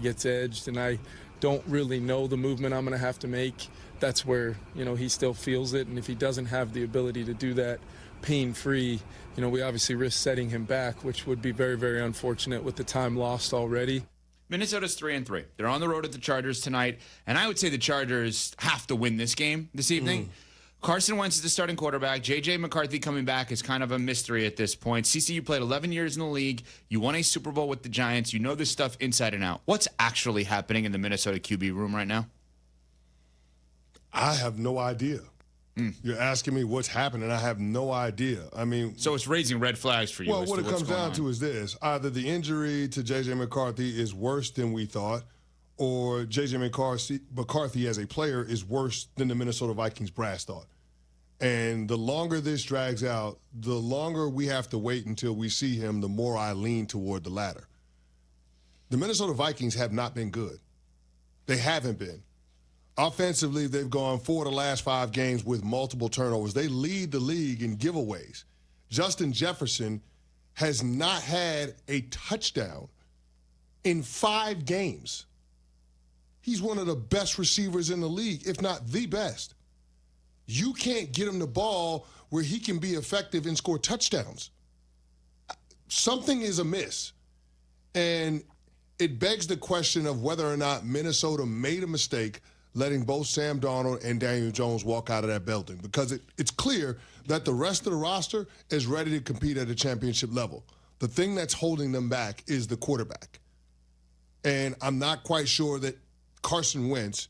gets edged and I don't really know the movement I'm going to have to make, that's where, he still feels it. And if he doesn't have the ability to do that pain-free, we obviously risk setting him back, which would be very, very unfortunate with the time lost already. Minnesota's 3-3. They're on the road at the Chargers tonight, and I would say the Chargers have to win this game this evening. Carson Wentz is the starting quarterback. J.J. McCarthy coming back is kind of a mystery at this point. CC, you played 11 years in the league. You won a Super Bowl with the Giants. You know this stuff inside and out. What's actually happening in the Minnesota QB room right now? I have no idea. You're asking me what's happening. I have no idea. So it's raising red flags for you. Well, what it comes down to is this. Either the injury to J.J. McCarthy is worse than we thought, or J.J. McCarthy as a player is worse than the Minnesota Vikings brass thought. And the longer this drags out, the longer we have to wait until we see him, the more I lean toward the latter. The Minnesota Vikings have not been good. They haven't been. Offensively, they've gone 4 of the last 5 games with multiple turnovers. They lead the league in giveaways. Justin Jefferson has not had a touchdown in 5 games. He's one of the best receivers in the league, if not the best. You can't get him the ball where he can be effective and score touchdowns. Something is amiss. And it begs the question of whether or not Minnesota made a mistake letting both Sam Darnold and Daniel Jones walk out of that building, because it's clear that the rest of the roster is ready to compete at a championship level. The thing that's holding them back is the quarterback. And I'm not quite sure that Carson Wentz,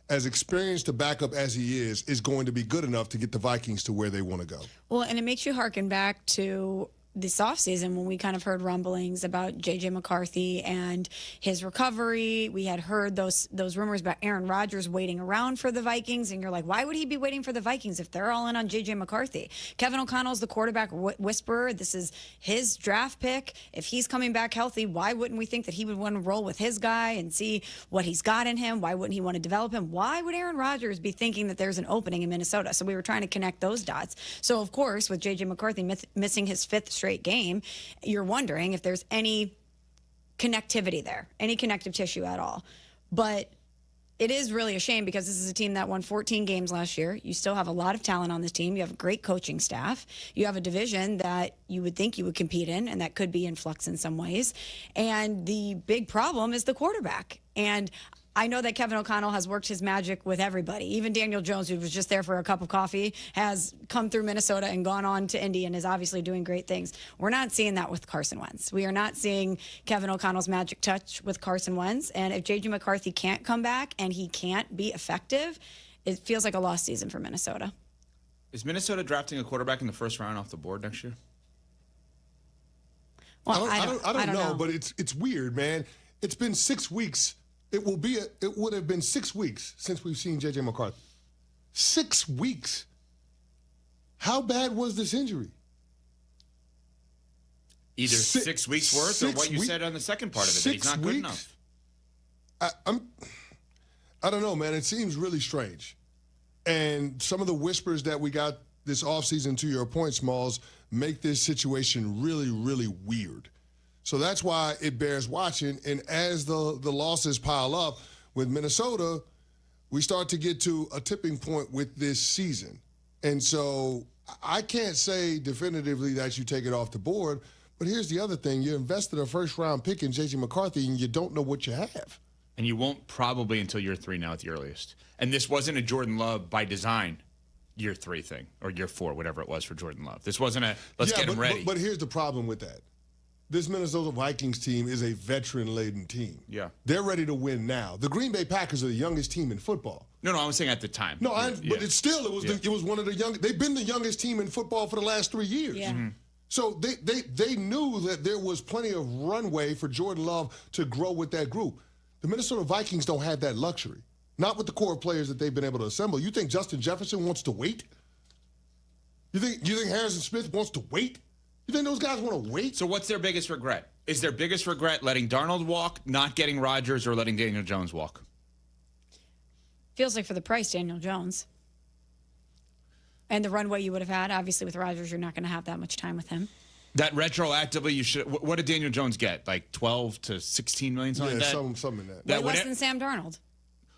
as experienced a backup as he is going to be good enough to get the Vikings to where they want to go. Well, and it makes you hearken back to this offseason when we kind of heard rumblings about J.J. McCarthy and his recovery. We had heard those rumors about Aaron Rodgers waiting around for the Vikings, and you're like, why would he be waiting for the Vikings if they're all in on J.J. McCarthy? Kevin O'Connell's the quarterback whisperer. This is his draft pick. If he's coming back healthy, why wouldn't we think that he would want to roll with his guy and see what he's got in him? Why wouldn't he want to develop him? Why would Aaron Rodgers be thinking that there's an opening in Minnesota? So we were trying to connect those dots. So, of course, with J.J. McCarthy missing his 5th straight game, you're wondering if there's any connectivity there, any connective tissue at all. But it is really a shame, because this is a team that won 14 games last year. You still have a lot of talent on this team. You have a great coaching staff. You have a division that you would think you would compete in, and that could be in flux in some ways. And the big problem is the quarterback. And I know that Kevin O'Connell has worked his magic with everybody. Even Daniel Jones, who was just there for a cup of coffee, has come through Minnesota and gone on to Indy and is obviously doing great things. We're not seeing that with Carson Wentz. We are not seeing Kevin O'Connell's magic touch with Carson Wentz. And if J.J. McCarthy can't come back and he can't be effective, it feels like a lost season for Minnesota. Is Minnesota drafting a quarterback in the first round off the board next year? Well, I don't know, but it's weird, man. It's been 6 weeks. It would have been 6 weeks since we've seen J.J. McCarthy. 6 weeks. How bad was this injury? Either 6 weeks worth or what you said on the second part of it, that he's not good enough. I don't know, man. It seems really strange. And some of the whispers that we got this offseason, to your point, Smalls, make this situation really, really weird. So that's why it bears watching. And as the losses pile up with Minnesota, we start to get to a tipping point with this season. And so I can't say definitively that you take it off the board, but here's the other thing. You invested a first-round pick in J.J. McCarthy, and you don't know what you have. And you won't probably until year 3 now at the earliest. And this wasn't a Jordan Love by design year 3 thing, or year 4, whatever it was for Jordan Love. This wasn't a let's get him ready. But here's the problem with that. This Minnesota Vikings team is a veteran-laden team. Yeah. They're ready to win now. The Green Bay Packers are the youngest team in football. No, I was saying at the time. No, but it's still, it was one of the youngest. They've been the youngest team in football for the last 3 years. Yeah. Mm-hmm. So they knew that there was plenty of runway for Jordan Love to grow with that group. The Minnesota Vikings don't have that luxury. Not with the core players that they've been able to assemble. You think Justin Jefferson wants to wait? You think Harrison Smith wants to wait? You think those guys want to wait? So what's their biggest regret? Is their biggest regret letting Darnold walk, not getting Rodgers, or letting Daniel Jones walk? Feels like for the price, Daniel Jones. And the runway you would have had. Obviously, with Rodgers, you're not going to have that much time with him. That retroactively, you should. What did Daniel Jones get? Like 12 to 16 million, something like that. Something in that. That Way less than Sam Darnold.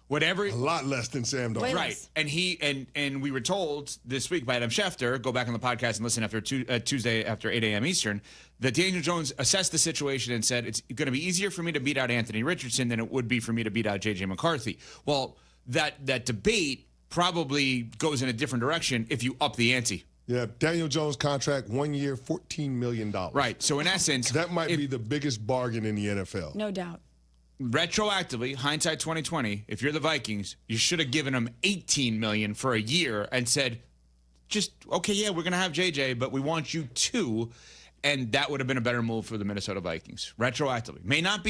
Whatever. A lot less than Sam Darnold. Way Right. less. And and we were told this week by Adam Schefter, go back on the podcast and listen after Tuesday after 8 a.m. Eastern, that Daniel Jones assessed the situation and said it's going to be easier for me to beat out Anthony Richardson than it would be for me to beat out J.J. McCarthy. Well, that debate probably goes in a different direction if you up the ante. Yeah, Daniel Jones contract, 1 year, $14 million. Right. So in essence, That might be the biggest bargain in the NFL. No doubt. retroactively, hindsight 2020, if you're the Vikings, you should have given him $18 million for a year and said, just, okay, yeah, we're going to have JJ, but we want you to. And that would have been a better move for the Minnesota Vikings. Retroactively. May not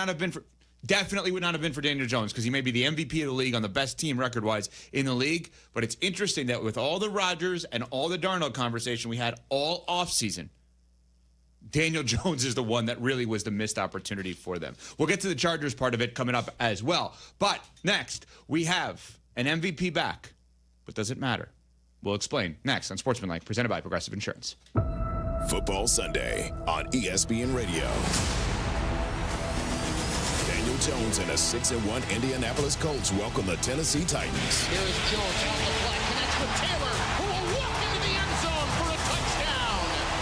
have been for, definitely would not have been for Daniel Jones because he may be the MVP of the league on the best team record-wise in the league. But it's interesting that with all the Rodgers and all the Darnold conversation we had all offseason, Daniel Jones is the one that really was the missed opportunity for them. We'll get to the Chargers part of it coming up as well. But next, we have an MVP back. But does it matter? We'll explain next on Sportsmanlike, presented by Progressive Insurance. Football Sunday on ESPN Radio. Daniel Jones and a 6-1 Indianapolis Colts welcome the Tennessee Titans. Here is Jones on the fly, connects with Taylor, who will walk into the end zone for a touchdown.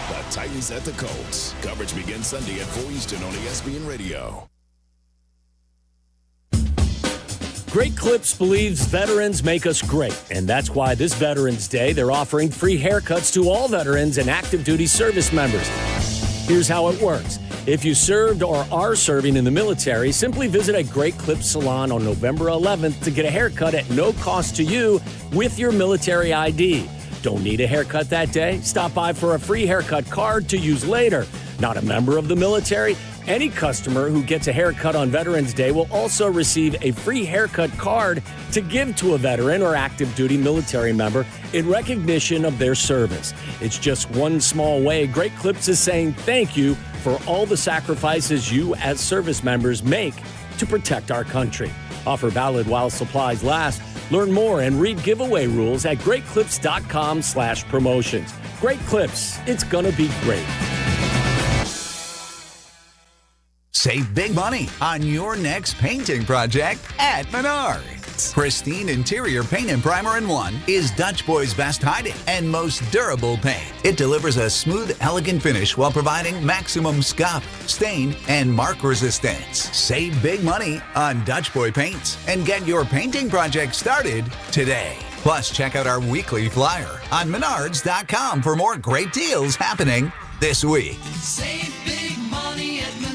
The Titans at the Colts. Coverage begins Sunday at 4 Eastern on ESPN Radio. Great Clips believes veterans make us great, and that's why this Veterans Day, they're offering free haircuts to all veterans and active duty service members. Here's how it works. If you served or are serving in the military, simply visit a Great Clips salon on November 11th to get a haircut at no cost to you with your military ID. Don't need a haircut that day? Stop by for a free haircut card to use later. Not a member of the military? Any customer who gets a haircut on Veterans Day will also receive a free haircut card to give to a veteran or active duty military member in recognition of their service. It's just one small way Great Clips is saying thank you for all the sacrifices you as service members make to protect our country. Offer valid while supplies last. Learn more and read giveaway rules at greatclips.com/promotions. Great Clips, it's gonna be great. Save big money on your next painting project at Menards. Pristine interior paint and primer in one is Dutch Boy's best hiding and most durable paint. It delivers a smooth, elegant finish while providing maximum scuff, stain, and mark resistance. Save big money on Dutch Boy paints and get your painting project started today. Plus, check out our weekly flyer on Menards.com for more great deals happening this week. Save big money at Menards.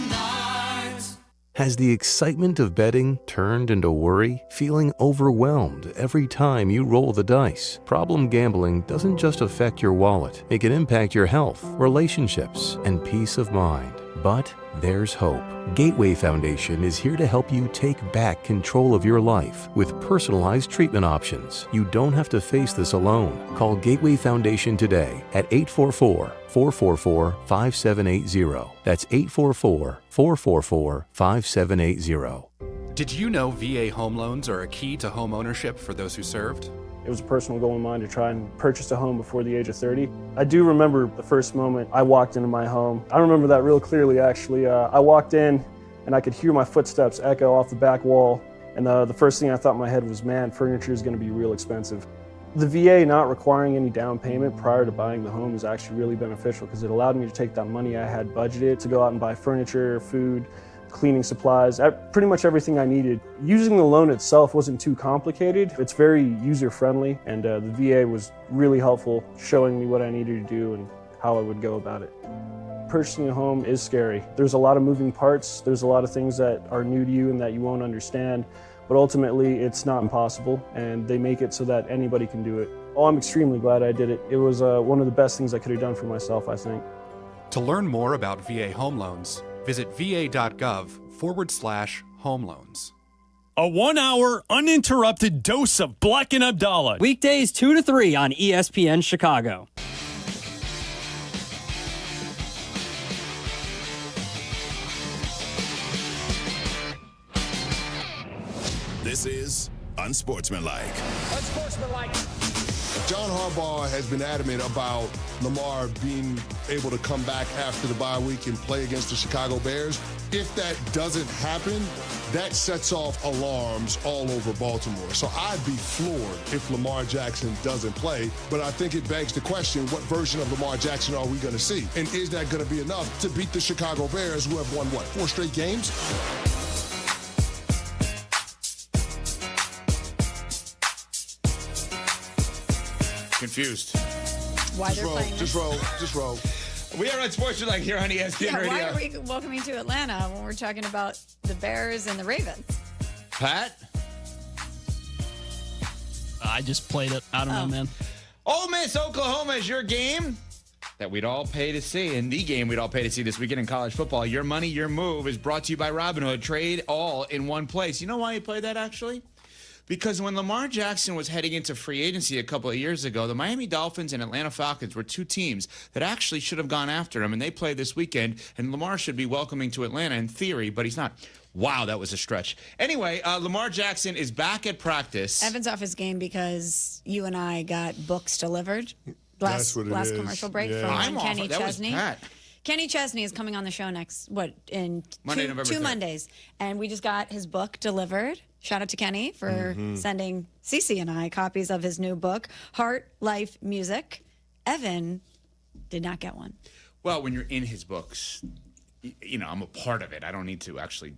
Has the excitement of betting turned into worry? Feeling overwhelmed every time you roll the dice? Problem gambling doesn't just affect your wallet. It can impact your health, relationships, and peace of mind. But there's hope. Gateway Foundation is here to help you take back control of your life with personalized treatment options. You don't have to face this alone. Call Gateway Foundation today at 844-444-5780. That's 844-444-5780. Did you know VA home loans are a key to home ownership for those who served? It was a personal goal of mine to try and purchase a home before the age of 30. I do remember the first moment I walked into my home. I remember that real clearly, actually. I walked in and I could hear my footsteps echo off the back wall. And the first thing I thought in my head was, man, furniture is going to be real expensive. The VA not requiring any down payment prior to buying the home is actually really beneficial because it allowed me to take that money I had budgeted to go out and buy furniture, food, cleaning supplies, pretty much everything I needed. Using the loan itself wasn't too complicated. It's very user-friendly, and the VA was really helpful, showing me what I needed to do and how I would go about it. Purchasing a home is scary. There's a lot of moving parts. There's a lot of things that are new to you and that you won't understand, but ultimately it's not impossible, and they make it so that anybody can do it. Oh, I'm extremely glad I did it. It was one of the best things I could have done for myself, I think. To learn more about VA home loans, visit va.gov/home loans. A 1-hour uninterrupted dose of Bleck Abdalla. Weekdays 2 to 3 on ESPN Chicago. This is Unsportsmanlike. Unsportsmanlike. John Harbaugh has been adamant about Lamar being able to come back after the bye week and play against the Chicago Bears. If that doesn't happen, that sets off alarms all over Baltimore. So I'd be floored if Lamar Jackson doesn't play. But I think it begs the question, what version of Lamar Jackson are we going to see? And is that going to be enough to beat the Chicago Bears, who have won, 4 straight games? Confused. Why they're playing Just roll. We are on Sports Like here on ESPN Radio. Why are we welcoming to Atlanta when we're talking about the Bears and the Ravens? Pat? I just played it. I don't know, man. Ole Miss, Oklahoma is your game that we'd all pay to see. And the game we'd all pay to see this weekend in college football. Your money, your move is brought to you by Robinhood. Trade all in one place. You know why you play that, actually? Because when Lamar Jackson was heading into free agency a couple of years ago, the Miami Dolphins and Atlanta Falcons were 2 teams that actually should have gone after him, and they play this weekend, and Lamar should be welcoming to Atlanta in theory, but he's not. Wow, that was a stretch. Anyway, Lamar Jackson is back at practice. Evan's off his game because you and I got books delivered That's what it last is. commercial break Yeah. from I'm off. Kenny That was Chesney. Pat. Kenny Chesney is coming on the show next, in Monday, two November 3rd. Mondays. And we just got his book delivered. Shout out to Kenny for sending Cece and I copies of his new book, Heart, Life, Music. Evan did not get one. Well, when you're in his books, you know, I'm a part of it. I don't need to actually,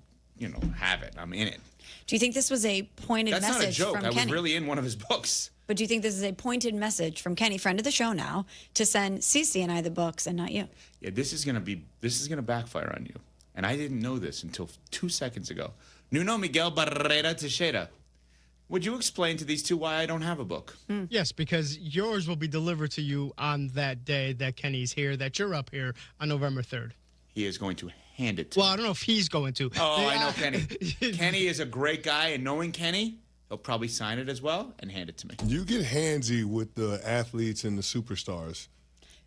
have it. I'm in it. Do you think this was a pointed That's not a message joke. from I was Kenny? really in one of his books. But do you think this is a pointed message from Kenny, friend of the show now, to send Cece and I the books and not you? Yeah, this is gonna backfire on you. And I didn't know this until 2 seconds ago. Nuno Miguel Barrera Teixeira. Would you explain to these two why I don't have a book? Yes, because yours will be delivered to you on that day that Kenny's here, that you're up here on November 3rd. He is going to hand it to Well, me. I don't know if he's going to. Oh, I know Kenny. Kenny is a great guy, and knowing Kenny, he'll probably sign it as well and hand it to me. You get handsy with the athletes and the superstars.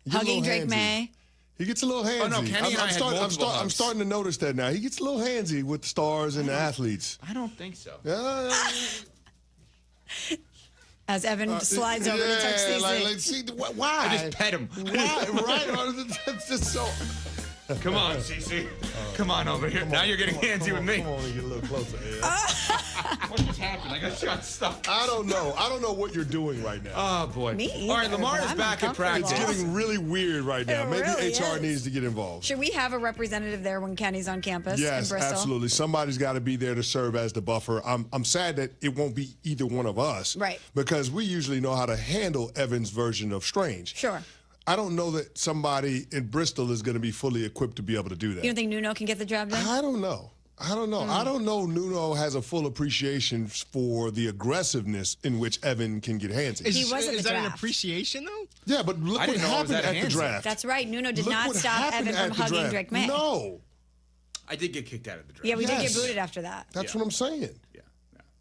You get a Hugging little Drake handsy. May. He gets a little handsy. Oh, no, Kenny and I had multiple I'm hugs. starting to notice that now. He gets a little handsy with the stars and the athletes. I don't think so. As Evan slides over to touch Cece. See, why? I just pet him. Why? Right? That's just so. Come on, Cece. Come on over here. Now you're getting handsy with me. Come on and get a little closer. Ed. What just happened? I got stuck. I don't know. I don't know what you're doing right now. Oh, boy. Me either, All right, Lamar but is I'm back at practice. It's getting really weird right now. It Maybe really HR is. needs to get involved. Should we have a representative there when Kenny's on campus in Yes, Bristol? absolutely. Somebody's got to be there to serve as the buffer. I'm sad that it won't be either one of us. Right. Because we usually know how to handle Evan's version of strange. Sure. I don't know that somebody in Bristol is going to be fully equipped to be able to do that. You don't think Nuno can get the job done? I don't know. I don't know Nuno has a full appreciation for the aggressiveness in which Evan can get handsy. He was at the Is that an draft. appreciation, though? Yeah, but look I what didn't know it was happened that at the handsy. draft. That's right. Nuno did Look not what stop happened Evan at from the hugging draft. Drake May. No. I did get kicked out of the draft. Yeah, we did Yes. get booted after that. That's what I'm saying. Yeah.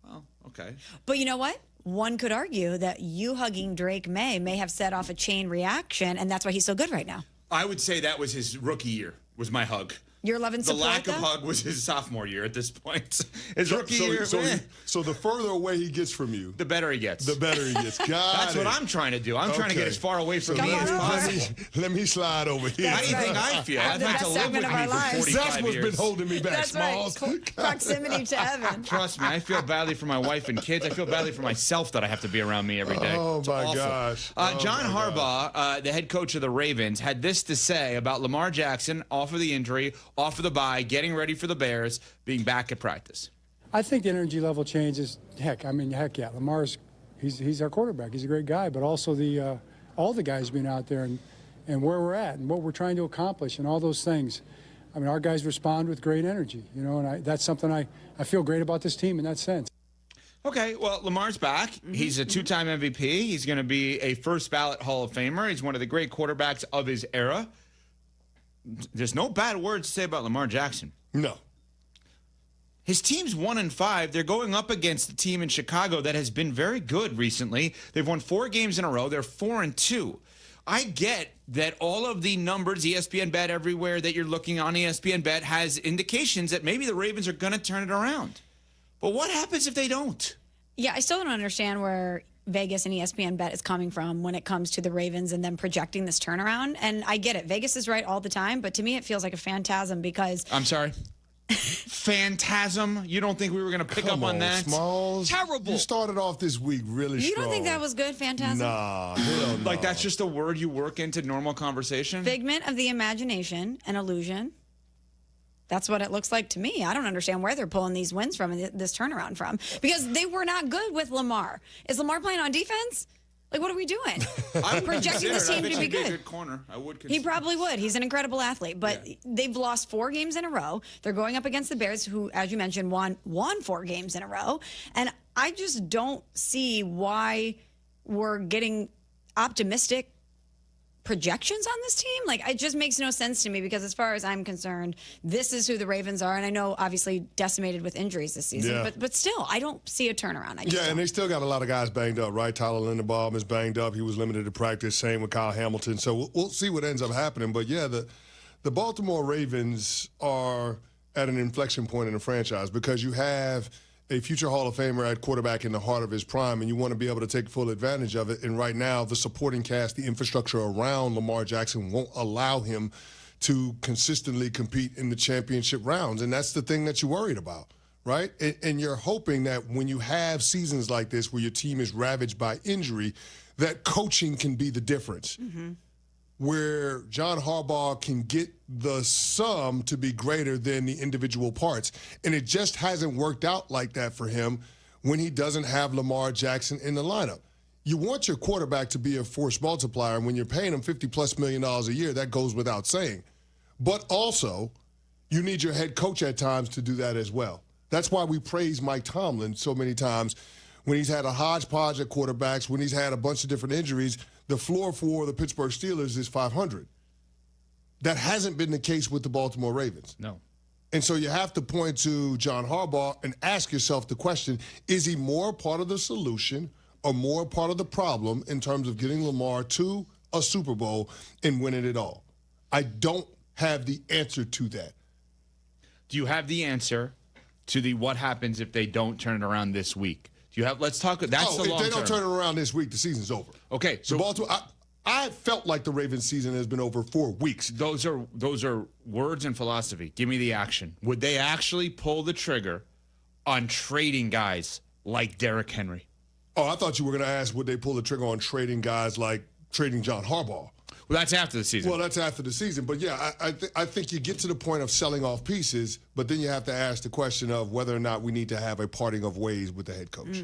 Well, okay. But you know what? One could argue that you hugging Drake may have set off a chain reaction, and that's why he's so good right now. I would say that was his rookie year, was my hug. Your love and The support, lack of though? hug was his sophomore year at this point. His rookie year, So the further away he gets from you, the better he gets. the better he gets. That's what I'm trying to do. I'm trying to get Okay. as far away from So me as possible. let me slide over here. How do you think I feel? I've The had to best live segment with of me our for lives. 45 That's what's years. been holding me back, That's right. Smalls. Proximity to Evan. Trust me, I feel badly for my wife and kids. I feel badly for myself that I have to be around me every day. Oh, It's my awful. gosh. Oh, John my Harbaugh, the head coach of the Ravens, had this to say about Lamar Jackson off of the injury, off of the bye, getting ready for the Bears, being back at practice. I think the energy level changes. Heck yeah. Lamar's he's our quarterback. He's a great guy, but also the all the guys being out there and where we're at and what we're trying to accomplish and all those things. I mean, our guys respond with great energy, and that's something I feel great about this team in that sense. Okay, well, Lamar's back. He's a two-time MVP. He's going to be a first-ballot Hall of Famer. He's one of the great quarterbacks of his era. There's no bad words to say about Lamar Jackson. No. His team's 1-5. They're going up against the team in Chicago that has been very good recently. They've won 4 games in a row. They're 4-2. I get that all of the numbers, ESPN Bet everywhere that you're looking on ESPN Bet has indications that maybe the Ravens are going to turn it around. But what happens if they don't? Yeah, I still don't understand where Vegas and ESPN Bet is coming from when it comes to the Ravens and them projecting this turnaround. And I get it. Vegas is right all the time, but to me it feels like a phantasm because... I'm sorry? Phantasm? You don't think we were going to pick up on that? Smalls. Terrible. You started off this week really strong. You don't think that was good, phantasm? Nah, hell no. Like that's just a word you work into normal conversation? Figment of the imagination, an illusion. That's what it looks like to me. I don't understand where they're pulling these wins from and this turnaround from because they were not good with Lamar. Is Lamar playing on defense? Like, what are we doing? I'm projecting this team to be Be a good. good corner. I would He probably would. He's an incredible athlete, but they've lost 4 games in a row. They're going up against the Bears, who, as you mentioned, won 4 games in a row. And I just don't see why we're getting optimistic projections on this team. Like, it just makes no sense to me because as far as I'm concerned, this is who the Ravens are. And I know obviously decimated with injuries this season, but still, I don't see a turnaround. And they still got a lot of guys banged up, right? Tyler Linderbaum is banged up. He was limited to practice. Same with Kyle Hamilton. So we'll see what ends up happening. But yeah, the Baltimore Ravens are at an inflection point in the franchise because you have a future Hall of Famer at quarterback in the heart of his prime, and you want to be able to take full advantage of it. And right now, the supporting cast, the infrastructure around Lamar Jackson won't allow him to consistently compete in the championship rounds. And that's the thing that you're worried about, right? And you're hoping that when you have seasons like this where your team is ravaged by injury, that coaching can be the difference. Mm-hmm. Where John Harbaugh can get the sum to be greater than the individual parts. And it just hasn't worked out like that for him when he doesn't have Lamar Jackson in the lineup. You want your quarterback to be a force multiplier, and when you're paying him $50+ million a year, that goes without saying. But also, you need your head coach at times to do that as well. That's why we praise Mike Tomlin so many times when he's had a hodgepodge at quarterbacks, when he's had a bunch of different injuries. The floor for the Pittsburgh Steelers is 500. That hasn't been the case with the Baltimore Ravens. No. And so you have to point to John Harbaugh and ask yourself the question, is he more part of the solution or more part of the problem in terms of getting Lamar to a Super Bowl and winning it all? I don't have the answer to that. Do you have the answer to the what happens if they don't turn it around this week? Let's talk. That's the long term. If they don't turn it around this week, the season's over. Okay, so Baltimore. I felt like the Ravens season has been over 4 weeks. Those are words and philosophy. Give me the action. Would they actually pull the trigger on trading guys like Derrick Henry? Oh, I thought you were going to ask, would they pull the trigger on trading guys like trading John Harbaugh? Well, that's after the season. Well, that's after the season. But, yeah, I think you get to the point of selling off pieces, but then you have to ask the question of whether or not we need to have a parting of ways with the head coach.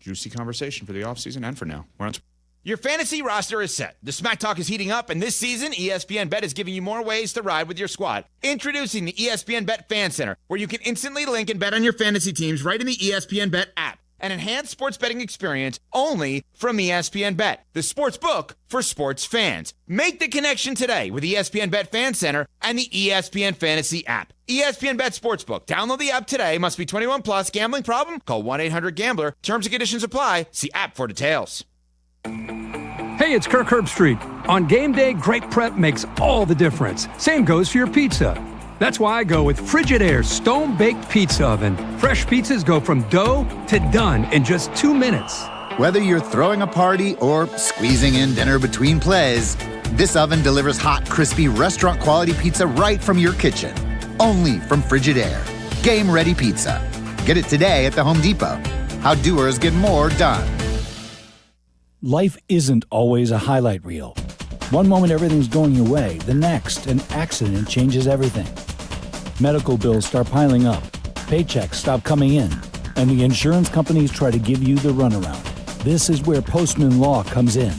Juicy conversation for the offseason and for now. Your fantasy roster is set. The Smack Talk is heating up, and this season, ESPN Bet is giving you more ways to ride with your squad. Introducing the ESPN Bet Fan Center, where you can instantly link and bet on your fantasy teams right in the ESPN Bet app. An enhanced sports betting experience only from ESPN Bet, the sports book for sports fans. Make the connection today with ESPN Bet Fan Center and the ESPN Fantasy app. ESPN Bet Sportsbook. Download the app today. Must be 21 plus. Gambling problem? Call 1-800-GAMBLER. Terms and conditions apply. See app for details. Hey, it's Kirk Herbstreit. On game day, great prep makes all the difference. Same goes for your pizza. That's why I go with Frigidaire Stone-Baked Pizza Oven. Fresh pizzas go from dough to done in just 2 minutes. Whether you're throwing a party or squeezing in dinner between plays, this oven delivers hot, crispy, restaurant-quality pizza right from your kitchen. Only from Frigidaire. Game-ready pizza. Get it today at the Home Depot. How doers get more done. Life isn't always a highlight reel. One moment everything's going your way, the next, an accident changes everything. Medical bills start piling up, paychecks stop coming in, and the insurance companies try to give you the runaround. This is where Postman Law comes in.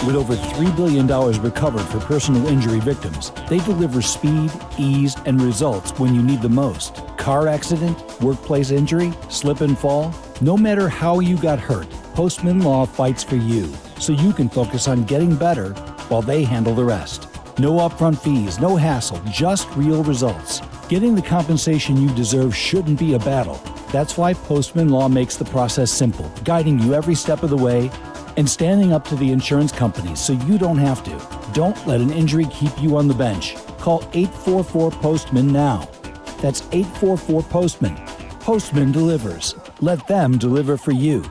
With over $3 billion recovered for personal injury victims, they deliver speed, ease, and results when you need the most. Car accident, workplace injury, slip and fall. No matter how you got hurt, Postman Law fights for you, so you can focus on getting better while they handle the rest. No upfront fees, no hassle, just real results. Getting the compensation you deserve shouldn't be a battle. That's why Postman Law makes the process simple, guiding you every step of the way and standing up to the insurance companies so you don't have to. Don't let an injury keep you on the bench. Call 844-POSTMAN now. That's 844-POSTMAN. Postman delivers. Let them deliver for you.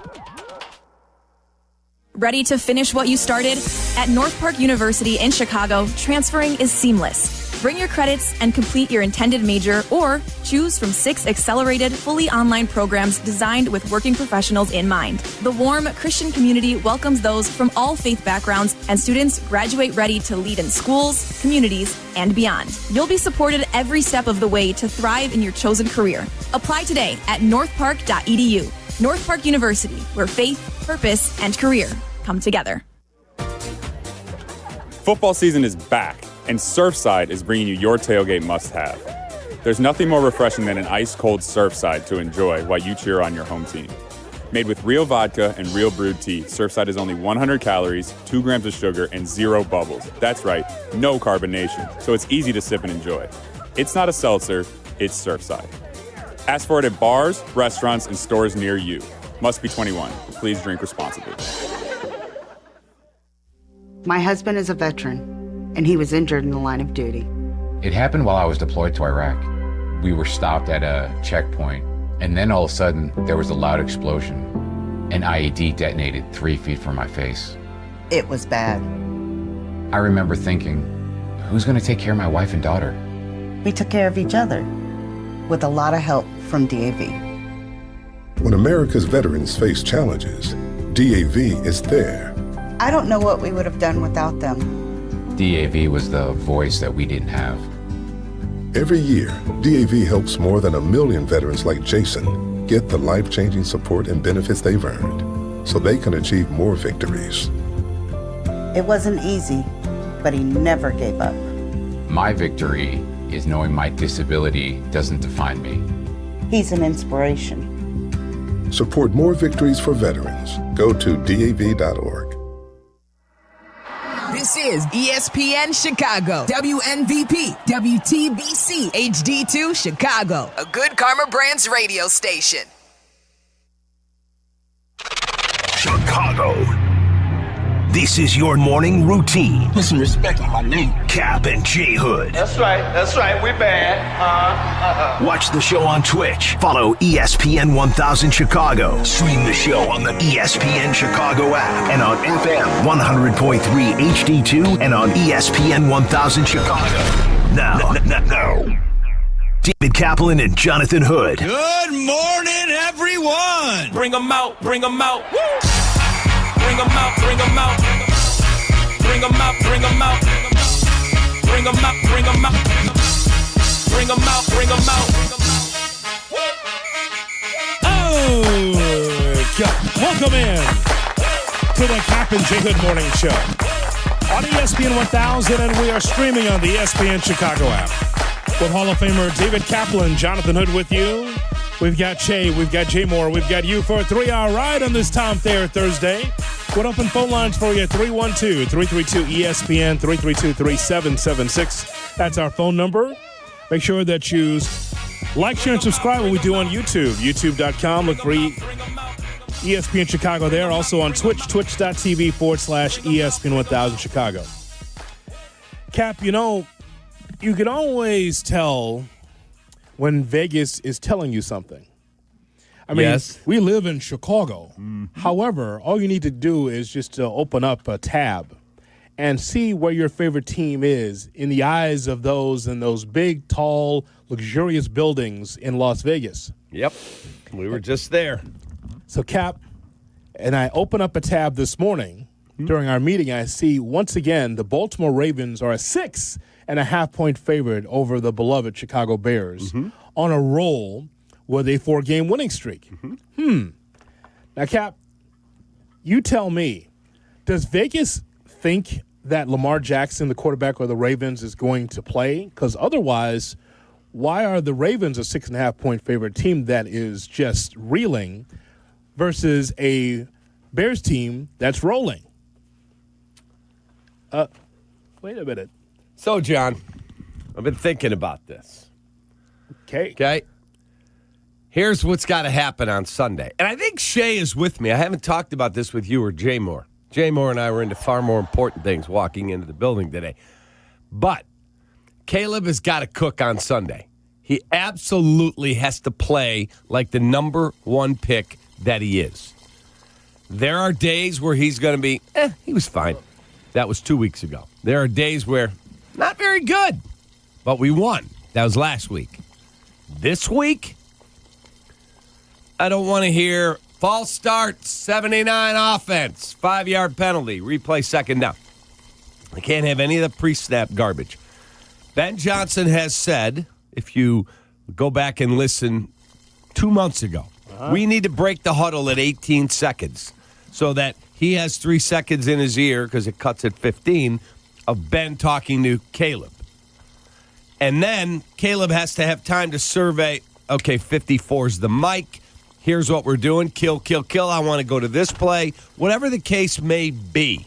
Ready to finish what you started? At North Park University in Chicago, transferring is seamless. Bring your credits and complete your intended major, or choose from 6 accelerated, fully online programs designed with working professionals in mind. The warm Christian community welcomes those from all faith backgrounds, and students graduate ready to lead in schools, communities, and beyond. You'll be supported every step of the way to thrive in your chosen career. Apply today at northpark.edu. North Park University, where faith, purpose, and career come together. Football season is back, and Surfside is bringing you your tailgate must-have. There's nothing more refreshing than an ice-cold Surfside to enjoy while you cheer on your home team. Made with real vodka and real brewed tea, Surfside is only 100 calories, 2 grams of sugar, and 0 bubbles. That's right, no carbonation, so it's easy to sip and enjoy. It's not a seltzer, it's Surfside. Ask for it at bars, restaurants, and stores near you. Must be 21. Please drink responsibly. My husband is a veteran, and he was injured in the line of duty. It happened while I was deployed to Iraq. We were stopped at a checkpoint, and then all of a sudden, there was a loud explosion. An IED detonated 3 feet from my face. It was bad. I remember thinking, who's going to take care of my wife and daughter? We took care of each other, with a lot of help from DAV. When America's veterans face challenges, DAV is there. I don't know what we would have done without them. DAV was the voice that we didn't have. Every year, DAV helps more than 1 million veterans like Jason get the life-changing support and benefits they've earned so they can achieve more victories. It wasn't easy, but he never gave up. My victory is knowing my disability doesn't define me. He's an inspiration. Support more victories for veterans. Go to DAV.org. This is ESPN Chicago, WNVP, WTBC, HD2 Chicago, a Good Karma Brands radio station. Chicago. This is your morning routine. Put some respect on my name. Kap and J Hood. That's right, we bad. Watch the show on Twitch. Follow ESPN 1000 Chicago. Stream the show on the ESPN Chicago app and on FM 100.3 HD2 and on ESPN 1000 Chicago. Now, David Kaplan and Jonathan Hood. Good morning, everyone. Bring them out, bring them out. Woo! Bring them out, bring them out. Bring them out, bring them out. Bring them out, bring them out. Bring them out, bring them out. Oh, God. Welcome in to the Kap and J Hood Morning Show on ESPN 1000, and we are streaming on the ESPN Chicago app with Hall of Famer David Kaplan, Jonathan Hood with you. We've got Shay, we've got Jay Moore, we've got you for a 3-hour ride on this Tom Thayer Thursday. What open phone lines for you? 312-332-ESPN, 332-3776. That's our phone number. Make sure that you like, share, and subscribe what we do on YouTube. YouTube.com. Look for ESPN Chicago there. Also on Twitch, twitch.tv/ESPN 1000 Chicago. Cap, you know, you can always tell when Vegas is telling you something. I mean, yes. We live in Chicago. Mm-hmm. However, all you need to do is just to open up a tab and see where your favorite team is in the eyes of those in those big, tall, luxurious buildings in Las Vegas. Yep. We were just there. So, Cap, and I open up a tab this morning during our meeting. I see, once again, the Baltimore Ravens are a 6.5-point favorite over the beloved Chicago Bears on a roll with a 4-game winning streak. Now, Cap, you tell me, does Vegas think that Lamar Jackson, the quarterback of the Ravens, is going to play? Because otherwise, why are the Ravens a 6.5-point favorite team that is just reeling versus a Bears team that's rolling? Wait a minute. So, John, I've been thinking about this. Okay. Here's what's got to happen on Sunday. And I think Shay is with me. I haven't talked about this with you or Jay Moore. Jay Moore and I were into far more important things walking into the building today. But Caleb has got to cook on Sunday. He absolutely has to play like the number one pick that he is. There are days where he's going to be, he was fine. That was 2 weeks ago. There are days where not very good, but we won. That was last week. This week, I don't want to hear false start, 79 offense, 5-yard penalty, replay second down. I can't have any of the pre-snap garbage. Ben Johnson has said, if you go back and listen 2 months ago, we need to break the huddle at 18 seconds so that he has 3 seconds in his ear, because it cuts at 15, of Ben talking to Caleb. And then Caleb has to have time to survey, okay, 54's the mic. Here's what we're doing. Kill, kill, kill. I want to go to this play. Whatever the case may be.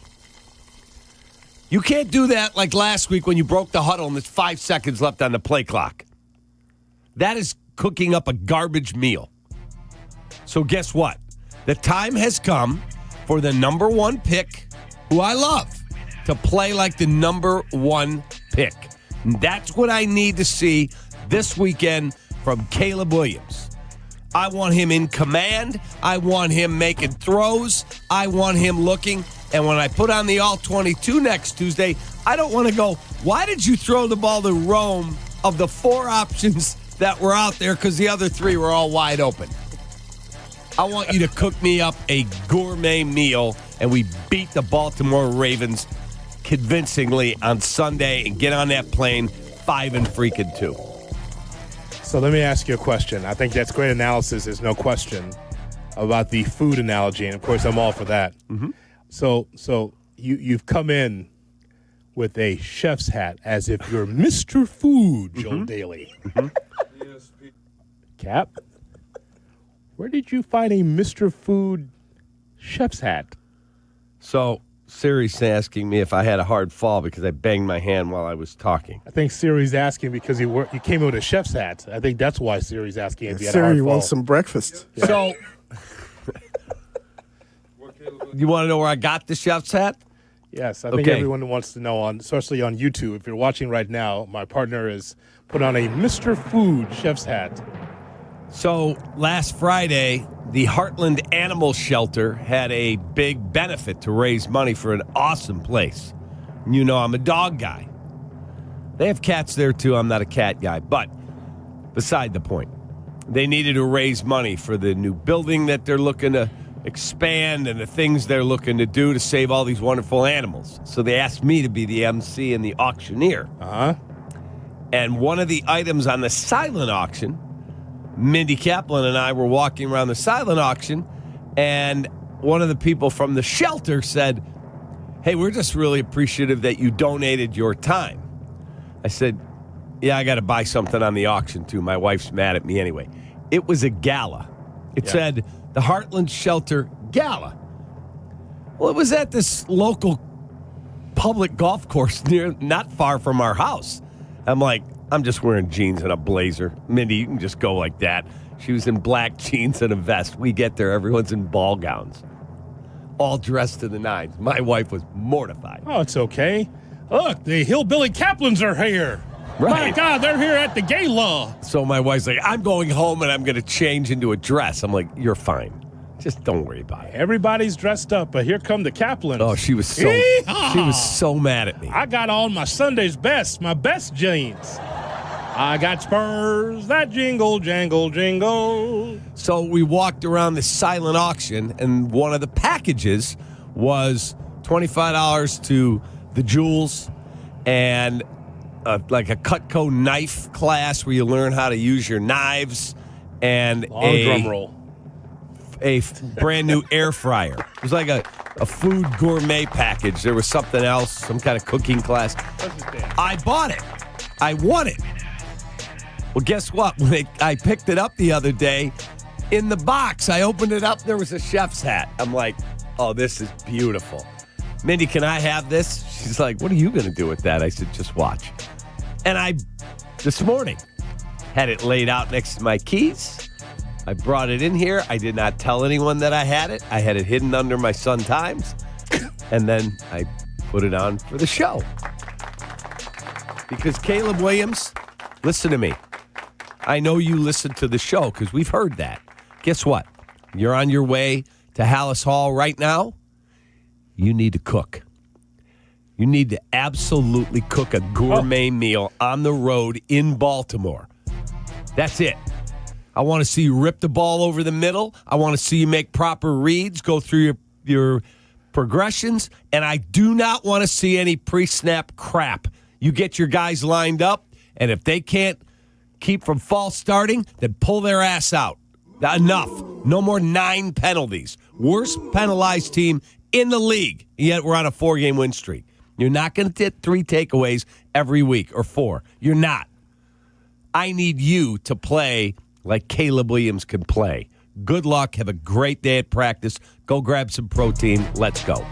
You can't do that like last week when you broke the huddle and there's 5 seconds left on the play clock. That is cooking up a garbage meal. So guess what? The time has come for the number 1 pick, who I love, to play like the number 1 pick. And that's what I need to see this weekend from Caleb Williams. I want him in command. I want him making throws. I want him looking. And when I put on the All-22 next Tuesday, I don't want to go, why did you throw the ball to Rome of the 4 options that were out there, because the other 3 were all wide open? I want you to cook me up a gourmet meal, and we beat the Baltimore Ravens convincingly on Sunday and get on that plane 5-2. So let me ask you a question. I think that's great analysis, there's no question, about the food analogy, and of course I'm all for that. Mm-hmm. So you've come in with a chef's hat as if you're Mr. Food, Joel Daly. Cap, where did you find a Mr. Food chef's hat? So Siri's asking me if I had a hard fall because I banged my hand while I was talking. I think Siri's asking because you came in with a chef's hat. I think that's why Siri's asking if you had a hard Siri fall. wants some breakfast. Yeah. So, you want to know where I got the chef's hat? Yes, I think everyone wants to know, especially on YouTube. If you're watching right now, my partner has put on a Mr. Food chef's hat. So last Friday, the Heartland Animal Shelter had a big benefit to raise money for an awesome place. You know I'm a dog guy. They have cats there too. I'm not a cat guy. But beside the point, they needed to raise money for the new building that they're looking to expand and the things they're looking to do to save all these wonderful animals. So they asked me to be the MC and the auctioneer. And one of the items on the silent auction, Mindy Kaplan and I were walking around the silent auction, and one of the people from the shelter said, "Hey, we're just really appreciative that you donated your time." I said, "Yeah, I got to buy something on the auction too. My wife's mad at me anyway." It was a gala. It said the Heartland Shelter Gala. Well, it was at this local public golf course not far from our house. I'm like, I'm just wearing jeans and a blazer. Mindy, you can just go like that. She was in black jeans and a vest. We get there, everyone's in ball gowns, all dressed to the nines. My wife was mortified. Oh, it's okay. Look, the hillbilly Kaplans are here. Right. My God, they're here at the gala. So my wife's like, I'm going home and I'm going to change into a dress. I'm like, you're fine. Just don't worry about it. Everybody's dressed up, but here come the Kaplans. Oh, she was so mad at me. I got on my Sunday's best, my best jeans. I got spurs that jingle, jangle, jingle. So we walked around the silent auction, and one of the packages was $25 to the Jewels and like a Cutco knife class where you learn how to use your knives, and drum roll. A brand new air fryer. It was like a food gourmet package. There was something else, some kind of cooking class. I bought it. I won it. Well, guess what? When I picked it up the other day, in the box, I opened it up, there was a chef's hat. I'm like, oh, this is beautiful. Mindy, can I have this? She's like, what are you going to do with that? I said, just watch. And I, this morning, had it laid out next to my keys. I brought it in here. I did not tell anyone that I had it. I had it hidden under my Sun Times. And then I put it on for the show. Because Caleb Williams, listen to me. I know you listen to the show because we've heard that. Guess what? You're on your way to Hallis Hall right now, you need to cook. You need to absolutely cook a gourmet meal on the road in Baltimore. That's it. I want to see you rip the ball over the middle. I want to see you make proper reads, go through your progressions, and I do not want to see any pre-snap crap. You get your guys lined up, and if they can't keep from false starting, then pull their ass out. Enough. No more 9 penalties. Worst penalized team in the league, yet we're on a 4-game win streak. You're not going to get 3 takeaways every week or 4. You're not. I need you to play like Caleb Williams can play. Good luck. Have a great day at practice. Go grab some protein. Let's go.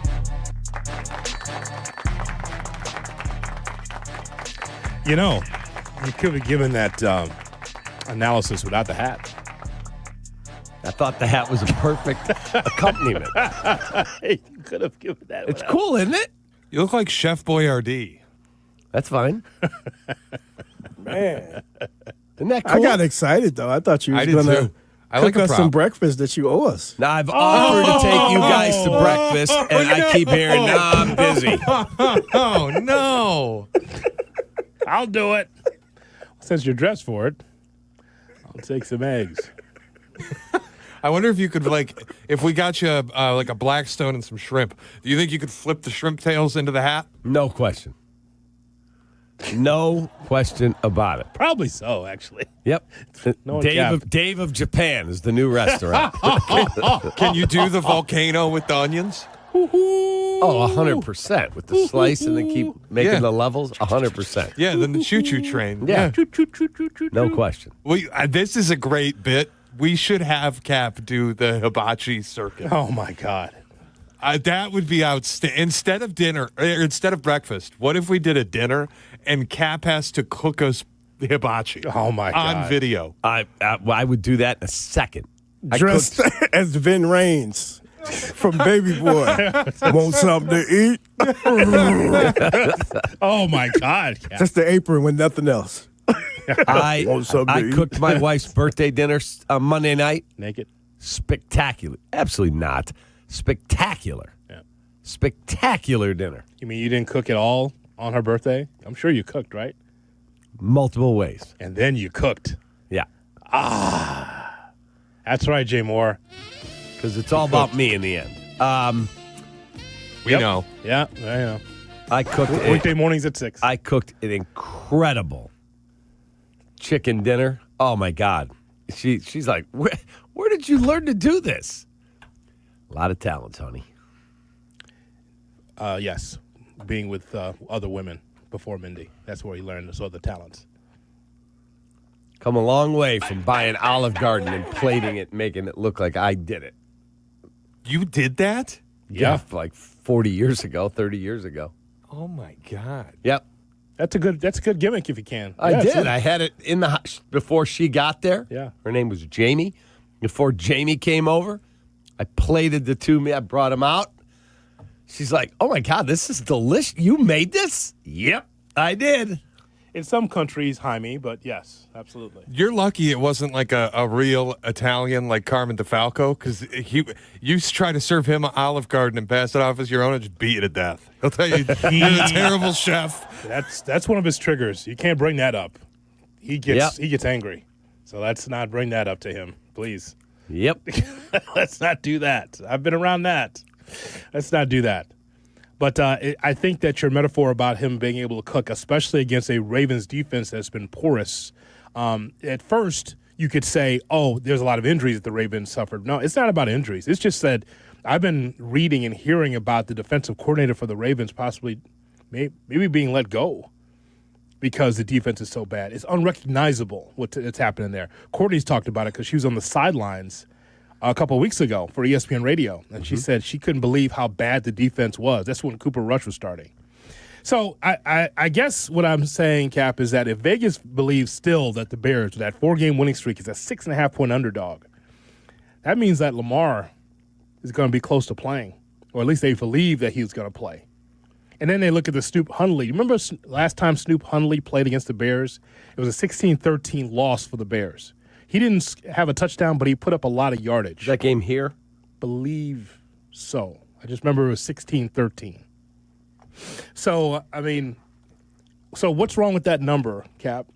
You know, you could have given that analysis without the hat. I thought the hat was a perfect accompaniment. You could have given that. It's cool, isn't it? You look like Chef Boyardee. That's fine. Man. Isn't that cool? I got excited, though. I thought you was I did going too. to I cook like a us some prop. breakfast that you owe us. Now, I've offered to take you guys to breakfast, and I keep hearing, "No, I'm busy." Oh, no. I'll do it. Since you're dressed for it, I'll take some eggs. I wonder if you could, if we got you like a Blackstone and some shrimp, do you think you could flip the shrimp tails into the hat? No question. No question about it. Probably so, actually. Yep. No Dave of Japan is the new restaurant. Can you do the volcano with the onions? Oh, 100%. With the slice and then keep making the levels, 100%. Yeah, then the choo-choo train. Yeah. No question. Well, this is a great bit. We should have Kap do the hibachi circuit. Oh, my God. That would be outstanding. Instead of breakfast, what if we did a dinner and Kap has to cook us hibachi? Oh, my God. On video. I would do that in a second. Dressed as Vin Raines from Baby Boy. Want something to eat? Oh, my God. Kap. Just the apron with nothing else. I cooked my wife's birthday dinner Monday night. Naked? Spectacular. Absolutely not. Spectacular. Yeah. Spectacular dinner. You mean you didn't cook at all on her birthday? I'm sure you cooked, right? Multiple ways. And then you cooked. Yeah. That's right, Jay Moore. Because it's all about me in the end. We know. Yeah, I know. I cooked weekday mornings at 6. I cooked an incredible chicken dinner. Oh my God. She's like, where did you learn to do this? A lot of talent, honey. Yes. Being with other women before Mindy. That's where he learned those other talents. Come a long way from buying Olive Garden and plating it, making it look like I did it. You did that? Yeah, like 40 years ago, 30 years ago. Oh, my God. Yep. That's a good gimmick if you can. I did. Absolutely. I had it in the house before she got there. Yeah. Her name was Jamie. Before Jamie came over, I plated the 2 meat. I brought them out. She's like, "Oh my God, this is delicious. You made this?" Yep, I did. In some countries, Jaime, but yes, absolutely. You're lucky it wasn't like a real Italian like Carmen DeFalco, because you try to serve him an Olive Garden and pass it off as your own and just beat you to death. He'll tell you you're a terrible chef. That's one of his triggers. You can't bring that up. He gets angry. So let's not bring that up to him, please. Yep. Let's not do that. I've been around that. Let's not do that. But I think that your metaphor about him being able to cook, especially against a Ravens defense that's been porous, at first you could say, oh, there's a lot of injuries that the Ravens suffered. No, it's not about injuries. It's just that I've been reading and hearing about the defensive coordinator for the Ravens possibly maybe being let go because the defense is so bad. It's unrecognizable what's happening there. Courtney's talked about it because she was on the sidelines a couple of weeks ago for ESPN Radio, and she said she couldn't believe how bad the defense was. That's when Cooper Rush was starting. So I guess what I'm saying, Kap, is that if Vegas believes still that the Bears, with that 4-game winning streak, is a 6.5-point underdog, that means that Lamar is going to be close to playing, or at least they believe that he's going to play. And then they look at the Snoop Hundley. Remember last time Snoop Hundley played against the Bears? It was a 16-13 loss for the Bears. He didn't have a touchdown, but he put up a lot of yardage. That game here? believe so. I just remember it was 16-13. So, I mean, so what's wrong with that number, Cap?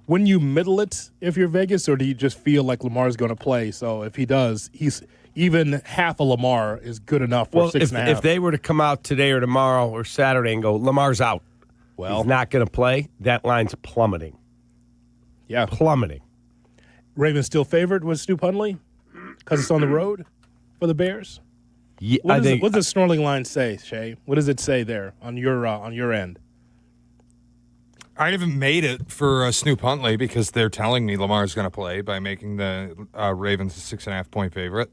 Wouldn't you middle it if you're Vegas, or do you just feel like Lamar's going to play? So if he does, he's even half a Lamar is good enough for 6.5. If they were to come out today or tomorrow or Saturday and go, Lamar's out, he's not going to play, that line's plummeting. Yeah. Plummeting. Ravens still favored with Snoop Hundley because it's on the road for the Bears? Yeah, what does the Snorling line say, Shay? What does it say there on your end? I haven't made it for Snoop Huntley because they're telling me Lamar's going to play by making the Ravens a 6.5-point favorite.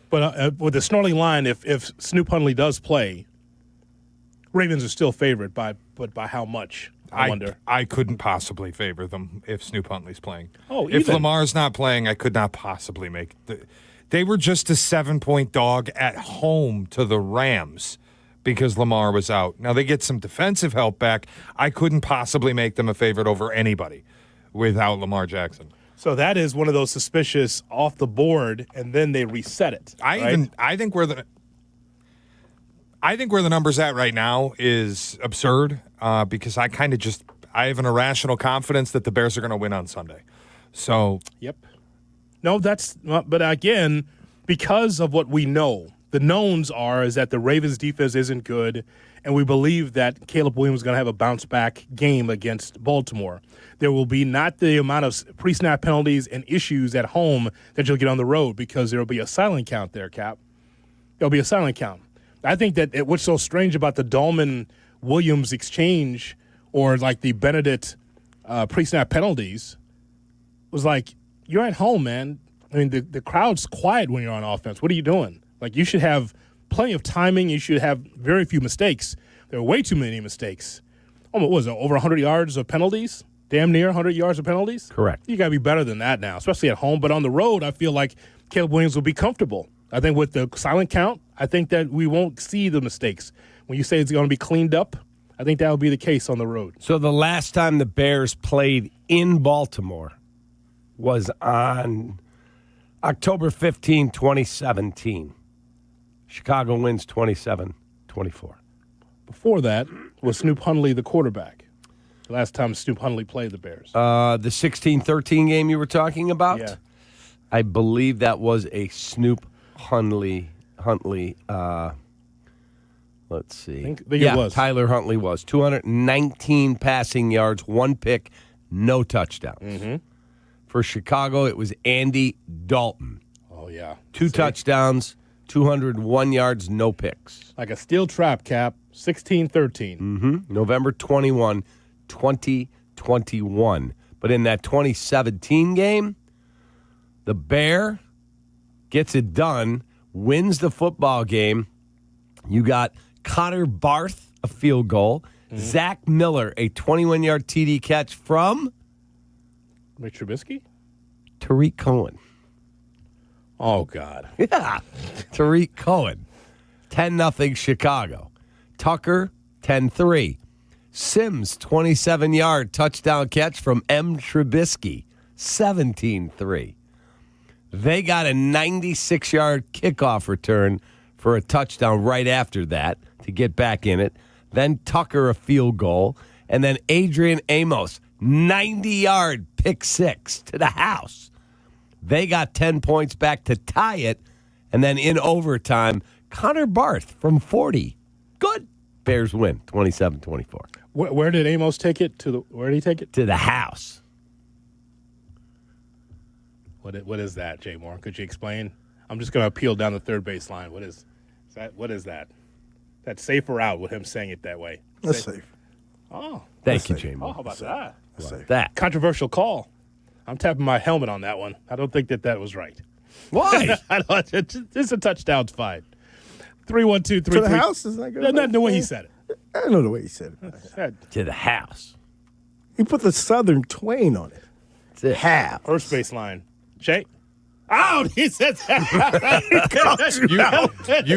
But with the Snorling line, if Snoop Hundley does play, Ravens are still favored by how much? I wonder. I couldn't possibly favor them if Snoop Huntley's playing. Oh, if Lamar's not playing, I could not possibly make it. They were just a 7-point dog at home to the Rams because Lamar was out. Now, they get some defensive help back. I couldn't possibly make them a favorite over anybody without Lamar Jackson. So that is one of those suspicious off the board, and then they reset it. I think where the number's at right now is absurd because I have an irrational confidence that the Bears are going to win on Sunday. So, yep. No, but again, because of what we know, the knowns is that the Ravens defense isn't good, and we believe that Caleb Williams is going to have a bounce-back game against Baltimore. There will be not the amount of pre-snap penalties and issues at home that you'll get on the road because there will be a silent count there, Cap. There'll be a silent count. I think that what's so strange about the Dahlman-Williams exchange or like the Benedict pre-snap penalties was like, you're at home, man. I mean, the crowd's quiet when you're on offense. What are you doing? Like, you should have plenty of timing. You should have very few mistakes. There are way too many mistakes. What was it, over 100 yards of penalties? Damn near 100 yards of penalties? Correct. You got to be better than that now, especially at home. But on the road, I feel like Caleb Williams will be comfortable. I think with the silent count, I think that we won't see the mistakes. When you say it's going to be cleaned up, I think that will be the case on the road. So the last time the Bears played in Baltimore was on October 15, 2017. Chicago wins 27-24. Before that was Snoop Hundley the quarterback. The last time Snoop Hundley played the Bears. The 16-13 game you were talking about? Yeah. I believe that was a Snoop Huntley. Let's see. I think it was. Tyler Huntley was. 219 passing yards, 1 pick, no touchdowns. Mm-hmm. For Chicago, it was Andy Dalton. Oh, yeah. 2 touchdowns, 201 yards, no picks. Like a steel trap, Cap. 16-13. Mm-hmm. November 21, 2021. But in that 2017 game, the Bear gets it done, wins the football game. You got Connor Barth, a field goal. Mm-hmm. Zach Miller, a 21-yard TD catch from Mitch Trubisky? Tariq Cohen. Oh, God. Yeah, Tariq Cohen. 10-0 Chicago. Tucker, 10-3. Sims, 27-yard touchdown catch from M. Trubisky, 17-3. They got a 96-yard kickoff return for a touchdown right after that to get back in it. Then Tucker, a field goal. And then Adrian Amos, 90-yard pick six to the house. They got 10 points back to tie it. And then in overtime, Connor Barth from 40. Good. Bears win, 27-24. Where did Amos take it? Where did he take it? To the house. What is that, Jay Moore? Could you explain? I'm just going to appeal down the third base line. What is that? That's safe or out with him saying it that way? That's safe. Oh. Thank you, Jay Moore. Oh, how about that? That. Controversial call. I'm tapping my helmet on that one. I don't think that was right. Why? It's a touchdown's fine. 3-1-2-3. To the house? Is that good? Not the way he said it. I know the way he said it. To the house. He put the Southern twang on it. To the house. First base line. Shay? Out! He says you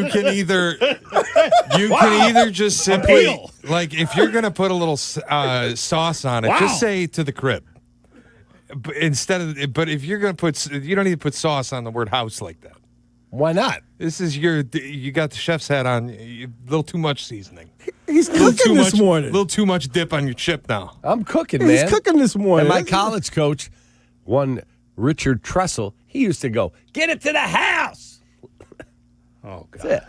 can either just simply like if you're gonna put a little sauce on it, just say to the crib. But if you're gonna put, you don't need to put sauce on the word house like that. Why not? This is you got the chef's hat on. A little too much seasoning. He's cooking this morning. A little too much dip on your chip now. I'm cooking, man. He's cooking this morning. And my college coach, one Richard Tressel, he used to go, "Get it to the house." Oh, God. That's it.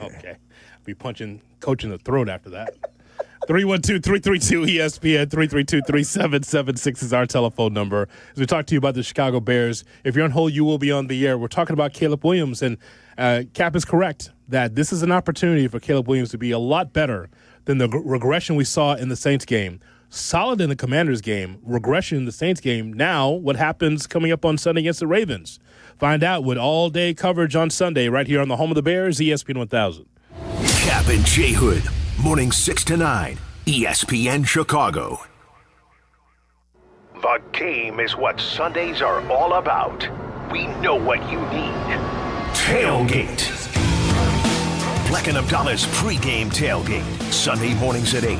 Okay. Be punching Coach in the throat after that. 312-332-ESPN, 332-3776 is our telephone number. As we talk to you about the Chicago Bears, if you're on hold, you will be on the air. We're talking about Caleb Williams, and Cap is correct that this is an opportunity for Caleb Williams to be a lot better than the regression we saw in the Saints game. Solid in the Commanders game, regression in the Saints game. Now, what happens coming up on Sunday against the Ravens? Find out with all-day coverage on Sunday right here on the home of the Bears, ESPN 1000. Kap and J Hood, morning 6 to 9, ESPN Chicago. The game is what Sundays are all about. We know what you need. Tailgate. Bleck Abdalla's pregame tailgate, Sunday mornings at 8.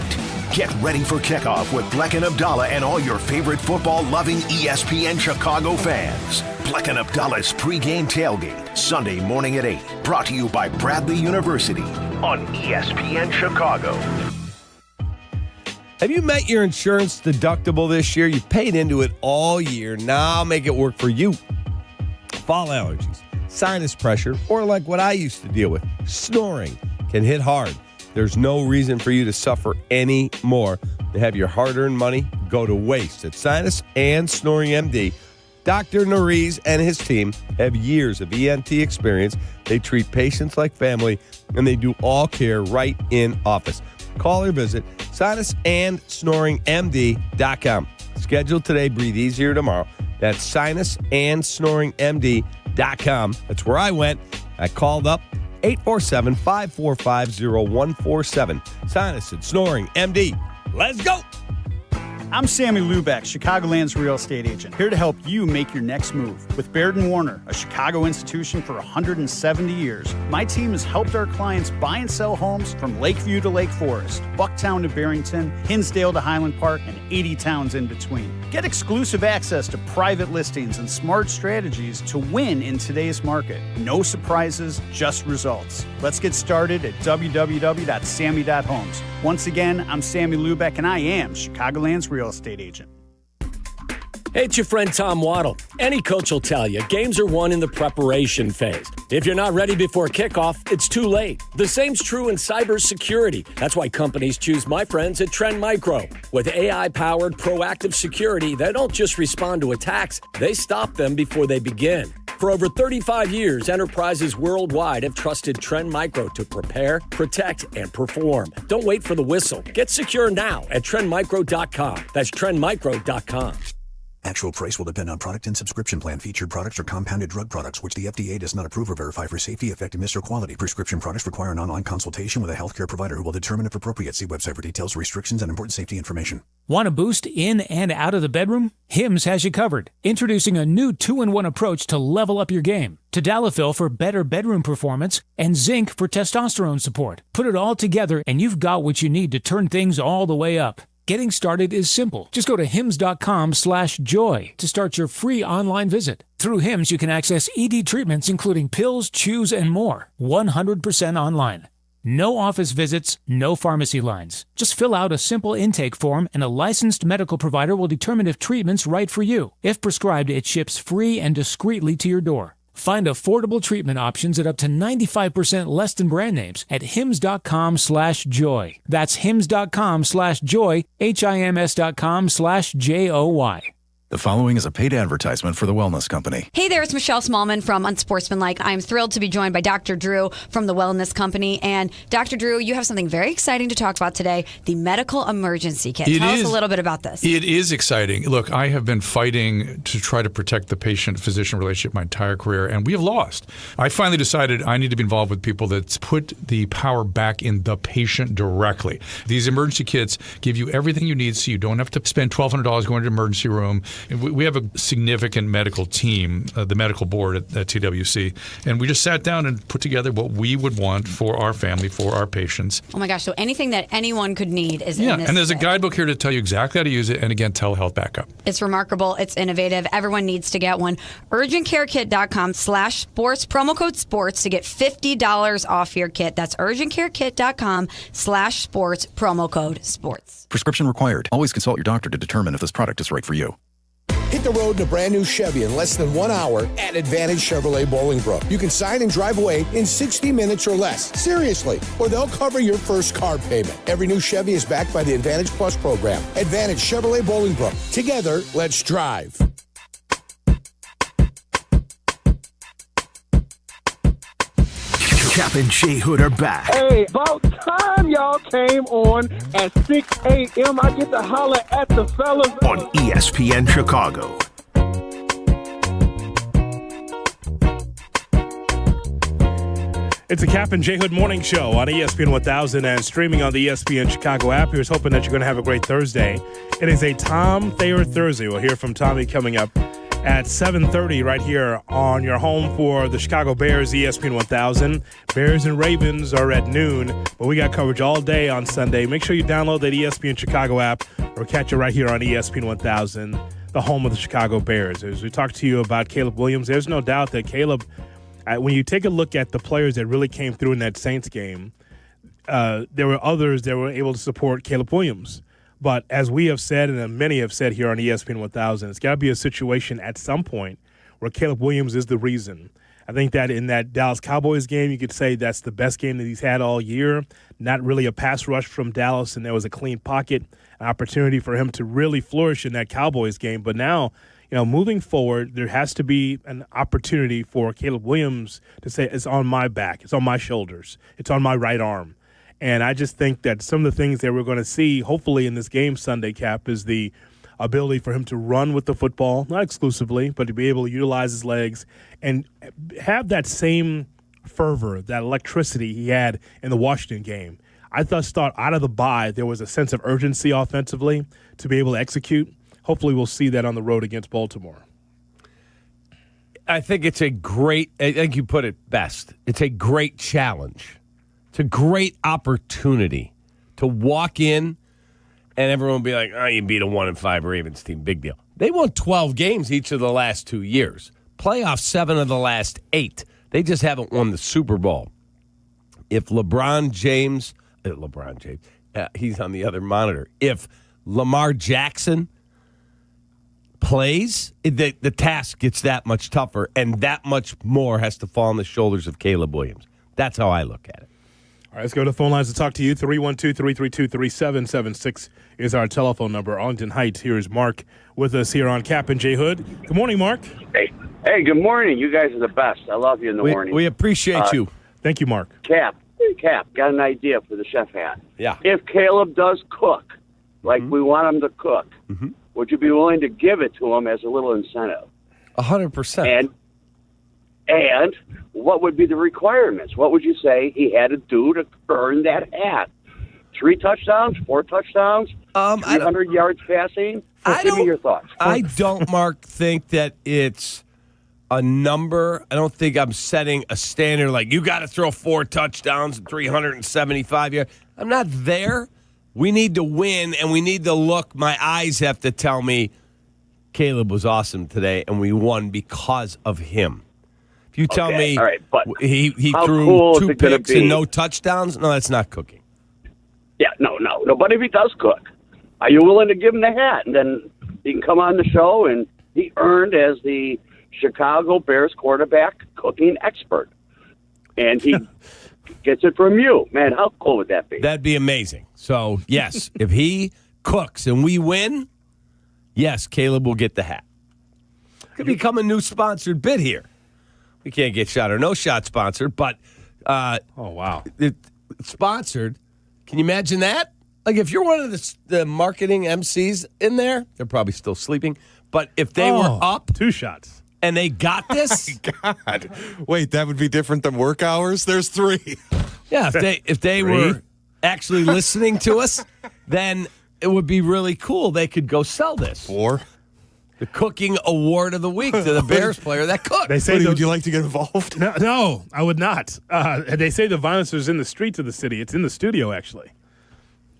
Get ready for kickoff with Bleck Abdalla and all your favorite football-loving ESPN Chicago fans. Bleck Abdalla's pregame tailgate, Sunday morning at 8. Brought to you by Bradley University on ESPN Chicago. Have you met your insurance deductible this year? You've paid into it all year. Now make it work for you. Fall allergies, sinus pressure, or like what I used to deal with, snoring can hit hard. There's no reason for you to suffer any more, to have your hard-earned money go to waste. At Sinus and Snoring MD, Dr. Nariz and his team have years of ENT experience. They treat patients like family, and they do all care right in office. Call or visit sinusandsnoringmd.com. Schedule today, breathe easier tomorrow. That's sinusandsnoringmd.com. That's where I went. I called up 847-545-0147. Sinus and Snoring MD. Let's go. I'm Sammy Lubeck, Chicagoland's real estate agent, here to help you make your next move. With Baird & Warner, a Chicago institution for 170 years, my team has helped our clients buy and sell homes from Lakeview to Lake Forest, Bucktown to Barrington, Hinsdale to Highland Park, and 80 towns in between. Get exclusive access to private listings and smart strategies to win in today's market. No surprises, just results. Let's get started at www.sammy.homes. Once again, I'm Sammy Lubeck, and I am Chicagoland's real estate agent. Hey, it's your friend Tom Waddle. Any coach will tell you games are won in the preparation phase. If you're not ready before kickoff, it's too late. The same's true in cybersecurity. That's why companies choose my friends at Trend Micro. With AI-powered proactive security, they don't just respond to attacks, they stop them before they begin. For over 35 years, enterprises worldwide have trusted Trend Micro to prepare, protect, and perform. Don't wait for the whistle. Get secure now at trendmicro.com. That's trendmicro.com. Actual price will depend on product and subscription plan. Featured products are compounded drug products, which the FDA does not approve or verify for safety, effectiveness, or quality. Prescription products require an online consultation with a healthcare provider who will determine if appropriate. See website for details, restrictions, and important safety information. Want a boost in and out of the bedroom? Hims has you covered. Introducing a new 2-in-1 approach to level up your game. Tadalafil for better bedroom performance and zinc for testosterone support. Put it all together and you've got what you need to turn things all the way up. Getting started is simple. Just go to hims.com/joy to start your free online visit. Through Hims, you can access ED treatments including pills, chews, and more. 100% online. No office visits, no pharmacy lines. Just fill out a simple intake form and a licensed medical provider will determine if treatment's right for you. If prescribed, it ships free and discreetly to your door. Find affordable treatment options at up to 95% less than brand names at hims.com/joy. That's hims.com/joy, HIMS.com/JOY. The following is a paid advertisement for the Wellness Company. Hey there, it's Michelle Smallman from Unsportsmanlike. I'm thrilled to be joined by Dr. Drew from the Wellness Company. And Dr. Drew, you have something very exciting to talk about today, the medical emergency kit. Tell us a little bit about this. It is exciting. Look, I have been fighting to try to protect the patient-physician relationship my entire career, and we have lost. I finally decided I need to be involved with people that put the power back in the patient directly. These emergency kits give you everything you need so you don't have to spend $1,200 going to the emergency room. We have a significant medical team, the medical board at TWC, and we just sat down and put together what we would want for our family, for our patients. Oh my gosh, so anything that anyone could need is in this and there's a kit. guidebook here to tell you exactly how to use it, and again, telehealth backup. It's remarkable. It's innovative. Everyone needs to get one. UrgentCareKit.com/sports, promo code sports to get $50 off your kit. That's UrgentCareKit.com/sports, promo code sports. Prescription required. Always consult your doctor to determine if this product is right for you. Hit the road in a brand new Chevy in less than 1 hour at Advantage Chevrolet Bolingbrook. You can sign and drive away in 60 minutes or less. Seriously. Or they'll cover your first car payment. Every new Chevy is backed by the Advantage Plus program. Advantage Chevrolet Bolingbrook. Together, let's drive. Kap and J Hood are back. Hey, about time y'all came on at 6 a.m. I get to holler at the fellas On ESPN Chicago. It's a Kap and J Hood morning show on ESPN 1000 and streaming on the ESPN Chicago app. Here's hoping that you're going to have a great Thursday. It is a Tom Thayer Thursday. We'll hear from Tommy coming up at 7:30 right here on your home for the Chicago Bears, ESPN 1000. Bears and Ravens are at noon, but we got coverage all day on Sunday. Make sure you download that ESPN Chicago app or catch it right here on ESPN 1000, the home of the Chicago Bears. As we talked to you about Caleb Williams, there's no doubt that Caleb, when you take a look at the players that really came through in that Saints game, there were others that were able to support Caleb Williams. But as we have said, and many have said here on ESPN 1000, it's got to be a situation at some point where Caleb Williams is the reason. I think that in that Dallas Cowboys game, you could say that's the best game that he's had all year. Not really a pass rush from Dallas, and there was a clean pocket, an opportunity for him to really flourish in that Cowboys game. But now, moving forward, there has to be an opportunity for Caleb Williams to say, it's on my back, it's on my shoulders, it's on my right arm. And I just think that some of the things that we're going to see, hopefully in this game Sunday, Cap, is the ability for him to run with the football, not exclusively, but to be able to utilize his legs and have that same fervor, that electricity he had in the Washington game. I thought out of the bye, there was a sense of urgency offensively to be able to execute. Hopefully we'll see that on the road against Baltimore. I think I think you put it best. It's a great challenge. It's a great opportunity to walk in and everyone will be like, you beat a 1-5 Ravens team. Big deal. They won 12 games each of the last 2 years. Playoffs 7 of the last 8. They just haven't won the Super Bowl. If LeBron James, he's on the other monitor. If Lamar Jackson plays, the task gets that much tougher, and that much more has to fall on the shoulders of Caleb Williams. That's how I look at it. All right, let's go to the phone lines to talk to you. 312-332-3776 is our telephone number. Arlington Heights, here is Mark with us here on Kap and J Hood. Good morning, Mark. Hey, good morning. You guys are the best. I love you in the morning. We appreciate you. Thank you, Mark. Kap, got an idea for the chef hat. Yeah. If Caleb does cook, like we want him to cook, would you be willing to give it to him as a little incentive? 100%. And what would be the requirements? What would you say he had to do to earn that hat? 3 touchdowns, 4 touchdowns, 300 yards passing? Give me your thoughts. I don't, Mark, think that it's a number. I don't think I'm setting a standard like you got to throw 4 touchdowns and 375 yards. I'm not there. We need to win, and we need to look. My eyes have to tell me Caleb was awesome today, and we won because of him. If you tell me he threw 2 picks and no touchdowns, no, that's not cooking. Yeah, no. But if he does cook, are you willing to give him the hat? And then he can come on the show, and he earned as the Chicago Bears quarterback cooking expert. And he gets it from you. Man, how cool would that be? That'd be amazing. So, yes, if he cooks and we win, yes, Caleb will get the hat. Could become a new sponsored bit here. We can't get Shot or No Shot sponsored, but oh, wow. It's sponsored. Can you imagine that? Like if you're one of the marketing MCs in there, they're probably still sleeping. But if they were up 2 shots and they got this, God, wait, that would be different than work hours. There's 3. Yeah, if they were actually listening to us, then it would be really cool. They could go sell this. 4. The cooking award of the week to the Bears player that cooked. They say would you like to get involved? No, I would not. They say the violence is in the streets of the city. It's in the studio, actually.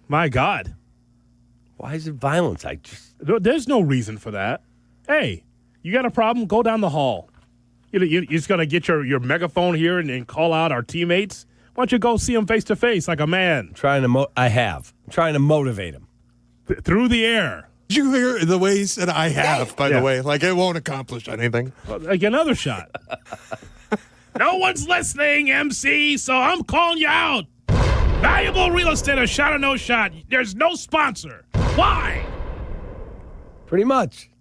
My God. Why is it violence? There's no reason for that. Hey, you got a problem? Go down the hall. You just got to get your megaphone here and call out our teammates. Why don't you go see them face to face like a man? I'm trying to motivate him. Through the air. Did you hear the way he said I have, by the way? Like, it won't accomplish anything. Like another shot. No one's listening, MC, so I'm calling you out. Valuable real estate, a shot or no shot. There's no sponsor. Why? Pretty much.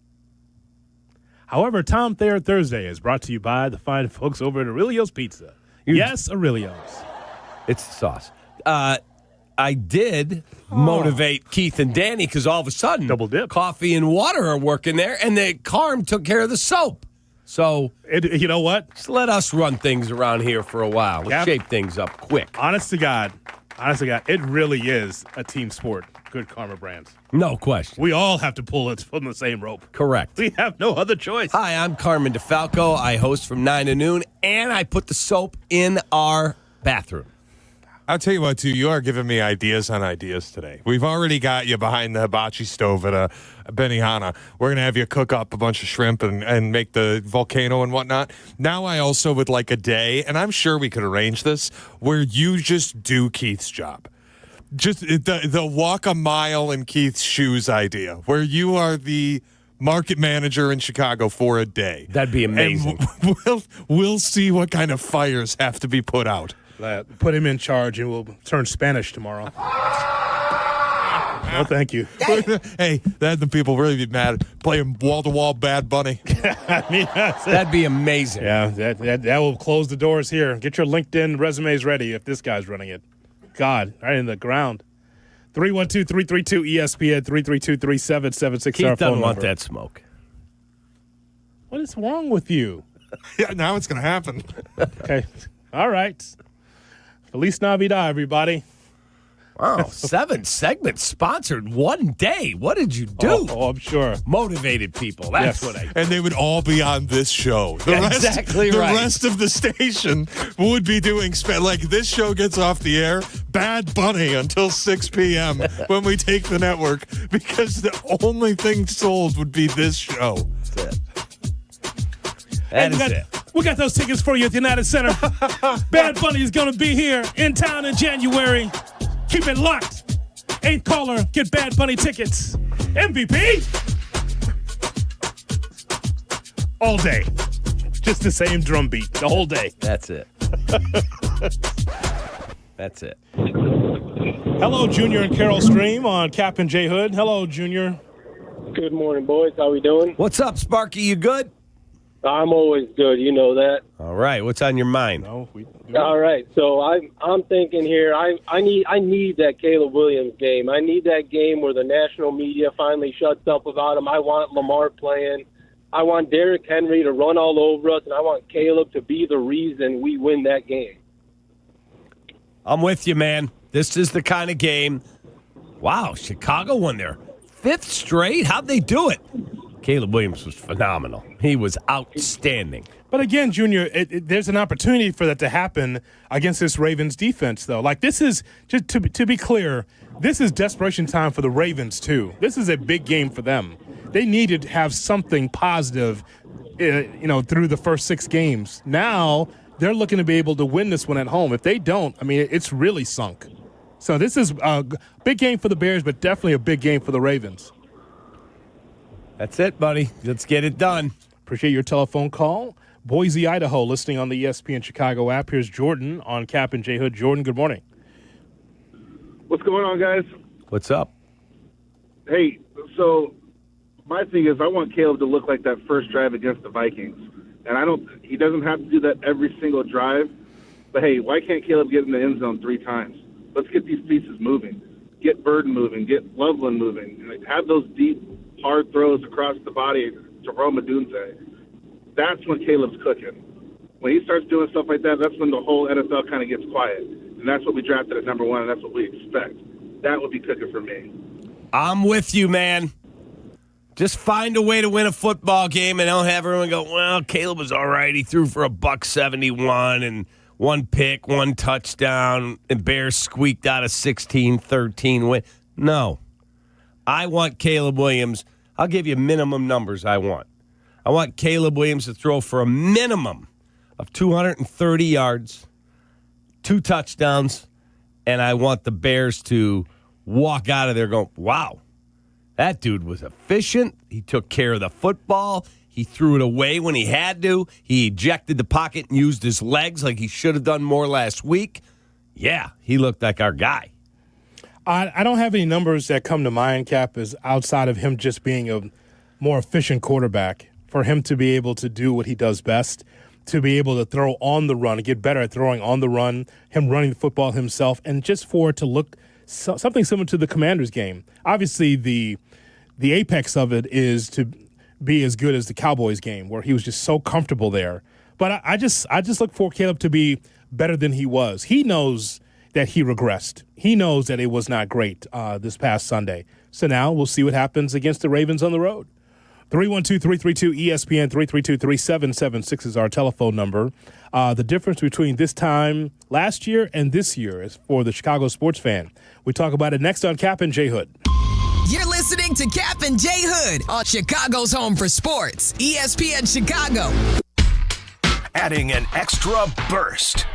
However, Tom Thayer Thursday is brought to you by the fine folks over at Aurelio's Pizza. Yes, Aurelio's. It's the sauce. I did motivate Keith and Danny because all of a sudden, double dip, coffee and water are working there, and the Carm took care of the soap. So, you know what? Just let us run things around here for a while. We'll shape things up quick. Honest to God, it really is a team sport. Good Karma Brands. No question. We all have to pull it from the same rope. Correct. We have no other choice. Hi, I'm Carmen DeFalco. I host from 9 to noon, and I put the soap in our bathroom. I'll tell you what, too. You are giving me ideas on ideas today. We've already got you behind the hibachi stove at Benihana. We're going to have you cook up a bunch of shrimp and make the volcano and whatnot. Now I also would like a day, and I'm sure we could arrange this, where you just do Keith's job. Just the walk a mile in Keith's shoes idea, where you are the market manager in Chicago for a day. That'd be amazing. And we'll see what kind of fires have to be put out. Put him in charge, and we'll turn Spanish tomorrow. No, thank you. Hey, the people really be mad playing wall-to-wall Bad Bunny. I mean, that'd be amazing. Yeah, that will close the doors here. Get your LinkedIn resumes ready if this guy's running it. God, right in the ground. 312-332-ESPN, 332-3776. Keith doesn't want that smoke. What is wrong with you? Yeah, now it's going to happen. Okay. All right. Feliz Navidad, everybody. Wow, 7 segments sponsored one day. What did you do? Oh, I'm sure. Motivated people. That's what I did. And they would all be on this show. The rest of the station would be doing, like this show gets off the air, Bad Bunny until 6 p.m. when we take the network, because the only thing sold would be this show. That's it. We got those tickets for you at the United Center. Bad Bunny is going to be here in town in January. Keep it locked. 8th caller, get Bad Bunny tickets. MVP. All day. Just the same drum beat the whole day. That's it. That's it. Hello, Junior and Carol Stream on Kap and J Hood. Hello, Junior. Good morning, boys. How we doing? What's up, Sparky? You good? I'm always good. You know that. All right. What's on your mind? All right. So I'm thinking here. I need that Caleb Williams game. I need that game where the national media finally shuts up about him. I want Lamar playing. I want Derrick Henry to run all over us, and I want Caleb to be the reason we win that game. I'm with you, man. This is the kind of game. Wow, Chicago won their 5th straight. How'd they do it? Caleb Williams was phenomenal. He was outstanding. But again, Junior, there's an opportunity for that to happen against this Ravens defense, though. Like, this is, just to be clear, this is desperation time for the Ravens, too. This is a big game for them. They needed to have something positive, through the first 6 games. Now they're looking to be able to win this one at home. If they don't, I mean, it's really sunk. So this is a big game for the Bears, but definitely a big game for the Ravens. That's it, buddy. Let's get it done. Appreciate your telephone call. Boise, Idaho, listening on the ESPN Chicago app. Here's Jordan on Kap and J Hood. Jordan, good morning. What's going on, guys? What's up? Hey, so my thing is I want Caleb to look like that first drive against the Vikings. And he doesn't have to do that every single drive. But, hey, why can't Caleb get in the end zone 3 times? Let's get these pieces moving. Get Burden moving. Get Loveland moving. Have those deep, hard throws across the body to Rome Odunze. That's when Caleb's cooking. When he starts doing stuff like that, that's when the whole NFL kind of gets quiet. And that's what we drafted at number 1, and that's what we expect. That would be cooking for me. I'm with you, man. Just find a way to win a football game, and don't have everyone go, well, Caleb was all right. He threw for $171 and one pick, one touchdown, and Bears squeaked out a 16-13 win. No. I want Caleb Williams. I'll give you minimum numbers I want. I want Caleb Williams to throw for a minimum of 230 yards, 2 touchdowns, and I want the Bears to walk out of there going, wow. That dude was efficient. He took care of the football. He threw it away when he had to. He ejected the pocket and used his legs like he should have done more last week. Yeah, he looked like our guy. I don't have any numbers that come to mind, Cap, as outside of him just being a more efficient quarterback, for him to be able to do what he does best, to be able to throw on the run, get better at throwing on the run, him running the football himself, and just for it to look something similar to the Commanders game. Obviously, the apex of it is to be as good as the Cowboys game, where he was just so comfortable there. But I just look for Caleb to be better than he was. He knows that he regressed. He knows that it was not great this past Sunday. So now we'll see what happens against the Ravens on the road. 312-332-ESPN, 332-3776 is our telephone number. The difference between this time last year and this year is for the Chicago sports fan. We talk about it next on Kap and J Hood. You're listening to Kap and J Hood on Chicago's home for sports, ESPN Chicago. Adding an extra burst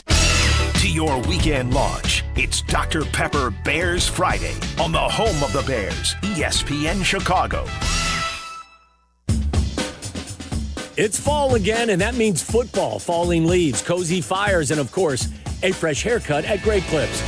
to your weekend launch. It's Dr. Pepper Bears Friday on the home of the Bears, ESPN Chicago. It's fall again, and that means football, falling leaves, cozy fires, and, of course, a fresh haircut at Great Clips.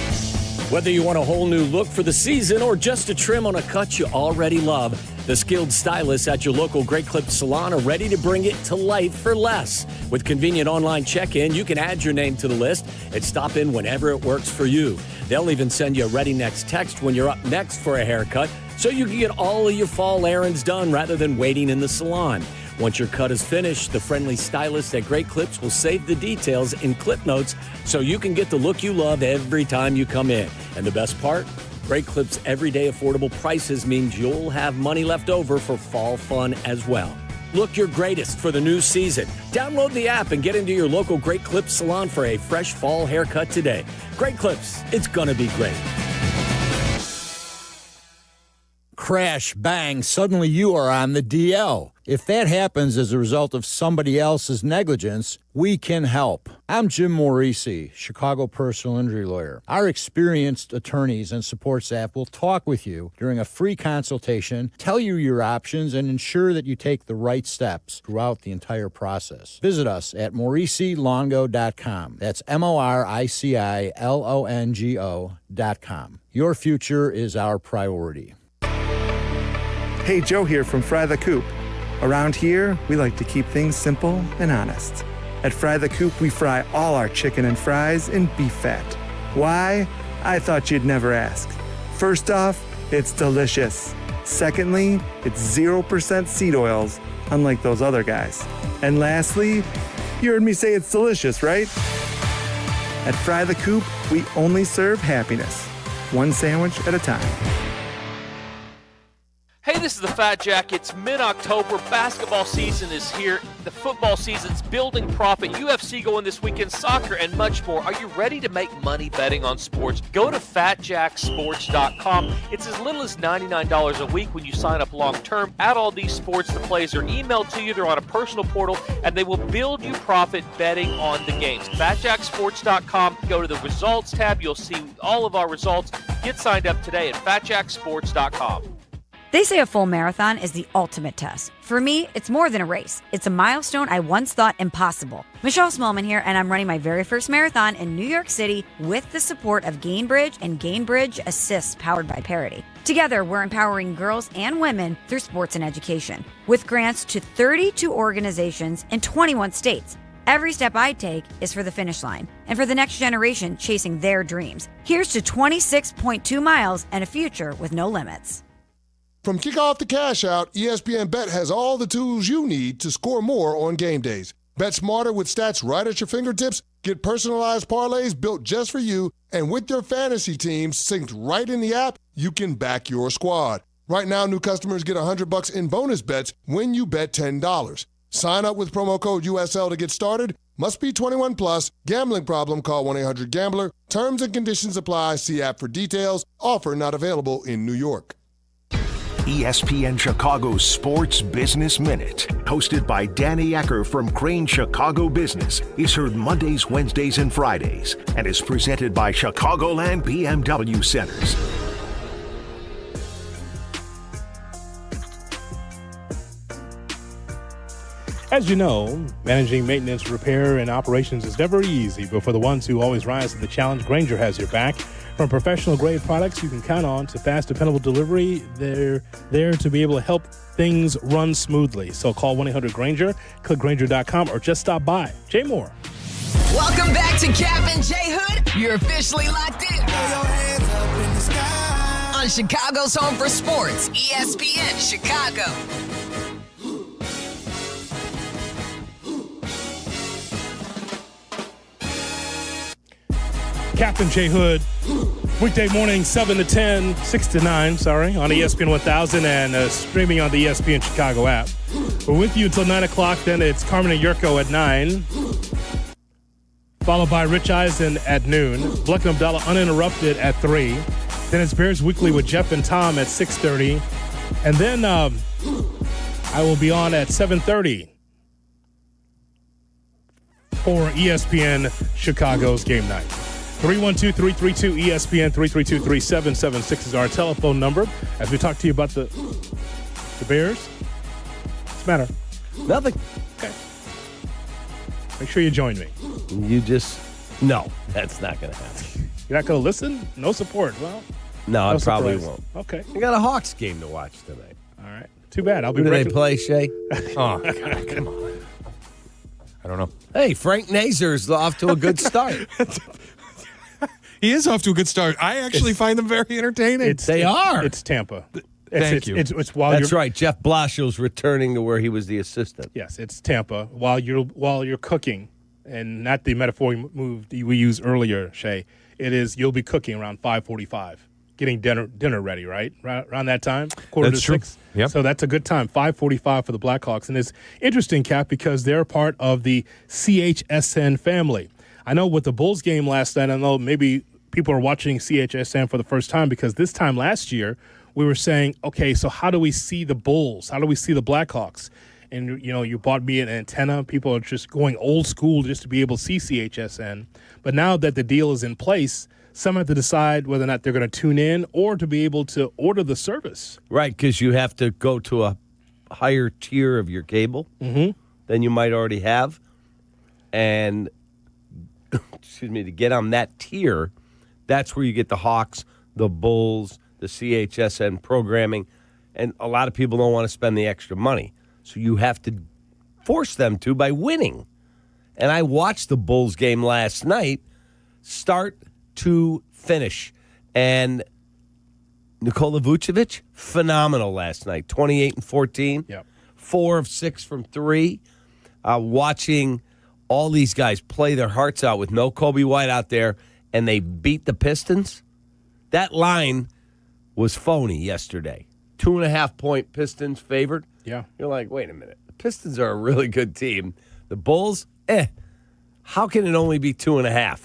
Whether you want a whole new look for the season or just a trim on a cut you already love, the skilled stylists at your local Great Clips salon are ready to bring it to life for less. With convenient online check-in, you can add your name to the list and stop in whenever it works for you. They'll even send you a ready next text when you're up next for a haircut, so you can get all of your fall errands done rather than waiting in the salon. Once your cut is finished, the friendly stylists at Great Clips will save the details in clip notes so you can get the look you love every time you come in. And the best part? Great Clips' everyday affordable prices means you'll have money left over for fall fun as well. Look your greatest for the new season. Download the app and get into your local Great Clips salon for a fresh fall haircut today. Great Clips, it's gonna be great. Crash, bang, suddenly you are on the DL. If that happens as a result of somebody else's negligence, we can help. I'm Jim Morisi, Chicago personal injury lawyer. Our experienced attorneys and support staff will talk with you during a free consultation, tell you your options, and ensure that you take the right steps throughout the entire process. Visit us at MorisiLongo.com. That's MoriciLongo.com. Your future is our priority. Hey, Joe here from Fry the Coop. Around here, we like to keep things simple and honest. At Fry the Coop, we fry all our chicken and fries in beef fat. Why? I thought you'd never ask. First off, it's delicious. Secondly, it's 0% seed oils, unlike those other guys. And lastly, you heard me say it's delicious, right? At Fry the Coop, we only serve happiness, one sandwich at a time. Hey, this is the Fat Jack. It's mid-October. Basketball season is here. The football season's building profit. UFC going this weekend, soccer, and much more. Are you ready to make money betting on sports? Go to FatJackSports.com. It's as little as $99 a week when you sign up long-term. Add all these sports. The plays are emailed to you. They're on a personal portal, and they will build you profit betting on the games. FatJackSports.com. Go to the results tab. You'll see all of our results. Get signed up today at FatJackSports.com. They say a full marathon is the ultimate test. For me, it's more than a race. It's a milestone I once thought impossible. Michelle Smallman here, and I'm running my very first marathon in New York City with the support of Gainbridge and Gainbridge Assists powered by Parity. Together, we're empowering girls and women through sports and education. With grants to 32 organizations in 21 states. Every step I take is for the finish line and for the next generation chasing their dreams. Here's to 26.2 miles and a future with no limits. From kickoff to cash out, ESPN Bet has all the tools you need to score more on game days. Bet smarter with stats right at your fingertips. Get personalized parlays built just for you. And with your fantasy teams synced right in the app, you can back your squad. Right now, new customers get $100 in bonus bets when you bet $10. Sign up with promo code USL to get started. Must be 21 plus. Gambling problem? Call 1-800-GAMBLER. Terms and conditions apply. See app for details. Offer not available in New York. ESPN Chicago's Sports Business Minute, hosted by Danny Ecker from Crane Chicago Business, is heard Mondays, Wednesdays, and Fridays, and is presented by Chicagoland BMW Centers. As you know, managing maintenance, repair, and operations is never easy, but for the ones who always rise to the challenge, Grainger has your back. From professional-grade products you can count on to fast, dependable delivery, they're there to be able to help things run smoothly. So call 1-800-GRAINGER, click Grainger.com, or just stop by. Jay Moore. Welcome back to Kap and J Hood. You're officially locked in. On Chicago's home for sports, ESPN Chicago. Kap and J Hood, weekday morning, 7 to 10, 6 to 9, on ESPN 1000 and streaming on the ESPN Chicago app. We're with you until 9 o'clock, then it's Carmen and Jurko at 9, followed by Rich Eisen at noon, Bleck Abdalla uninterrupted at 3, then it's Bears Weekly with Jeff and Tom at 6:30, and then I will be on at 7:30 for ESPN Chicago's game night. 312-332-ESPN, 332-3776 is our telephone number. As we talk to you about the Bears. What's the matter? Nothing. Okay. Make sure you join me. No, that's not going to happen. You're not going to listen? No support. Well, no, I probably surprise. won't. Okay. I got a Hawks game to watch tonight. All right. Too bad. I'll be Who do they play, Shay? Oh, God, come on. I don't know. Hey, Frank Nazar's off to a good start. He is off to a good start. I actually find them very entertaining. They are. It's Tampa. Thank you. It's while That's you're, right. Jeff Blasiel's returning to where he was the assistant. Yes, it's Tampa. While you're cooking, and not the metaphor move we used earlier, Shay. It is you'll be cooking around 5:45, getting dinner ready, right? Around that time, quarter That's to true. 6. Yep. So that's a good time, 5:45 for the Blackhawks, and it's interesting, Cap, because they're part of the CHSN family. I know with the Bulls game last night, I know maybe people are watching CHSN for the first time because this time last year we were saying, okay, so how do we see the Bulls? How do we see the Blackhawks? And, you bought me an antenna. People are just going old school just to be able to see CHSN. But now that the deal is in place, some have to decide whether or not they're going to tune in or to be able to order the service. Right, because you have to go to a higher tier of your cable than you might already have. And, to get on that tier, that's where you get the Hawks, the Bulls, the CHSN programming. And a lot of people don't want to spend the extra money. So you have to force them to by winning. And I watched the Bulls game last night, start to finish. And Nikola Vucevic, phenomenal last night. 28 and 14. Yep. 4 of 6 from 3. Watching all these guys play their hearts out with no Kobe White out there, and they beat the Pistons. That line was phony yesterday. 2.5-point Pistons favored. Yeah. You're like, wait a minute. The Pistons are a really good team. The Bulls, how can it only be 2.5?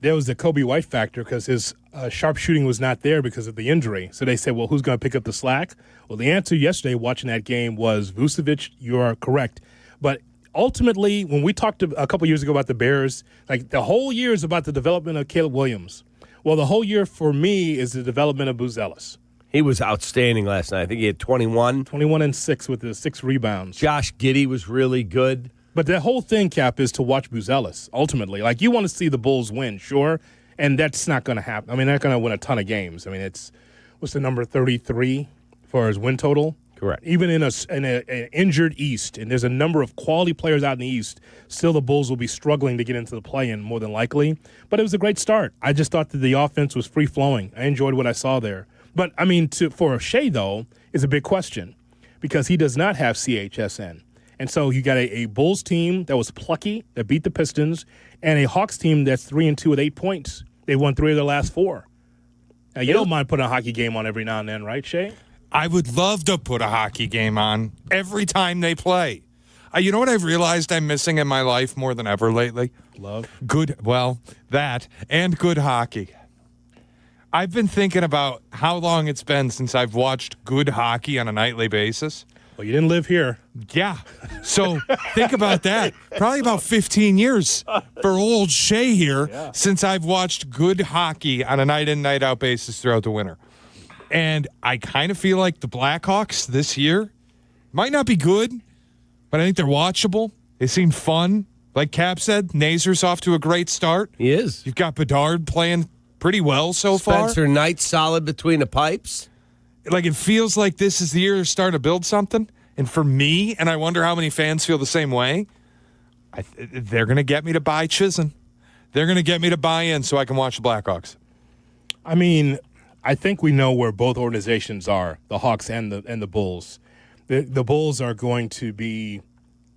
There was the Kobe White factor because his sharpshooting was not there because of the injury. So they said, well, who's going to pick up the slack? Well, the answer yesterday watching that game was Vucevic. You are correct. But ultimately, when we talked a couple years ago about the Bears, like the whole year is about the development of Caleb Williams. Well, the whole year for me is the development of Buzelis. He was outstanding last night. I think he had 21. 21 and 6 with the 6 rebounds. Josh Giddey was really good. But the whole thing, Cap, is to watch Buzelis, ultimately. Like, you want to see the Bulls win, sure, and that's not going to happen. I mean, they're not going to win a ton of games. I mean, what's the number, 33 for his win total? Correct. Even in an injured East, and there's a number of quality players out in the East, still the Bulls will be struggling to get into the play-in more than likely. But it was a great start. I just thought that the offense was free-flowing. I enjoyed what I saw there. But, I mean, for Shea, though, is a big question because he does not have CHSN. And so you got a Bulls team that was plucky, that beat the Pistons, and a Hawks team that's 3-2 with 8 points. They won 3 of their last 4. Now, you don't mind putting a hockey game on every now and then, right, Shay? I would love to put a hockey game on every time they play. You know what I've realized I'm missing in my life more than ever lately? Love. That and good hockey. I've been thinking about how long it's been since I've watched good hockey on a nightly basis. Well, you didn't live here. Yeah. So think about that. Probably about 15 years for old Shea here since I've watched good hockey on a night in, night out basis throughout the winter. And I kind of feel like the Blackhawks this year might not be good, but I think they're watchable. They seem fun. Like Kap said, Nazer's off to a great start. He is. You've got Bedard playing pretty well so far. Spencer Knight solid between the pipes. Like, it feels like this is the year to start to build something. And for me, and I wonder how many fans feel the same way, they're going to get me to buy Chizen. They're going to get me to buy in so I can watch the Blackhawks. I mean, I think we know where both organizations are, the Hawks and the Bulls. The Bulls are going to be,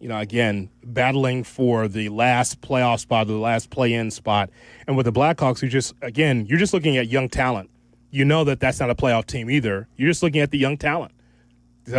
again, battling for the last playoff spot, the last play-in spot. And with the Blackhawks, you're just looking at young talent. You know that's not a playoff team either. You're just looking at the young talent.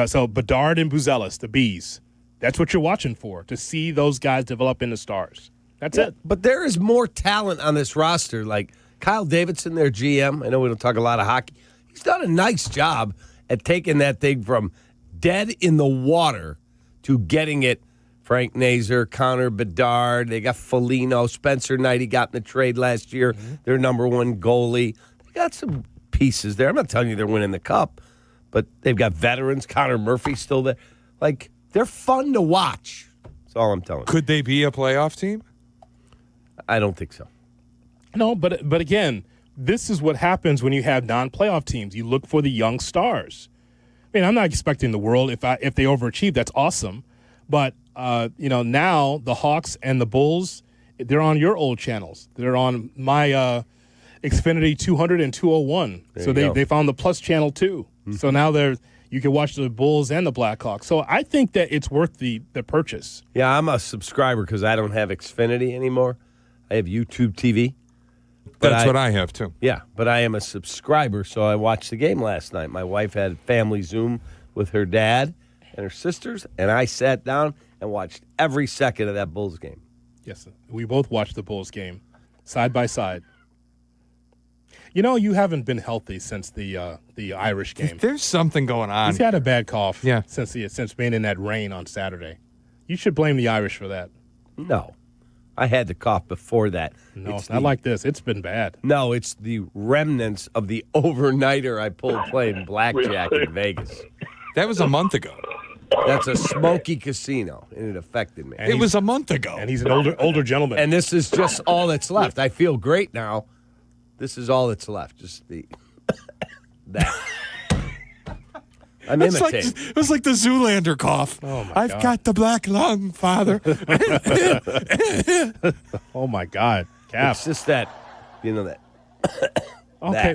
So Bedard and Buzelis, the Bees, that's what you're watching for, to see those guys develop into stars. That's it. But there is more talent on this roster. Like Kyle Davidson, their GM. I know we don't talk a lot of hockey. He's done a nice job at taking that thing from dead in the water to getting it. Frank Nazer, Connor Bedard, they got Foligno, Spencer Knight, he got in the trade last year, their number one goalie. They got some pieces there. I'm not telling you they're winning the cup, but they've got veterans. Connor Murphy's still there. Like, they're fun to watch. That's all I'm telling you. Could they be a playoff team? I don't think so. No, but again, this is what happens when you have non-playoff teams. You look for the young stars. I mean, I'm not expecting the world. If they overachieve, that's awesome. But now the Hawks and the Bulls, they're on your old channels. They're on my Xfinity 200 and 201. So they found the Plus channel too. Mm-hmm. So now you can watch the Bulls and the Blackhawks. So I think that it's worth the purchase. Yeah, I'm a subscriber because I don't have Xfinity anymore. I have YouTube TV. That's what I have too. Yeah, but I am a subscriber, so I watched the game last night. My wife had family Zoom with her dad and her sisters, and I sat down and watched every second of that Bulls game. Yes, we both watched the Bulls game side by side. You haven't been healthy since the Irish game. There's something going on. He's had a bad cough since being in that rain on Saturday. You should blame the Irish for that. No. I had the cough before that. No, it's not like this. It's been bad. No, it's the remnants of the overnighter I pulled playing blackjack in Vegas. That was a month ago. That's a smoky casino, and it affected me. It was a month ago. And he's an older gentleman. And this is just all that's left. I feel great now. This is all that's left. Just that. I'm imitating. It was like the Zoolander cough. Oh my I've got the black lung, Father. Oh my God, Kap. It's just that, that.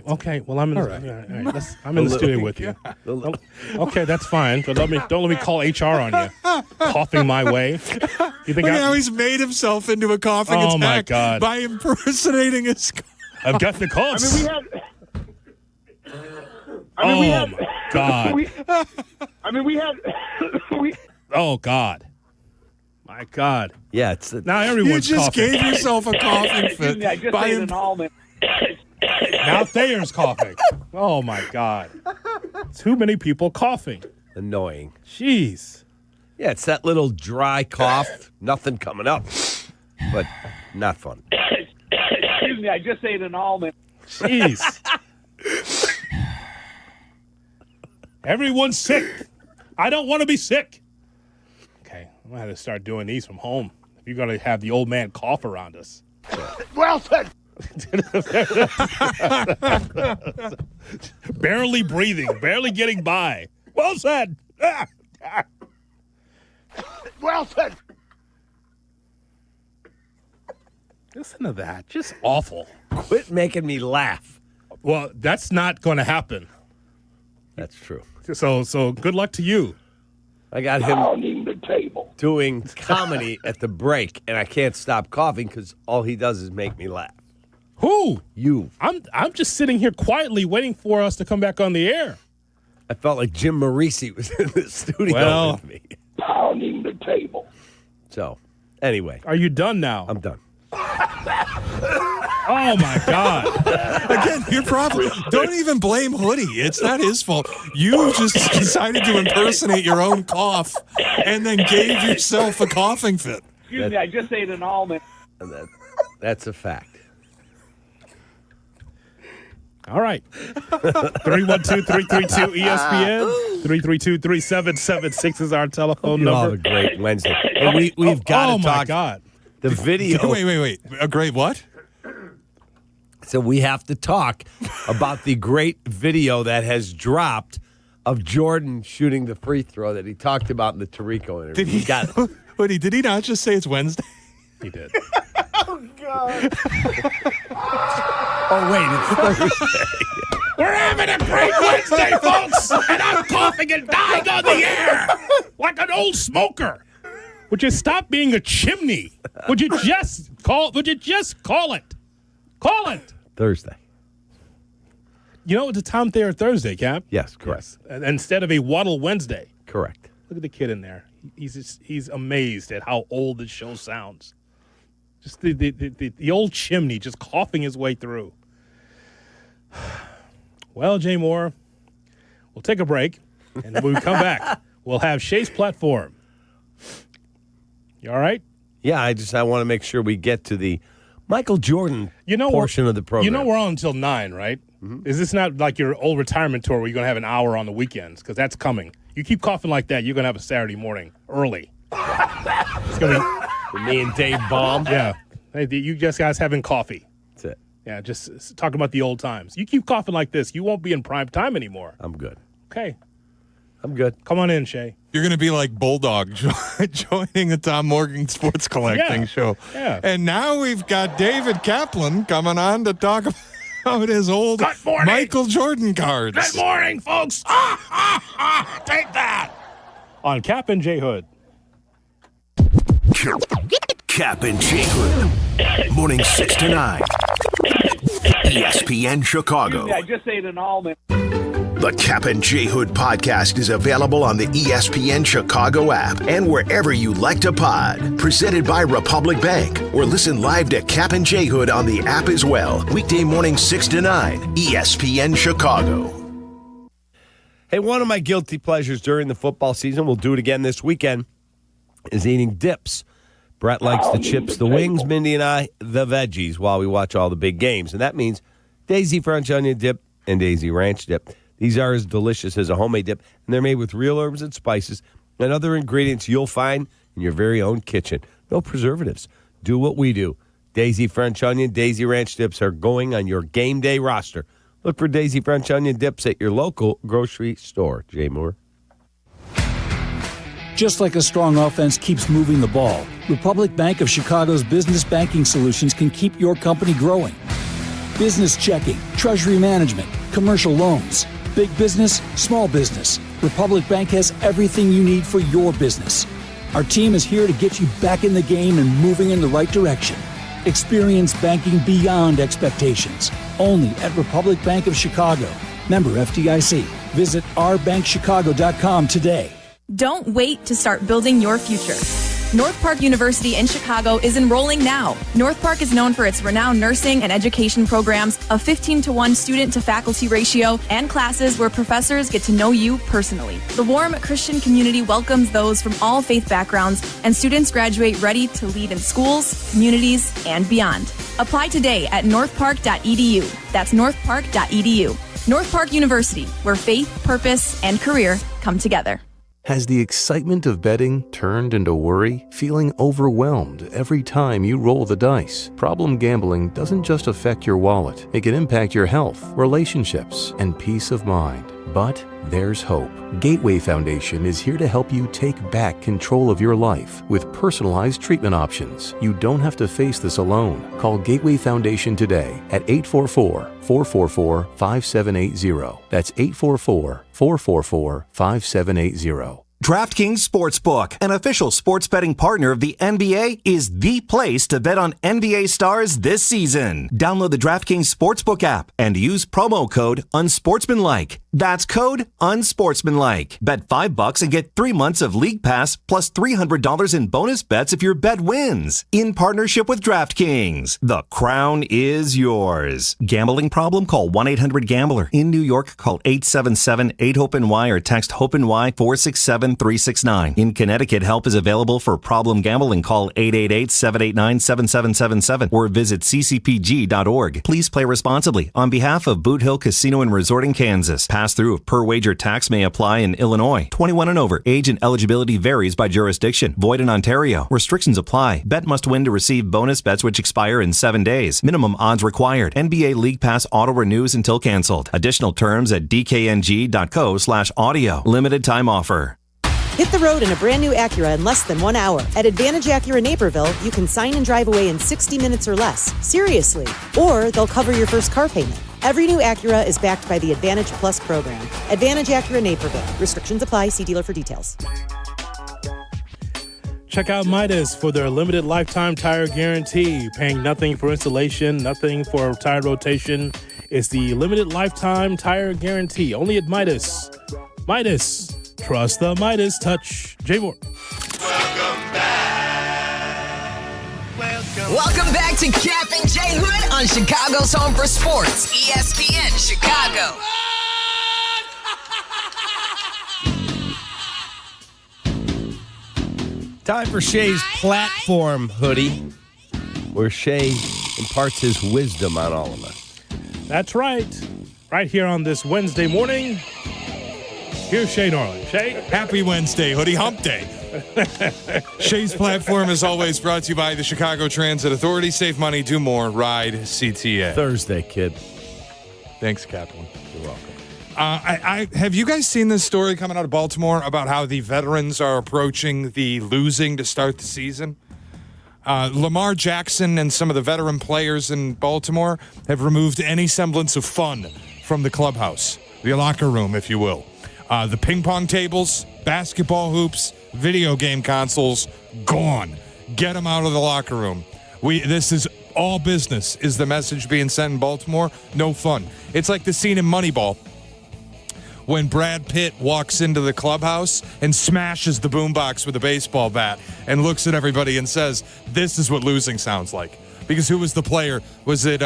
Okay. Well, I'm in. All right. I'm in the studio with you. Okay, that's fine. But don't let me call HR on you. Coughing my way. You think how he's made himself into a coughing attack my God. by impersonating his. I've got the coughs. My God. Oh God. My God. Yeah, it's now everyone's You just coughing. gave yourself a coughing fit. I just ate an almond. Now Thayer's coughing. Oh my God. Too many people coughing. Annoying. Jeez. Yeah, it's that little dry cough. Nothing coming up, but not fun. Excuse me, I just ate an almond. Jeez. Everyone's sick. I don't want to be sick. Okay, I'm going to have to start doing these from home. If you're going to have the old man cough around us. Well said. Barely breathing, barely getting by. Well said. Well said. Listen to that. Just awful. Quit making me laugh. Well, that's not going to happen. That's true. So good luck to you. I got him doing comedy at the break, and I can't stop coughing because all he does is make me laugh. Who? You. I'm just sitting here quietly waiting for us to come back on the air. I felt like Jim Morrissey was in the studio with me. Pounding the table. So, anyway. Are you done now? I'm done. Oh, my God. Again, your problem. Don't even blame Hoodie. It's not his fault. You just decided to impersonate your own cough and then gave yourself a coughing fit. Excuse me, I just ate an almond. That's a fact. All right. 312-332-ESPN. 332-3776 is our telephone You all number. have a great Wednesday. And we've got to Oh, talk. my God. The video. Wait. A great what? So we have to talk about the great video that has dropped of Jordan shooting the free throw that he talked about in the Tirico interview. Did he? Hoodie, did he not just say it's Wednesday? He did. Oh, God. Oh, wait, it's Thursday. We're having a great Wednesday, folks, and I'm coughing and dying on the air like an old smoker. Would you stop being a chimney? Would you just call it? Call it. Thursday. You know, it's a Tom Thayer Thursday, Cap. Yes, correct. Yes. And instead of a Waddle Wednesday. Correct. Look at the kid in there. He's amazed at how old the show sounds. Just the old chimney just coughing his way through. Well, Jay Moore, we'll take a break, and when we come back, we'll have Shay's platform. You all right? Yeah, I want to make sure we get to the Michael Jordan portion of the program. You know we're on until 9, right? Mm-hmm. Is this not like your old retirement tour where you're going to have an hour on the weekends? Because that's coming. You keep coughing like that, you're going to have a Saturday morning early. It's going to be me and Dave Baum. Yeah. Hey, you just guys having coffee. That's it. Yeah, just talking about the old times. You keep coughing like this, you won't be in prime time anymore. I'm good. Okay. I'm good. Come on in, Shay. You're going to be like Bulldog joining the Tom Morgan Sports Collecting show. Yeah. And now we've got David Kaplan coming on to talk about his old Michael Jordan cards. Good morning, folks. Take that. On Kap and J Hood. Kap and J Hood. Morning 6 to 9. ESPN Chicago. I just ate an almond. The Kap and J Hood podcast is available on the ESPN Chicago app and wherever you like to pod. Presented by Republic Bank. Or listen live to Kap and J Hood on the app as well. Weekday morning 6 to 9. ESPN Chicago. Hey, one of my guilty pleasures during the football season, we'll do it again this weekend, is eating dips. Brett likes the chips, the wings, Mindy and I, the veggies while we watch all the big games. And that means Daisy French onion dip and Daisy ranch dip. These are as delicious as a homemade dip, and they're made with real herbs and spices and other ingredients you'll find in your very own kitchen. No preservatives. Do what we do. Daisy French onion, Daisy ranch dips are going on your game day roster. Look for Daisy French onion dips at your local grocery store. Jay Moore. Just like a strong offense keeps moving the ball, Republic Bank of Chicago's business banking solutions can keep your company growing. Business checking, treasury management, commercial loans, big business, small business. Republic Bank has everything you need for your business. Our team is here to get you back in the game and moving in the right direction. Experience banking beyond expectations. Only at Republic Bank of Chicago. Member FDIC. Visit ourbankchicago.com today. Don't wait to start building your future. North Park University in Chicago is enrolling now. North Park is known for its renowned nursing and education programs, a 15-to-1 student-to-faculty ratio, and classes where professors get to know you personally. The warm Christian community welcomes those from all faith backgrounds, and students graduate ready to lead in schools, communities, and beyond. Apply today at northpark.edu. That's northpark.edu. North Park University, where faith, purpose, and career come together. Has the excitement of betting turned into worry? Feeling overwhelmed every time you roll the dice? Problem gambling doesn't just affect your wallet. It can impact your health, relationships, and peace of mind. But there's hope. Gateway Foundation is here to help you take back control of your life with personalized treatment options. You don't have to face this alone. Call Gateway Foundation today at 844-444-5780. That's 844-444-5780. DraftKings Sportsbook, an official sports betting partner of the NBA, is the place to bet on NBA stars this season. Download the DraftKings Sportsbook app and use promo code UNSPORTSMANLIKE. That's code unsportsmanlike. Bet $5 and get 3 months of League Pass plus $300 in bonus bets if your bet wins. In partnership with DraftKings, the crown is yours. Gambling problem? Call 1-800-GAMBLER. In New York, call 877-8-HOPE-NY or text HOPE-NY 467-369. In Connecticut, help is available for problem gambling. Call 888-789-7777 or visit ccpg.org. Please play responsibly. On behalf of Boot Hill Casino and Resort in Kansas, pass-through of per-wager tax may apply in Illinois. 21 and over. Age and eligibility varies by jurisdiction. Void in Ontario. Restrictions apply. Bet must win to receive bonus bets which expire in 7 days. Minimum odds required. NBA League Pass auto renews until canceled. Additional terms at dkng.co/audio. Limited time offer. Hit the road in a brand new Acura in less than 1 hour. At Advantage Acura Naperville, you can sign and drive away in 60 minutes or less. Seriously. Or they'll cover your first car payment. Every new Acura is backed by the Advantage Plus program. Advantage Acura Naperville. Restrictions apply. See dealer for details. Check out Midas for their limited lifetime tire guarantee. Paying nothing for installation, nothing for tire rotation. It's the limited lifetime tire guarantee. Only at Midas. Midas. Trust the Midas touch. Jay Moore. Welcome back to Kap and J Hood on Chicago's Home for Sports, ESPN Chicago. Time for Shay's platform hoodie, where Shay imparts his wisdom on all of us. That's right. Right here on this Wednesday morning. Here's Shay Norland. Shay? Happy Wednesday, hoodie hump day. Shay's platform is always brought to you by the Chicago Transit Authority. Save money, do more, ride CTA. Thursday, kid. Thanks, Kaplan. You're welcome. I have you guys seen this story coming out of Baltimore about how the veterans are approaching the losing to start the season? Lamar Jackson and some of the veteran players in Baltimore have removed any semblance of fun from the clubhouse, the locker room, if you will. The ping pong tables, basketball hoops, video game consoles, gone. Get them out of the locker room. This is all business, is the message being sent in Baltimore. No fun. It's like the scene in Moneyball when Brad Pitt walks into the clubhouse and smashes the boombox with a baseball bat and looks at everybody and says, "This is what losing sounds like." Because who was the player? Was it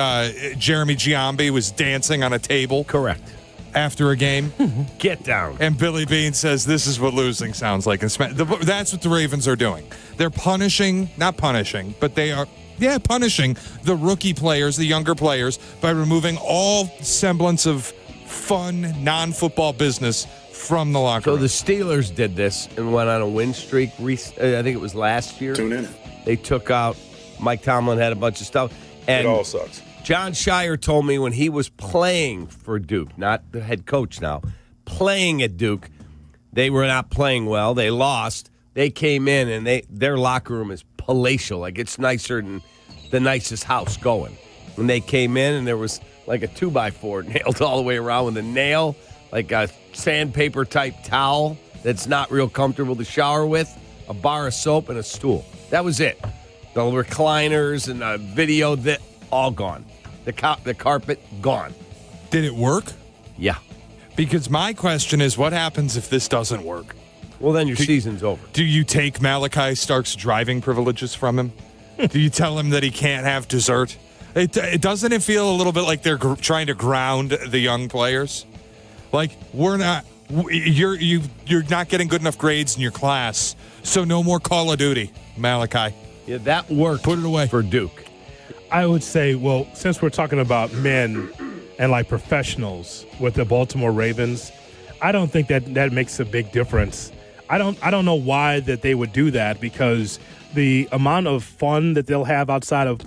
Jeremy Giambi was dancing on a table? Correct. After a game. Get down. And Billy Bean says, "This is what losing sounds like." And that's what the Ravens are doing. They're punishing the rookie players, the younger players, by removing all semblance of fun, non-football business from the locker room. So the Steelers did this and went on a win streak. I think it was last year. Tune in. They took out Mike Tomlin, had a bunch of stuff. And it all sucks. John Shire told me when he was playing for Duke, not the head coach now, playing at Duke, they were not playing well. They lost. They came in and their locker room is palatial. Like it's nicer than the nicest house going. When they came in and there was like a 2x4 nailed all the way around with a nail, like a sandpaper type towel that's not real comfortable to shower with, a bar of soap and a stool. That was it. The recliners and the video, all gone. The carpet, gone. Did it work? Yeah. Because my question is, what happens if this doesn't work? Well, then your season's over. Do you take Malachi Stark's driving privileges from him? Do you tell him that he can't have dessert? Doesn't it feel a little bit like they're trying to ground the young players? Like, you're not getting good enough grades in your class, so no more Call of Duty, Malachi. Yeah, that worked. Put it away. For Duke. I would say, well, since we're talking about men and like professionals with the Baltimore Ravens, I don't think that makes a big difference. I don't know why that they would do that, because the amount of fun that they'll have outside of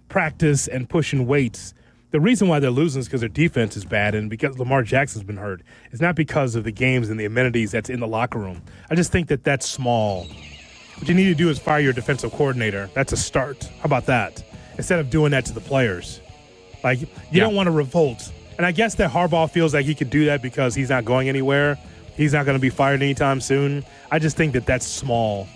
practice and pushing weights, the reason why they're losing is because their defense is bad and because Lamar Jackson's been hurt. It's not because of the games and the amenities that's in the locker room. I just think that that's small. What you need to do is fire your defensive coordinator. That's a start. How about that? Instead of doing that to the players. Like, you don't want to revolt. And I guess that Harbaugh feels like he could do that because he's not going anywhere. He's not going to be fired anytime soon. I just think that that's small.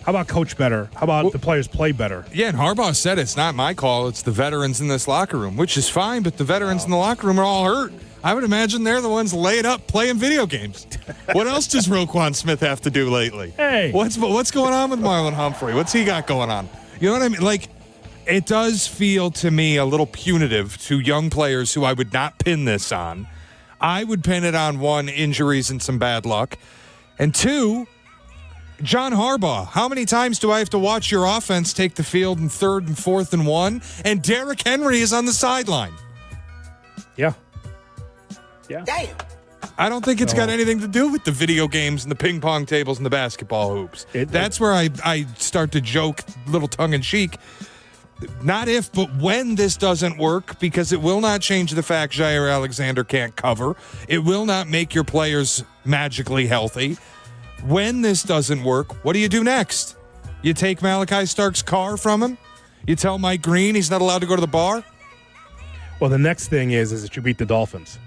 How about coach better? How about the players play better? Yeah, and Harbaugh said it's not my call. It's the veterans in this locker room, which is fine, but the veterans in the locker room are all hurt. I would imagine they're the ones laid up playing video games. What else does Roquan Smith have to do lately? Hey. What's going on with Marlon Humphrey? What's he got going on? You know what I mean? Like, it does feel to me a little punitive to young players who I would not pin this on. I would pin it on, one, injuries and some bad luck, and two, John Harbaugh. How many times do I have to watch your offense take the field in 3rd and 4th and 1, and Derrick Henry is on the sideline? Yeah. Yeah. Damn. I don't think it's got anything to do with the video games and the ping pong tables and the basketball hoops. That's where I start to joke, little tongue-in-cheek. Not if, but when this doesn't work, because it will not change the fact Jair Alexander can't cover. It will not make your players magically healthy. When this doesn't work, what do you do next? You take Malachi Stark's car from him? You tell Mike Green he's not allowed to go to the bar? Well, the next thing is that you beat the Dolphins.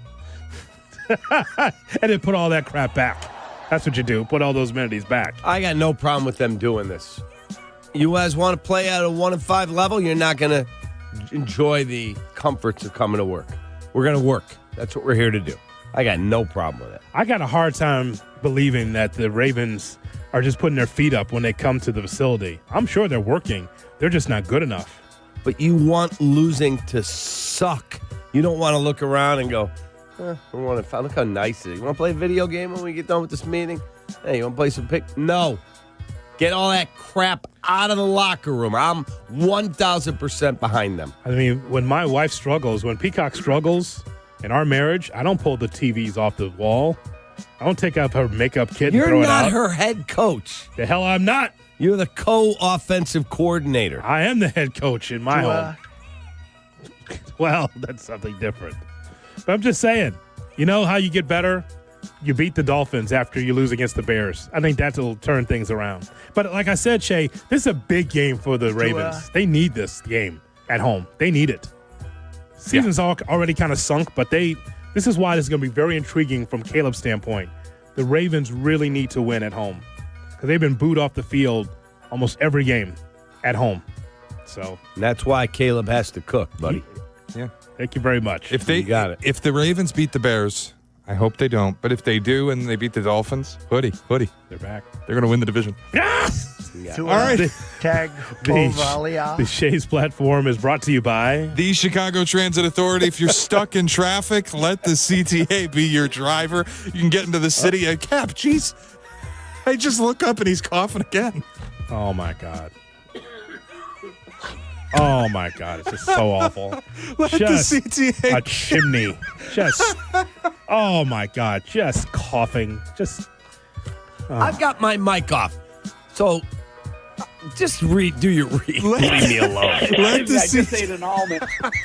And then put all that crap back. That's what you do. Put all those amenities back. I got no problem with them doing this. You guys want to play at a 1-5 level, you're not going to enjoy the comforts of coming to work. We're going to work. That's what we're here to do. I got no problem with it. I got a hard time believing that the Ravens are just putting their feet up when they come to the facility. I'm sure they're working. They're just not good enough. But you want losing to suck. You don't want to look around and go, look how nice it is. You want to play a video game when we get done with this meeting? Hey, you want to play some pick? No. Get all that crap out of the locker room. I'm 1,000% behind them. I mean, when my wife struggles, when Peacock struggles in our marriage, I don't pull the TVs off the wall. I don't take out her makeup kit and throw it out. You're not her head coach. The hell I'm not. You're the co-offensive coordinator. I am the head coach in my home. Well, that's something different. But I'm just saying, you know how you get better? You beat the Dolphins after you lose against the Bears. I think that'll turn things around. But like I said, Shay, this is a big game for the Ravens. They need this game at home. They need it. Season's already kind of sunk, but this is why this is going to be very intriguing from Caleb's standpoint. The Ravens really need to win at home because they've been booed off the field almost every game at home. So and that's why Caleb has to cook, buddy. Yeah. Thank you very much. If they got it. If the Ravens beat the Bears, I hope they don't. But if they do and they beat the Dolphins, hoodie. They're back. They're going to win the division. All right. Tag the Shays platform is brought to you by the Chicago Transit Authority. If you're stuck in traffic, let the CTA be your driver. You can get into the city. Kap, jeez. I just look up and he's coughing again. Oh, my God. Oh, my God. It's just so awful. Let just the CTA. A chimney. Just, oh, my God. Just coughing. Just. I've got my mic off. So just do your read. Leave me alone. Let the just ate an almond.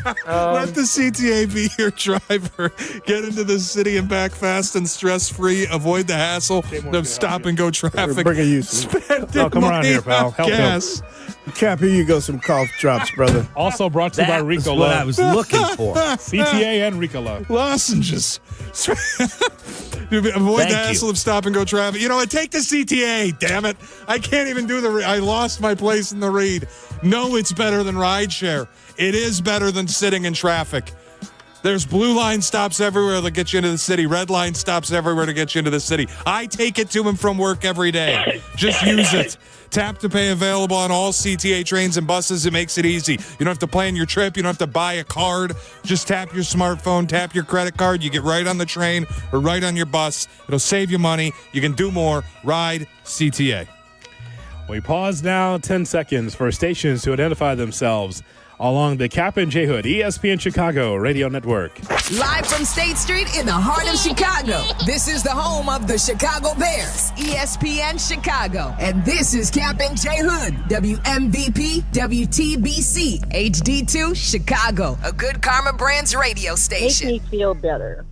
Let the CTA be your driver. Get into the city and back fast and stress-free. Avoid the hassle of stop-and-go traffic. Bring a use. Spend come around here, pal. Help gas. Cap, here you go. Some cough drops, brother. Also brought to you by Ricola. That's what I was looking for. CTA and Ricola. Lozenges. Avoid the hassle of stop-and-go traffic. You know what? Take the CTA, damn it. I can't even do I lost my place in the read. No, it's better than rideshare. It is better than sitting in traffic. There's blue line stops everywhere that get you into the city. Red line stops everywhere to get you into the city. I take it to and from work every day. Just use it. Tap to pay available on all CTA trains and buses. It makes it easy. You don't have to plan your trip. You don't have to buy a card. Just tap your smartphone, tap your credit card. You get right on the train or right on your bus. It'll save you money. You can do more. Ride CTA. We pause now 10 seconds for stations to identify themselves along the Kap J Hood ESPN Chicago radio network. Live from State Street in the heart of Chicago. This is the home of the Chicago Bears, ESPN Chicago. And this is Kap J Hood, WMVP, WTBC, HD2, Chicago. A good Karma Brands radio station. Make me feel better.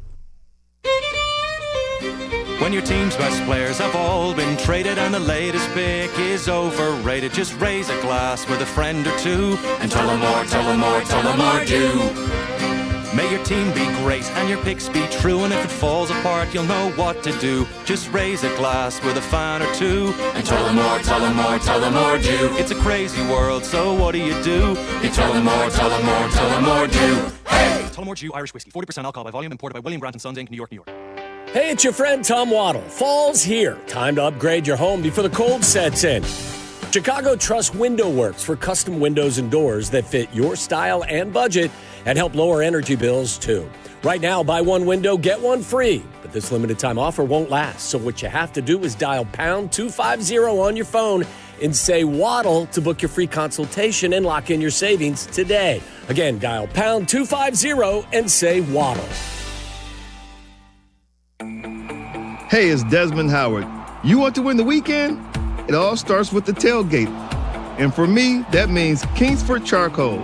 When your team's best players have all been traded and the latest pick is overrated, just raise a glass with a friend or two and tell them more, tell them more, tell them more do. May your team be great and your picks be true, and if it falls apart, you'll know what to do. Just raise a glass with a fan or two and tell them more, tell them more, tell them more do. It's a crazy world, so what do? You tell them more, tell them more, tell them more do. Hey! Tullamore Jew Irish Whiskey. 40% alcohol by volume. Imported by William Grant & Sons, Inc., New York, New York. Hey, it's your friend Tom Waddle. Fall's here. Time to upgrade your home before the cold sets in. Chicago Trust Window Works for custom windows and doors that fit your style and budget and help lower energy bills, too. Right now, buy one window, get one free. But this limited time offer won't last. So what you have to do is dial pound 250 on your phone and say Waddle to book your free consultation and lock in your savings today. Again, dial pound 250 and say Waddle. Hey, it's Desmond Howard. You want to win the weekend? It all starts with the tailgate. And for me, that means Kingsford Charcoal.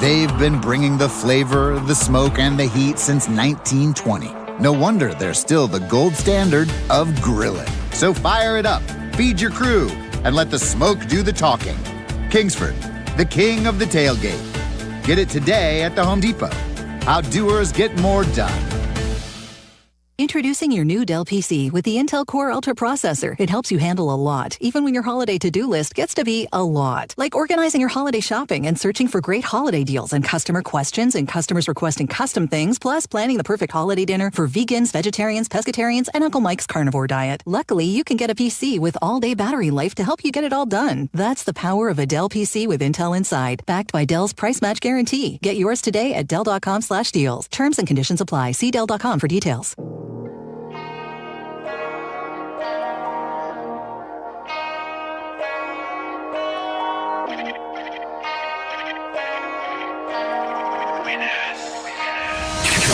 They've been bringing the flavor, the smoke, and the heat since 1920. No wonder they're still the gold standard of grilling. So fire it up, feed your crew, and let the smoke do the talking. Kingsford, the king of the tailgate. Get it today at the Home Depot. Outdoers get more done. Introducing your new Dell PC with the Intel Core Ultra processor. It helps you handle a lot, even when your holiday to-do list gets to be a lot. Like organizing your holiday shopping and searching for great holiday deals and customer questions and customers requesting custom things, plus planning the perfect holiday dinner for vegans, vegetarians, pescatarians, and Uncle Mike's carnivore diet. Luckily, you can get a PC with all-day battery life to help you get it all done. That's the power of a Dell PC with Intel inside, backed by Dell's price match guarantee. Get yours today at Dell.com/deals. Terms and conditions apply. See Dell.com for details.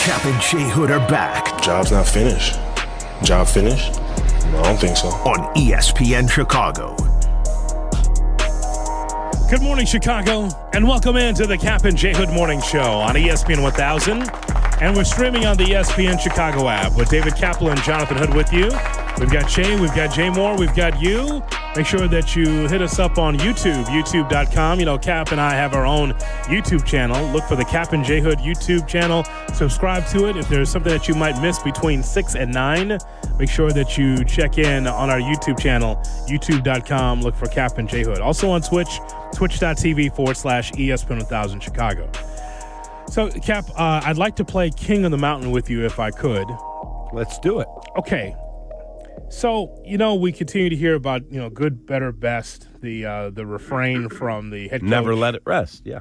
Kap and J Hood are back. Job's not finished. Job finished? No, I don't think so. On ESPN Chicago. Good morning, Chicago, and welcome into the Kap and J Hood Morning Show on ESPN 1000. And we're streaming on the ESPN Chicago app with David Kaplan and Jonathan Hood with you. We've got Jay, we've got Jay Moore, we've got you. Make sure that you hit us up on YouTube, youtube.com. You know, Kap and I have our own YouTube channel. Look for the Kap and J Hood YouTube channel. Subscribe to it. If there's something that you might miss between 6 and 9, make sure that you check in on our YouTube channel, youtube.com. Look for Kap and J Hood. Also on Twitch, twitch.tv/ESPN 1000 Chicago. So, Kap, I'd like to play King of the Mountain with you if I could. Let's do it. Okay. So, you know, we continue to hear about, you know, good, better, best, the refrain from the head coach. Never let it rest, yeah.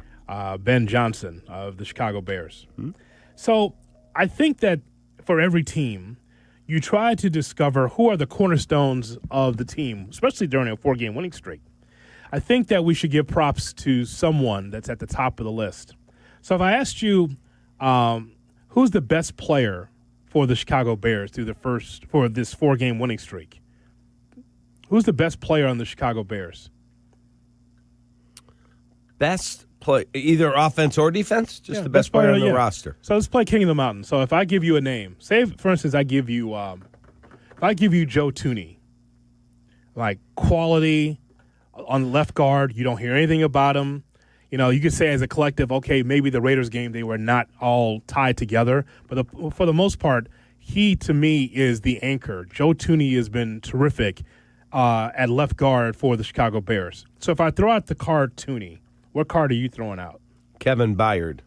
Ben Johnson of the Chicago Bears. Mm-hmm. So I think that for every team, you try to discover who are the cornerstones of the team, especially during a 4-game winning streak. I think that we should give props to someone that's at the top of the list. So if I asked you who's the best player for the Chicago Bears for this 4-game winning streak, who's the best player on the Chicago Bears? Best play, either offense or defense? Just the best player on the roster. So let's play King of the Mountain. So if I give you a name, say, for instance, I give you Joe Thuney, like quality on left guard, you don't hear anything about him. You know, you could say as a collective, okay, maybe the Raiders game, they were not all tied together. But for the most part, he, to me, is the anchor. Joe Thuney has been terrific at left guard for the Chicago Bears. So if I throw out the card Thuney, what card are you throwing out? Kevin Byard.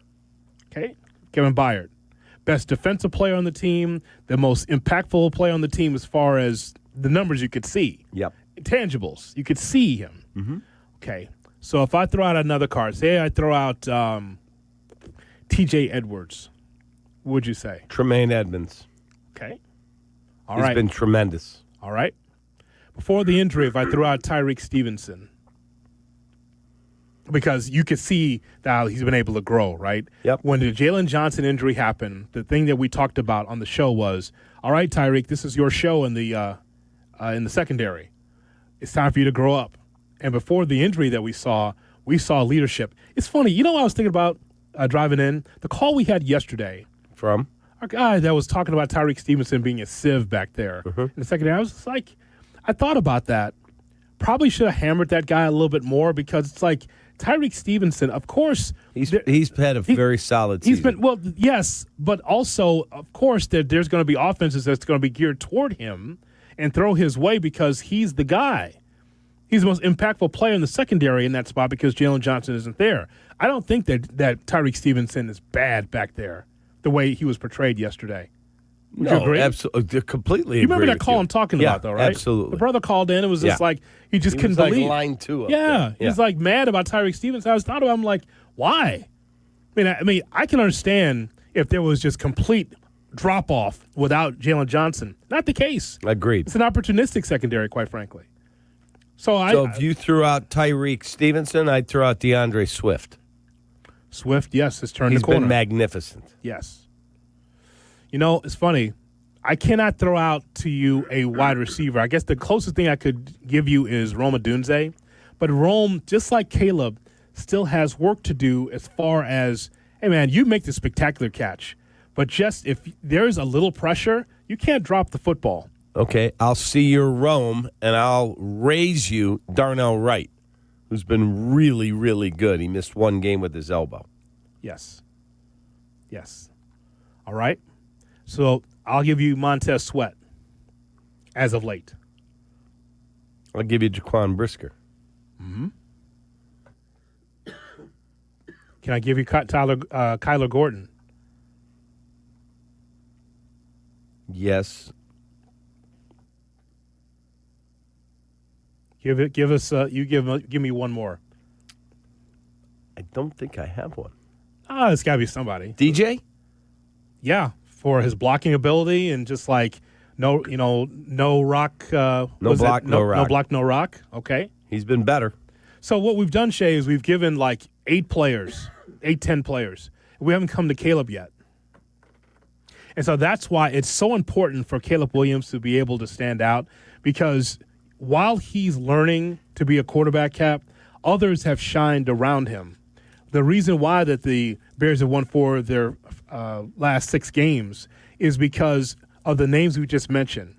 Okay, Kevin Byard. Best defensive player on the team, the most impactful player on the team as far as the numbers you could see. Yep. Intangibles. You could see him. Mm-hmm. Okay. So if I throw out another card, say I throw out T.J. Edwards, what would you say? Tremaine Edmonds. Okay. He's been tremendous. All right. Before the injury, if I threw out Tyreek Stevenson, because you could see that he's been able to grow, right? Yep. When the Jalen Johnson injury happened, the thing that we talked about on the show was, all right, Tyreek, this is your show in the secondary. It's time for you to grow up. And before the injury that we saw leadership. It's funny. You know what I was thinking about driving in? The call we had yesterday. From? Our guy that was talking about Tyreek Stevenson being a sieve back there in the secondary. I was just like, I thought about that. Probably should have hammered that guy a little bit more because it's like Tyreek Stevenson, of course. He's had a very solid season. He's been, well, yes, but also, of course, there's going to be offenses that's going to be geared toward him and throw his way because he's the guy. He's the most impactful player in the secondary in that spot because Jalen Johnson isn't there. I don't think that Tyreek Stevenson is bad back there the way he was portrayed yesterday. Would you agree? Absolutely, completely. You remember agree that call with I'm talking Yeah, about, though, right? Absolutely. The brother called in. It was just like he just couldn't believe. Like line 2 up yeah, there. he's like mad about Tyreek Stevenson. I was thought about him like, why? I mean, I can understand if there was just complete drop off without Jalen Johnson. Not the case. Agreed. It's an opportunistic secondary, quite frankly. So if you threw out Tyreek Stevenson, I'd throw out DeAndre Swift. Swift, yes, has turned He's the corner. been magnificent. Yes. It's funny. I cannot throw out to you a wide receiver. I guess the closest thing I could give you is Rome Odunze. But Rome, just like Caleb, still has work to do as far as, hey, man, you make the spectacular catch. But just if there's a little pressure, you can't drop the football. Okay, I'll see your Rome, and I'll raise you Darnell Wright, who's been really, really good. He missed one game with his elbow. Yes. All right. So I'll give you Montez Sweat as of late. I'll give you Jaquan Brisker. Mm-hmm. Can I give you Kyler Gordon? Yes. Give me one more. I don't think I have one. It's got to be somebody. DJ? Yeah, for his blocking ability and just like no rock. No block, no rock. No block, no rock. Okay. He's been better. So what we've done, Shay, is we've given like 10 players. We haven't come to Caleb yet. And so that's why it's so important for Caleb Williams to be able to stand out, because while he's learning to be a quarterback, Cap, others have shined around him. The reason why that the Bears have won 4 of their last 6 games is because of the names we just mentioned.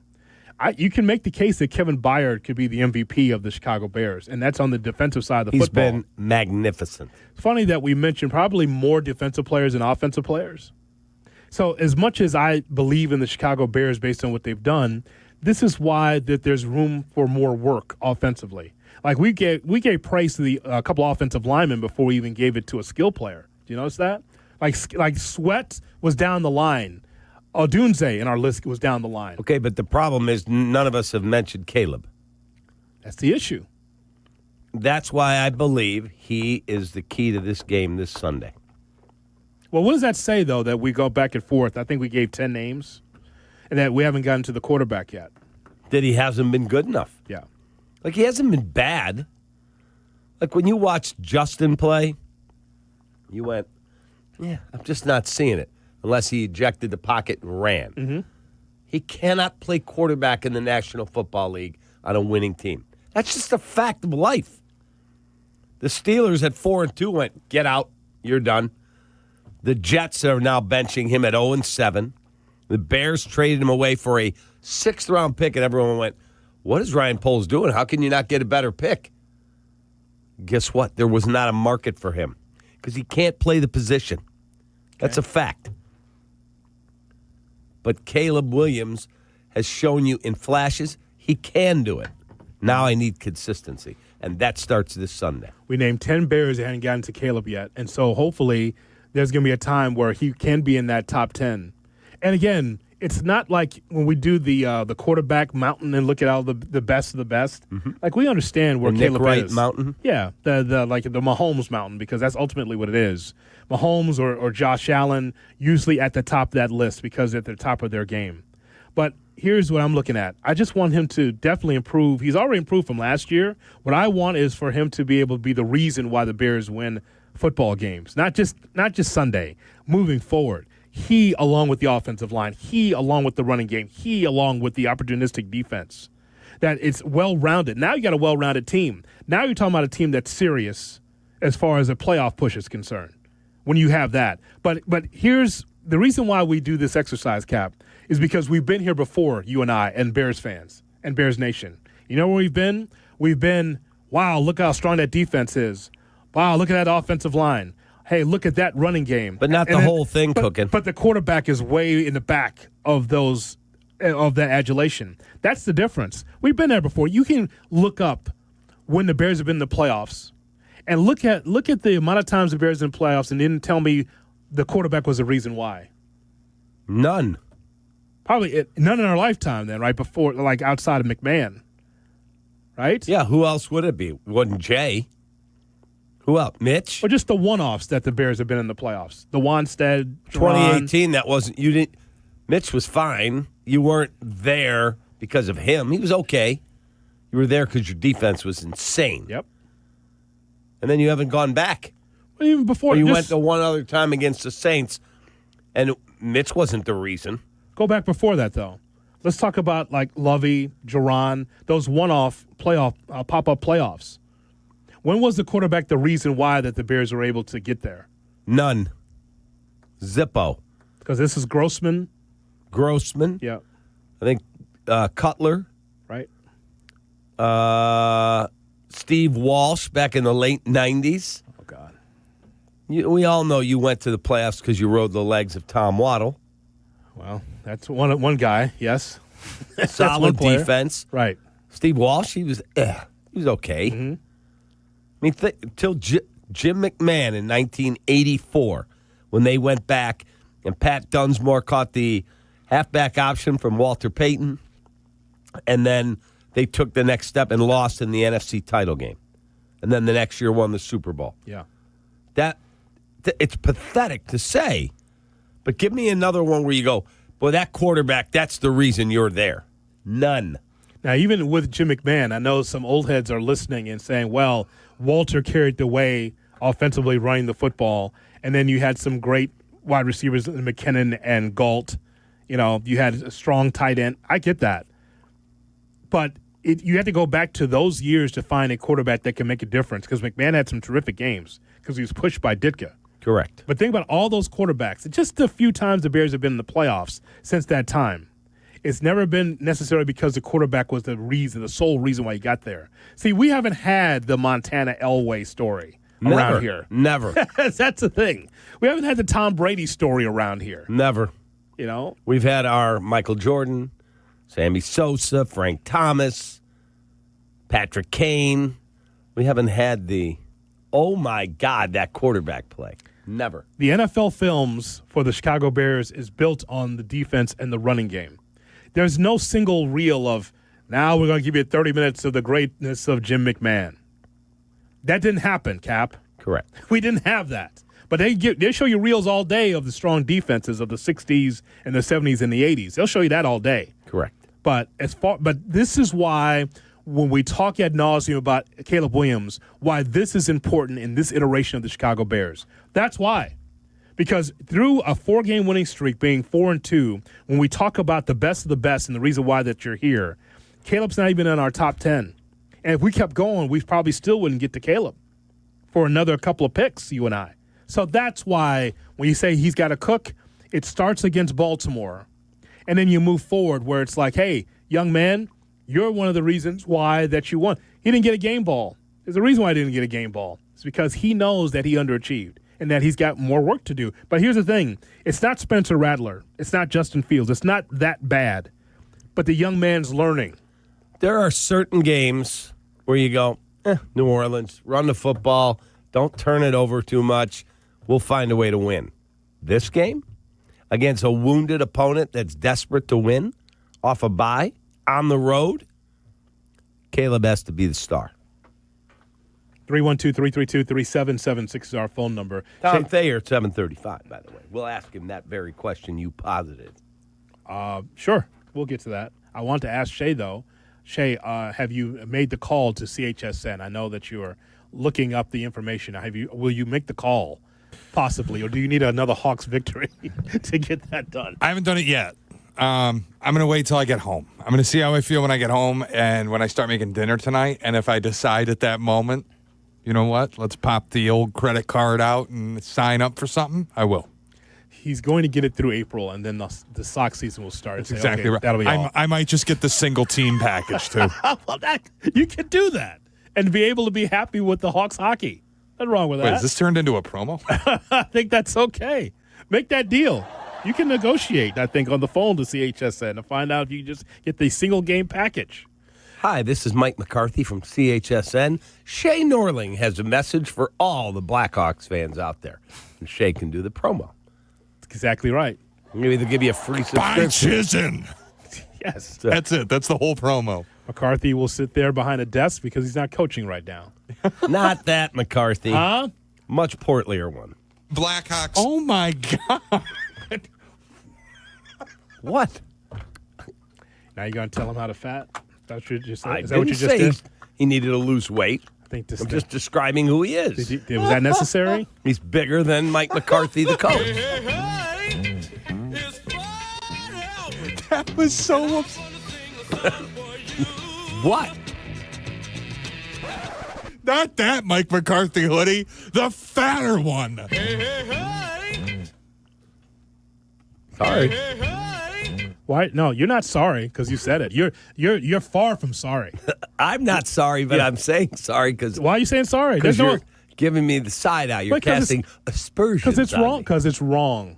You can make the case that Kevin Byard could be the MVP of the Chicago Bears, and that's on the defensive side of the football. He's been magnificent. It's funny that we mentioned probably more defensive players than offensive players. So as much as I believe in the Chicago Bears based on what they've done, this is why that there's room for more work offensively. Like we gave praise to the couple offensive linemen before we even gave it to a skill player. Do you notice that? Like Sweat was down the line. Odunze in our list was down the line. Okay, but the problem is none of us have mentioned Caleb. That's the issue. That's why I believe he is the key to this game this Sunday. Well, what does that say, though, that we go back and forth? I think we gave 10 names and that we haven't gotten to the quarterback yet. That he hasn't been good enough. Yeah. Like, he hasn't been bad. Like, when you watched Justin play, you went, yeah, I'm just not seeing it. Unless he ejected the pocket and ran. Mm-hmm. He cannot play quarterback in the National Football League on a winning team. That's just a fact of life. The Steelers at 4-2 went, get out, you're done. The Jets are now benching him at 0-7. The Bears traded him away for a 6th-round pick, and everyone went, what is Ryan Poles doing? How can you not get a better pick? Guess what? There was not a market for him because he can't play the position. That's a fact. But Caleb Williams has shown you in flashes he can do it. Now I need consistency, and that starts this Sunday. We named 10 Bears that hadn't gotten to Caleb yet, and so hopefully there's going to be a time where he can be in that top 10. And again, it's not like when we do the quarterback mountain and look at all the best of the best. Mm-hmm. Like we understand where the Caleb Nick Wright is. Mountain? Yeah, the Mahomes mountain, because that's ultimately what it is. Mahomes or Josh Allen usually at the top of that list because they're at the top of their game. But here's what I'm looking at. I just want him to definitely improve. He's already improved from last year. What I want is for him to be able to be the reason why the Bears win football games, not just Sunday, moving forward. He, along with the offensive line, he, along with the running game, he, along with the opportunistic defense, that it's well-rounded. Now you got a well-rounded team. Now you're talking about a team that's serious as far as a playoff push is concerned when you have that. But here's the reason why we do this exercise, Cap, is because we've been here before, you and I, and Bears fans and Bears Nation. You know where we've been? We've been, wow, look how strong that defense is. Wow, look at that offensive line. Hey, look at that running game. But not the whole thing cooking. But the quarterback is way in the back of that adulation. That's the difference. We've been there before. You can look up when the Bears have been in the playoffs, and look at the amount of times the Bears in the playoffs, and then tell me the quarterback was the reason why. None. Probably none in our lifetime then, right? Before, like outside of McMahon. Right? Yeah, who else would it be? It wasn't Jay. Who else? Mitch? Or just the one-offs that the Bears have been in the playoffs. The Wanstead, 2018, that wasn't, you didn't, Mitch was fine. You weren't there because of him. He was okay. You were there because your defense was insane. Yep. And then you haven't gone back. Well, even before. Or you went the one other time against the Saints, and Mitch wasn't the reason. Go back before that, though. Let's talk about, like, Lovey, Jerron, those one-off playoff, pop-up playoffs. When was the quarterback the reason why that the Bears were able to get there? None. Zippo. Because this is Grossman. Yeah. I think Cutler. Right. Steve Walsh back in the late 90s. Oh, God. We all know you went to the playoffs because you rode the legs of Tom Waddle. Well, that's one guy, yes. Solid defense. Right. Steve Walsh, he was okay. Mm-hmm. I mean, till Jim McMahon in 1984, when they went back and Pat Dunsmore caught the halfback option from Walter Payton, and then they took the next step and lost in the NFC title game. And then the next year won the Super Bowl. Yeah. It's pathetic to say, but give me another one where you go, boy, that quarterback, that's the reason you're there. None. Now, even with Jim McMahon, I know some old heads are listening and saying, well, Walter carried the way offensively running the football, and then you had some great wide receivers, McKinnon and Galt. You know, you had a strong tight end. I get that. But you had to go back to those years to find a quarterback that can make a difference, because McMahon had some terrific games because he was pushed by Ditka. Correct. But think about all those quarterbacks. Just a few times the Bears have been in the playoffs since that time. It's never been necessarily because the quarterback was the sole reason why he got there. See, we haven't had the Montana Elway story around here. Never. That's the thing. We haven't had the Tom Brady story around here. Never. You know? We've had our Michael Jordan, Sammy Sosa, Frank Thomas, Patrick Kane. We haven't had the, oh, my God, that quarterback play. Never. The NFL films for the Chicago Bears is built on the defense and the running game. There's no single reel of, now we're going to give you 30 minutes of the greatness of Jim McMahon. That didn't happen, Cap. Correct. We didn't have that. But they show you reels all day of the strong defenses of the 60s and the 70s and the 80s. They'll show you that all day. Correct. But this is why when we talk ad nauseum about Caleb Williams, why this is important in this iteration of the Chicago Bears. That's why. Because through a 4-game winning streak, being 4-2, when we talk about the best of the best and the reason why that you're here, Caleb's not even in our top 10. And if we kept going, we probably still wouldn't get to Caleb for another couple of picks, you and I. So that's why when you say he's got to cook, it starts against Baltimore. And then you move forward where it's like, hey, young man, you're one of the reasons why that you won. He didn't get a game ball. There's a reason why he didn't get a game ball. It's because he knows that he underachieved and that he's got more work to do. But here's the thing. It's not Spencer Rattler. It's not Justin Fields. It's not that bad. But the young man's learning. There are certain games where you go, New Orleans, run the football, don't turn it over too much. We'll find a way to win. This game, against a wounded opponent that's desperate to win, off a bye, on the road, Caleb has to be the star. 312-332-3776 is our phone number. Tom Thayer at 7:35, by the way. We'll ask him that very question you posited. Sure. We'll get to that. I want to ask Shay, though. Shay, have you made the call to CHSN? I know that you are looking up the information. Will you make the call, possibly, or do you need another Hawks victory to get that done? I haven't done it yet. I'm going to wait till I get home. I'm going to see how I feel when I get home and when I start making dinner tonight. And if I decide at that moment, you know what, let's pop the old credit card out and sign up for something, I will. He's going to get it through April, and then the Sox season will start. That's exactly right. That'll be all. I might just get the single team package, too. Well, you can do that and be able to be happy with the Hawks hockey. Nothing wrong with that. Wait, is this turned into a promo? I think that's okay. Make that deal. You can negotiate, I think, on the phone to CHSN to find out if you just get the single game package. Hi, this is Mike McCarthy from CHSN. Shay Norling has a message for all the Blackhawks fans out there. And Shay can do the promo. That's exactly right. Maybe they'll give you a free By subscription. Chisin. Yes. That's it. That's the whole promo. McCarthy will sit there behind a desk because he's not coaching right now. Not that McCarthy. Huh? Much portlier one. Blackhawks. Oh, my God. What? Now you're going to tell him how to fat? That's what you just said? I Is that what you didn't just say did? he needed to lose weight. I'm just describing who he is. Was that necessary? He's bigger than Mike McCarthy, the coach. That was so... What? Not that Mike McCarthy hoodie. The fatter one. Sorry. Why? No, you're not sorry because you said it. You're far from sorry. I'm not sorry, but I'm saying sorry because. Why are you saying sorry? Because you're giving me the side eye. You're casting aspersions. Because it's on wrong. me. Because it's wrong.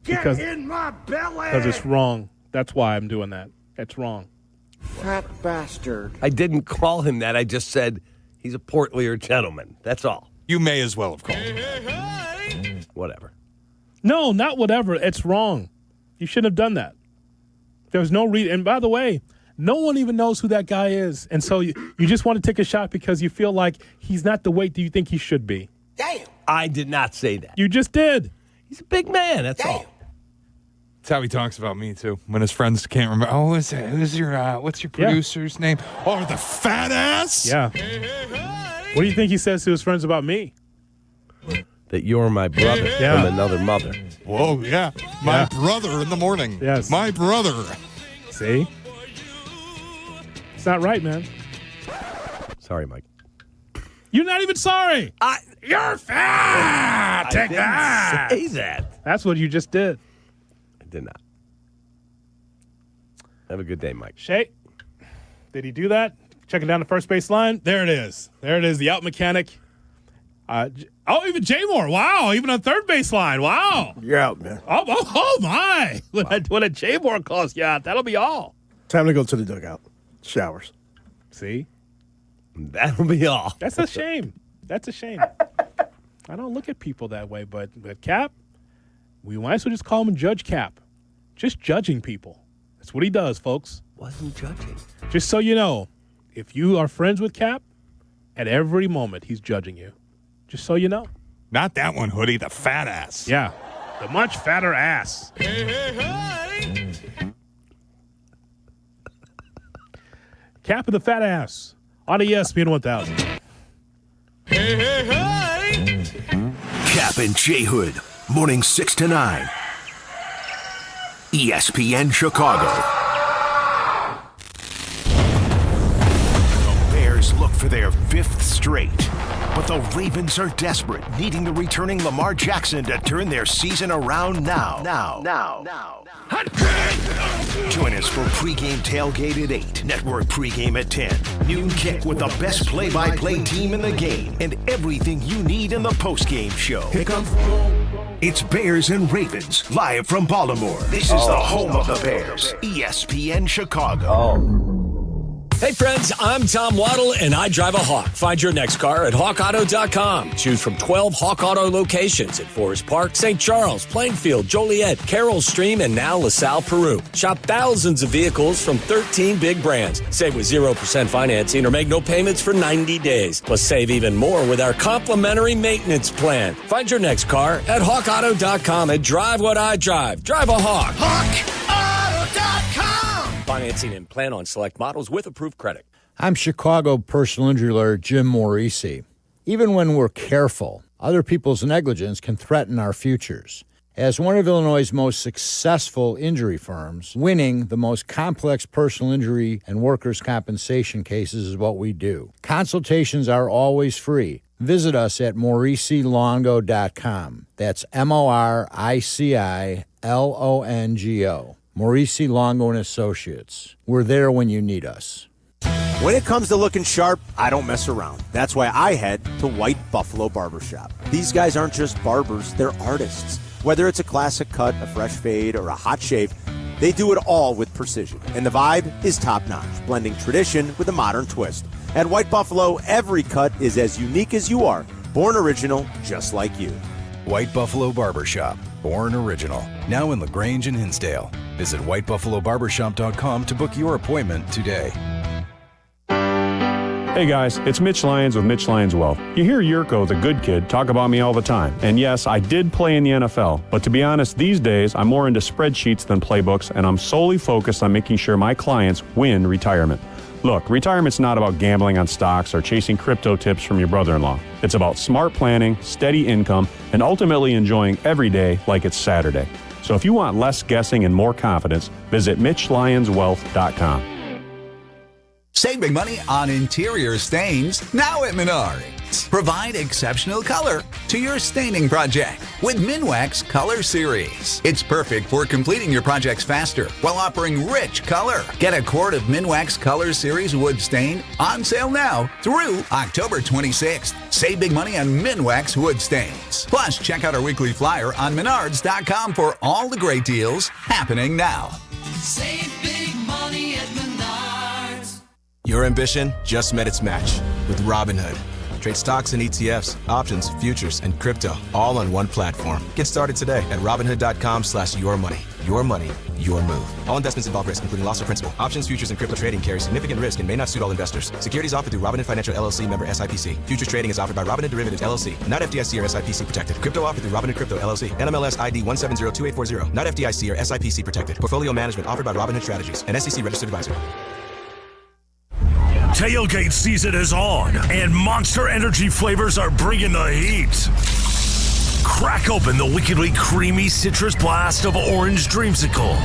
Get in my belly! Because it's wrong. That's why I'm doing that. It's wrong. Fat bastard. I didn't call him that. I just said he's a portlier gentleman. That's all. You may as well have called him. Whatever. No, not whatever. It's wrong. You shouldn't have done that. There's no reason. And by the way, no one even knows who that guy is. And so you just want to take a shot because you feel like he's not the weight that you think he should be. Damn. I did not say that. You just did. He's a big man. That's all. That's how he talks about me, too. When his friends can't remember. Oh, what's your producer's name? Oh, the fat ass? Yeah. What do you think he says to his friends about me? That you're my brother from another mother. Whoa, yeah. My brother in the morning. Yes. My brother. See? It's not right, man. Sorry, Mike. You're not even sorry. You're fat. Take that. Say that. That's what you just did. I did not. Have a good day, Mike. Shay, did he do that? Checking down the first base line. There it is. There it is. The out mechanic. Even J Moore. Wow. Even on third base line. Wow. You're out, man. Oh my. When a J Moore calls you out, that'll be all. Time to go to the dugout. Showers. See? That'll be all. That's a shame. That's a shame. I don't look at people that way, but Cap, we might as well just call him Judge Cap. Just judging people. That's what he does, folks. Wasn't judging. Just so you know, if you are friends with Cap, at every moment he's judging you. Just so you know. Not that one, hoodie. The fat ass. Yeah. The much fatter ass. Cap of the fat ass on ESPN 1000. Kap and J Hood, morning 6 to 9. ESPN Chicago. The Bears look for their 5th straight. But the Ravens are desperate, needing the returning Lamar Jackson to turn their season around now. Join us for pregame tailgate at 8, network pregame at 10. Noon kick with the best play-by-play team in the game and everything you need in the postgame show. It's Bears and Ravens, live from Baltimore. This is the home of the Bears, ESPN Chicago. Hey friends, I'm Tom Waddle and I drive a Hawk. Find your next car at hawkauto.com. Choose from 12 Hawk Auto locations at Forest Park, St. Charles, Plainfield, Joliet, Carroll Stream, and now LaSalle, Peru. Shop thousands of vehicles from 13 big brands. Save with 0% financing or make no payments for 90 days. Plus save even more with our complimentary maintenance plan. Find your next car at hawkauto.com and drive what I drive. Drive a Hawk. HawkAuto.com. Financing and plan on select models with approved credit. I'm Chicago personal injury lawyer Jim Morisi. Even when we're careful, other people's negligence can threaten our futures. As one of Illinois' most successful injury firms, winning the most complex personal injury and workers' compensation cases is what we do. Consultations are always free. Visit us at MorisiLongo.com. That's MoriciLongo. Morisi Longo and Associates. We're there when you need us. When it comes to looking sharp, I don't mess around. That's why I head to White Buffalo Barbershop. These guys aren't just barbers, they're artists. Whether it's a classic cut, a fresh fade, or a hot shave, They do it all with precision, and the vibe is top-notch, blending tradition with a modern twist. At White Buffalo, every cut is as unique as you are, born original, just like you. White Buffalo Barbershop, born original. Now in LaGrange and Hinsdale. Visit whitebuffalobarbershop.com to book your appointment today. Hey guys, it's Mitch Lyons with Mitch Lyons Wealth. You hear Yurko, the good kid, talk about me all the time. And yes, I did play in the NFL. But to be honest, these days, I'm more into spreadsheets than playbooks, and I'm solely focused on making sure my clients win retirement. Look, retirement's not about gambling on stocks or chasing crypto tips from your brother-in-law. It's about smart planning, steady income, and ultimately enjoying every day like it's Saturday. So if you want less guessing and more confidence, visit MitchLyonsWealth.com. Save big money on interior stains now at Menards. Provide exceptional color to your staining project with Minwax Color Series. It's perfect for completing your projects faster while offering rich color. Get a quart of Minwax Color Series wood stain on sale now through October 26th. Save big money on Minwax wood stains. Plus, check out our weekly flyer on Menards.com for all the great deals happening now. Save big money at Menards. Your ambition just met its match with Robinhood. Trade stocks and ETFs, options, futures, and crypto all on one platform. Get started today at Robinhood.com/yourmoney. Your money, your move. All investments involve risk, including loss of principal. Options, futures, and crypto trading carry significant risk and may not suit all investors. Securities offered through Robinhood Financial LLC, member SIPC. Futures trading is offered by Robinhood Derivatives LLC, not FDIC or SIPC protected. Crypto offered through Robinhood Crypto LLC, NMLS ID 1702840, not FDIC or SIPC protected. Portfolio management offered by Robinhood Strategies, an SEC registered advisor. Tailgate season is on, and Monster Energy flavors are bringing the heat. Crack open the wickedly creamy citrus blast of Orange Dreamsicle,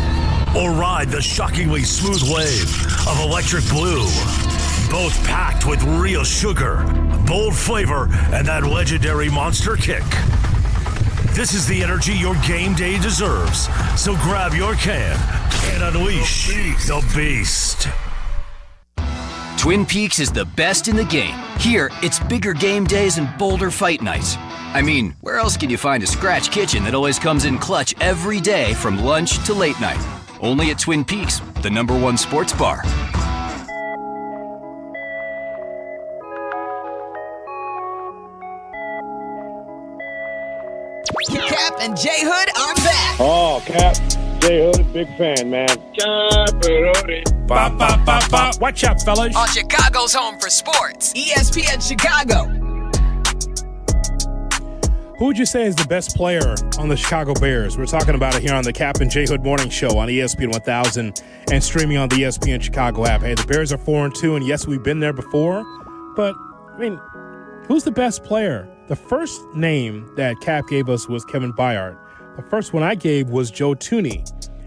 or ride the shockingly smooth wave of Electric Blue. Both packed with real sugar, bold flavor, and that legendary Monster kick. This is the energy your game day deserves, so grab your can and unleash the beast. Twin Peaks is the best in the game. Here, it's bigger game days and bolder fight nights. I mean, where else can you find a scratch kitchen that always comes in clutch every day from lunch to late night? Only at Twin Peaks, the #1 sports bar. Kap and J Hood are back. Oh, Kap J Hood, big fan, man. Bop, bop, bop, bop. Watch out, fellas. On Chicago's home for sports, ESPN Chicago. Who would you say is the best player on the Chicago Bears? We're talking about it here on the Kap and J Hood Morning Show on ESPN 1000 and streaming on the ESPN Chicago app. Hey, the Bears are 4-2, and yes, we've been there before, but, I mean, who's the best player? The first name that Kap gave us was Kevin Byard. The first one I gave was Joe Thuney,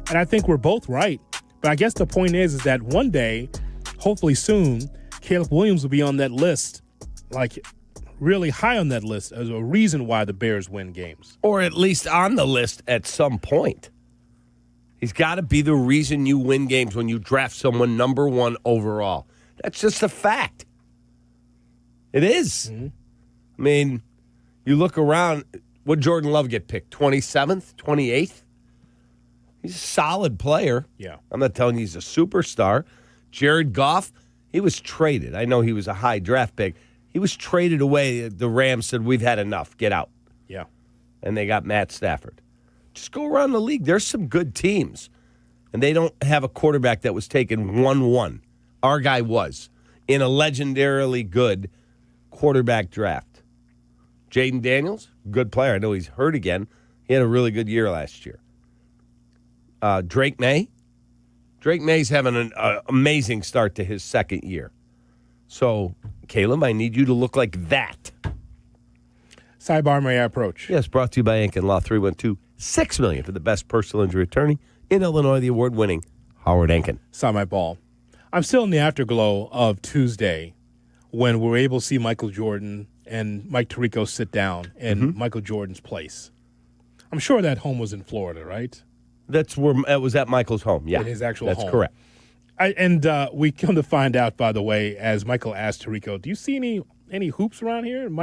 and I think we're both right. But I guess the point is that one day, hopefully soon, Caleb Williams will be on that list, like really high on that list as a reason why the Bears win games. Or at least on the list at some point. He's got to be the reason you win games when you draft someone #1 overall. That's just a fact. It is. Mm-hmm. I mean, you look around, would Jordan Love get picked? 27th, 28th? He's a solid player. Yeah. I'm not telling you he's a superstar. Jared Goff, he was traded. I know he was a high draft pick. He was traded away. The Rams said, we've had enough. Get out. Yeah. And they got Matt Stafford. Just go around the league. There's some good teams. And they don't have a quarterback that was taken 1-1. Our guy was in a legendarily good quarterback draft. Jaden Daniels, good player. I know he's hurt again. He had a really good year last year. Drake May. Drake May's having an amazing start to his second year. So, Caleb, I need you to look like that. Sidebar, may I approach? Yes, brought to you by Ankin Law, 312-6 million for the best personal injury attorney in Illinois, the award-winning Howard Ankin. Saw my ball. I'm still in the afterglow of Tuesday when we were able to see Michael Jordan and Mike Tirico sit down in Michael Jordan's place. I'm sure that home was in Florida, right? That's where it was at Michael's home. Yeah, at his actual that's home. Correct. And we come to find out, by the way, as Michael asked Tirico, "Do you see any hoops around here?" And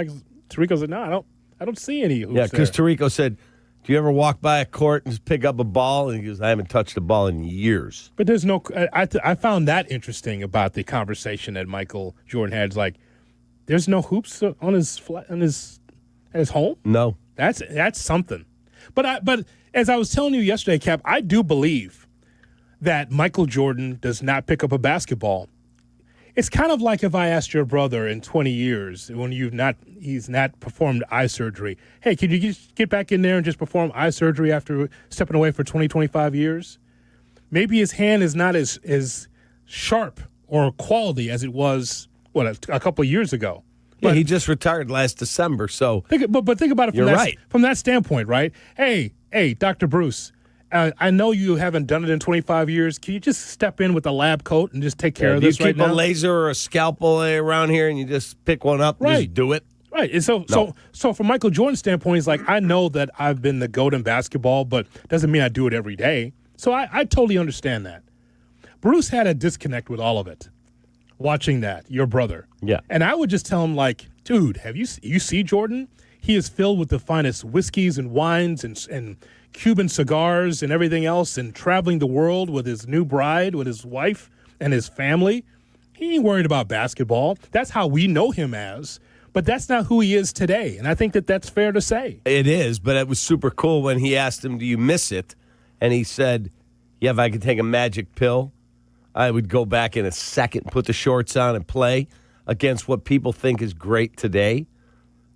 Tirico said, "No, I don't see any hoops." Yeah, because Tirico said, Do you ever walk by a court and just pick up a ball? And he goes, I haven't touched a ball in years. But there's no. I found that interesting about the conversation that Michael Jordan had. It's like, there's no hoops on his at his home. No, that's something. But as I was telling you yesterday, Cap, I do believe that Michael Jordan does not pick up a basketball. It's kind of like if I asked your brother in 20 years when he's not performed eye surgery, hey, could you just get back in there and just perform eye surgery after stepping away for 20, 25 years? Maybe his hand is not as sharp or quality as it was, a couple of years ago. Yeah, he just retired last December, so think about it from that standpoint, right? Hey, Dr. Bruce, I know you haven't done it in 25 years. Can you just step in with a lab coat and just take care of this right now? You keep a laser or a scalpel around here and you just pick one up and just do it? Right. And so from Michael Jordan's standpoint, he's like, I know that I've been the GOAT in basketball, but doesn't mean I do it every day. So I totally understand that. Bruce had a disconnect with all of it, watching that, your brother. Yeah. And I would just tell him, like, dude, you see Jordan? He is filled with the finest whiskeys and wines and Cuban cigars and everything else, and traveling the world with his new bride, with his wife and his family. He ain't worried about basketball. That's how we know him as, but that's not who he is today, and I think that's fair to say. It is, but it was super cool when he asked him, do you miss it? And he said, yeah, if I could take a magic pill, I would go back in a second, put the shorts on, and play against what people think is great today.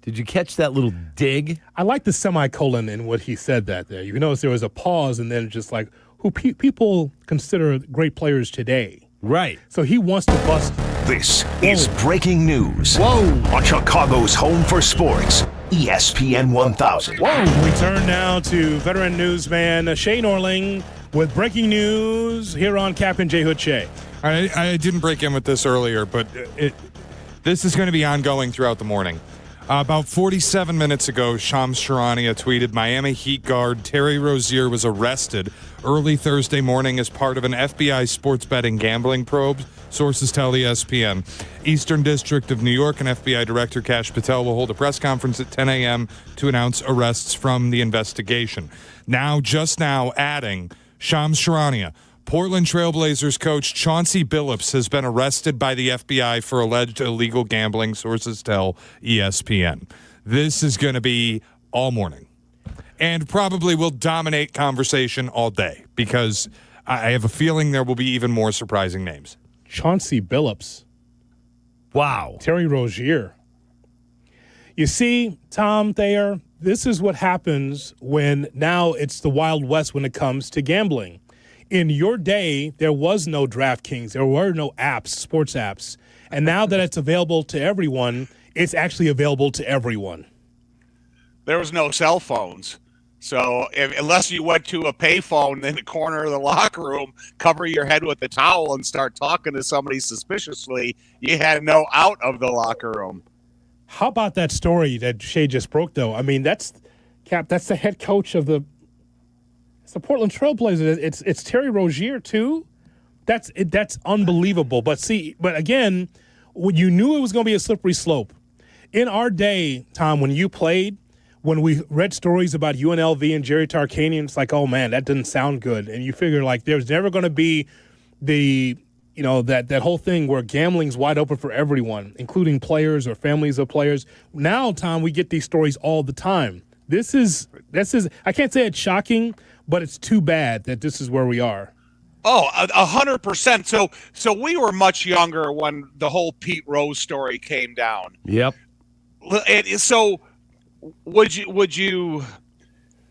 Did you catch that little dig? I like the semicolon in what he said that there. You notice there was a pause and then just like who people consider great players today. Right. So he wants to bust. This is breaking news. On Chicago's home for sports, ESPN 1000. We turn now to veteran newsman Shane Orling with breaking news here on Kap J Hood. Shay. I didn't break in with this earlier, but this is going to be ongoing throughout the morning. About 47 minutes ago, Shams Charania tweeted, Miami Heat guard Terry Rozier was arrested early Thursday morning as part of an FBI sports betting gambling probe. Sources tell ESPN. Eastern District of New York and FBI Director Kash Patel will hold a press conference at 10 a.m. to announce arrests from the investigation. Just now, adding, Shams Charania, Portland Trailblazers coach Chauncey Billups has been arrested by the FBI for alleged illegal gambling, sources tell ESPN. This is going to be all morning and probably will dominate conversation all day because I have a feeling there will be even more surprising names. Chauncey Billups. Wow. Terry Rozier. You see, Tom Thayer, this is what happens when now it's the Wild West when it comes to gambling. In your day, there was no DraftKings. There were no apps, sports apps. And now that it's available to everyone, it's actually available to everyone. There was no cell phones. So unless you went to a payphone in the corner of the locker room, cover your head with a towel and start talking to somebody suspiciously, you had no out of the locker room. How about that story that Shay just broke, though? I mean, that's the head coach of the Portland Trailblazers. It's Terry Rozier too. That's unbelievable. But again, when you knew it was going to be a slippery slope. In our day, Tom, when you played, when we read stories about UNLV and Jerry Tarkanian, it's like, oh man, that doesn't sound good. And you figure like there's never going to be that whole thing where gambling's wide open for everyone, including players or families of players. Now, Tom, we get these stories all the time. This is I can't say it's shocking, but it's too bad that this is where we are. Oh, 100%. So we were much younger when the whole Pete Rose story came down. Yep. So would you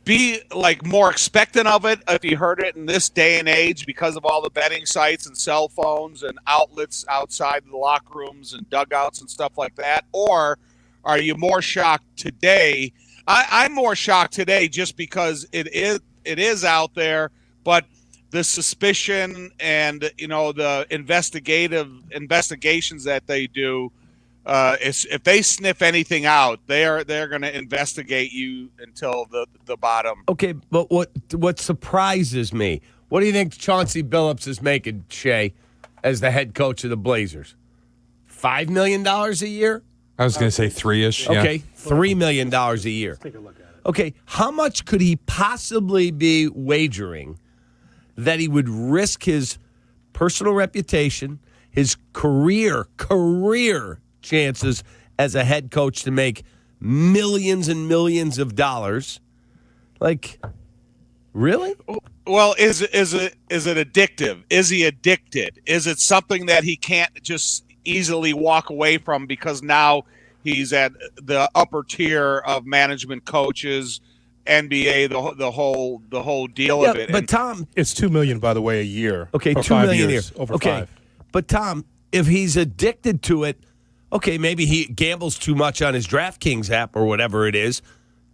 be like more expectant of it if you heard it in this day and age because of all the betting sites and cell phones and outlets outside the locker rooms and dugouts and stuff like that? Or are you more shocked today? I'm more shocked today just because it is out there, but the suspicion and the investigations that they do, if they sniff anything out, they're going to investigate you until the bottom. Okay, but what surprises me? What do you think Chauncey Billups is making, Shay, as the head coach of the Blazers? $5 million a year? I was going to say 3-ish. Okay, $3 million a year. Let's take a look at it. Okay, how much could he possibly be wagering that he would risk his personal reputation, his career chances as a head coach to make millions and millions of dollars? Like, really? Well, is it addictive? Is he addicted? Is it something that he can't just easily walk away from because now he's at the upper tier of management coaches, NBA, the whole deal of it? But Tom, it's $2 million, by the way, a year. Okay, for $2 million a year. Over okay, 5. But Tom, if he's addicted to it, okay, maybe he gambles too much on his DraftKings app or whatever it is.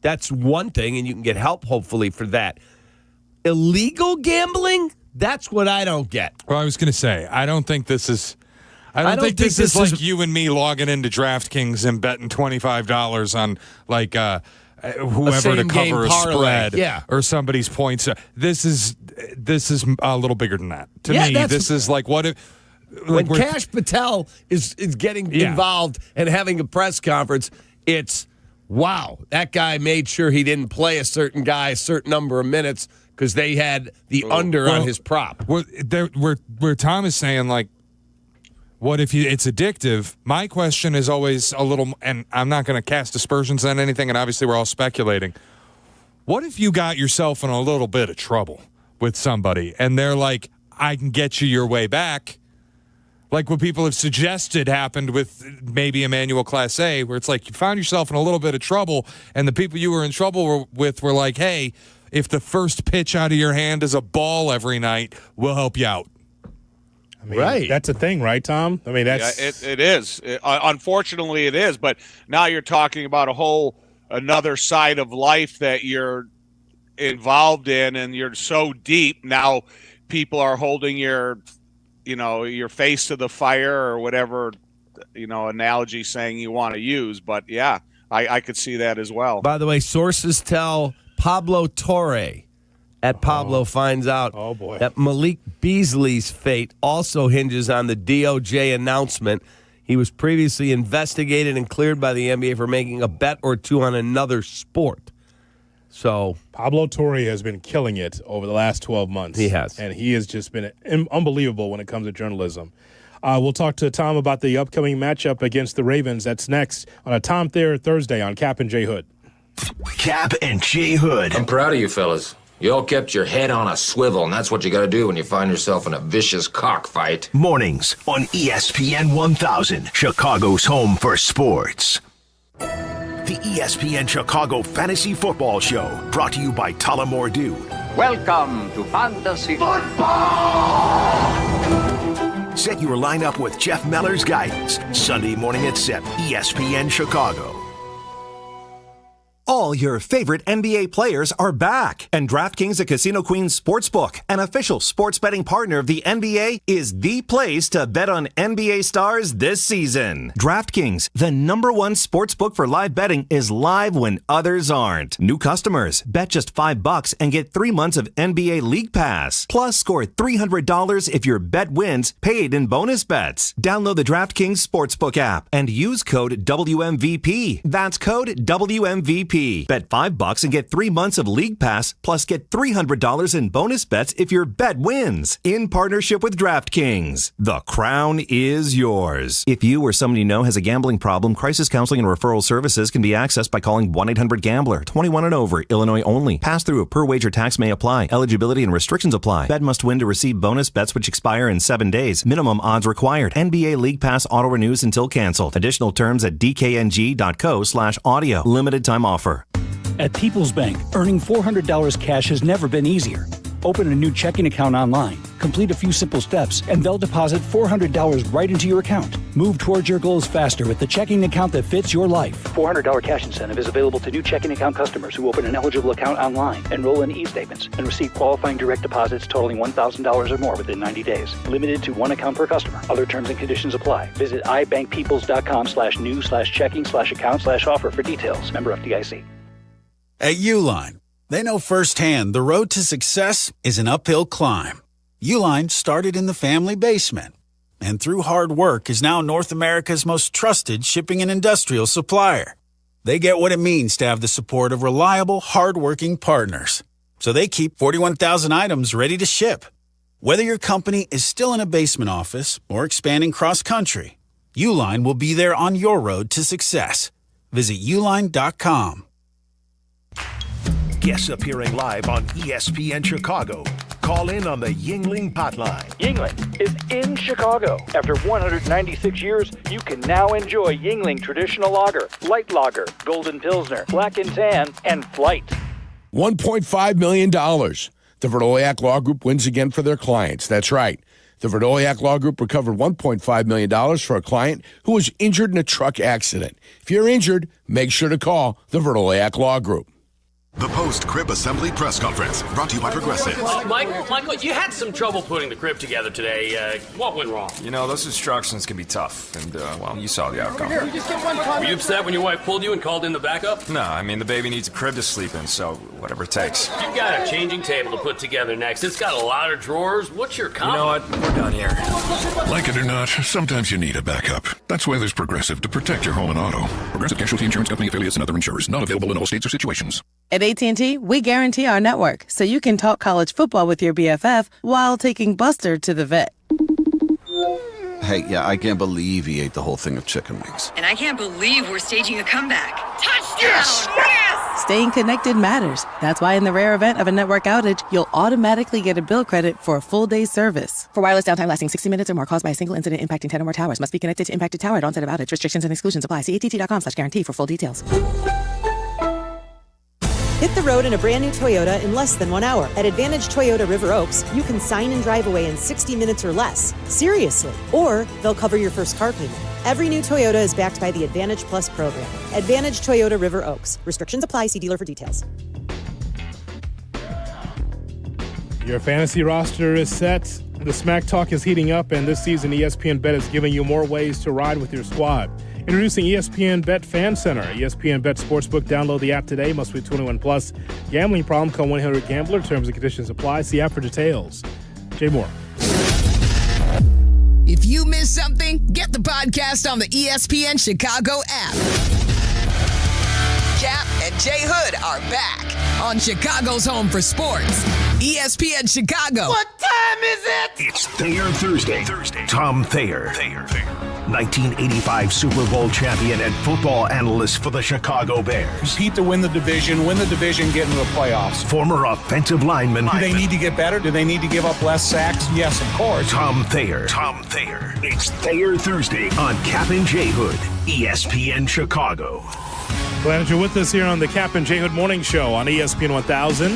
That's one thing, and you can get help, hopefully, for that. Illegal gambling? That's what I don't get. Well, I was going to say, I don't think this is. I don't think this is like you and me logging into DraftKings and betting $25 on like whoever to cover a spread or somebody's points. This is a little bigger than that. To me, this is like what if. When Cash Patel is getting involved and having a press conference, it's, wow, that guy made sure he didn't play a certain guy a certain number of minutes because they had the under on his prop. Where Tom is saying, like, what if it's addictive? My question is always a little, and I'm not going to cast aspersions on anything, and obviously we're all speculating. What if you got yourself in a little bit of trouble with somebody, and they're like, I can get you your way back? Like what people have suggested happened with maybe Emmanuel Class A, where it's like you found yourself in a little bit of trouble, and the people you were in trouble with were like, hey, if the first pitch out of your hand is a ball every night, we'll help you out. I mean, that's a thing, right, Tom? I mean, that's... Yeah, it is. Unfortunately, it is. But now you're talking about another side of life that you're involved in, and you're so deep. Now people are holding your face to the fire or whatever, analogy saying you want to use. But, yeah, I could see that as well. By the way, sources tell Pablo Torre at Pablo finds out that Malik Beasley's fate also hinges on the DOJ announcement. He was previously investigated and cleared by the NBA for making a bet or two on another sport. So Pablo Torre has been killing it over the last 12 months. He has. And he has just been unbelievable when it comes to journalism. We'll talk to Tom about the upcoming matchup against the Ravens. That's next on a Tom Thayer Thursday on Kap and J Hood. Kap and J Hood. I'm proud of you fellas. You all kept your head on a swivel, and that's what you got to do when you find yourself in a vicious cockfight. Mornings on ESPN 1000, Chicago's home for sports. The ESPN Chicago Fantasy Football Show, brought to you by Tullamore Dew. Welcome to Fantasy Football! Set your lineup with Jeff Meller's guidance, Sunday morning at 7, ESPN Chicago. All your favorite NBA players are back, and DraftKings, a Casino Queens sportsbook, an official sports betting partner of the NBA, is the place to bet on NBA stars this season. DraftKings, the #1 sportsbook for live betting, is live when others aren't. New customers, bet just $5 and get 3 months of NBA League Pass. Plus, score $300 if your bet wins, paid in bonus bets. Download the DraftKings Sportsbook app and use code WMVP. That's code WMVP. Bet $5 and get 3 months of League Pass, plus get $300 in bonus bets if your bet wins. In partnership with DraftKings, the crown is yours. If you or someone you know has a gambling problem, crisis counseling and referral services can be accessed by calling 1-800-GAMBLER. 21 and over, Illinois only. Pass-through per-wager tax may apply. Eligibility and restrictions apply. Bet must win to receive bonus bets which expire in 7 days. Minimum odds required. NBA League Pass auto-renews until canceled. Additional terms at dkng.co/audio. Limited time offer. At People's Bank, earning $400 cash has never been easier. Open a new checking account online, complete a few simple steps, and they'll deposit $400 right into your account. Move towards your goals faster with the checking account that fits your life. $400 cash incentive is available to new checking account customers who open an eligible account online, enroll in e-statements, and receive qualifying direct deposits totaling $1,000 or more within 90 days. Limited to 1 account per customer. Other terms and conditions apply. Visit ibankpeoples.com/new/checking/account/offer for details. Member FDIC. At Uline, they know firsthand the road to success is an uphill climb. Uline started in the family basement, and through hard work is now North America's most trusted shipping and industrial supplier. They get what it means to have the support of reliable, hardworking partners. So they keep 41,000 items ready to ship. Whether your company is still in a basement office or expanding cross-country, Uline will be there on your road to success. Visit uline.com. Guests appearing live on ESPN Chicago. Call in on the Yuengling hotline. Yuengling is in Chicago. After 196 years, you can now enjoy Yuengling Traditional Lager, Light Lager, Golden Pilsner, Black and Tan, and Flight. $1.5 million. The Verdoliak Law Group wins again for their clients. That's right. The Verdoliak Law Group recovered $1.5 million for a client who was injured in a truck accident. If you're injured, make sure to call the Verdoliak Law Group. The post-crib assembly press conference, brought to you by Progressive. Michael, you had some trouble putting the crib together today. What went wrong? You know, those instructions can be tough, and, well, you saw the outcome. Were you upset when your wife pulled you and called in the backup? No, I mean, the baby needs a crib to sleep in, so whatever it takes. You've got a changing table to put together next. It's got a lot of drawers. What's your comment? You know what? We're done here. Like it or not, sometimes you need a backup. That's why there's Progressive to protect your home and auto. Progressive Casualty Insurance Company affiliates and other insurers. Not available in all states or situations. At AT&T, we guarantee our network so you can talk college football with your BFF while taking Buster to the vet. Hey, yeah, I can't believe he ate the whole thing of chicken wings. And I can't believe we're staging a comeback. Touchdown! Yes! Staying connected matters. That's why in the rare event of a network outage, you'll automatically get a bill credit for a full day's service. For wireless downtime lasting 60 minutes or more caused by a single incident impacting 10 or more towers, must be connected to impacted tower at onset of outage. Restrictions and exclusions apply. See att.com/guarantee for full details. Hit the road in a brand new Toyota in less than 1 hour. At Advantage Toyota River Oaks, you can sign and drive away in 60 minutes or less. Seriously. Or they'll cover your first car payment. Every new Toyota is backed by the Advantage Plus program. Advantage Toyota River Oaks. Restrictions apply. See dealer for details. Your fantasy roster is set. The Smack Talk is heating up, and this season ESPN Bet is giving you more ways to ride with your squad. Introducing ESPN Bet Fan Center. ESPN Bet Sportsbook. Download the app today. Must be 21 plus. Gambling problem? Call 1-800-GAMBLER. Terms and conditions apply. See app for details. Jay Moore. If you missed something, get the podcast on the ESPN Chicago app. Kap and J Hood are back on Chicago's home for sports. ESPN Chicago. What time is it? It's Thayer Thursday. Tom Thayer. 1985 Super Bowl champion and football analyst for the Chicago Bears. Compete to win the division, get into the playoffs. Former offensive lineman. Do they need to get better? Do they need to give up less sacks? Yes, of course. Tom Thayer. It's Thayer Thursday on Kap and J Hood, ESPN Chicago. Glad that you're with us here on the Kap and J Hood Morning Show on ESPN 1000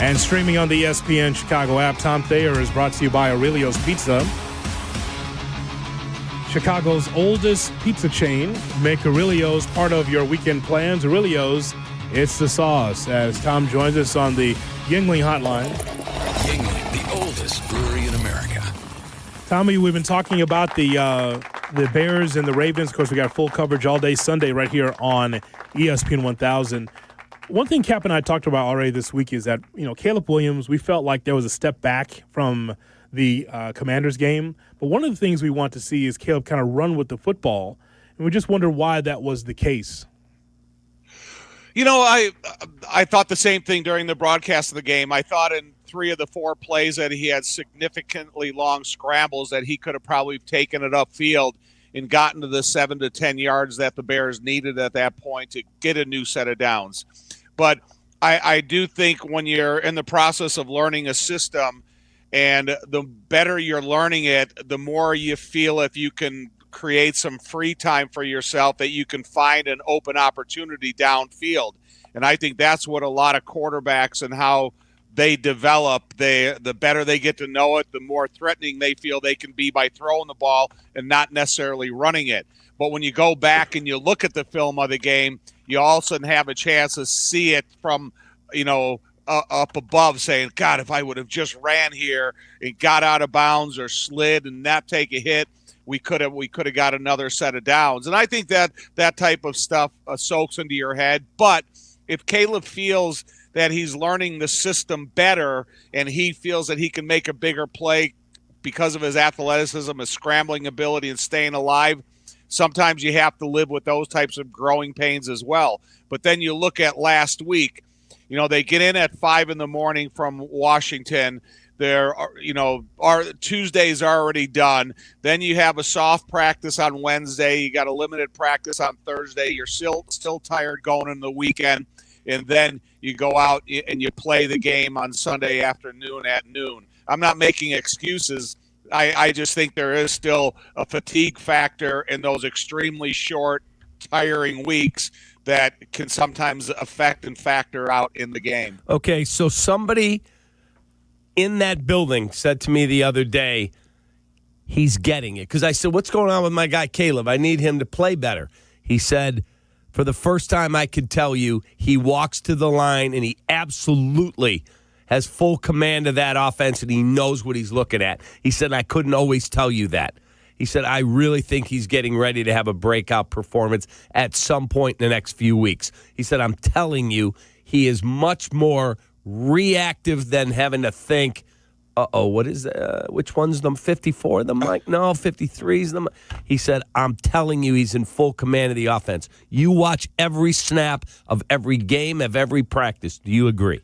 and streaming on the ESPN Chicago app. Tom Thayer is brought to you by Aurelio's Pizza, Chicago's oldest pizza chain. Make Aurelio's part of your weekend plans. Aurelio's, it's the sauce. As Tom joins us on the Yuengling hotline. Yuengling, the oldest brewery in America. Tommy, we've been talking about the Bears and the Ravens. Of course, we got full coverage all day Sunday right here on ESPN 1000. One thing Kap and I talked about already this week is that, Caleb Williams, we felt like there was a step back from the Commanders game. But one of the things we want to see is Caleb kind of run with the football. And we just wonder why that was the case. I thought the same thing during the broadcast of the game. I thought in 3 of the 4 plays that he had significantly long scrambles that he could have probably taken it upfield and gotten to the 7 to 10 yards that the Bears needed at that point to get a new set of downs. But I do think when you're in the process of learning a system, and the better you're learning it, the more you feel if you can create some free time for yourself that you can find an open opportunity downfield. And I think that's what a lot of quarterbacks and how they develop, the better they get to know it, the more threatening they feel they can be by throwing the ball and not necessarily running it. But when you go back and you look at the film of the game, you also have a chance to see it from, up above, saying, God, if I would have just ran here and got out of bounds or slid and not take a hit, we could have got another set of downs. And I think that type of stuff soaks into your head. But if Caleb feels that he's learning the system better and he feels that he can make a bigger play because of his athleticism, his scrambling ability, and staying alive, sometimes you have to live with those types of growing pains as well. But then you look at last week, they get in at 5 a.m. from Washington. Our Tuesday's already done. Then you have a soft practice on Wednesday. You got a limited practice on Thursday. You're still tired going into the weekend. And then you go out and you play the game on Sunday afternoon at noon. I'm not making excuses. I just think there is still a fatigue factor in those extremely short, tiring weeks that can sometimes affect and factor out in the game. Okay, so somebody in that building said to me the other day, he's getting it. Because I said, what's going on with my guy Caleb? I need him to play better. He said, for the first time I could tell you, he walks to the line and he absolutely has full command of that offense and he knows what he's looking at. He said, I couldn't always tell you that. He said, I really think he's getting ready to have a breakout performance at some point in the next few weeks. He said, I'm telling you, he is much more reactive than having to think, what is which one's them 54 of them, Mike? No, 53's them. He said, I'm telling you, he's in full command of the offense. You watch every snap of every game, of every practice. Do you agree?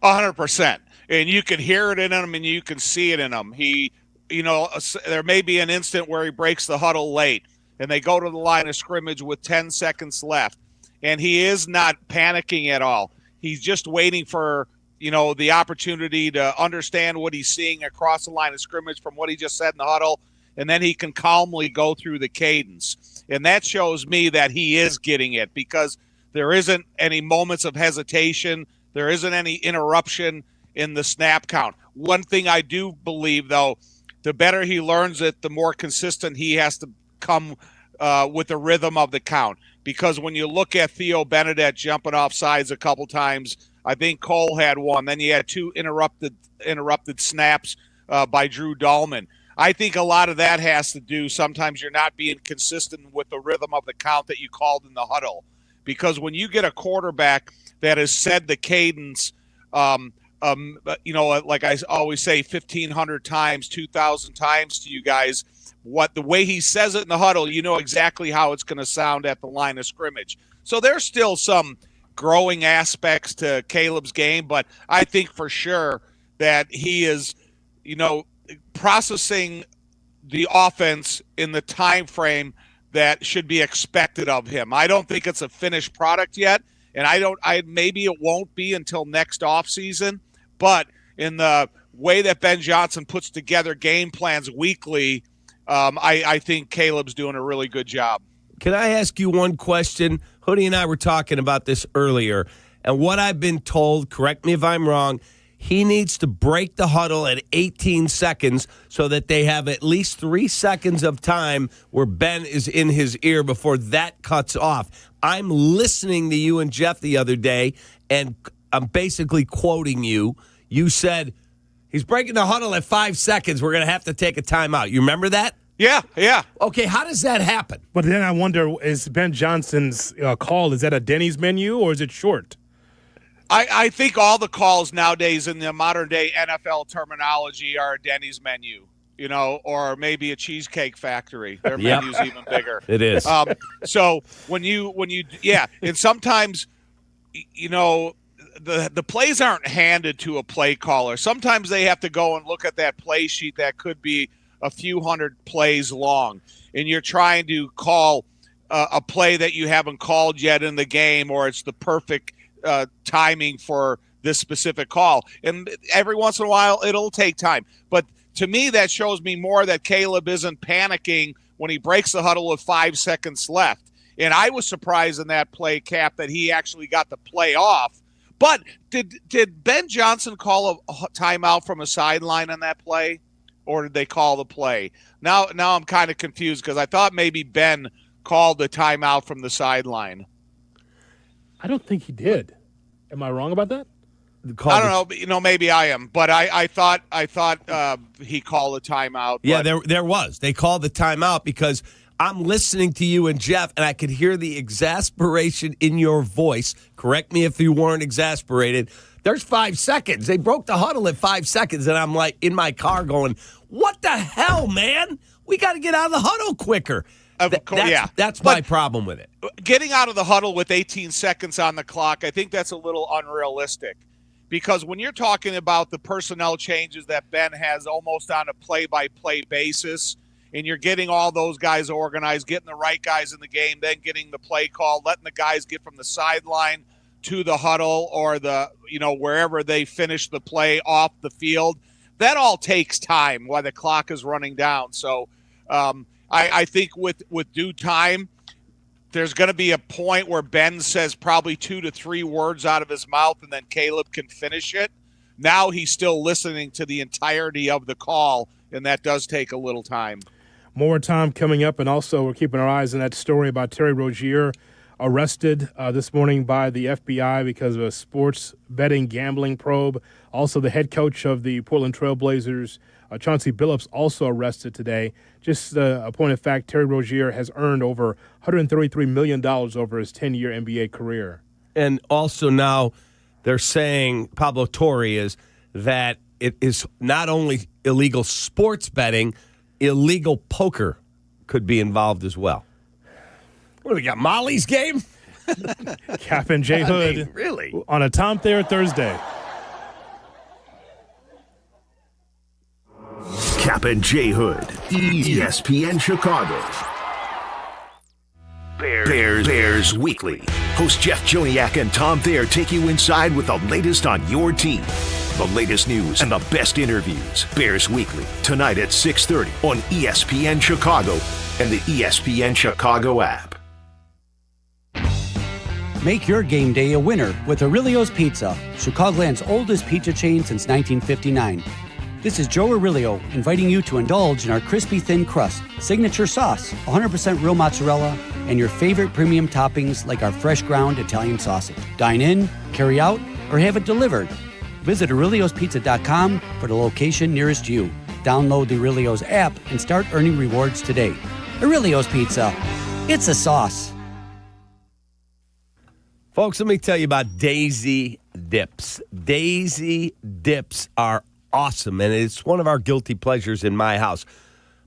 100%. And you can hear it in him and you can see it in him. There may be an instant where he breaks the huddle late and they go to the line of scrimmage with 10 seconds left. And he is not panicking at all. He's just waiting for, the opportunity to understand what he's seeing across the line of scrimmage from what he just said in the huddle. And then he can calmly go through the cadence. And that shows me that he is getting it because there isn't any moments of hesitation. There isn't any interruption in the snap count. One thing I do believe, though, the better he learns it, the more consistent he has to come with the rhythm of the count. Because when you look at Theo Benedett jumping off sides a couple times, I think Cole had one. Then you had 2 interrupted snaps by Drew Dahlman. I think a lot of that has to do, sometimes you're not being consistent with the rhythm of the count that you called in the huddle. Because when you get a quarterback that has said the cadence, like I always say, 1,500 times, 2,000 times to you guys, the way he says it in the huddle, you know exactly how it's going to sound at the line of scrimmage. So there's still some growing aspects to Caleb's game, but I think for sure that he is, processing the offense in the time frame that should be expected of him. I don't think it's a finished product yet, and maybe it won't be until next offseason, but in the way that Ben Johnson puts together game plans weekly, I think Caleb's doing a really good job. Can I ask you one question? Hoodie and I were talking about this earlier, and what I've been told, correct me if I'm wrong, he needs to break the huddle at 18 seconds so that they have at least 3 seconds of time where Ben is in his ear before that cuts off. I'm listening to you and Jeff the other day, and I'm basically quoting you. You said, he's breaking the huddle at 5 seconds. We're going to have to take a timeout. You remember that? Yeah. Okay, how does that happen? But then I wonder, is Ben Johnson's call, is that a Denny's menu or is it short? I think all the calls nowadays in the modern-day NFL terminology are a Denny's menu, or maybe a Cheesecake Factory. Their menu's even bigger. It is. So when you, and sometimes, the plays aren't handed to a play caller. Sometimes they have to go and look at that play sheet that could be a few hundred plays long, and you're trying to call a play that you haven't called yet in the game, or it's the perfect timing for this specific call. And every once in a while, it'll take time. But to me, that shows me more that Caleb isn't panicking when he breaks the huddle with 5 seconds left. And I was surprised in that play, Cap, that he actually got the play off. But did Ben Johnson call a timeout from a sideline on that play? Or did they call the play? Now I'm kind of confused because I thought maybe Ben called the timeout from the sideline. I don't think he did. Am I wrong about that? I don't know. Maybe I am. But I thought he called a timeout. Yeah, there was. They called the timeout because I'm listening to you and Jeff, and I could hear the exasperation in your voice. Correct me if you weren't exasperated. There's 5 seconds. They broke the huddle at 5 seconds, and I'm like in my car going, what the hell, man? We got to get out of the huddle quicker. That's my problem with it. Getting out of the huddle with 18 seconds on the clock, I think that's a little unrealistic. Because when you're talking about the personnel changes that Ben has almost on a play-by-play basis, and you're getting all those guys organized, getting the right guys in the game, then getting the play call, letting the guys get from the sideline to the huddle or wherever they finish the play off the field, that all takes time while the clock is running down. So I think with due time, there's going to be a point where Ben says probably 2 to 3 words out of his mouth, and then Caleb can finish it. Now he's still listening to the entirety of the call, and that does take a little time. More time coming up, and also we're keeping our eyes on that story about Terry Rozier, arrested this morning by the FBI because of a sports betting gambling probe. Also, the head coach of the Portland Trail Blazers, Chauncey Billups, also arrested today. Just a point of fact, Terry Rozier has earned over $133 million over his 10-year NBA career. And also now they're saying, Pablo Torre is, that it is not only illegal sports betting, illegal poker could be involved as well. What do we got, Molly's game? Kap and J Hood really? On a Tom Thayer Thursday. Kap and J Hood, ESPN Chicago. Bears Weekly. Host Jeff Joniak and Tom Thayer take you inside with the latest on your team. The latest news and the best interviews. Bears Weekly, tonight at 6:30 on ESPN Chicago and the ESPN Chicago app. Make your game day a winner with Aurelio's Pizza, Chicagoland's oldest pizza chain since 1959. This is Joe Aurelio inviting you to indulge in our crispy thin crust, signature sauce, 100% real mozzarella, and your favorite premium toppings like our fresh ground Italian sausage. Dine in, carry out, or have it delivered. Visit Aurelio'sPizza.com for the location nearest you. Download the Aurelio's app and start earning rewards today. Aurelio's Pizza. It's a sauce. Folks, let me tell you about Daisy Dips. Daisy Dips are awesome, and it's one of our guilty pleasures in my house.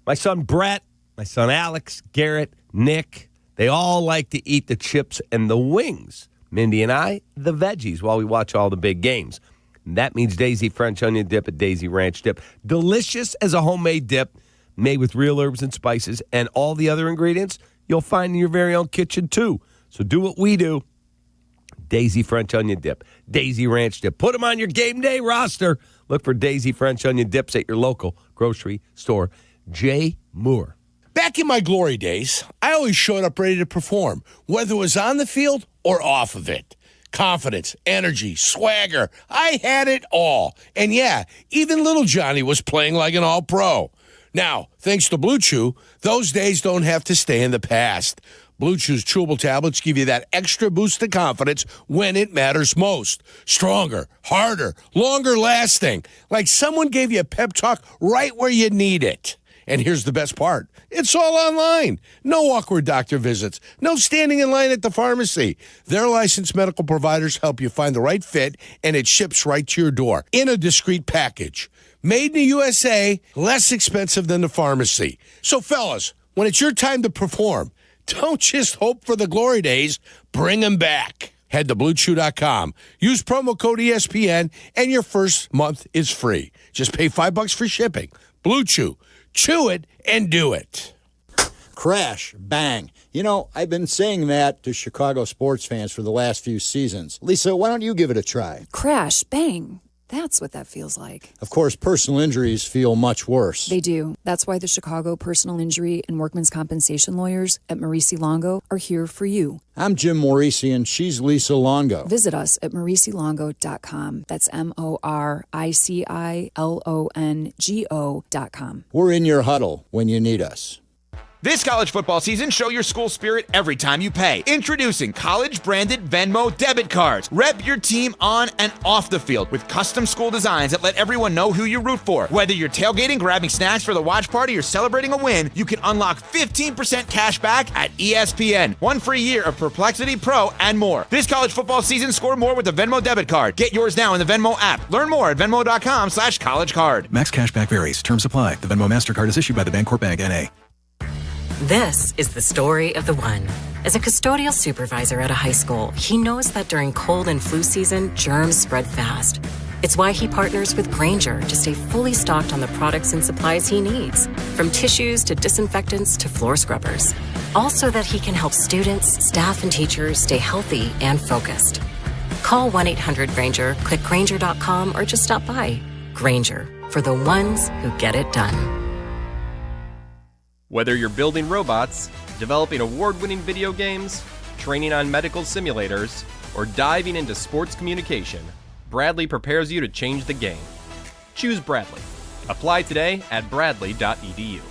My son Brett, my son Alex, Garrett, Nick, they all like to eat the chips and the wings. Mindy and I, the veggies, while we watch all the big games. And that means Daisy French onion dip and Daisy ranch dip. Delicious as a homemade dip, made with real herbs and spices, and all the other ingredients you'll find in your very own kitchen, too. So do what we do. Daisy French onion dip, Daisy ranch dip. Put them on your game day roster. Look for Daisy French onion dips at your local grocery store. Jay Moore. Back in my glory days, I always showed up ready to perform, whether it was on the field or off of it. Confidence, energy, swagger. I had it all. And yeah, even little Johnny was playing like an all-pro. Now, thanks to Blue Chew, those days don't have to stay in the past. Blue Chew's chewable tablets give you that extra boost of confidence when it matters most. Stronger, harder, longer lasting. Like someone gave you a pep talk right where you need it. And here's the best part. It's all online. No awkward doctor visits. No standing in line at the pharmacy. Their licensed medical providers help you find the right fit, and it ships right to your door in a discreet package. Made in the USA, less expensive than the pharmacy. So, fellas, when it's your time to perform, don't just hope for the glory days. Bring them back. Head to BlueChew.com. Use promo code ESPN, and your first month is free. Just pay $5 for shipping. Blue Chew. Chew it and do it. Crash, bang. You know, I've been saying that to Chicago sports fans for the last few seasons. Lisa, why don't you give it a try? Crash, bang. That's what that feels like. Of course, personal injuries feel much worse. They do. That's why the Chicago Personal Injury and Workmen's Compensation lawyers at Maurice Longo are here for you. I'm Jim Maurice, and she's Lisa Longo. Visit us at mauricilongo.com. That's MORICILONGO.com. We're in your huddle when you need us. This college football season, show your school spirit every time you pay. Introducing college-branded Venmo debit cards. Rep your team on and off the field with custom school designs that let everyone know who you root for. Whether you're tailgating, grabbing snacks for the watch party, or celebrating a win, you can unlock 15% cash back at ESPN. 1 free year of Perplexity Pro and more. This college football season, score more with the Venmo debit card. Get yours now in the Venmo app. Learn more at venmo.com/collegecard. Max cashback varies. Terms apply. The Venmo MasterCard is issued by the Bancorp Bank, N.A. This is the story of the one. As a custodial supervisor at a high school, he knows that during cold and flu season, germs spread fast. It's why he partners with Grainger to stay fully stocked on the products and supplies he needs, from tissues to disinfectants to floor scrubbers. Also that he can help students, staff, and teachers stay healthy and focused. Call 1-800-GRAINGER, click Grainger.com, or just stop by. Grainger, for the ones who get it done. Whether you're building robots, developing award-winning video games, training on medical simulators, or diving into sports communication, Bradley prepares you to change the game. Choose Bradley. Apply today at bradley.edu.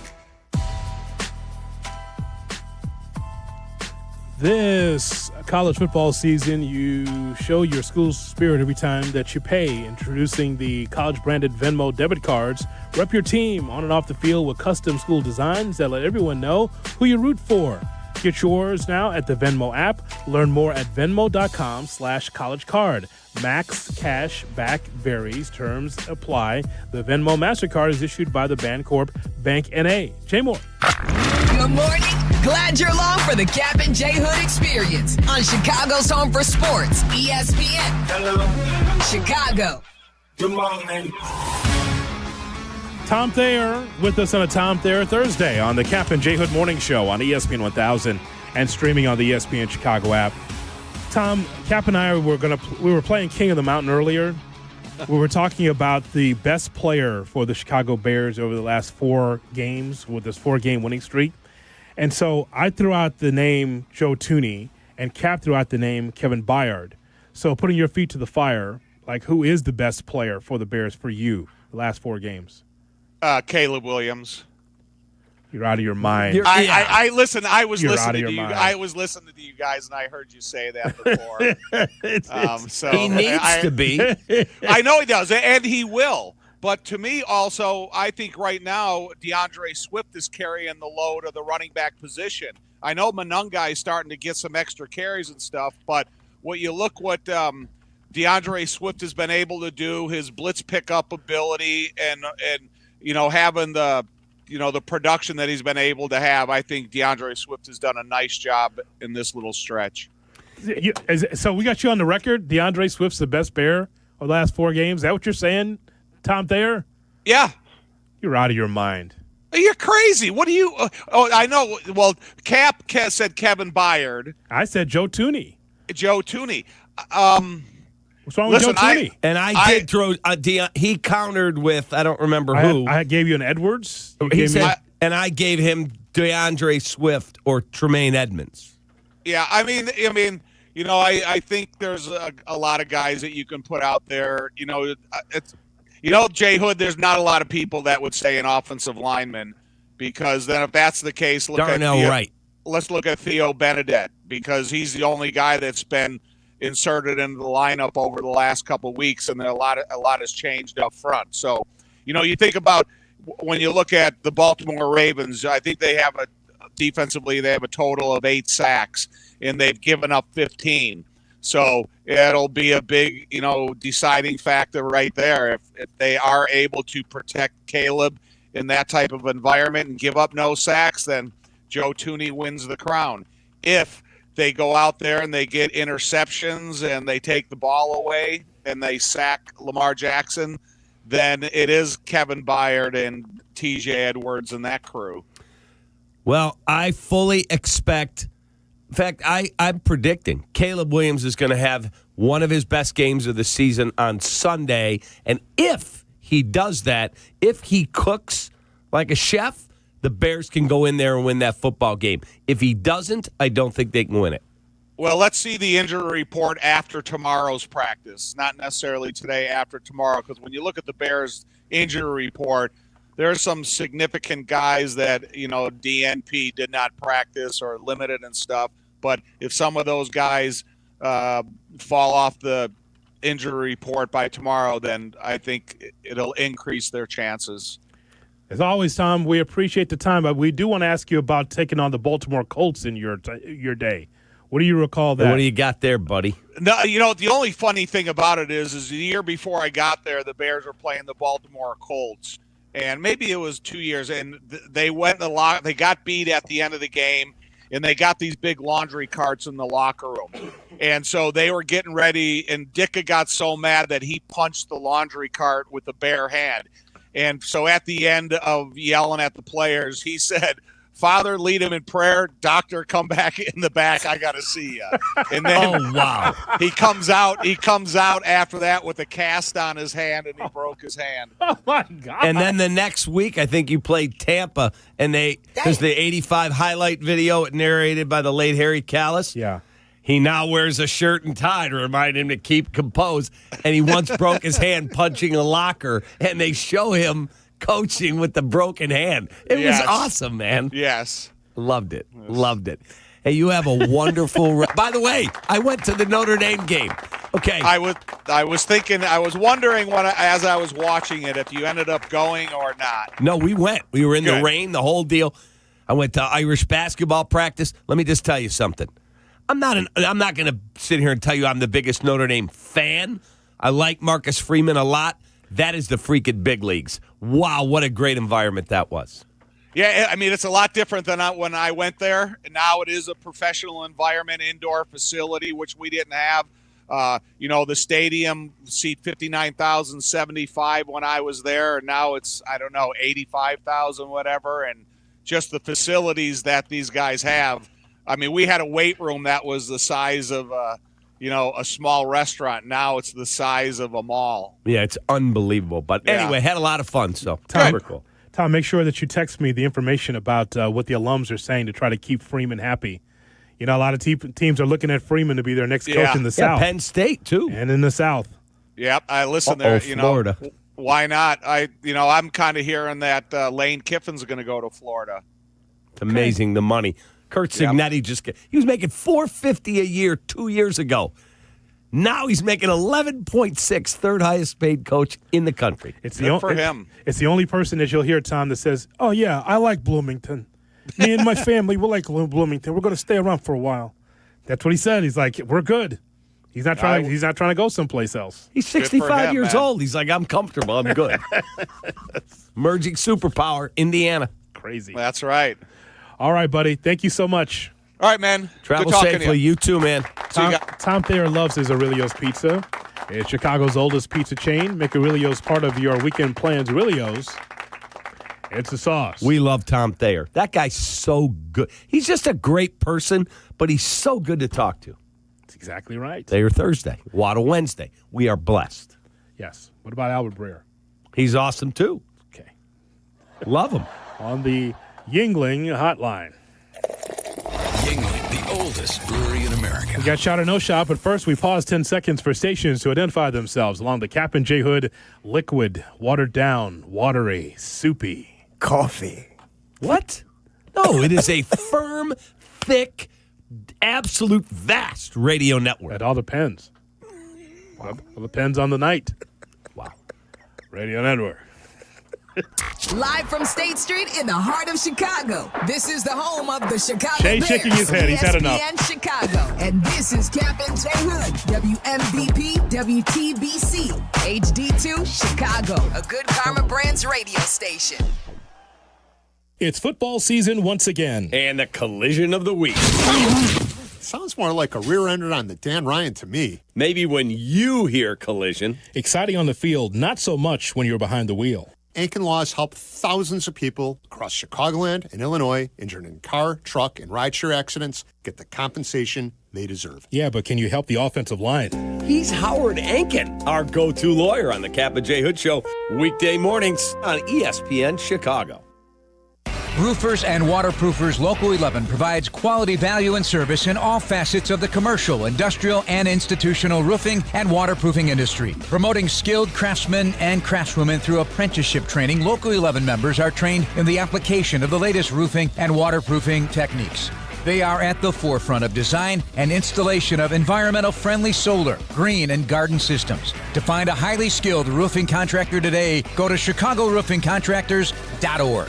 This college football season, you show your school's spirit every time that you pay. Introducing the college-branded Venmo debit cards. Rep your team on and off the field with custom school designs that let everyone know who you root for. Get yours now at the Venmo app. Learn more at venmo.com/collegecard. Max cash back varies. Terms apply. The Venmo MasterCard is issued by the Bancorp Bank N.A. Jay Moore. Good morning. Glad you're along for the Kap and J Hood experience on Chicago's home for sports, ESPN. Hello. Chicago. Good morning. Tom Thayer with us on a Tom Thayer Thursday on the Kap and J Hood Morning Show on ESPN 1000 and streaming on the ESPN Chicago app. Tom, Kap and I we were playing King of the Mountain earlier. We were talking about the best player for the Chicago Bears over the last 4 games with this 4-game winning streak. And so I threw out the name Joe Thuney, and Kap threw out the name Kevin Byard. So putting your feet to the fire, like, who is the best player for the Bears for you the last 4 games? Caleb Williams. You're out of your mind. I listen. I was You're listening to you. I was listening to you guys, and I heard you say that before. So he needs to be. I know he does, and he will. But to me, also, I think right now DeAndre Swift is carrying the load of the running back position. I know Monunga is starting to get some extra carries and stuff, but what DeAndre Swift has been able to do, his blitz pickup ability, and having the production that he's been able to have, I think DeAndre Swift has done a nice job in this little stretch. So we got you on the record. DeAndre Swift's the best Bear of the last 4 games. Is that what you're saying, Tom Thayer? Yeah. You're out of your mind. You're crazy. What do you I know. Well, Kap said Kevin Byard. I said Joe Thuney. Joe Thuney. What's wrong with Joe Thuney? I did throw he countered with, I don't remember who. I gave you an Edwards. He said, and I gave him DeAndre Swift or Tremaine Edmonds. Yeah, I mean, I think there's a lot of guys that you can put out there. Jay Hood, there's not a lot of people that would say an offensive lineman, because then if that's the case, let's look at Theo Benedette, because he's the only guy that's been inserted into the lineup over the last couple of weeks, and a lot has changed up front. So, you think about when you look at the Baltimore Ravens, I think defensively they have a total of 8 sacks, and they've given up 15. So it'll be a big, deciding factor right there. If they are able to protect Caleb in that type of environment and give up no sacks, then Joe Thuney wins the crown. If they go out there and they get interceptions and they take the ball away and they sack Lamar Jackson, then it is Kevin Byard and TJ Edwards and that crew. Well, I fully expect – in fact, I'm predicting Caleb Williams is going to have one of his best games of the season on Sunday. And if he does that, if he cooks like a chef, the Bears can go in there and win that football game. If he doesn't, I don't think they can win it. Well, let's see the injury report after tomorrow's practice, not necessarily today, after tomorrow, because when you look at the Bears injury report, there are some significant guys that, DNP did not practice or limited and stuff. But if some of those guys fall off the injury report by tomorrow, then I think it'll increase their chances. As always, Tom, we appreciate the time, but we do want to ask you about taking on the Baltimore Colts in your day. What do you recall that? What do you got there, buddy? No, the only funny thing about it is the year before I got there, the Bears were playing the Baltimore Colts, and maybe it was 2 years, and they went they got beat at the end of the game, and they got these big laundry carts in the locker room. And so they were getting ready, and Dicka got so mad that he punched the laundry cart with a bare hand. And so at the end of yelling at the players, he said, "Father, lead him in prayer. Doctor, come back in the back. I got to see you." And then wow. He comes out after that with a cast on his hand, and he broke his hand. Oh, my God. And then the next week, I think you played Tampa, and there's the 85 highlight video narrated by the late Harry Callis. Yeah. He now wears a shirt and tie to remind him to keep composed, and he once broke his hand punching a locker, and they show him coaching with the broken hand. It was awesome, man. Yes. Loved it. Loved it. Hey, you have a wonderful By the way, I went to the Notre Dame game. Okay. I was wondering as I was watching it if you ended up going or not. No, we went. We were in the rain, the whole deal. I went to Irish basketball practice. Let me just tell you something. I'm not going to sit here and tell you I'm the biggest Notre Dame fan. I like Marcus Freeman a lot. That is the freaking big leagues. Wow, what a great environment that was. Yeah, I mean, it's a lot different than when I went there. Now it is a professional environment, indoor facility, which we didn't have. The stadium seat 59,075 when I was there, and now it's, 85,000, whatever. And just the facilities that these guys have. I mean, we had a weight room that was the size of, a small restaurant. Now it's the size of a mall. Yeah, it's unbelievable. But anyway, had a lot of fun. So, cool. Tom, make sure that you text me the information about what the alums are saying to try to keep Freeman happy. You know, a lot of teams are looking at Freeman to be their next coach in the South. Penn State, too. And in the South. Yep, I listen there. Florida. Why not? I'm kind of hearing that Lane Kiffin's going to go to Florida. It's amazing, the money. Kurt Signetti he was making $450 a year 2 years ago. Now he's making 11.6, third highest paid coach in the country. Good for him. It's the only person that you'll hear, Tom, that says, "Oh yeah, I like Bloomington. Me and my family, we like Bloomington. We're going to stay around for a while." That's what he said. He's like, "We're good." He's not trying. He's not trying to go someplace else. He's 65 years old. He's like, "I'm comfortable. I'm good." Emerging superpower, Indiana. Crazy. That's right. All right, buddy. Thank you so much. All right, man. Travel safely. You too, man. Tom Thayer loves his Aurelio's Pizza. It's Chicago's oldest pizza chain. Make Aurelio's part of your weekend plans. Aurelio's. It's the sauce. We love Tom Thayer. That guy's so good. He's just a great person, but he's so good to talk to. That's exactly right. Thayer Thursday. Waddle Wednesday. We are blessed. Yes. What about Albert Breer? He's awesome, too. Okay. Love him. On the Yuengling hotline. Yuengling, the oldest brewery in America. We got Shot or No Shot, but first we pause 10 seconds for stations to identify themselves along the Kap J Hood liquid, watered down, watery, soupy coffee. What? No, it is a firm, thick, absolute vast radio network. It all depends. Well, it depends on the night. Wow. Radio network. Live from State Street in the heart of Chicago. This is the home of the Chicago Shay's Bears. shaking his head. He's had enough. ESPN Chicago. And this is Kap J Hood. WMVP, WTBC, HD2, Chicago. A good Karma Brands radio station. It's football season once again. And the collision of the week. Sounds more like a rear-ender on the Dan Ryan to me. Maybe when you hear collision. Exciting on the field, not so much when you're behind the wheel. Aiken Laws help thousands of people across Chicagoland and Illinois injured in car, truck, and rideshare accidents get the compensation they deserve. Yeah, but can you help the offensive line? He's Howard Ankin, our go-to lawyer on the Kap J Hood Show, weekday mornings on ESPN Chicago. Roofers and Waterproofers Local 11 provides quality value and service in all facets of the commercial, industrial, and institutional roofing and waterproofing industry. Promoting skilled craftsmen and craftswomen through apprenticeship training, Local 11 members are trained in the application of the latest roofing and waterproofing techniques. They are at the forefront of design and installation of environmental-friendly solar, green, and garden systems. To find a highly skilled roofing contractor today, go to ChicagoRoofingContractors.org.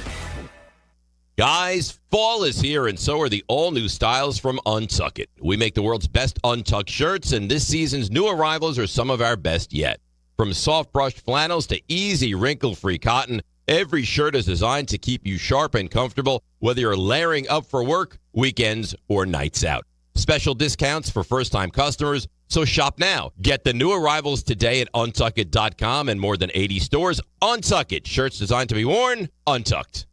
Guys, fall is here, and so are the all-new styles from Untuck It. We make the world's best Untuck shirts, and this season's new arrivals are some of our best yet. From soft-brushed flannels to easy, wrinkle-free cotton, Every shirt is designed to keep you sharp and comfortable, whether you're layering up for work, weekends, or nights out. Special discounts for first-time customers, so shop now. Get the new arrivals today at untuckit.com and more than 80 stores. Untuckit, shirts designed to be worn, untucked.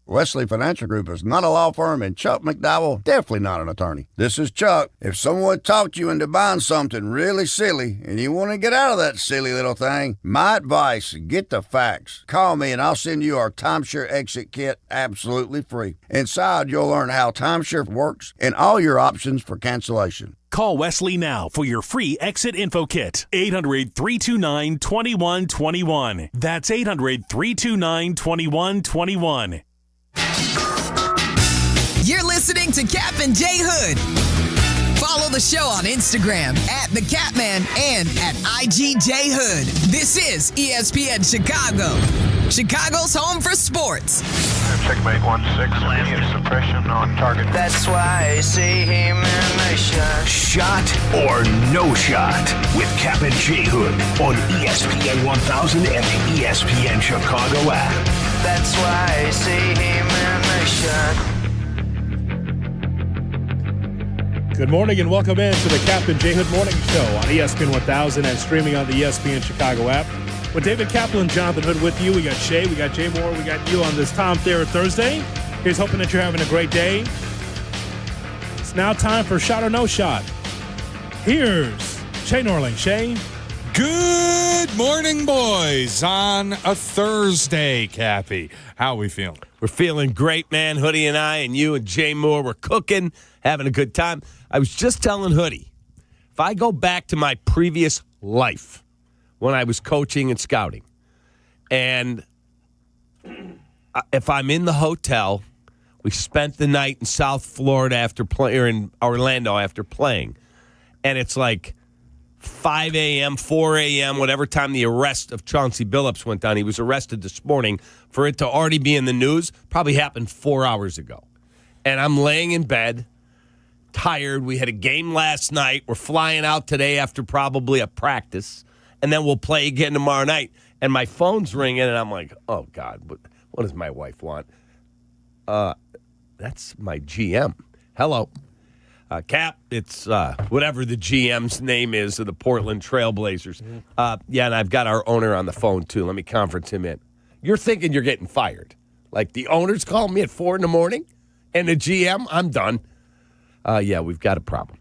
Wesley Financial Group is not a law firm, and Chuck McDowell definitely not an attorney. This is Chuck. If someone talked you into buying something really silly and you want to get out of that silly little thing, my advice, get the facts. Call me and I'll send you our timeshare exit kit absolutely free. Inside, you'll learn how timeshare works and all your options for cancellation. Call Wesley now for your free exit info kit. 800-329-2121. That's 800-329-2121. You're listening to Kap and J Hood. Follow the show on Instagram at The Catman and at IGJ Hood. This is ESPN Chicago, Chicago's home for sports. Checkmate 1-6, immediate suppression on target. That's why I see him in the shot. Shot or no shot with Kap and J Hood on ESPN 1000 and the ESPN Chicago app. That's why I see him in the shot. Good morning and welcome in to the Kap and J Hood Morning Show on ESPN 1000 and streaming on the ESPN Chicago app. With David Kaplan, Jonathan Hood with you. We got Shay, we got Jay Moore, we got you on this Tom Thayer Thursday. Here's hoping that you're having a great day. It's now time for Shot or No Shot. Here's Shay Norling. Shay. Good morning, boys, on a Thursday, Cappy. How are we feeling? We're feeling great, man. Hoodie and I and you and Jay Moore, we're cooking, having a good time. I was just telling Hoodie, if I go back to my previous life when I was coaching and scouting, and if I'm in the hotel, we spent the night in South Florida after or in Orlando after playing, and it's like 5 a.m., 4 a.m., whatever time the arrest of Chauncey Billups went down. He was arrested this morning. For it to already be in the news, probably happened 4 hours ago. And I'm laying in bed, tired. We had a game last night. We're flying out today after probably a practice. And then we'll play again tomorrow night. And my phone's ringing, and I'm like, oh, God, what does my wife want? That's my GM. Hello. Cap, it's whatever the GM's name is of the Portland Trailblazers. Yeah, and I've got our owner on the phone, too. Let me conference him in. You're thinking you're getting fired. Like the owner's calling me at 4 in the morning, and the GM, I'm done. Yeah, we've got a problem.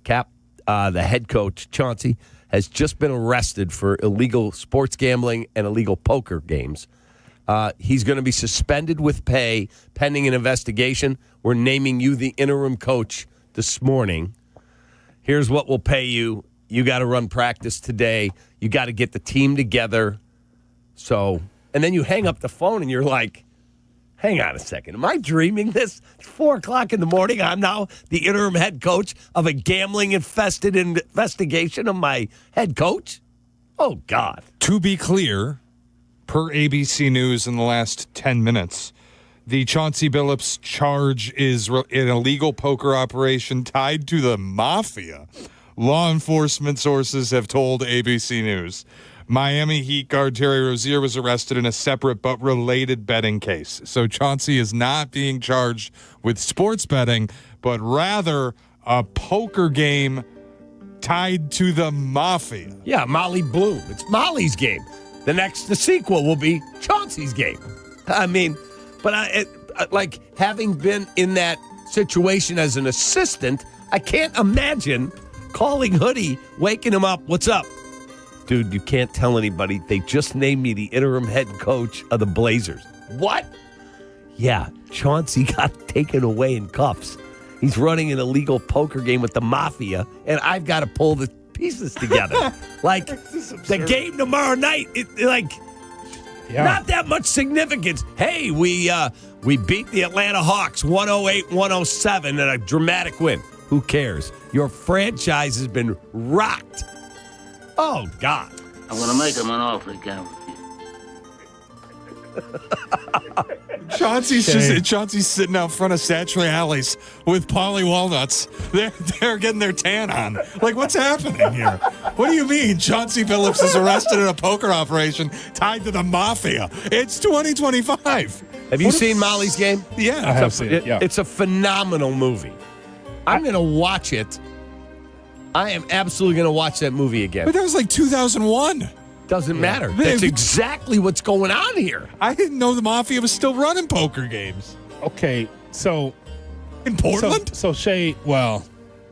Cap, the head coach, Chauncey, has just been arrested for illegal sports gambling and illegal poker games. He's going to be suspended with pay pending an investigation. We're naming you the interim coach this morning. Here's what we'll pay you. You got to run practice today. You got to get the team together. So, and then you hang up the phone and you're like, hang on a second. Am I dreaming this? It's 4 o'clock in the morning. I'm now the interim head coach of a gambling-infested investigation of my head coach? Oh, God. To be clear, per ABC News in the last 10 minutes, the Chauncey Billups charge is an illegal poker operation tied to the mafia. Law enforcement sources have told ABC News. Miami Heat guard Terry Rozier was arrested in a separate but related betting case. So Chauncey is not being charged with sports betting, but rather a poker game tied to the mafia. Yeah, Molly Bloom. It's Molly's game. The sequel will be Chauncey's game. I mean, but like having been in that situation as an assistant, I can't imagine calling Hoodie, waking him up. What's up? Dude, you can't tell anybody. They just named me the interim head coach of the Blazers. What? Yeah, Chauncey got taken away in cuffs. He's running an illegal poker game with the mafia, and I've got to pull the pieces together. Like, the game tomorrow night, not that much significance. Hey, we beat the Atlanta Hawks 108-107 in a dramatic win. Who cares? Your franchise has been rocked. Oh, God. I'm going to make him an offer again with you. Chauncey's sitting out front of Satchway Alleys with Polly Walnuts. They're getting their tan on. Like, what's happening here? What do you mean Chauncey Billups is arrested in a poker operation tied to the mafia? It's 2025. Have you seen Molly's Game? Yeah, I have seen it. Yeah. It's a phenomenal movie. I'm going to watch it. I am absolutely going to watch that movie again. But that was like 2001. Doesn't matter. That's exactly what's going on here. I didn't know the mafia was still running poker games. Okay, so in Portland. So Shay, well,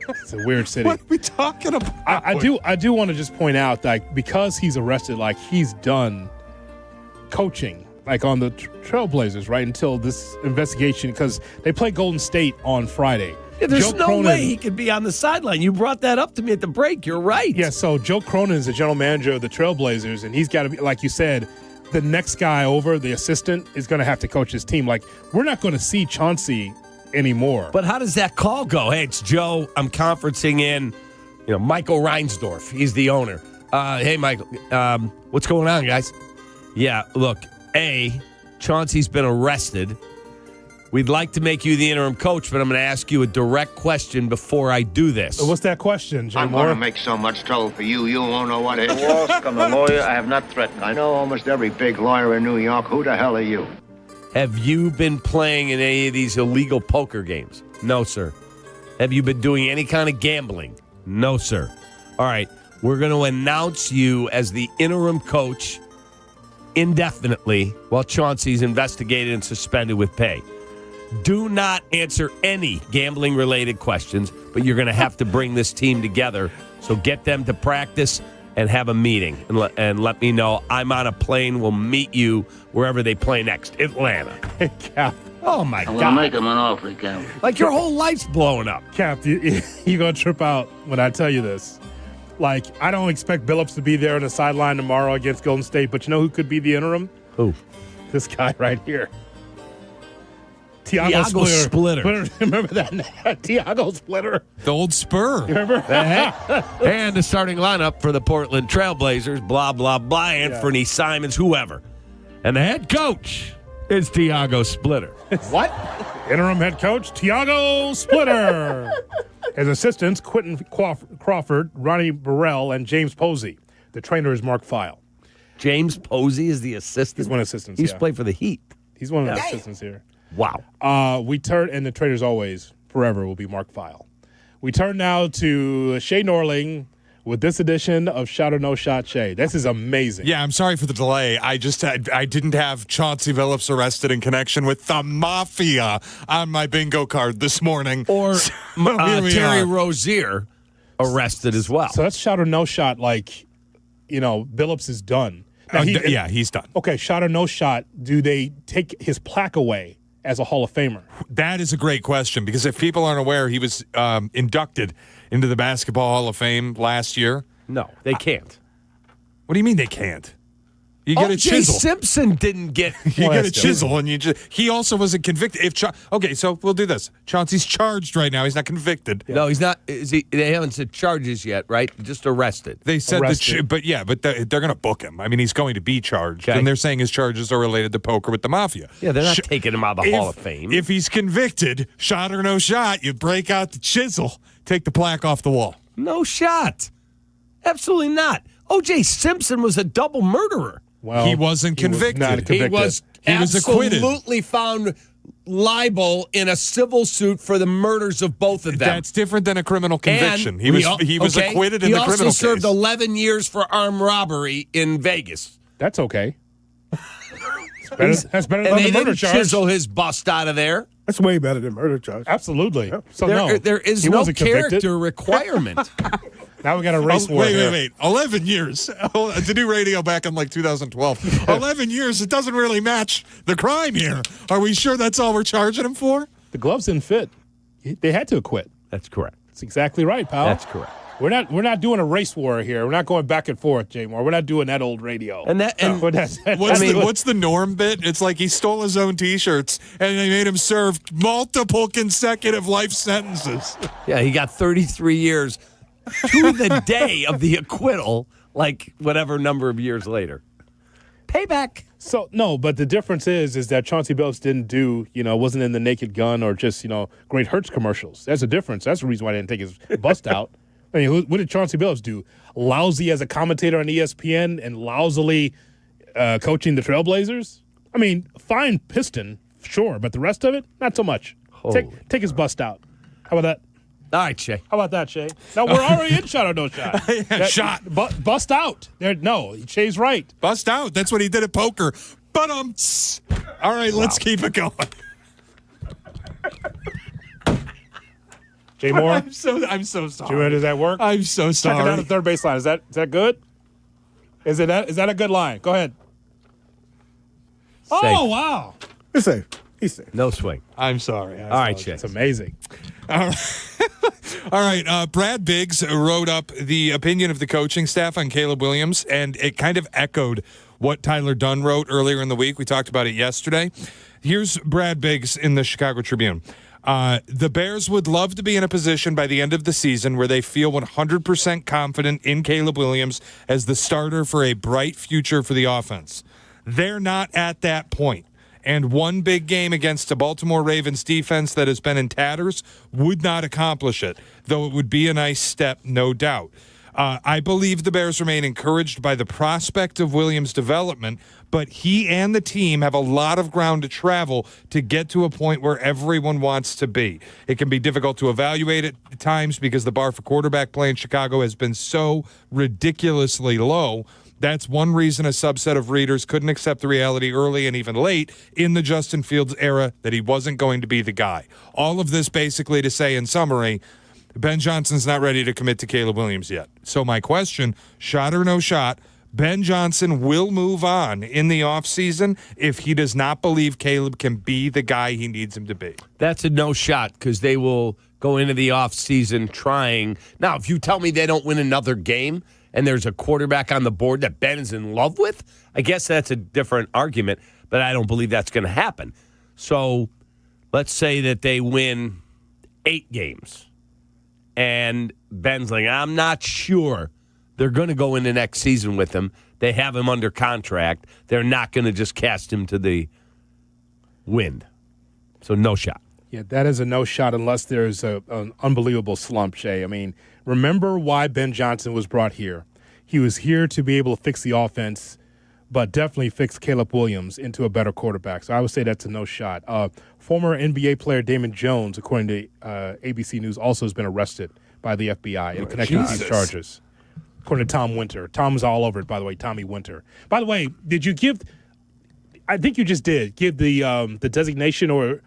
it's a weird city. What are we talking about? I do want to just point out that because he's arrested, like he's done coaching, like on the Trailblazers, right until this investigation, because they play Golden State on Friday. Yeah, there's no way he could be on the sideline. You brought that up to me at the break. You're right. Yeah, so Joe Cronin is the general manager of the Trailblazers, and he's got to be, like you said, the next guy over, the assistant, is going to have to coach his team. Like, we're not going to see Chauncey anymore. But how does that call go? Hey, it's Joe. I'm conferencing in, Michael Reinsdorf. He's the owner. Hey, Michael, what's going on, guys? Yeah, look, Chauncey's been arrested. We'd like to make you the interim coach, but I'm going to ask you a direct question before I do this. What's that question, Jay I'm Moore? going to make so much trouble for you, you won't know what it is. Walsh, I'm a lawyer. I have not threatened. I know almost every big lawyer in New York. Who the hell are you? Have you been playing in any of these illegal poker games? No, sir. Have you been doing any kind of gambling? No, sir. All right, we're going to announce you as the interim coach indefinitely while Chauncey's investigated and suspended with pay. Do not answer any gambling-related questions, but you're going to have to bring this team together. So get them to practice and have a meeting and let me know. I'm on a plane. We'll meet you wherever they play next. Atlanta. Hey, Cap. Oh, my I'm God. going to make him an offer, Cap. Like your whole life's blowing up. Cap, you're going to trip out when I tell you this. Like, I don't expect Billups to be there on the sideline tomorrow against Golden State, but you know who could be the interim? Who? This guy right here. Tiago Splitter. Remember that? Tiago Splitter. The old Spur. You remember? And the starting lineup for the Portland Trailblazers, blah, blah, blah, Anthony Simons, whoever. And the head coach is Tiago Splitter. What? Interim head coach, Tiago Splitter. His assistants, Quentin Crawford, Ronnie Burrell, and James Posey. The trainer is Mark Feil. James Posey is the assistant? He's one of the assistants, He's played for the Heat. He's one of the assistants here. Wow. And the trainers always, forever, will be Mark Feil. We turn now to Shay Norling with this edition of Shot or No Shot Shay. This is amazing. Yeah, I'm sorry for the delay. I didn't have Chauncey Billups arrested in connection with the mafia on my bingo card this morning. Or Terry Rozier arrested as well. So that's Shot or No Shot, like, Billups is done. Now, he's done. Okay, shot or no shot, do they take his plaque away as a Hall of Famer? That is a great question, because if people aren't aware, he was inducted into the Basketball Hall of Fame last year. No, they can't. What do you mean they can't? You get a chisel. Simpson didn't get. You get a chisel, and he also wasn't convicted. Okay, so we'll do this. Chauncey's charged right now. He's not convicted. No, he's not. They haven't said charges yet, right? Just arrested. They said but they're going to book him. I mean, he's going to be charged, and they're saying his charges are related to poker with the mafia. Yeah, they're not taking him out of the Hall of Fame. If he's convicted, shot or no shot, you break out the chisel, take the plaque off the wall. No shot. Absolutely not. O.J. Simpson was a double murderer. Well, he wasn't convicted. He was acquitted. Absolutely found liable in a civil suit for the murders of both of them. That's different than a criminal conviction. He was acquitted in the criminal case. He also served 11 years for armed robbery in Vegas. That's okay. That's better than the murder charge. Chisel his bust out of there. That's way better than murder charge. Absolutely. Yep. So there is no character requirement. Now we got a race war. Wait. 11 years. To do radio back in like 2012. 11 years. It doesn't really match the crime here. Are we sure that's all we're charging him for? The gloves didn't fit. They had to acquit. That's correct. That's exactly right, pal. That's correct. We're not doing a race war here. We're not going back and forth, Jay Moore. We're not doing that old radio. What's the Norm bit? It's like he stole his own T-shirts and they made him serve multiple consecutive life sentences. Yeah, he got 33 years to the day of the acquittal, like whatever number of years later. Payback. So no, but the difference is that Chauncey Billups didn't do, wasn't in the Naked Gun or just, Great Hurts commercials. That's a difference. That's the reason why I didn't take his bust out. I mean, what did Chauncey Billups do? Lousy as a commentator on ESPN and lousily coaching the Trailblazers? I mean, fine piston, sure, but the rest of it, not so much. Take his bust out. How about that? All right, Shay. How about that, Shay? No, we're already in shot or no shot. Shot. Bust out. No, Shay's right. Bust out. That's what he did at poker. But all right, let's keep it going. Jay Moore. I'm so sorry. Jay, does that work? I'm so sorry. Check it down the third baseline. Is that good? Is that a good line? Go ahead. Safe. Oh wow. He's safe. No swing. I'm sorry. All right, Shay. It's amazing. All right. Brad Biggs wrote up the opinion of the coaching staff on Caleb Williams, and it kind of echoed what Tyler Dunn wrote earlier in the week. We talked about it yesterday. Here's Brad Biggs in the Chicago Tribune. The Bears would love to be in a position by the end of the season where they feel 100% confident in Caleb Williams as the starter for a bright future for the offense. They're not at that point. And one big game against a Baltimore Ravens defense that has been in tatters would not accomplish it, though it would be a nice step, no doubt. I believe the Bears remain encouraged by the prospect of Williams' development, but he and the team have a lot of ground to travel to get to a point where everyone wants to be. It can be difficult to evaluate at times because the bar for quarterback play in Chicago has been so ridiculously low. That's one reason a subset of readers couldn't accept the reality early and even late in the Justin Fields era that he wasn't going to be the guy. All of this basically to say in summary, Ben Johnson's not ready to commit to Caleb Williams yet. So my question, shot or no shot, Ben Johnson will move on in the offseason if he does not believe Caleb can be the guy he needs him to be. That's a no shot because they will go into the offseason trying. Now, if you tell me they don't win another game and there's a quarterback on the board that Ben is in love with, I guess that's a different argument, but I don't believe that's going to happen. So let's say that they win 8 games, and Ben's like, I'm not sure they're going to go into next season with him. They have him under contract. They're not going to just cast him to the wind. So no shot. Yeah, that is a no shot unless there's an unbelievable slump, Shay. I mean, remember why Ben Johnson was brought here. He was here to be able to fix the offense, but definitely fix Caleb Williams into a better quarterback. So I would say that's a no shot. Former NBA player Damon Jones, according to ABC News, also has been arrested by the FBI in connection with these charges. According to Tom Winter. Tom's all over it, by the way, Tommy Winter. By the way, did you give – I think you just did give the designation or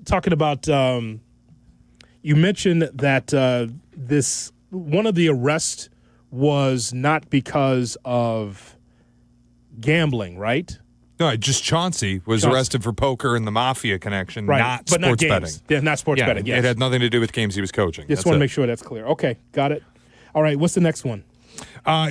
talking about you mentioned that this one of the arrests was not because of gambling, right? No, just Chauncey was arrested for poker and the mafia connection, right. not but sports not betting. Yeah, not sports betting. Yes. It had nothing to do with games he was coaching. Just want to make sure that's clear. Okay, got it. All right, what's the next one?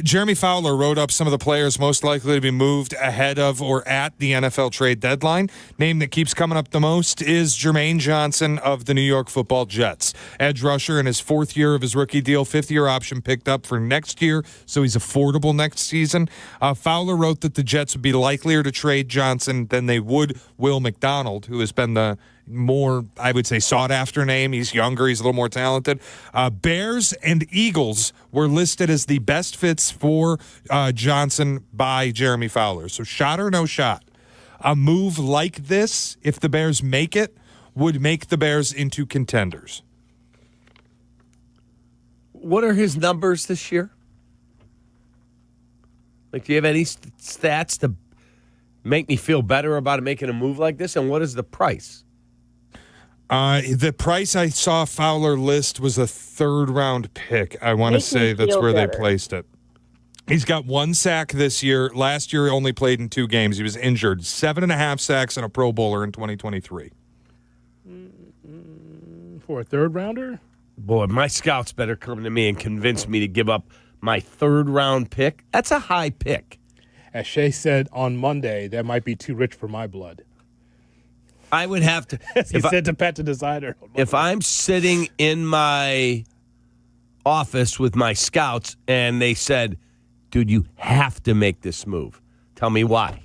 Jeremy Fowler wrote up some of the players most likely to be moved ahead of or at the NFL trade deadline. Name that keeps coming up the most is Jermaine Johnson of the New York Football Jets. Edge rusher in his 4th year of his rookie deal, 5th-year option picked up for next year, so he's affordable next season. Fowler wrote that the Jets would be likelier to trade Johnson than they would Will McDonald, who has been the more, I would say, sought-after name. He's younger. He's a little more talented. Bears and Eagles were listed as the best fits for Johnson by Jeremy Fowler. So shot or no shot. A move like this, if the Bears make it, would make the Bears into contenders. What are his numbers this year? Like, do you have any stats to make me feel better about making a move like this? And what is the price? The price I saw Fowler list was a 3rd-round pick. I want to say that's where they placed it. He's got 1 sack this year. Last year, he only played in 2 games. He was injured. 7.5 sacks and a Pro Bowler in 2023. For a 3rd-rounder? Boy, my scouts better come to me and convince me to give up my 3rd-round pick. That's a high pick. As Shay said on Monday, that might be too rich for my blood. I would have to. He said to Pat the Decider. If I'm sitting in my office with my scouts and they said, dude, you have to make this move. Tell me why.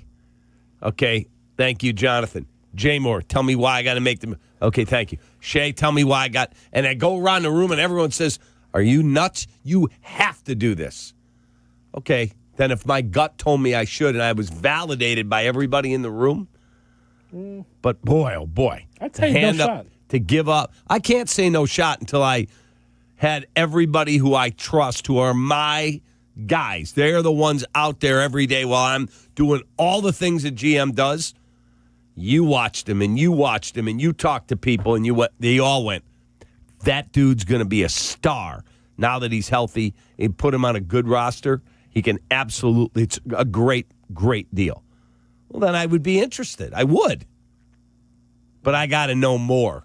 Okay, thank you, Jonathan. Jay Moore, tell me why I got to make them. Okay, thank you. Shay, tell me why I got. And I go around the room and everyone says, are you nuts? You have to do this. Okay, then if my gut told me I should and I was validated by everybody in the room, but boy, oh boy. I'd say no shot. To give up. I can't say no shot until I had everybody who I trust, who are my guys. They're the ones out there every day while I'm doing all the things that GM does. You watched him, and you watched him, and you talked to people, and they all went, that dude's going to be a star. Now that he's healthy, and put him on a good roster, he can absolutely, it's a great, great deal. Well, then I would be interested. I would. But I got to know more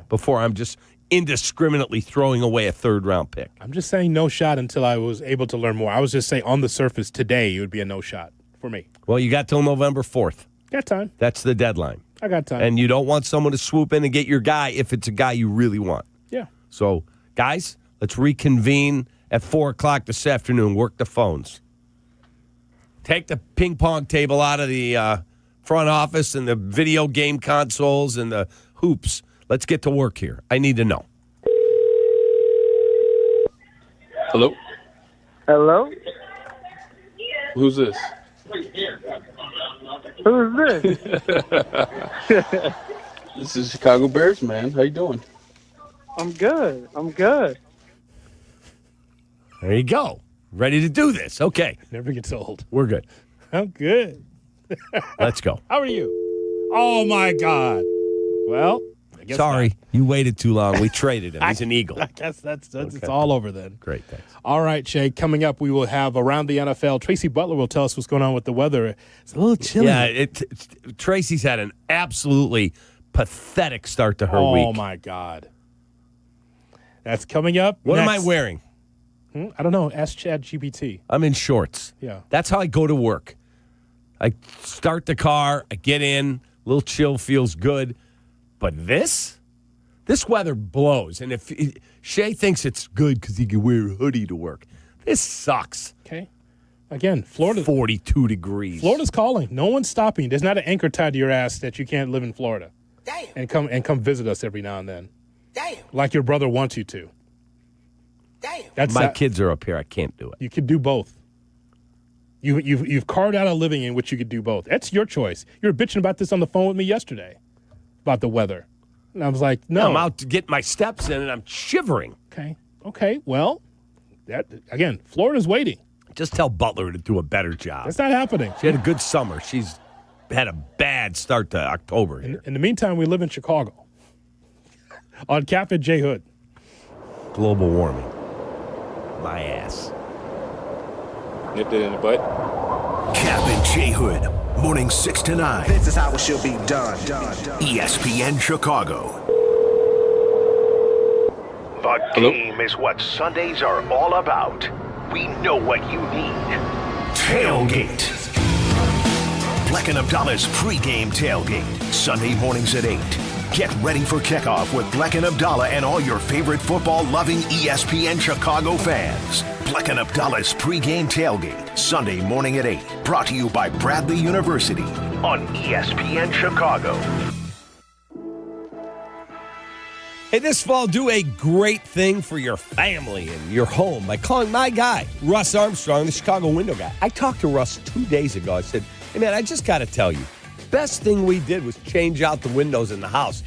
before I'm just indiscriminately throwing away a third-round pick. I'm just saying no shot until I was able to learn more. I was just saying on the surface today, it would be a no shot for me. Well, you got till November 4th. Got time. That's the deadline. I got time. And you don't want someone to swoop in and get your guy if it's a guy you really want. Yeah. So, guys, let's reconvene at 4 o'clock this afternoon. Work the phones. Take the ping pong table out of the front office and the video game consoles and the hoops. Let's get to work here. I need to know. Hello? Hello? Who's this? Who's this? This is Chicago Bears, man. How you doing? I'm good. I'm good. There you go. Ready to do this. Okay. Never gets old. We're good. I'm good. Let's go. How are you? Oh, my God. Well, I guess sorry. not. You waited too long. We traded him. He's an Eagle. I guess that's Okay. It's all over then. Great, thanks. All right, Shay. Coming up, we will have Around the NFL. Tracy Butler will tell us what's going on with the weather. It's a little chilly. Yeah, Tracy's had an absolutely pathetic start to her week. Oh, my God. That's coming up. What am I next. wearing? I don't know. Ask ChatGPT. I'm in shorts. Yeah. That's how I go to work. I start the car, I get in, a little chill, feels good. But this weather blows. And if Shay thinks it's good because he can wear a hoodie to work, this sucks. Okay. Again, Florida. 42 degrees. Florida's calling. No one's stopping. There's not an anchor tied to your ass that you can't live in Florida. Damn. And come visit us every now and then. Damn. Like your brother wants you to. Damn. My kids are up here. I can't do it. You could do both. You've carved out a living in which you could do both. That's your choice. You were bitching about this on the phone with me yesterday about the weather. And I was like, no. I'm out to get my steps in, and I'm shivering. Okay. Well, again, Florida's waiting. Just tell Butler to do a better job. That's not happening. She had a good summer. She's had a bad start to October here. In the meantime, we live in Chicago. On Kap J Hood. Global warming. My ass. Nipped it in the butt. Kap and J Hood, morning 6 to 9. This is how it should be done. ESPN Chicago. The game is what Sundays are all about. We know what you need. Tailgate. Bleck Abdalla's pregame tailgate. Sunday mornings at 8. Get ready for kickoff with Bleck Abdalla and all your favorite football-loving ESPN Chicago fans. Bleck Abdalla's pregame tailgate, Sunday morning at 8. Brought to you by Bradley University on ESPN Chicago. Hey, this fall, do a great thing for your family and your home by calling my guy, Russ Armstrong, the Chicago window guy. I talked to Russ 2 days ago. I said, hey, man, I just got to tell you, best thing we did was change out the windows in the house.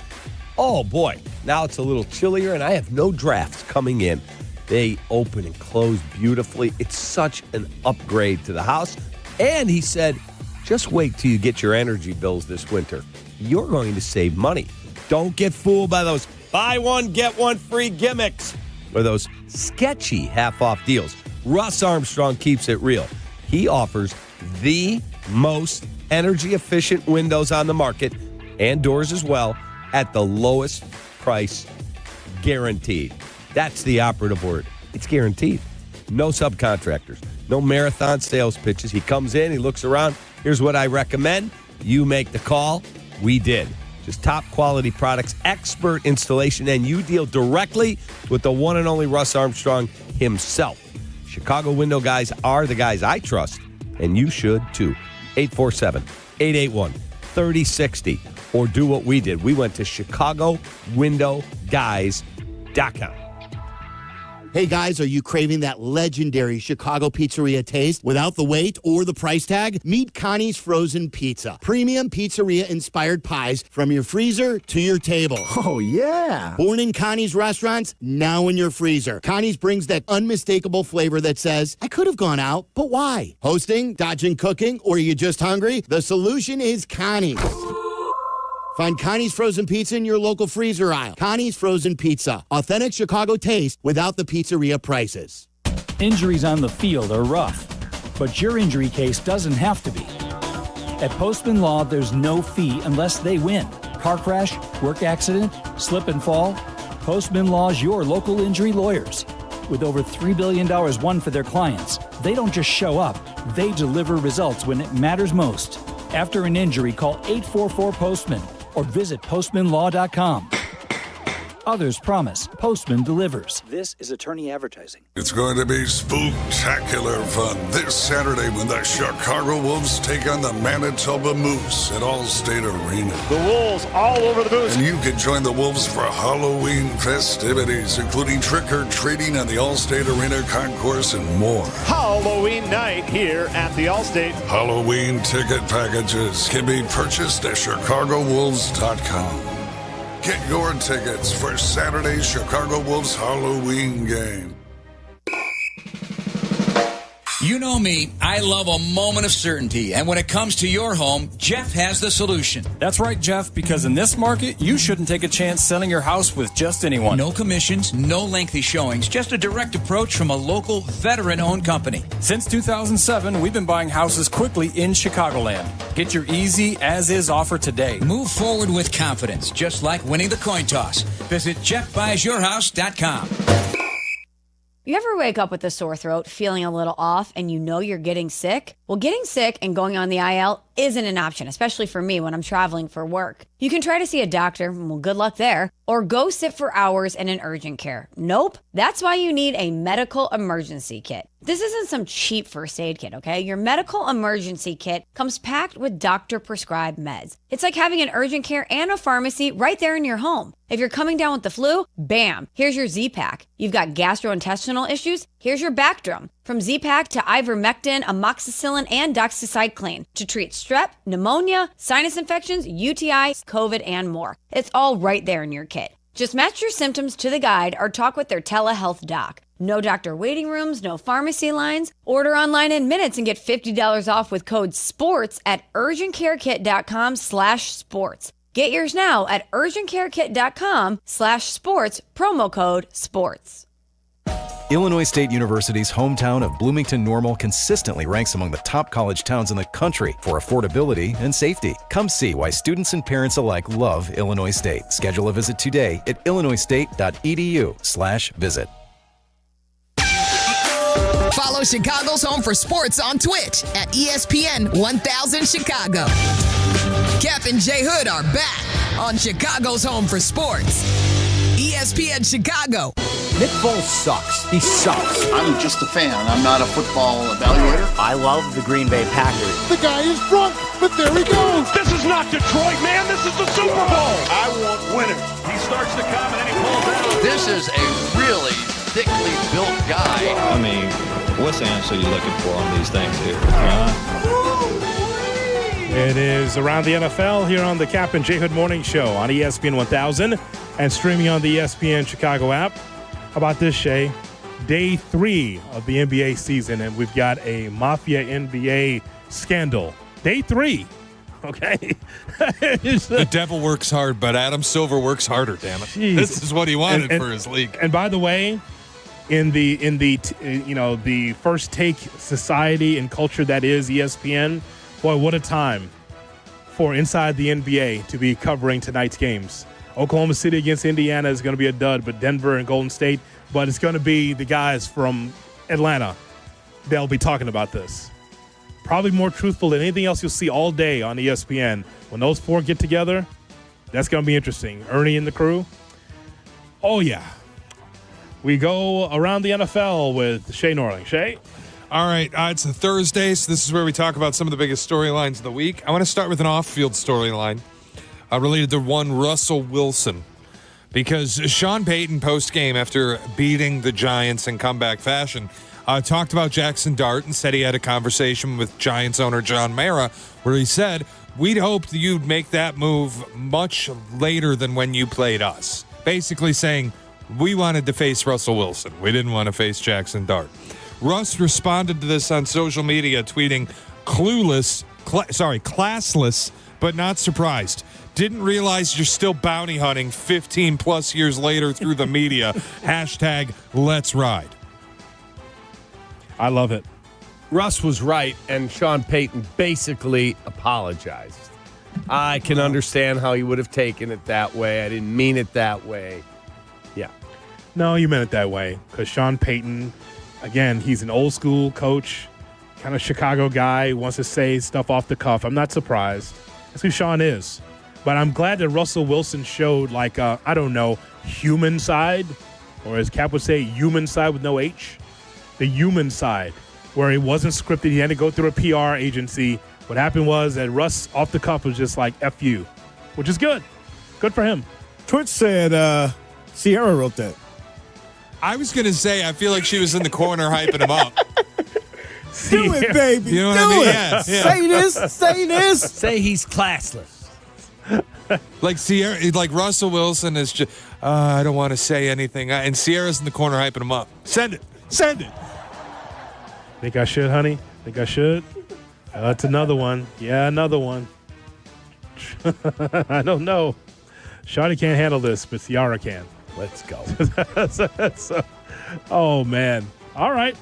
Oh, boy. Now it's a little chillier, and I have no drafts coming in. They open and close beautifully. It's such an upgrade to the house. And he said, just wait till you get your energy bills this winter. You're going to save money. Don't get fooled by those buy one, get one free gimmicks or those sketchy half-off deals. Russ Armstrong keeps it real. He offers the most energy-efficient windows on the market and doors as well at the lowest price guaranteed. That's the operative word. It's guaranteed. No subcontractors. No marathon sales pitches. He comes in, he looks around. Here's what I recommend. You make the call. We did. Just top quality products, expert installation, and you deal directly with the one and only Russ Armstrong himself. Chicago window guys are the guys I trust, and you should too. 847-881-3060. Or do what we did. We went to ChicagoWindowGuys.com. Hey guys, are you craving that legendary Chicago pizzeria taste without the wait or the price tag? Meet Connie's Frozen Pizza. Premium pizzeria-inspired pies from your freezer to your table. Oh, yeah. Born in Connie's restaurants, now in your freezer. Connie's brings that unmistakable flavor that says, I could have gone out, but why? Hosting, dodging cooking, or are you just hungry? The solution is Connie's. Find Connie's Frozen Pizza in your local freezer aisle. Connie's Frozen Pizza. Authentic Chicago taste without the pizzeria prices. Injuries on the field are rough, but your injury case doesn't have to be. At Postman Law, there's no fee unless they win. Car crash, work accident, slip and fall. Postman Law's your local injury lawyers. With over $3 billion won for their clients, they don't just show up, they deliver results when it matters most. After an injury, call 844-POSTMAN. Or visit postmanlaw.com. Others promise. Postman delivers. This is attorney advertising. It's going to be spooktacular fun this Saturday when the Chicago Wolves take on the Manitoba Moose at Allstate Arena. The Wolves all over the booth. And you can join the Wolves for Halloween festivities, including trick-or-treating on the Allstate Arena concourse and more. Halloween night here at the Allstate. Halloween ticket packages can be purchased at ChicagoWolves.com. Get your tickets for Saturday's Chicago Wolves Halloween game. You know me, I love a moment of certainty. And when it comes to your home, Jeff has the solution. That's right, Jeff, because in this market, you shouldn't take a chance selling your house with just anyone. No commissions, no lengthy showings, just a direct approach from a local veteran-owned company. Since 2007, we've been buying houses quickly in Chicagoland. Get your easy as-is offer today. Move forward with confidence, just like winning the coin toss. Visit JeffBuysYourHouse.com. You ever wake up with a sore throat, feeling a little off, and you know you're getting sick? Well, getting sick and going on the IL isn't an option, especially for me when I'm traveling for work. You can try to see a doctor, well, good luck there, or go sit for hours in an urgent care. Nope. That's why you need a medical emergency kit. This isn't some cheap first aid kit, okay? Your medical emergency kit comes packed with doctor-prescribed meds. It's like having an urgent care and a pharmacy right there in your home. If you're coming down with the flu, bam, here's your Z-Pack. You've got gastrointestinal issues, here's your Bactrim. From Z-Pack to ivermectin, amoxicillin, and doxycycline to treat strep, pneumonia, sinus infections, UTIs, COVID, and more. It's all right there in your kit. Just match your symptoms to the guide or talk with their telehealth doc. No doctor waiting rooms, no pharmacy lines. Order online in minutes and get $50 off with code SPORTS at urgentcarekit.com/sports. Get yours now at urgentcarekit.com/sports, promo code SPORTS. Illinois State University's hometown of Bloomington-Normal consistently ranks among the top college towns in the country for affordability and safety. Come see why students and parents alike love Illinois State. Schedule a visit today at illinoisstate.edu/visit. Follow Chicago's Home for Sports on Twitch at ESPN 1000 Chicago. Kap and J Hood are back on Chicago's Home for Sports. ESPN Chicago. Nick Foles sucks. He sucks. I'm just a fan. I'm not a football evaluator. I love the Green Bay Packers. The guy is drunk, but there he goes. This is not Detroit, man. This is the Super Bowl. I want winners. He starts to come and then he pulls out. This is a really thickly built guy. I mean, what's answer you looking for on these things here? It is Around the NFL here on the Kap and J Hood Morning Show on ESPN 1000 and streaming on the ESPN Chicago app. How about this, Shay? Day 3 of the NBA season, and we've got a Mafia NBA scandal. Day 3, okay? The devil works hard, but Adam Silver works harder, damn it. Jeez. This is what he wanted for his league. And by the way, in the first take society and culture that is ESPN, boy, what a time for Inside the NBA to be covering tonight's games. Oklahoma City against Indiana is going to be a dud, but Denver and Golden State, but it's going to be the guys from Atlanta. They'll be talking about this. Probably more truthful than anything else you'll see all day on ESPN. When those four get together, that's going to be interesting. Ernie and the crew. Oh, yeah. We go around the NFL with Shay Norling. Shay? All right, it's a Thursday, so this is where we talk about some of the biggest storylines of the week. I want to start with an off-field storyline related to one Russell Wilson, because Sean Payton post-game after beating the Giants in comeback fashion talked about Jackson Dart and said he had a conversation with Giants owner John Mara where he said, "We'd hoped you'd make that move much later than when you played us." Basically saying, we wanted to face Russell Wilson. We didn't want to face Jackson Dart. Russ responded to this on social media, tweeting, classless, but not surprised. Didn't realize you're still bounty hunting 15 plus years later through the media. Hashtag let's ride. I love it. Russ was right, and Sean Payton basically apologized. I can understand how he would have taken it that way. I didn't mean it that way. Yeah. No, you meant it that way, because Sean Payton, again, he's an old school coach, kind of Chicago guy, wants to say stuff off the cuff. I'm not surprised. That's who Sean is. But I'm glad that Russell Wilson showed, human side, or as Kap would say, human side with no H. The human side, where it wasn't scripted. He had to go through a PR agency. What happened was that Russ, off the cuff, was just like, F you, which is good. Good for him. Twitch said Sierra wrote that. I was going to say, I feel like she was in the corner hyping him up. Do it, baby. You know what Do I mean? it. Yeah. Say this. Say this. Say he's classless. Like Sierra, like Russell Wilson is just, I don't want to say anything. And Sierra's in the corner hyping him up. Send it. Send it. Think I should, honey? Think I should? That's another one. Yeah, another one. I don't know. Shawty can't handle this, but Ciara can. Let's go. Oh, man. All right.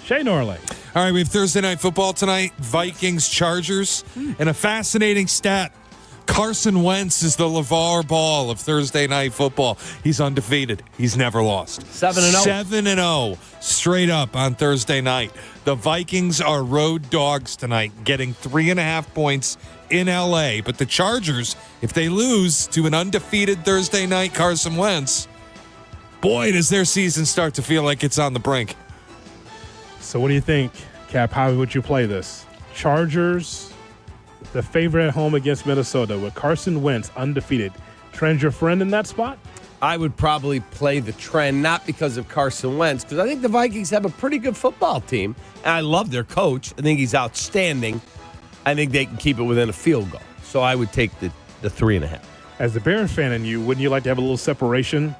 Shay Norling. All right, we have Thursday Night Football tonight. Vikings-Chargers. And a fascinating stat. Carson Wentz is the LeVar Ball of Thursday Night Football. He's undefeated. He's never lost. 7-0. 7-0 straight up on Thursday night. The Vikings are road dogs tonight, getting 3.5 points in L.A. But the Chargers, if they lose to an undefeated Thursday night Carson Wentz, boy, does their season start to feel like it's on the brink. So what do you think, Kap? How would you play this? Chargers, the favorite at home against Minnesota with Carson Wentz undefeated. Trend your friend in that spot? I would probably play the trend, not because of Carson Wentz, because I think the Vikings have a pretty good football team. And I love their coach. I think he's outstanding. I think they can keep it within a field goal. So I would take the 3.5. As the Bears fan in you, wouldn't you like to have a little separation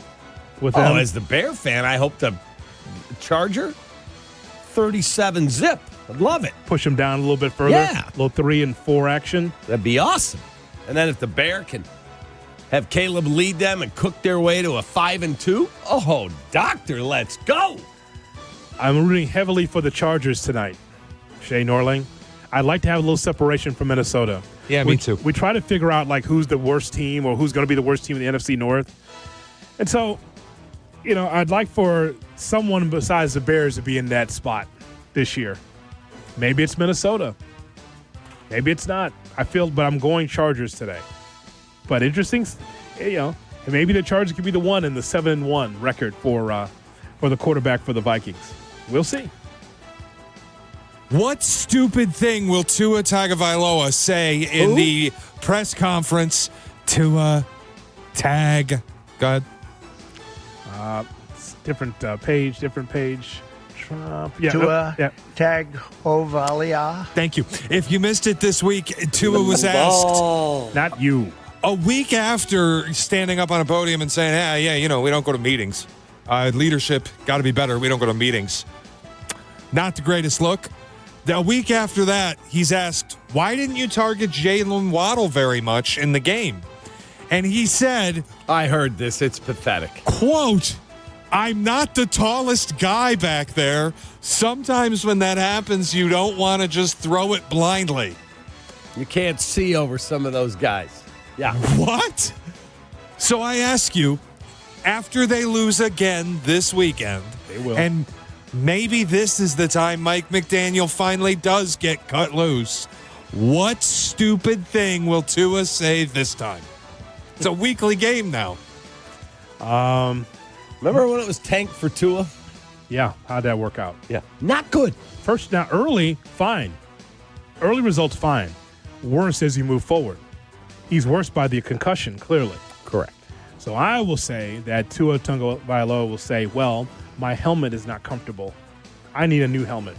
with them? Oh, as the Bear fan, I hope the Charger 37 zip. I'd llove it. Push them down a little bit further. Yeah. A little 3 and 4 action. That'd be awesome. And then if the Bear can have Caleb lead them and cook their way to a 5-2, oh, doctor, let's go. I'm rooting heavily for the Chargers tonight, Shay Norling. I'd like to have a little separation from Minnesota. Yeah, me too. We try to figure out who's the worst team or who's going to be the worst team in the NFC North. And so, I'd like for someone besides the Bears to be in that spot this year. Maybe it's Minnesota. Maybe it's not. But I'm going Chargers today. But interesting, maybe the Chargers could be the one in the 7-1 record for the quarterback for the Vikings. We'll see. What stupid thing will Tua Tagovailoa say in the press conference to tag? Go ahead. Different page. Trump. Yeah, Tua yeah. Tagovailoa. Thank you. If you missed it this week, Tua was asked. Not you. A week after standing up on a podium and saying, we don't go to meetings. Leadership got to be better. We don't go to meetings. Not the greatest look. A week after that, he's asked, why didn't you target Jalen Waddle very much in the game? And he said, I heard this. It's pathetic. Quote, I'm not the tallest guy back there. Sometimes when that happens, you don't want to just throw it blindly. You can't see over some of those guys. Yeah. What? So I ask you, after they lose again this weekend, they will. And maybe this is the time Mike McDaniel finally does get cut loose. What stupid thing will Tua say this time? It's a weekly game now. Remember when it was tank for Tua? Yeah, how'd that work out? Yeah, not good. First, now early, fine. Early results, fine. Worse as you move forward. He's worse by the concussion, clearly. Correct. So I will say that Tua Tagovailoa will say, well, my helmet is not comfortable. I need a new helmet.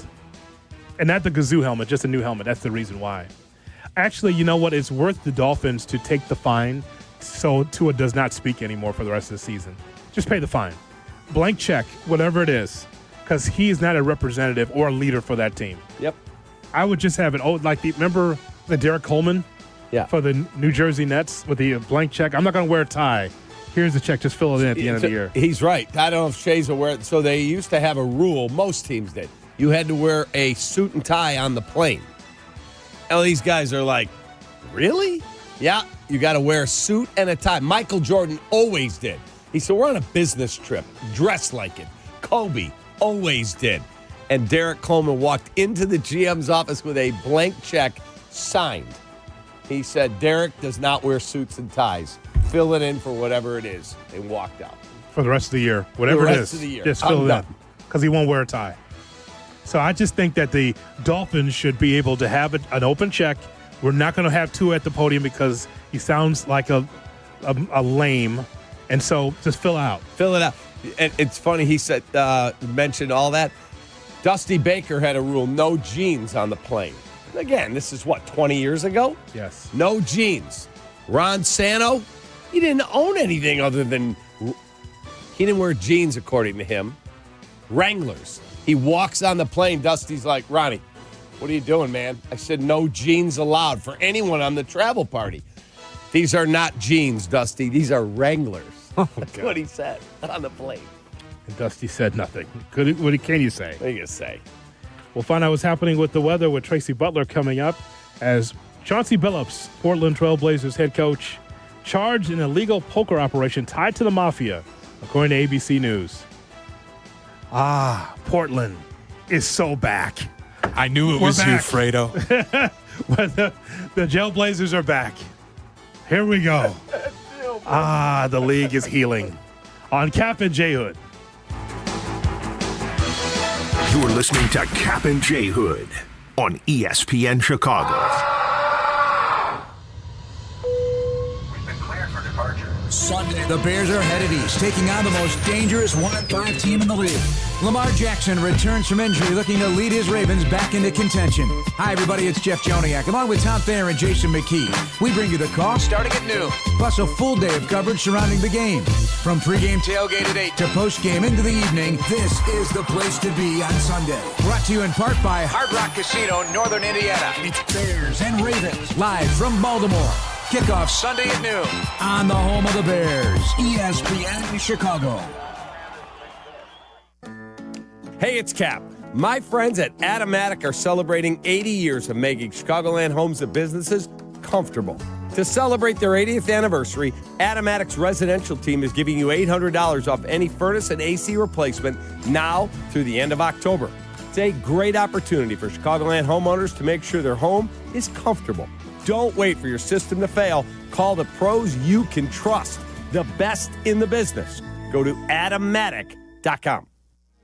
And not the Gazoo helmet, just a new helmet. That's the reason why. Actually, you know what? It's worth the Dolphins to take the fine so Tua does not speak anymore for the rest of the season. Just pay the fine. Blank check, whatever it is, because he is not a representative or a leader for that team. Yep. I would just have remember the Derek Coleman for the New Jersey Nets with the blank check? I'm not going to wear a tie. Here's the check. Just fill it in at the end of the year. He's right. I don't know if Shay's aware. So they used to have a rule. Most teams did. You had to wear a suit and tie on the plane. And these guys are like, really? Yeah, you got to wear a suit and a tie. Michael Jordan always did. He said, we're on a business trip. Dress like it. Kobe always did. And Derek Coleman walked into the GM's office with a blank check signed. He said, Derek does not wear suits and ties. Fill it in for whatever it is, and walked out. For the rest of the year. Whatever it is. The rest of the year. Just fill it in. Because he won't wear a tie. So I just think that the Dolphins should be able to have an open check. We're not going to have Tua at the podium because he sounds like a lame. And so just fill out. Fill it out. And it's funny, he said, mentioned all that. Dusty Baker had a rule, no jeans on the plane. Again, this is 20 years ago? Yes. No jeans. Ron Santo, he didn't own anything other than, he didn't wear jeans according to him. Wranglers. He walks on the plane. Dusty's like, Ronnie, what are you doing, man? I said, no jeans allowed for anyone on the travel party. These are not jeans, Dusty. These are Wranglers. That's what he said on the plane. And Dusty said nothing. What can you say? What are you going to say? We'll find out what's happening with the weather with Tracy Butler coming up as Chauncey Billups, Portland Trailblazers head coach, charged in an illegal poker operation tied to the mafia, according to ABC News. Portland is so back. I knew it was you, Fredo. The Jailblazers are back. Here we go. The league is healing. On Kap J Hood. You're listening to Kap J Hood on ESPN Chicago. Sunday, the Bears are headed east, taking on the most dangerous 1-5 team in the league. Lamar Jackson returns from injury, looking to lead his Ravens back into contention. Hi, everybody, it's Jeff Joniak, along with Tom Thayer and Jason McKee. We bring you the call starting at noon, plus a full day of coverage surrounding the game. From pregame tailgate at 8 to postgame into the evening, this is the place to be on Sunday. Brought to you in part by Hard Rock Casino, Northern Indiana. It's Bears and Ravens, live from Baltimore. Kickoff Sunday at noon on the home of the Bears, ESPN Chicago. Hey, it's Cap. My friends at Automatic are celebrating 80 years of making Chicagoland homes and businesses comfortable. To celebrate their 80th anniversary, Automatic's residential team is giving you $800 off any furnace and AC replacement now through the end of October. It's a great opportunity for Chicagoland homeowners to make sure their home is comfortable. Don't wait for your system to fail. Call the pros you can trust, the best in the business. Go to Automatic.com.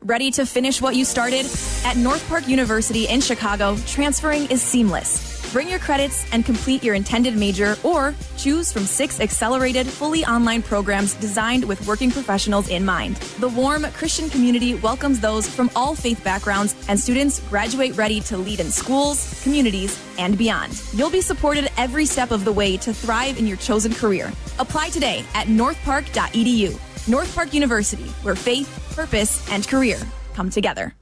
Ready to finish what you started? At North Park University in Chicago, transferring is seamless. Bring your credits and complete your intended major, or choose from 6 accelerated, fully online programs designed with working professionals in mind. The warm Christian community welcomes those from all faith backgrounds, and students graduate ready to lead in schools, communities, and beyond. You'll be supported every step of the way to thrive in your chosen career. Apply today at northpark.edu. North Park University, where faith, purpose, and career come together.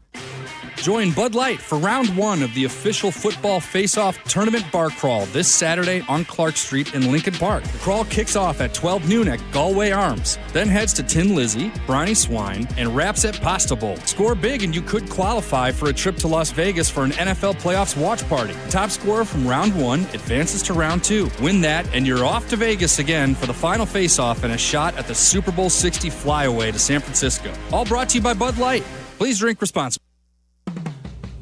Join Bud Light for round 1 of the official football face-off tournament bar crawl this Saturday on Clark Street in Lincoln Park. The crawl kicks off at 12 noon at Galway Arms, then heads to Tin Lizzy, Briny Swine, and wraps at Pasta Bowl. Score big and you could qualify for a trip to Las Vegas for an NFL playoffs watch party. Top scorer from round 1 advances to round 2. Win that and you're off to Vegas again for the final face-off and a shot at the Super Bowl 60 flyaway to San Francisco. All brought to you by Bud Light. Please drink responsibly.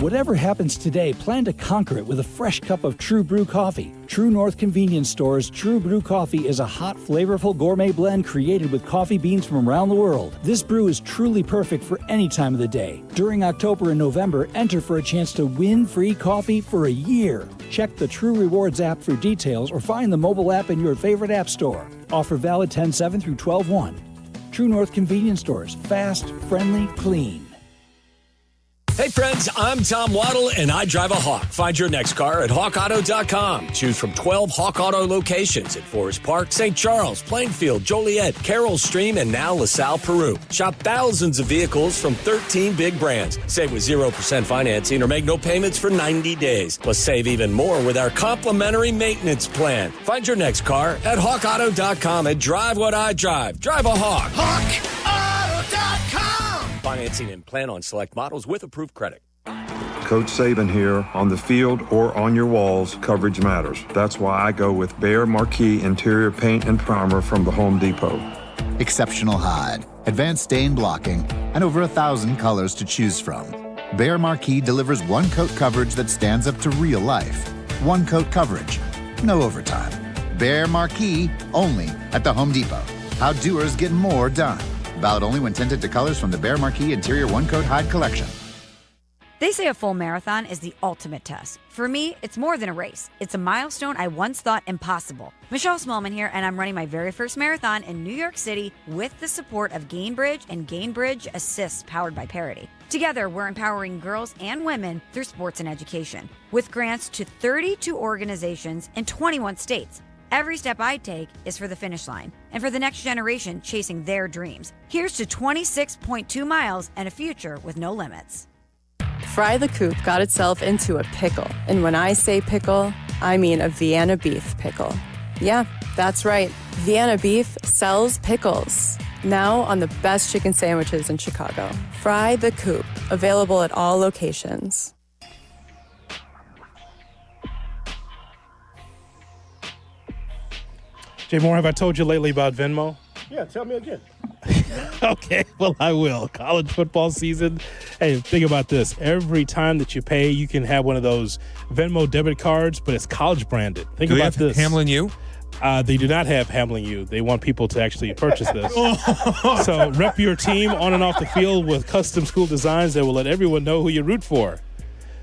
Whatever happens today, plan to conquer it with a fresh cup of True Brew coffee. True North Convenience Store's True Brew coffee is a hot, flavorful gourmet blend created with coffee beans from around the world. This brew is truly perfect for any time of the day. During October and November, enter for a chance to win free coffee for a year. Check the True Rewards app for details or find the mobile app in your favorite app store. Offer valid 10/7 through 12/1. True North Convenience Stores. Fast, friendly, clean. Hey friends, I'm Tom Waddle and I drive a Hawk. Find your next car at hawkauto.com. Choose from 12 Hawk Auto locations at Forest Park, St. Charles, Plainfield, Joliet, Carroll Stream, and now LaSalle, Peru. Shop thousands of vehicles from 13 big brands. Save with 0% financing or make no payments for 90 days. Plus save even more with our complimentary maintenance plan. Find your next car at hawkauto.com and drive what I drive. Drive a Hawk. HawkAuto.com. Financing and plan on select models with approved credit. Coach Saban here. On the field or on your walls, coverage matters. That's why I go with Behr Marquee Interior Paint and Primer from the Home Depot. Exceptional hide, advanced stain blocking, and over 1,000 colors to choose from. Behr Marquee delivers one-coat coverage that stands up to real life. One-coat coverage, no overtime. Behr Marquee, only at the Home Depot. How doers get more done. Valid only when tinted to colors from the Behr Marquee Interior One-Coat Hide Collection. They say a full marathon is the ultimate test. For me, it's more than a race. It's a milestone I once thought impossible. Michelle Smallman here, and I'm running my very first marathon in New York City with the support of Gainbridge and Gainbridge Assists powered by Parity. Together, we're empowering girls and women through sports and education with grants to 32 organizations in 21 states. Every step I take is for the finish line and for the next generation chasing their dreams. Here's to 26.2 miles and a future with no limits. Fry the Coop got itself into a pickle. And when I say pickle, I mean a Vienna beef pickle. Yeah, that's right. Vienna beef sells pickles. Now on the best chicken sandwiches in Chicago. Fry the Coop, available at all locations. Jay Moore, have I told you lately about Venmo? Yeah, tell me again. Okay, well, I will. College football season. Hey, think about this. Every time that you pay, you can have one of those Venmo debit cards, but it's college branded. Think Do about they have this. Hamlin U? They do not have Hamlin U. They want people to actually purchase this. So rep your team on and off the field with custom school designs that will let everyone know who you root for.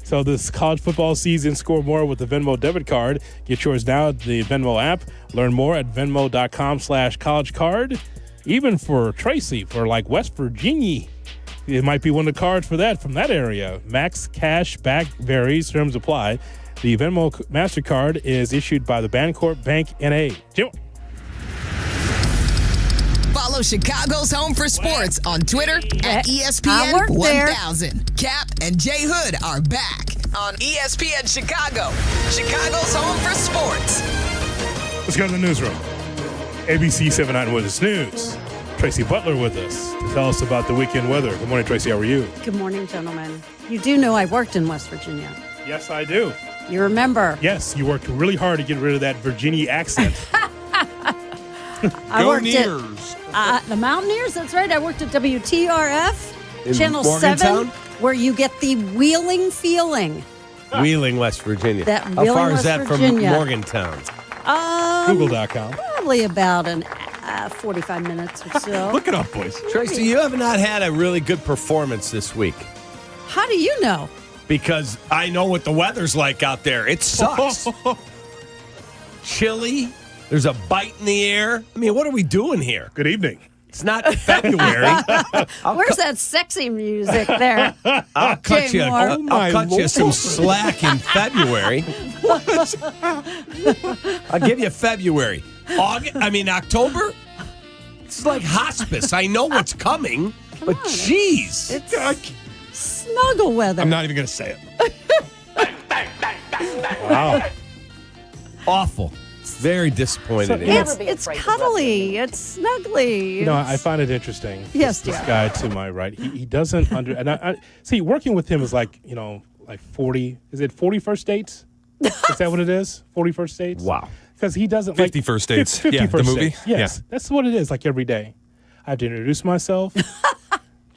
So this college football season, score more with the Venmo debit card. Get yours now at the Venmo app. Learn more at venmo.com/collegecard. Even for Tracy, for like West Virginia, it might be one of the cards for that from that area. Max cash back varies, terms apply. The Venmo MasterCard is issued by the Bancorp Bank N.A. Jim. Follow Chicago's Home for Sports on Twitter at ESPN 1000. Kap and J Hood are back on ESPN Chicago. Chicago's Home for Sports. Let's go to the newsroom. ABC 79 Witness News. Tracy Butler with us to tell us about the weekend weather. Good morning, Tracy. How are you? Good morning, gentlemen. You do know I worked in West Virginia. Yes, I do. You remember? Yes, you worked really hard to get rid of that Virginia accent. I worked Nears. at the Mountaineers. That's right. I worked at WTRF, In Channel Morgantown? 7, where you get the Wheeling feeling. Wheeling, West Virginia. That How Wheeling, far is West that Virginia. from Morgantown? Google.com. Probably about 45 minutes or so. Look it up, boys. Tracy, you have not had a really good performance this week How do you know? because I know what the weather's like out there. It sucks. Chilly. There's a bite in the air. I mean, what are we doing here? Good evening. It's not February. Where's that sexy music there? I'll cut you. Moore. I'll cut you some slack in February. I'll give you February. October. It's like hospice. I know what's coming, but geez, It's snuggle weather. I'm not even going to say it. Wow. awful. Very disappointed. It's cuddly. It's snuggly. You know, I find it interesting. Yes, this dear. guy to my right, he doesn't and I see working with him is like, you know, like 40. Is it 40 first dates? Is that what it is? 40 first dates? Wow. Because he doesn't 50 like First Dates. 50 Yeah, first the movie. dates. Yes, Yeah. that's what it is. Like every day, I have to introduce myself,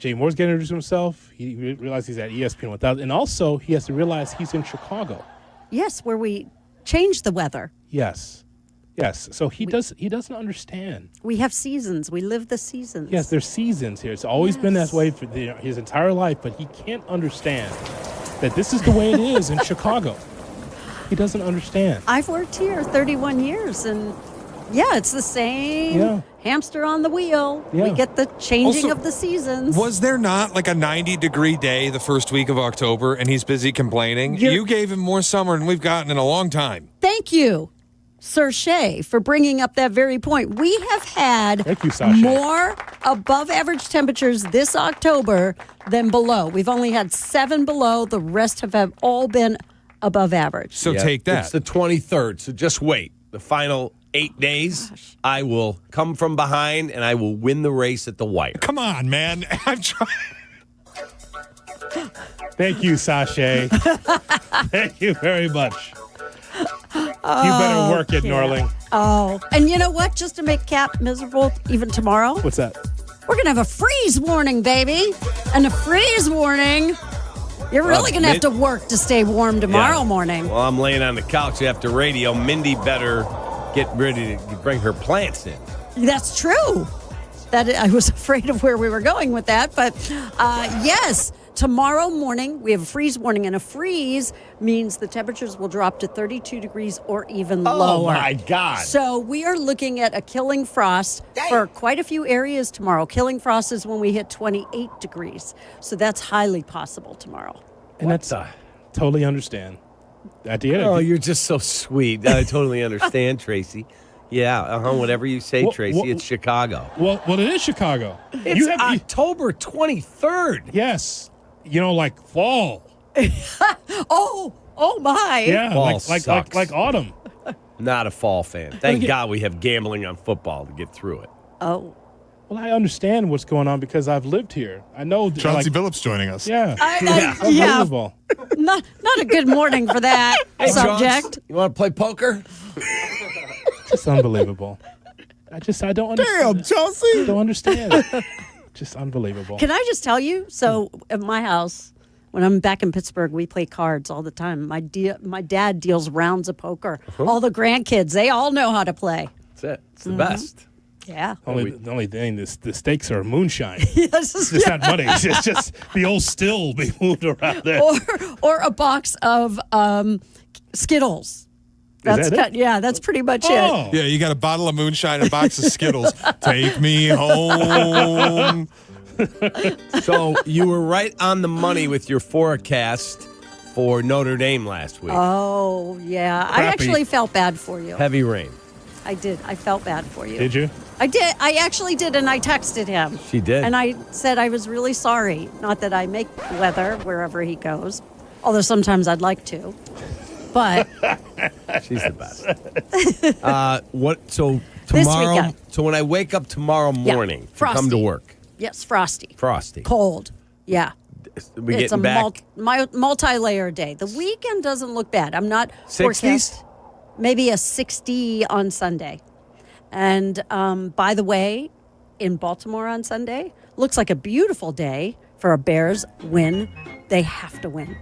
Jay Moore's getting to introduce himself. He realized he's at ESPN 1000. And also, he has to realize he's in Chicago. Yes, where we change the weather. Yes. So he doesn't understand. We have seasons. We live the seasons. Yes, there's seasons here. It's always been that way for his entire life, but he can't understand that this is the way it is in Chicago. He doesn't understand. I've worked here 31 years, and it's the same hamster on the wheel. Yeah. We get the changing Also, of the seasons. Was there not like a 90-degree day the first week of October and he's busy complaining? You gave him more summer than we've gotten in a long time. Thank you, Sir Shea, for bringing up that very point. We have had Thank you, Sasha. more above average temperatures this October than below. We've only had 7 below. The rest have all been above average. So take that. It's the 23rd, so just wait. The final 8 days, I will come from behind and I will win the race at the wire. Come on, man. I'm trying. Thank you, Sasha. Thank you very much. You better work it, Norling. Oh, and you know what? Just to make Kap miserable even tomorrow, What's that? we're going to have a freeze warning, baby. And a freeze warning, you're really going to have to work to stay warm tomorrow morning. Well, I'm laying on the couch after radio. Mindy better get ready to bring her plants in. That's true. That I was afraid of where we were going with that. But yes, tomorrow morning we have a freeze warning. And a freeze means the temperatures will drop to 32 degrees or even lower. Oh, my God. So we are looking at a killing frost for quite a few areas tomorrow. Killing frost is when we hit 28 degrees. So that's highly possible tomorrow. And totally understand. At the end, Oh, you're just so sweet. I totally understand, Tracy. Yeah, whatever you say, Tracy, it's Chicago. Well, it is Chicago. It's October 23rd. Yes. Like fall. Oh my. Yeah, Fall like autumn. Not a fall fan. Thank God we have gambling on football to get through it. Oh. Well, I understand what's going on because I've lived here. I know. Chauncey Billups joining us. Yeah. Unbelievable. Not a good morning for that subject. Chauncey, you want to play poker? It's unbelievable. I don't understand. Damn, Chelsea. I don't understand. Just unbelievable. Can I just tell you? So at my house, when I'm back in Pittsburgh, we play cards all the time. My dad deals rounds of poker. All the grandkids, they all know how to play. That's it. It's the best. Yeah. The only thing, the stakes are moonshine. Yes. It's just not money. It's just the old still being moved around there. Or a box of Skittles. That's pretty much it. Yeah, you got a bottle of moonshine and a box of Skittles. Take me home. So you were right on the money with your forecast for Notre Dame last week. Oh, yeah. Crappy. I actually felt bad for you. Heavy rain. I did. I felt bad for you. Did you? I did. I actually did, and I texted him. She did. And I said I was really sorry. Not that I make weather wherever he goes, although sometimes I'd like to. But she's the best. So tomorrow? So when I wake up tomorrow morning to come to work, yes, frosty, cold. Yeah. We it's a getting back multi-layer day. The weekend doesn't look bad. I'm not 60s? forecast. Maybe a 60 on Sunday. And by the way, in Baltimore on Sunday, looks like a beautiful day for a Bears win. They have to win.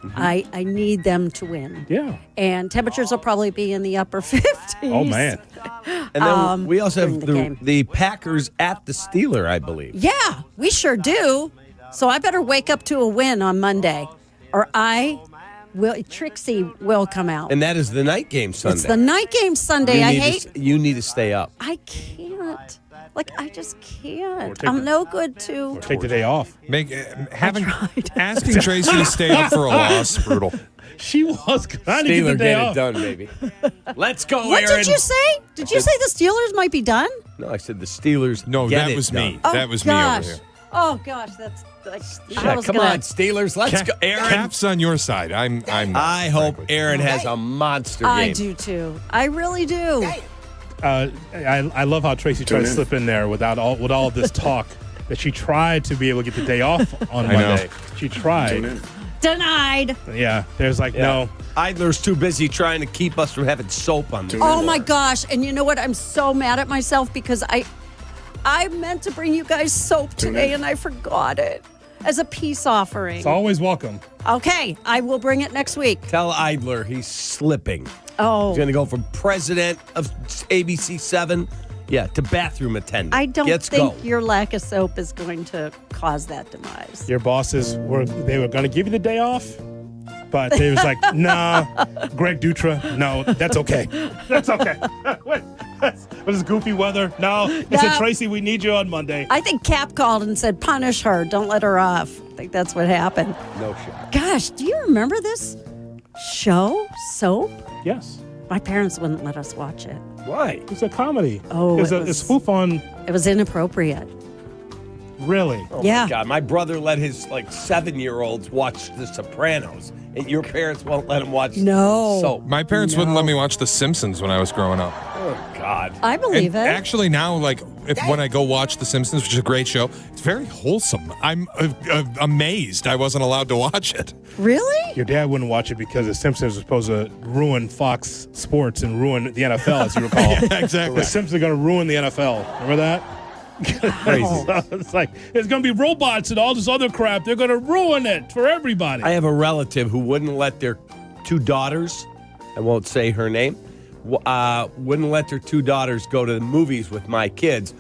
Mm-hmm. I need them to win. Yeah. And temperatures will probably be in the upper 50s. Oh, man. And then we also have the Packers at the Steelers, I believe. Yeah, we sure do. So I better wake up to a win on Monday, or Trixie will come out. And that is the night game Sunday. It's the night game Sunday. You need to stay up. I can't. I just can't. I'm no good to. Or take the day off. Asking Tracy to stay up for a loss, brutal. She was trying to get the day off. It done, baby. Let's go, What Aaron. did you say? Did you say the Steelers might be done? No, I said the Steelers. No, that was me. Oh, that was gosh. me over here. Oh gosh, that's Come on, Steelers. Let's go, Aaron. Cap's on your side. I'm I hope Aaron has a monster game. I do too. I really do. I love how Tracy tried to slip in there with all of this talk that she tried to be able to get the day off on Monday. She tried. Denied. Yeah, there's no. Idler's too busy trying to keep us from having soap on the Oh my gosh! And you know what? I'm so mad at myself because I meant to bring you guys soap today, and I forgot it as a peace offering. It's always welcome. Okay, I will bring it next week. Tell Idler he's slipping. Oh. He's going to go from president of ABC7, to bathroom attendant. I don't Let's think go. your lack of soap is going to cause that demise. Your bosses were going to give you the day off, but they was like, nah, Greg Dutra, no, that's okay. That's okay. What is goofy weather? No. They said, Tracy, we need you on Monday. I think Kap called and said, punish her. Don't let her off. I think that's what happened. No shot. Gosh, do you remember this show, Soap? Yes. My parents wouldn't let us watch it. Why? It's a comedy. Oh, it's a spoof on. It was inappropriate. Really? Oh Yeah. my God. My brother let his 7-year-olds watch The Sopranos, and your parents won't let him watch Soap. My parents wouldn't let me watch The Simpsons when I was growing up. Oh, God. I believe it. Actually, now, when I go watch The Simpsons, which is a great show, it's very wholesome. I'm amazed I wasn't allowed to watch it. Really? Your dad wouldn't watch it because The Simpsons was supposed to ruin Fox Sports and ruin the NFL, as you recall. Yeah, exactly. The Simpsons are going to ruin the NFL. Remember that? Crazy. So it's like, there's going to be robots and all this other crap. They're going to ruin it for everybody. I have a relative who wouldn't let their 2 daughters, I won't say her name, wouldn't let their 2 daughters go to the movies with my kids.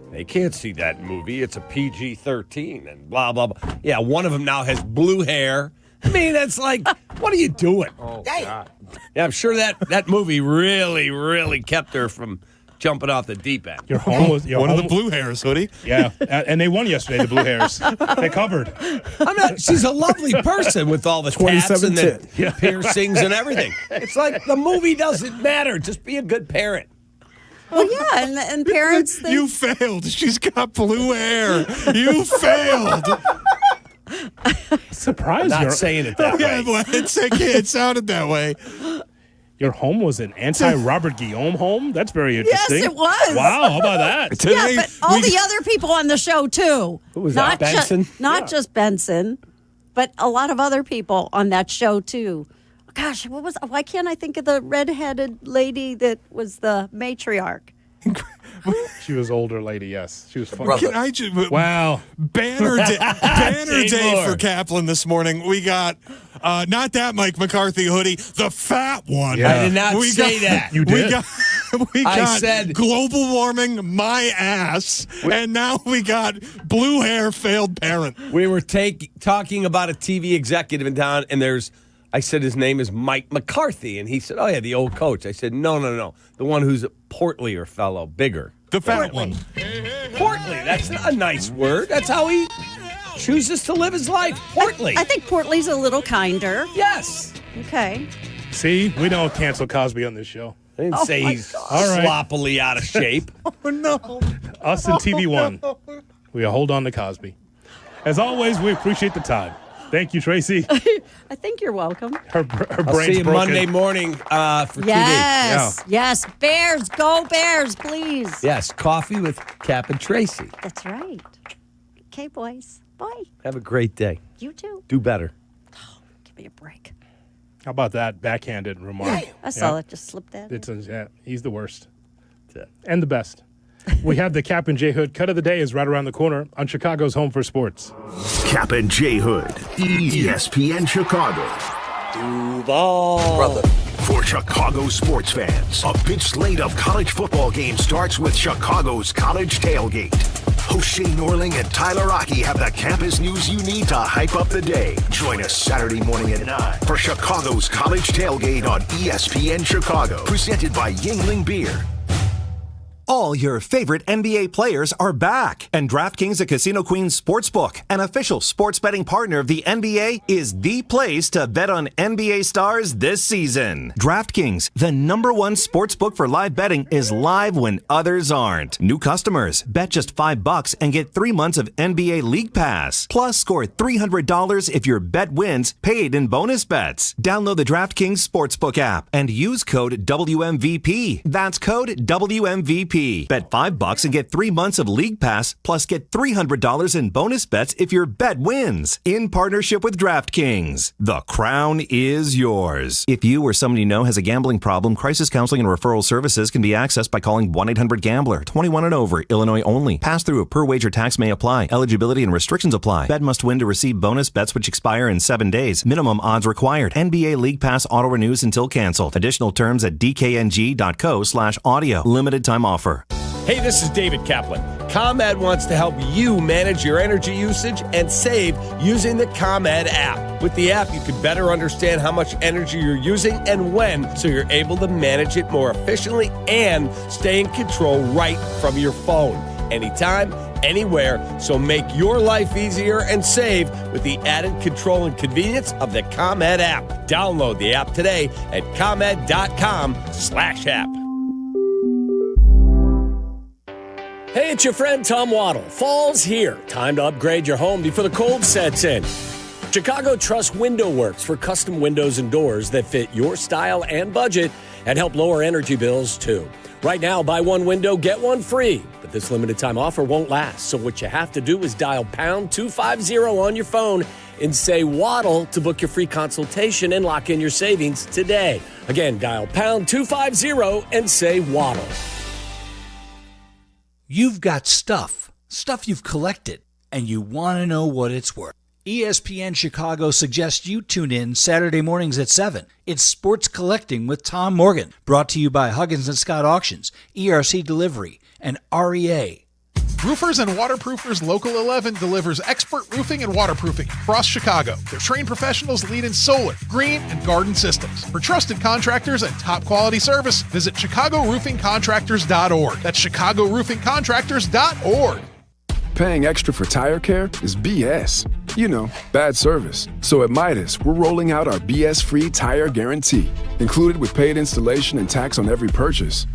They can't see that movie. It's a PG-13 and blah, blah, blah. Yeah, one of them now has blue hair. I mean, it's like, what are you doing? Oh, God. Yeah, I'm sure that movie really, really kept her from jumping off the deep end. Your home was One of the blue hairs, Hoodie. Yeah, and they won yesterday, the Blue Hairs. They covered. She's a lovely person with all the tats and the piercings and everything. It's like the movie doesn't matter. Just be a good parent. Well, yeah, and parents think... You failed. She's got blue hair. You failed. Surprised Not you're saying it that way. Yeah, it sounded that way. Your home was an anti-Robert Guillaume home? That's very interesting. Yes, it was. Wow, how about that? Yeah, but all the other people on the show, too. Who was that, Benson? Not just Benson, but a lot of other people on that show, too. Gosh, why can't I think of the redheaded lady that was the matriarch? She was older lady, yes. She was fun. Can I just, wow. Banner day for Kaplan this morning. We got, not that Mike McCarthy hoodie, the fat one. Yeah. I did not say that. You did? I said global warming, my ass, and now we got blue hair, failed parent. We were talking about a TV executive in town, and I said his name is Mike McCarthy, and he said, oh, yeah, the old coach. I said, no. The one who's a portlier fellow, bigger. The fat one. Portly, that's a nice word. That's how he chooses to live his life. Portly. I think Portly's a little kinder. Yes. Okay. See, we don't cancel Cosby on this show. I didn't say he's sloppily out of shape. Oh, no. Us and TV1. We hold on to Cosby. As always, we appreciate the time. Thank you, Tracy. I think you're welcome. Her brain's I'll see you broken. Monday morning for TV. Yes. Bears, go Bears, please. Yes, coffee with Kap and Tracy. That's right. Okay, boys. Bye. Have a great day. You too. Do better. Give me a break. How about that backhanded remark? I saw it. Just slipped that. He's the worst. And the best. We have the Kap and J Hood cut of the day is right around the corner on Chicago's Home for Sports. Kap and J Hood, ESPN Chicago. Duval. Brother. For Chicago sports fans, a big slate of college football games starts with Chicago's College Tailgate. Host Shane Norling and Tyler Rocky have the campus news you need to hype up the day. Join us Saturday morning at 9 for Chicago's College Tailgate on ESPN Chicago. Presented by Yuengling Beer. All your favorite NBA players are back, and DraftKings, a Casino Queen sportsbook, an official sports betting partner of the NBA, is the place to bet on NBA stars this season. DraftKings, the #1 sportsbook for live betting, is live when others aren't. New customers, bet just $5 and get 3 months of NBA League Pass. Plus, score $300 if your bet wins, paid in bonus bets. Download the DraftKings Sportsbook app and use code WMVP. That's code WMVP MVP. Bet $5 and get 3 months of League Pass, plus get $300 in bonus bets if your bet wins. In partnership with DraftKings, the crown is yours. If you or somebody you know has a gambling problem, crisis counseling and referral services can be accessed by calling 1-800-GAMBLER. 21 and over, Illinois only. Pass through a per wager tax may apply. Eligibility and restrictions apply. Bet must win to receive bonus bets which expire in 7 days. Minimum odds required. NBA League Pass auto renews until canceled. Additional terms at dkng.co/audio. Limited time offer. Hey, this is David Kaplan. ComEd wants to help you manage your energy usage and save using the ComEd app. With the app, you can better understand how much energy you're using and when, so you're able to manage it more efficiently and stay in control right from your phone. Anytime, anywhere, so make your life easier and save with the added control and convenience of the ComEd app. Download the app today at ComEd.com/app. Hey, it's your friend Tom Waddle. Fall's here. Time to upgrade your home before the cold sets in. Chicago Trust Window Works for custom windows and doors that fit your style and budget and help lower energy bills, too. Right now, buy one window, get one free. But this limited time offer won't last. So what you have to do is dial pound 250 on your phone and say Waddle to book your free consultation and lock in your savings today. Again, dial pound 250 and say Waddle. You've got stuff you've collected, and you want to know what it's worth. ESPN Chicago suggests you tune in Saturday mornings at 7. It's Sports Collecting with Tom Morgan, brought to you by Huggins & Scott Auctions, ERC Delivery, and REA. Roofers and Waterproofers Local 11 delivers expert roofing and waterproofing across Chicago. Their trained professionals lead in solar, green, and garden systems. For trusted contractors and top quality service, visit ChicagoRoofingContractors.org. That's ChicagoRoofingContractors.org. Paying extra for tire care is BS. You know, bad service. So at Midas, we're rolling out our BS-free tire guarantee, included with paid installation and tax on every purchase.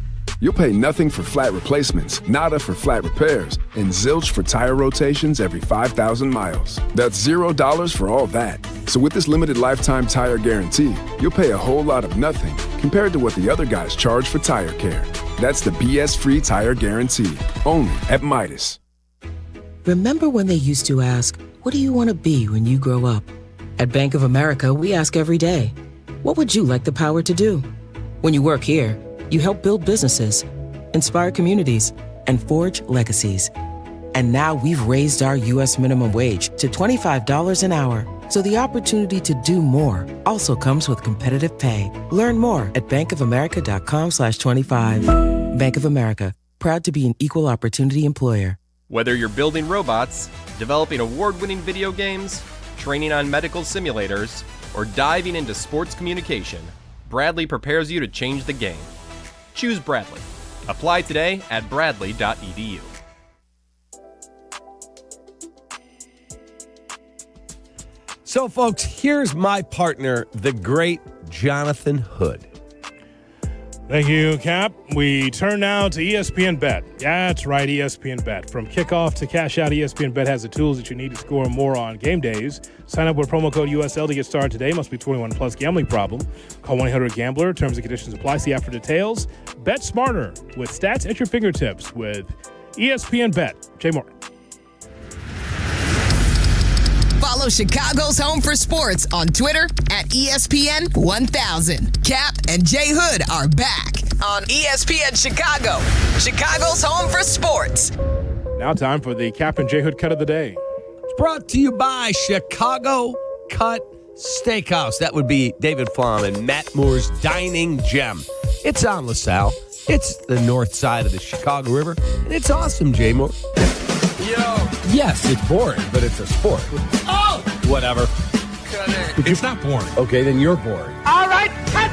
You'll pay nothing for flat replacements, nada for flat repairs, and zilch for tire rotations every 5,000 miles. That's $0 for all that. So with this limited lifetime tire guarantee, you'll pay a whole lot of nothing compared to what the other guys charge for tire care. That's the BS-free tire guarantee, only at Midas. Remember when they used to ask, what do you want to be when you grow up? At Bank of America, we ask every day, what would you like the power to do? When you work here, you help build businesses, inspire communities, and forge legacies. And now we've raised our U.S. minimum wage to $25 an hour. So the opportunity to do more also comes with competitive pay. Learn more at bankofamerica.com/25. Bank of America, proud to be an equal opportunity employer. Whether you're building robots, developing award-winning video games, training on medical simulators, or diving into sports communication, Bradley prepares you to change the game. Choose Bradley. Apply today at bradley.edu. So, folks, here's my partner, the great Jonathan Hood. Thank you, Cap. We turn now to ESPN Bet. Yeah, that's right, ESPN Bet. From kickoff to cash out, ESPN Bet has the tools that you need to score more on game days. Sign up with promo code USL to get started today. Must be 21 plus. Gambling problem? Call 1-800-GAMBLER. Terms and conditions apply. See app for details. Bet smarter with stats at your fingertips with ESPN Bet. Jay Moore. Follow Chicago's Home for Sports on Twitter at ESPN 1000. Kap and J Hood are back on ESPN Chicago, Chicago's Home for Sports. Now time for the Kap and J Hood cut of the day. It's brought to you by Chicago Cut Steakhouse. That would be David Flom and Matt Moore's Dining Gem. It's on LaSalle. It's the north side of the Chicago River, and it's awesome, Jay Moore. Yes, it's boring, but it's a sport. Oh! Whatever. It's not boring. Okay, then you're boring. All right, cut!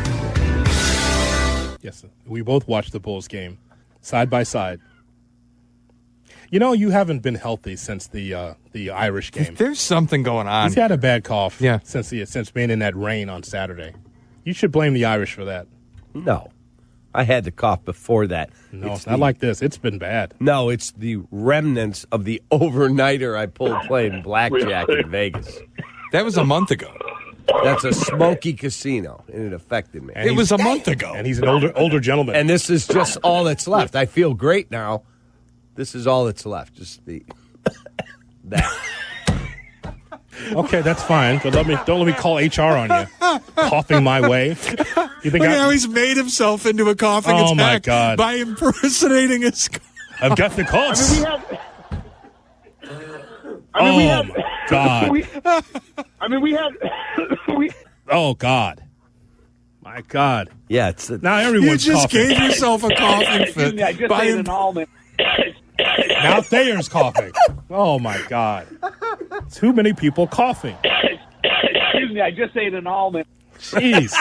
Yes, we both watched the Bulls game side by side. You know, you haven't been healthy since the Irish game. There's something going on. He's had a bad cough Yeah. since being in that rain on Saturday. You should blame the Irish for that. No. I had the cough before that. No, it's not like this. It's been bad. No, it's the remnants of the overnighter I pulled playing blackjack in Vegas. That was a month ago. That's a smoky casino, and it affected me. And It was a month ago. And he's an older gentleman. And this is just all that's left. I feel great now. This is all that's left. Just that. Okay, that's fine. But don't let me call HR on you. Coughing my way. You think Look at how he's made himself into a coughing attack my God. by impersonating his. I've got the coughs. We have. My God. Oh God. My God. Yeah, it's now everyone's You just coughing. gave yourself a coughing Excuse me, I fit. just by ate im- an almond. Now Thayer's coughing. Oh my God. Too many people coughing. Excuse me, I just ate an almond. Jeez.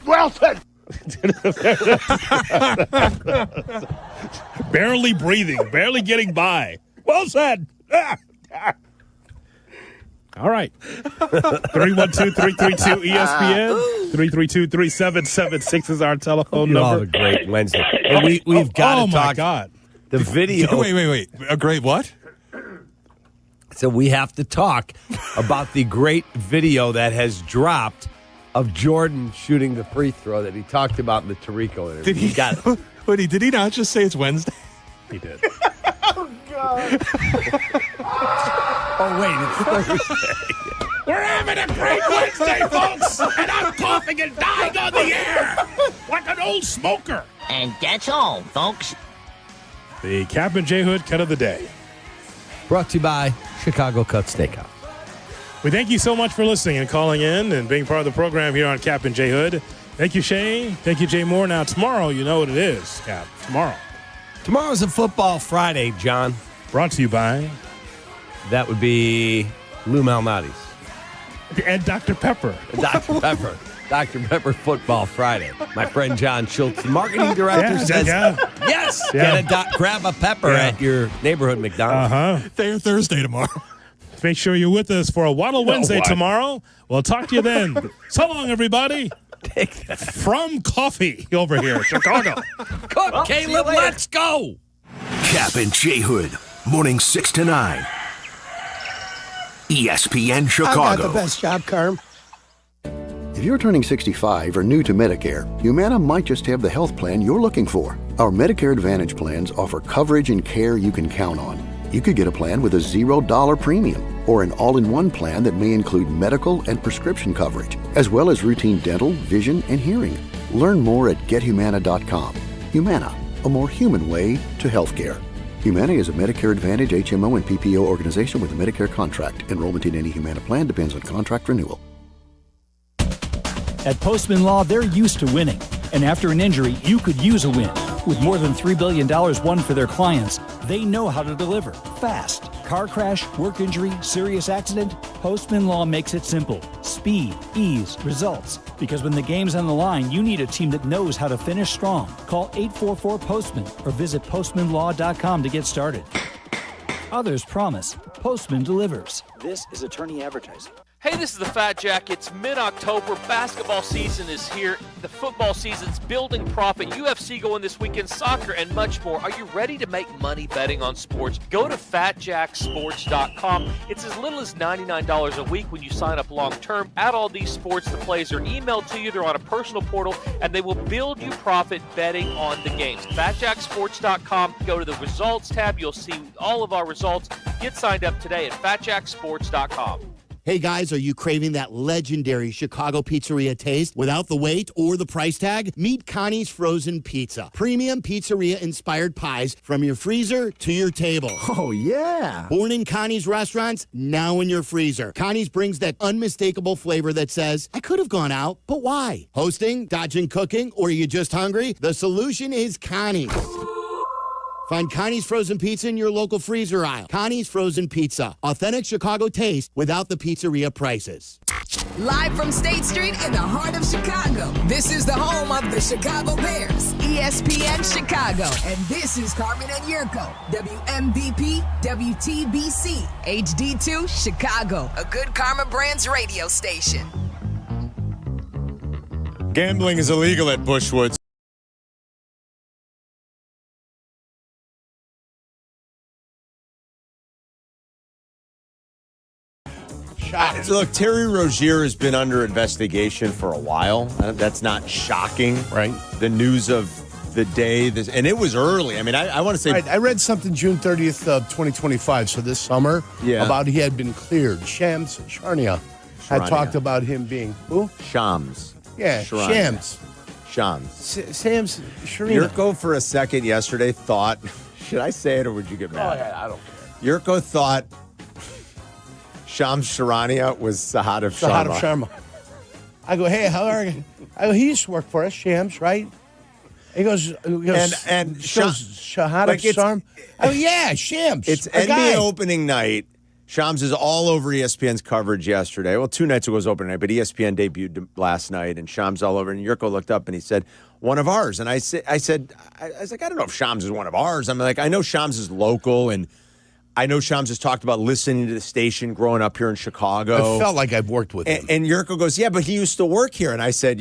Well said. Barely breathing, barely getting by. Well said. All right. 312-332-ESPN. 332-3776 is our telephone You all have number. a great Wednesday. And we've got to my talk. God. The video. Wait. A great what? So we have to talk about the great video that has dropped of Jordan shooting the free throw that he talked about in the Tirico interview. Did he? Got it. Did he not just say it's Wednesday? He did. Oh, God. Oh, wait. It's Thursday. We're having a great Wednesday, folks, and I'm coughing and dying on the air like an old smoker. And that's all, folks. The Kap and J Hood cut of the day. Brought to you by Chicago Cut Steakhouse. We thank you so much for listening and calling in and being part of the program here on Kap and J Hood. Thank you, Shay. Thank you, Jay Moore. Now, tomorrow, you know what it is, Kap. Tomorrow's a football Friday, John. Brought to you by? That would be Lou Malnati's. And Dr. Pepper. Dr. Pepper. Dr. Pepper Football Friday. My friend John Schultz, the marketing director, says, yes, grab a pepper at your neighborhood McDonald's. They're Thursday tomorrow. Make sure you're with us for a Waddle Wednesday tomorrow. We'll talk to you then. So long, everybody. From Coffee over here, Chicago. Cook, Caleb, let's go. Kap and J Hood, morning 6 to 9. ESPN Chicago. I got the best job, Carm. If you're turning 65 or new to Medicare, Humana might just have the health plan you're looking for. Our Medicare Advantage plans offer coverage and care you can count on. You could get a plan with a $0 premium or an all-in-one plan that may include medical and prescription coverage, as well as routine dental, vision, and hearing. Learn more at gethumana.com. Humana, a more human way to healthcare. Humana is a Medicare Advantage HMO and PPO organization with a Medicare contract. Enrollment in any Humana plan depends on contract renewal. At Postman Law, they're used to winning. And after an injury, you could use a win. With more than $3 billion won for their clients, they know how to deliver fast. Car crash, work injury, serious accident, Postman Law makes it simple. Speed, ease, results. Because when the game's on the line, you need a team that knows how to finish strong. Call 844-POSTMAN or visit postmanlaw.com to get started. Others promise. Postman delivers. This is attorney advertising. Hey, this is the Fat Jack. It's mid-October. Basketball season is here. The football season's building profit. UFC going this weekend, soccer, and much more. Are you ready to make money betting on sports? Go to FatJackSports.com. It's as little as $99 a week when you sign up long-term. Add all these sports. The plays are emailed to you. They're on a personal portal, and they will build you profit betting on the games. FatJackSports.com. Go to the results tab. You'll see all of our results. Get signed up today at FatJackSports.com. Hey guys, are you craving that legendary Chicago pizzeria taste without the wait or the price tag? Meet Connie's Frozen Pizza. Premium pizzeria-inspired pies from your freezer to your table. Oh, yeah. Born in Connie's restaurants, now in your freezer. Connie's brings that unmistakable flavor that says, I could have gone out, but why? Hosting, dodging cooking, or are you just hungry? The solution is Connie's. Find Connie's Frozen Pizza in your local freezer aisle. Connie's Frozen Pizza. Authentic Chicago taste without the pizzeria prices. Live from State Street in the heart of Chicago. This is the home of the Chicago Bears, ESPN Chicago. And this is Carmen and Jurko, WMVP, WTBC, HD2, Chicago, a good Karma Brands radio station. Gambling is illegal at Bushwoods. Look, Terry Rozier has been under investigation for a while. That's not shocking, right? The news of the day, and it was early. I mean, I want to say... Right, I read something June 30th of 2025, so this summer, about he had been cleared. Shams Charania had talked about him being... Who? Shams. Yeah, Charania. Shams. Sam's Sharina. Yurko for a second yesterday thought... Should I say it or would you get mad? Go ahead, I don't care. Yurko thought Shams Charania was Sahadev Sharma. I go, hey, how are you? I go, he used to work for us, Shams, right? He goes and Shahada Sharm. Oh yeah, Shams. It's NBA opening night. Shams is all over ESPN's coverage yesterday. Well, 2 nights ago was opening night, but ESPN debuted last night, and Shams all over. And Yurko looked up and he said, "One of ours." And I was like, I don't know if Shams is one of ours. I'm like, I know Shams is local, and I know Shams has talked about listening to the station growing up here in Chicago. I felt like I've worked with him. And Yurko goes, "Yeah, but he used to work here." And I said,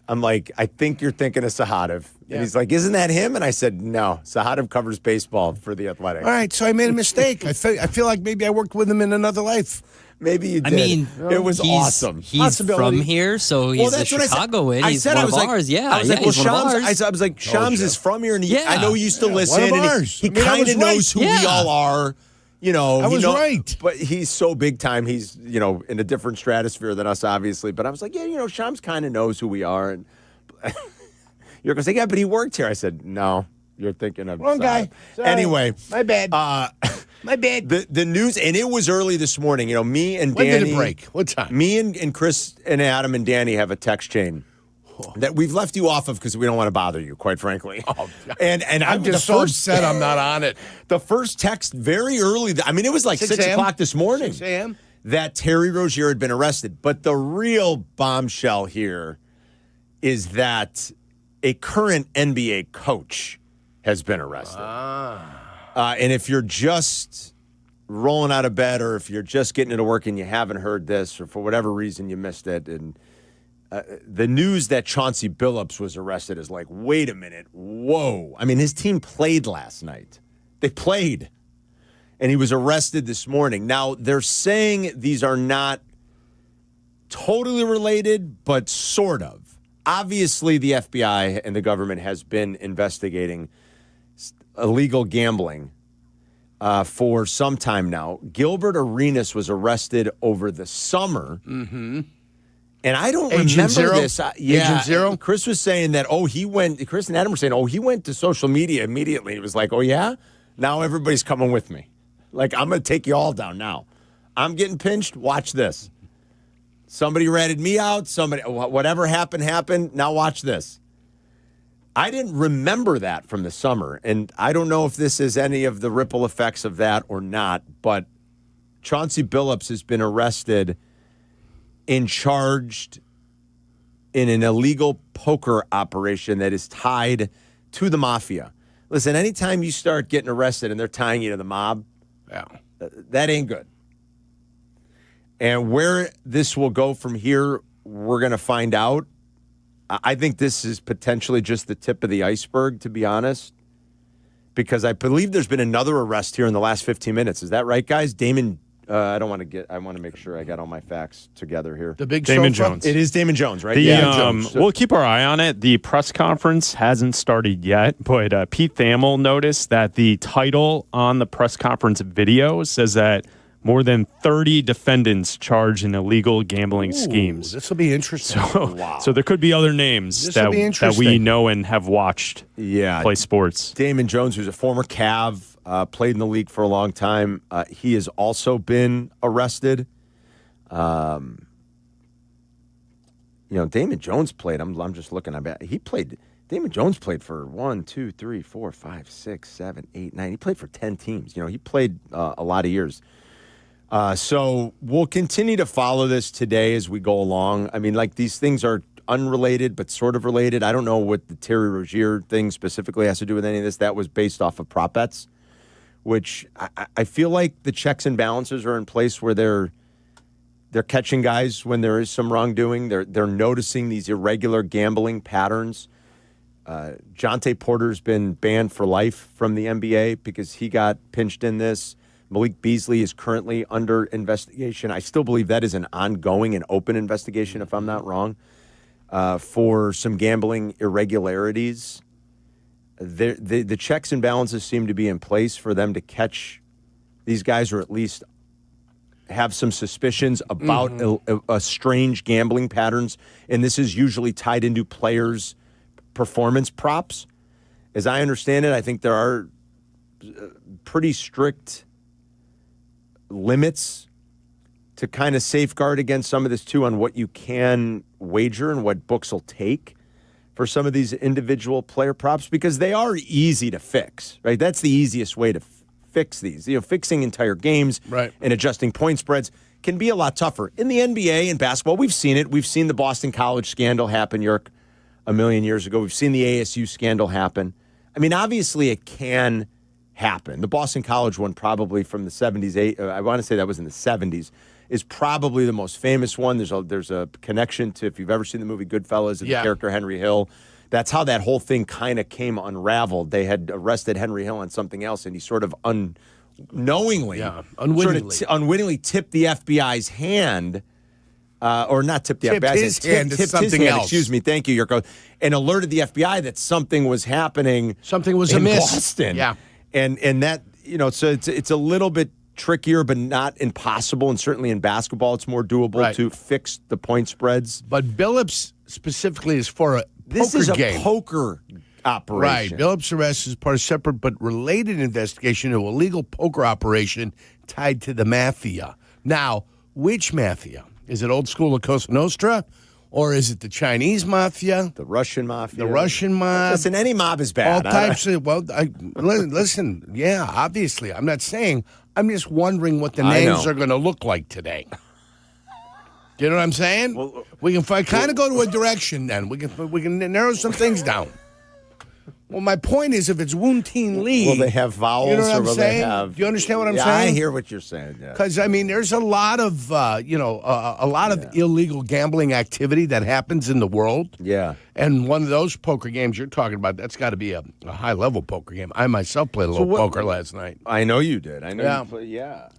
I'm like, I think you're thinking of Sahadev. And he's like, isn't that him? And I said, no, Sahadev covers baseball for The Athletic. All right, so I made a mistake. I feel like maybe I worked with him in another life. Maybe you did. I mean, it was awesome. He's from here, so he's a Chicagoan. He's one of ours. Yeah, I was like, he's one of ours. I was like, Shams is from here, and I know he used to listen. One of and ours. He kind of knows who we all are. You know, I was right. But he's so big time. He's, in a different stratosphere than us, obviously. But I was like, Shams kind of knows who we are. And you're going to say, yeah, but he worked here. I said, no, you're thinking of wrong guy. Sorry. Anyway. My bad. My bad. The news, and it was early this morning. Me and Danny. When did it break? What time? Me and Chris and Adam and Danny have a text chain that we've left you off of because we don't want to bother you, quite frankly. Oh, and I'm just so upset I'm not on it. The first text very early, it was like 6 o'clock this morning. 6 a.m.? That Terry Rozier had been arrested. But the real bombshell here is that a current NBA coach has been arrested. And if you're just rolling out of bed or if you're just getting into work and you haven't heard this or for whatever reason you missed it, and the news that Chauncey Billups was arrested is like, wait a minute, whoa. I mean, his team played last night. They played. And he was arrested this morning. Now, they're saying these are not totally related, but sort of. Obviously, the FBI and the government has been investigating illegal gambling for some time now. Gilbert Arenas was arrested over the summer. Mm-hmm. And I don't Agent remember Zero? this. Agent Zero? Chris was saying that, Chris and Adam were saying, he went to social media immediately. It was like, oh, yeah? Now everybody's coming with me. Like, I'm going to take you all down now. I'm getting pinched. Watch this. Somebody ratted me out. Whatever happened. Now watch this. I didn't remember that from the summer, and I don't know if this is any of the ripple effects of that or not, but Chauncey Billups has been arrested and charged in an illegal poker operation that is tied to the mafia. Listen, anytime you start getting arrested and they're tying you to the mob, that ain't good. And where this will go from here, we're going to find out. I think this is potentially just the tip of the iceberg, to be honest, because I believe there's been another arrest here in the last 15 minutes. Is that right, guys? Damon, I want to make sure I got all my facts together here. The big Damon Jones. It is Damon Jones, right? Jones. We'll keep our eye on it. The press conference hasn't started yet, but Pete Thamel noticed that the title on the press conference video says that more than 30 defendants charged in illegal gambling schemes. This will be interesting. So there could be other names that we know and have watched play sports. Damon Jones, who's a former Cav, played in the league for a long time. He has also been arrested. Damon Jones played. I'm just looking. Damon Jones played for 1, 2, 3, 4, 5, 6, 7, 8, 9. He played for 10 teams. He played a lot of years. So we'll continue to follow this today as we go along. I mean, these things are unrelated, but sort of related. I don't know what the Terry Rozier thing specifically has to do with any of this. That was based off of prop bets, which I feel like the checks and balances are in place where they're catching guys when there is some wrongdoing. They're noticing these irregular gambling patterns. Jonte Porter's been banned for life from the NBA because he got pinched in this. Malik Beasley is currently under investigation. I still believe that is an ongoing and open investigation, if I'm not wrong, for some gambling irregularities. The checks and balances seem to be in place for them to catch these guys, or at least have some suspicions about a strange gambling patterns. And this is usually tied into players' performance props. As I understand it, I think there are pretty strict limits to kind of safeguard against some of this, too, on what you can wager and what books will take for some of these individual player props, because they are easy to fix, right? That's the easiest way to fix these. Fixing entire games and adjusting point spreads can be a lot tougher. In the NBA and basketball, we've seen it. We've seen the Boston College scandal happen, Yerk, a million years ago. We've seen the ASU scandal happen. I mean, obviously it can happen. The Boston College one, probably from the 70s, I want to say that was in the 70s, is probably the most famous one. There's a connection to, if you've ever seen the movie Goodfellas, and the character Henry Hill. That's how that whole thing kind of came unraveled. They had arrested Henry Hill on something else, and he sort of unwittingly tipped the FBI's hand, or not tipped the FBI's hand, tipped his hand, excuse me, thank you, Yurko, and alerted the FBI that something was happening. Something was in amiss. Boston. Yeah. And that, so it's a little bit trickier, but not impossible. And certainly in basketball, it's more doable to fix the point spreads. But Billups specifically is for a This poker is a game. poker operation. Right. Billups' arrest is part of separate but related investigation to a illegal poker operation tied to the mafia. Now, which mafia? Is it old school La Cosa Nostra? Or is it the Chinese mafia? The Russian mafia? The Russian mob? Listen, any mob is bad. All types of, listen, yeah, obviously. I'm not saying, I'm just wondering what the names are going to look like today. Do you know what I'm saying? Well, we can kind of go to a direction then. We can narrow some things down. Well, my point is, if it's Woon Teen Lee, will they have vowels? You know what or I'm will saying? They have, do you understand what I'm yeah, saying? I hear what you're saying. Because I mean, there's a lot of a lot of illegal gambling activity that happens in the world. Yeah, and one of those poker games you're talking about, that's got to be a high level poker game. I myself played a little poker last night. I know you did. I know you played. Yeah. A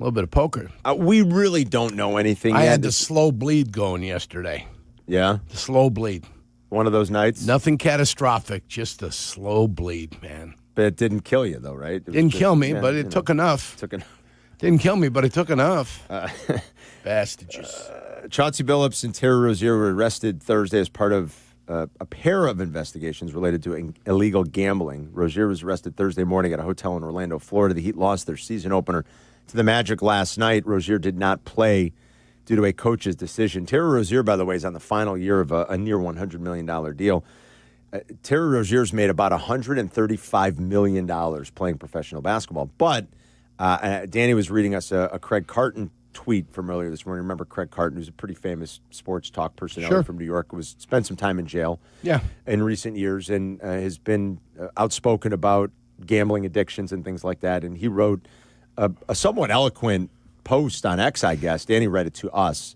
little bit of poker. We really don't know anything I yet. had the slow bleed going yesterday. Yeah? The slow bleed. One of those nights? Nothing catastrophic, just a slow bleed, man. But it didn't kill you, though, right? Didn't kill me, but it took enough. Didn't kill me, but it took enough. Bastages. Chauncey Billups and Terry Rozier were arrested Thursday as part of a pair of investigations related to illegal gambling. Rozier was arrested Thursday morning at a hotel in Orlando, Florida. The Heat lost their season opener to the Magic last night. Rozier did not play due to a coach's decision. Terry Rozier, by the way, is on the final year of a near $100 million deal. Terry Rozier's made about $135 million playing professional basketball. But Danny was reading us a Craig Carton tweet from earlier this morning. Remember Craig Carton, who's a pretty famous sports talk personality from New York, spent some time in jail in recent years and has been outspoken about gambling addictions and things like that. And he wrote a somewhat eloquent post on X, I guess. Danny read it to us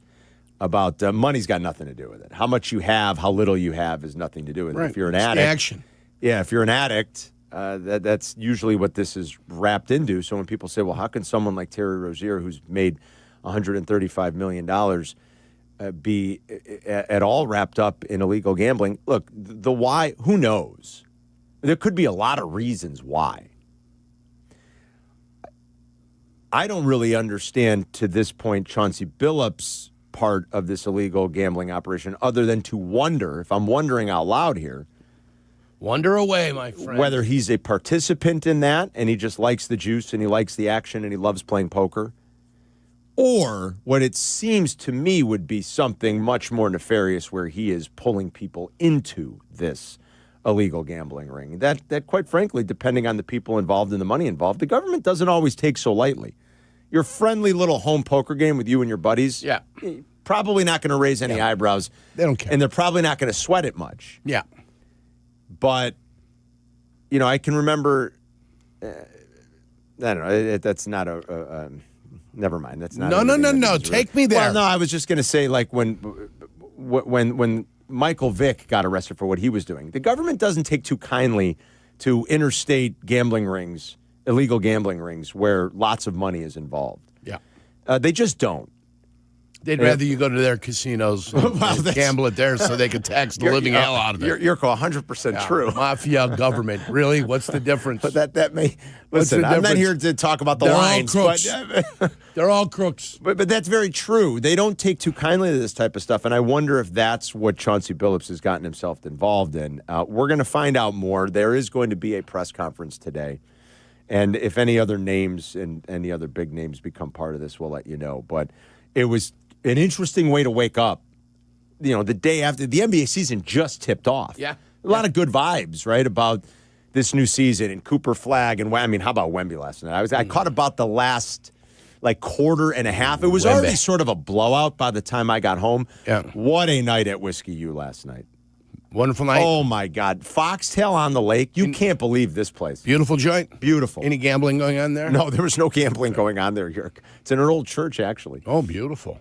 about money's got nothing to do with it. How much you have, how little you have is nothing to do with it. If you're an addict, action. Yeah, if you're an addict, that's usually what this is wrapped into. So when people say, well, how can someone like Terry Rozier, who's made $135 million, be at all wrapped up in illegal gambling? Look, the why, who knows? There could be a lot of reasons why. I don't really understand to this point Chauncey Billups' part of this illegal gambling operation other than to wonder, if I'm wondering out loud here, wonder away, my friend, whether he's a participant in that and he just likes the juice and he likes the action and he loves playing poker, or what it seems to me would be something much more nefarious where he is pulling people into this illegal gambling ring. That quite frankly, depending on the people involved and the money involved, the government doesn't always take so lightly. Your friendly little home poker game with you and your buddies, probably not going to raise any eyebrows. They don't care. And they're probably not going to sweat it much. Yeah. But, I can remember, I don't know, that's not never mind. That's not. No. Take me there. Well, no, I was just going to say, like, when Michael Vick got arrested for what he was doing, the government doesn't take too kindly to interstate gambling rings illegal gambling rings where lots of money is involved. Yeah. They just don't. They'd rather you go to their casinos and gamble it there so they could tax the living hell out of it. You're 100% true. Mafia government. Really? What's the difference? But that may listen. I'm not here to talk about the lines, but they're all crooks. But that's very true. They don't take too kindly to this type of stuff, and I wonder if that's what Chauncey Billups has gotten himself involved in. We're going to find out more. There is going to be a press conference today, and if any other names and any other big names become part of this, we'll let you know. But it was an interesting way to wake up, the day after the NBA season just tipped off. Yeah. A lot of good vibes, right, about this new season and Cooper Flagg. And how about Wemby last night? I caught about the last, quarter and a half. It was already sort of a blowout by the time I got home. Yeah. What a night at Whiskey U last night. Wonderful night. Oh, my God. Foxtail on the lake. You can't believe this place. Beautiful joint. Beautiful. Any gambling going on there? No, there was no gambling going on there, Yerk. It's in an old church, actually. Oh, beautiful.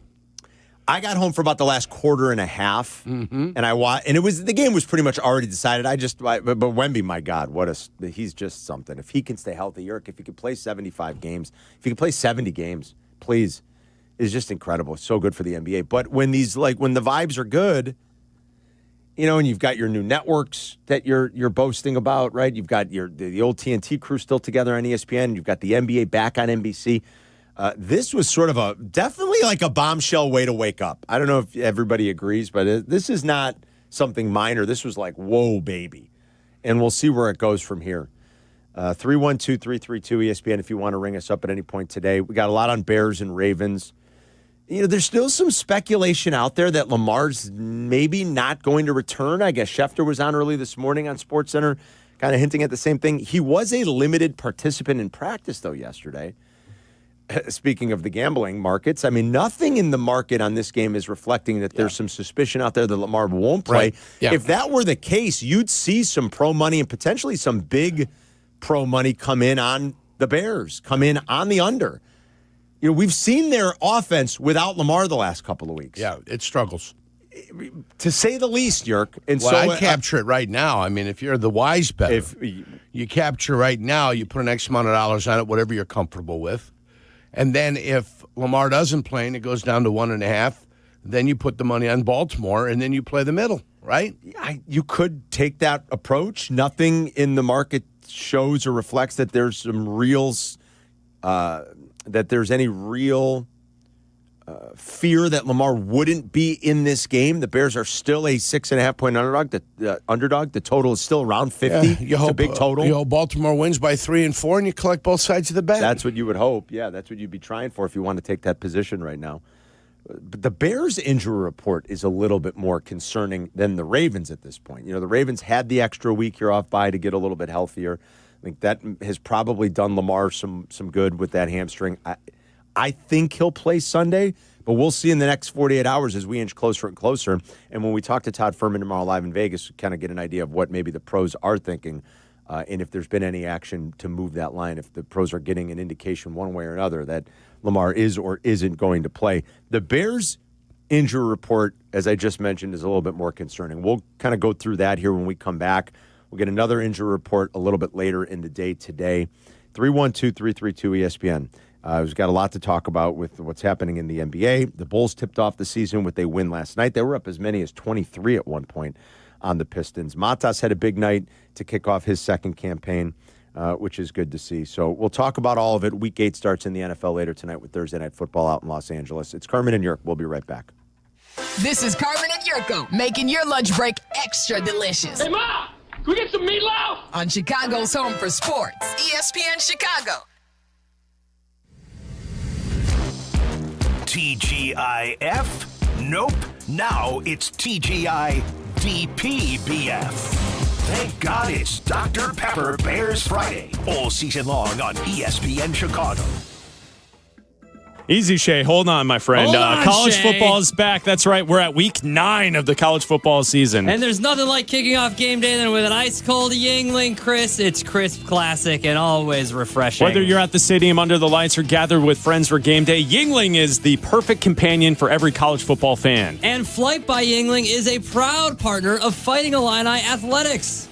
I got home for about the last quarter and a half, and the game was pretty much already decided. But Wemby, my God, he's just something. If he can stay healthy, Yerk, if he could play 75 games, if he could play 70 games, please, it's just incredible. It's so good for the NBA. But when when the vibes are good, and you've got your new networks that you're boasting about, right? You've got the old TNT crew still together on ESPN. You've got the NBA back on NBC. This was sort of definitely like a bombshell way to wake up. I don't know if everybody agrees, but this is not something minor. This was like, whoa, baby. And we'll see where it goes from here. 312-332-ESPN if you want to ring us up at any point today. We got a lot on Bears and Ravens. There's still some speculation out there that Lamar's maybe not going to return. I guess Schefter was on early this morning on SportsCenter, kind of hinting at the same thing. He was a limited participant in practice, though, yesterday. Speaking of the gambling markets, nothing in the market on this game is reflecting that there's some suspicion out there that Lamar won't play. Right. Yeah. If that were the case, you'd see some pro money and potentially some big pro money come in on the Bears, come in on the under. We've seen their offense without Lamar the last couple of weeks. Yeah, it struggles. To say the least, Yerk. And I capture it right now. If you're the wise better, if you capture right now, you put an X amount of dollars on it, whatever you're comfortable with. And then if Lamar doesn't play and it goes down to 1.5, then you put the money on Baltimore and then you play the middle, right? You could take that approach. Nothing in the market shows or reflects that there's some that there's any real fear that Lamar wouldn't be in this game. The Bears are still a 6.5-point underdog. The total is still around 50. Yeah, it's a big total. You hope Baltimore wins by 3 and 4, and you collect both sides of the bet. That's what you would hope. Yeah, that's what you'd be trying for if you want to take that position right now. But the Bears' injury report is a little bit more concerning than the Ravens at this point. The Ravens had the extra week you're off by to get a little bit healthier. I think that has probably done Lamar some good with that hamstring. I think he'll play Sunday, but we'll see in the next 48 hours as we inch closer and closer. And when we talk to Todd Furman tomorrow live in Vegas, we kind of get an idea of what maybe the pros are thinking and if there's been any action to move that line, if the pros are getting an indication one way or another that Lamar is or isn't going to play. The Bears' injury report, as I just mentioned, is a little bit more concerning. We'll kind of go through that here when we come back. We'll get another injury report a little bit later in the day today. 312-332-ESPN. We've got a lot to talk about with what's happening in the NBA. The Bulls tipped off the season with a win last night. They were up as many as 23 at one point on the Pistons. Matas had a big night to kick off his second campaign, which is good to see. So we'll talk about all of it. Week 8 starts in the NFL later tonight with Thursday Night Football out in Los Angeles. It's Carmen and Jurko. We'll be right back. This is Carmen and Jurko, making your lunch break extra delicious. Hey, Ma! Can we get some meatloaf? On Chicago's home for sports, ESPN Chicago. TGIF? Nope. Now it's TGI DPBF. Thank God it's Dr. Pepper Bears Friday. All season long on ESPN Chicago. Easy, Shay. Hold on, my friend. Hold on, college Shay. football is back. That's right. We're at week 9 of the college football season. And there's nothing like kicking off game day than with an ice-cold Yuengling crisp. It's crisp, classic, and always refreshing. Whether you're at the stadium under the lights or gathered with friends for game day, Yuengling is the perfect companion for every college football fan. And Flight by Yuengling is a proud partner of Fighting Illini Athletics.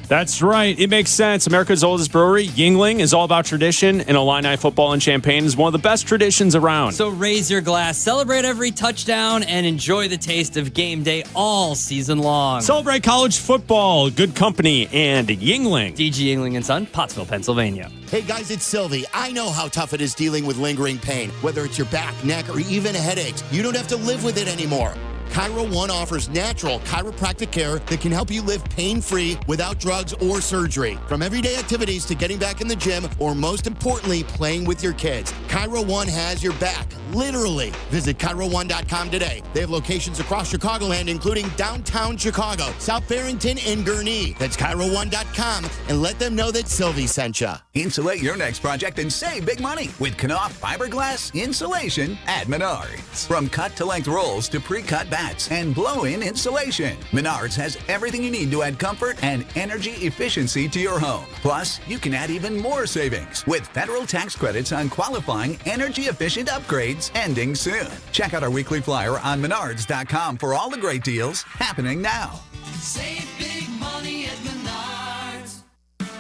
That's right. It makes sense. America's oldest brewery, Yuengling, is all about tradition, and Illini football and champagne is one of the best traditions around. So raise your glass, celebrate every touchdown, and enjoy the taste of game day all season long. Celebrate college football, good company, and Yuengling. DG Yuengling & Son, Pottsville, Pennsylvania. Hey guys, it's Silvy. I know how tough it is dealing with lingering pain, whether it's your back, neck, or even headaches. You don't have to live with it anymore. Chiro One offers natural chiropractic care that can help you live pain-free without drugs or surgery. From everyday activities to getting back in the gym, or most importantly, playing with your kids. Chiro One has your back, literally. Visit ChiroOne.com today. They have locations across Chicagoland, including downtown Chicago, South Barrington, and Gurnee. That's ChiroOne.com, and let them know that Silvy sent you. Insulate your next project and save big money with Knauf fiberglass insulation at Menards. From cut-to-length rolls to pre-cut bats and blow-in insulation, Menards has everything you need to add comfort and energy efficiency to your home. Plus, you can add even more savings with federal tax credits on qualifying energy-efficient upgrades ending soon. Check out our weekly flyer on Menards.com for all the great deals happening now. Save big money at Menards.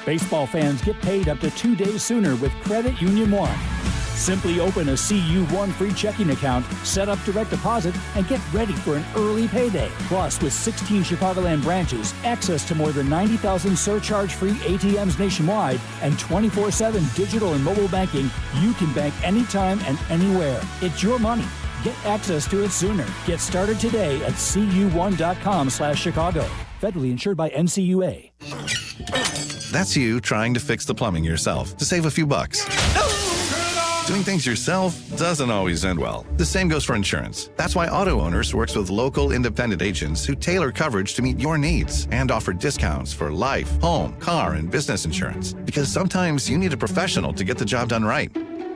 Baseball fans get paid up to 2 days sooner with Credit Union One. Simply open a CU1 free checking account, set up direct deposit, and get ready for an early payday. Plus, with 16 Chicagoland branches, access to more than 90,000 surcharge-free ATMs nationwide, and 24/7 digital and mobile banking, you can bank anytime and anywhere. It's your money. Get access to it sooner. Get started today at cu1.com/Chicago. Federally insured by NCUA. That's you trying to fix the plumbing yourself to save a few bucks. Doing things yourself doesn't always end well. The same goes for insurance. That's why Auto Owners works with local independent agents who tailor coverage to meet your needs and offer discounts for life, home, car, and business insurance. Because sometimes you need a professional to get the job done right.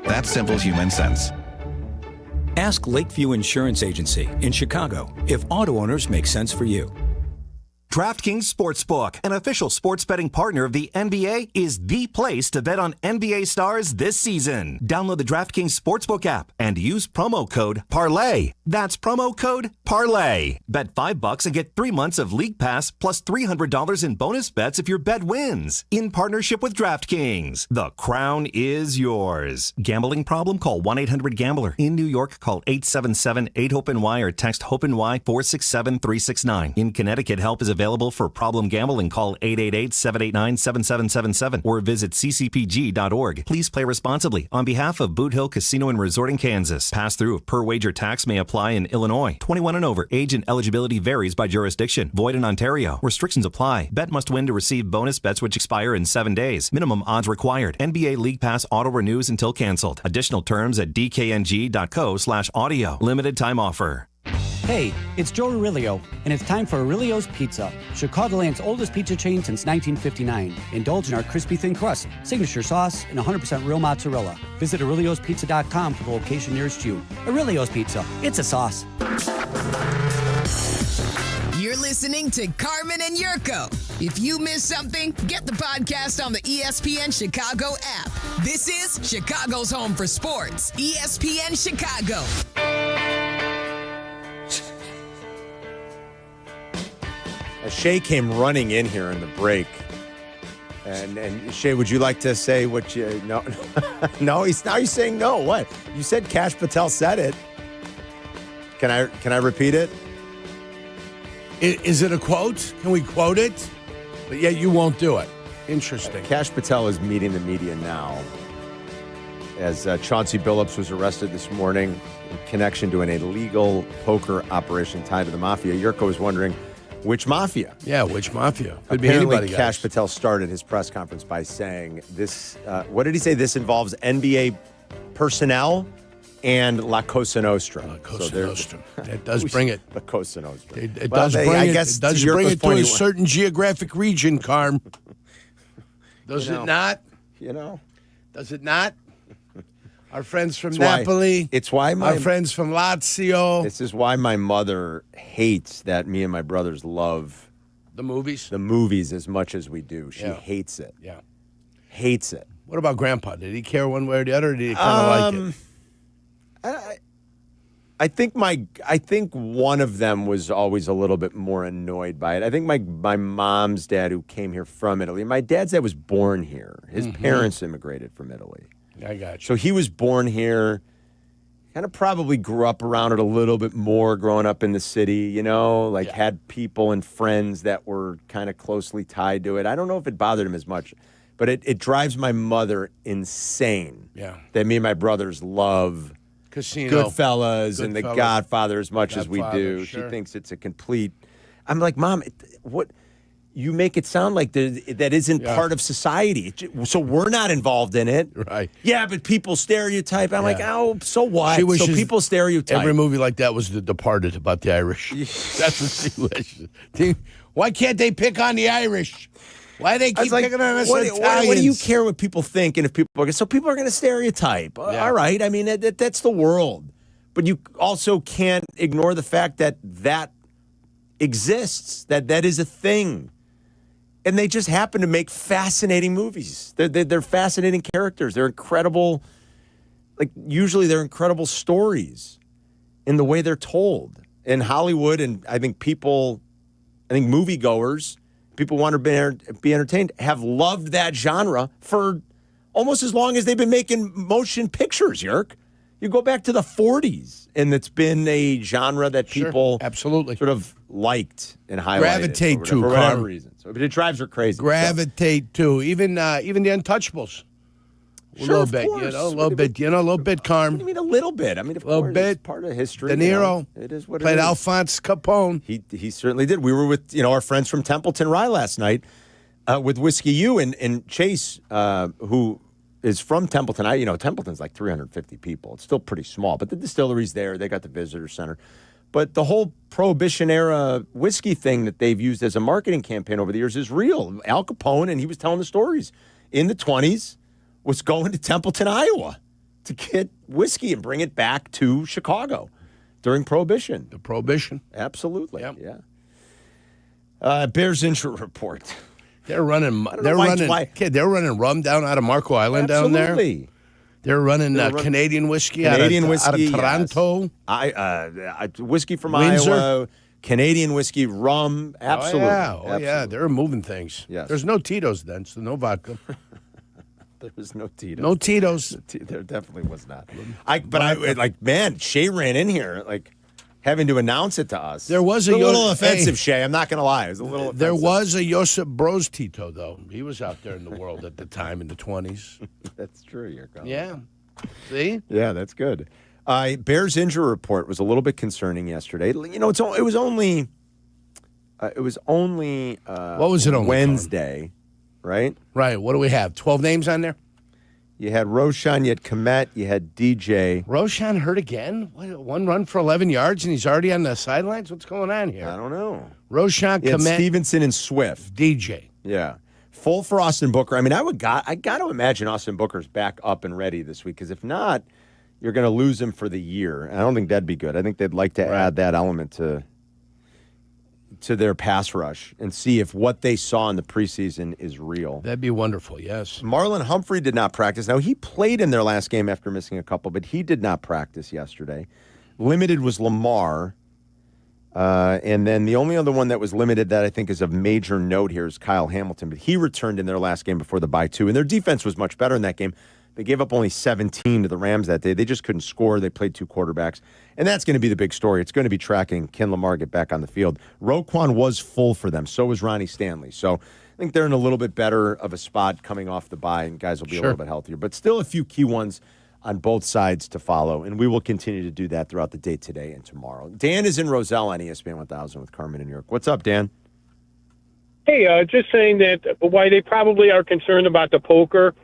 That's simple human sense. Ask Lakeview Insurance Agency in Chicago if Auto Owners make sense for you. DraftKings Sportsbook, an official sports betting partner of the NBA, is the place to bet on NBA stars this season. Download the DraftKings Sportsbook app and use promo code PARLAY. That's promo code PARLAY. Bet $5 and get 3 months of League Pass plus $300 in bonus bets if your bet wins. In partnership with DraftKings, the crown is yours. Gambling problem? Call 1-800-GAMBLER. In New York, call 877-8-HOPE-NY or text HOPE-NY 467-369. In Connecticut, help is available for problem gambling. Call 888-789-7777 or visit ccpg.org. Please play responsibly. On behalf of Boot Hill Casino and Resort in Kansas, pass-through of per-wager tax may apply in Illinois. 21 and over. Age and eligibility varies by jurisdiction. Void in Ontario. Restrictions apply. Bet must win to receive bonus bets which expire in 7 days. Minimum odds required. NBA League Pass auto renews until canceled. Additional terms at dkng.co/audio. Limited time offer. Hey, it's Joe Aurelio, and it's time for Aurelio's Pizza, Chicagoland's oldest pizza chain since 1959. Indulge in our crispy thin crust, signature sauce, and 100% real mozzarella. Visit Aurelio'sPizza.com for the location nearest you. Aurelio's Pizza, it's a sauce. You're listening to Carmen and Jurko. If you miss something, get the podcast on the ESPN Chicago app. This is Chicago's home for sports, ESPN Chicago. Shay came running in here in the break. And Shay, would you like to say what you... No, no, he's saying no. What? You said Kash Patel said it. Can I repeat it? Is it a quote? Can we quote it? But yeah, you won't do it. Interesting. Kash Patel is meeting the media now as Chauncey Billups was arrested this morning in connection to an illegal poker operation tied to the mafia. Jurko was wondering... Which mafia? Yeah, which mafia? Could Apparently, be anybody. Kash Patel started his press conference by saying this. What did he say? This involves NBA personnel and La Cosa Nostra. La Cosa Nostra. That does bring it. La Cosa Nostra. It does bring it to a certain geographic region, Carm. Does it not? You know? Does it not? Our friends from Napoli. It's why our friends from Lazio. This is why my mother hates that me and my brothers love the movies. The movies as much as we do. She hates it. Yeah, hates it. What about Grandpa? Did he care one way or the other? Or did he kind of like it? I think one of them was always a little bit more annoyed by it. I think my mom's dad, who came here from Italy, my dad's dad was born here. His parents immigrated from Italy. I got you. So he was born here, kind of probably grew up around it a little bit more growing up in the city, had people and friends that were kind of closely tied to it. I don't know if it bothered him as much, but it drives my mother insane that me and my brothers love Casino, Goodfellas and The Godfather as much as we do. Sure. She thinks it's a complete. I'm like, Mom, what? You make it sound like that isn't part of society. So we're not involved in it. Right. Yeah, but people stereotype. I'm like, oh, so what? She wishes so people stereotype. Every movie like that was The Departed about the Irish. That's what she wishes. Why can't they pick on the Irish? Why they keep picking on us Italians? What do you care what people think? And if people are going to stereotype. All right. I mean, that's the world. But you also can't ignore the fact that exists, that is a thing. And they just happen to make fascinating movies. They're fascinating characters. They're incredible. Usually they're incredible stories in the way they're told. In Hollywood, and I think moviegoers, people want to be entertained, have loved that genre for almost as long as they've been making motion pictures, Yerk. You go back to the 40s, and it's been a genre that people absolutely sort of liked and highlighted. Gravitate to, for whatever Carm. reason. So it drives her crazy. Gravitate to. Even the Untouchables. Sure, a little of bit, course. a little bit, Carm. What do you mean a little bit? I mean, of course, it's part of history. De Niro. It is what played it is. Alphonse Capone. He certainly did. We were with our friends from Templeton Rye last night with Whiskey U and Chase, who is from Templeton. Templeton's like 350 people. It's still pretty small, but the distillery's there. They got the visitor center. But the whole Prohibition-era whiskey thing that they've used as a marketing campaign over the years is real. Al Capone, and he was telling the stories, in the 20s, was going to Templeton, Iowa to get whiskey and bring it back to Chicago during Prohibition. The Prohibition. Absolutely, Bears injury report. They're running rum down out of Marco Island down there. They're running Canadian whiskey out of Toronto. Yes. Whiskey from Windsor. Iowa, Canadian whiskey, rum. Absolutely. Oh, yeah. They're moving things. Yes. There's no Tito's then, so no vodka. There was no Tito's. No Tito's. There definitely was not. Shay ran in here, having to announce it to us. There was a little offensive, Shay. I'm not going to lie. It was a little offensive. There was a Josip Broz Tito, though. He was out there in the world at the time in the 20s. That's true. You're going. Yeah. See? Yeah, that's good. Bears injury report was a little bit concerning yesterday. It was only what was it on Wednesday, right? Right. What do we have? 12 names on there? You had Roshan, you had Komet, you had DJ. Roshan hurt again? One run for 11 yards and he's already on the sidelines? What's going on here? I don't know. Roshan, Komet, Stevenson, and Swift. DJ. Yeah. Full for Austin Booker. I mean, I got to imagine Austin Booker's back up and ready this week, because if not, you're going to lose him for the year. And I don't think that'd be good. I think they'd like to add that element to their pass rush and see if what they saw in the preseason is real. That'd be wonderful, yes. Marlon Humphrey did not practice. Now, he played in their last game after missing a couple, but he did not practice yesterday. Limited was Lamar. And then the only other one that was limited that I think is of major note here is Kyle Hamilton, but he returned in their last game before the bye too. And their defense was much better in that game. They gave up only 17 to the Rams that day. They just couldn't score. They played two quarterbacks. And that's going to be the big story. It's going to be tracking Ken Lamar get back on the field. Roquan was full for them. So was Ronnie Stanley. So I think they're in a little bit better of a spot coming off the bye, and guys will be a little bit healthier. But still a few key ones on both sides to follow, and we will continue to do that throughout the day today and tomorrow. Dan is in Roselle on ESPN 1000 with Carmen and Jurko. What's up, Dan? Hey, just saying that why they probably are concerned about the poker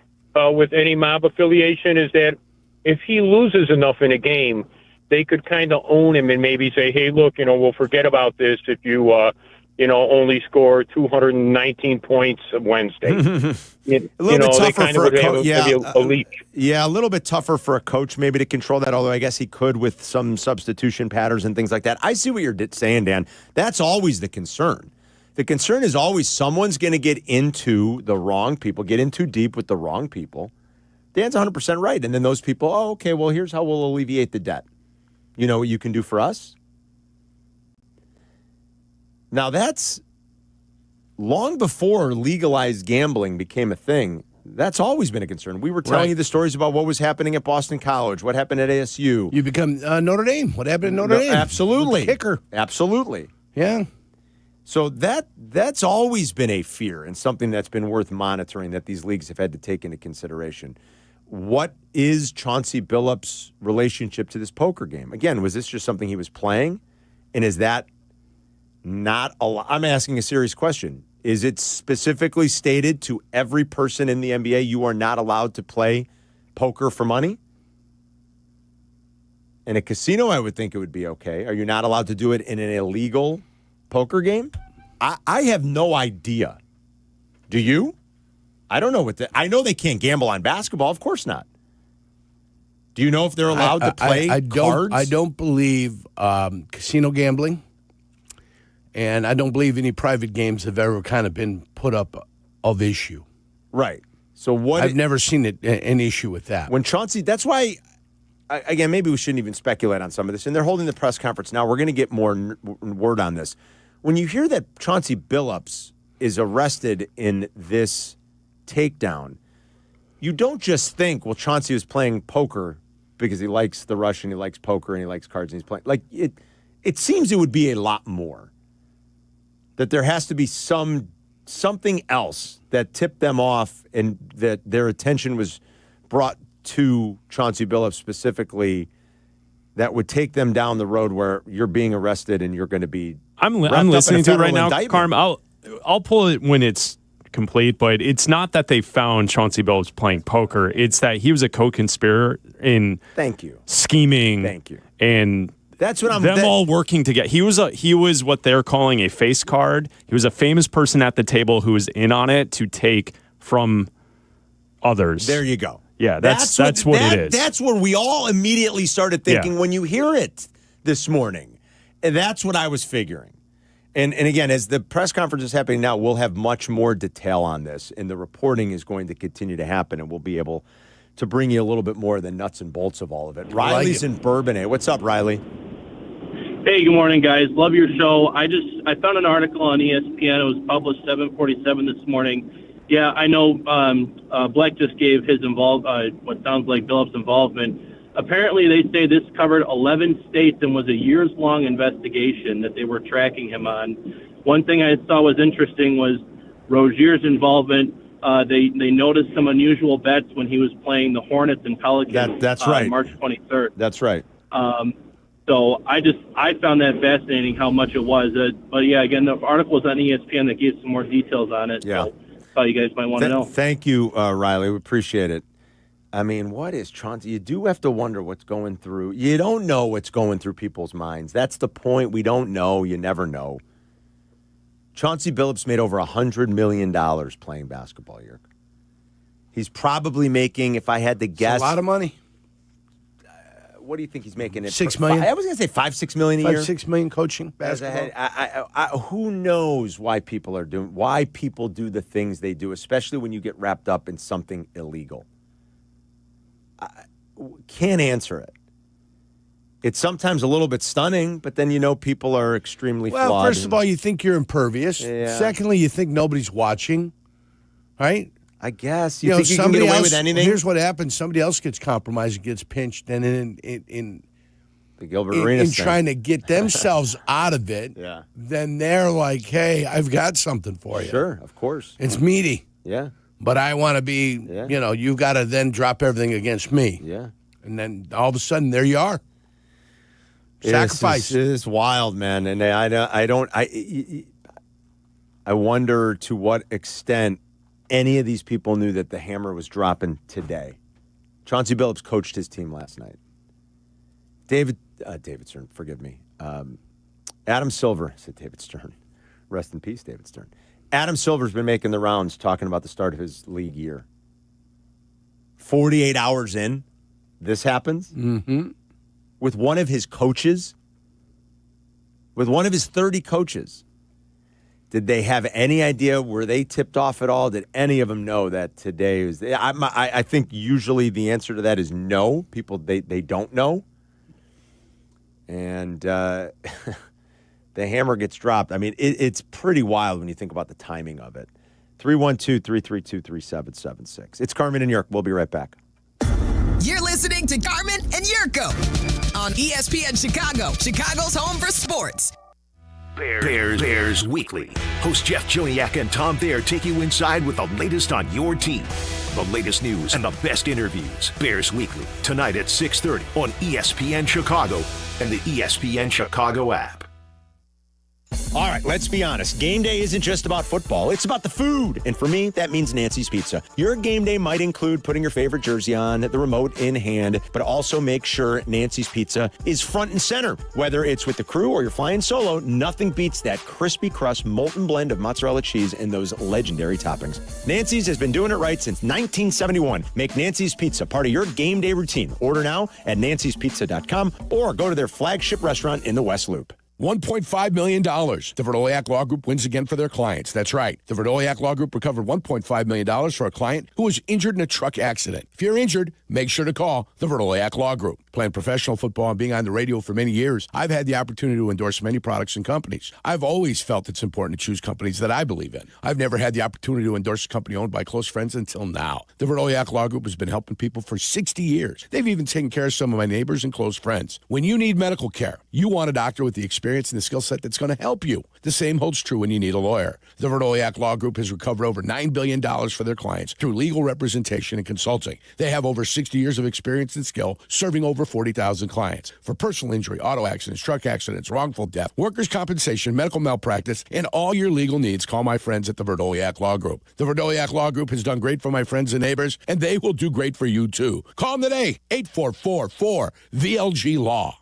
with any mob affiliation is that if he loses enough in a game, they could kind of own him and maybe say, hey, look, we'll forget about this if you, only score 219 points Wednesday. A little bit tougher for a coach. Yeah, a little bit tougher for a coach maybe to control that, although I guess he could with some substitution patterns and things like that. I see what you're saying, Dan. That's always the concern. The concern is always someone's going to get into the wrong people, get in too deep with the wrong people. Dan's 100% right. And then those people, okay, well, here's how we'll alleviate the debt. You know what you can do for us? Now, that's long before legalized gambling became a thing. That's always been a concern. We were telling you the stories about what was happening at Boston College, what happened at ASU. You become Notre Dame. What happened at Notre Dame? Absolutely. The kicker. Absolutely. Yeah. So that's always been a fear and something that's been worth monitoring that these leagues have had to take into consideration. What is Chauncey Billups' relationship to this poker game? Again, was this just something he was playing? And is that not I'm asking a serious question. Is it specifically stated to every person in the NBA you are not allowed to play poker for money? In a casino, I would think it would be okay. Are you not allowed to do it in an illegal poker game? I have no idea. Do you? I don't know I know they can't gamble on basketball. Of course not. Do you know if they're allowed to play cards? I don't believe casino gambling. And I don't believe any private games have ever kind of been put up of issue. Right. So I've never seen an issue with that. When Chauncey, that's why, again, maybe we shouldn't even speculate on some of this. And they're holding the press conference now. We're going to get more word on this. When you hear that Chauncey Billups is arrested in this takedown, you don't just think, well, Chauncey was playing poker because he likes the Russian, he likes poker, and he likes cards, and he's playing. Like, it seems it would be a lot more. That there has to be something else that tipped them off and that their attention was brought to Chauncey Billups specifically that would take them down the road where you're being arrested and you're going to be I'm listening to it right now, Carm. I'll pull it when it's complete, but it's not that they found Chauncey Billups playing poker. It's that he was a co-conspirator in scheming. Thank you. And that's what all working together. He was what they're calling a face card. He was a famous person at the table who was in on it to take from others. There you go. Yeah, that's what it is. That's where we all immediately started thinking when you hear it this morning. And that's what I was figuring. And again, as the press conference is happening now, we'll have much more detail on this, and the reporting is going to continue to happen, and we'll be able to bring you a little bit more of the nuts and bolts of all of it. Riley's in Bourbonnais. What's up, Riley? Hey, good morning, guys. Love your show. I found an article on ESPN. It was published 7:47 this morning. Yeah, I know Bleck just gave his what sounds like Billups' involvement. Apparently, they say this covered 11 states and was a years-long investigation that they were tracking him on. One thing I saw was interesting was Rozier's involvement. They noticed some unusual bets when he was playing the Hornets and Pelicans. That's right. March 23rd. That's right. So I found that fascinating how much it was. But yeah, again, the article was on ESPN that gave some more details on it. Yeah. So thought you guys might want to know. Thank you, Riley. We appreciate it. I mean, what is Chauncey? You do have to wonder what's going through. You don't know what's going through people's minds. That's the point. We don't know. You never know. Chauncey Billups made over $100 million playing basketball here. He's probably making, if I had to guess, a lot of money. What do you think he's making? $6 million. I was going to say $5-6 million a year. $5-6 million coaching basketball. Who knows why people do the things they do, especially when you get wrapped up in something illegal. Can't answer it. It's sometimes a little bit stunning, but then people are extremely flawed. Well, first of all, you think you're impervious. Yeah. Secondly, you think nobody's watching, right? I guess. You think you can get away with anything? Here's what happens. Somebody else gets compromised and gets pinched, and in the Gilbert Arenas in trying to get themselves out of it, then they're like, hey, I've got something for you. Sure, of course. It's meaty. Yeah. But I want to be, you've got to then drop everything against me. Yeah. And then all of a sudden, there you are. Sacrifice. It is wild, man. And I wonder to what extent any of these people knew that the hammer was dropping today. Chauncey Billups coached his team last night. David Stern, forgive me. Adam Silver, I said David Stern. Rest in peace, David Stern. Adam Silver's been making the rounds talking about the start of his league year. 48 hours in, this happens. Mm-hmm. With one of his coaches, with one of his 30 coaches. Did they have any idea? Were they tipped off at all? Did any of them know that today was? I think usually the answer to that is no. People, they don't know. and the hammer gets dropped. I mean, it's pretty wild when you think about the timing of it. 312-332-3776. It's Carmen and York. We'll be right back. You're listening to Carmen and Yurko on ESPN Chicago, Chicago's home for sports. Bears Weekly. Host Jeff Joniak and Tom Thayer take you inside with the latest on your team. The latest news and the best interviews. Bears Weekly, tonight at 6:30 on ESPN Chicago and the ESPN Chicago app. All right, let's be honest. Game day isn't just about football. It's about the food. And for me, that means Nancy's Pizza. Your game day might include putting your favorite jersey on, the remote in hand, but also make sure Nancy's Pizza is front and center. Whether it's with the crew or you're flying solo, nothing beats that crispy crust molten blend of mozzarella cheese and those legendary toppings. Nancy's has been doing it right since 1971. Make Nancy's Pizza part of your game day routine. Order now at nancyspizza.com or go to their flagship restaurant in the West Loop. $1.5 million. The Verdoliak Law Group wins again for their clients. That's right. The Verdoliak Law Group recovered $1.5 million for a client who was injured in a truck accident. If you're injured, make sure to call the Verdoliak Law Group. Playing professional football and being on the radio for many years, I've had the opportunity to endorse many products and companies. I've always felt it's important to choose companies that I believe in. I've never had the opportunity to endorse a company owned by close friends until now. The Verdoliak Law Group has been helping people for 60 years. They've even taken care of some of my neighbors and close friends. When you need medical care, you want a doctor with the experience and the skill set that's going to help you. The same holds true when you need a lawyer. The Verdoliak Law Group has recovered over $9 billion for their clients through legal representation and consulting. They have over 60 years of experience and skill, serving over 40,000 clients. For personal injury, auto accidents, truck accidents, wrongful death, workers' compensation, medical malpractice, and all your legal needs, call my friends at the Verdoliak Law Group. The Verdoliak Law Group has done great for my friends and neighbors, and they will do great for you too. Call them today, 844-4VLG-LAW.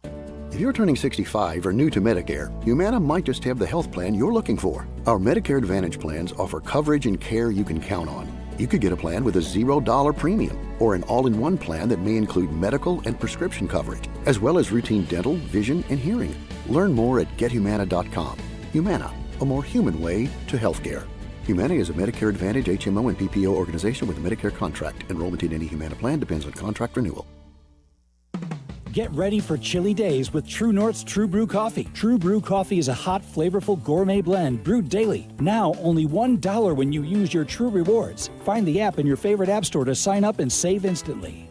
If you're turning 65 or new to Medicare, Humana might just have the health plan you're looking for. Our Medicare Advantage plans offer coverage and care you can count on. You could get a plan with a $0 premium or an all-in-one plan that may include medical and prescription coverage, as well as routine dental, vision, and hearing. Learn more at gethumana.com. Humana, a more human way to healthcare. Humana is a Medicare Advantage HMO and PPO organization with a Medicare contract. Enrollment in any Humana plan depends on contract renewal. Get ready for chilly days with True North's True Brew Coffee. True Brew Coffee is a hot, flavorful gourmet blend brewed daily. Now only $1 when you use your True Rewards. Find the app in your favorite app store to sign up and save instantly.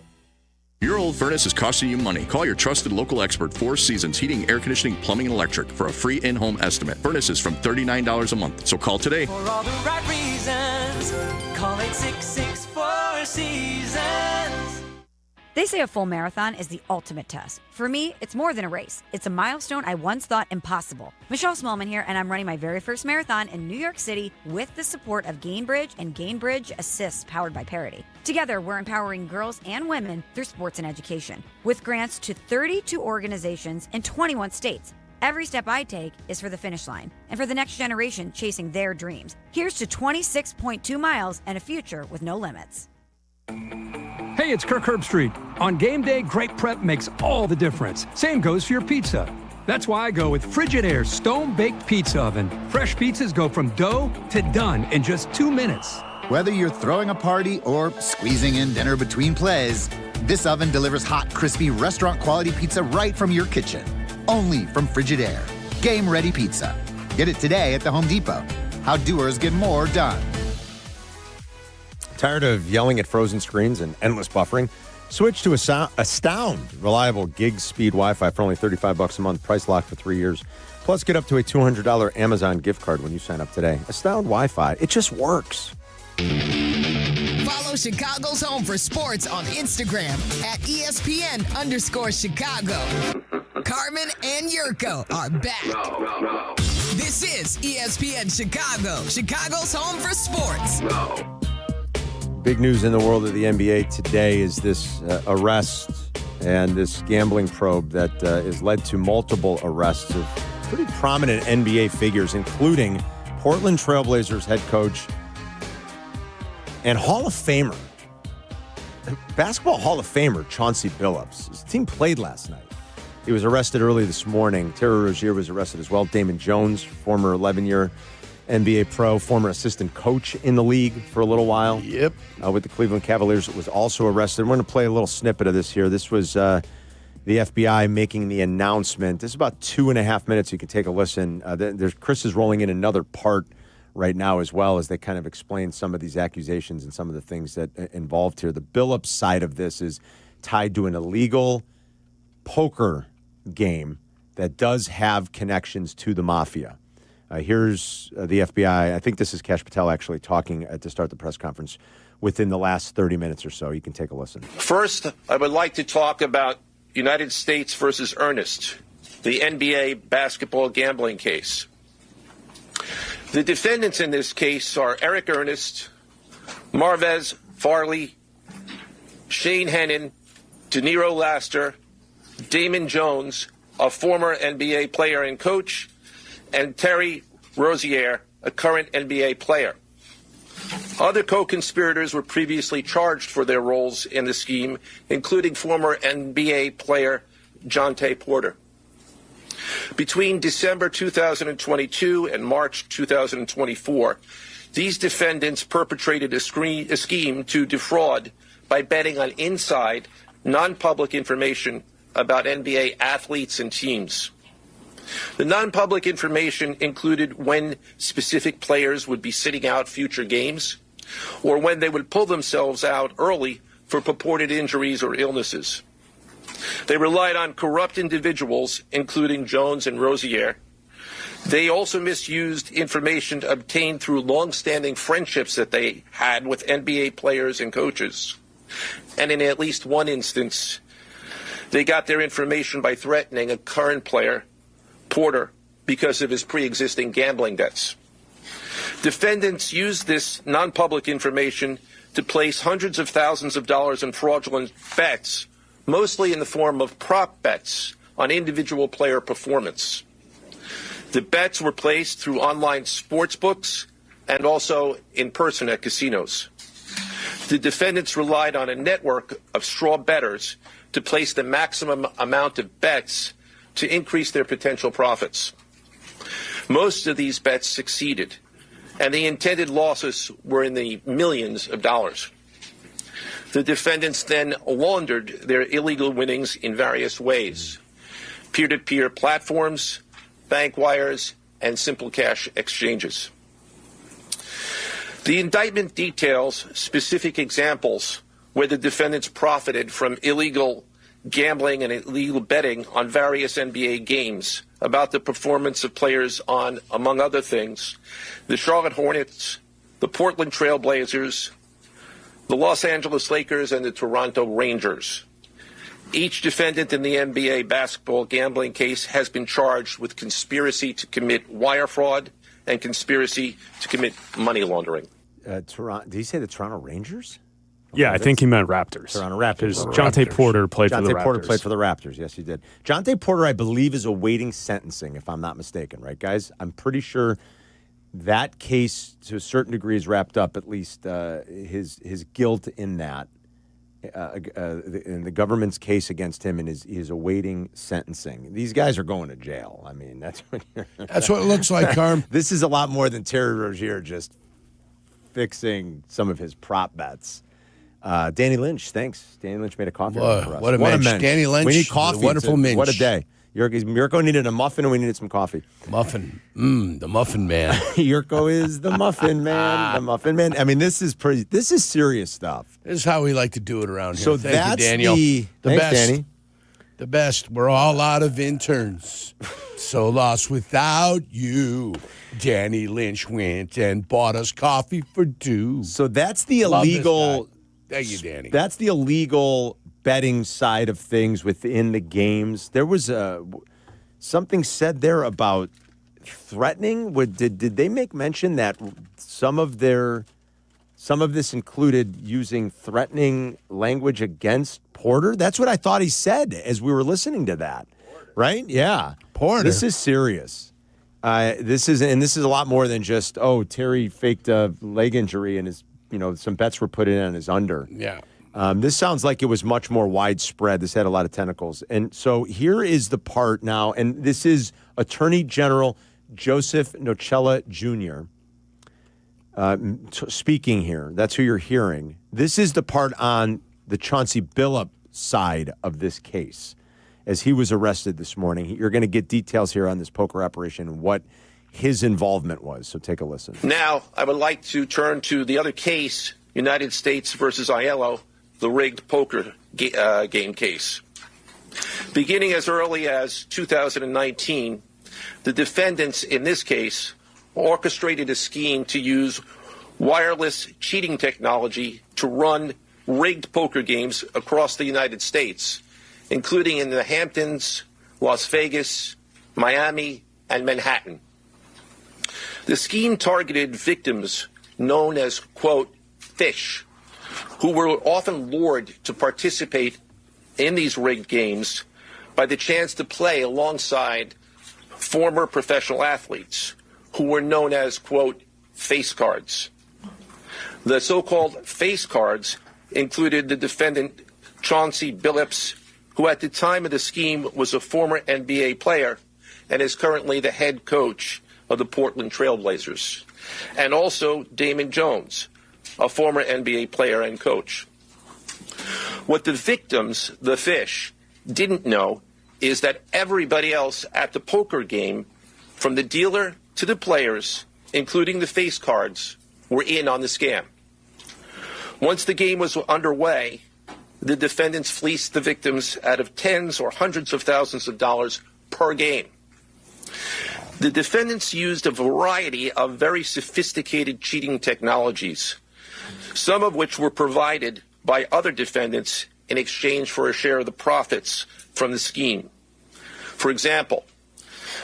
Your old furnace is costing you money. Call your trusted local expert, Four Seasons Heating, Air Conditioning, Plumbing, and Electric for a free in-home estimate. Furnaces from $39 a month. So call today. For all the right reasons, call 866-4 Seasons. They say a full marathon is the ultimate test. For me, it's more than a race. It's a milestone I once thought impossible. Michelle Smallman here, and I'm running my very first marathon in New York City with the support of Gainbridge and Gainbridge Assist, powered by Parity. Together, we're empowering girls and women through sports and education, with grants to 32 organizations in 21 states. Every step I take is for the finish line and for the next generation chasing their dreams. Here's to 26.2 miles and a future with no limits. Hey, it's Kirk Herbstreit. On game day, great prep makes all the difference. Same goes for your pizza. That's why I go with Frigidaire Stone-Baked Pizza Oven. Fresh pizzas go from dough to done in just 2 minutes. Whether you're throwing a party or squeezing in dinner between plays, this oven delivers hot, crispy, restaurant-quality pizza right from your kitchen. Only from Frigidaire. Game-ready pizza. Get it today at the Home Depot. How doers get more done. Tired of yelling at frozen screens and endless buffering? Switch to Astound, reliable gig speed Wi-Fi for only $35 a month, price locked for 3 years. Plus, get up to a $200 Amazon gift card when you sign up today. Astound Wi-Fi, it just works. Follow Chicago's Home for Sports on Instagram at ESPN_Chicago. Carmen and Yurko are back. This is ESPN Chicago, Chicago's Home for Sports. Big news in the world of the NBA today is this arrest and this gambling probe that has led to multiple arrests of pretty prominent NBA figures, including Portland Trailblazers head coach and Hall of Famer, basketball Hall of Famer Chauncey Billups. His team played last night. He was arrested early this morning. Terry Rozier was arrested as well. Damon Jones, former 11-year NBA pro, former assistant coach in the league for a little while. Yep. With the Cleveland Cavaliers, was also arrested. We're going to play a little snippet of this here. This was The FBI making the announcement. This is about 2.5 minutes. You can take a listen. Chris is rolling in another part right now as well as they kind of explain some of these accusations and some of the things that involved here. The Billups side of this is tied to an illegal poker game that does have connections to the mafia. Here's the FBI. I think this is Kash Patel actually talking to start the press conference within the last 30 minutes or so. You can take a listen. First, I would like to talk about United States versus Ernest, the NBA basketball gambling case. The defendants in this case are Eric Ernest, Marvez Farley, Shane Hennon, DeNiro Laster, Damon Jones, a former NBA player and coach, and Terry Rozier, a current NBA player. Other co-conspirators were previously charged for their roles in the scheme, including former NBA player Jonte Porter. Between December 2022 and March 2024, these defendants perpetrated a scheme to defraud by betting on inside, non-public information about NBA athletes and teams. The non-public information included when specific players would be sitting out future games, or when they would pull themselves out early for purported injuries or illnesses. They relied on corrupt individuals, including Jones and Rozier. They also misused information obtained through long-standing friendships that they had with NBA players and coaches. And in at least one instance, they got their information by threatening a current player, Porter, because of his pre-existing gambling debts. Defendants used this non-public information to place hundreds of thousands of dollars in fraudulent bets, mostly in the form of prop bets on individual player performance. The bets were placed through online sports books and also in person at casinos. The defendants relied on a network of straw bettors to place the maximum amount of bets to increase their potential profits. Most of these bets succeeded, and the intended losses were in the millions of dollars. The defendants then laundered their illegal winnings in various ways: peer-to-peer platforms, bank wires, and simple cash exchanges. The indictment details specific examples where the defendants profited from illegal gambling and illegal betting on various NBA games about the performance of players on, among other things, the Charlotte Hornets, the Portland Trail Blazers, the Los Angeles Lakers, and the Toronto Rangers. Each defendant in the NBA basketball gambling case has been charged with conspiracy to commit wire fraud and conspiracy to commit money laundering. Did he say the Toronto Rangers? Yeah, I think he meant Raptors. Toronto Raptors. Jonte Porter played for the Raptors. Jonte Porter played for the Raptors. Yes, he did. Jonte Porter, I believe, is awaiting sentencing, if I'm not mistaken. Right, guys? I'm pretty sure that case, to a certain degree, is wrapped up. At least his guilt in that, in the government's case against him, and he's awaiting sentencing. These guys are going to jail. I mean, that's what it looks like, Carm. This is a lot more than Terry Rozier just fixing some of his prop bets. Danny Lynch, thanks. Danny Lynch made a coffee run for us. What a mensch. Danny Lynch, we need coffee. Wonderful mensch. What a day. Yurko needed a muffin, and we needed some coffee. Muffin. The muffin man. Yurko is the muffin man. The muffin man. I mean, this is serious stuff. This is how we like to do it around here. So Thank that's you, Daniel. the best. Danny. The best. We're all out of interns. So lost without you. Danny Lynch went and bought us coffee for two. So that's the illegal. Thank you, Danny. That's the illegal betting side of things within the games. There was something said there about threatening. Did they make mention that some of this included using threatening language against Porter? That's what I thought he said as we were listening to that. Right? Yeah. Porter. This is serious. This is a lot more than just, Terry faked a leg injury and some bets were put in on his under. Yeah. This sounds like it was much more widespread. This had a lot of tentacles. And so here is the part now, and this is Attorney General Joseph Nocella Jr. Speaking here. That's who you're hearing. This is the part on the Chauncey Billup side of this case. as he was arrested this morning. You're going to get details here on this poker operation and what his involvement was. So take a listen. Now, I would like to turn to the other case, United States versus Aiello, the rigged poker game case. Beginning as early as 2019, the defendants in this case orchestrated a scheme to use wireless cheating technology to run rigged poker games across the United States, including in the Hamptons, Las Vegas, Miami, and Manhattan. The scheme targeted victims known as, quote, fish, who were often lured to participate in these rigged games by the chance to play alongside former professional athletes who were known as, quote, face cards. The so-called face cards included the defendant Chauncey Billups, who at the time of the scheme was a former NBA player and is currently the head coach of the Portland Trail Blazers, and also Damon Jones, a former NBA player and coach. What the victims, the fish, didn't know is that everybody else at the poker game, from the dealer to the players, including the face cards, were in on the scam. Once the game was underway, the defendants fleeced the victims out of tens or hundreds of thousands of dollars per game. The defendants used a variety of very sophisticated cheating technologies, some of which were provided by other defendants in exchange for a share of the profits from the scheme. For example,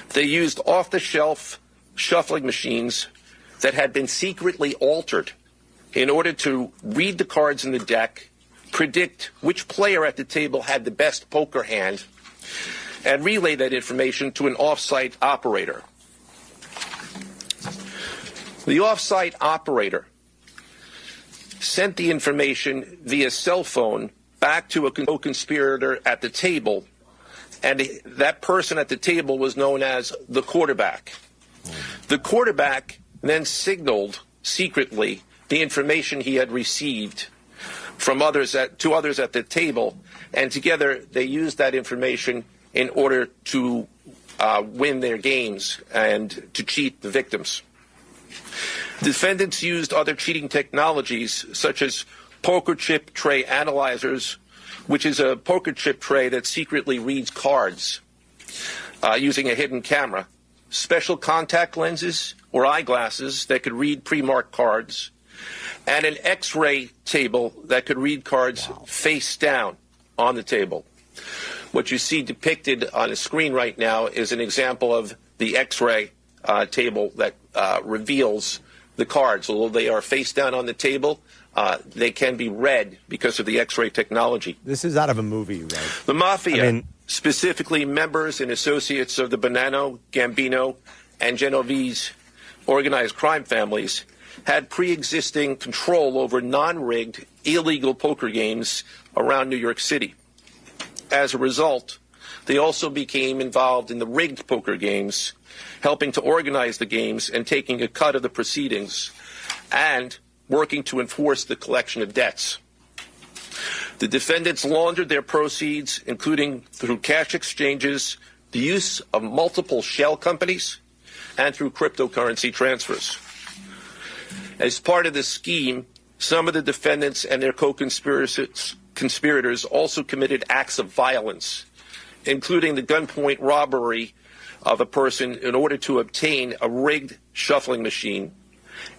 they used off-the-shelf shuffling machines that had been secretly altered in order to read the cards in the deck, predict which player at the table had the best poker hand, and relay that information to an off-site operator. The off-site operator sent the information via cell phone back to a co-conspirator at the table, and that person at the table was known as the quarterback. The quarterback then signaled secretly the information he had received from others to others at the table, and together they used that information in order to win their games and to cheat the victims. Defendants used other cheating technologies such as poker chip tray analyzers, which is a poker chip tray that secretly reads cards using a hidden camera, special contact lenses or eyeglasses that could read pre-marked cards, and an X-ray table that could read cards face down on the table. What you see depicted on the screen right now is an example of the X-ray table that reveals the cards. Although they are face down on the table, they can be read because of the X-ray technology. This is out of a movie, right? The Mafia, specifically members and associates of the Bonanno, Gambino, and Genovese organized crime families, had pre-existing control over non-rigged, illegal poker games around New York City. As a result, they also became involved in the rigged poker games, helping to organize the games and taking a cut of the proceedings, and working to enforce the collection of debts. The defendants laundered their proceeds, including through cash exchanges, the use of multiple shell companies, and through cryptocurrency transfers. As part of the scheme, some of the defendants and their co-conspirators also committed acts of violence, including the gunpoint robbery of a person in order to obtain a rigged shuffling machine,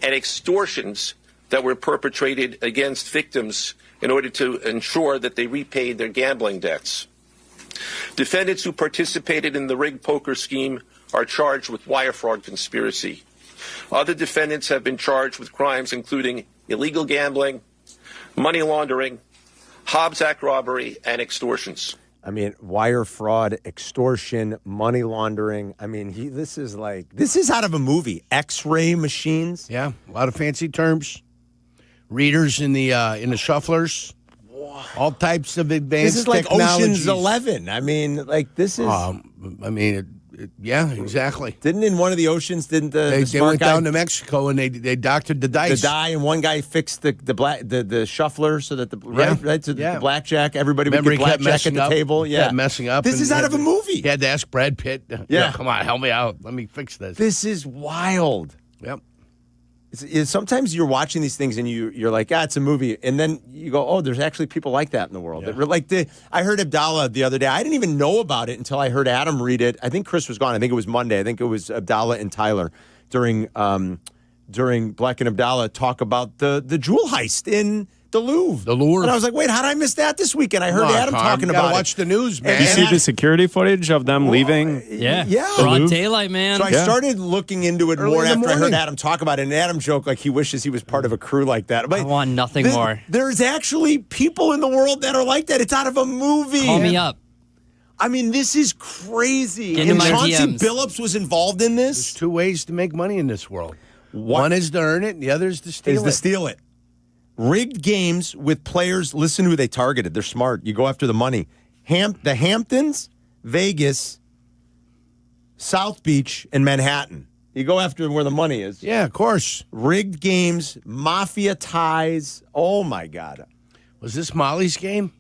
and extortions that were perpetrated against victims in order to ensure that they repaid their gambling debts. Defendants who participated in the rigged poker scheme are charged with wire fraud conspiracy. Other defendants have been charged with crimes including illegal gambling, money laundering, Hobbs Act robbery, and extortions. I mean, wire fraud, extortion, money laundering. I mean, this is out of a movie. X-ray machines. Yeah, a lot of fancy terms. Readers in the shufflers. All types of advanced This is like technologies. Ocean's 11. I mean, like this is. Yeah, exactly. Didn't in one of the oceans? Didn't the they went down to Mexico and they doctored the dice. The die, and one guy fixed the shuffler so that the the blackjack. Everybody Remember would get blackjack at the table. Yeah, kept messing up. This is out of a movie. He had to ask Brad Pitt. Yeah, come on, help me out. Let me fix this. This is wild. Yep. Sometimes you're watching these things and you're like, it's a movie, and then you go, oh, there's actually people like that in the world. Yeah. I heard Abdalla the other day. I didn't even know about it until I heard Adam read it. I think Chris was gone. I think it was Monday. I think it was Abdalla and Tyler during Bleck and Abdalla talk about the jewel heist in the Louvre. And I was like, wait, how did I miss that this weekend? I heard Adam talking about it. Watch the news, man. You see the security footage of them leaving? Yeah. The Broad Louvre? daylight, man. So I started looking into it Early more in the after I heard morning. Adam talk about it. And Adam joked like he wishes he was part of a crew like that. But I want nothing more. There's actually people in the world that are like that. It's out of a movie. Call me up. I mean, this is crazy. Get into my Chauncey DMs. Billups was involved in this. There's 2 ways to make money in this world. One is to earn it, and the other is to steal it. Rigged games with players. Listen who they targeted. They're smart. You go after the money. The Hamptons, Vegas, South Beach, and Manhattan. You go after where the money is. Yeah, of course. Rigged games, mafia ties. Oh, my God. Was this Molly's game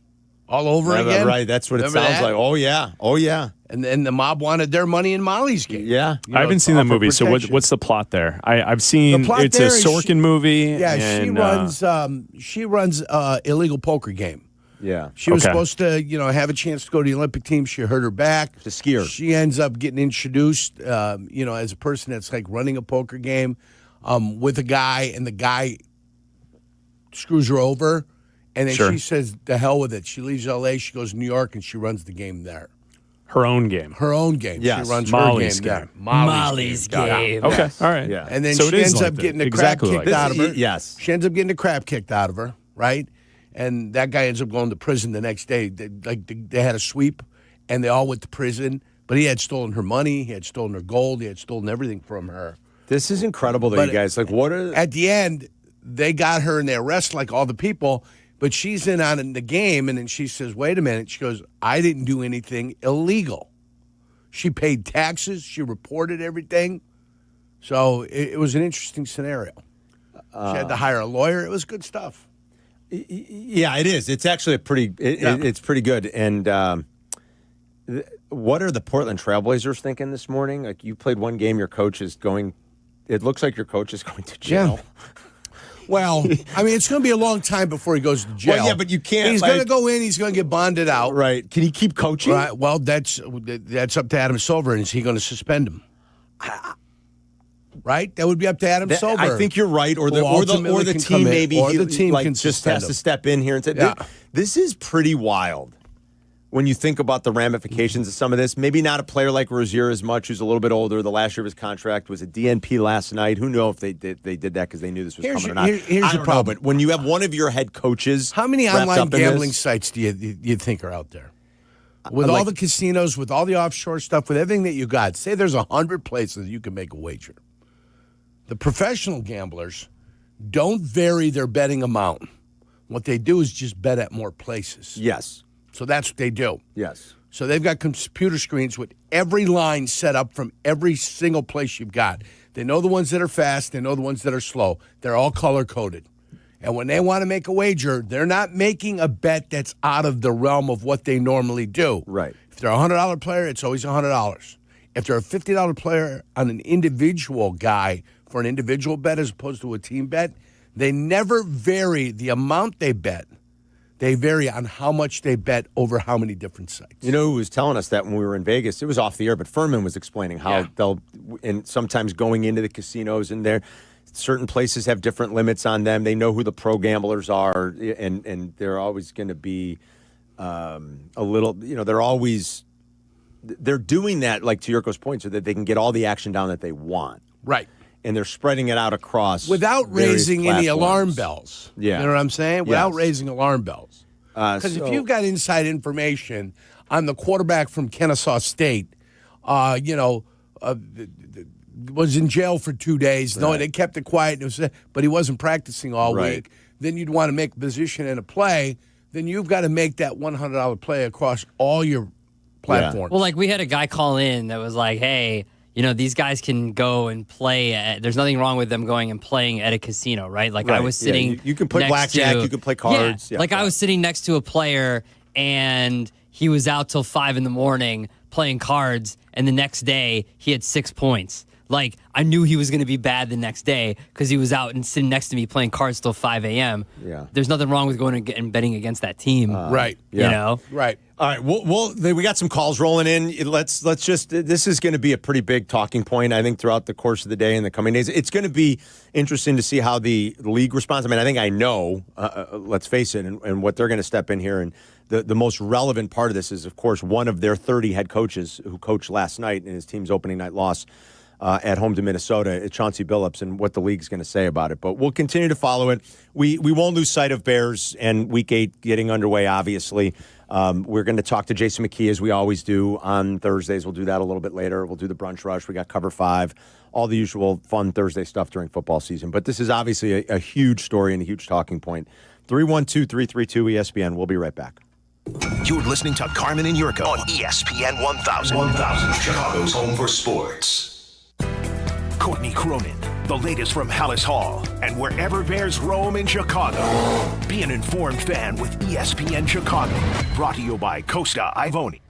all over again? Right, that's what it sounds like. Oh, yeah. Oh, yeah. And then the mob wanted their money in Molly's game. Yeah. I haven't seen that movie, so what's the plot there? I've seen it's a Sorkin movie. Yeah, and, she runs illegal poker game. Yeah. She was supposed to, have a chance to go to the Olympic team. She hurt her back. To skier. She ends up getting introduced, as a person that's like running a poker game with a guy, and the guy screws her over. And then she says, the hell with it. She leaves L.A., she goes to New York, and she runs the game there. Her own game. Her own game. Yes. She runs Molly's her game game. there. Molly's game. Okay, all right. Yeah. And then So she it is ends like up that. getting the Exactly crap like kicked that. out of her. Yes. She ends up getting the crap kicked out of her, right? And that guy ends up going to prison the next day. They had a sweep, and they all went to prison. But he had stolen her money. He had stolen her gold. He had stolen everything from her. This is incredible, though, you guys. Like, what are... At the end, they got her and they arrest like all the people, but she's in on the game, and then she says, wait a minute. She goes, I didn't do anything illegal. She paid taxes. She reported everything. So it was an interesting scenario. She had to hire a lawyer. It was good stuff. Yeah, it is. It's actually it's pretty good. And what are the Portland Trailblazers thinking this morning? Like, you played one game, your coach is going... It looks like your coach is going to jail. Yeah. Well, I mean, it's going to be a long time before he goes to jail. Well, yeah, but you can't... He's going to go in. He's going to get bonded out. Right. Can he keep coaching? Right. Well, that's up to Adam Silver. Is he going to suspend him? Right? That would be up to Adam Silver. I think you're right. Or the team maybe the team can just has to step in here and say, Yeah. this is pretty wild. When you think about the ramifications of some of this, maybe not a player like Rozier as much, who's a little bit older. The last year of his contract was a DNP last night. Who knows if they did that because they knew this was coming or not. Here's the problem. But when you have one of your head coaches, how many wrapped online up in gambling this- sites do you think are out there? With all the casinos, with all the offshore stuff, with everything that you got, say there's 100 places you can make a wager. The professional gamblers don't vary their betting amount. What they do is just bet at more places. Yes. So that's what they do. Yes. So they've got computer screens with every line set up from every single place you've got. They know the ones that are fast. They know the ones that are slow. They're all color-coded. And when they want to make a wager, they're not making a bet that's out of the realm of what they normally do. Right. If they're a $100 player, it's always $100. If they're a $50 player on an individual guy for an individual bet as opposed to a team bet, they never vary the amount they bet. They vary on how much they bet over how many different sites. You know who was telling us that when we were in Vegas? It was off the air, but Furman was explaining how they'll, and sometimes going into the casinos and there, certain places have different limits on them. They know who the pro gamblers are, and they're always going to be a little, they're doing that, like to Jurko's point, so that they can get all the action down that they want. Right. And they're spreading it out across without various raising any platforms. alarm bells. Yeah. You know what I'm saying? Without Yes. raising alarm bells. Because if you've got inside information on the quarterback from Kennesaw State, was in jail for 2 days. No, they kept it quiet, but he wasn't practicing all week. Then you'd want to make a position in a play. Then you've got to make that $100 play across all your platforms. Well, like we had a guy call in that was like, hey, these guys can go and play. There's nothing wrong with them going and playing at a casino, right? Like I was sitting. You can play blackjack. You can play cards. Yeah. I was sitting next to a player, and he was out till 5 a.m. playing cards, and the next day he had 6 points. Like, I knew he was going to be bad the next day because he was out and sitting next to me playing cards till 5 a.m. Yeah. There's nothing wrong with going and betting against that team. Right. Yeah. Right. All right. We got some calls rolling in. Let's just. This is going to be a pretty big talking point, I think, throughout the course of the day and the coming days. It's going to be interesting to see how the league responds. I mean, I think I know. Let's face it, and what they're going to step in here. And the most relevant part of this is, of course, one of their 30 head coaches who coached last night in his team's opening night loss at home to Minnesota, Chauncey Billups, and what the league's going to say about it. But we'll continue to follow it. We won't lose sight of Bears and Week 8 getting underway, obviously. We're going to talk to Jason McKee, as we always do on Thursdays. We'll do that a little bit later. We'll do the Brunch Rush. We got Cover 5, all the usual fun Thursday stuff during football season. But this is obviously a huge story and a huge talking point. 312-332-ESPN. We'll be right back. You're listening to Carmen and Jurko on ESPN 1000. 1000, Chicago's home for sports. Courtney Cronin, the latest from Hallis Hall, and wherever Bears roam in Chicago. Be an informed fan with ESPN Chicago. Brought to you by Costa Ivoni.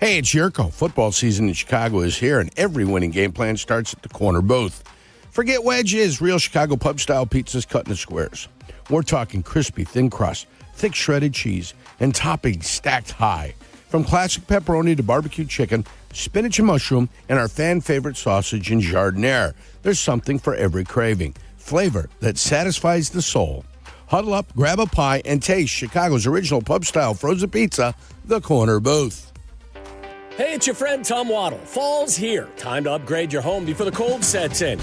Hey, it's Jurko. Football season in Chicago is here, and every winning game plan starts at the corner booth. Forget wedges, real Chicago pub-style pizzas cut into squares. We're talking crispy, thin crust, thick shredded cheese, and toppings stacked high. From classic pepperoni to barbecue chicken, spinach and mushroom, and our fan-favorite sausage and jardiniere. There's something for every craving. Flavor that satisfies the soul. Huddle up, grab a pie, and taste Chicago's original pub-style frozen pizza, the Corner Booth. Hey, it's your friend Tom Waddle. Fall's here. Time to upgrade your home before the cold sets in.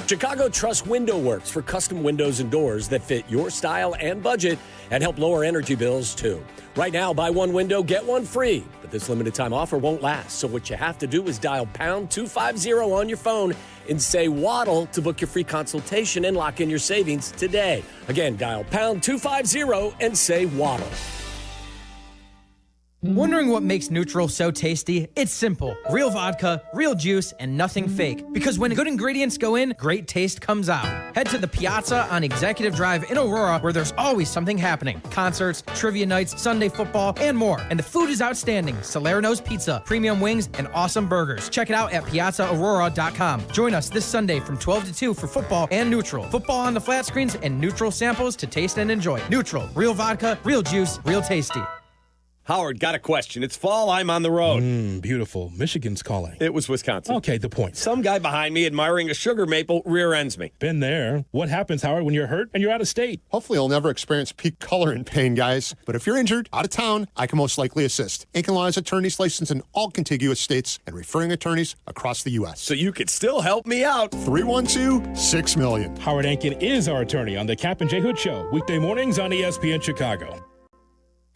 Chicago Trust Window Works for custom windows and doors that fit your style and budget and help lower energy bills, too. Right now, buy one window, get one free. But this limited time offer won't last. So what you have to do is dial pound 250 on your phone and say Waddle to book your free consultation and lock in your savings today. Again, dial pound 250 and say Waddle. Wondering what makes Neutral so tasty? It's simple. Real vodka, real juice, and nothing fake. Because when good ingredients go in, great taste comes out. Head to the Piazza on Executive Drive in Aurora, where there's always something happening. Concerts, trivia nights, Sunday football, and more. And the food is outstanding. Salerno's Pizza, premium wings, and awesome burgers. Check it out at piazzaaurora.com. Join us this Sunday from 12 to 2 for football and Neutral. Football on the flat screens and Neutral samples to taste and enjoy. Neutral, real vodka, real juice, real tasty. Howard, got a question. It's fall. I'm on the road. Beautiful. Michigan's calling. It was Wisconsin. Okay, the point. Some guy behind me admiring a sugar maple rear ends me. Been there. What happens, Howard, when you're hurt and you're out of state? Hopefully you'll never experience peak color and pain, guys. But if you're injured, out of town, I can most likely assist. Aiken Law is attorneys licensed in all contiguous states and referring attorneys across the U.S. So you could still help me out. 312-6-million. Howard Ankin is our attorney on the Kap J Hood Show, weekday mornings on ESPN Chicago.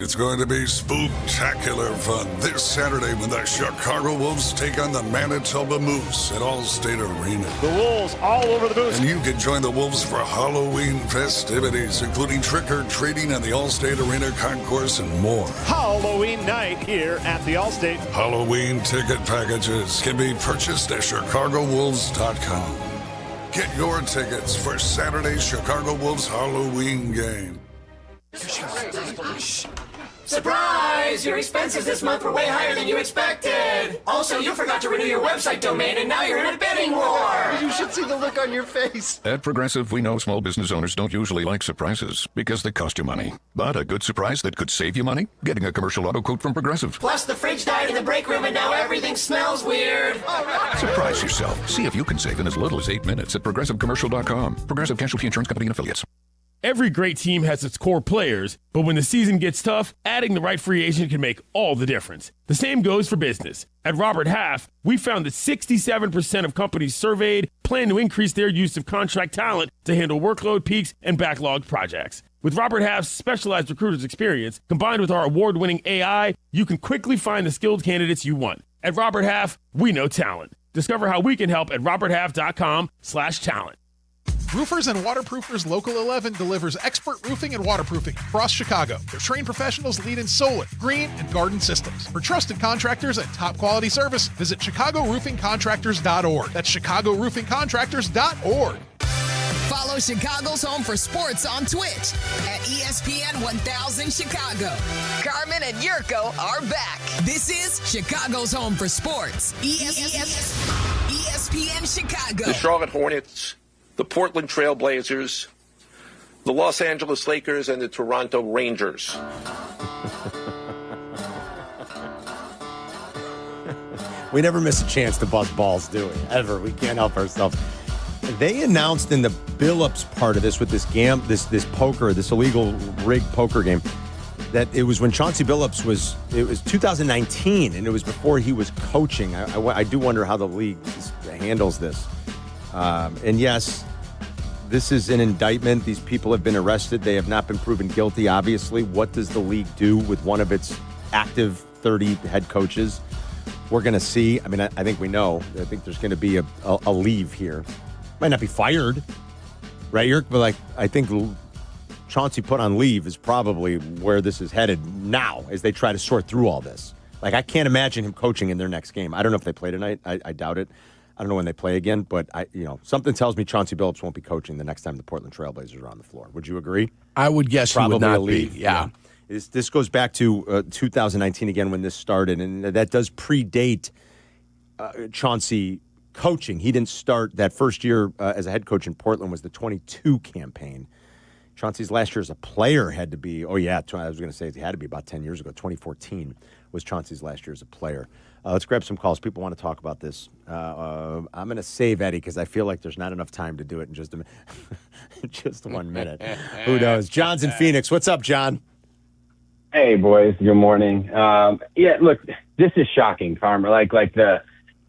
It's going to be spooktacular fun this Saturday when the Chicago Wolves take on the Manitoba Moose at Allstate Arena. The Wolves all over the booth. And you can join the Wolves for Halloween festivities, including trick-or-treating in the Allstate Arena concourse and more. Halloween night here at the Allstate. Halloween ticket packages can be purchased at ChicagoWolves.com. Get your tickets for Saturday's Chicago Wolves Halloween game. Surprise! Your expenses this month were way higher than you expected. Also, you forgot to renew your website domain, and now you're in a bidding war. You should see the look on your face. At Progressive, we know small business owners don't usually like surprises because they cost you money. But a good surprise that could save you money? Getting a commercial auto quote from Progressive. Plus, the fridge died in the break room, and now everything smells weird. Surprise yourself. See if you can save in as little as 8 minutes at ProgressiveCommercial.com. Progressive Casualty Insurance Company and Affiliates. Every great team has its core players, but when the season gets tough, adding the right free agent can make all the difference. The same goes for business. At Robert Half, we found that 67% of companies surveyed plan to increase their use of contract talent to handle workload peaks and backlogged projects. With Robert Half's specialized recruiters experience, combined with our award-winning AI, you can quickly find the skilled candidates you want. At Robert Half, we know talent. Discover how we can help at roberthalf.com/talent. Roofers and Waterproofers Local 11 delivers expert roofing and waterproofing across Chicago. Their trained professionals lead in solar, green, and garden systems. For trusted contractors and top quality service, visit ChicagoRoofingContractors.org. That's ChicagoRoofingContractors.org. Follow Chicago's Home for Sports on Twitch at ESPN 1000 Chicago. Carmen and Jurko are back. This is Chicago's Home for Sports. ESPN Chicago. The Charlotte Hornets, the Portland Trail Blazers, the Los Angeles Lakers, and the Toronto Rangers. We never miss a chance to bust balls, do we? Ever. We can't help ourselves. They announced in the Billups part of this with this poker, this illegal rigged poker game, that it was when Chauncey Billups was 2019, and it was before he was coaching. I do wonder how the league handles this. And yes, this is an indictment. These people have been arrested. They have not been proven guilty, obviously. What does the league do with one of its active 30 head coaches? We're going to see. I mean, I think we know. I think there's going to be a leave here. Might not be fired, right, Yerk? But I think Chauncey put on leave is probably where this is headed now as they try to sort through all this. I can't imagine him coaching in their next game. I don't know if they play tonight. I doubt it. I don't know when they play again, but something tells me Chauncey Billups won't be coaching the next time the Portland Trailblazers are on the floor. Would you agree? I would guess probably he would not a leave. be. Yeah. This goes back to 2019 again when this started, and that does predate Chauncey coaching. He didn't start that first year as a head coach in Portland was the 22 campaign. Chauncey's last year as a player had to be, I was going to say it had to be about 10 years ago. 2014 was Chauncey's last year as a player. Let's grab some calls. People want to talk about this. I'm going to save Eddie because I feel like there's not enough time to do it in just a minute. Just 1 minute. Who knows? John's in Phoenix. What's up, John? Hey, boys. Good morning. Look, this is shocking, Carmen.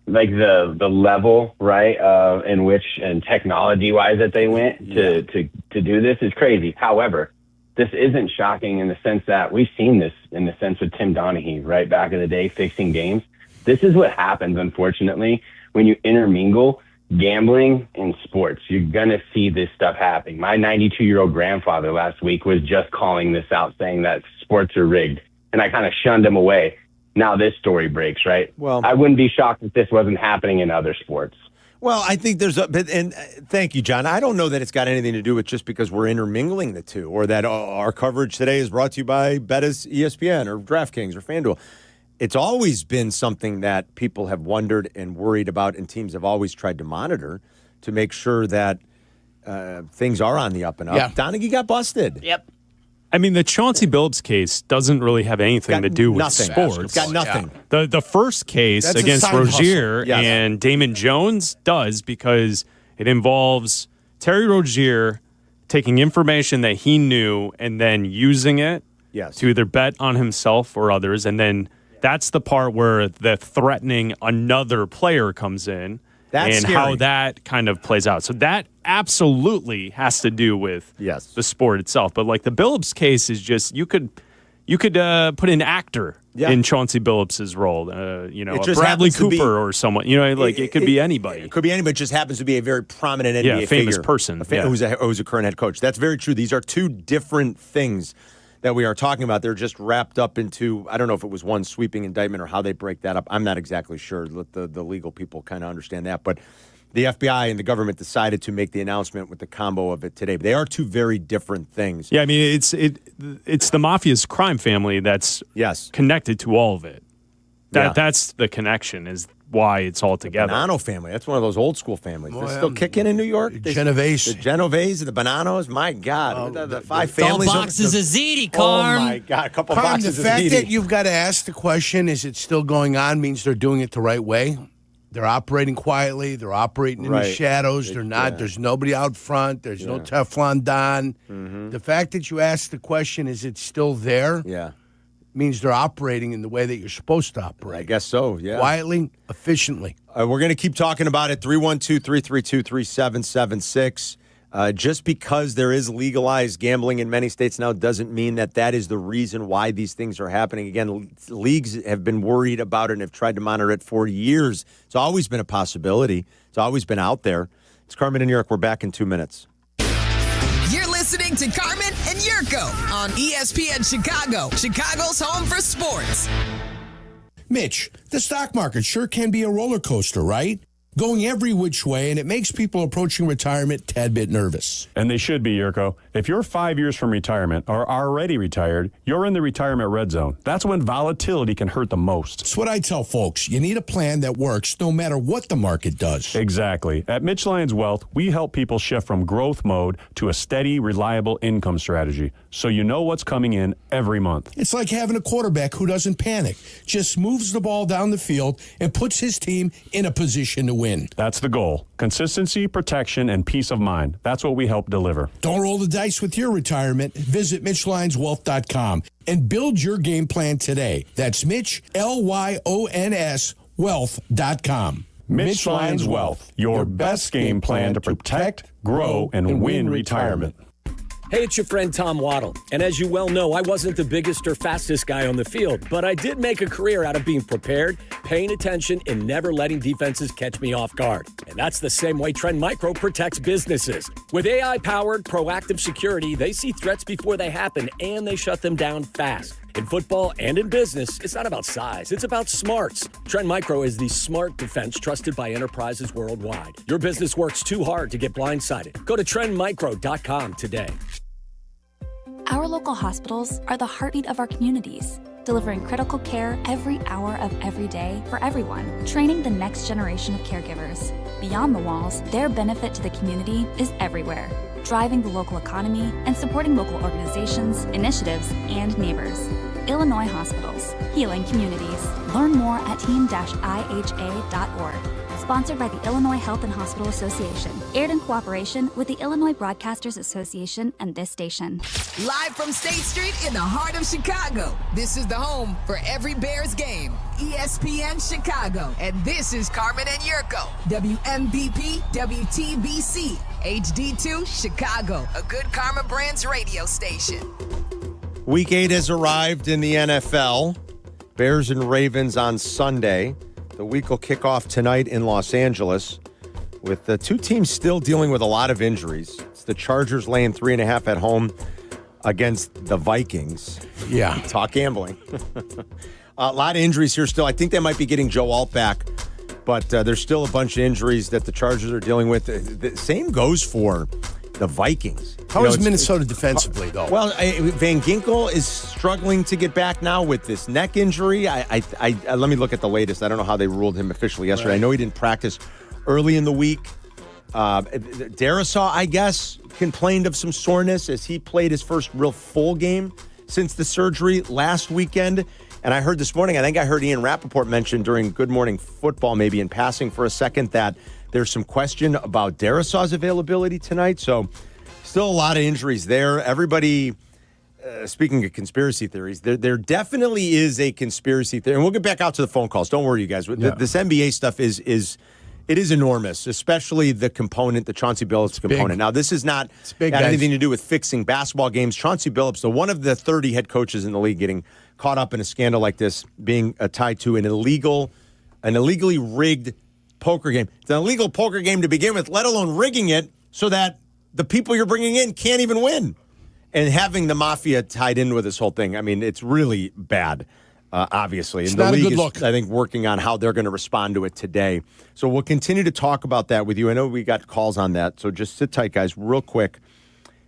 The level, right, in which and technology-wise that they went to do this is crazy. However, this isn't shocking in the sense that we've seen this in the sense of Tim Donaghy, right, back in the day, fixing games. This is what happens, unfortunately, when you intermingle gambling and sports. You're going to see this stuff happening. My 92-year-old grandfather last week was just calling this out, saying that sports are rigged, and I kind of shunned him away. Now this story breaks, right? Well, I wouldn't be shocked if this wasn't happening in other sports. Well, I think thank you, John. I don't know that it's got anything to do with just because we're intermingling the two, or that our coverage today is brought to you by Bettis, ESPN, or DraftKings, or FanDuel. It's always been something that people have wondered and worried about, and teams have always tried to monitor to make sure that things are on the up and up. Yeah. Donaghy got busted. Yep. I mean, the Chauncey Billups case doesn't really have anything to do with sports. It's got nothing. Yeah. The first case That's against Rozier and Damon Jones does, because it involves Terry Rozier taking information that he knew and then using it to either bet on himself or others. And then that's the part where the threatening another player comes in. That's and scary. How that kind of plays out. So that absolutely has to do with the sport itself. But the Billups case is just you could put an actor in Chauncey Billups' role. A Bradley Cooper or someone. It could be anybody. It could be anybody. It just happens to be a very prominent NBA famous figure, person who's a current head coach. That's very true. These are two different things that we are talking about. They're just wrapped up into, I don't know if it was one sweeping indictment or how they break that up. I'm not exactly sure. Let the legal people kind of understand that. But the FBI and the government decided to make the announcement with the combo of it today. But they are two very different things. Yeah, I mean, it's the mafia's crime family that's connected to all of it. That's the connection, is why it's all together. The Bonanno family. That's one of those old school families. They're still kicking in New York. Genovese. The Genovese, the Bonanos. My God. The five families. Boxes of ziti, Carm. Oh, my God. A couple Carm, boxes the of fact ziti. that you've got to ask the question, is it still going on, means they're doing it the right way. They're operating quietly. They're operating in the shadows. They're not. There's nobody out front. There's no Teflon Don. Mm-hmm. The fact that you ask the question, is it still there? Yeah. Means they're operating in the way that you're supposed to operate. I guess so, yeah. Quietly, efficiently. We're going to keep talking about it. 312-332-3776. Just because there is legalized gambling in many states now doesn't mean that is the reason why these things are happening. Again, leagues have been worried about it and have tried to monitor it for years. It's always been a possibility. It's always been out there. It's Carmen and New York. We're back in 2 minutes. listening to Carmen and Yurko on ESPN Chicago, Chicago's home for sports. Mitch, the stock market sure can be a roller coaster, right? Going every which way, and it makes people approaching retirement a tad bit nervous. And they should be, Yurko. If you're 5 years from retirement or already retired, you're in the retirement red zone. That's when volatility can hurt the most. That's what I tell folks. You need a plan that works no matter what the market does. Exactly. At Mitch Lyons Wealth, we help people shift from growth mode to a steady, reliable income strategy, so you know what's coming in every month. It's like having a quarterback who doesn't panic, just moves the ball down the field and puts his team in a position to win. That's the goal. Consistency, protection, and peace of mind. That's what we help deliver. Don't roll the dice with your retirement. Visit MitchLyonsWealth.com and build your game plan today. That's Mitch, Lyons, Wealth.com. Mitch Lyons Wealth, your best game plan to protect, grow, and win retirement. Hey, it's your friend Tom Waddle. And as you well know, I wasn't the biggest or fastest guy on the field, but I did make a career out of being prepared, paying attention, and never letting defenses catch me off guard. And that's the same way Trend Micro protects businesses. With AI-powered proactive security, they see threats before they happen, and they shut them down fast. In football and in business, it's not about size, it's about smarts. Trend Micro is the smart defense trusted by enterprises worldwide. Your business works too hard to get blindsided. Go to trendmicro.com today. Our local hospitals are the heartbeat of our communities, delivering critical care every hour of every day for everyone, training the next generation of caregivers. Beyond the walls, their benefit to the community is everywhere, driving the local economy and supporting local organizations, initiatives, and neighbors. Illinois Hospitals, healing communities. Learn more at team-iha.org. Sponsored by the Illinois Health and Hospital Association. Aired in cooperation with the Illinois Broadcasters Association and this station. Live from State Street in the heart of Chicago. This is the home for every Bears game. ESPN Chicago. And this is Carmen and Yurko. WMVP, WTBC, HD2, Chicago. A good Karma Brands radio station. Week 8 has arrived in the NFL. Bears and Ravens on Sunday. The week will kick off tonight in Los Angeles with the two teams still dealing with a lot of injuries. It's the Chargers laying 3.5 at home against the Vikings. Yeah. Talk gambling. A lot of injuries here still. I think they might be getting Joe Alt back, but there's still a bunch of injuries that the Chargers are dealing with. The same goes for the Vikings. How is Minnesota defensively, though? Well, Van Ginkel is struggling to get back now with this neck injury. I let me look at the latest. I don't know how they ruled him officially yesterday. Right. I know he didn't practice early in the week. Darisaw, I guess, complained of some soreness as he played his first real full game since the surgery last weekend. And I heard this morning, I think I heard Ian Rappaport mention during Good Morning Football, maybe in passing for a second, that there's some question about Darisaw's availability tonight. So still a lot of injuries there. Everybody, speaking of conspiracy theories, there definitely is a conspiracy theory. And we'll get back out to the phone calls. Don't worry, you guys. Yeah. This NBA stuff is enormous, especially the component, the Chauncey Billups component. Big. Now, this is not anything to do with fixing basketball games. Chauncey Billups, one of the 30 head coaches in the league, getting caught up in a scandal like this, being tied to an illegally rigged poker game. It's an illegal poker game to begin with, let alone rigging it so that the people you're bringing in can't even win. And having the mafia tied in with this whole thing, I mean, it's really bad, obviously. And the league is, I think, working on how they're going to respond to it today. So we'll continue to talk about that with you. I know we got calls on that, so just sit tight, guys, real quick.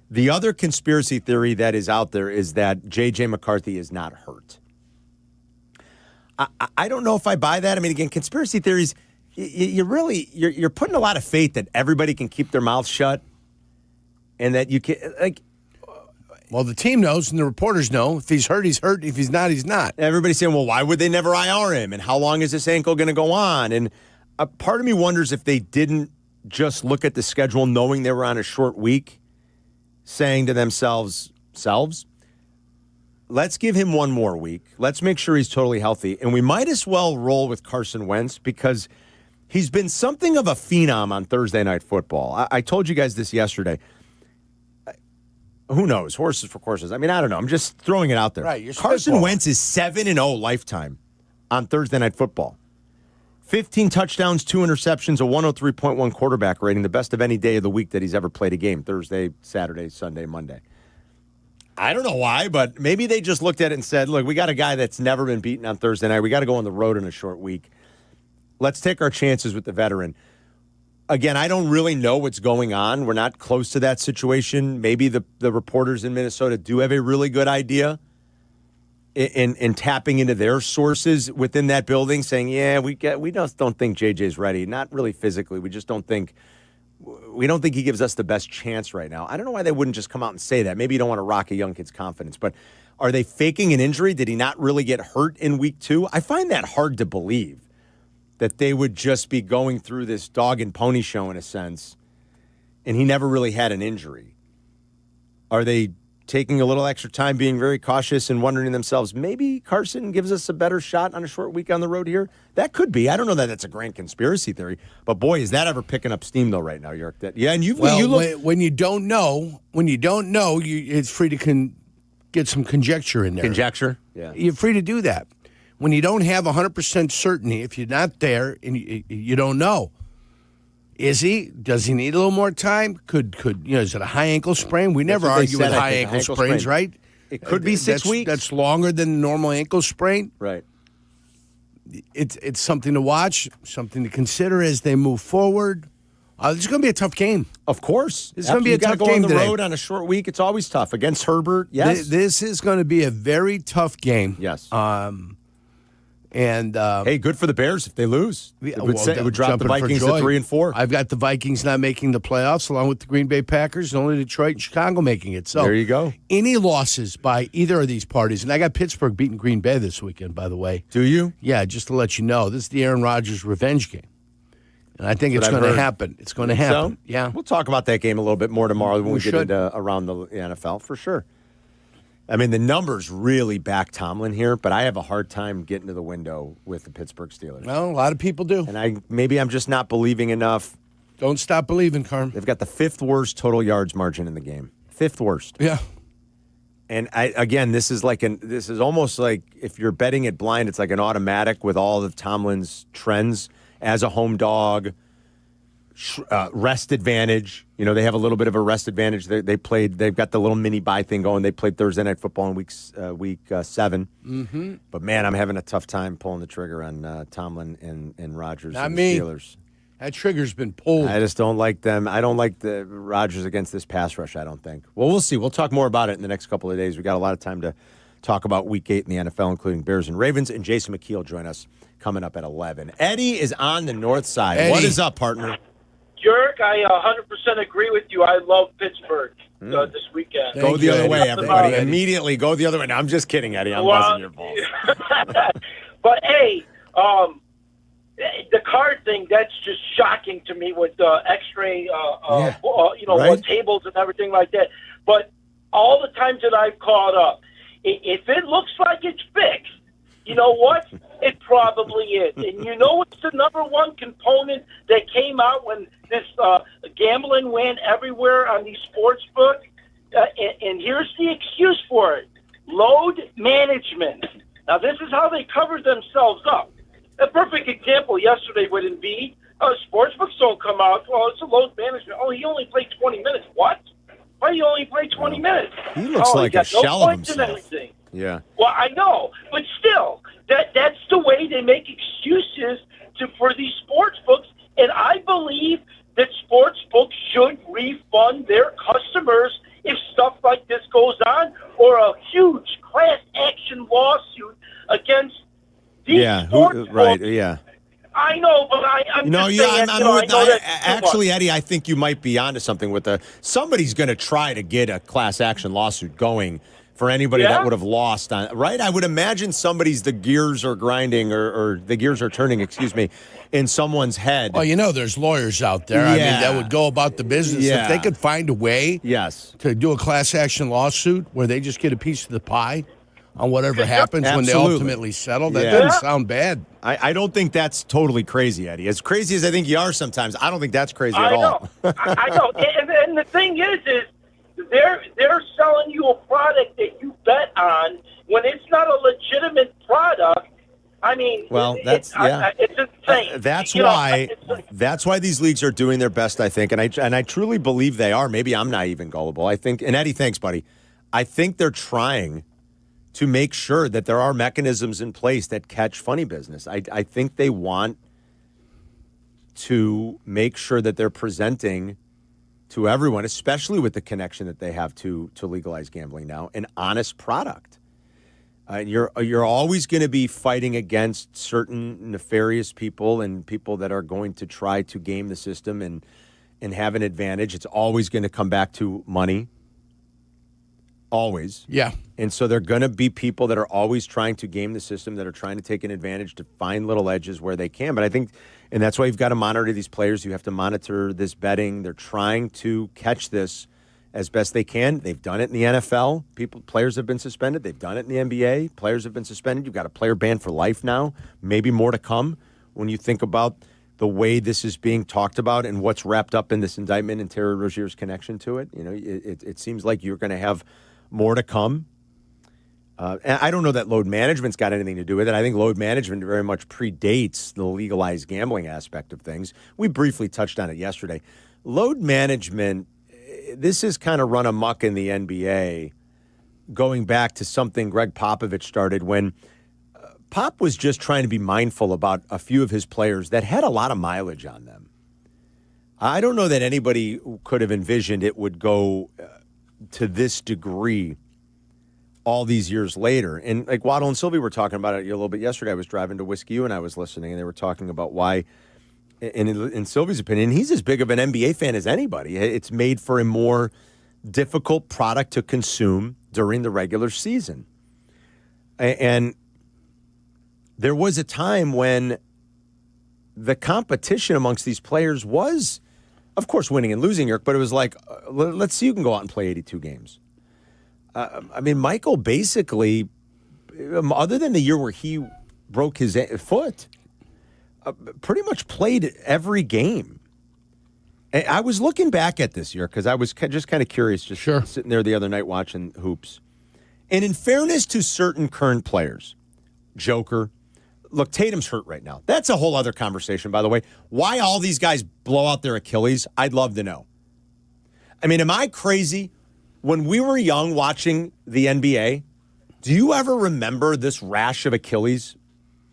The other conspiracy theory that is out there is that J.J. McCarthy is not hurt. I don't know if I buy that. I mean, again, conspiracy theories, you're putting a lot of faith that everybody can keep their mouth shut and that you can, like. Well, the team knows and the reporters know. If he's hurt, he's hurt. If he's not, he's not. Everybody's saying, well, why would they never IR him? And how long is this ankle going to go on? And a part of me wonders if they didn't just look at the schedule knowing they were on a short week, saying to themselves, let's give him one more week. Let's make sure he's totally healthy. And we might as well roll with Carson Wentz because he's been something of a phenom on Thursday Night Football. I told you guys this yesterday. Who knows? Horses for courses. I mean, I don't know. I'm just throwing it out there. Right, Carson Wentz is 7-0 lifetime on Thursday Night Football. 15 touchdowns, 2 interceptions, a 103.1 quarterback rating, the best of any day of the week that he's ever played a game, Thursday, Saturday, Sunday, Monday. I don't know why, but maybe they just looked at it and said, look, we got a guy that's never been beaten on Thursday night. We got to go on the road in a short week. Let's take our chances with the veteran. Again, I don't really know what's going on. We're not close to that situation. Maybe the reporters in Minnesota do have a really good idea in tapping into their sources within that building, saying, yeah, we just don't think JJ's ready. Not really physically. We just don't think he gives us the best chance right now. I don't know why they wouldn't just come out and say that. Maybe you don't want to rock a young kid's confidence, but are they faking an injury? Did he not really get hurt in week 2? I find that hard to believe, that they would just be going through this dog and pony show in a sense, and he never really had an injury. Are they taking a little extra time, being very cautious and wondering to themselves, maybe Carson gives us a better shot on a short week on the road here? That could be. I don't know that that's a grand conspiracy theory, but boy, is that ever picking up steam though right now, Yerk. When you don't know, it's free to get some conjecture in there. Conjecture? Yeah. You're free to do that. When you don't have 100% certainty, if you're not there and you don't know, is he? Does he need a little more time? Is it a high ankle sprain? We never argue with high ankle sprains, right? It could be 6 weeks. That's longer than a normal ankle sprain. Right. It's something to watch, something to consider as they move forward. This is going to be a tough game. Of course. It's going to be a tough game on the today. road on a short week. It's always tough. Against Herbert, yes. This is going to be a very tough game. Yes. Hey, good for the Bears if they lose. It would drop the Vikings to 3-4. I've got the Vikings not making the playoffs, along with the Green Bay Packers, and only Detroit and Chicago making it. So there you go. Any losses by either of these parties, and I got Pittsburgh beating Green Bay this weekend, by the way. Do you? Yeah, just to let you know, this is the Aaron Rodgers revenge game. And I think it's going to happen. It's going to happen. So? Yeah. We'll talk about that game a little bit more tomorrow when we get into around the NFL, for sure. I mean, the numbers really back Tomlin here, but I have a hard time getting to the window with the Pittsburgh Steelers. Well, a lot of people do. And maybe I'm just not believing enough. Don't stop believing, Carm. They've got the 5th worst total yards margin in the game. 5th worst. Yeah. And this is almost like if you're betting it blind, it's like an automatic with all of Tomlin's trends as a home dog. Rest advantage. They have a little bit of a rest advantage. They've got the little mini bye thing going. They played Thursday Night Football in week 7. Mm-hmm. But man, I'm having a tough time pulling the trigger on Tomlin and Rodgers Not and me. the Steelers. That trigger's been pulled. I just don't like them. I don't like the Rodgers against this pass rush, I don't think. Well, we'll see. We'll talk more about it in the next couple of days. We got a lot of time to talk about week 8 in the NFL, including Bears and Ravens. And Jason McKee will join us coming up at 11. Eddie is on the north side. Eddie. What is up, partner? Yerk, I 100% agree with you. I love Pittsburgh this weekend. Go the other way, everybody. Immediately go the other way. No, I'm just kidding, Eddie. I'm buzzing your balls. But, hey, the card thing, that's just shocking to me with X-ray, tables and everything like that. But all the times that I've caught up, if it looks like it's fixed, you know what? It probably is. And you know what's the number one component that came out when this gambling went everywhere on these sports books? And here's the excuse for it. Load management. Now, this is how they covered themselves up. A perfect example yesterday with Embiid. Sports books don't come out. Well, it's a load management. Oh, he only played 20 minutes. What? Why do you only play 20 minutes? He looks like a shell of himself. Yeah. Well, I know, but still, that's the way they make excuses for these sports books, and I believe that sports books should refund their customers if stuff like this goes on, or a huge class action lawsuit against these sports books. Right, yeah. I know, but I'm just saying. Actually, Eddie, I think you might be onto something with somebody's going to try to get a class action lawsuit going for anybody that would have lost on, right? I would imagine the gears are grinding or the gears are turning, in someone's head. Well, there's lawyers out there. Yeah. I mean, that would go about the business. Yeah. If they could find a way to do a class action lawsuit where they just get a piece of the pie on whatever happens when they ultimately settle, that doesn't sound bad. I don't think that's totally crazy, Eddie. As crazy as I think you are sometimes, I don't think that's crazy at all. I know. And the thing is they're selling you a product that you bet on when it's not a legitimate product. I mean, well, it's saying. That's You know, why. it's like- That's why these leagues are doing their best, I think, and I truly believe they are. Maybe I'm naive and gullible. I think, and Eddie, thanks, buddy. I think they're trying to make sure that there are mechanisms in place that catch funny business. I think they want to make sure that they're presenting to everyone, especially with the connection that they have to legalized gambling now, an honest product. You're always going to be fighting against certain nefarious people and people that are going to try to game the system and have an advantage. It's always going to come back to money. Always. Yeah. And so there are going to be people that are always trying to game the system, that are trying to take an advantage to find little edges where they can. But I think, and that's why you've got to monitor these players. You have to monitor this betting. They're trying to catch this as best they can. They've done it in the NFL. Players have been suspended. They've done it in the NBA. Players have been suspended. You've got a player banned for life now. Maybe more to come when you think about the way this is being talked about and what's wrapped up in this indictment and Terry Rozier's connection to it. You know, it seems like you're going to have more to come. And I don't know that load management's got anything to do with it. I think load management very much predates the legalized gambling aspect of things. We briefly touched on it yesterday. Load management, this has kind of run amok in the NBA, going back to something Greg Popovich started when Pop was just trying to be mindful about a few of his players that had a lot of mileage on them. I don't know that anybody could have envisioned it would go to this degree all these years later. And like Waddle and Silvy were talking about it a little bit yesterday. I was driving to Whiskey U and I was listening, and they were talking about why, in Silvy's opinion, he's as big of an NBA fan as anybody. It's made for a more difficult product to consume during the regular season. And there was a time when the competition amongst these players was, of course, winning and losing, but it was like, let's see who can go out and play 82 games. I mean, Michael basically, other than the year where he broke his foot, pretty much played every game. And I was looking back at this year because I was just kind of curious, just sitting there the other night watching hoops. And in fairness to certain current players, Joker, look, Tatum's hurt right now. That's a whole other conversation, by the way. Why all these guys blow out their Achilles, I'd love to know. I mean, am I crazy? When we were young watching the NBA, do you ever remember this rash of Achilles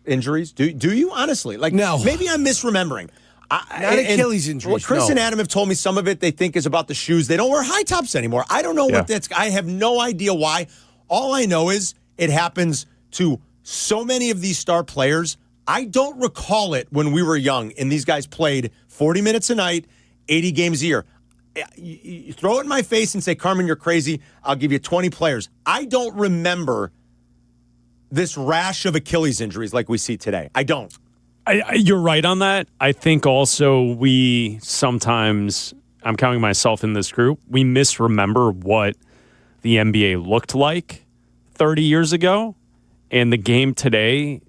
injuries? Do you honestly? Like, no. Maybe I'm misremembering. Not Achilles injuries. Well, Chris no. and Adam have told me some of it they think is about the shoes. They don't wear high tops anymore. I don't know what that's. I have no idea why. All I know is it happens to so many of these star players. I don't recall it when we were young and these guys played 40 minutes a night, 80 games a year. You throw it in my face and say, Carmen, you're crazy. I'll give you 20 players. I don't remember this rash of Achilles injuries like we see today. I don't. You're right on that. I think also we sometimes, I'm counting myself in this group, we misremember what the NBA looked like 30 years ago. And the game today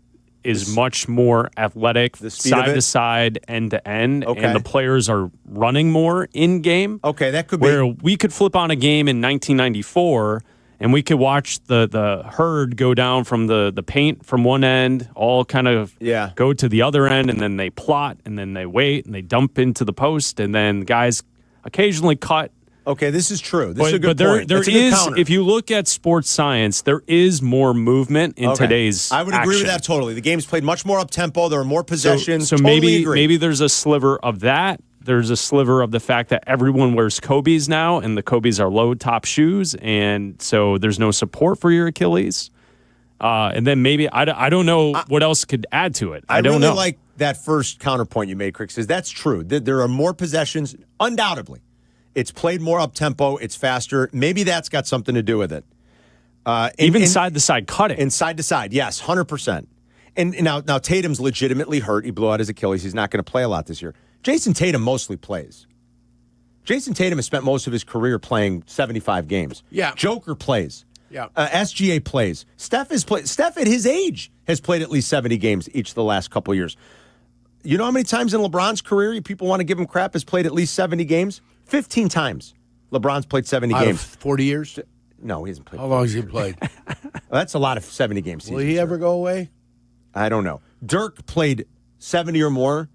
is much more athletic, side to side, end to end, and the players are running more in game. Okay, that could where we could flip on a game in 1994 and we could watch the herd go down from the paint from one end, all kind of go to the other end, and then they plot, and then they wait, and they dump into the post, and then guys occasionally cut. Okay, this is true. This is a good but point. There That's a good is, counter. if you look at sports science, there is more movement in today's I would agree with action. that totally. The game's played much more up-tempo. There are more possessions. So Totally agree. maybe there's a sliver of that. There's a sliver of the fact that everyone wears Kobe's now, and the Kobe's are low-top shoes, and so there's no support for your Achilles. And then maybe, I don't know what else could add to it. I don't really know. like that first counterpoint you made, Crick, because that's true. There are more possessions, undoubtedly. It's played more up-tempo. It's faster. Maybe that's got something to do with it. Even side-to-side cutting. And side-to-side, yes, 100%. And now Tatum's legitimately hurt. He blew out his Achilles. He's not going to play a lot this year. Jason Tatum mostly plays. Jason Tatum has spent most of his career playing 75 games. Yeah. Joker plays. Yeah. SGA plays. Steph at his age has played at least 70 games each of the last couple of years. You know how many times in LeBron's career people want to give him crap has played at least 70 games? 15 times. LeBron's played 70 Out games. of 40 years? No, he hasn't played. How long has he played? That's a lot of 70 game seasons. Will he ever go away? I don't know. Dirk played 70 or more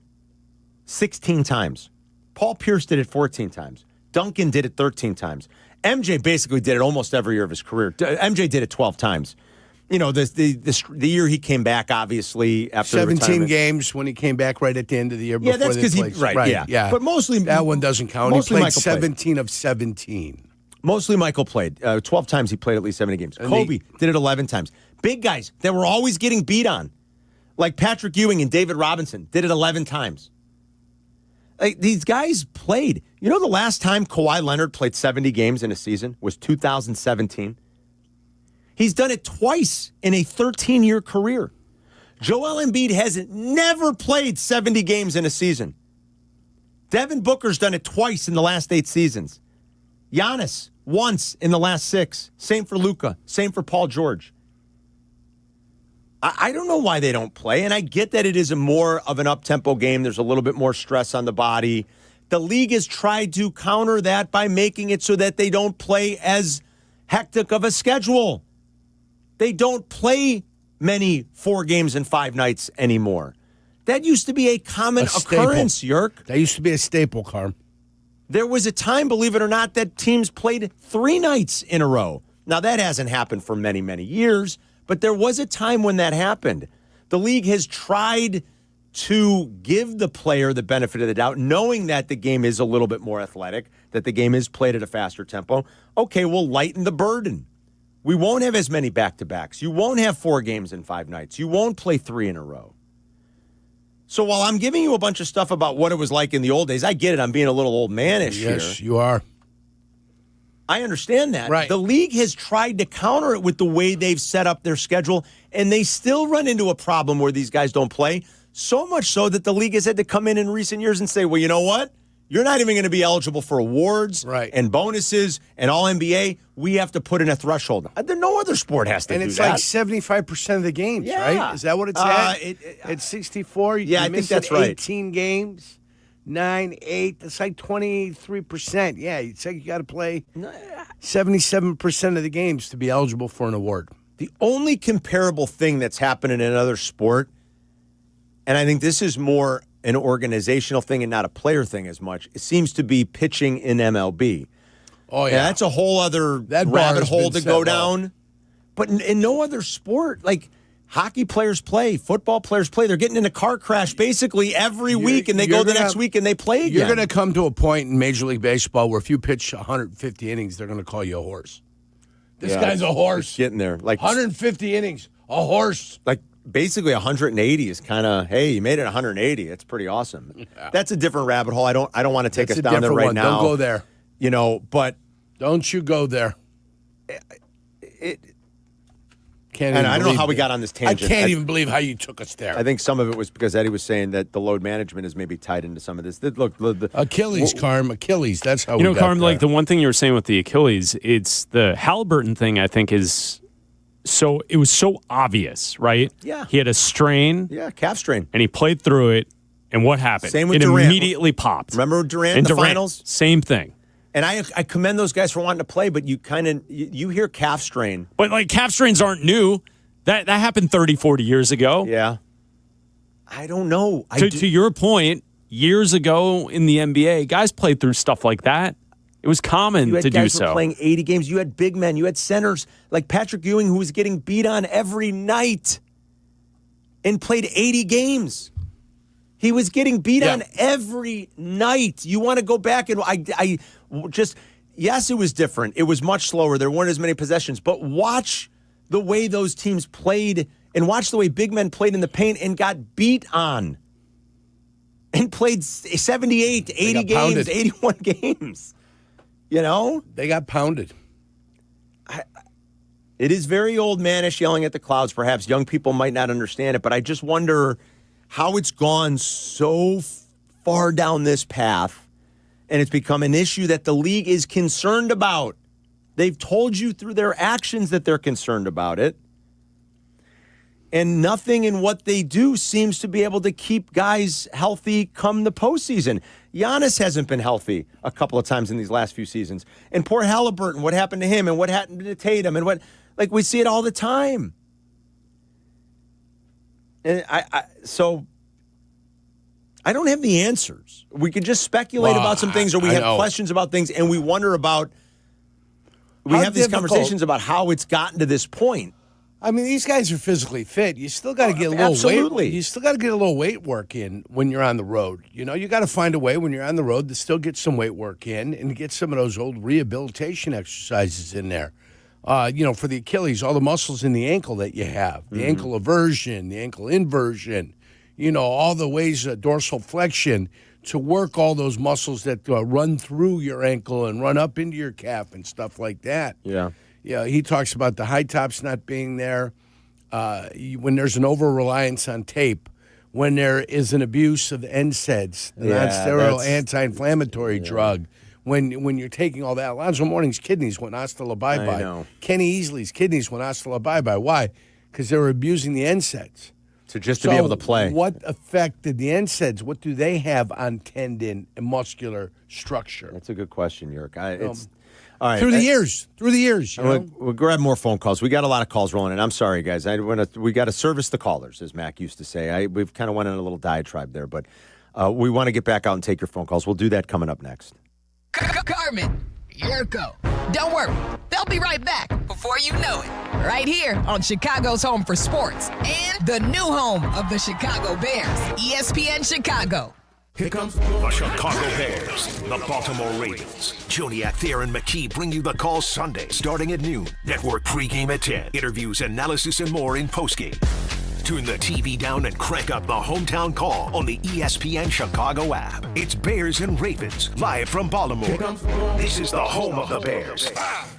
16 times. Paul Pierce did it 14 times. Duncan did it 13 times. MJ basically did it almost every year of his career. MJ did it 12 times. You know, the year he came back, obviously, after 17 games when he came back right at the end of the year. Yeah, that's because he, right, yeah. But mostly, that one doesn't count. He played Michael 17 of 17. Mostly Michael played. 12 times he played at least 70 games. Kobe did it 11 times. Big guys that were always getting beat on, like Patrick Ewing and David Robinson, did it 11 times. Like, these guys played. You know, the last time Kawhi Leonard played 70 games in a season was 2017. He's done it twice in a 13-year career. Joel Embiid has never played 70 games in a season. Devin Booker's done it twice in the last 8 seasons. Giannis, once in the last 6. Same for Luka. Same for Paul George. I don't know why they don't play, and I get that it is more of an up-tempo game. There's a little bit more stress on the body. The league has tried to counter that by making it so that they don't play as hectic of a schedule. They don't play many 4 games in 5 nights anymore. That used to be a common occurrence, Yerk. That used to be a staple, Carm. There was a time, believe it or not, that teams played 3 nights in a row. Now, that hasn't happened for many, many years, but there was a time when that happened. The league has tried to give the player the benefit of the doubt, knowing that the game is a little bit more athletic, that the game is played at a faster tempo. Okay, we'll lighten the burden. We won't have as many back-to-backs. You won't have 4 games in 5 nights. You won't play 3 in a row. So while I'm giving you a bunch of stuff about what it was like in the old days, I get it. I'm being a little old manish here. Yes, you are. I understand that. Right. The league has tried to counter it with the way they've set up their schedule, and they still run into a problem where these guys don't play, so much so that the league has had to come in recent years and say, well, you know what? You're not even going to be eligible for awards and bonuses and All-NBA. We have to put in a threshold. No other sport has to do that. And it's like 75% of the games, right? Is that what it's at 64? Yeah, I think that's right. 18 games, 9, 8. That's like 23%. Yeah, it's like you got to play 77% of the games to be eligible for an award. The only comparable thing that's happened in another sport, and I think this is more an organizational thing and not a player thing as much, it seems to be pitching in MLB. Oh, yeah. That's a whole other rabbit hole to go down. But in no other sport, like hockey players play, football players play. They're getting in a car crash basically every week, and they go the next week and they play again. You're going to come to a point in Major League Baseball where if you pitch 150 innings, they're going to call you a horse. This guy's a horse. Getting there. Like 150 innings, a horse. Like basically 180 is kind of, hey, you made it 180. That's pretty awesome. Yeah. That's a different rabbit hole. I don't want to take us down there right now. Don't go there. You know, but don't you go there. And I don't know how we got on this tangent. I can't even believe how you took us there. I think some of it was because Eddie was saying that the load management is maybe tied into some of this. Look, Achilles, Carm. Achilles. That's how we got Carm, there. like the one thing you were saying with the Achilles, it's the Halliburton thing, I think, is so it was so obvious, right? Yeah. He had a strain. Yeah, calf strain. And he played through it. And what happened? Same with it Durant. Immediately popped. Remember Durant in the finals? Same thing. And I commend those guys for wanting to play, but you kind of you hear calf strain. But like calf strains aren't new. That happened 30, 40 years ago. Yeah. I don't know. To your point, years ago in the NBA, guys played through stuff like that. It was common to do so. You had guys who were playing 80 games. You had big men. You had centers like Patrick Ewing who was getting beat on every night and played 80 games. He was getting beat on every night. You want to go back and I just, yes, it was different. It was much slower. There weren't as many possessions. But watch the way those teams played and watch the way big men played in the paint and got beat on and played 78, 80 games, pounded. 81 games. You know? They got pounded. It is very old manish yelling at the clouds. Perhaps young people might not understand it, but I just wonder how it's gone so far down this path and it's become an issue that the league is concerned about. They've told you through their actions that they're concerned about it. And nothing in what they do seems to be able to keep guys healthy come the postseason. Giannis hasn't been healthy a couple of times in these last few seasons. And poor Halliburton, what happened to him and what happened to Tatum and what, like we see it all the time. And so I don't have the answers. We could just speculate about some things, or we have questions about things, and we wonder about. We have these conversations about how it's gotten to this point. I mean, these guys are physically fit. You still got to get a little weight. You still got to get a little weight work in when you're on the road. You know, you got to find a way when you're on the road to still get some weight work in and get some of those old rehabilitation exercises in there. You know, for the Achilles, all the muscles in the ankle that you have, the ankle eversion, the ankle inversion, you know, all the ways dorsal flexion to work all those muscles that run through your ankle and run up into your calf and stuff like that. Yeah. Yeah, he talks about the high tops not being there. When there's an over-reliance on tape, when there is an abuse of NSAIDs, the non-steroidal anti-inflammatory drug, when you're taking all that. Alonzo Mourning's kidneys went hasta la bye-bye. I know. Kenny Easley's kidneys went hasta la bye-bye. Why? Because they were abusing the NSAIDs. To be able to play. What effect did the NSAIDs, what do they have on tendon and muscular structure? That's a good question, Yerk. All right. Through the years. You know? We'll grab more phone calls. We got a lot of calls rolling in. I'm sorry, guys. We got to service the callers, as Mac used to say. We've kind of went on a little diatribe there, but we want to get back out and take your phone calls. We'll do that coming up next. Carmen Jurko. Don't worry. They'll be right back before you know it. Right here on Chicago's home for sports and the new home of the Chicago Bears, ESPN Chicago. Here comes the Chicago Bears, the Baltimore Ravens. Joniak, Thayer, and McKee bring you the call Sunday, starting at noon. Network pregame at 10. Interviews, analysis, and more in postgame. Turn the TV down and crank up the hometown call on the ESPN Chicago app. It's Bears and Ravens, live from Baltimore. This is the home of the Bears,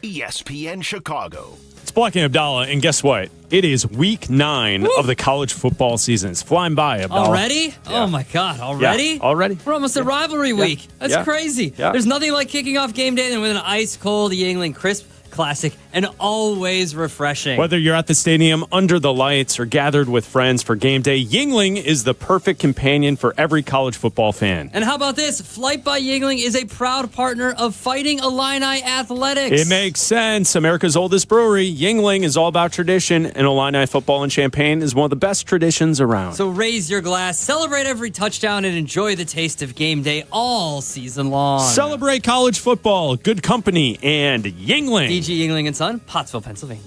ESPN Chicago. It's Bleck Abdalla, and guess what? It is week 9 of the college football season. It's flying by, Abdalla. Already? Yeah. Oh, my God. Already? Yeah, already. We're almost at rivalry week. That's crazy. Yeah. There's nothing like kicking off game day than with an ice-cold Yuengling crisp classic and always refreshing. Whether you're at the stadium, under the lights, or gathered with friends for game day, Yuengling is the perfect companion for every college football fan. And how about this? Flight by Yuengling is a proud partner of Fighting Illini Athletics. It makes sense. America's oldest brewery, Yuengling, is all about tradition, and Illini football and Champaign is one of the best traditions around. So raise your glass, celebrate every touchdown, and enjoy the taste of game day all season long. Celebrate college football, good company, and Yuengling. DG Yuengling & Son, Pottsville, Pennsylvania.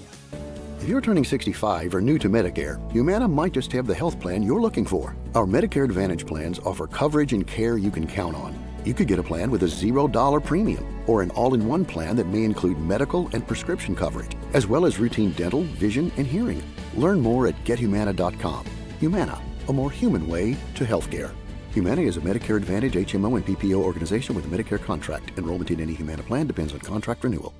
If you're turning 65 or new to Medicare, Humana might just have the health plan you're looking for. Our Medicare Advantage plans offer coverage and care you can count on. You could get a plan with a $0 premium or an all-in-one plan that may include medical and prescription coverage, as well as routine dental, vision, and hearing. Learn more at gethumana.com. Humana, a more human way to healthcare. Humana is a Medicare Advantage HMO and PPO organization with a Medicare contract. Enrollment in any Humana plan depends on contract renewal.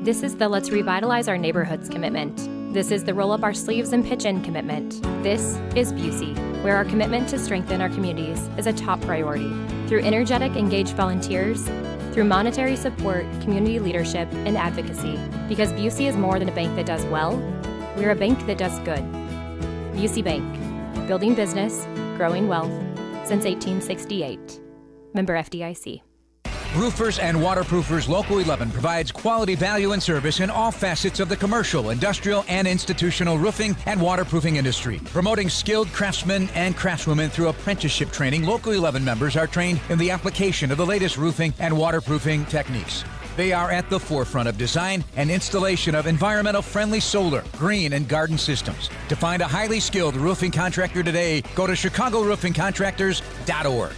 This is the Let's Revitalize Our Neighborhoods commitment. This is the Roll Up Our Sleeves and Pitch In commitment. This is Busey, where our commitment to strengthen our communities is a top priority. Through energetic, engaged volunteers, through monetary support, community leadership, and advocacy. Because Busey is more than a bank that does well, we're a bank that does good. Busey Bank, building business, growing wealth, since 1868. Member FDIC. Roofers and Waterproofers Local 11 provides quality value and service in all facets of the commercial, industrial, and institutional roofing and waterproofing industry. Promoting skilled craftsmen and craftswomen through apprenticeship training, Local 11 members are trained in the application of the latest roofing and waterproofing techniques. They are at the forefront of design and installation of environmental friendly solar, green, and garden systems. To find a highly skilled roofing contractor today, go to ChicagoRoofingContractors.org.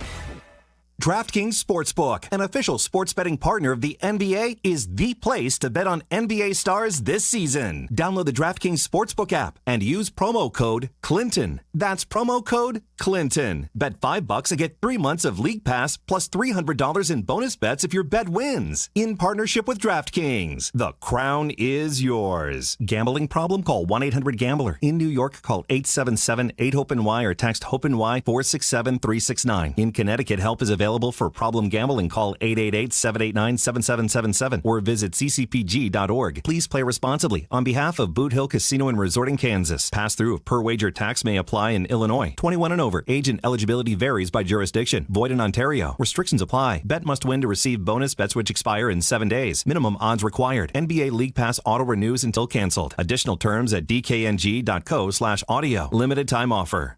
DraftKings Sportsbook, an official sports betting partner of the NBA, is the place to bet on NBA stars this season. Download the DraftKings Sportsbook app and use promo code Clinton. That's promo code Clinton. Bet $5 and get 3 months of League Pass plus $300 in bonus bets if your bet wins. In partnership with DraftKings, the crown is yours. Gambling problem? Call 1-800-GAMBLER. In New York, call 877-8-HOPE-NY or text HOPE-NY 467-369. In Connecticut, help is available for problem gambling. Call 888-789-7777 or visit ccpg.org. Please play responsibly. On behalf of Boot Hill Casino and Resort in Kansas. Pass-through of per-wager tax may apply in Illinois. 21 and over. Age and eligibility varies by jurisdiction. Void in Ontario. Restrictions apply. Bet must win to receive bonus bets which expire in 7 days. Minimum odds required. NBA League Pass auto renews until canceled. Additional terms at dkng.co/audio. Limited time offer.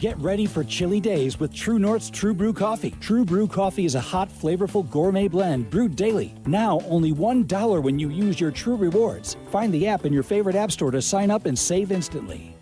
Get ready for chilly days with True North's True Brew Coffee. True Brew Coffee is a hot, flavorful gourmet blend brewed daily. Now only $1 when you use your True Rewards. Find the app in your favorite app store to sign up and save instantly.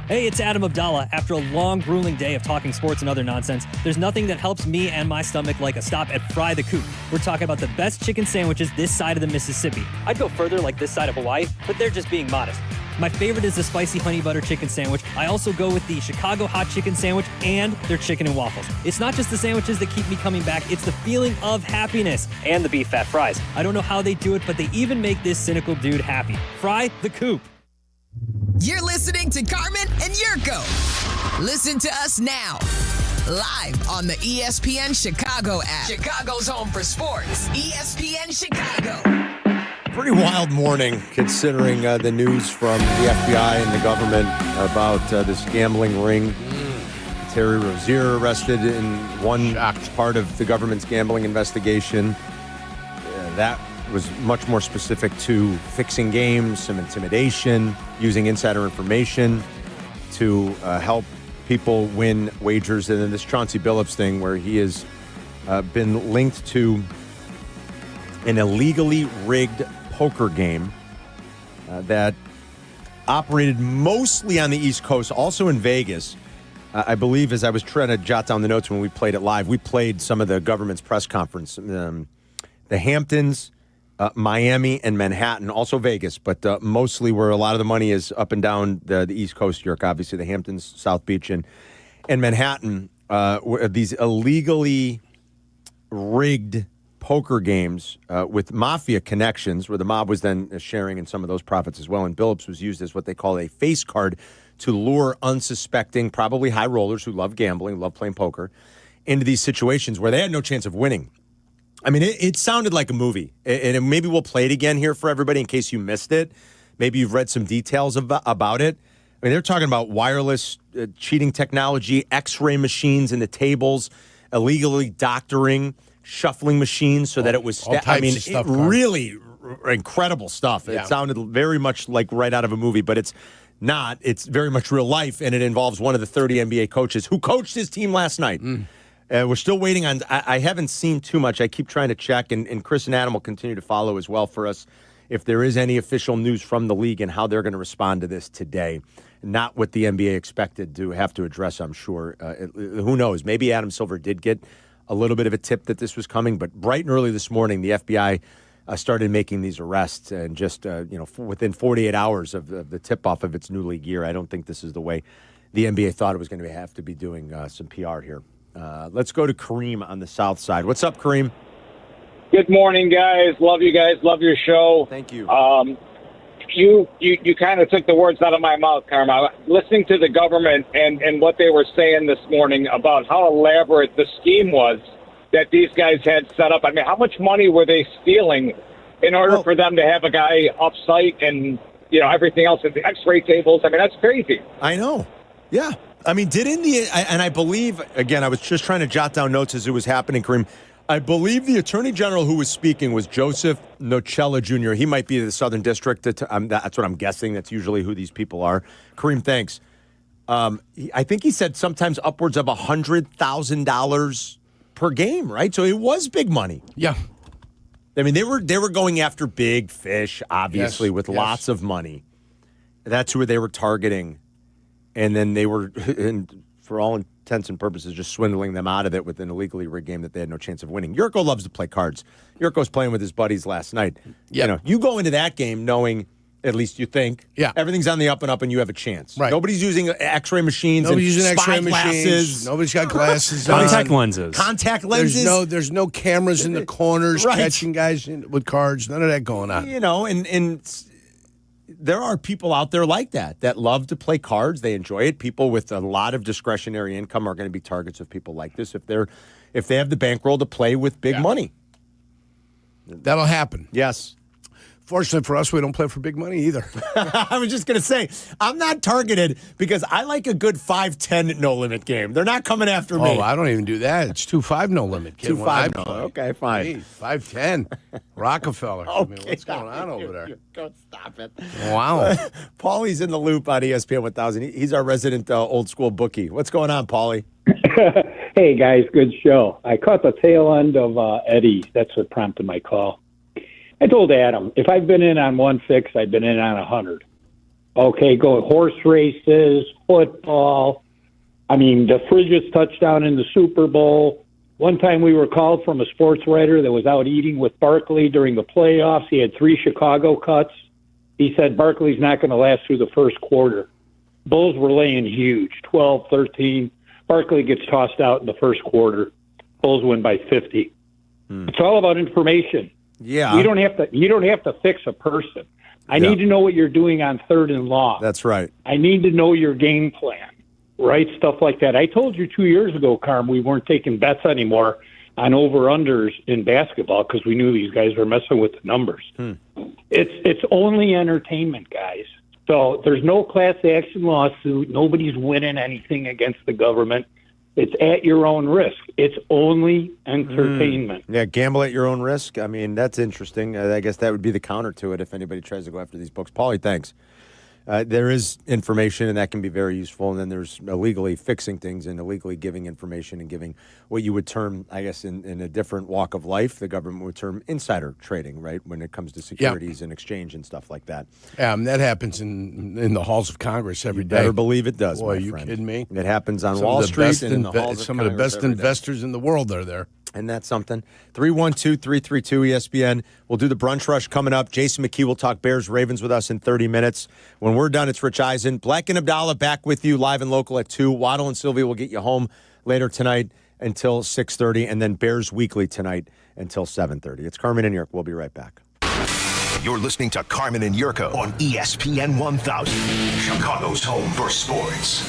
Hey, it's Adam Abdalla. After a long, grueling day of talking sports and other nonsense, there's nothing that helps me and my stomach like a stop at Fry the Coop. We're talking about the best chicken sandwiches this side of the Mississippi. I'd go further like this side of Hawaii, but they're just being modest. My favorite is the spicy honey butter chicken sandwich. I also go with the Chicago hot chicken sandwich and their chicken and waffles. It's not just the sandwiches that keep me coming back, it's the feeling of happiness and the beef fat fries. I don't know how they do it, but they even make this cynical dude happy. Fry the Coop. You're listening to Carmen and Jurko. Listen to us now, live on the ESPN Chicago app. Chicago's home for sports. ESPN Chicago. Pretty wild morning considering the news from the FBI and the government about this gambling ring. Terry Rozier arrested in one part of the government's gambling investigation. That was much more specific to fixing games, some intimidation, using insider information to help people win wagers. And then this Chauncey Billups thing where he has been linked to an illegally rigged poker game that operated mostly on the East Coast, also in Vegas. I believe, as I was trying to jot down the notes when we played it live, we played some of the government's press conference. The Hamptons, Miami, and Manhattan, also Vegas, but mostly where a lot of the money is up and down the East Coast, York, obviously the Hamptons, South Beach, and Manhattan, these illegally rigged poker games with mafia connections, where the mob was then sharing in some of those profits as well. And Billups was used as what they call a face card to lure unsuspecting, probably high rollers who love gambling, love playing poker, into these situations where they had no chance of winning. I mean, it sounded like a movie. And maybe we'll play it again here for everybody in case you missed it. Maybe you've read some details about it. I mean, they're talking about wireless cheating technology, X-ray machines in the tables, illegally doctoring, shuffling machines so that it was... really incredible stuff. Yeah. It sounded very much like right out of a movie, but it's not. It's very much real life, and it involves one of the 30 NBA coaches who coached his team last night. We're still waiting on... I haven't seen too much. I keep trying to check, and Chris and Adam will continue to follow as well for us if there is any official news from the league and how they're going to respond to this today. Not what the NBA expected to have to address, I'm sure. Who knows? Maybe Adam Silver did get a little bit of a tip that this was coming, but bright and early this morning, the FBI started making these arrests, and just within 48 hours of the tip-off of its new league year. I don't think this is the way the NBA thought it was going to have to be doing some PR here. Let's go to Kareem on the south side. What's up, Kareem? Good morning, guys. Love you guys. Love your show. Thank you. You kind of took the words out of my mouth, Karma. Listening to the government and what they were saying this morning about how elaborate the scheme was that these guys had set up. I mean, how much money were they stealing in order for them to have a guy off-site and, everything else at the X-ray tables? I mean, that's crazy. I know. Yeah. I mean, and I believe, again, I was just trying to jot down notes as it was happening, Kareem. I believe the Attorney General who was speaking was Joseph Nocella Jr. He might be the Southern District. That's what I'm guessing. That's usually who these people are. Kareem, thanks. I think he said sometimes upwards of $100,000 per game, right? So it was big money. Yeah. I mean, they were going after big fish, obviously, with lots of money. That's who they were targeting. And then they were, for all intents and purposes, just swindling them out of it with an illegally rigged game that they had no chance of winning. Yurko loves to play cards. Yurko's playing with his buddies last night. Yeah. You go into that game knowing, at least you think, everything's on the up and up and you have a chance. Right. Nobody's using X-ray machines. Nobody's using X-ray glasses. machines. Nobody's got glasses. Contact lenses. Contact lenses. There's no cameras in the corners catching guys with cards. None of that going on. And there are people out there like that love to play cards. They enjoy it. People with a lot of discretionary income are going to be targets of people like this if they have the bankroll to play with big money. That'll happen. Yes. Fortunately for us, we don't play for big money either. I was just going to say, I'm not targeted because I like a good 5-10 no-limit game. They're not coming after me. Oh, I don't even do that. It's 2-5 no-limit. 2-5 no. Okay, fine. Hey, 5-10. Rockefeller. Okay, I mean, what's going on over there? Go stop it. Wow. Paulie's in the loop on ESPN 1000. He's our resident old school bookie. What's going on, Paulie? Hey, guys, good show. I caught the tail end of Eddie. That's what prompted my call. I told Adam, if I've been in on one fix, I've been in on 100. Okay, go horse races, football. I mean, the Frigis touchdown in the Super Bowl. One time we were called from a sports writer that was out eating with Barkley during the playoffs. He had 3 Chicago cuts. He said Barkley's not going to last through the first quarter. Bulls were laying huge, 12-13. Barkley gets tossed out in the first quarter. Bulls win by 50. It's all about information. Yeah. You don't have to fix a person. I need to know what you're doing on 3rd and long. That's right. I need to know your game plan, right? Stuff like that. I told you 2 years ago, Carm, we weren't taking bets anymore on over-unders in basketball because we knew these guys were messing with the numbers. It's only entertainment, guys. So there's no class action lawsuit. Nobody's winning anything against the government. It's at your own risk. It's only entertainment. Yeah, gamble at your own risk. I mean, that's interesting. I guess that would be the counter to it if anybody tries to go after these books. Paulie, thanks. There is information, and that can be very useful. And then there's illegally fixing things and illegally giving information and giving what you would term, I guess, in a different walk of life, the government would term insider trading, right, when it comes to securities and exchange and stuff like that. That happens in the halls of Congress every day. Better believe it does, Boy, my you friend. kidding me? It happens on Wall Street and in the halls of Congress. Some of the best investors in the world are there. And that's something. 312-332-ESPN. We'll do the brunch rush coming up. Jason McKee will talk Bears-Ravens with us in 30 minutes. When we're done, it's Rich Eisen. Bleck and Abdalla back with you live and local at 2. Waddle and Silvy will get you home later tonight until 6:30, and then Bears Weekly tonight until 7:30. It's Carmen and Jurko. We'll be right back. You're listening to Carmen and Jurko on ESPN 1000, Chicago's home for sports.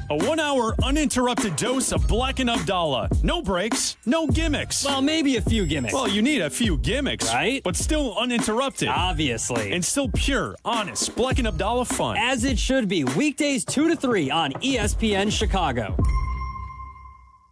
A 1-hour uninterrupted dose of Bleck and Abdalla. No breaks, no gimmicks. Well, maybe a few gimmicks. Well, you need a few gimmicks, right? But still uninterrupted. Obviously. And still pure, honest Bleck and Abdalla fun. As it should be. Weekdays 2 to 3 on ESPN Chicago.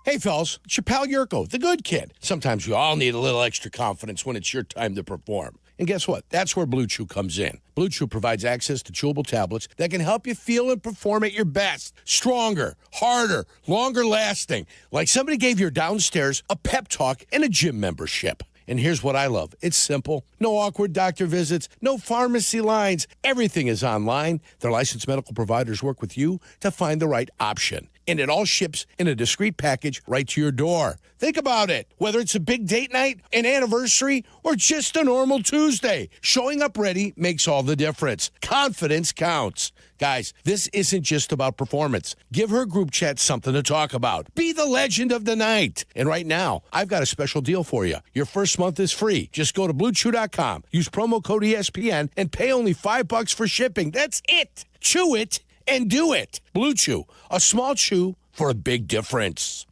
Hey, fellas, it's your pal Jurko, the good kid. Sometimes we all need a little extra confidence when it's your time to perform. And guess what? That's where Blue Chew comes in. Blue Chew provides access to chewable tablets that can help you feel and perform at your best. Stronger, harder, longer lasting. Like somebody gave your downstairs a pep talk and a gym membership. And here's what I love. It's simple. No awkward doctor visits, no pharmacy lines. Everything is online. Their licensed medical providers work with you to find the right option. And it all ships in a discreet package right to your door. Think about it. Whether it's a big date night, an anniversary, or just a normal Tuesday, showing up ready makes all the difference. Confidence counts. Guys, this isn't just about performance. Give her group chat something to talk about. Be the legend of the night. And right now, I've got a special deal for you. Your first month is free. Just go to BlueChew.com, use promo code ESPN, and pay only $5 for shipping. That's it. Chew it and do it. Blue Chew, a small chew for a big difference.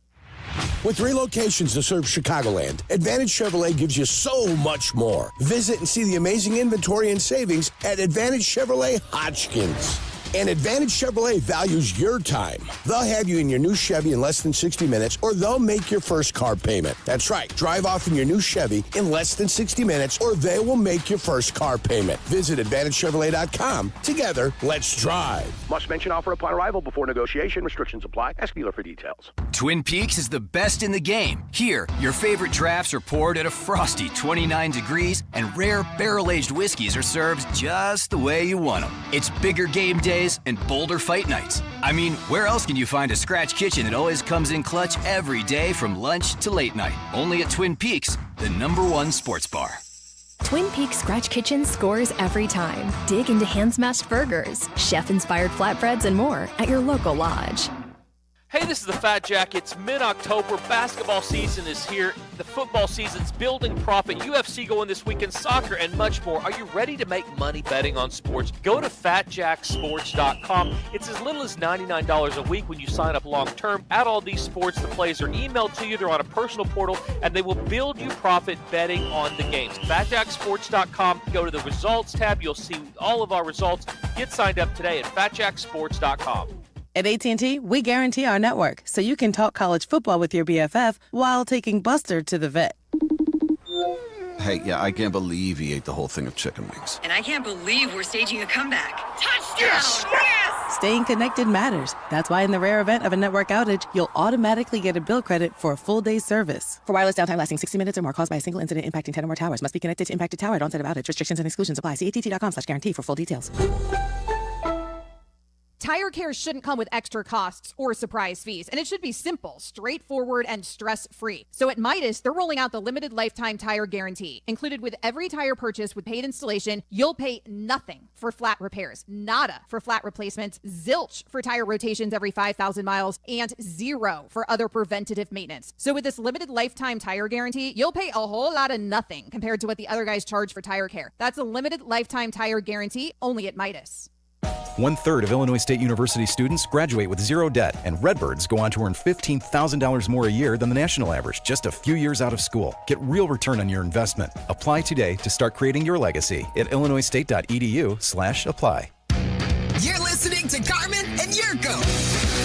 With 3 locations to serve Chicagoland, Advantage Chevrolet gives you so much more. Visit and see the amazing inventory and savings at Advantage Chevrolet Hodgkins. And Advantage Chevrolet values your time. They'll have you in your new Chevy in less than 60 minutes, or they'll make your first car payment. That's right. Drive off in your new Chevy in less than 60 minutes, or they will make your first car payment. Visit AdvantageChevrolet.com. Together, let's drive. Must mention offer upon arrival before negotiation. Restrictions apply. Ask dealer for details. Twin Peaks is the best in the game. Here, your favorite drafts are poured at a frosty 29 degrees, and rare barrel-aged whiskeys are served just the way you want them. It's bigger game days and bolder fight nights. I mean, where else can you find a scratch kitchen that always comes in clutch every day from lunch to late night? Only at Twin Peaks, the #1 sports bar. Twin Peaks Scratch Kitchen scores every time. Dig into hand-smashed burgers, chef-inspired flatbreads, and more at your local lodge. Hey, this is the Fat Jack. It's mid-October. Basketball season is here. The football season's building profit. UFC going this weekend, soccer, and much more. Are you ready to make money betting on sports? Go to fatjacksports.com. It's as little as $99 a week when you sign up long-term. Add all these sports. The plays are emailed to you. They're on a personal portal, and they will build you profit betting on the games. Fatjacksports.com. Go to the results tab. You'll see all of our results. Get signed up today at fatjacksports.com. At AT&T, we guarantee our network so you can talk college football with your BFF while taking Buster to the vet. Hey, yeah, I can't believe he ate the whole thing of chicken wings. And I can't believe we're staging a comeback. Touchdown! Yes! Staying connected matters. That's why in the rare event of a network outage, you'll automatically get a bill credit for a full day's service. For wireless downtime lasting 60 minutes or more caused by a single incident impacting 10 or more towers, must be connected to impacted tower at onset of outage. Restrictions and exclusions apply. See att.com/guarantee for full details. Tire care shouldn't come with extra costs or surprise fees, and it should be simple, straightforward, and stress-free. So at Midas, they're rolling out the limited lifetime tire guarantee. Included with every tire purchase with paid installation, you'll pay nothing for flat repairs, nada for flat replacements, zilch for tire rotations every 5,000 miles, and zero for other preventative maintenance. So with this limited lifetime tire guarantee, you'll pay a whole lot of nothing compared to what the other guys charge for tire care. That's a limited lifetime tire guarantee only at Midas. 1/3 of Illinois State University students graduate with zero debt, and Redbirds go on to earn $15,000 more a year than the national average just a few years out of school. Get real return on your investment. Apply today to start creating your legacy at illinoisstate.edu/apply. You're listening to Carmen and Jurko.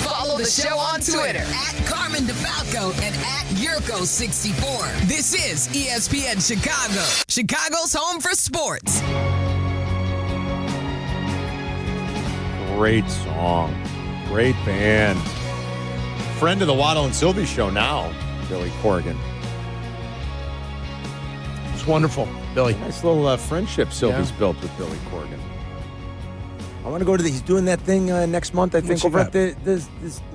Follow the show on Twitter at Carmen DeFalco and at Jurko64. This is ESPN Chicago, Chicago's home for sports. Great song. Great band. Friend of the Waddle and Silvy show now, Billy Corgan. It's wonderful, Billy. Nice little friendship Silvy's built with Billy Corgan. I want to go to he's doing that thing next month, I think, over at the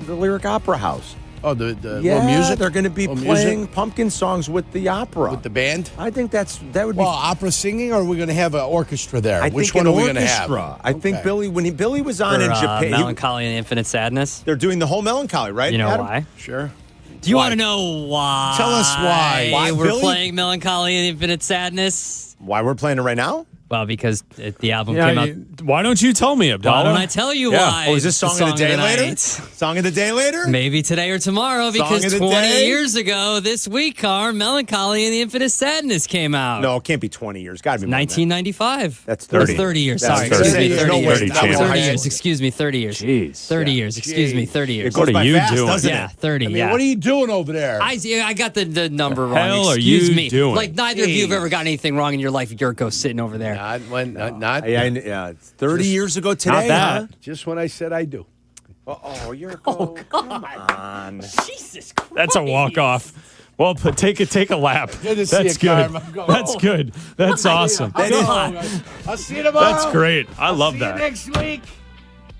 Lyric Opera House. Oh, the yeah, music? They're going to be playing pumpkin songs with the opera. With the band? I think that would be... Well, opera singing, or are we going to have an orchestra there? Which one are we going to have? I think Billy, when Billy was on in Japan... Melancholy and Infinite Sadness. They're doing the whole Melancholy, right? You know Adam? why? Sure. Do you want to know why? Tell us why. We're Billy? playing Melancholy and Infinite Sadness. Why we're playing it right now? Well, because the album came out. Why don't you tell me, Abdalla? Why don't I tell you why? Oh, is this Song of the Day later? night? Song of the Day later? Maybe today or tomorrow, because Song of the 20 day? years ago this week, Melancholy and the Infinite Sadness came out. No, it can't be 20 years. Got to be more than that. 1995. That's Or 30. 30 years. That's Sorry, 30. excuse me, There's 30 no years. way. 30 years. Excuse me, 30 years. Jeez. 30 years. Excuse me, 30 years. It goes by fast, doesn't Yeah, it? 30. I mean, yeah. what are you doing over there? I got the number wrong. hell are Excuse you me. doing? Like neither of you have ever gotten anything wrong in your life. Yurko's sitting over there. Not Yeah, it's 30 years ago today. Not that. Huh? just when I said I do. Oh, you're come on. Jesus Christ. That's a walk-off. Well, but take a lap. Good to see That's you, good. Carm. I'm going That's home. good. That's awesome. I'll see you tomorrow. That's great. I love See that. you next week.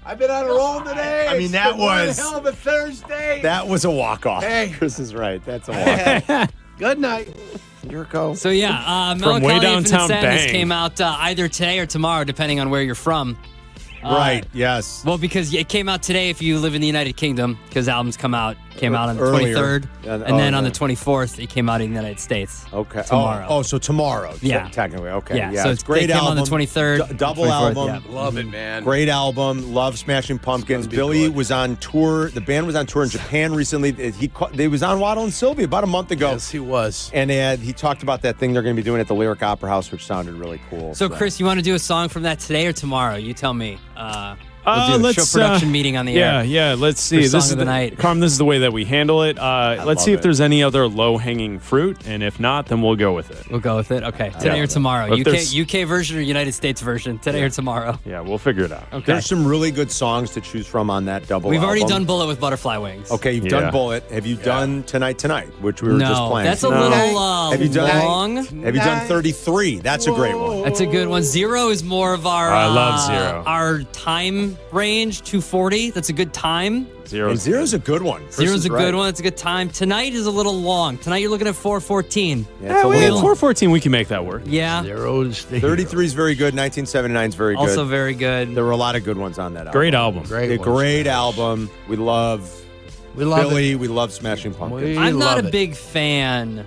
I've been on a roll today. I mean, It's that been one was- hell of a Thursday. That was a walk-off. Hey. Chris is right. That's a walk-off. Good night. Yurko. So yeah, way Melancholy and Infinite downtown Sadness Bang. came out either today or tomorrow, depending on where you're from. Right, yes. Well, because it came out today if you live in the United Kingdom, because albums came out on the Earlier. 23rd, Yeah, and then on the yeah. 24th, it came out in the United States. Okay. Tomorrow. Oh, so tomorrow. Yeah. Technically. Okay. Yeah, so it's great it came album. on the 23rd. Double 24th, album. yeah. Love it, man. Great album. Love Smashing Pumpkins. Billy was on tour. The band was on tour in Japan recently. They was on Waddle and Silvy about a month ago. Yes, he was. And he talked about that thing they're going to be doing at the Lyric Opera House, which sounded really cool. So, Chris, you want to do a song from that today or tomorrow? You tell me. We'll do a let's show production meeting on the air. Yeah. Let's see. For This Song is of the night. Carm, this is the way that we handle it. Let's see love if there's any other low-hanging fruit, and if not, then we'll go with it. We'll go with it. Okay. Today or tomorrow. If there's- UK version or United States version? Today or tomorrow? Yeah, we'll figure it out. Okay. There's some really good songs to choose from on that double We've already album. done Bullet with Butterfly Wings. Okay, you've done Bullet. Have you done Tonight, which we were No, just playing? that's a little Have you done long. Have you done 33? That's a great one. That's a good one. Zero is more of our. I love Zero. Our time range, 240. That's a good time. Zero's a good one. Chris Zero's is a right. good one. It's a good time. Tonight is a little long. Tonight you're looking at 4:14. Yeah, we had 4:14. We can make that work. Yeah. 33 is very good. 1979 is very good. Also very good. There were a lot of good ones on that album. Great album. Great album. We love We love Billy, we love Smashing Pumpkins. I'm not a big fan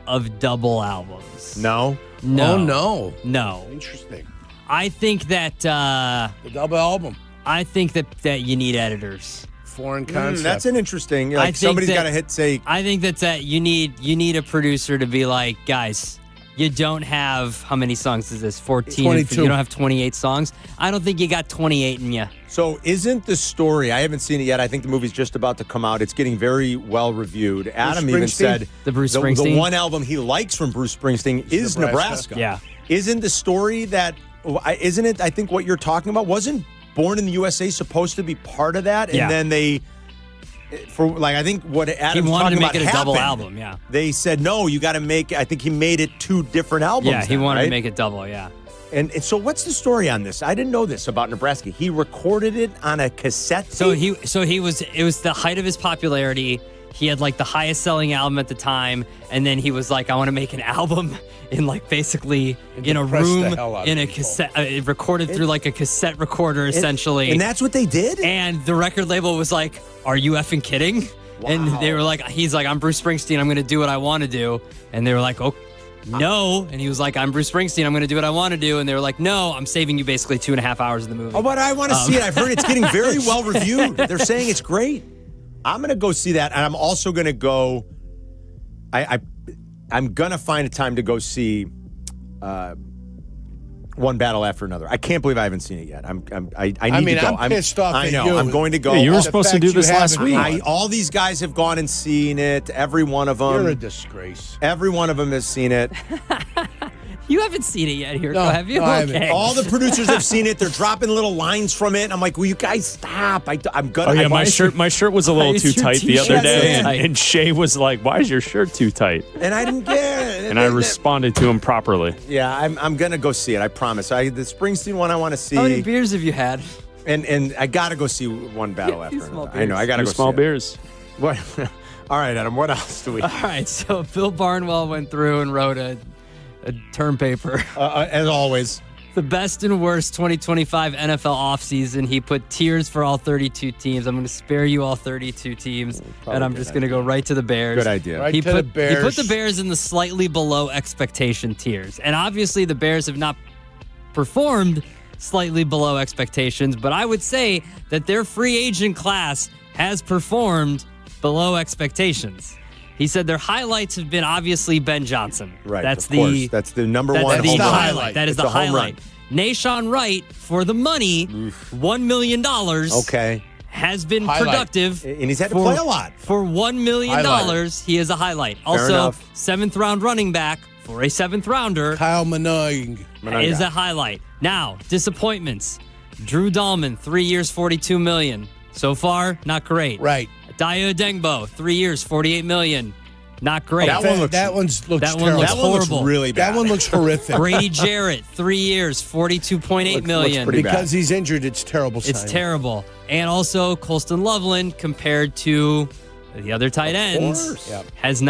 of double albums. No? No. Oh, no. No. Interesting. I think that the double album. I think that you need editors. Foreign concept. That's an interesting. I think somebody's that- got to hit say. I think that you need a producer to be like, guys, you don't have, how many songs is this? 14. 22. You don't have 28 songs. I don't think you got 28 in you. So isn't the story? I haven't seen it yet. I think the movie's just about to come out. It's getting very well reviewed. Adam even said the Bruce the Springsteen. one album he likes from Bruce Springsteen is Nebraska. Yeah. Isn't the story that? Isn't it? I think what you're talking about wasn't Born in the USA supposed to be part of that, and Yeah. then they. I think what Adam's He wanted talking to make about it a double happened. album, yeah. They said, no, you got to make, I think he made it 2 different albums. Yeah, he then, wanted right? to make it double, yeah. And so what's the story on this? I didn't know this about Nebraska. He recorded it on a cassette tape? It was the height of his popularity. He had like the highest selling album at the time, and then he was like, I want to make an album in like basically in a depressed the room hell out of in a people. cassette, recorded through like a cassette recorder essentially. And that's what they did? And the record label was like, are you effing kidding? And they were like, he's like, I'm Bruce Springsteen, I'm going to do what I want to do. And they were like, oh, no. And he was like, I'm Bruce Springsteen, I'm going to do what I want to do. And they were like, no, I'm saving you basically 2.5 hours of the movie. Oh, but I want to see it. I've heard it's getting very well reviewed. They're saying it's great. I'm going to go see that. And I'm also going to go, I'm going to find a time to go see One Battle After Another. I can't believe I haven't seen it yet. I need to go. I'm pissed off I at know. you. I'm going to go. Yeah, you were All- supposed to do this last week. all these guys have gone and seen it. Every one of them. You're a disgrace. Every one of them has seen it. You haven't seen it yet, Hirko, No, have you? no, I haven't. Okay. All the producers have seen it. They're dropping little lines from it. I'm like, will you guys stop? I'm gonna. Oh yeah, I- my shirt was a little Why is too your tight the other t-shirt day, so and, tight? and Shay was like, "Why is your shirt too tight?" and I didn't get it. And I responded to him properly. Yeah, I'm gonna go see it. I promise. The Springsteen one I want to see. How many beers have you had? And I gotta go see One Battle After small Another. I know. I gotta Two go small see it. beers. What? All right, Adam. What else do we? All right, so Bill Barnwell went through and wrote a term paper. As always. The best and worst 2025 NFL offseason. He put tiers for all 32 teams. I'm going to spare you all 32 teams, and I'm just going to go right to the Bears. Good idea. Right He to put the Bears. He put the Bears in the slightly below expectation tiers. And obviously the Bears have not performed slightly below expectations, but I would say that their free agent class has performed below expectations. He said their highlights have been obviously Ben Johnson. Right. That's of the course. That's the number one. that's the home run. highlight. That is It's the a home highlight. Nashawn Wright, for the money, $1 million, Okay. has been Highlight. productive. And he's had to for- play a lot. For $1 million, Highlight. he is a highlight. Also, enough. 7th round running back for a 7th rounder Kyle Minogue. is a highlight. Now, disappointments. Drew Dahlman, 3 years, $42 million. So far, not great. Right. Dayo Dengbo, 3 years, $48 million. Not great. That one looks- that one looks that one terrible. looks That one looks horrible. really bad. That one looks horrific. Brady Jarrett, 3 years, $42.8 million. pretty bad. Because he's injured, it's terrible. It's signing. terrible. And also, Colston Loveland, compared to the other tight ends, course. Yep. has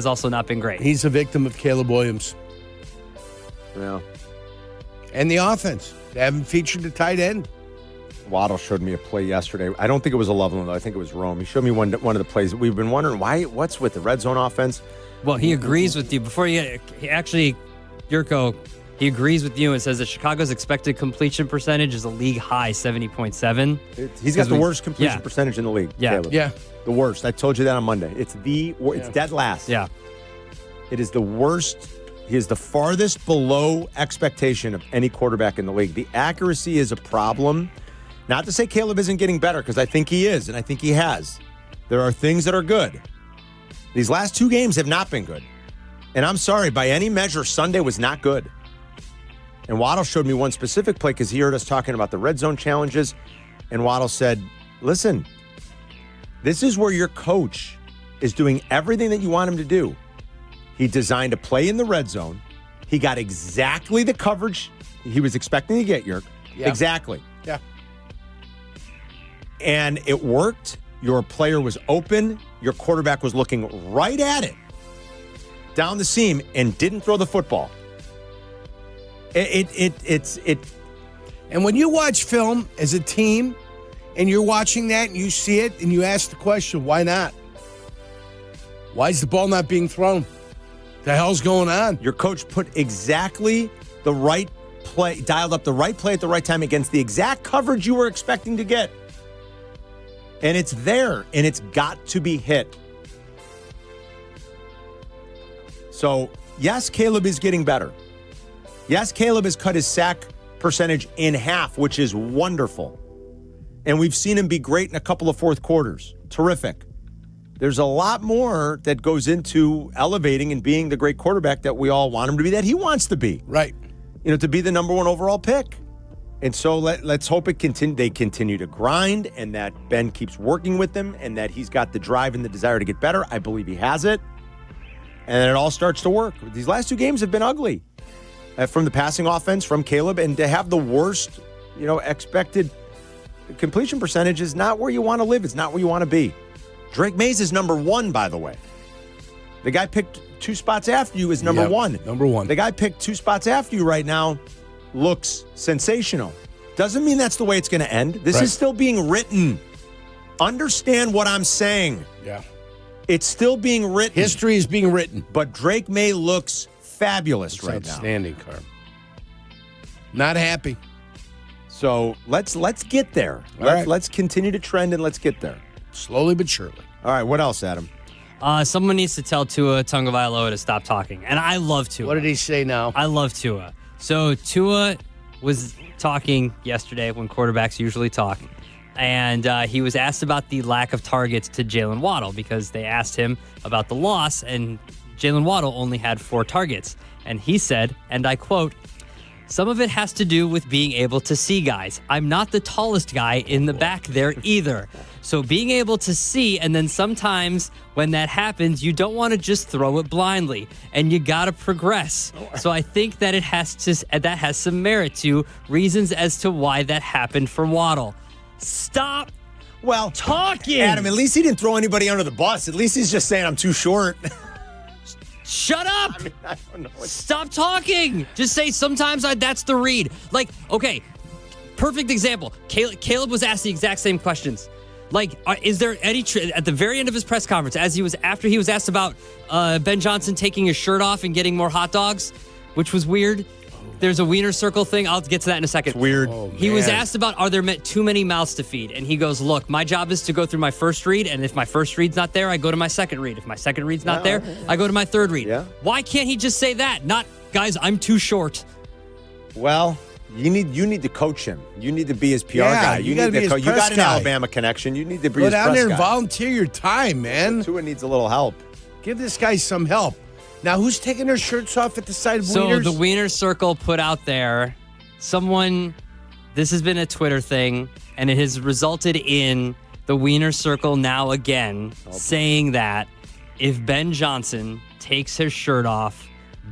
also not been great. He's a victim of Caleb Williams Yeah. and the offense. They haven't featured the tight end. Waddle showed me a play yesterday. I don't think it was a Loveland, though. I think it was Rome. He showed me one of the plays. We've been wondering what's with the red zone offense. Well, he agrees with you. Before he actually, Yurko, he agrees with you and says that Chicago's expected completion percentage is a league high 70.7. He's got the we- worst completion yeah. percentage in the league. Yeah. Caleb. Yeah. The worst. I told you that on Monday. It's dead last. Yeah. It is the worst. He is the farthest below expectation of any quarterback in the league. The accuracy is a problem. Not to say Caleb isn't getting better, because I think he is, and I think he has. There are things that are good. These last 2 games have not been good. And I'm sorry, by any measure, Sunday was not good. And Waddle showed me one specific play because he heard us talking about the red zone challenges. And Waddle said, listen, this is where your coach is doing everything that you want him to do. He designed a play in the red zone. He got exactly the coverage he was expecting to get, Yerk. Yeah. Exactly. Yeah. And it worked. Your player was open. Your quarterback was looking right at it, down the seam, and didn't throw the football. And when you watch film as a team and you're watching that and you see it and you ask the question, why not? Why is the ball not being thrown? The hell's going on? Your coach put exactly the right play, dialed up the right play at the right time against the exact coverage you were expecting to get. And it's there, and it's got to be hit. So, yes, Caleb is getting better. Yes, Caleb has cut his sack percentage in half, which is wonderful. And we've seen him be great in a couple of fourth quarters. Terrific. There's a lot more that goes into elevating and being the great quarterback that we all want him to be, that he wants to be. Right. You know, to be the number one overall pick. And so let's hope they continue to grind, and that Ben keeps working with them, and that he's got the drive and the desire to get better. I believe he has it. And then it all starts to work. These last 2 games have been ugly from the passing offense, from Caleb, and to have the worst, expected completion percentage is not where you want to live. It's not where you want to be. Drake Mays is number 1, by the way. The guy picked 2 spots after you is number 1. Number 1. The guy picked 2 spots after you right now looks sensational. Doesn't mean that's the way it's going to end. This is still being written. Understand what I'm saying. Yeah. It's still being written. History is being written. But Drake May looks fabulous right now. Outstanding, Carm. Not happy. So let's get there. Let's continue to trend, and let's get there. Slowly but surely. All right, what else, Adam? Someone needs to tell Tua Tagovailoa to stop talking. And I love Tua. What did he say now? I love Tua. So Tua was talking yesterday when quarterbacks usually talk. And he was asked about the lack of targets to Jalen Waddle because they asked him about the loss, and Jalen Waddle only had 4 targets. And he said, and I quote, "Some of it has to do with being able to see guys. I'm not the tallest guy in the back there either. So being able to see, and then sometimes when that happens, you don't want to just throw it blindly, and you got to progress. So I think that that has some merit to reasons as to why that happened for Waddle." Stop talking. Adam, at least he didn't throw anybody under the bus. At least he's just saying I'm too short. Shut up! I don't know. Stop talking! Just say sometimes that's the read. Like, okay, perfect example. Caleb was asked the exact same questions. Like, is there any at the very end of his press conference, after he was asked about Ben Johnson taking his shirt off and getting more hot dogs, which was weird. There's a wiener circle thing. I'll get to that in a second. It's weird. He was asked about, are there too many mouths to feed? And he goes, look, my job is to go through my first read, and if my first read's not there, I go to my second read. If my second read's not there, I go to my third read. Yeah. Why can't he just say that? Not, guys, I'm too short. Well, you need to coach him. You need to be his PR Yeah, guy. you gotta be his You got press an guy. Alabama connection. You need to be Go his down press there and guy. volunteer your time, man. Tua needs a little help. Give this guy some help. Now, who's taking their shirts off at the side of So wieners? the wiener circle put out there, this has been a Twitter thing, and it has resulted in the wiener circle now again saying that if Ben Johnson takes his shirt off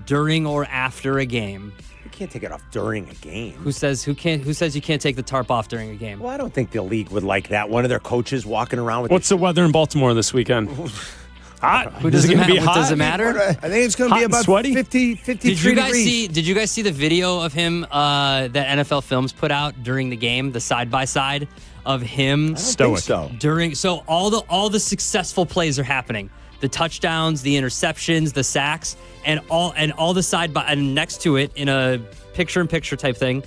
during or after a game, You can't take it off during a game. who says you can't take the tarp off during a game? Well, I don't think the league would like that. One of their coaches walking around with What's the weather in Baltimore this weekend? Hot? Is it going to be hot? Does it matter? I think it's going to Hot be and about sweaty? 53 degrees. Did you guys see the video of him that NFL Films put out during the game, the side by side of him Stoic. so all the successful plays are happening. The touchdowns, the interceptions, the sacks, and all the side by and next to it in a picture in picture type thing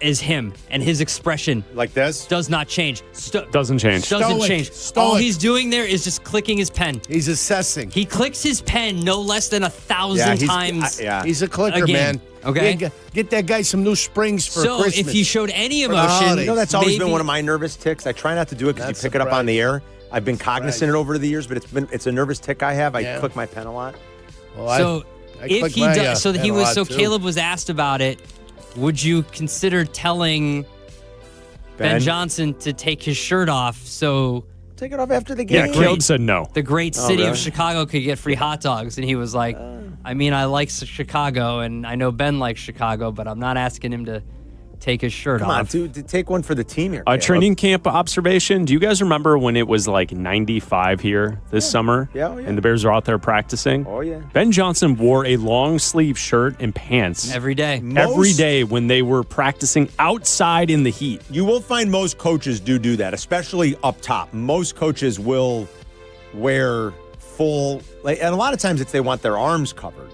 is him, and his expression like this does not change. Doesn't change. Doesn't Stoic. change. Stoic. All he's doing there is just clicking his pen. He's assessing. He clicks his pen no less than 1,000 times. He's a clicker, a game. man. Okay. Get that guy some new springs for So Christmas. if he showed any For the emotion, holidays. You know, that's always maybe- been one of my nervous ticks. I try not to do it because you That's pick it up on the air. I've been cognizant Surprise. it over the years, but it's a nervous tick I have. I Yeah. click my pen a lot. Well, So I if click he my, does, so that pen he a was, lot, so too. Caleb was asked about it. Would you consider telling Ben Johnson to take his shirt off so Take it off after the game. Yeah, Caleb said no. the great city really? of Chicago could get free hot dogs? And he was like, I mean, I like Chicago, and I know Ben likes Chicago, but I'm not asking him to take his shirt Come off. on, dude. Take one for the team here. A Caleb. training camp observation. Do you guys remember when it was like 95 here this summer? Yeah, oh, yeah. And the Bears were out there practicing? Oh, yeah. Ben Johnson wore a long sleeve shirt and pants. Every day. Every day when they were practicing outside in the heat. You will find most coaches do that, especially up top. Most coaches will wear full, and a lot of times it's they want their arms covered.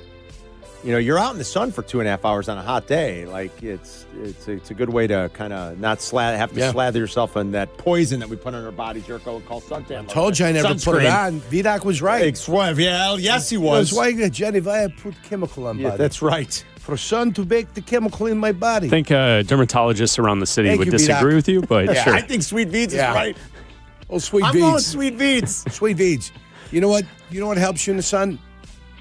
You know, you're out in the sun for 2.5 hours on a hot day. Like it's a good way to kind of not slather yourself in that poison that we put on our bodies. Jurko called suntan. Told you I never put it on. Vidak was right. Yes, he was. That's why Jenny I put chemical on body. That's right. For sun to bake the chemical in my body. I think dermatologists around the city Thank would you, disagree Vidak. with you, but Yeah, sure. I think Sweet Veeds is right. Oh, Sweet I'm Veeds. going Sweet Veeds. Sweet Veeds. You know what? You know what helps you in the sun?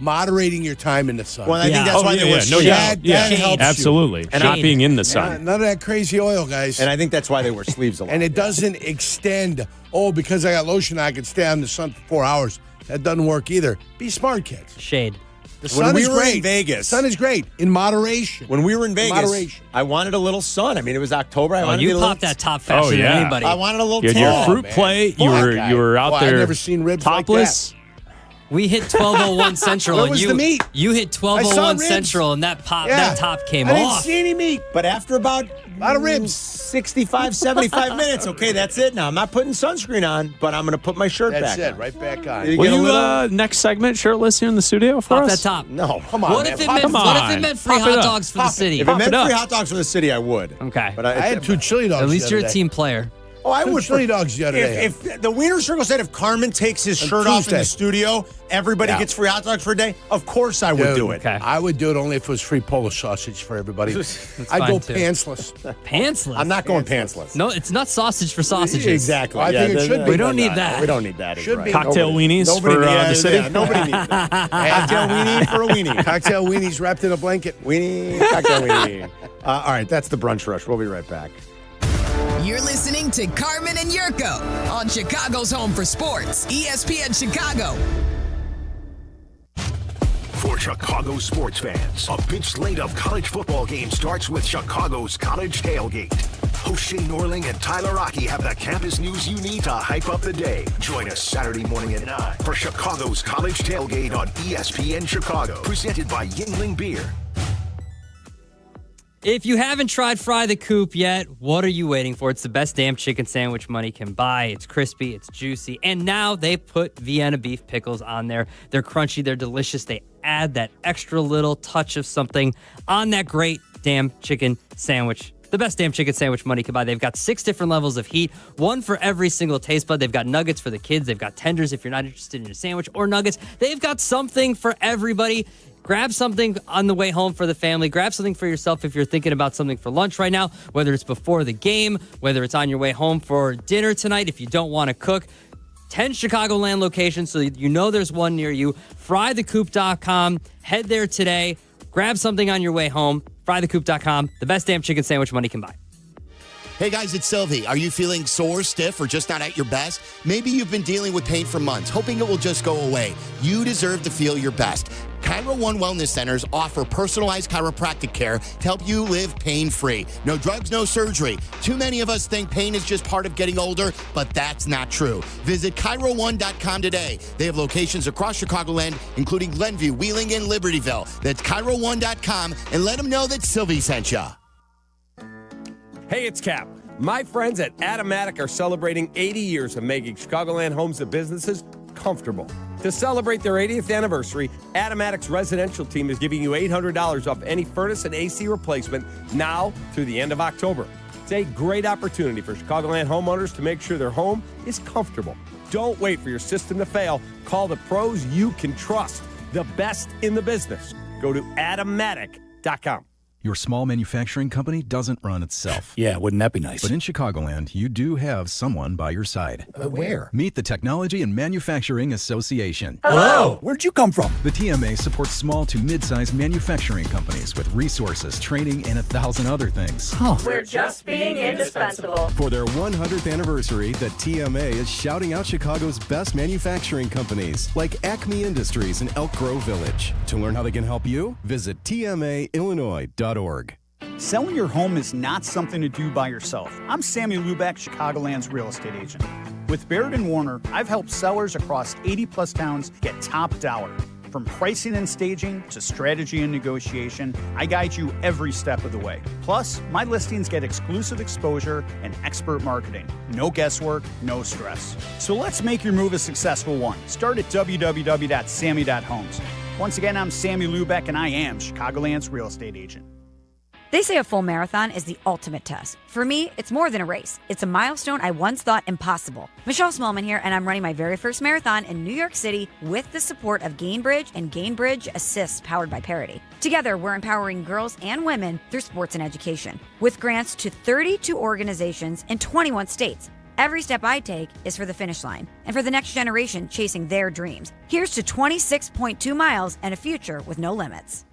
Moderating your time in the sun. Well, I think that's why they wear no doubt. That helps Absolutely. you. And not being in the sun. None of that crazy oil, guys. And I think that's why they wear sleeves a lot. And it doesn't extend. Oh, because I got lotion, I can stay out in the sun for 4 hours. That doesn't work either. Be smart, kids. Shade. The sun When we is were great. in Vegas. Sun is great in moderation. When we were in Vegas, Moderation. I wanted a little sun. I mean, it was October. I wanted you to be a popped little, that top faster than anybody. I wanted a little You had your tan. fruit man. plate. Fuck, You were out Well, there I've never seen ribs like topless. We hit 1201 Central. Where and was you, the meat? You hit I saw 1201 ribs. Central, and that top came I didn't off. see any meat. But after about A lot of ribs. 65, 75 minutes, okay, that's it now. I'm not putting sunscreen on, but I'm going to put my shirt That's back it. on. Right back on. You Will get a you, little- next segment, shirtless here in the studio for Pop us? that top. No, come on, What man. if it Pop meant? it. What if it meant free Pop it hot up. dogs for the city? If it Pop meant it up. free hot dogs for the city, I would. Okay. But I had 2 chili dogs. At least the you're other a day. team player. Oh, I 2 would. chili dogs the other day. If the Wiener Circle said if Carmen takes his On shirt off in the Tuesday. studio, everybody gets free hot dogs for a day, of course I would Dude, do it. Okay. I would do it only if it was free Polish sausage for everybody. I'd fine, go too. pantsless. Pantsless. I'm not going pantsless. No, it's not sausage for sausages. Exactly. I think it should be. We don't need that. We don't need that. Should be. Cocktail weenies Nobody for the city? Yeah, nobody needs that. Cocktail weenie for a weenie. Cocktail weenies wrapped in a blanket. Weenie, cocktail weenie. All right, that's the Brunch Rush. We'll be right back. You're listening to Carmen and Jurko on Chicago's Home for Sports, ESPN Chicago. For Chicago sports fans, a big slate of college football games starts with Chicago's College Tailgate. Host Shane Norling and Tyler Rocky have the campus news you need to hype up the day. Join us Saturday morning at 9 for Chicago's College Tailgate on ESPN Chicago, presented by Yuengling Beer. If you haven't tried Fry the Coop yet, what are you waiting for? It's the best damn chicken sandwich money can buy. It's crispy, it's juicy, and now they put Vienna beef pickles on there. They're crunchy, they're delicious. They add that extra little touch of something on that great damn chicken sandwich. The best damn chicken sandwich money can buy. They've got 6 different levels of heat, one for every single taste bud. They've got nuggets for the kids. They've got tenders if you're not interested in a sandwich, or nuggets. They've got something for everybody. Grab something on the way home for the family. Grab something for yourself if you're thinking about something for lunch right now, whether it's before the game, whether it's on your way home for dinner tonight if you don't want to cook. 10 Chicagoland locations, so you know there's one near you. Frythecoop.com. Head there today. Grab something on your way home. Frythecoop.com. The best damn chicken sandwich money can buy. Hey guys, it's Silvy. Are you feeling sore, stiff, or just not at your best? Maybe you've been dealing with pain for months, hoping it will just go away. You deserve to feel your best. Cairo One Wellness Centers offer personalized chiropractic care to help you live pain-free. No drugs, no surgery. Too many of us think pain is just part of getting older, but that's not true. Visit Cairo1.com today. They have locations across Chicagoland, including Glenview, Wheeling, and Libertyville. That's Cairo1.com, and let them know that Silvy sent you. Hey, it's Kap. My friends at Automatic are celebrating 80 years of making Chicagoland homes and businesses comfortable. To celebrate their 80th anniversary, Automatic's residential team is giving you $800 off any furnace and AC replacement now through the end of October. It's a great opportunity for Chicagoland homeowners to make sure their home is comfortable. Don't wait for your system to fail. Call the pros you can trust, the best in the business. Go to Automatic.com. Your small manufacturing company doesn't run itself. Yeah, wouldn't that be nice? But in Chicagoland, you do have someone by your side. Where? Meet the Technology and Manufacturing Association. Hello! Where'd you come from? The TMA supports small to mid-sized manufacturing companies with resources, training, and 1,000 other things. We're just being indispensable. For their 100th anniversary, the TMA is shouting out Chicago's best manufacturing companies, like Acme Industries in Elk Grove Village. To learn how they can help you, visit tmaillinois.org. Selling your home is not something to do by yourself. I'm Sammy Lubeck, Chicagoland's real estate agent. With Barrett & Warner, I've helped sellers across 80-plus towns get top dollar. From pricing and staging to strategy and negotiation, I guide you every step of the way. Plus, my listings get exclusive exposure and expert marketing. No guesswork, no stress. So let's make your move a successful one. Start at www.sammy.homes. Once again, I'm Sammy Lubeck, and I am Chicagoland's real estate agent. They say a full marathon is the ultimate test. For me, it's more than a race. It's a milestone I once thought impossible. Michelle Smallman here, and I'm running my very first marathon in New York City with the support of Gainbridge and Gainbridge Assist, powered by Parity. Together, we're empowering girls and women through sports and education, with grants to 32 organizations in 21 states. Every step I take is for the finish line and for the next generation chasing their dreams. Here's to 26.2 miles and a future with no limits.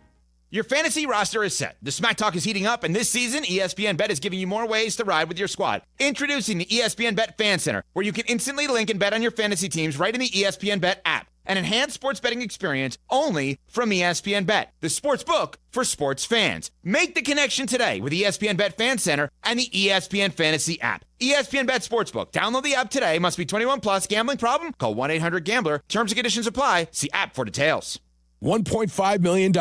Your fantasy roster is set. The Smack Talk is heating up, and this season, ESPN Bet is giving you more ways to ride with your squad. Introducing the ESPN Bet Fan Center, where you can instantly link and bet on your fantasy teams right in the ESPN Bet app. An enhanced sports betting experience only from ESPN Bet, the sports book for sports fans. Make the connection today with ESPN Bet Fan Center and the ESPN Fantasy app. ESPN Bet Sportsbook. Download the app today. Must be 21 plus. Gambling problem? Call 1-800-GAMBLER. Terms and conditions apply. See app for details. $1.5 million.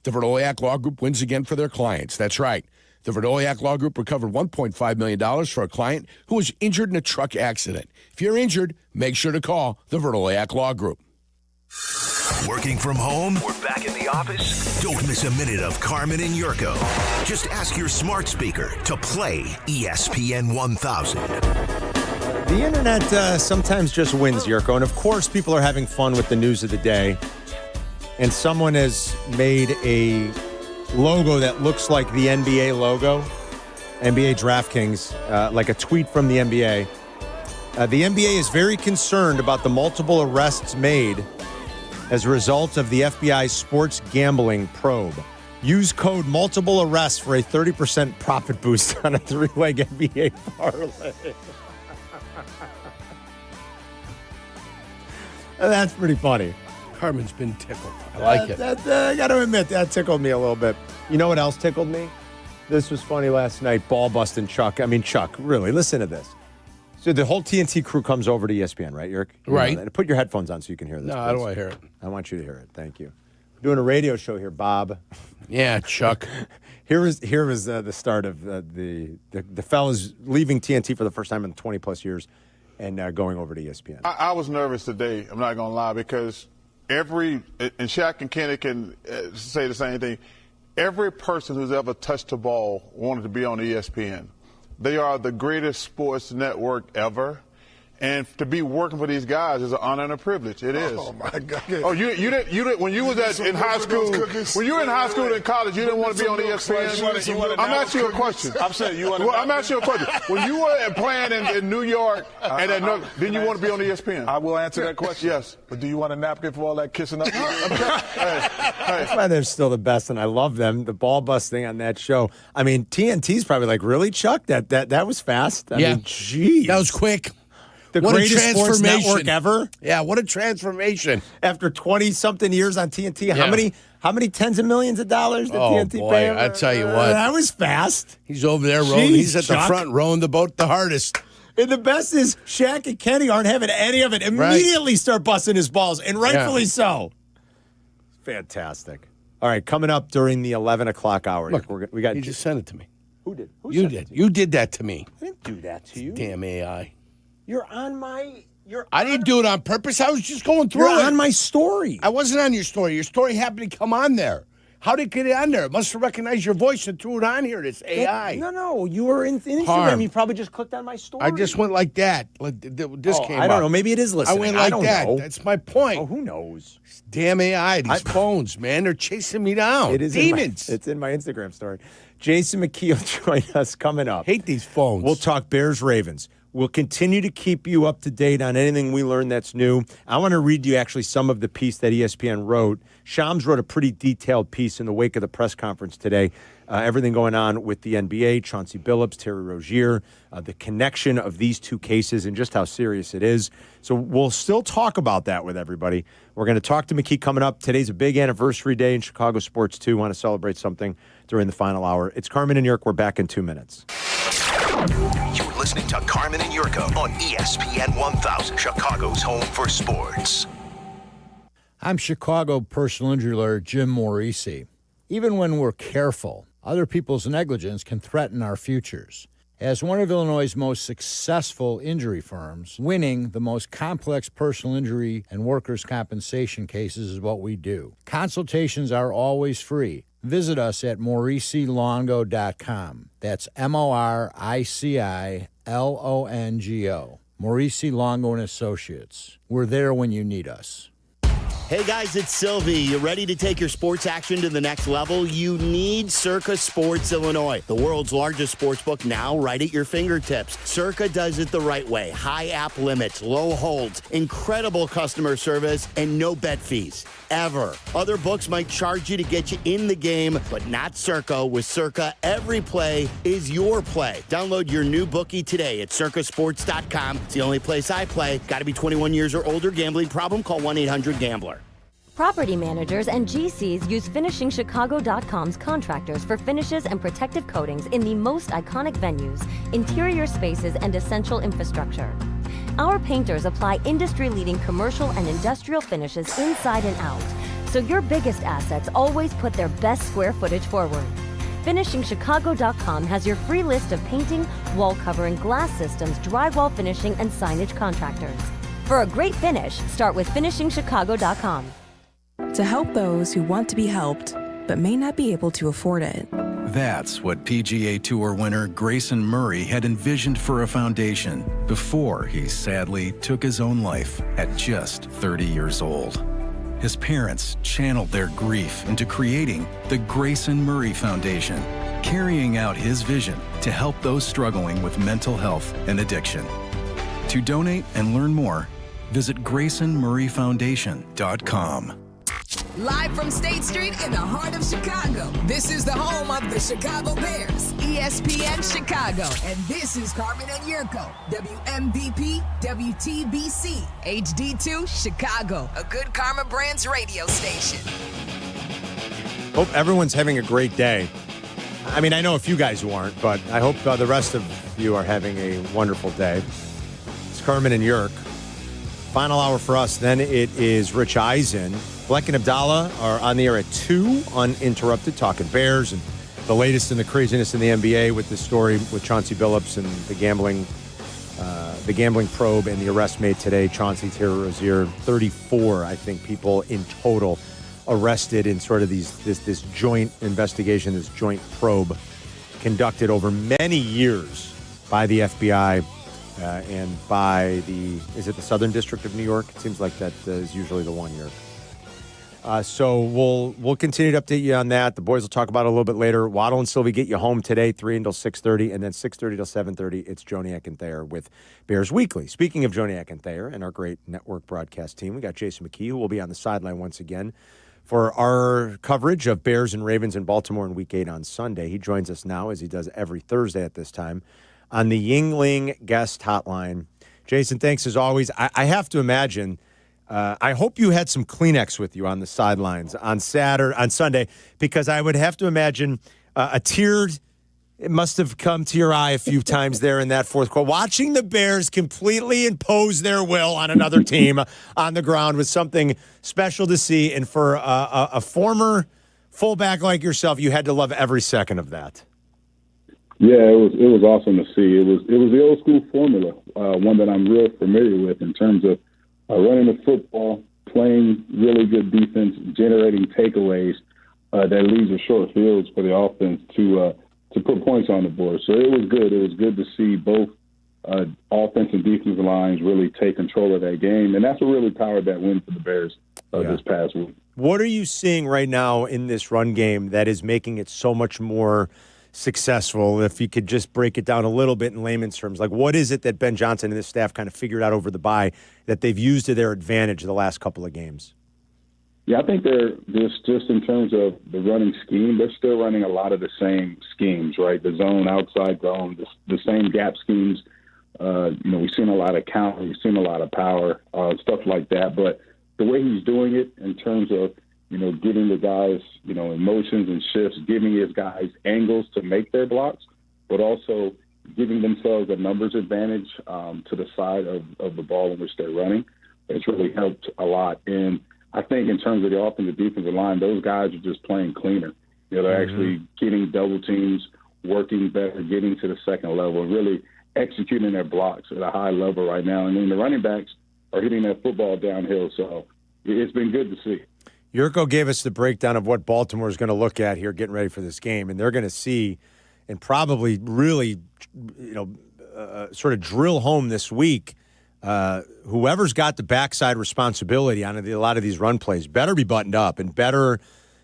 The Verdoliak Law Group wins again for their clients. That's right. The Verdoliak Law Group recovered $1.5 million for a client who was injured in a truck accident. If you're injured, make sure to call the Verdoliak Law Group. Working from home? We're back in the office. Don't miss a minute of Carmen and Jurko. Just ask your smart speaker to play ESPN 1000. The internet sometimes just wins, Jurko. And of course, people are having fun with the news of the day. And someone has made a logo that looks like the NBA logo, NBA DraftKings, like a tweet from the NBA. The NBA is very concerned about the multiple arrests made as a result of the FBI's sports gambling probe. Use code multiple arrests for a 30% profit boost on a three-leg NBA parlay. That's pretty funny. Carmen's been tickled. I like it. I got to admit, that tickled me a little bit. You know what else tickled me? This was funny last night. Ball busting Chuck. I mean, Chuck, really, listen to this. So the whole TNT crew comes over to ESPN, right, Yerk? Right. Put your headphones on so you can hear this. No, how do I hear it? I want you to hear it. Thank you. We're doing a radio show here, Bob. Yeah, Chuck. Here was the start of the fellas leaving TNT for the first time in 20-plus years and going over to ESPN. I was nervous today, I'm not going to lie, because and Shaq and Kenny can say the same thing, every person who's ever touched the ball wanted to be on ESPN. They are the greatest sports network ever. And to be working for these guys is an honor and a privilege. It is. Oh, my God. Oh, you didn't when you was in high school, when you were in high school and college, you didn't want to be on ESPN? I'm asking you a question. I'm saying you want to. I'm asking you a question. When you were playing in New York, didn't you want to be on ESPN? I will answer that question. Yes. But do you want a napkin for all that kissing up? That's why they're still the best, and I love them. The ball busting on that show. I mean, TNT's probably like, really, Chuck? That was fast? I mean, geez. That was quick. The what greatest sports network ever. Yeah, what a transformation. After 20-something years on TNT, Yeah. how many tens of millions of dollars did TNT pay him? I tell you what. That was fast. He's over there rowing. He's at the front rowing the boat the hardest. And the best is Shaq and Kenny aren't having any of it. Immediately start busting his balls, and rightfully so. Fantastic. All right, coming up during the 11 o'clock hour. Look, we got. you just sent it to me. Who did? You did. You did that to me. I didn't do that to you. Damn AI. You're on my. I didn't do it on purpose. I was just going through it. You're on my story. I wasn't on your story. Your story happened to come on there. How did it get on there? It must have recognized your voice and threw it on here. It's AI. No. You were in Instagram. Harm. You probably just clicked on my story. I just went like that. This came I don't up. know. Maybe it is listening. I went like that. Know. That's my point. Oh, who knows? Damn AI. These phones, man. They're chasing me down. It is demons. It's in my Instagram story. Jason McKee will join us coming up. Hate these phones. We'll talk Bears-Ravens. We'll continue to keep you up to date on anything we learn that's new. I want to read you actually some of the piece that ESPN wrote. Shams wrote a pretty detailed piece in the wake of the press conference today. Everything going on with the NBA, Chauncey Billups, Terry Rozier, the connection of these two cases and just how serious it is. So we'll still talk about that with everybody. We're going to talk to McKee coming up. Today's a big anniversary day in Chicago sports, too. Want to celebrate something during the final hour. It's Carmen and Jurko. We're back in 2 minutes. You're listening to Carmen and Jurko on ESPN 1000, Chicago's home for sports. I'm Chicago personal injury lawyer Jim Morisi. Even when we're careful, other people's negligence can threaten our futures. As one of Illinois' most successful injury firms, winning the most complex personal injury and workers' compensation cases is what we do. Consultations are always free. Visit us at MorisiLongo.com. That's MoriciLongo. Morisi Longo & Associates. We're there when you need us. Hey guys, it's Silvy. You ready to take your sports action to the next level? You need Circa Sports Illinois, the world's largest sports book now right at your fingertips. Circa does it the right way. High app limits, low holds, incredible customer service, and no bet fees. Ever. Other books might charge you to get you in the game, but not Circa. With Circa, every play is your play. Download your new bookie today at circasports.com. It's the only place I play. Got to be 21 years or older. Gambling problem? Call 1-800-GAMBLER. Property managers and GCs use FinishingChicago.com's contractors for finishes and protective coatings in the most iconic venues, interior spaces, and essential infrastructure. Our painters apply industry-leading commercial and industrial finishes inside and out, so your biggest assets always put their best square footage forward. FinishingChicago.com has your free list of painting, wall covering, glass systems, drywall finishing, and signage contractors. For a great finish, start with FinishingChicago.com. To help those who want to be helped, but may not be able to afford it. That's what PGA Tour winner Grayson Murray had envisioned for a foundation before he sadly took his own life at just 30 years old. His parents channeled their grief into creating the Grayson Murray Foundation, carrying out his vision to help those struggling with mental health and addiction. To donate and learn more, visit GraysonMurrayFoundation.com. Live from State Street in the heart of Chicago, this is the home of the Chicago Bears, ESPN Chicago. And this is Carmen and Jurko, WMVP, WTBC, HD2, Chicago, a good Karma Brands radio station. Hope everyone's having a great day. I mean, I know a few guys who aren't, but I hope the rest of you are having a wonderful day. It's Carmen and Jurk. Final hour for us. Then it is Rich Eisen. Bleck and Abdalla are on the air at 2, uninterrupted, talking Bears and the latest in the craziness in the NBA with the story with Chauncey Billups and the gambling probe and the arrest made today. Chauncey, Terry Rozier, 34, I think, people in total arrested in sort of this joint investigation, this joint probe conducted over many years by the FBI and by is it the Southern District of New York? It seems like that is usually the one year. So we'll continue to update you on that. The boys will talk about it a little bit later. Waddle and Silvy get you home today, 3 until 6:30, and then 6:30 till 7:30. It's Joniak and Thayer with Bears Weekly. Speaking of Joniak and Thayer and our great network broadcast team, we got Jason McKee, who will be on the sideline once again for our coverage of Bears and Ravens in Baltimore in Week 8 on Sunday. He joins us now, as he does every Thursday at this time, on the Yuengling guest hotline. Jason, thanks as always. I have to imagine. I hope you had some Kleenex with you on the sidelines on Sunday, because I would have to imagine a tear. It must have come to your eye a few times there in that fourth quarter. Watching the Bears completely impose their will on another team on the ground was something special to see. And for a former fullback like yourself, you had to love every second of that. Yeah, it was awesome to see. It was the old school formula, one that I'm real familiar with in terms of running the football, playing really good defense, generating takeaways that leaves with short fields for the offense to put points on the board. So it was good. It was good to see both offense and defensive lines really take control of that game, and that's what really powered that win for the Bears this past week. What are you seeing right now in this run game that is making it so much more successful. If you could just break it down a little bit in layman's terms, like what is it that Ben Johnson and his staff kind of figured out over the bye that they've used to their advantage the last couple of games? Yeah, I think they're just in terms of the running scheme, they're still running a lot of the same schemes, right? The zone, outside zone, the same gap schemes. We've seen a lot of counter, we've seen a lot of power, stuff like that. But the way he's doing it in terms of, getting the guys, in motions and shifts, giving his guys angles to make their blocks, but also giving themselves a numbers advantage to the side of the ball in which they're running. It's really helped a lot. And I think in terms of the offensive defensive line, those guys are just playing cleaner. They're actually getting double teams, working better, getting to the second level, and really executing their blocks at a high level right now. And then the running backs are hitting that football downhill. So it's been good to see. Jurko gave us the breakdown of what Baltimore is going to look at here getting ready for this game, and they're going to see and probably really, sort of drill home this week whoever's got the backside responsibility on a lot of these run plays better be buttoned up and better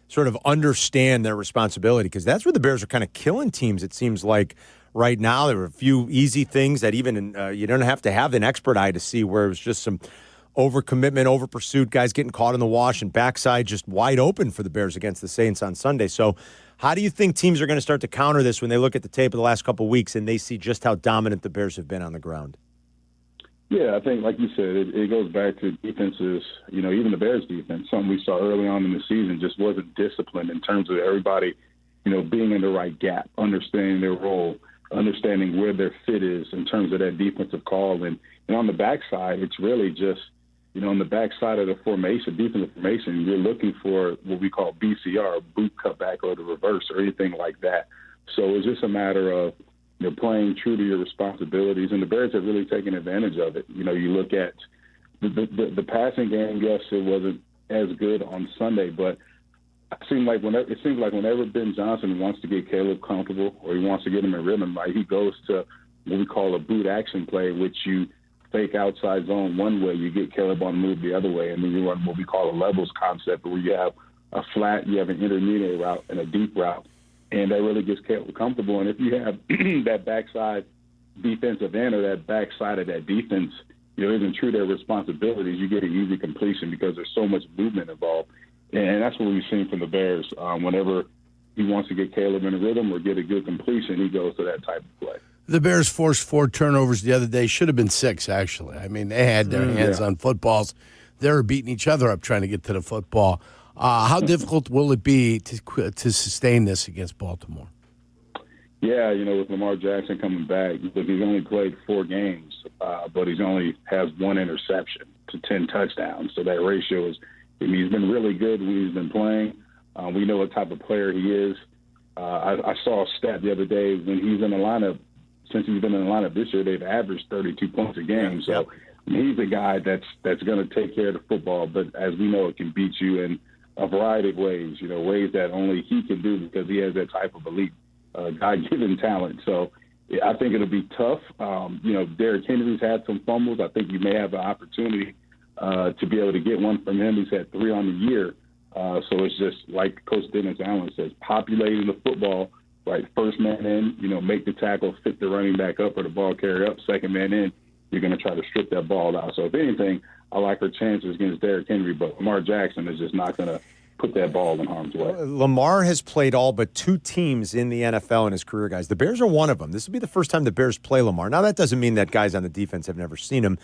sort of understand their responsibility, because that's where the Bears are kind of killing teams, it seems like, right now. There were a few easy things that even you don't have to have an expert eye to see, where it was just some overcommitment, over-pursuit, guys getting caught in the wash, and backside just wide open for the Bears against the Saints on Sunday. So how do you think teams are going to start to counter this when they look at the tape of the last couple of weeks and they see just how dominant the Bears have been on the ground? Yeah, I think, like you said, it goes back to defenses, even the Bears defense. Something we saw early on in the season just wasn't disciplined in terms of everybody, being in the right gap, understanding their role, understanding where their fit is in terms of that defensive call. And on the backside, it's really just, on the backside of the formation, defensive formation, you're looking for what we call BCR, boot cutback, or the reverse, or anything like that. So it's just a matter of, playing true to your responsibilities, and the Bears have really taken advantage of it. You look at the passing game. Yes, it wasn't as good on Sunday, but it seems like whenever Ben Johnson wants to get Caleb comfortable, or he wants to get him in rhythm, right, he goes to what we call a boot action play, which you fake outside zone one way, you get Caleb on the move the other way, and then you run what we call a levels concept, where you have a flat, you have an intermediate route, and a deep route. And that really gets Caleb comfortable. And if you have that backside defensive end, or that backside of that defense, isn't true to their responsibilities, you get an easy completion because there's so much movement involved. And that's what we've seen from the Bears. Whenever he wants to get Caleb in a rhythm or get a good completion, he goes to that type of play. The Bears forced 4 turnovers the other day. Should have been 6, actually. I mean, they had their hands on footballs. They were beating each other up trying to get to the football. How difficult will it be to sustain this against Baltimore? Yeah, with Lamar Jackson coming back, look, he's only played 4 games, but he's only has 1 interception to 10 touchdowns. So that ratio is, he's been really good when he's been playing. We know what type of player he is. I saw a stat the other day when he's in the lineup. Since he's been in the lineup this year, they've averaged 32 points a game. So he's a guy that's going to take care of the football. But as we know, it can beat you in a variety of ways, ways that only he can do because he has that type of elite God-given talent. So I think it'll be tough. Derrick Henry's had some fumbles. I think you may have an opportunity to be able to get one from him. He's had 3 on the year. So it's just like Coach Dennis Allen says, populating the football, right? First man in, make the tackle, fit the running back up or the ball carrier up. Second man in, you're going to try to strip that ball out. So if anything, I like her chances against Derrick Henry, but Lamar Jackson is just not going to put that ball in harm's way. Lamar has played all but 2 teams in the NFL in his career, guys. The Bears are one of them. This will be the first time the Bears play Lamar. Now, that doesn't mean that guys on the defense have never seen him,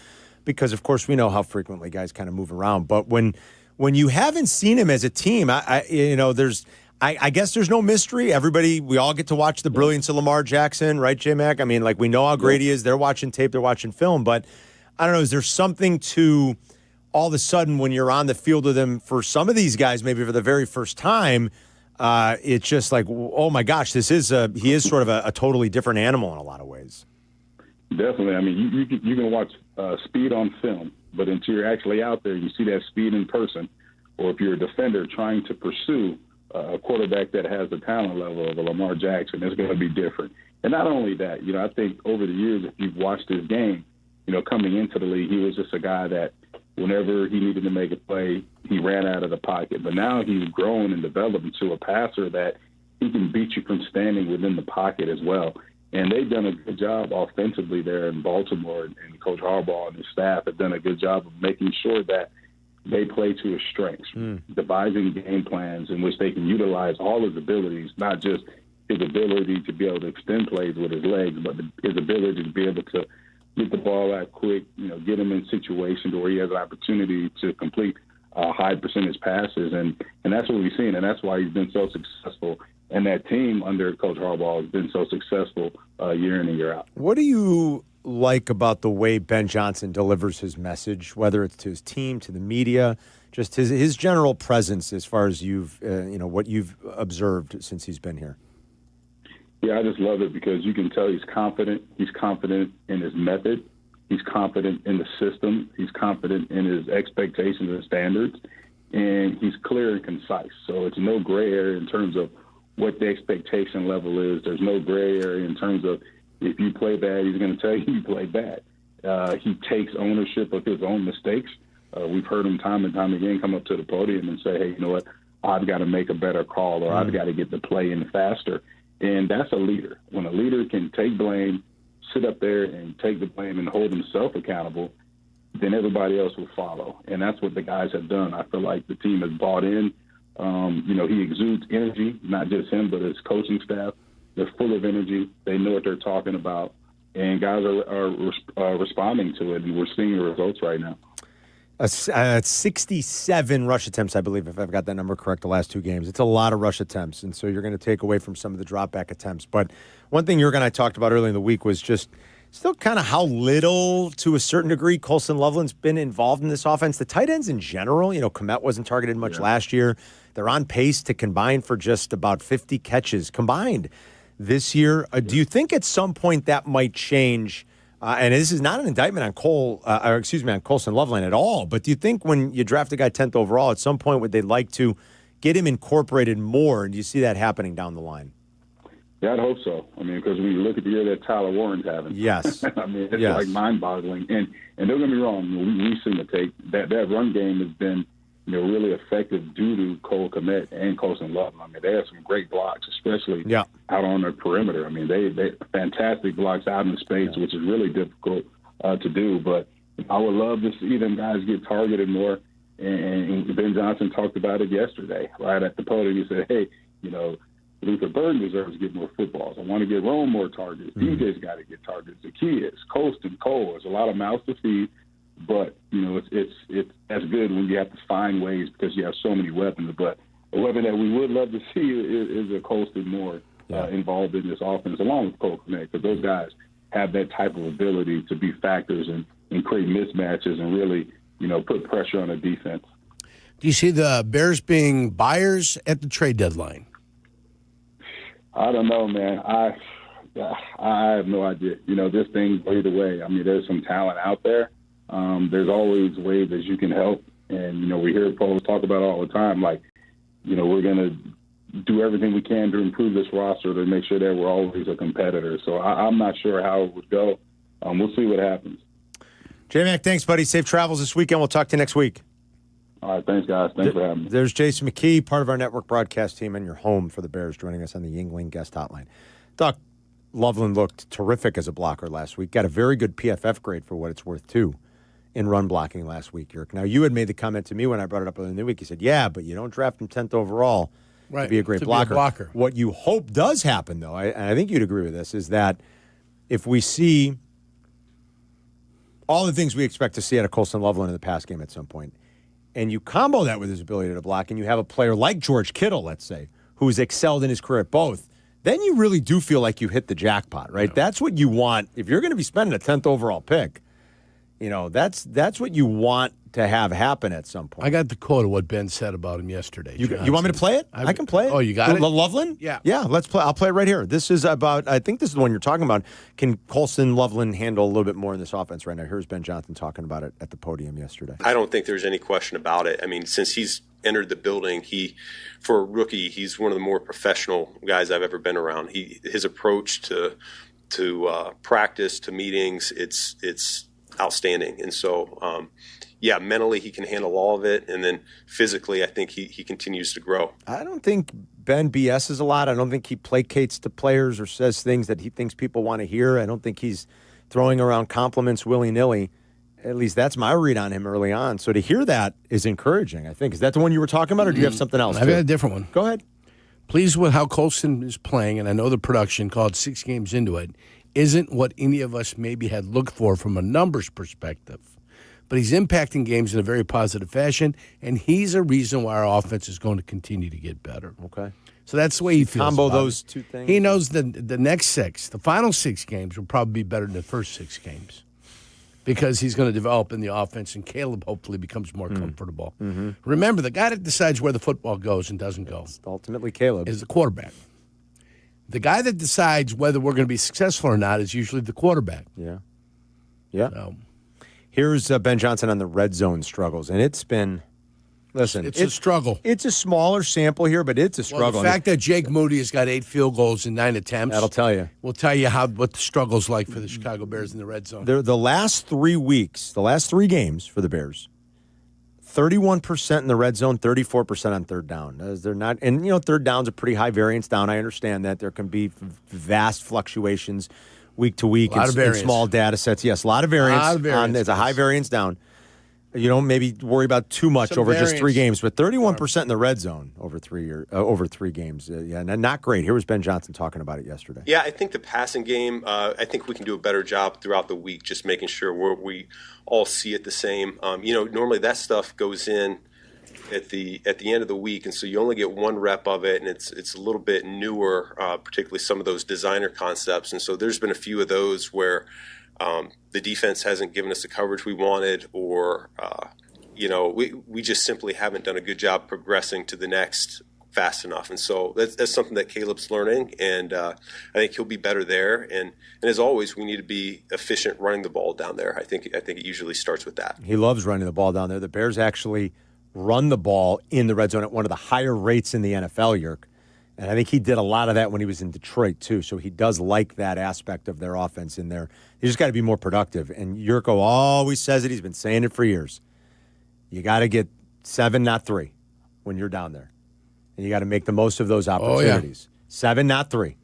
because, of course, we know how frequently guys kind of move around. But when you haven't seen him as a team, I guess there's no mystery. We all get to watch the brilliance of Lamar Jackson, right, J-Mac? I mean, we know how great he is. They're watching tape, they're watching film, but I don't know, is there something to all of a sudden when you're on the field with him for some of these guys, maybe for the very first time, it's just like, oh my gosh, he is sort of a totally different animal in a lot of ways. Definitely. I mean, you can watch speed on film, but until you're actually out there, you see that speed in person, or if you're a defender trying to pursue a quarterback that has the talent level of a Lamar Jackson, it's going to be different. And not only that, I think over the years, if you've watched his game, coming into the league, he was just a guy that whenever he needed to make a play, he ran out of the pocket. But now he's grown and developed into a passer that he can beat you from standing within the pocket as well. And they've done a good job offensively there in Baltimore, and Coach Harbaugh and his staff have done a good job of making sure that they play to his strengths, devising game plans in which they can utilize all his abilities, not just his ability to be able to extend plays with his legs, but his ability to be able to get the ball out quick, get him in situations where he has an opportunity to complete high percentage passes. And that's what we've seen, and that's why he's been so successful. And that team under Coach Harbaugh has been so successful year in and year out. What do you like about the way Ben Johnson delivers his message, whether it's to his team, to the media, just his general presence as far as what you've observed since he's been here? Yeah, I just love it because you can tell he's confident. He's confident in his method. He's confident in the system. He's confident in his expectations and standards. And he's clear and concise. So it's no gray area in terms of what the expectation level is. There's no gray area in terms of if you play bad, he's going to tell you play bad. He takes ownership of his own mistakes. We've heard him time and time again come up to the podium and say, hey, you know what, I've got to make a better call, or I've got to get the play in faster. And that's a leader. When a leader can take blame, sit up there and take the blame and hold himself accountable, then everybody else will follow. And that's what the guys have done. I feel like the team has bought in. He exudes energy, not just him, but his coaching staff. They're full of energy. They know what they're talking about. And guys are responding to it, and we're seeing the results right now. 67 rush attempts, I believe, if I've got that number correct, the last two games. It's a lot of rush attempts, and so you're going to take away from some of the drop-back attempts. But one thing Jurgen and I talked about earlier in the week was just still kind of how little, to a certain degree, Colson Loveland's been involved in this offense. The tight ends in general, Kmet wasn't targeted much last year. They're on pace to combine for just about 50 catches combined this year. Do you think at some point that might change? And this is not an indictment on Colson Loveland at all. But do you think when you draft a guy 10th overall, at some point would they like to get him incorporated more? And do you see that happening down the line? Yeah, I'd hope so. Because when you look at the year that Tyler Warren's having, yes, it's like mind-boggling. And don't get me wrong, we've seen the tape. That run game has been really effective due to Cole Kmet and Colson Loveland. They have some great blocks, especially out on the perimeter. They fantastic blocks out in space, which is really difficult to do. But I would love to see them guys get targeted more. And Ben Johnson talked about it yesterday, right at the podium. He said, hey, Luther Burden deserves to get more footballs. I want to get Rome more targets. DJ's got to get targets. The key is Colston, Cole. There's a lot of mouths to feed. But, it's that's good when you have to find ways because you have so many weapons. But a weapon that we would love to see is a Colston more involved in this offense, along with Cole Kmet, because those guys have that type of ability to be factors and create mismatches and really, put pressure on the defense. Do you see the Bears being buyers at the trade deadline? I don't know, man. I have no idea. This thing either way. There's some talent out there. There's always ways that you can help. And, we hear folks talk about it all the time, like, we're going to do everything we can to improve this roster to make sure that we're always a competitor. So I'm not sure how it would go. We'll see what happens. J-Mac, thanks, buddy. Safe travels this weekend. We'll talk to you next week. All right, thanks, guys. Thanks for having me. There's Jason McKee, part of our network broadcast team and your home for the Bears, joining us on the Yuengling guest hotline. Doc, Loveland looked terrific as a blocker last week. Got a very good PFF grade for what it's worth, too, in run blocking last week, Yerk. Now, you had made the comment to me when I brought it up earlier in the week. You said, yeah, but you don't draft him 10th overall to be a great blocker. What you hope does happen, though, and I think you'd agree with this, is that if we see all the things we expect to see out of Colson Loveland in the pass game at some point, and you combo that with his ability to block, and you have a player like George Kittle, let's say, who's excelled in his career at both, then you really do feel like you hit the jackpot, right? Yeah. That's what you want. If you're going to be spending a 10th overall pick, that's what you want to have happen at some point. I got the quote of what Ben said about him yesterday. You want me to play it? I can play it. Oh, you got it? Loveland? Yeah. Yeah, let's play. I'll play it right here. This is about, I think this is the one you're talking about. Can Colson Loveland handle a little bit more in this offense right now? Here's Ben Johnson talking about it at the podium yesterday. I don't think there's any question about it. Since he's entered the building, for a rookie, he's one of the more professional guys I've ever been around. His approach to practice, to meetings, it's outstanding. And so, mentally he can handle all of it. And then physically, I think he continues to grow. I don't think Ben BS's a lot. I don't think he placates to players or says things that he thinks people want to hear. I don't think he's throwing around compliments willy-nilly. At least that's my read on him early on. So to hear that is encouraging, I think. Is that the one you were talking about, or do you have something else? I've got a different one. Go ahead. Pleased with how Colston is playing, and I know the production, called 6 games into it, isn't what any of us maybe had looked for from a numbers perspective. But he's impacting games in a very positive fashion, and he's a reason why our offense is going to continue to get better. Okay. So that's the way he feels Combo about those it. two things. He knows the next 6, the final 6 games will probably be better than the first 6 games because he's going to develop in the offense, and Caleb hopefully becomes more comfortable. Mm-hmm. Remember, the guy that decides where the football goes and doesn't go ultimately Caleb is the quarterback. The guy that decides whether we're going to be successful or not is usually the quarterback. Yeah. Yeah. So, here's Ben Johnson on the red zone struggles, and it's been, listen. It's a struggle. It's a smaller sample here, but it's a struggle. Well, the fact that Jake Moody has got 8 field goals in 9 attempts. That'll tell you. Will tell you what the struggle's like for the Chicago Bears in the red zone. The last 3 weeks, the last 3 games for the Bears, 31% in the red zone, 34% on third down. They're not, and third down's a pretty high variance down. I understand that there can be vast fluctuations week to week in small data sets. Yes, a lot of variance. It's a high variance down. You don't maybe worry about too much over just 3 games, but 31% in the red zone over 3 games. Not great. Here was Ben Johnson talking about it yesterday. Yeah, I think the passing game, I think we can do a better job throughout the week, just making sure we all see it the same. Normally that stuff goes in at the end of the week, and so you only get 1 rep of it, and it's a little bit newer, particularly some of those designer concepts. And so there's been a few of those where the defense hasn't given us the coverage we wanted, or we just simply haven't done a good job progressing to the next fast enough. And so that's something that Caleb's learning, and I think he'll be better there. And as always, we need to be efficient running the ball down there. I think it usually starts with that. He loves running the ball down there. The Bears actually run the ball in the red zone at one of the higher rates in the NFL, Yerk. And I think he did a lot of that when he was in Detroit, too. So he does like that aspect of their offense in there. They just got to be more productive. And Jurko always says it. He's been saying it for years. You got to get 7, not 3, when you're down there. And you got to make the most of those opportunities. 7, not 3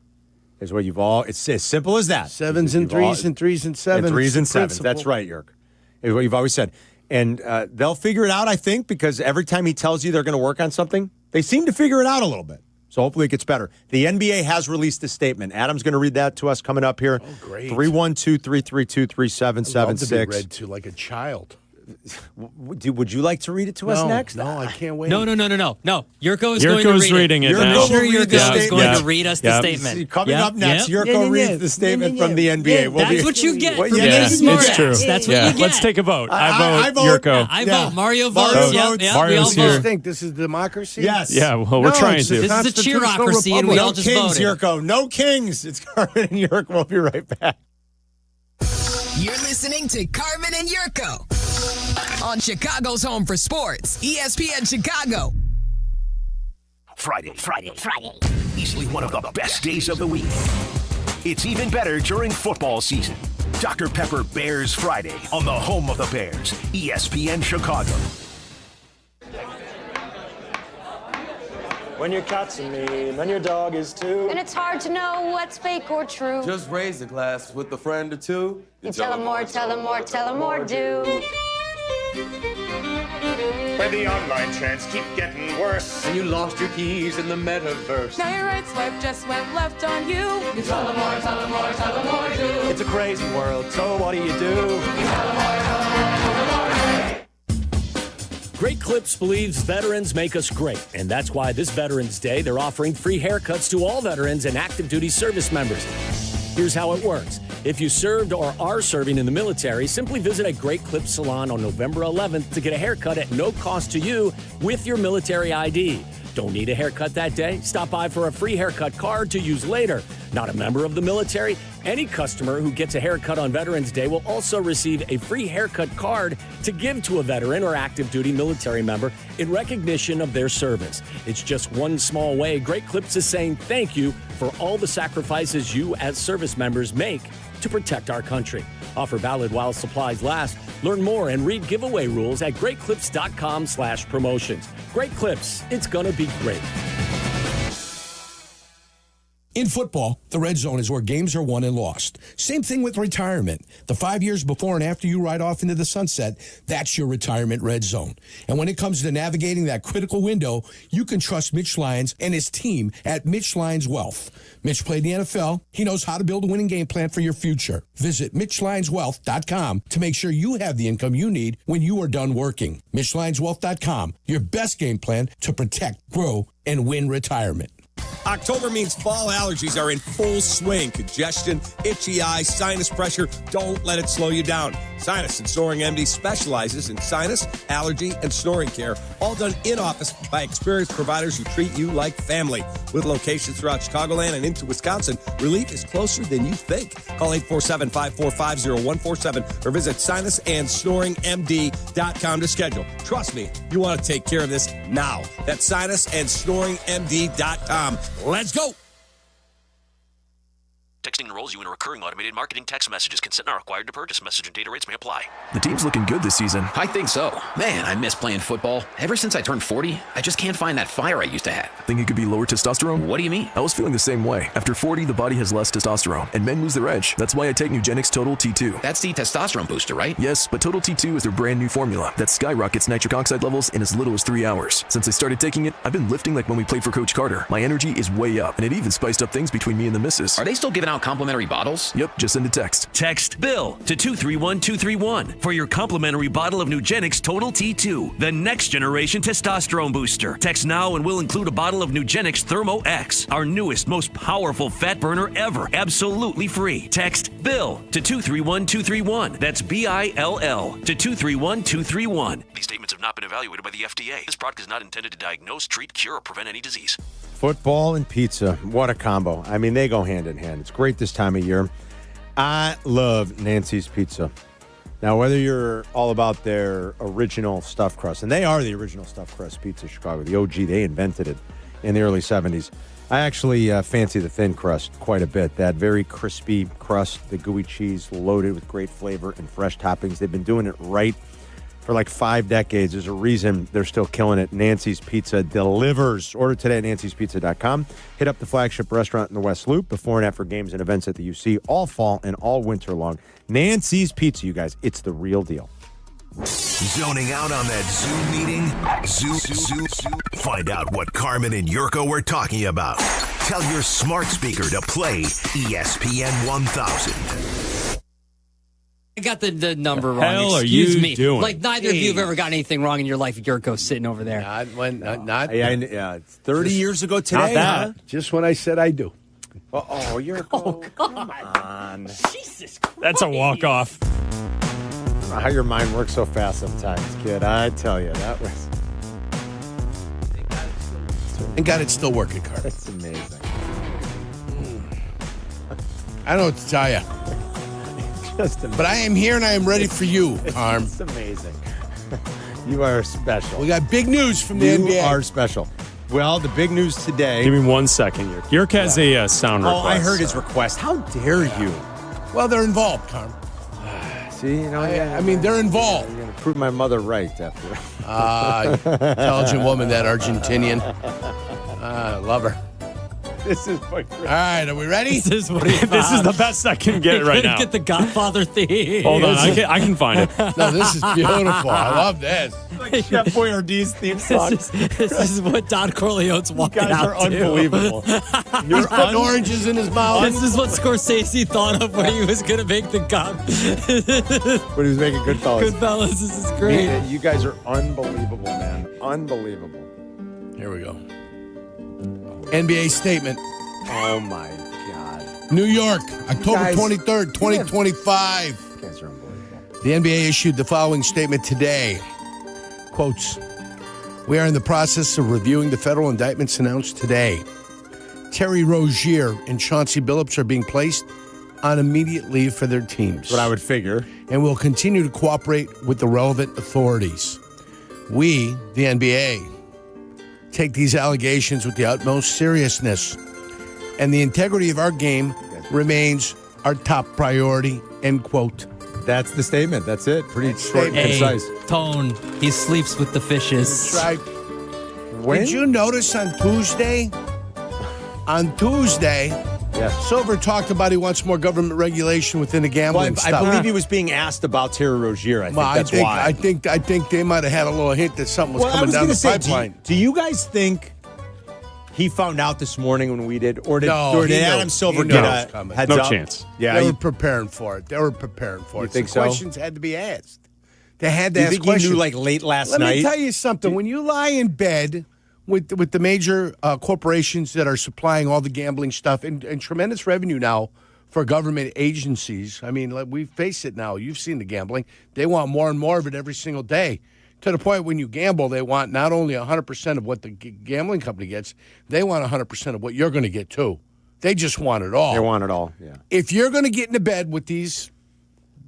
is what you've all – it's as simple as that. 7s and 3s and 3s and 7s. And 3s and 7s. That's right, Yerk. Is what you've always said. And they'll figure it out, I think, because every time he tells you they're going to work on something, they seem to figure it out a little bit. So hopefully it gets better. The NBA has released a statement. Adam's going to read that to us coming up here. Oh, great. 312-332-3776. I'd love to be read to like a child. Would you like to read it to us next? No, I can't wait. No. Yurko is going to read reading it. I'm sure Yurko is going to read us the statement. Coming up next, Yurko reads the statement from the NBA. That's what you get for being It's smart. true. That's what you get. Let's take a vote. I vote. Yurko. I vote. Mario votes. Mario's we all here. vote. Think this is democracy? Yes. Yeah, well, we're trying to. This is a cheerocracy, and we all just kings, voted. Yurko. No kings. It's Carmen and Yurko. We'll be right back. You're listening to Carmen and Jurko on Chicago's Home for Sports, ESPN Chicago. Friday. Easily one of the best days of the week. It's even better during football season. Dr. Pepper Bears Friday on the home of the Bears, ESPN Chicago. When your cat's a meme and your dog is too. And it's hard to know what's fake or true. Just raise a glass with a friend or two. You tell them more, tell them more, tell them more, do. Where the online trends keep getting worse. And you lost your keys in the metaverse. Now your right swipe just went left on you. You tell them more, tell them more, tell them more, do. It's a crazy world, so what do? You tell them more, tell them more, tell them more. Great Clips believes veterans make us great, and that's why this Veterans Day they're offering free haircuts to all veterans and active duty service members. Here's how it works. If you served or are serving in the military, simply visit a Great Clips salon on November 11th to get a haircut at no cost to you with your military ID. Don't need a haircut that day? Stop by for a free haircut card to use later. Not a member of the military? Any customer who gets a haircut on Veterans Day will also receive a free haircut card to give to a veteran or active duty military member in recognition of their service. It's just one small way Great Clips is saying thank you for all the sacrifices you as service members make to protect our country. Offer valid while supplies last. Learn more and read giveaway rules at greatclips.com/promotions. Great Clips, it's gonna be great. In football, the red zone is where games are won and lost. Same thing with retirement. The 5 years before and after you ride off into the sunset, that's your retirement red zone. And when it comes to navigating that critical window, you can trust Mitch Lyons and his team at Mitch Lyons Wealth. Mitch played in the NFL. He knows how to build a winning game plan for your future. Visit MitchLyonsWealth.com to make sure you have the income you need when you are done working. MitchLyonsWealth.com, your best game plan to protect, grow, and win retirement. October means fall allergies are in full swing. Congestion, itchy eyes, sinus pressure. Don't let it slow you down. Sinus and Snoring MD specializes in sinus, allergy, and snoring care, all done in-office by experienced providers who treat you like family. With locations throughout Chicagoland and into Wisconsin, relief is closer than you think. Call 847-545-0147 or visit sinusandsnoringmd.com to schedule. Trust me, you want to take care of this now. That's sinusandsnoringmd.com. Let's go. Texting enrolls you in a recurring automated marketing text messages. Consent not required to purchase. Message and data rates may apply. The team's looking good this season. I think so. Man, I miss playing football. Ever since I turned 40, I just can't find that fire I used to have. Think it could be lower testosterone? What do you mean? I was feeling the same way. After 40, the body has less testosterone, and men lose their edge. That's why I take Nugenix Total T2. That's the testosterone booster, right? Yes, but Total T2 is their brand new formula that skyrockets nitric oxide levels in as little as 3 hours. Since I started taking it, I've been lifting like when we played for Coach Carter. My energy is way up, and it even spiced up things between me and the missus. Are they still giving out complimentary bottles? Yep, just send a text. Text BILL to 231231 for your complimentary bottle of Nugenix Total T2, the next generation testosterone booster. Text now and we'll include a bottle of Nugenix Thermo X, our newest, most powerful fat burner ever, absolutely free. Text BILL to 231231. That's BILL to 231231. These statements have not been evaluated by the FDA. This product is not intended to diagnose, treat, cure, or prevent any disease. Football and pizza, what a combo. I mean, they go hand in hand. It's great this time of year. I love Nancy's Pizza. Now, whether you're all about their original stuffed crust, and they are the original stuffed crust pizza in Chicago, the OG, they invented it in the early 70s. I actually fancy the thin crust quite a bit. That very crispy crust, the gooey cheese loaded with great flavor and fresh toppings. They've been doing it right for like 5 decades. There's a reason they're still killing it. Nancy's Pizza delivers. Order today at nancyspizza.com. Hit up the flagship restaurant in the West Loop before and after games and events at the UC all fall and all winter long. Nancy's Pizza, you guys, it's the real deal. Zoning out on that Zoom meeting? Zoom. Find out what Carmen and Jurko were talking about. Tell your smart speaker to play ESPN 1000. I got the number wrong. Hell Excuse are you me. doing? Like, neither of you have ever got anything wrong in your life. Yurko's sitting over there. It's 30 years ago today. Not that. Huh? Just when I said I do. Yurko. Come on. Jesus Christ. That's a walk-off. I don't know how your mind works so fast sometimes, kid. I tell you, that was... Thank God it's still working, Carter. That's amazing. I don't know what to tell you. But I am here and I am ready for you, Carm. It's amazing. You are special. We got big news from the NBA. You are special. Well, the big news today... Give me 1 second, Yerk. Yerk has a sound request. Oh, I heard his request. How dare you? Well, they're involved, Carm. See, you know... I mean, they're involved. You're going to prove my mother right after... Intelligent woman, that Argentinian. I love her. This is my... All right, are we ready? This is the best I can get right now. Get the Godfather theme. Hold on, I can find it. No, this is beautiful. I love this. Like Chef Boyardee's theme song. This is what Don Corleone's walking You guys out are unbelievable. You're putting oranges in his mouth. This is what Scorsese thought of when he was going to make the God. When he was making Goodfellas. Goodfellas, this is great. Man, you guys are unbelievable, man. Unbelievable. Here we go. NBA statement. Oh, my God. New York, October Guys, 23rd, 2025. You guys are unbelievable. The NBA issued the following statement today. Quotes, we are in the process of reviewing the federal indictments announced today. Terry Rozier and Chauncey Billups are being placed on immediate leave for their teams. That's what I would figure. And will continue to cooperate with the relevant authorities. We, the NBA, take these allegations with the utmost seriousness, and the integrity of our game remains our top priority, end quote. That's the statement. That's it. Pretty short and concise. Tone, he sleeps with the fishes. That's right. Did you notice on Tuesday, On Tuesday, Silver talked about he wants more government regulation within the gambling stuff. I believe he was being asked about Terry Rozier. I think I think they might have had a little hint that something was coming down the pipeline. Do you guys think he found out this morning when we did, or did Adam Silver get a heads up? No chance. Yeah, they were preparing for it. You think so? Questions had to be asked. They had to you ask think questions. he knew like late last night? Let me tell you something. When you lie in bed with the major corporations that are supplying all the gambling stuff and tremendous revenue now for government agencies, I mean, we face it now. You've seen the gambling. They want more and more of it every single day. To the point when you gamble, they want not only 100% of what the gambling company gets, they want 100% of what you're going to get too. They just want it all. They want it all, yeah. If you're going to get into bed with these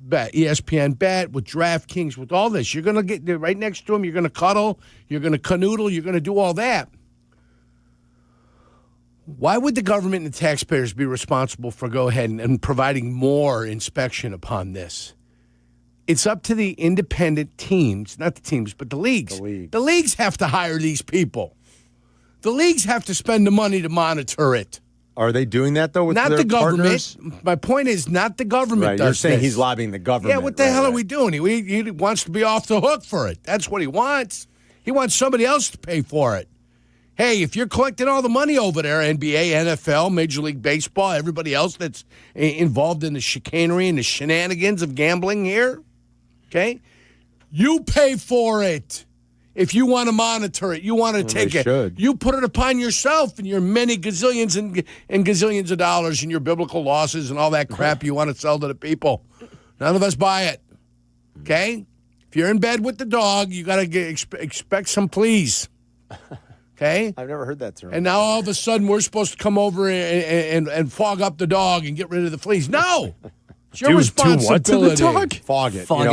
ESPN Bet, with DraftKings, with all this, you're going to get right next to them, you're going to cuddle, you're going to canoodle, you're going to do all that. Why would the government and the taxpayers be responsible for go ahead and providing more inspection upon this? It's up to the independent teams, not the teams, but the leagues. The leagues have to hire these people. The leagues have to spend the money to monitor it. Are they doing that, though, with not their the government. partners? My point is not the government Right, does you're saying this. he's lobbying the government. Yeah, what the hell are we doing? He wants to be off the hook for it. That's what he wants. He wants somebody else to pay for it. Hey, if you're collecting all the money over there, NBA, NFL, Major League Baseball, everybody else that's involved in the chicanery and the shenanigans of gambling here, okay, you pay for it. If you want to monitor it, you want to take it. Should. You put it upon yourself and your many gazillions and gazillions of dollars and your biblical losses and all that crap you want to sell to the people. None of us buy it. Okay? If you're in bed with the dog, you got to expect some fleas. Okay? I've never heard that term. And now all of a sudden we're supposed to come over and fog up the dog and get rid of the fleas. No. It's your responsibility. What to the dog? Fog it. Fog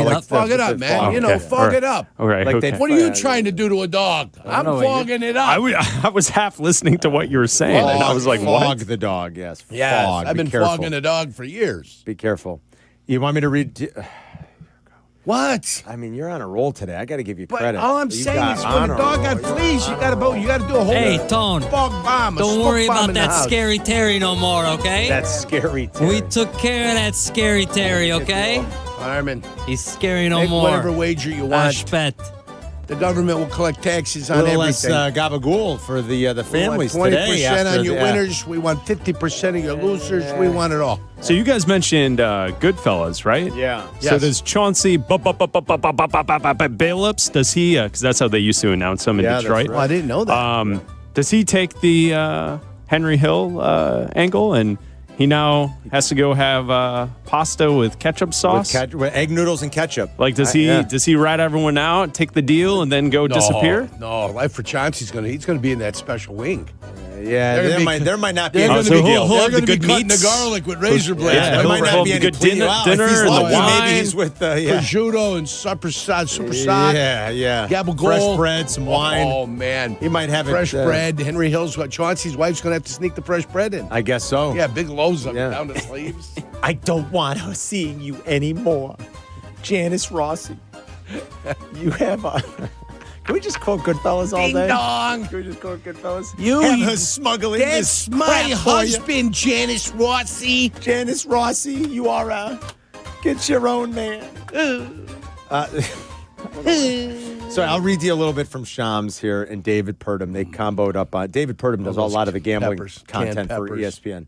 it up, man. Fog it up. Okay. What are you trying to do to a dog? I'm fogging it up. I was half listening to what you were saying, and I was like, fog what? the dog, yes. Yes, Fog. I've been fogging a dog for years. Be careful. You want me to read... What? I mean, you're on a roll today. I got to give you But credit. all I'm saying is when a dog got fleas, you got to do a whole Tone. fog bomb. Don't worry about that scary Terry no more, okay? That's scary, Terry. We took care of that scary Terry, okay? Fireman. He's scary no Make more. whatever wager you want. Ashpet. The government will collect taxes on a little everything. less gabagool for the families we want 20% today. After on your winners. We want 50% of your losers. We want it all. So you guys mentioned Goodfellas, right? Yeah. So does Chauncey Billups, does he, because that's how they used to announce him in Detroit. Well, I didn't know that. Does he take the Henry Hill angle, and he now has to go have pasta with ketchup sauce? With egg noodles and ketchup. Like, does he rat everyone out, take the deal, and then go disappear? No, Life for Chauncey's he's going to be in that special wing. Yeah, there might not be They're any going to be the good cutting the meats. garlic with razor blades. Yeah, there might not be any good dinner If and he's the lucky, wine. maybe he's with prosciutto and super sock. Yeah. Gabagool. Fresh bread, some wine. Oh, man. He might have fresh it. bread. Henry Hill's Chauncey's wife's going to have to sneak the fresh bread in. I guess so. Yeah, big loaves up down the sleeves. I don't want to see you anymore, Janice Rossi. You have a... Can we just quote Goodfellas all Ding day? dong. Can we just quote Goodfellas? You have her smuggling That's this my crap for you. husband, Janice Rossi. Janice Rossi, you are a get your own man. So I'll read you a little bit from Shams here and David Purdom. They comboed up on. David Purdom does a lot of the gambling content for ESPN.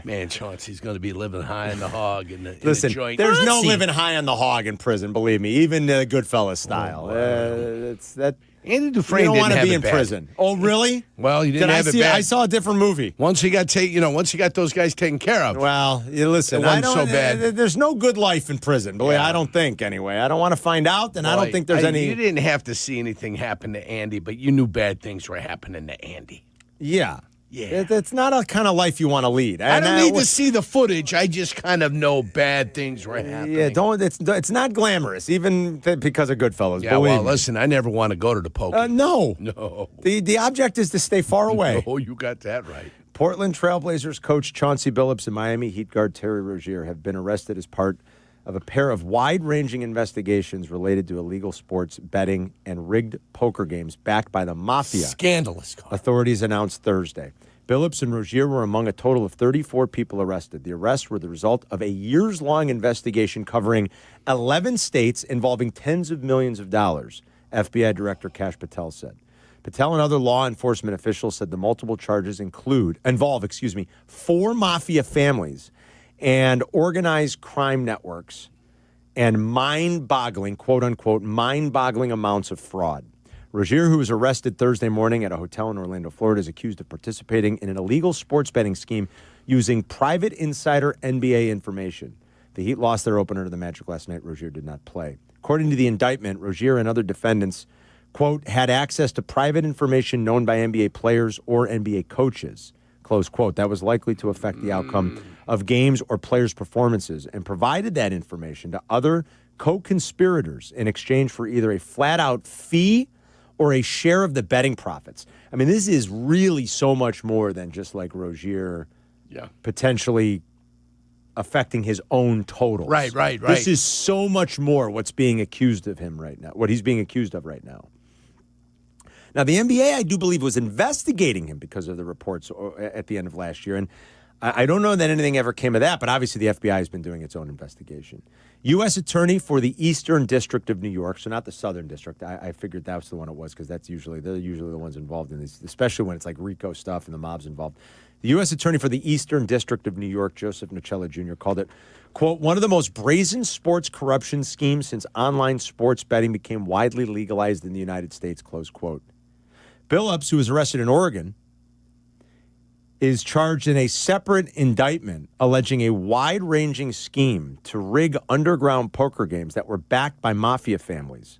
Man, Chauncey's going to be living high on the hog in the joint. There's no living high on the hog in prison, believe me, even Goodfellas style. It's that. Andy Dufresne you don't want didn't to be have in it bad. prison. Oh, really? Well, you didn't Did have I it see? bad. I saw a different movie. Once he got those guys taken care of. Well, you listen. It wasn't I don't, so bad. There's no good life in prison. Boy, I don't think anyway. I don't want to find out, and I don't think there's any. You didn't have to see anything happen to Andy, but you knew bad things were happening to Andy. Yeah. Yeah. It's not a kind of life you want to lead. I don't need to see the footage. I just kind of know bad things were happening. Yeah, it's not glamorous, even because of Goodfellas. Yeah, well, listen, I never want to go to the poker. No. No. The object is to stay far away. Oh, you got that right. Portland Trailblazers coach Chauncey Billups and Miami Heat guard Terry Rozier have been arrested as part of a pair of wide-ranging investigations related to illegal sports betting and rigged poker games backed by the mafia. Scandalous. Authorities announced Thursday. Billups and Rozier were among a total of 34 people arrested. The arrests were the result of a years-long investigation covering 11 states involving tens of millions of dollars, FBI Director Kash Patel said. Patel and other law enforcement officials said the multiple charges involve 4 mafia families and organized crime networks and mind-boggling, quote-unquote, mind-boggling amounts of fraud. Rozier, who was arrested Thursday morning at a hotel in Orlando, Florida, is accused of participating in an illegal sports betting scheme using private insider NBA information. The Heat lost their opener to the Magic last night. Rozier did not play. According to the indictment, Rozier and other defendants, quote, had access to private information known by NBA players or NBA coaches, close quote. That was likely to affect the outcome of games or players' performances and provided that information to other co-conspirators in exchange for either a flat-out fee or a share of the betting profits. I mean, this is really so much more than just like Rozier potentially affecting his own totals. Right. This is so much more what's being accused of him right now, what he's being accused of right now. Now, the NBA, I do believe, was investigating him because of the reports at the end of last year. And I don't know that anything ever came of that, but obviously the FBI has been doing its own investigation. U.S. Attorney for the Eastern District of New York, so not the Southern District. I figured that was the one it was because they're usually the ones involved in these, especially when it's like RICO stuff and the mob's involved. The U.S. Attorney for the Eastern District of New York, Joseph Nocella Jr., called it, quote, one of the most brazen sports corruption schemes since online sports betting became widely legalized in the United States, close quote. Billups, who was arrested in Oregon, is charged in a separate indictment alleging a wide-ranging scheme to rig underground poker games that were backed by mafia families,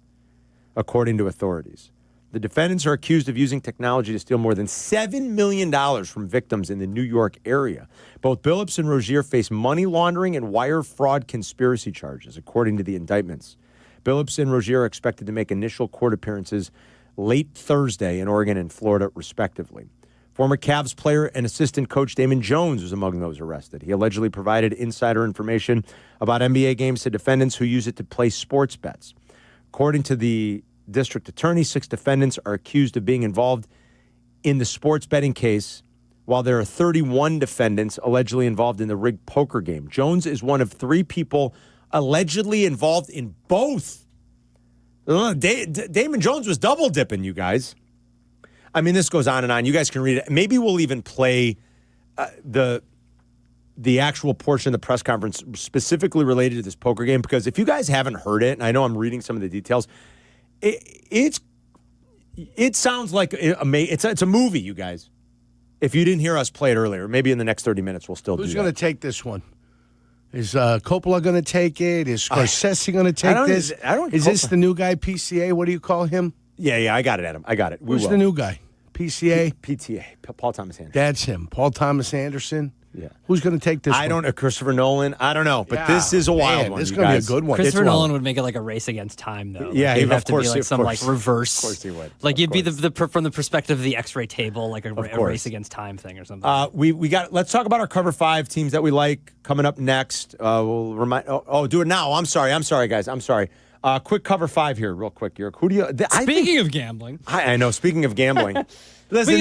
according to authorities. The defendants are accused of using technology to steal more than $7 million from victims in the New York area. Both Billups and Rozier face money laundering and wire fraud conspiracy charges, according to the indictments. Billups and Rozier are expected to make initial court appearances late Thursday in Oregon and Florida, respectively. Former Cavs player and assistant coach Damon Jones was among those arrested. He allegedly provided insider information about NBA games to defendants who use it to place sports bets. According to the district attorney, 6 defendants are accused of being involved in the sports betting case, while there are 31 defendants allegedly involved in the rigged poker game. Jones is one of 3 people allegedly involved in both. Damon Jones was double dipping, you guys. I mean, this goes on and on. You guys can read it. Maybe we'll even play the actual portion of the press conference specifically related to this poker game, because if you guys haven't heard it, and I know I'm reading some of the details, it sounds like it's a movie, you guys. If you didn't hear us play it earlier, maybe in the next 30 minutes we'll still do that. Who's going to take this one? Is Coppola going to take it? Is Scorsese going to take this? Is this the new guy, PCA? What do you call him? Yeah, I got it, Adam. I got it. Who's the new guy? PCA? PTA, Paul Thomas Anderson. That's him. Paul Thomas Anderson? Yeah. Who's going to take this one? I don't know. Christopher Nolan? I don't know. But this is a wild one. This is going to be a good one. Christopher Nolan would make it like a race against time, though. Yeah, he'd have to be like some like reverse. Of course he would. Like you'd be from the perspective of the X-ray table, like a race against time thing or something. Let's talk about our cover 5 teams that we like coming up next. We'll remind. Do it now. I'm sorry, guys. I'm sorry. Quick cover 5 here, real quick. Who do you? Speaking of gambling, I know. Speaking of gambling. Listen,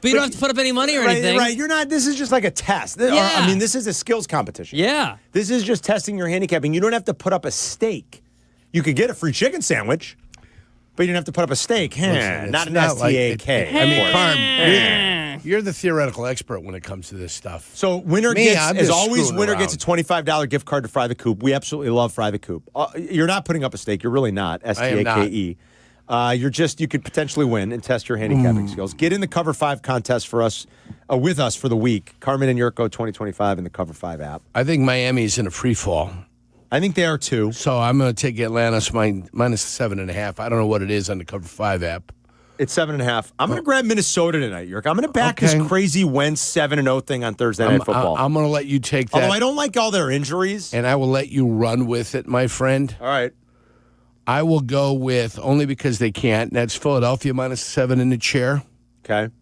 but you don't have to put up any money or anything. Right, you're not. This is just like a test. This is a skills competition. Yeah. This is just testing your handicapping. You don't have to put up a stake. You could get a free chicken sandwich, but you don't have to put up a stake. Not an STAK. Carm, you're the theoretical expert when it comes to this stuff. So winner gets a $25 gift card to Fry the Coop. We absolutely love Fry the Coop. You're not putting up a stake. You're really not. STAKE. You could potentially win and test your handicapping skills. Get in the Cover 5 contest for us, with us for the week. Carmen and Jurko 2025 in the Cover 5 app. I think Miami's in a free fall. I think they are too. So I'm going to take Atlanta's minus 7.5. I don't know what it is on the Cover 5 app. It's 7.5. I'm going to grab Minnesota tonight, Jurko. I'm going to back this crazy Wentz 7-0 thing on Thursday Night Football. I'm going to let you take that. Although I don't like all their injuries. And I will let you run with it, my friend. All right. I will go with, only because they can't, that's Philadelphia minus 7 in the chair. Okay.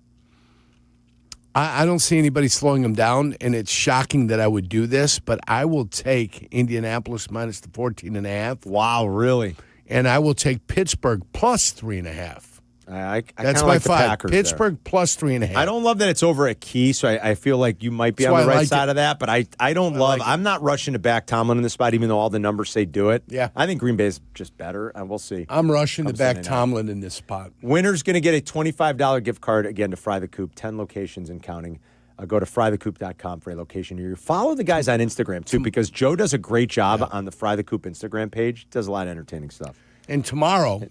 I don't see anybody slowing them down, and it's shocking that I would do this, but I will take Indianapolis minus the 14.5. Wow, really? And I will take Pittsburgh plus 3.5. I That's kinda my like the 5. Packers Pittsburgh there. plus 3.5. I don't love that it's over at Key, so I feel like you might be That's on the why I right like side it. of that. But I don't love. I'm not rushing to back Tomlin in the spot, even though all the numbers say do it. Yeah. I think Green Bay is just better, and we'll see. I'm rushing to Come back Sunday night. Tomlin in this spot. Winner's going to get a $25 gift card again to Fry the Coop. 10 locations and counting. Go to frythecoop.com for a location near you. Follow the guys on Instagram too, because Joe does a great job on the Fry the Coop Instagram page. Does a lot of entertaining stuff. And tomorrow,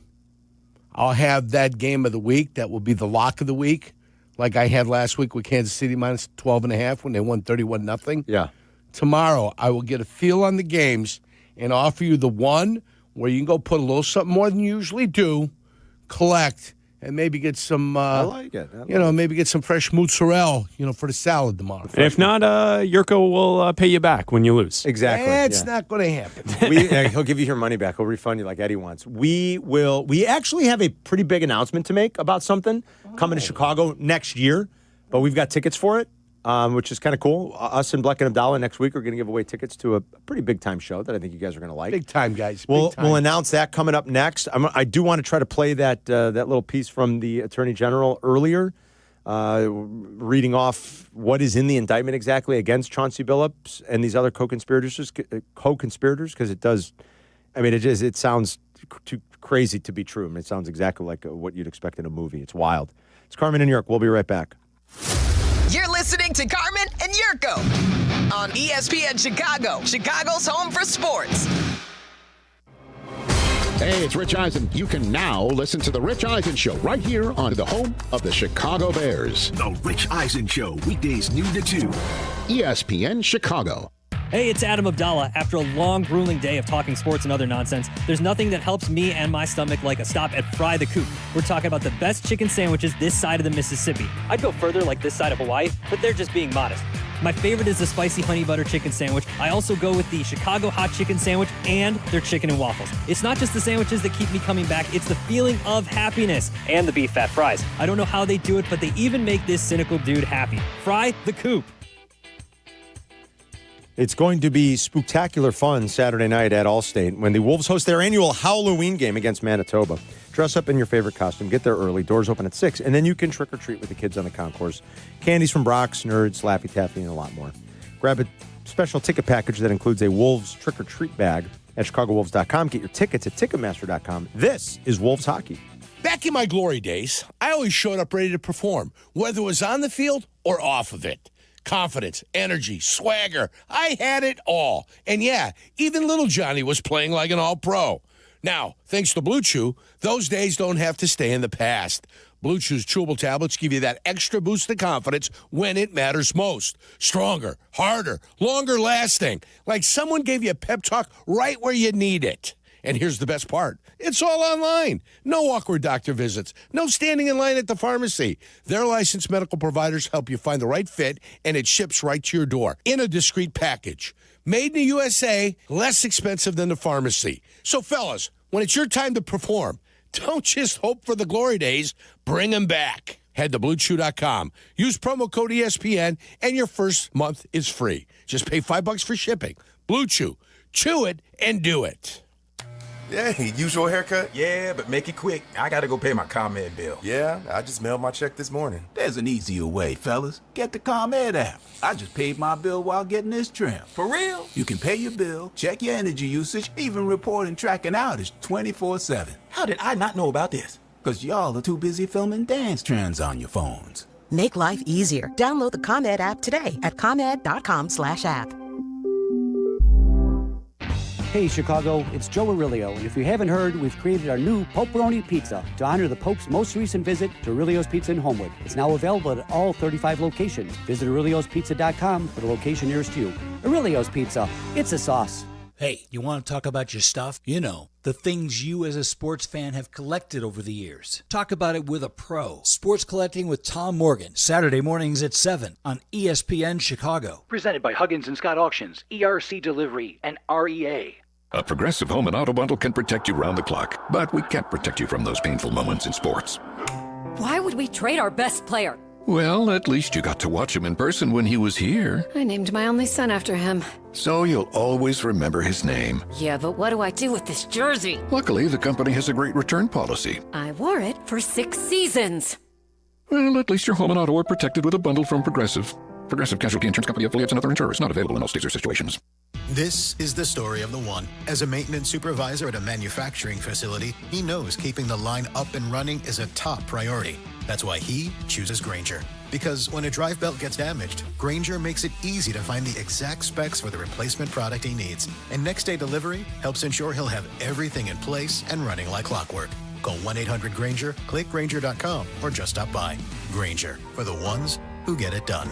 I'll have that game of the week that will be the lock of the week, like I had last week with Kansas City minus 12.5 when they won 31-0. Yeah. Tomorrow, I will get a feel on the games and offer you the one where you can go put a little something more than you usually do, collect, and maybe get some. I like it. Maybe get some fresh mozzarella, for the salad tomorrow. And if not, Yurko will pay you back when you lose. Exactly. That's not going to happen. He'll give you your money back. He'll refund you like Eddie wants. We actually have a pretty big announcement to make about something coming to Chicago next year, but we've got tickets for it, which is kind of cool. Us and Bleck Abdalla next week are going to give away tickets to a pretty big time show that I think you guys are going to like. Big time, guys. We'll Big time. we'll announce that coming up next. I do want to try to play that little piece from the Attorney General earlier, reading off what is in the indictment exactly against Chauncey Billups and these other co-conspirators, because it does. I mean, it sounds too crazy to be true. I mean, it sounds exactly like what you'd expect in a movie. It's wild. It's Carmen and York. We'll be right back. You're listening to Carmen and Yurko on ESPN Chicago, Chicago's home for sports. Hey, it's Rich Eisen. You can now listen to The Rich Eisen Show right here on the home of the Chicago Bears. The Rich Eisen Show, weekdays noon to 2. ESPN Chicago. Hey, it's Adam Abdalla. After a long, grueling day of talking sports and other nonsense, there's nothing that helps me and my stomach like a stop at Fry the Coop. We're talking about the best chicken sandwiches this side of the Mississippi. I'd go further, like this side of Hawaii, but they're just being modest. My favorite is the spicy honey butter chicken sandwich. I also go with the Chicago hot chicken sandwich and their chicken and waffles. It's not just the sandwiches that keep me coming back, it's the feeling of happiness and the beef fat fries. I don't know how they do it, but they even make this cynical dude happy. Fry the Coop. It's going to be spectacular fun Saturday night at Allstate when the Wolves host their annual Halloween game against Manitoba. Dress up in your favorite costume. Get there early. Doors open at 6. And then you can trick-or-treat with the kids on the concourse. Candies from Brock's, Nerds, Laffy Taffy, and a lot more. Grab a special ticket package that includes a Wolves trick-or-treat bag at ChicagoWolves.com. Get your tickets at Ticketmaster.com. This is Wolves Hockey. Back in my glory days, I always showed up ready to perform, whether it was on the field or off of it. Confidence, energy, swagger. I had it all. And yeah, even little Johnny was playing like an all-pro. Now, thanks to Blue Chew, those days don't have to stay in the past. Blue Chew's chewable tablets give you that extra boost of confidence when it matters most. Stronger, harder, longer lasting. Like someone gave you a pep talk right where you need it. And here's the best part. It's all online. No awkward doctor visits. No standing in line at the pharmacy. Their licensed medical providers help you find the right fit, and it ships right to your door in a discreet package. Made in the USA, less expensive than the pharmacy. So, fellas, when it's your time to perform, don't just hope for the glory days. Bring them back. Head to BlueChew.com. Use promo code ESPN, and your first month is free. Just pay $5 for shipping. Blue Chew. Chew it and do it. Hey, usual haircut? Yeah, but make it quick. I gotta go pay my ComEd bill. Yeah, I just mailed my check this morning. There's an easier way, fellas. Get the ComEd app. I just paid my bill while getting this trim. For real? You can pay your bill, check your energy usage, even report and track an outage 24/7. How did I not know about this? Because y'all are too busy filming dance trends on your phones. Make life easier. Download the ComEd app today at ComEd.com/app. Hey Chicago, it's Joe Aurelio, and if you haven't heard, we've created our new Poperoni Pizza to honor the Pope's most recent visit to Aurelio's Pizza in Homewood. It's now available at all 35 locations. Visit Aurelio'sPizza.com for the location nearest you. Aurelio's Pizza, it's a sauce. Hey, you want to talk about your stuff? You know, the things you as a sports fan have collected over the years. Talk about it with a pro. Sports Collecting with Tom Morgan, Saturday mornings at 7 on ESPN Chicago. Presented by Huggins & Scott Auctions, ERC Delivery, and REA. A Progressive Home and Auto Bundle can protect you round the clock, but we can't protect you from those painful moments in sports. Why would we trade our best player? Well, at least you got to watch him in person when he was here. I named my only son after him. So you'll always remember his name. Yeah, but what do I do with this jersey? Luckily, the company has a great return policy. I wore it for 6 seasons. Well, at least your home and auto are protected with a bundle from Progressive. Progressive Casualty Insurance Company affiliates and other insurers. Not available in all states or situations. This is the story of the one. As a maintenance supervisor at a manufacturing facility, he knows keeping the line up and running is a top priority. That's why he chooses Grainger. Because when a drive belt gets damaged, Grainger makes it easy to find the exact specs for the replacement product he needs. And next day delivery helps ensure he'll have everything in place and running like clockwork. Call 1-800-GRAINGER, click Grainger.com, or just stop by. Grainger, for the ones who get it done.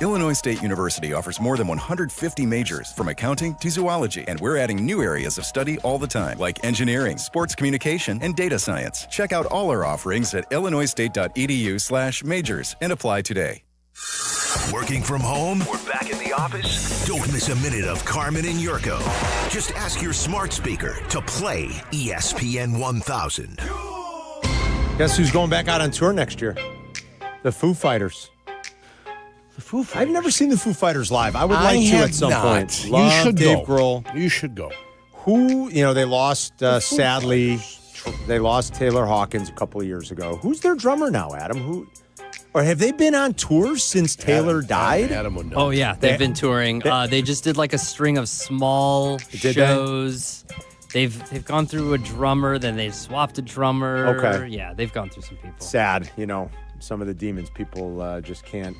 Illinois State University offers more than 150 majors, from accounting to zoology, and we're adding new areas of study all the time, like engineering, sports communication, and data science. Check out all our offerings at illinoisstate.edu/majors and apply today. Working from home? We're back in the office? Don't miss a minute of Carmen and Jurko. Just ask your smart speaker to play ESPN 1000. Guess who's going back out on tour next year? The Foo Fighters. I've never seen the Foo Fighters live. I would like to at some point. You should Dave go. Grohl. You should go. Who, they lost, sadly, they lost Taylor Hawkins a couple of years ago. Who's their drummer now, Adam? Or have they been on tour since Taylor died? Adam would know. Oh, yeah. They've been touring. They just did like a string of small shows. They've gone through a drummer, then they swapped a drummer. Okay. Yeah, they've gone through some people. Sad, some of the demons people just can't.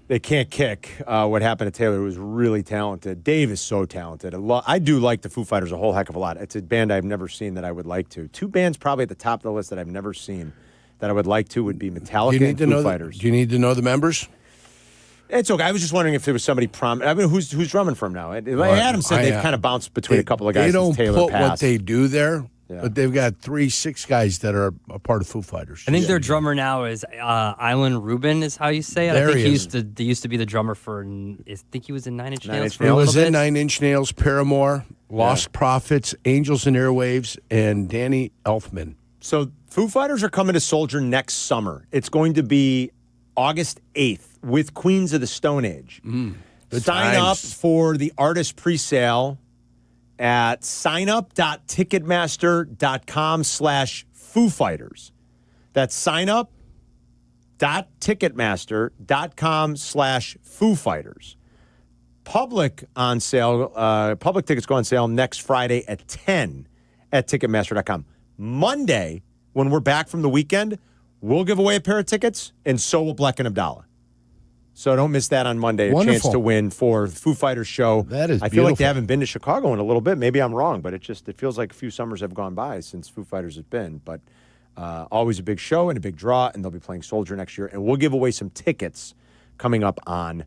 They can't kick. What happened to Taylor, who was really talented. Dave is so talented. I do like the Foo Fighters a whole heck of a lot. It's a band I've never seen that I would like to. Two bands probably at the top of the list that I've never seen that I would like to would be Metallica and Foo Fighters. Do you need to know the members? It's okay. I was just wondering if there was somebody prominent. I mean, who's drumming for him now? Adam said they've kind of bounced between a couple of guys since Taylor They don't put passed. what they do there, but they've got 3-6 guys that are a part of Foo Fighters. I think their drummer now is Island Rubin, is how you say it. There I think he he used to be the drummer for. I think he was in 9 Inch Nails. He was in 9 Inch Nails, Paramore, Lost Prophets, Angels and Airwaves, and Danny Elfman. So Foo Fighters are coming to Soldier next summer. It's going to be August 8th with Queens of the Stone Age. Sign up for the artist presale at signup.ticketmaster.com/Foo Fighters. That's signup.ticketmaster.com/Foo Fighters. Public on sale. Public tickets go on sale next Friday at 10 at Ticketmaster.com. Monday, when we're back from the weekend, we'll give away a pair of tickets, and so will Bleck Abdalla. So don't miss that on Monday. Wonderful. A chance to win for the Foo Fighters show. That is I feel like they beautiful. haven't been to Chicago in a little bit. Maybe I'm wrong, but it feels like a few summers have gone by since Foo Fighters has been. But always a big show and a big draw, and they'll be playing Soldier next year. And we'll give away some tickets coming up on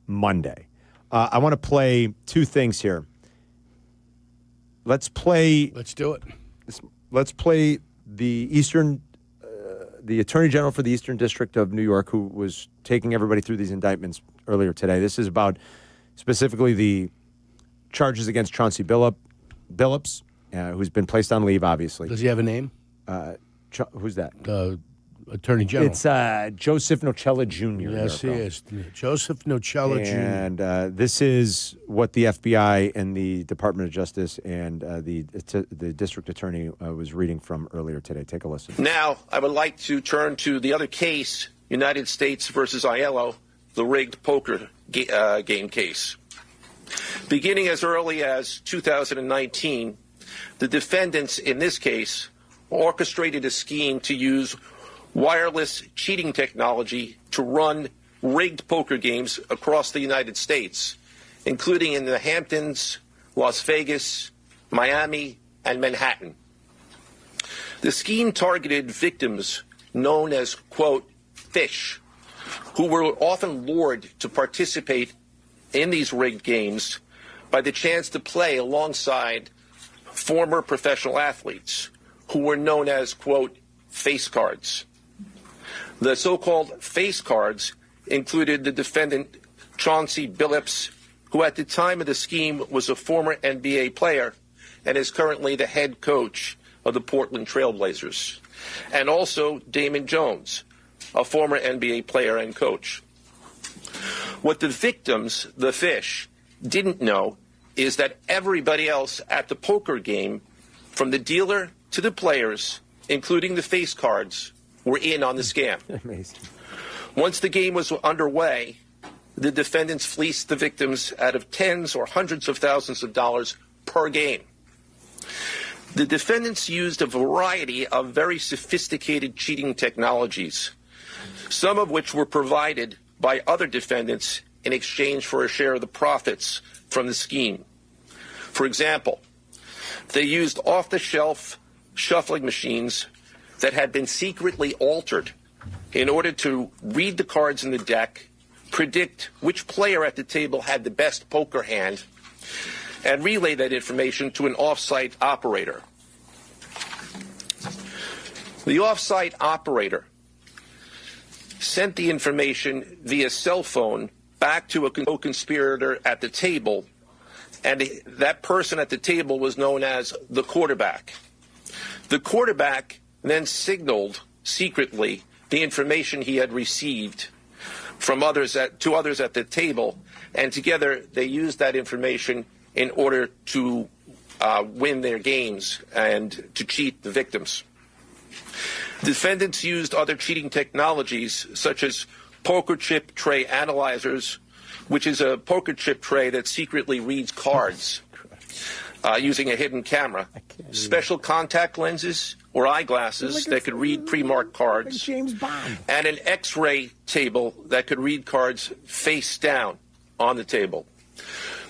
Monday. I want to play two things here. Let's do it. Let's play the the Attorney General for the Eastern District of New York, who was taking everybody through these indictments earlier today. This is about specifically the charges against Chauncey Billups, who's been placed on leave, obviously. Does he have a name? Who's that? Attorney General. It's Joseph Nocella Jr. Yes, he is. Joseph Nocella Jr. And this is what the FBI and the Department of Justice and the district attorney was reading from earlier today. Take a listen. Now, I would like to turn to the other case, United States versus Aiello, the rigged poker game case. Beginning as early as 2019, the defendants in this case orchestrated a scheme to use wireless cheating technology to run rigged poker games across the United States, including in the Hamptons, Las Vegas, Miami, and Manhattan. The scheme targeted victims known as, quote, fish, who were often lured to participate in these rigged games by the chance to play alongside former professional athletes who were known as, quote, face cards. The so-called face cards included the defendant Chauncey Billups, who at the time of the scheme was a former NBA player and is currently the head coach of the Portland Trail Blazers. and also Damon Jones, a former NBA player and coach. What the victims, the fish, didn't know is that everybody else at the poker game, from the dealer to the players, including the face cards, were in on the scam. Amazing. Once the game was underway, the defendants fleeced the victims out of tens or hundreds of thousands of dollars per game. The defendants used a variety of very sophisticated cheating technologies, some of which were provided by other defendants in exchange for a share of the profits from the scheme. For example, they used off-the-shelf shuffling machines that had been secretly altered in order to read the cards in the deck, predict which player at the table had the best poker hand, and relay that information to an off-site operator. The off-site operator sent the information via cell phone back to a co-conspirator at the table, and that person at the table was known as the quarterback. The quarterback then signaled secretly the information he had received from others to others at the table, and together they used that information in order to win their games and to cheat the victims. Defendants used other cheating technologies such as poker chip tray analyzers, which is a poker chip tray that secretly reads cards using a hidden camera, special contact lenses or eyeglasses that could read pre-marked cards, James Bond, and an X-ray table that could read cards face down on the table.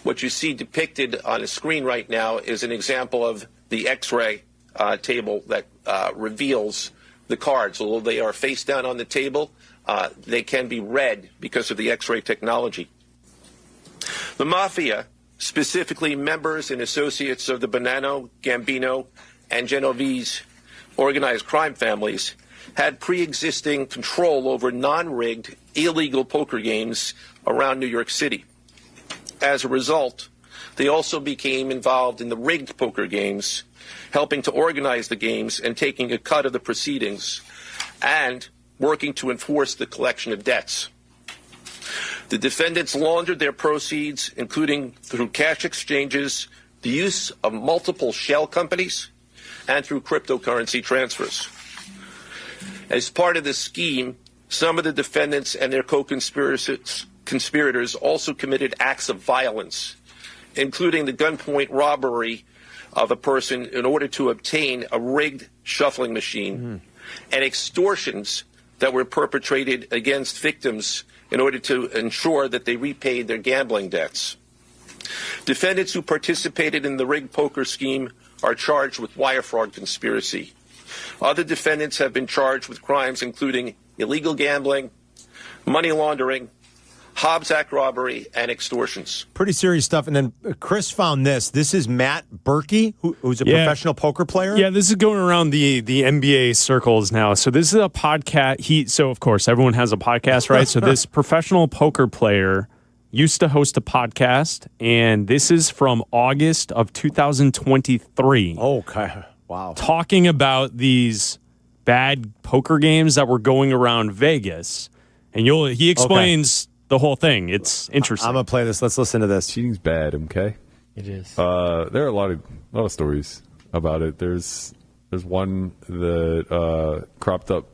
What you see depicted on the screen right now is an example of the X-ray table that reveals the cards. Although they are face down on the table, they can be read because of the X-ray technology. The Mafia, specifically members and associates of the Bonanno, Gambino, and Genovese organized crime families, had pre-existing control over non-rigged, illegal poker games around New York City. As a result, they also became involved in the rigged poker games, helping to organize the games and taking a cut of the proceedings, and working to enforce the collection of debts. The defendants laundered their proceeds, including through cash exchanges, the use of multiple shell companies, and through cryptocurrency transfers. As part of the scheme, some of the defendants and their co-conspirators also committed acts of violence, including the gunpoint robbery of a person in order to obtain a rigged shuffling machine, and extortions that were perpetrated against victims in order to ensure that they repaid their gambling debts. Defendants who participated in the rigged poker scheme are charged with wire fraud conspiracy. Other defendants have been charged with crimes including illegal gambling, money laundering, Hobbs Act robbery, and extortions. Pretty serious stuff. And then Chris found this. This is Matt Berkey, who's a professional poker player. Yeah, this is going around the NBA circles now. So this is a podcast. So, of course, everyone has a podcast, right? So this professional poker player used to host a podcast, and this is from August of 2023. Okay. Wow. Talking about these bad poker games that were going around Vegas. And he explains the whole thing. It's interesting. I'm going to play this. Let's listen to this. Cheating's bad, okay? It is. There are a lot of stories about it. There's one that cropped up.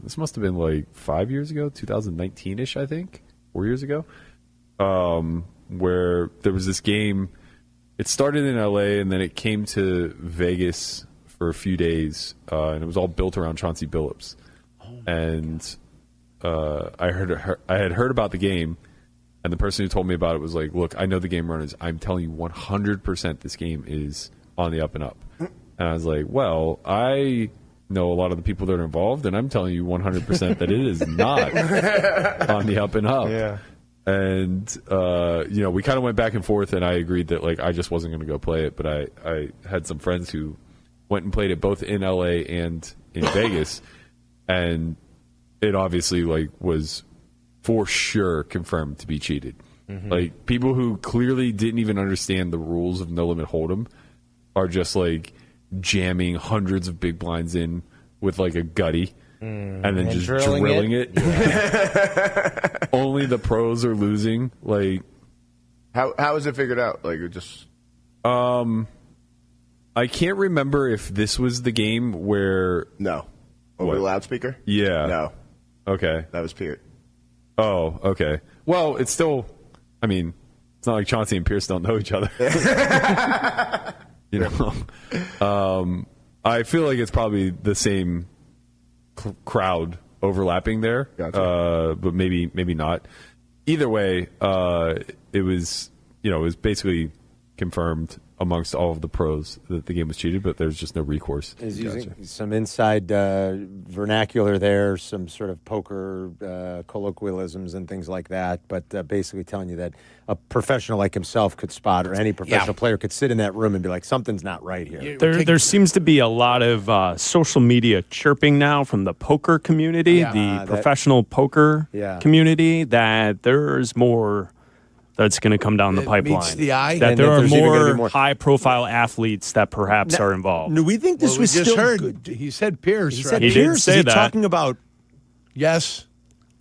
This must have been like 5 years ago, 2019-ish, I think, 4 years ago, where there was this game. It started in LA and then it came to Vegas for a few days, and it was all built around Chauncey Billups. And I had heard about the game, and the person who told me about it was like, look, I know the game runners. I'm telling you 100% this game is on the up and up. And I was like, well, I know a lot of the people that are involved, and I'm telling you 100% that it is not on the up and up. Yeah. And, we kind of went back and forth, and I agreed that, like, I just wasn't going to go play it. But I had some friends who went and played it both in L.A. and in Vegas, and it obviously, like, was for sure confirmed to be cheated. Mm-hmm. Like, people who clearly didn't even understand the rules of No Limit Hold'em are just, like, jamming hundreds of big blinds in with like a gutty and then just drilling it. Yeah. Only the pros are losing. Like, how is it figured out? Like, it just I can't remember if this was the game where over the loudspeaker. Yeah. No. Okay. That was Pierce. Oh, okay. Well, it's still. I mean, it's not like Chauncey and Pierce don't know each other. You know, I feel like it's probably the same crowd overlapping there, but maybe not. Either way, it was basically confirmed amongst all of the pros that the game was cheated, but there's just no recourse. Is using some inside vernacular there, some sort of poker colloquialisms and things like that, but basically telling you that a professional like himself could spot, or any professional player could sit in that room and be like, something's not right here. There seems to be a lot of social media chirping now from the poker community, the professional poker community, that there's more that's going to come down the pipeline. Meets the eye. That And there are more more high-profile athletes that perhaps are involved. Do we think this was just still heard? good? He said Pierce. He right? said He did Pierce. say Is he that. talking about? Yes.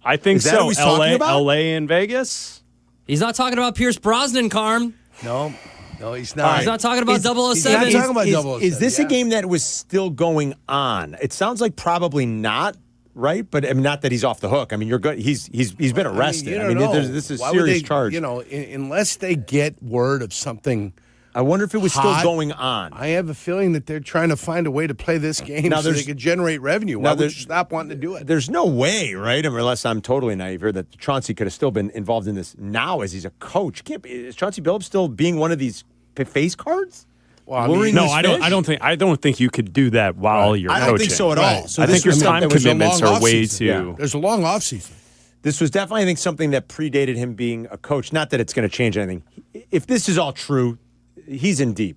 I think Is that so. what he's talking about? LA and Vegas? He's not talking about Pierce Brosnan, Carm. No, he's not. He's not talking about 007. He's not talking about 007. Is this a game that was still going on? It sounds like probably not, right? But I mean, not that he's off the hook. I mean, you're good. He's been arrested. you I mean, don't know. this is Why would serious they, charge. Unless they get word of something. I wonder if it was hot, still going on. I have a feeling that they're trying to find a way to play this game Now so they there's- can generate revenue. Why now would there's- you stop wanting to do it? There's no way, right? Unless I'm totally naive here, that Chauncey could have still been involved in this now as he's a coach. Is Chauncey Billups still being one of these face cards? Well, Luring No, these fish? I don't think you could do that while you're I coaching. don't think so at all. So I this think your was time something- there was a commitments long are way offseason. too. Yeah. There's a long offseason. This was definitely, I think, something that predated him being a coach. Not that it's going to change anything. If this is all true, he's in deep.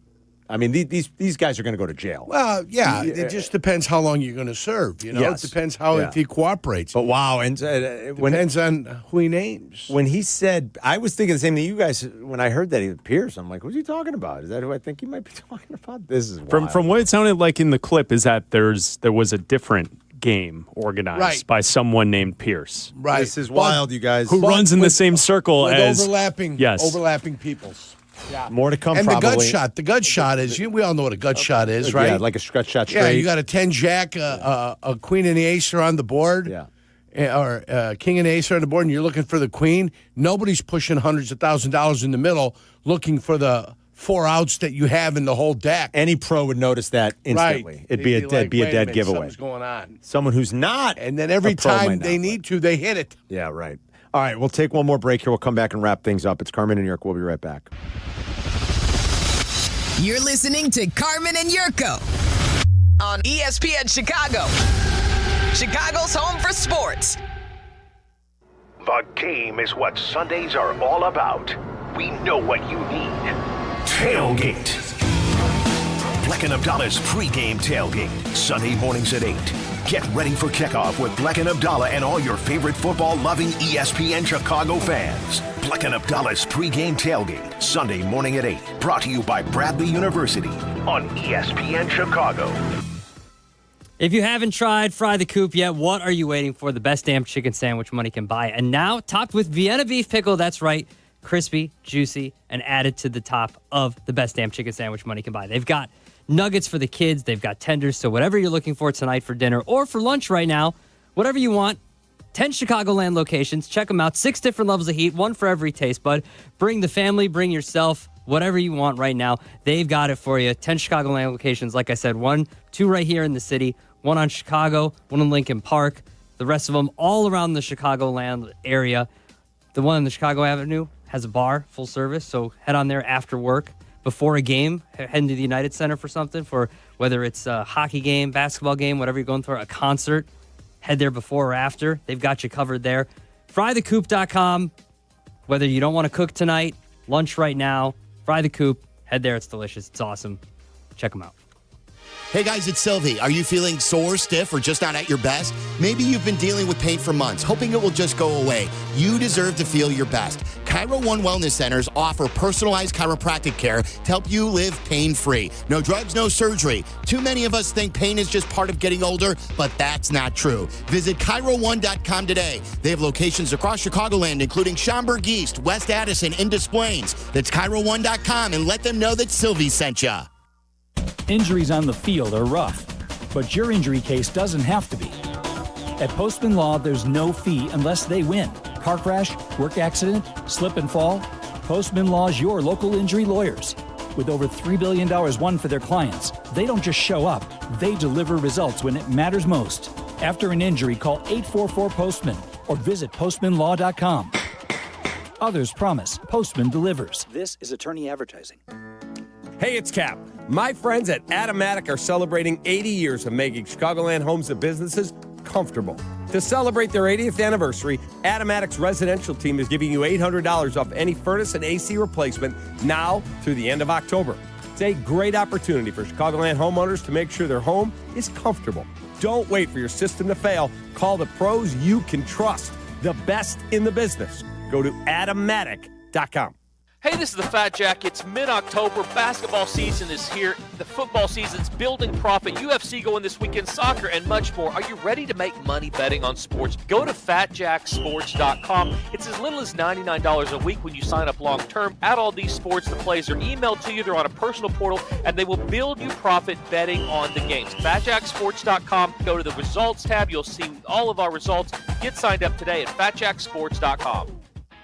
I mean, these guys are going to go to jail. Well, yeah, it just depends how long you're going to serve. Yes. It depends how Yeah. if he cooperates. But wow, and Depends on who he names. when he said, I was thinking the same thing you guys. When I heard that he was Pierce, I'm like, who's he talking about? Is that who I think he might be talking about? This is wild. From what it sounded like in the clip is that there was a different game organized Right. by someone named Pierce. Right. This is wild, you guys. Who runs in the same circle with as overlapping peoples. Yeah. More to come. And probably. the gut shot is, we all know what a gut shot is, right? Yeah, like a gut shot straight. Yeah, you got a 10 jack, a queen and the ace are on the board. Yeah. Or king and ace are on the board, and you're looking for the queen. Nobody's pushing hundreds of $1,000s in the middle looking for the 4 outs that you have in the whole deck. Any pro would notice that instantly. Right. It'd be a like, dead wait a minute, giveaway. Something's going on. Someone who's not. And then every a pro time might they not. need to, they hit it. Yeah, right. All right, we'll take one more break here. We'll come back and wrap things up. It's Carmen and Jurko. We'll be right back. You're listening to Carmen and Jurko on ESPN Chicago, Chicago's home for sports. The game is what Sundays are all about. We know what you need. Tailgate. Bleck and Abdalla's pregame tailgate. Sunday mornings at 8. Get ready for kickoff with Bleck and Abdalla and all your favorite football-loving ESPN Chicago fans. Bleck and Abdalla's pregame tailgate. Sunday morning at 8. Brought to you by Bradley University on ESPN Chicago. If you haven't tried Fry the Coop yet, what are you waiting for? The best damn chicken sandwich money can buy. And now, topped with Vienna beef pickle. That's right. Crispy, juicy, and added to the top of the best damn chicken sandwich money can buy. They've got nuggets for the kids. They've got tenders. So whatever you're looking for tonight for dinner or for lunch right now, whatever you want, 10 Chicagoland locations. Check them out. 6 different levels of heat, one for every taste bud. Bring the family, bring yourself, whatever you want right now. They've got it for you. 10 Chicagoland locations. Like I said, 2 right here in the city, 1 on Chicago, 1 in Lincoln Park. The rest of them all around the Chicagoland area. The one in the Chicago Avenue has a bar, full service. So head on there after work. Before a game, heading to the United Center for something, for whether it's a hockey game, basketball game, whatever you're going for, a concert, head there before or after. They've got you covered there. Frythecoop.com. Whether you don't want to cook tonight, lunch right now, Fry the Coop, head there. It's delicious. It's awesome. Check them out. Hey guys, it's Silvy. Are you feeling sore, stiff, or just not at your best? Maybe you've been dealing with pain for months, hoping it will just go away. You deserve to feel your best. Chiro One Wellness Centers offer personalized chiropractic care to help you live pain-free. No drugs, no surgery. Too many of us think pain is just part of getting older, but that's not true. Visit Chiro1.com today. They have locations across Chicagoland, including Schaumburg East, West Addison, and Des Plaines. That's Chiro1.com, and let them know that Silvy sent you. Injuries on the field are rough, but your injury case doesn't have to be. At Postman Law, there's no fee unless they win. Car crash, work accident, slip and fall. Postman Law's your local injury lawyers. With over $3 billion won for their clients, they don't just show up, they deliver results when it matters most. After an injury, call 844-POSTMAN or visit postmanlaw.com. Others promise, Postman delivers. This is attorney advertising. Hey, it's Kap. My friends at Automatic are celebrating 80 years of making Chicagoland homes and businesses comfortable. To celebrate their 80th anniversary, Automatic's residential team is giving you $800 off any furnace and AC replacement now through the end of October. It's a great opportunity for Chicagoland homeowners to make sure their home is comfortable. Don't wait for your system to fail. Call the pros you can trust, the best in the business. Go to Automatic.com. Hey, this is the Fat Jack. It's mid-October. Basketball season is here. The football season's building profit. UFC going this weekend, soccer, and much more. Are you ready to make money betting on sports? Go to FatJackSports.com. It's as little as $99 a week when you sign up long-term. Add all these sports. The plays are emailed to you. They're on a personal portal, and they will build you profit betting on the games. FatJackSports.com. Go to the results tab. You'll see all of our results. Get signed up today at FatJackSports.com.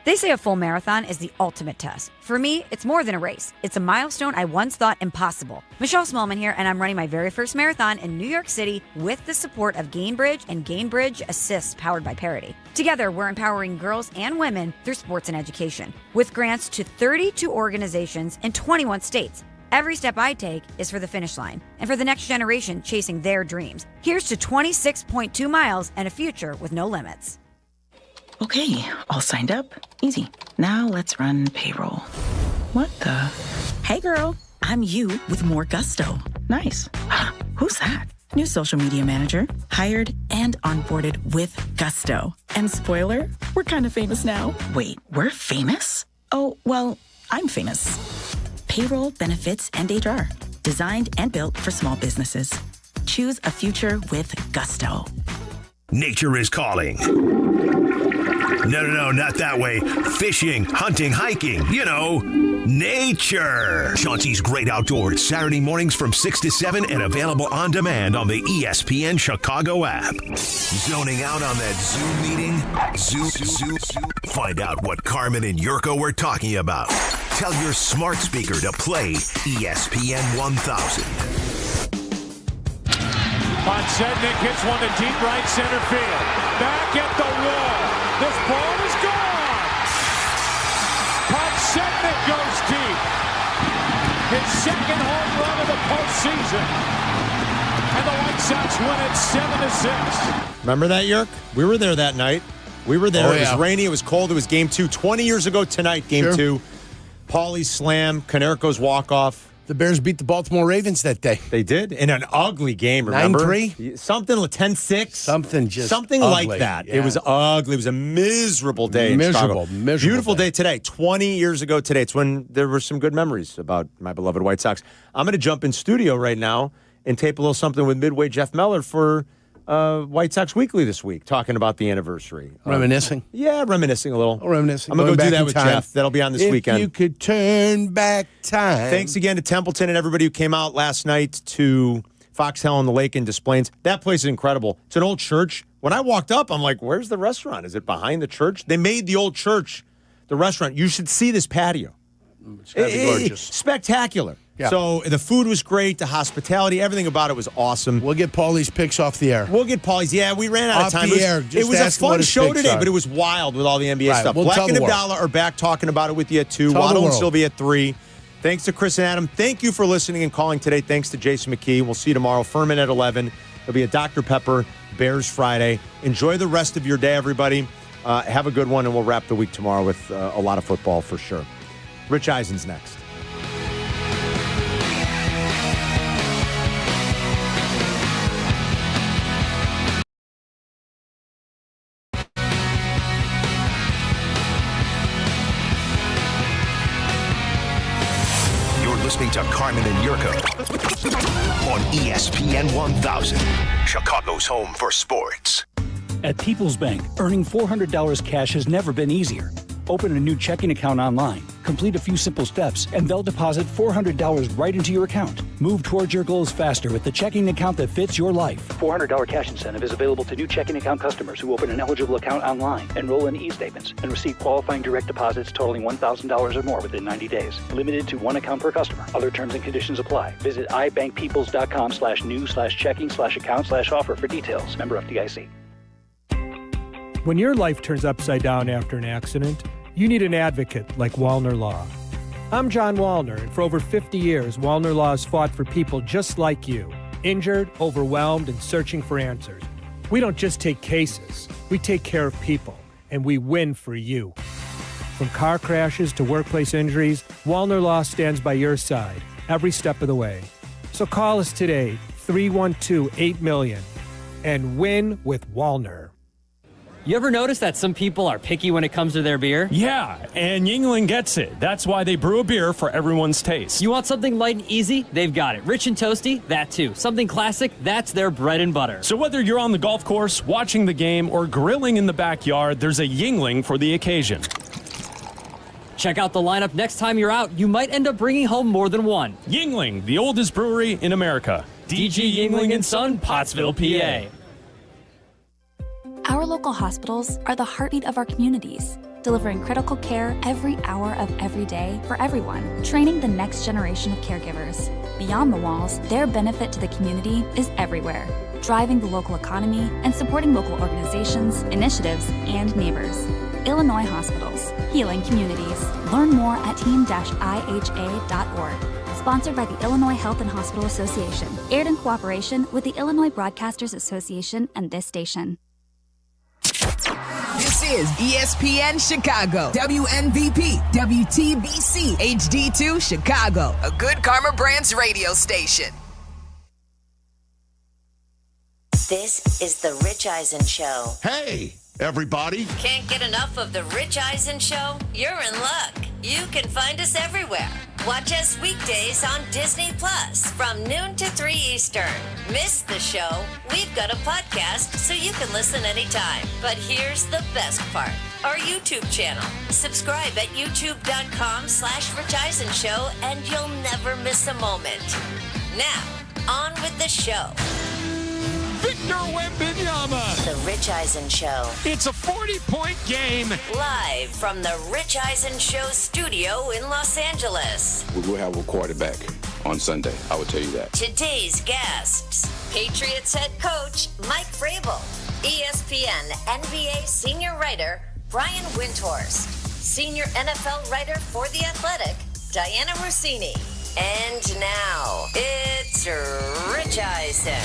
They say a full marathon is the ultimate test. For me, it's more than a race. It's a milestone I once thought impossible. Michelle Smallman here, and I'm running my very first marathon in New York City with the support of Gainbridge and Gainbridge Assist, powered by Parity. Together, we're empowering girls and women through sports and education, with grants to 32 organizations in 21 states. Every step I take is for the finish line, and for the next generation chasing their dreams. Here's to 26.2 miles and a future with no limits. Okay, all signed up. Easy. Now let's run payroll. What the? Hey girl, I'm you with more gusto. Nice. Who's that? New social media manager. Hired and onboarded with gusto. And spoiler, we're kind of famous now. Wait, we're famous? Oh, well, I'm famous. Payroll, benefits, and HR. Designed and built for small businesses. Choose a future with gusto. Nature is calling. No, not that way. Fishing, hunting, hiking, nature. Chauncey's Great Outdoors, Saturday mornings from 6 to 7 and available on demand on the ESPN Chicago app. Zoning out on that Zoom meeting? Zoom. Find out what Carmen and Jurko were talking about. Tell your smart speaker to play ESPN 1000. Podsednik hits one to deep right center field. Back at the wall. This ball is gone. Podsednik goes deep. His second home run of the postseason. And the White Sox win it 7-6. Remember that, Yerk? We were there that night. We were there. It was rainy. It was cold. It was game 2. 20 years ago tonight, game 2. Paulie's slam, Konerko's walk-off. The Bears beat the Baltimore Ravens that day. They did in an ugly game, remember? 9-3? Something 10-6. Something ugly. Like that. Yeah. It was ugly. It was a miserable day in Chicago. Beautiful day today. 20 years ago today. It's when there were some good memories about my beloved White Sox. I'm going to jump in studio right now and tape a little something with Midway Jeff Meller for White Sox Weekly this week, talking about the anniversary. Reminiscing? Yeah, reminiscing a little. Reminiscing. I'm going to go do that with Jeff. That'll be on this weekend. If you could turn back time. Thanks again to Templeton and everybody who came out last night to Foxhell on the Lake in Des Plaines. That place is incredible. It's an old church. When I walked up, I'm like, where's the restaurant? Is it behind the church? They made the old church the restaurant. You should see this patio. It's gotta be gorgeous. Spectacular. Yeah. So the food was great, the hospitality, everything about it was awesome. We'll get Paulie's picks off the air. Yeah, we ran out of time. It was a fun show today, but it was wild with all the NBA stuff. We'll Bleck and Abdalla are back talking about it with you at 2. Waddle and Silvy at 3. Thanks to Chris and Adam. Thank you for listening and calling today. Thanks to Jason McKee. We'll see you tomorrow. Furman at 11. There'll be a Dr. Pepper Bears Friday. Enjoy the rest of your day, everybody. Have a good one, and we'll wrap the week tomorrow with a lot of football for sure. Rich Eisen's next. listening to Carmen and Jurko on ESPN 1000, Chicago's home for sports. At People's Bank, earning $400 cash has never been easier. Open a new checking account online, complete a few simple steps, and they'll deposit $400 right into your account. Move towards your goals faster with the checking account that fits your life. $400 cash incentive is available to new checking account customers who open an eligible account online, enroll in e-statements, and receive qualifying direct deposits totaling $1,000 or more within 90 days. Limited to one account per customer. Other terms and conditions apply. Visit ibankpeoples.com/new/checking/account/offer for details. Member FDIC. When your life turns upside down after an accident, you need an advocate like Wallner Law. I'm John Wallner, and for over 50 years, Wallner Law has fought for people just like you, injured, overwhelmed, and searching for answers. We don't just take cases, we take care of people, and we win for you. From car crashes to workplace injuries, Wallner Law stands by your side every step of the way. So call us today, 312-8-MILLION, and win with Wallner. You ever notice that some people are picky when it comes to their beer? Yeah, and Yuengling gets it. That's why they brew a beer for everyone's taste. You want something light and easy? They've got it. Rich and toasty? That too. Something classic? That's their bread and butter. So whether you're on the golf course, watching the game, or grilling in the backyard, there's a Yuengling for the occasion. Check out the lineup next time you're out. You might end up bringing home more than one. Yuengling, the oldest brewery in America. DG Yuengling & Son, Pottsville, PA. Our local hospitals are the heartbeat of our communities, delivering critical care every hour of every day for everyone, training the next generation of caregivers. Beyond the walls, their benefit to the community is everywhere, driving the local economy and supporting local organizations, initiatives, and neighbors. Illinois Hospitals, healing communities. Learn more at team-iha.org. Sponsored by the Illinois Health and Hospital Association. Aired in cooperation with the Illinois Broadcasters Association and this station. This is ESPN Chicago, WNVP, WTBC, HD2 Chicago, a Good Karma Brands radio station. This is the Rich Eisen Show. Hey, everybody. Can't get enough of the Rich Eisen Show? You're in luck. You can find us everywhere. Watch us weekdays on Disney Plus from noon to 3 Eastern. Miss the show? We've got a podcast so you can listen anytime. But here's the best part. Our YouTube channel. Subscribe at youtube.com/Rich Eisen Show and you'll never miss a moment. Now, on with the show. Victor Wembanyama. The Rich Eisen Show. It's a 40-point game. Live from the Rich Eisen Show studio in Los Angeles. We will have a quarterback on Sunday. I will tell you that. Today's guests. Patriots head coach Mike Vrabel. ESPN NBA senior writer Brian Windhorst. Senior NFL writer for The Athletic Diana Rossini. And now, it's Rich Eisen.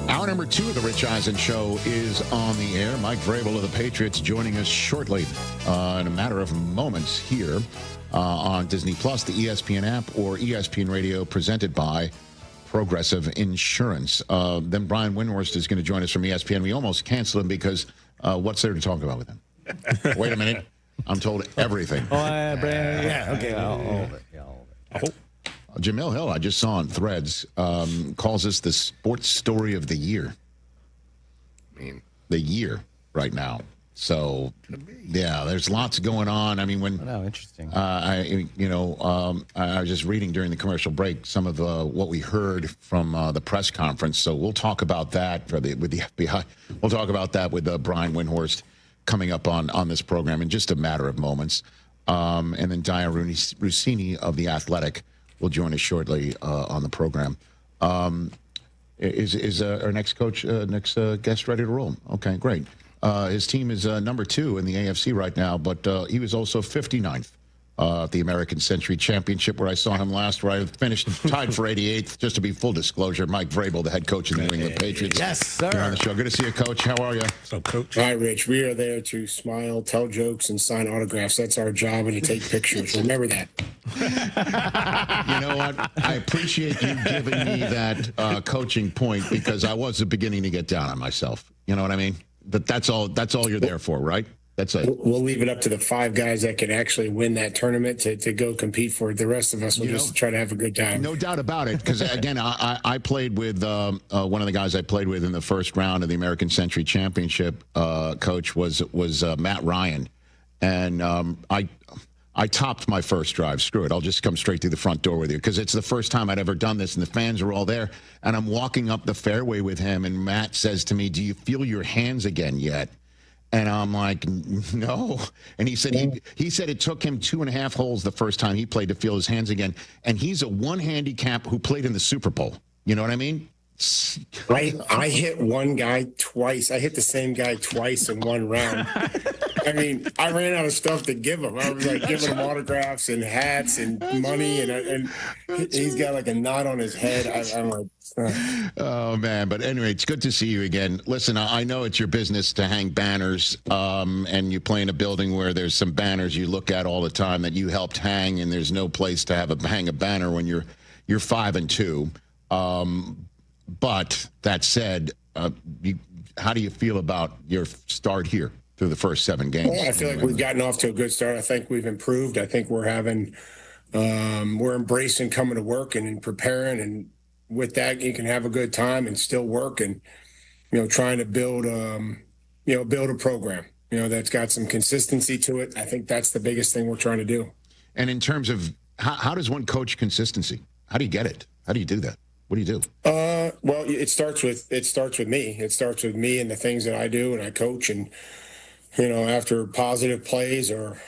Hour number 2 of the Rich Eisen Show is on the air. Mike Vrabel of the Patriots joining us shortly in a matter of moments here on Disney Plus, the ESPN app, or ESPN Radio, presented by Progressive Insurance. Then Brian Windhorst is going to join us from ESPN. We almost canceled him because what's there to talk about with him? Wait a minute. I'm told everything. Okay. Jamil Hill, I just saw on Threads, calls this the sports story of the year. I mean, the year right now. So, yeah, there's lots going on. I mean, interesting. I was just reading during the commercial break some of what we heard from the press conference. So we'll talk about that with the FBI. We'll talk about that with Brian Windhorst coming up on this program in just a matter of moments. And then Diana Rossini of The Athletic will join us shortly on the program. Is our next coach, next guest ready to roll? Okay, great. His team is number 2 in the AFC right now, but he was also 59th at the American Century Championship, where I saw him last, where I finished tied for 88th. Just to be full disclosure, Mike Vrabel, the head coach of the New England Patriots. Yes, sir. You're on the show. Good to see you, Coach. How are you? So, Coach. Hi, Rich. We are there to smile, tell jokes, and sign autographs. That's our job, and to take pictures. Remember that. You know what? I appreciate you giving me that coaching point, because I was beginning to get down on myself. You know what I mean? But that's all you're there for, right? That's it. We'll leave it up to the 5 guys that can actually win that tournament to go compete for it. The rest of us will just try to have a good time. No doubt about it. Because, again, I played with one of the guys I played with in the first round of the American Century Championship, Coach, was Matt Ryan. And I topped my first drive. Screw it. I'll just come straight through the front door with you, because it's the first time I'd ever done this, and the fans are all there. And I'm walking up the fairway with him, and Matt says to me, "Do you feel your hands again yet?" And I'm like, "No." And he said he said it took him 2.5 holes the first time he played to feel his hands again. And he's a one handicap who played in the Super Bowl. You know what I mean? I hit one guy twice. I hit the same guy twice in one round. I mean, I ran out of stuff to give him. I was like giving him autographs and hats and money, and he's got like a knot on his head. I'm like, oh man! But anyway, it's good to see you again. Listen, I know it's your business to hang banners, and you play in a building where there's some banners you look at all the time that you helped hang, and there's no place to hang a banner when you're 5-2. But that said, how do you feel about your start here through the first 7 games? Well, I feel like we've gotten off to a good start. I think we've improved. I think we're embracing coming to work and preparing, and with that, you can have a good time and still work, and trying to build a program that's got some consistency to it. I think that's the biggest thing we're trying to do. And in terms of how does one coach consistency? How do you get it? How do you do that? What do you do? Well, it starts with me. It starts with me and the things that I do, and I coach. And after positive plays or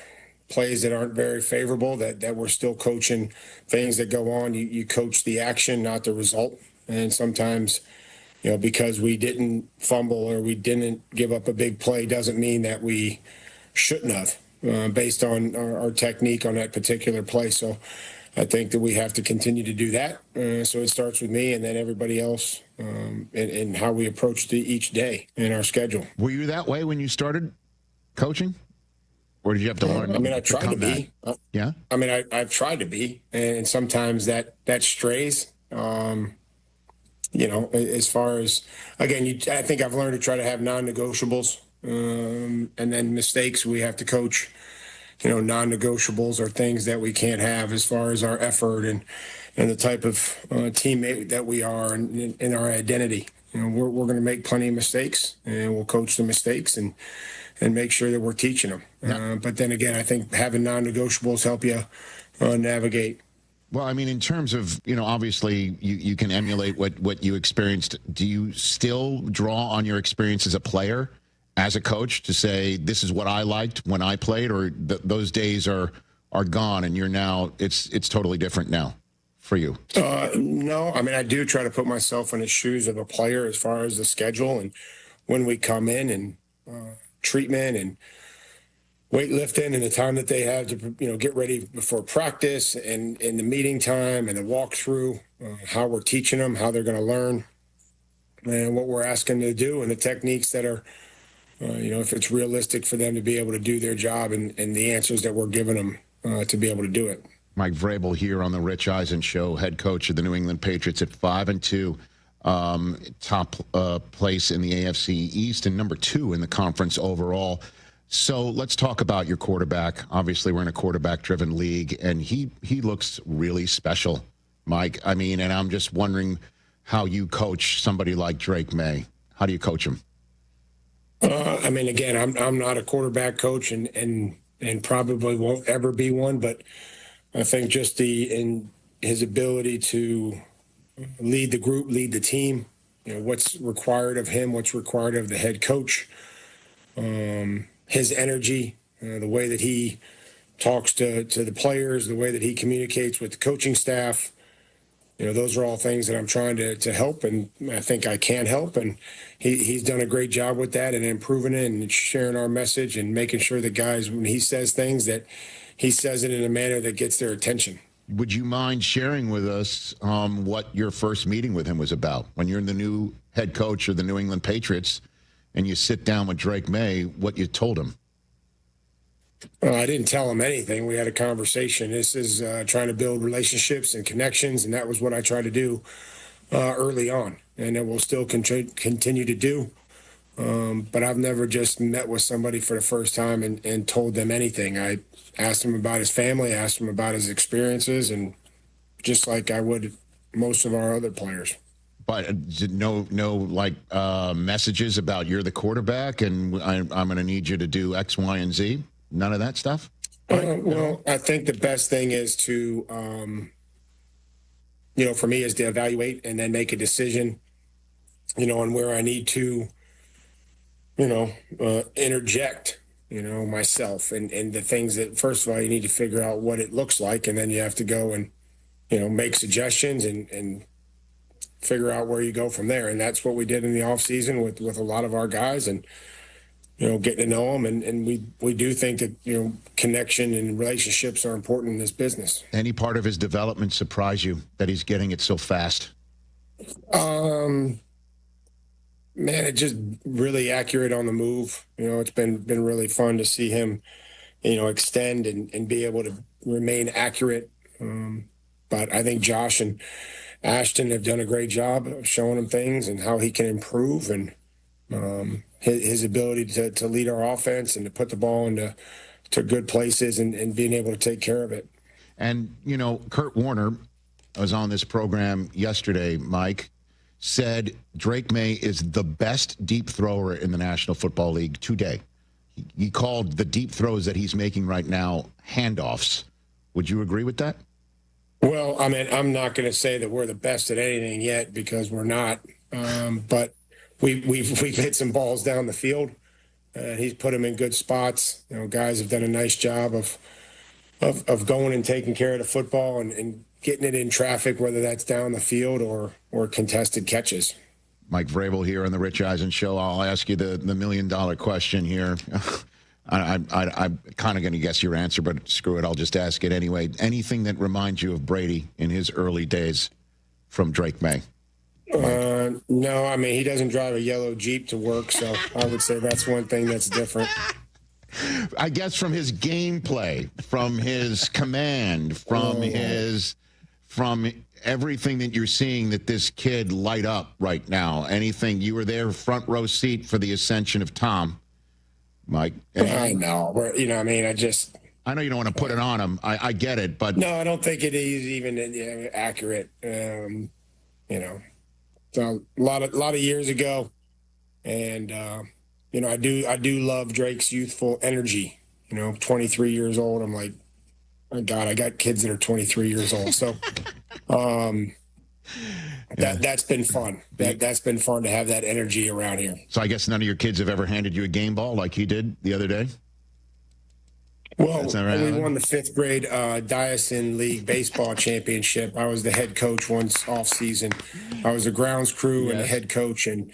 plays that aren't very favorable, that we're still coaching things that go on. You coach the action, not the result. And sometimes, because we didn't fumble or we didn't give up a big play, doesn't mean that we shouldn't have, based on our technique on that particular play. So I think that we have to continue to do that. So it starts with me and then everybody else, and how we approach each day in our schedule. Were you that way when you started coaching? Or did you have to learn? I mean, I tried to be. Yeah? I mean, I've tried to be. And sometimes that strays, as far as, again, I think I've learned to try to have non-negotiables. And then mistakes we have to coach. Non-negotiables are things that we can't have as far as our effort and the type of teammate that we are and our identity. We're going to make plenty of mistakes, and we'll coach the mistakes and make sure that we're teaching them. Yeah. But then again, I think having non-negotiables help you navigate. Well, I mean, in terms of, obviously you can emulate what you experienced. Do you still draw on your experience as a player, as a coach, to say, this is what I liked when I played, or those days are gone and you're now, it's totally different now for you? No, I mean, I do try to put myself in the shoes of a player as far as the schedule and when we come in and treatment and weightlifting and the time that they have to, get ready before practice and in the meeting time and the walkthrough, how we're teaching them, how they're going to learn, and what we're asking them to do, and the techniques that are, if it's realistic for them to be able to do their job and the answers that we're giving them to be able to do it. Mike Vrabel here on the Rich Eisen Show, head coach of the New England Patriots at 5-2, top place in the AFC East and number 2 in the conference overall. So let's talk about your quarterback. Obviously, we're in a quarterback-driven league, and he looks really special, Mike. I mean, and I'm just wondering how you coach somebody like Drake May. How do you coach him? I mean, again, I'm not a quarterback coach and probably won't ever be one, but I think just in his ability to lead the group, lead the team, what's required of him, what's required of the head coach, his energy, the way that he talks to the players, the way that he communicates with the coaching staff. Those are all things that I'm trying to help, and I think I can help. And he's done a great job with that and improving it and sharing our message and making sure that guys, when he says things, that he says it in a manner that gets their attention. Would you mind sharing with us what your first meeting with him was about? When you're the new head coach of the New England Patriots and you sit down with Drake May, what you told him? I didn't tell him anything. We had a conversation. This is trying to build relationships and connections, and that was what I tried to do early on, and it will still continue to do. But I've never just met with somebody for the first time and told them anything. I asked him about his family, asked him about his experiences, and just like I would most of our other players. But no messages about you're the quarterback and I'm going to need you to do X, Y, and Z? None of that stuff? Well, I think the best thing is to, for me is to evaluate and then make a decision, on where I need to, interject, myself and the things that, first of all, you need to figure out what it looks like. And then you have to go and, make suggestions and figure out where you go from there. And that's what we did in the off season with a lot of our guys and, getting to know them. And we do think that, connection and relationships are important in this business. Any part of his development surprise you that he's getting it so fast? Man, it's just really accurate on the move. It's been really fun to see him, extend and be able to remain accurate. But I think Josh and Ashton have done a great job of showing him things and how he can improve and his ability to lead our offense and to put the ball into good places and being able to take care of it. And, Kurt Warner was on this program yesterday, Mike, said Drake May is the best deep thrower in the National Football League today. He called the deep throws that he's making right now handoffs. Would you agree with that? Well, I mean, I'm not going to say that we're the best at anything yet because we're not. But we've hit some balls down the field, and he's put them in good spots. Guys have done a nice job of going and taking care of the football and getting it in traffic, whether that's down the field or contested catches. Mike Vrabel here on the Rich Eisen Show. I'll ask you the $1 million question here. I'm kind of going to guess your answer, but screw it. I'll just ask it anyway. Anything that reminds you of Brady in his early days from Drake May? No, I mean, he doesn't drive a yellow Jeep to work, so I would say that's one thing that's different. I guess from his gameplay, from his command, from everything that you're seeing that this kid light up right now. Anything, you were there front row seat for the ascension of Tom, Mike. I know. I know you don't want to put it on him. I get it, but no, I don't think it is even accurate. So a lot of years ago, and I do love Drake's youthful energy. 23 years old. I'm like, oh God, I got kids that are 23 years old. So that's been fun. That's been fun to have that energy around here. So I guess none of your kids have ever handed you a game ball like he did the other day? Well, we won the 5th grade Dyson League baseball championship. I was the head coach once off season. I was the grounds crew and the head coach, and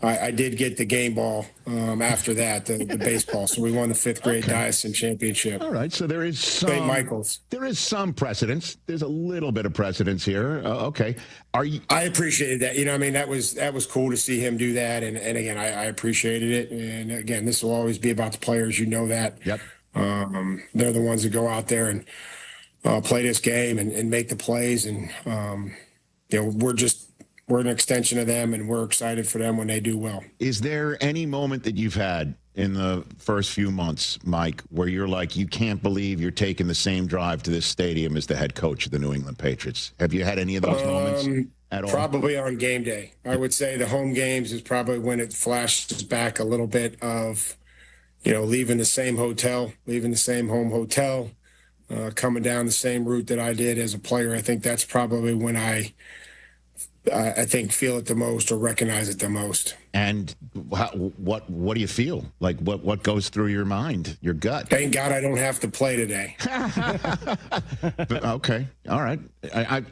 I did get the game ball after that, the baseball. So we won the 5th grade Dyson championship. All right, so there is some St. Michael's. There is some precedence. There's a little bit of precedence here. Okay, I appreciated that. That was cool to see him do that, and again, I appreciated it. And again, this will always be about the players. That. Yep. They're the ones that go out there and play this game and make the plays, and we're an extension of them, and we're excited for them when they do well. Is there any moment that you've had in the first few months, Mike, where you're like, you can't believe you're taking the same drive to this stadium as the head coach of the New England Patriots? Have you had any of those moments at all? Probably on game day. I would say the home games is probably when it flashes back a little bit of, leaving the same hotel, leaving the same home hotel, coming down the same route that I did as a player. I think that's probably when I think feel it the most or recognize it the most. And what do you feel? Like what goes through your mind, your gut? Thank God I don't have to play today. Okay. All right.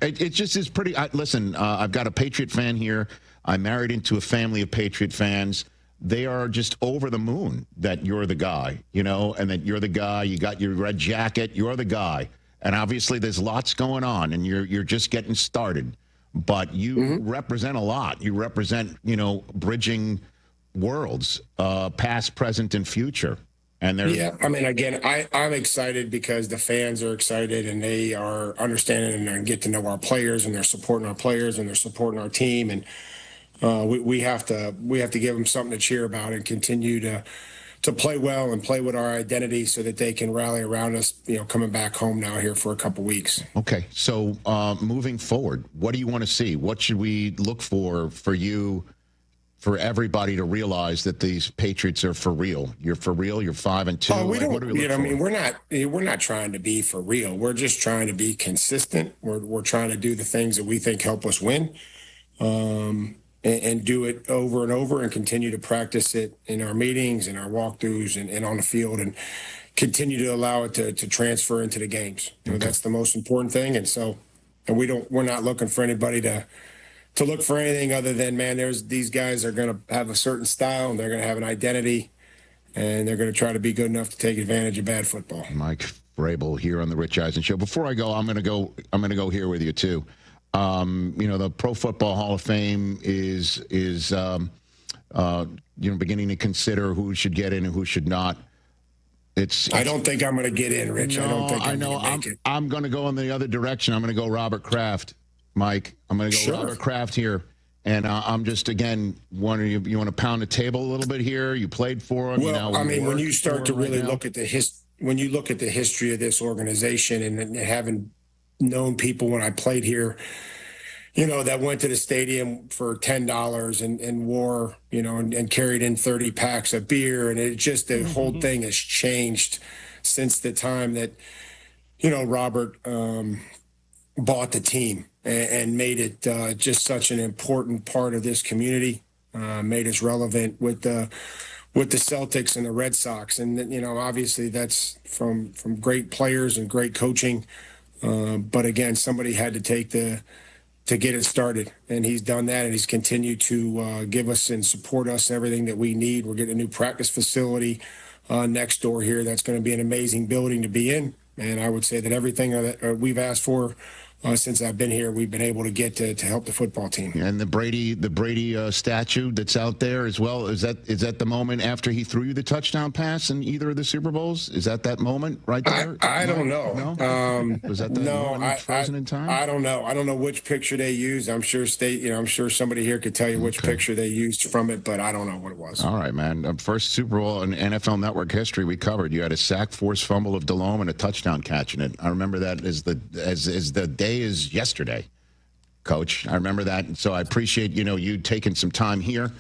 It just is pretty. Listen, I've got a Patriot fan here. I married into a family of Patriot fans. they are just over the moon that you're the guy, and that you're the guy. You got your red jacket. You're the guy. And obviously there's lots going on, and you're just getting started. But you represent a lot. You represent, bridging worlds, past, present, and future. And I mean, again, I'm excited because the fans are excited and they are understanding and get to know our players, and they're supporting our players and they're supporting our team. And we have to give them something to cheer about and continue to play well and play with our identity so that they can rally around us, coming back home now here for a couple weeks. Okay. So moving forward, what do you want to see? What should we look for you? For everybody to realize that these Patriots are for real. You're for real. You're 5-2. Oh, we don't. What do we look for? I mean, we're not trying to be for real. We're just trying to be consistent. We're trying to do the things that we think help us win, and do it over and over, and continue to practice it in our meetings and our walkthroughs and on the field, and continue to allow it to transfer into the games. That's the most important thing. And so, we're not looking for anybody to look for anything other than, man, these guys are going to have a certain style, and they're going to have an identity, and they're going to try to be good enough to take advantage of bad football. Mike Vrabel here on the Rich Eisen Show. Before I go, I'm going to go here with you too. The Pro Football Hall of Fame is beginning to consider who should get in and who should not. I don't think I'm going to get in, Rich. No, I don't think I'm going to make it. I'm going to go in the other direction. I'm going to go Robert Kraft. Mike, I'm going to go Robert Kraft here, and I'm just, again, wondering, you want to pound the table a little bit here? You played for him. Well, when you start to really look at the history of this organization, and having known people when I played here, that went to the stadium for $10 and wore, and carried in 30 packs of beer, and it just, the whole thing has changed since the time that, Robert bought the team. And made it just such an important part of this community, made us relevant with the Celtics and the Red Sox. And, obviously that's from great players and great coaching. But again, somebody had to to get it started. And he's done that, and he's continued to give us and support us everything that we need. We're getting a new practice facility next door here. That's going to be an amazing building to be in. And I would say that everything that we've asked for since I've been here, we've been able to get to help the football team. And the Brady statue that's out there as well, is that the moment after he threw you the touchdown pass in either of the Super Bowls? Is that moment right there? I don't know. No? Was that the moment frozen in time? I don't know. I don't know which picture they used. I'm sure somebody here could tell you which picture they used from it, but I don't know what it was. All right, man. First Super Bowl in NFL Network history we covered. You had a sack, forced fumble of Delhomme, and a touchdown catch in it. I remember that as the day is yesterday, Coach. I remember that. And so I appreciate, you taking some time here,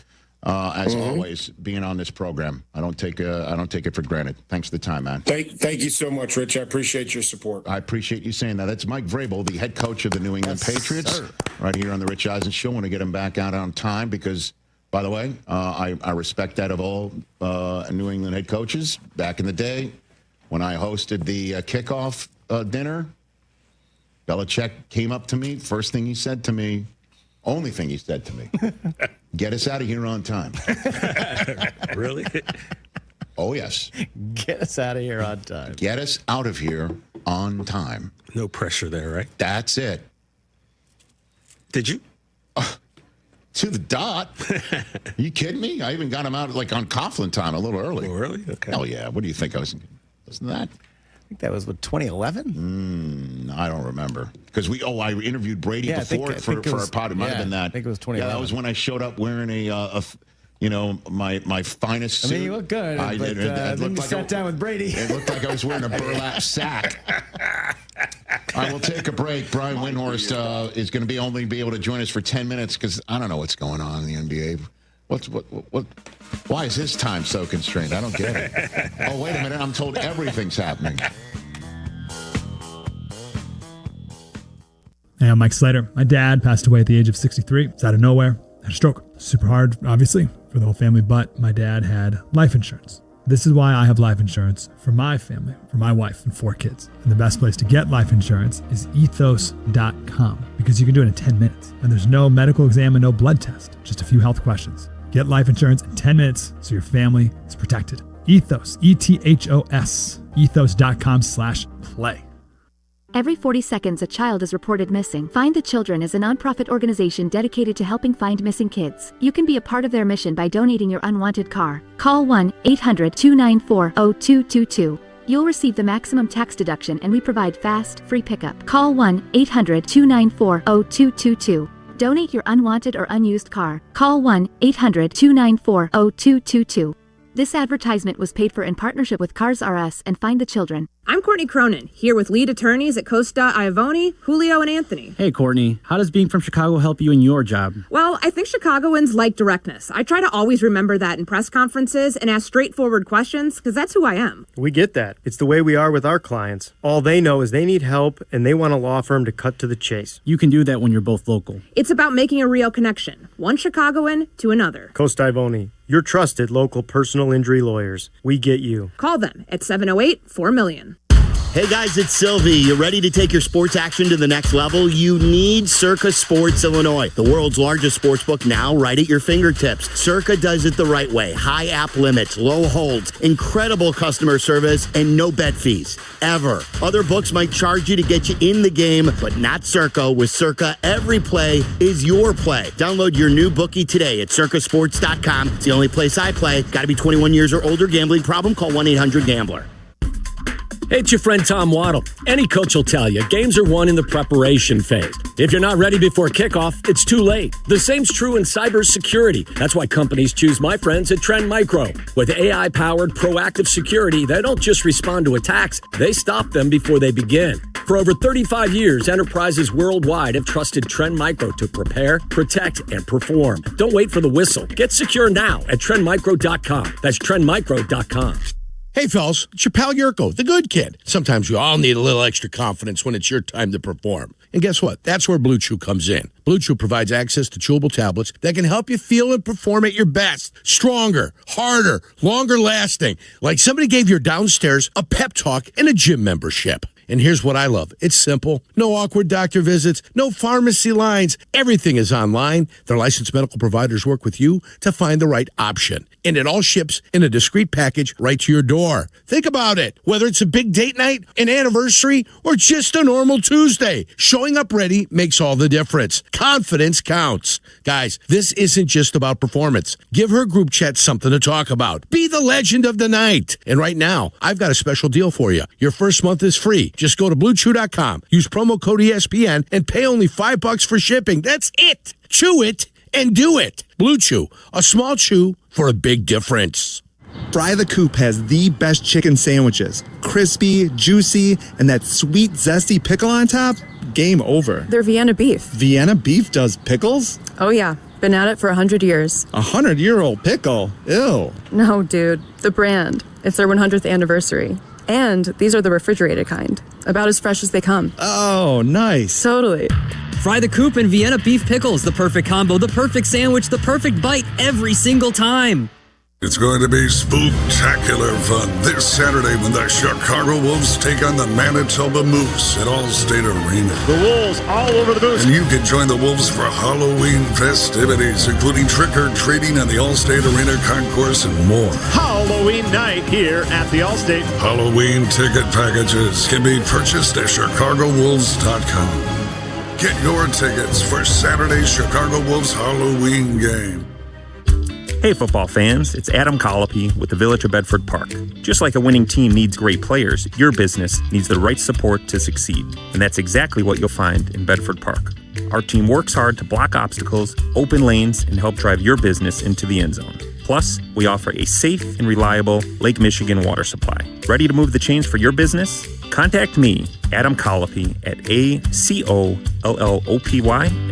as always, being on this program. I don't take it for granted. Thanks for the time, man. Thank you so much, Rich. I appreciate your support. I appreciate you saying that. That's Mike Vrabel, the head coach of the New England Patriots, right here on the Rich Eisen Show. I want to get him back out on time because, by the way, I respect that of all New England head coaches. Back in the day, when I hosted the kickoff dinner, Belichick came up to me. First thing he said to me, only thing he said to me, get us out of here on time. Really? Oh, yes. Get us out of here on time. Get us out of here on time. No pressure there, right? That's it. Did you? To the dot. Are you kidding me? I even got him out on Coughlin time a little early. Oh, really? Okay. Hell yeah. What do you think? Wasn't that? I think that was 2011. I don't remember because I interviewed Brady before for our pod. It might have been that. I think it was 2011. Yeah, that was when I showed up wearing my finest suit. I mean, you look good. Then you sat down with Brady. It looked like I was wearing a burlap sack. All right, we'll take a break. Brian Windhorst is going to only be able to join us for 10 minutes because I don't know what's going on in the NBA. What? Why is his time so constrained? I don't get it. Oh, wait a minute. I'm told everything's happening. Hey, I'm Mike Slater. My dad passed away at the age of 63. It's out of nowhere. Had a stroke. Super hard, obviously, for the whole family, but my dad had life insurance. This is why I have life insurance for my family, for my wife and 4 kids. And the best place to get life insurance is ethos.com because you can do it in 10 minutes. And there's no medical exam and no blood test, just a few health questions. Get life insurance in 10 minutes so your family is protected. Ethos, ETHOS, ethos.com/play. Every 40 seconds, a child is reported missing. Find the Children is a nonprofit organization dedicated to helping find missing kids. You can be a part of their mission by donating your unwanted car. Call 1-800-294-0222. You'll receive the maximum tax deduction, and we provide fast, free pickup. Call 1-800-294-0222. Donate your unwanted or unused car. Call 1-800-294-0222. This advertisement was paid for in partnership with Cars R Us and Find the Children. I'm Courtney Cronin, here with lead attorneys at Costa Iavone, Julio, and Anthony. Hey, Courtney. How does being from Chicago help you in your job? Well, I think Chicagoans like directness. I try to always remember that in press conferences and ask straightforward questions, because that's who I am. We get that. It's the way we are with our clients. All they know is they need help, and they want a law firm to cut to the chase. You can do that when you're both local. It's about making a real connection, one Chicagoan to another. Costa Iavone, your trusted local personal injury lawyers. We get you. Call them at 708-4-MILLION. Hey guys, it's Silvy. You ready to take your sports action to the next level? You need Circa Sports Illinois, the world's largest sportsbook, now right at your fingertips. Circa does it the right way. High app limits, low holds, incredible customer service, and no bet fees, ever. Other books might charge you to get you in the game, but not Circa. With Circa, every play is your play. Download your new bookie today at circasports.com. It's the only place I play. Got to be 21 years or older. Gambling problem? Call 1-800-GAMBLER. Hey, it's your friend Tom Waddle. Any coach will tell you, games are won in the preparation phase. If you're not ready before kickoff, it's too late. The same's true in cybersecurity. That's why companies choose my friends at Trend Micro. With AI-powered proactive security, they don't just respond to attacks, they stop them before they begin. For over 35 years, enterprises worldwide have trusted Trend Micro to prepare, protect, and perform. Don't wait for the whistle. Get secure now at trendmicro.com. That's trendmicro.com. Hey, fellas, it's your pal Yurko, the good kid. Sometimes we all need a little extra confidence when it's your time to perform. And guess what? That's where Blue Chew comes in. Blue Chew provides access to chewable tablets that can help you feel and perform at your best. Stronger, harder, longer lasting. Like somebody gave your downstairs a pep talk and a gym membership. And here's what I love. It's simple. No awkward doctor visits, no pharmacy lines. Everything is online. Their licensed medical providers work with you to find the right option. And it all ships in a discreet package right to your door. Think about it. Whether it's a big date night, an anniversary, or just a normal Tuesday, showing up ready makes all the difference. Confidence counts. Guys, this isn't just about performance. Give her group chat something to talk about. Be the legend of the night. And right now, I've got a special deal for you. Your first month is free. Just go to BlueChew.com, use promo code ESPN, and pay only $5 for shipping. That's it. Chew it and do it. Blue Chew, a small chew for a big difference. Fry the Coop has the best chicken sandwiches. Crispy, juicy, and that sweet, zesty pickle on top. Game over. They're Vienna beef. Vienna beef does pickles? Oh, yeah. Been at it for 100 years. 100-year-old pickle? Ew. No, dude. The brand. It's their 100th anniversary. And these are the refrigerated kind. About as fresh as they come. Oh, nice. Totally. Fry the Coop and Vienna beef pickles. The perfect combo, the perfect sandwich, the perfect bite every single time. It's going to be spooktacular fun this Saturday when the Chicago Wolves take on the Manitoba Moose at Allstate Arena. The Wolves all over the Moose. And you can join the Wolves for Halloween festivities, including trick-or-treating on the Allstate Arena concourse and more. Halloween night here at the Allstate. Halloween ticket packages can be purchased at ChicagoWolves.com. Get your tickets for Saturday's Chicago Wolves Halloween game. Hey football fans, it's Adam Colopy with the Village of Bedford Park. Just like a winning team needs great players, your business needs the right support to succeed. And that's exactly what you'll find in Bedford Park. Our team works hard to block obstacles, open lanes, and help drive your business into the end zone. Plus, we offer a safe and reliable Lake Michigan water supply. Ready to move the chains for your business? Contact me, Adam Colopy, at ACOLLOPY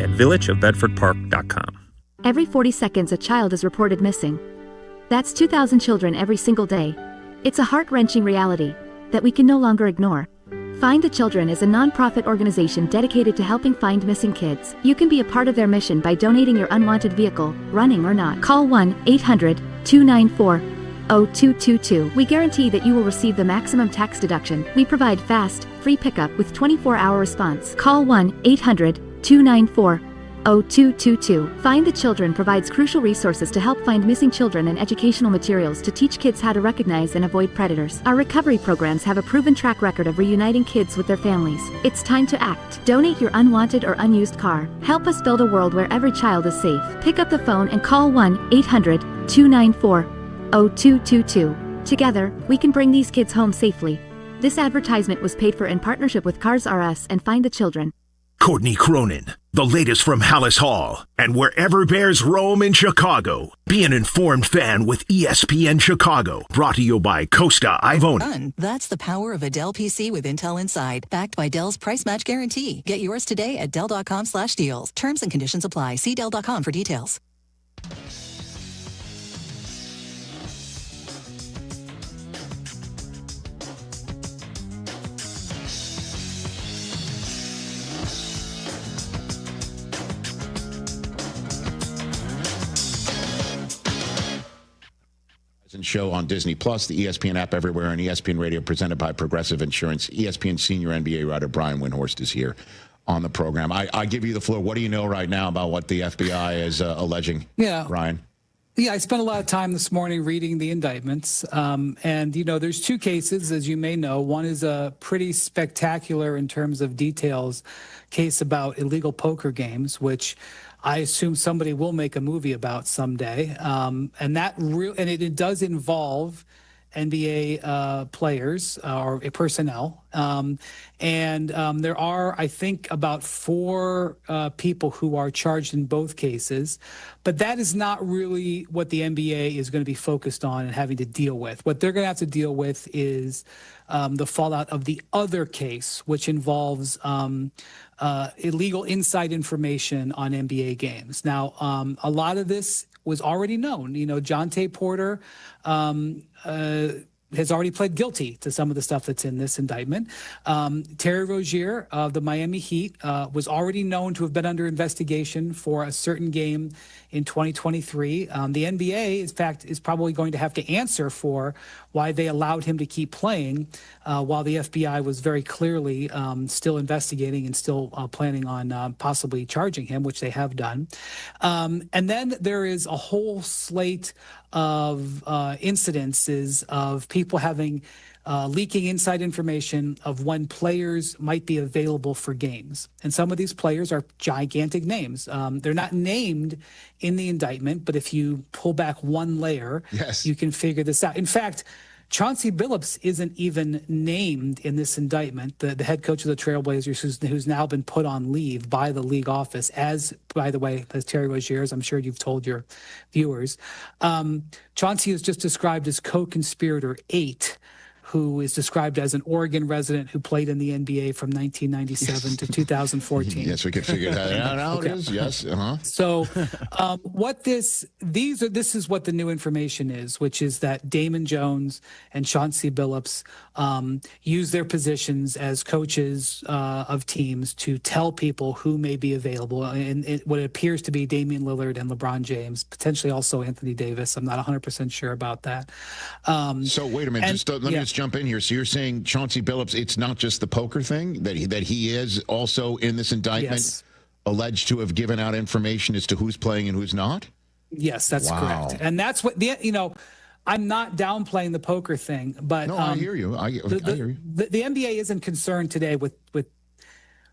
at villageofbedfordpark.com. Every 40 seconds, a child is reported missing. That's 2,000 children every single day. It's a heart-wrenching reality that we can no longer ignore. Find the Children is a nonprofit organization dedicated to helping find missing kids. You can be a part of their mission by donating your unwanted vehicle, running or not. Call 1-800-294-0222. We guarantee that you will receive the maximum tax deduction. We provide fast, free pickup with 24-hour response. Call 1-800-294-0222. 0222. Find the Children provides crucial resources to help find missing children and educational materials to teach kids how to recognize and avoid predators. Our recovery programs have a proven track record of reuniting kids with their families. It's time to act. Donate your unwanted or unused car. Help us build a world where every child is safe. Pick up the phone and call 1-800-294-0222. Together, we can bring these kids home safely. This advertisement was paid for in partnership with Cars R Us and Find the Children. Courtney Cronin, the latest from Hallis Hall, and wherever Bears roam in Chicago. Be an informed fan with ESPN Chicago, brought to you by Costa Ivona. That's the power of a Dell PC with Intel Inside, backed by Dell's Price Match Guarantee. Get yours today at Dell.com/deals. Terms and conditions apply. See Dell.com for details. Show on Disney Plus, the ESPN app everywhere, and ESPN Radio, presented by Progressive Insurance. ESPN senior NBA writer Brian Windhorst is here on the program. I give you the floor. What do you know right now about what the FBI is alleging? Yeah, Brian. Yeah, I spent a lot of time this morning reading the indictments, and there's two cases, as you may know. One is a pretty spectacular in terms of details case about illegal poker games, which I assume somebody will make a movie about someday, and it does involve NBA players or personnel, and there are, I think, about 4 people who are charged in both cases, but that is not really what the NBA is going to be focused on and having to deal with. What they're going to have to deal with is the fallout of the other case, which involves illegal inside information on NBA games. Now, a lot of this was already known. Jonte Porter has already pled guilty to some of the stuff that's in this indictment. Terry Rozier of the Miami Heat was already known to have been under investigation for a certain game in 2023. The NBA, in fact, is probably going to have to answer for why they allowed him to keep playing while the FBI was very clearly still investigating and still planning on possibly charging him, which they have done. And then there is a whole slate of incidences of people having leaking inside information of when players might be available for games. And some of these players are gigantic names. They're not named in the indictment, but if you pull back one layer, you can figure this out. In fact, Chauncey Billups isn't even named in this indictment, the head coach of the Trailblazers, who's now been put on leave by the league office, as, by the way, as Terry Rozier, as I'm sure you've told your viewers. Chauncey is just described as co-conspirator 8, who is described as an Oregon resident who played in the NBA from 1997 to 2014. Yes, we could figure that out. Now it is. Yes. So, this is what the new information is, which is that Damon Jones and Chauncey Billups use their positions as coaches of teams to tell people who may be available, and what appears to be Damian Lillard and LeBron James, potentially also Anthony Davis. I'm not 100% sure about that. So wait a minute. Let me just jump in here. So you're saying Chauncey Billups, it's not just the poker thing, that he is also in this indictment alleged to have given out information as to who's playing and who's not? Yes, that's correct. And that's what I'm not downplaying the poker thing, but no, I hear you. I hear you. The NBA isn't concerned today with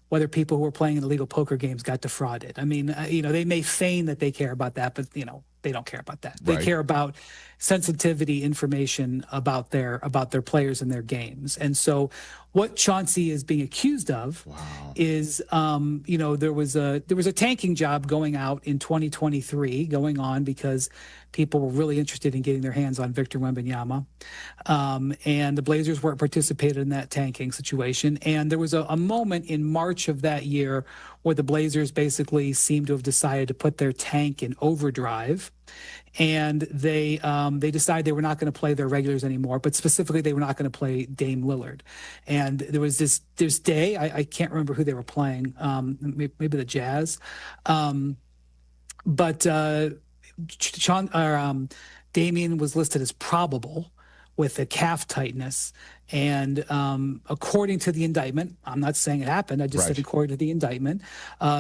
whether people who are playing in illegal poker games got defrauded. I mean, they may feign that they care about that, but they don't care about that. They care about sensitivity information about their players and their games. And so what Chauncey is being accused of is, there was a tanking job going on because people were really interested in getting their hands on Victor Wembanyama. And the Blazers weren't participated in that tanking situation. And there was a moment in March of that year where the Blazers basically seemed to have decided to put their tank in overdrive. And they decided they were not going to play their regulars anymore, but specifically they were not going to play Dame Lillard. And there was this day, I can't remember who they were playing, maybe the Jazz, but Damian was listed as probable, with a calf tightness. And according to the indictment, I'm not saying it happened, I just said according to the indictment,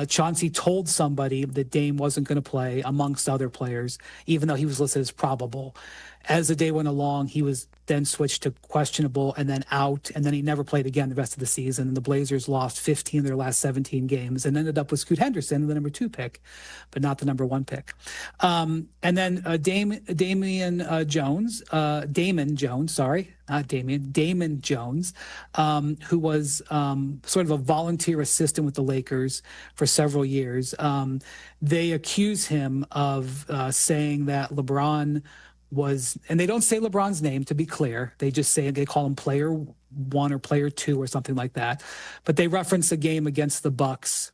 Chauncey told somebody that Dame wasn't going to play amongst other players, even though he was listed as probable. As the day went along, he was then switched to questionable and then out, and then he never played again the rest of the season. And the Blazers lost 15 of their last 17 games and ended up with Scoot Henderson, the number 2 pick, but not the number 1 pick. And then Damon Jones, who was sort of a volunteer assistant with the Lakers for several years. They accuse him of saying that LeBron was, and they don't say LeBron's name, to be clear. They just say, they call him player 1 or player 2 or something like that. But they reference a game against the Bucks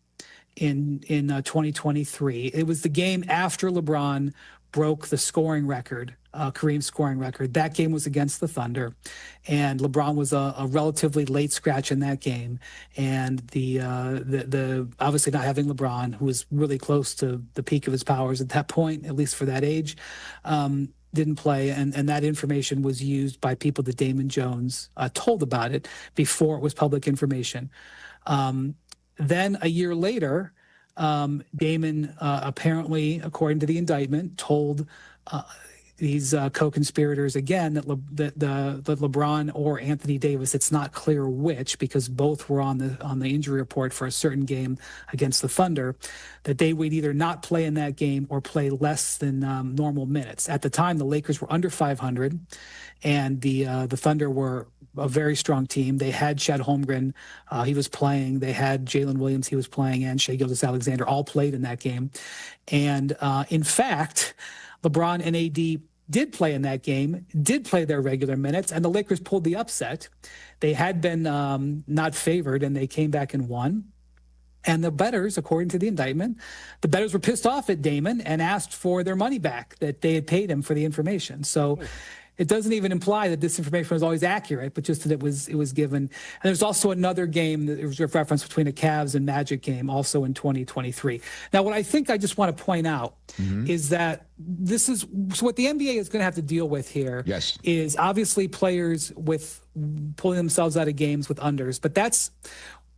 in 2023. It was the game after LeBron broke the scoring record, Kareem's scoring record. That game was against the Thunder, and LeBron was a relatively late scratch in that game. And the obviously not having LeBron, who was really close to the peak of his powers at that point, at least for that age, didn't play, and that information was used by people that Damon Jones told about it before it was public information. Then a year later, Damon apparently, according to the indictment, told these co-conspirators again that LeBron or Anthony Davis, it's not clear which, because both were on the injury report for a certain game against the Thunder, that they would either not play in that game or play less than normal minutes. At the time, the Lakers were under 500, and the Thunder were a very strong team. They had Chet Holmgren, he was playing. They had Jalen Williams, he was playing, and Shai Gilgeous-Alexander all played in that game. And in fact, LeBron and AD did play in that game, did play their regular minutes, and the Lakers pulled the upset. They had been not favored, and they came back and won. And the bettors, according to the indictment, the bettors were pissed off at Damon and asked for their money back that they had paid him for the information. So it doesn't even imply that this information was always accurate, but just that it was given. And there's also another game that was referenced between a Cavs and Magic game, also in 2023. Now, what I think I just want to point out is that this is so what the NBA is going to have to deal with here. Yes. Is obviously players with pulling themselves out of games with unders, but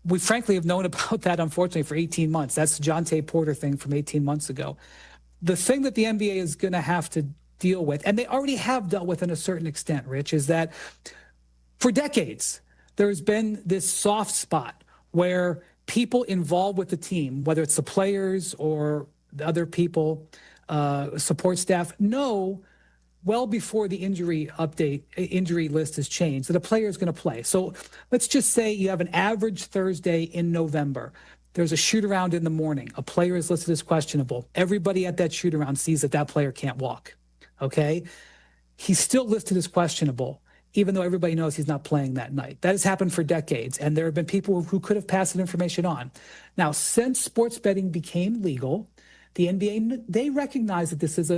we frankly have known about that, unfortunately, for 18 months. That's the Jonte Porter thing from 18 months ago. The thing that the NBA is going to have to deal with, and they already have dealt with in a certain extent, Rich, is that for decades, there's been this soft spot where people involved with the team, whether it's the players or the other people, support staff, know well before the injury list is changed that a player is going to play. So let's just say you have an average Thursday in November. There's a shoot-around in the morning. A player is listed as questionable. Everybody at that shoot-around sees that player can't walk. Okay? He's still listed as questionable, even though everybody knows he's not playing that night. That has happened for decades, and there have been people who could have passed that information on. Now, since sports betting became legal, the NBA, they recognize that this is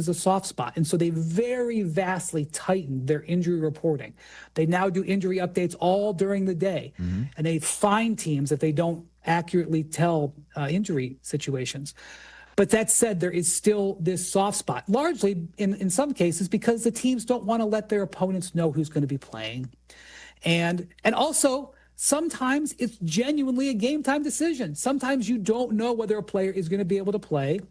a soft spot, and so they very vastly tightened their injury reporting. They now do injury updates all during the day, and they fine teams if they don't accurately tell injury situations. But that said, there is still this soft spot, largely in some cases because the teams don't want to let their opponents know who's going to be playing. And also, sometimes it's genuinely a game time decision. Sometimes you don't know whether a player is going to be able to play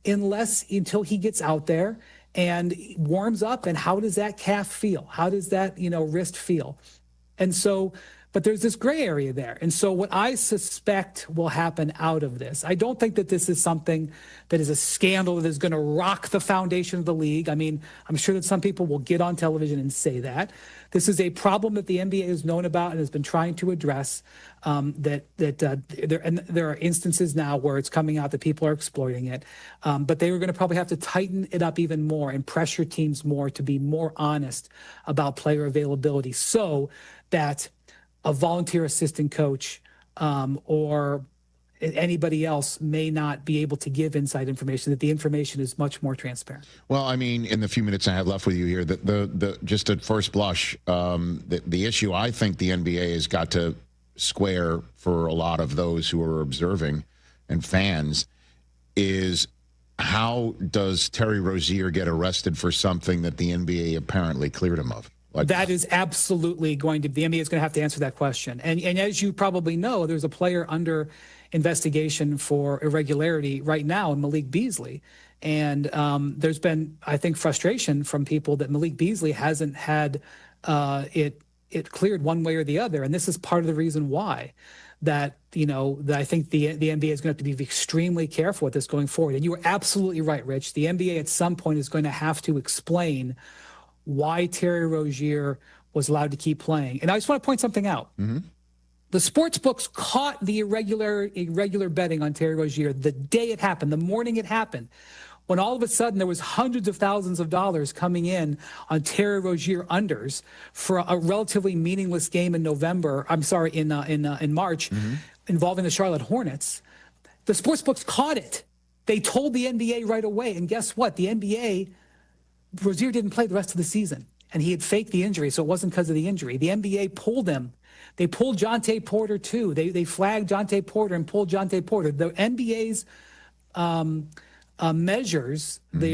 until he gets out there and warms up. And how does that calf feel? How does that, wrist feel? And so, but there's this gray area there. And so what I suspect will happen out of this, I don't think that this is something that is a scandal that is going to rock the foundation of the league. I mean, I'm sure that some people will get on television and say that. This is a problem that the NBA has known about and has been trying to address, there are instances now where it's coming out that people are exploiting it. But they were going to probably have to tighten it up even more and pressure teams more to be more honest about player availability so that a volunteer assistant coach or anybody else may not be able to give inside information, that the information is much more transparent. Well, I mean, in the few minutes I have left with you here, the just at first blush, the issue I think the NBA has got to square for a lot of those who are observing and fans is how does Terry Rozier get arrested for something that the NBA apparently cleared him of? That is absolutely going to, the NBA is going to have to answer that question. And as you probably know, there's a player under investigation for irregularity right now in Malik Beasley. And there's been, I think, frustration from people that Malik Beasley hasn't had it cleared one way or the other. And this is part of the reason why that I think the NBA is going to have to be extremely careful with this going forward. And you are absolutely right, Rich. The NBA at some point is going to have to explain why Terry Rozier was allowed to keep playing. And I just want to point something out. Mm-hmm. The sports books caught the irregular betting on Terry Rozier the day it happened, the morning it happened, when all of a sudden there was hundreds of thousands of dollars coming in on Terry Rozier unders for a relatively meaningless game in March, mm-hmm. involving the Charlotte Hornets. The sports books caught it. They told the NBA right away, and guess what? The NBA, Rozier didn't play the rest of the season, and he had faked the injury, so it wasn't because of the injury. The NBA pulled him. They pulled Jonte Porter too. They flagged Jonte Porter and pulled Jonte Porter. The NBA's measures, mm-hmm.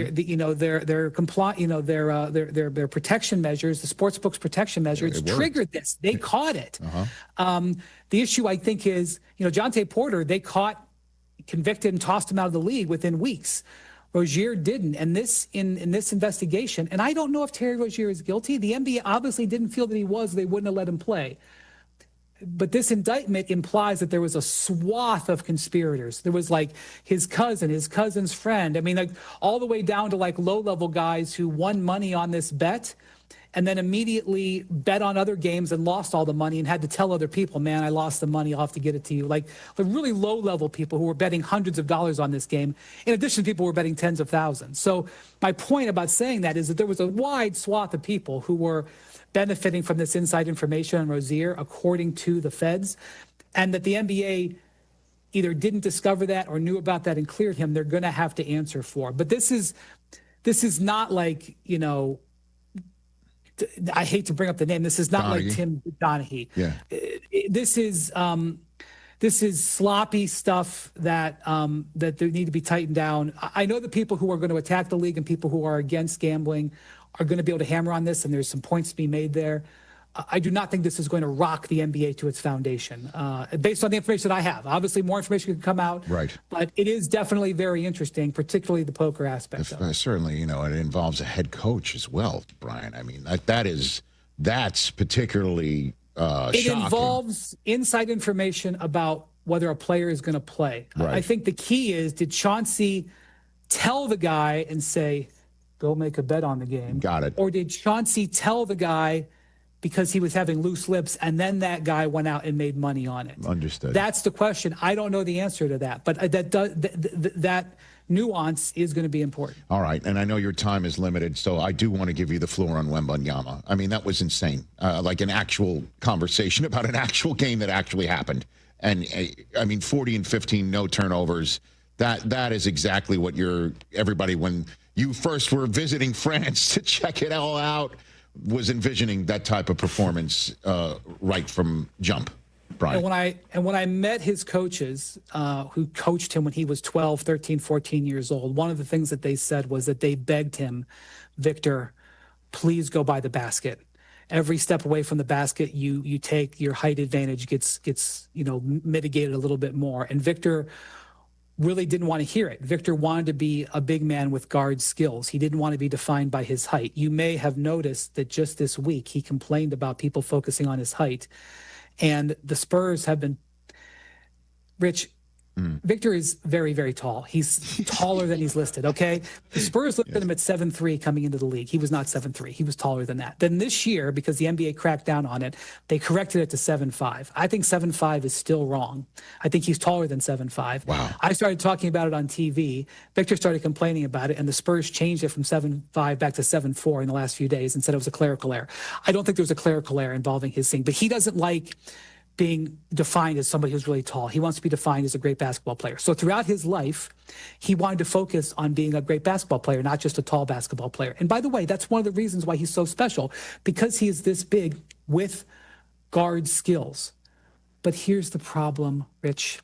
their protection measures, the sportsbook's protection measures triggered this. They caught it. Uh-huh. The issue, I think, is Jonte Porter. They caught, convicted, and tossed him out of the league within weeks. Rozier didn't, and this in this investigation, and I don't know if Terry Rozier is guilty. The NBA obviously didn't feel that he was; they wouldn't have let him play. But this indictment implies that there was a swath of conspirators. There was like his cousin, his cousin's friend. I mean, like all the way down to like low-level guys who won money on this bet and then immediately bet on other games and lost all the money and had to tell other people, man, I lost the money. I'll have to get it to you. Like the really low-level people who were betting hundreds of dollars on this game. In addition, people were betting tens of thousands. So my point about saying that is that there was a wide swath of people who were benefiting from this inside information on Rozier, according to the feds, and that the NBA either didn't discover that or knew about that and cleared him. They're going to have to answer for. But this is not like, I hate to bring up the name. This is not Donaghy. Like Tim Donaghy. Yeah. This is sloppy stuff that they need to be tightened down. I know the people who are going to attack the league and people who are against gambling are going to be able to hammer on this, and there's some points to be made there. I do not think this is going to rock the NBA to its foundation, based on the information that I have. Obviously, more information can come out, right? But it is definitely very interesting, particularly the poker aspect of it. Certainly, it involves a head coach as well, Brian. I mean, that's particularly It shocking. involves inside information about whether a player is going to play. Right. I think the key is, did Chauncey tell the guy and say, go make a bet on the game? Got it. Or did Chauncey tell the guy because he was having loose lips and then that guy went out and made money on it? Understood. That's the question. I don't know the answer to that, but that nuance is going to be important. All right, and I know your time is limited, so I do want to give you the floor on Wembanyama. I mean, that was insane. Like an actual conversation about an actual game that actually happened. And, 40 and 15, no turnovers. That is exactly what everybody, when you first were visiting France to check it all out, was envisioning that type of performance right from jump, Brian. And when I met his coaches who coached him when he was 12, 13, 14 years old, one of the things that they said was that they begged him, Victor, please go by the basket. Every step away from the basket, you take, your height advantage gets mitigated a little bit more. And Victor really didn't want to hear it. Victor wanted to be a big man with guard skills. He didn't want to be defined by his height. You may have noticed that just this week he complained about people focusing on his height. And the Spurs have been, Rich, Victor is very, very tall. He's taller than he's listed, okay? The Spurs looked at him at 7'3" coming into the league. He was not 7'3". He was taller than that. Then this year, because the NBA cracked down on it, they corrected it to 7'5". I think 7'5" is still wrong. I think he's taller than 7'5". Wow. I started talking about it on TV. Victor started complaining about it, and the Spurs changed it from 7'5" back to 7'4" in the last few days and said it was a clerical error. I don't think there was a clerical error involving his thing, but he doesn't like being defined as somebody who's really tall. He wants to be defined as a great basketball player. So throughout his life, he wanted to focus on being a great basketball player, not just a tall basketball player. And by the way, that's one of the reasons why he's so special, because he is this big with guard skills. But here's the problem, Rich.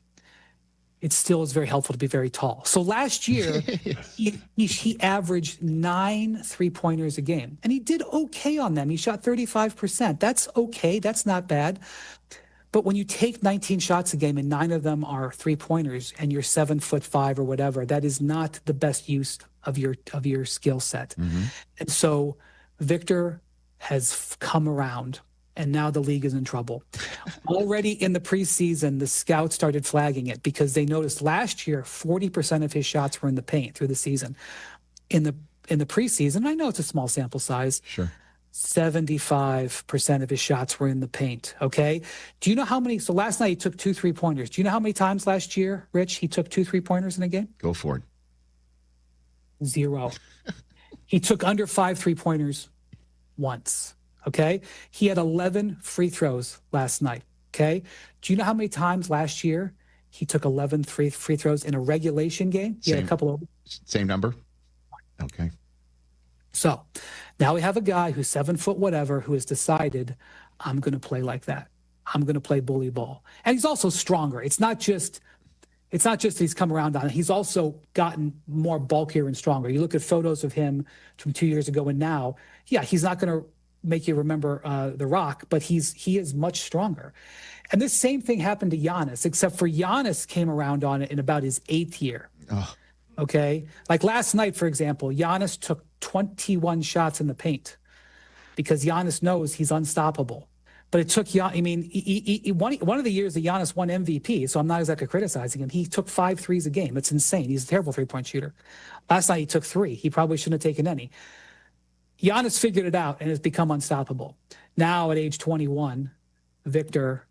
it still is very helpful to be very tall. So last year, he averaged 9 3-pointers a game, and he did okay on them. He shot 35%. That's okay. That's not bad. But when you take 19 shots a game and 9 of them are 3-pointers, and you're 7'5" or whatever, that is not the best use of your skill set. And so Victor has come around. And now the league is in trouble. Already in the preseason, the scouts started flagging it because they noticed last year 40% of his shots were in the paint through the season. In the preseason, I know it's a small sample size. Sure. 75% of his shots were in the paint. Okay. Do you know how many? So last night he took 2 3-pointers. Do you know how many times last year, Rich, he took 2 3-pointers in a game? Go for it. 0. He took under 5 3-pointers once. Okay. He had 11 free throws last night. Okay. Do you know how many times last year he took 11 free throws in a regulation game? He had a couple of. Same number? Okay. So now we have a guy who's 7 foot whatever who has decided, I'm going to play like that. I'm going to play bully ball. And he's also stronger. It's not just he's come around on it. He's also gotten more bulkier and stronger. You look at photos of him from 2 years ago and now, yeah, he's not going to make you remember The Rock, but he is much stronger. And this same thing happened to Giannis, except for Giannis came around on it in about his 8th year. Oh. Okay? Like last night, for example, Giannis took 21 shots in the paint because Giannis knows he's unstoppable. But it took Giannis, I mean, he one of the years that Giannis won MVP, so I'm not exactly criticizing him, he took 5 threes a game. It's insane. He's a terrible three-point shooter. Last night he took 3. He probably shouldn't have taken any. Giannis figured it out and has become unstoppable. Now at age 21, Victor,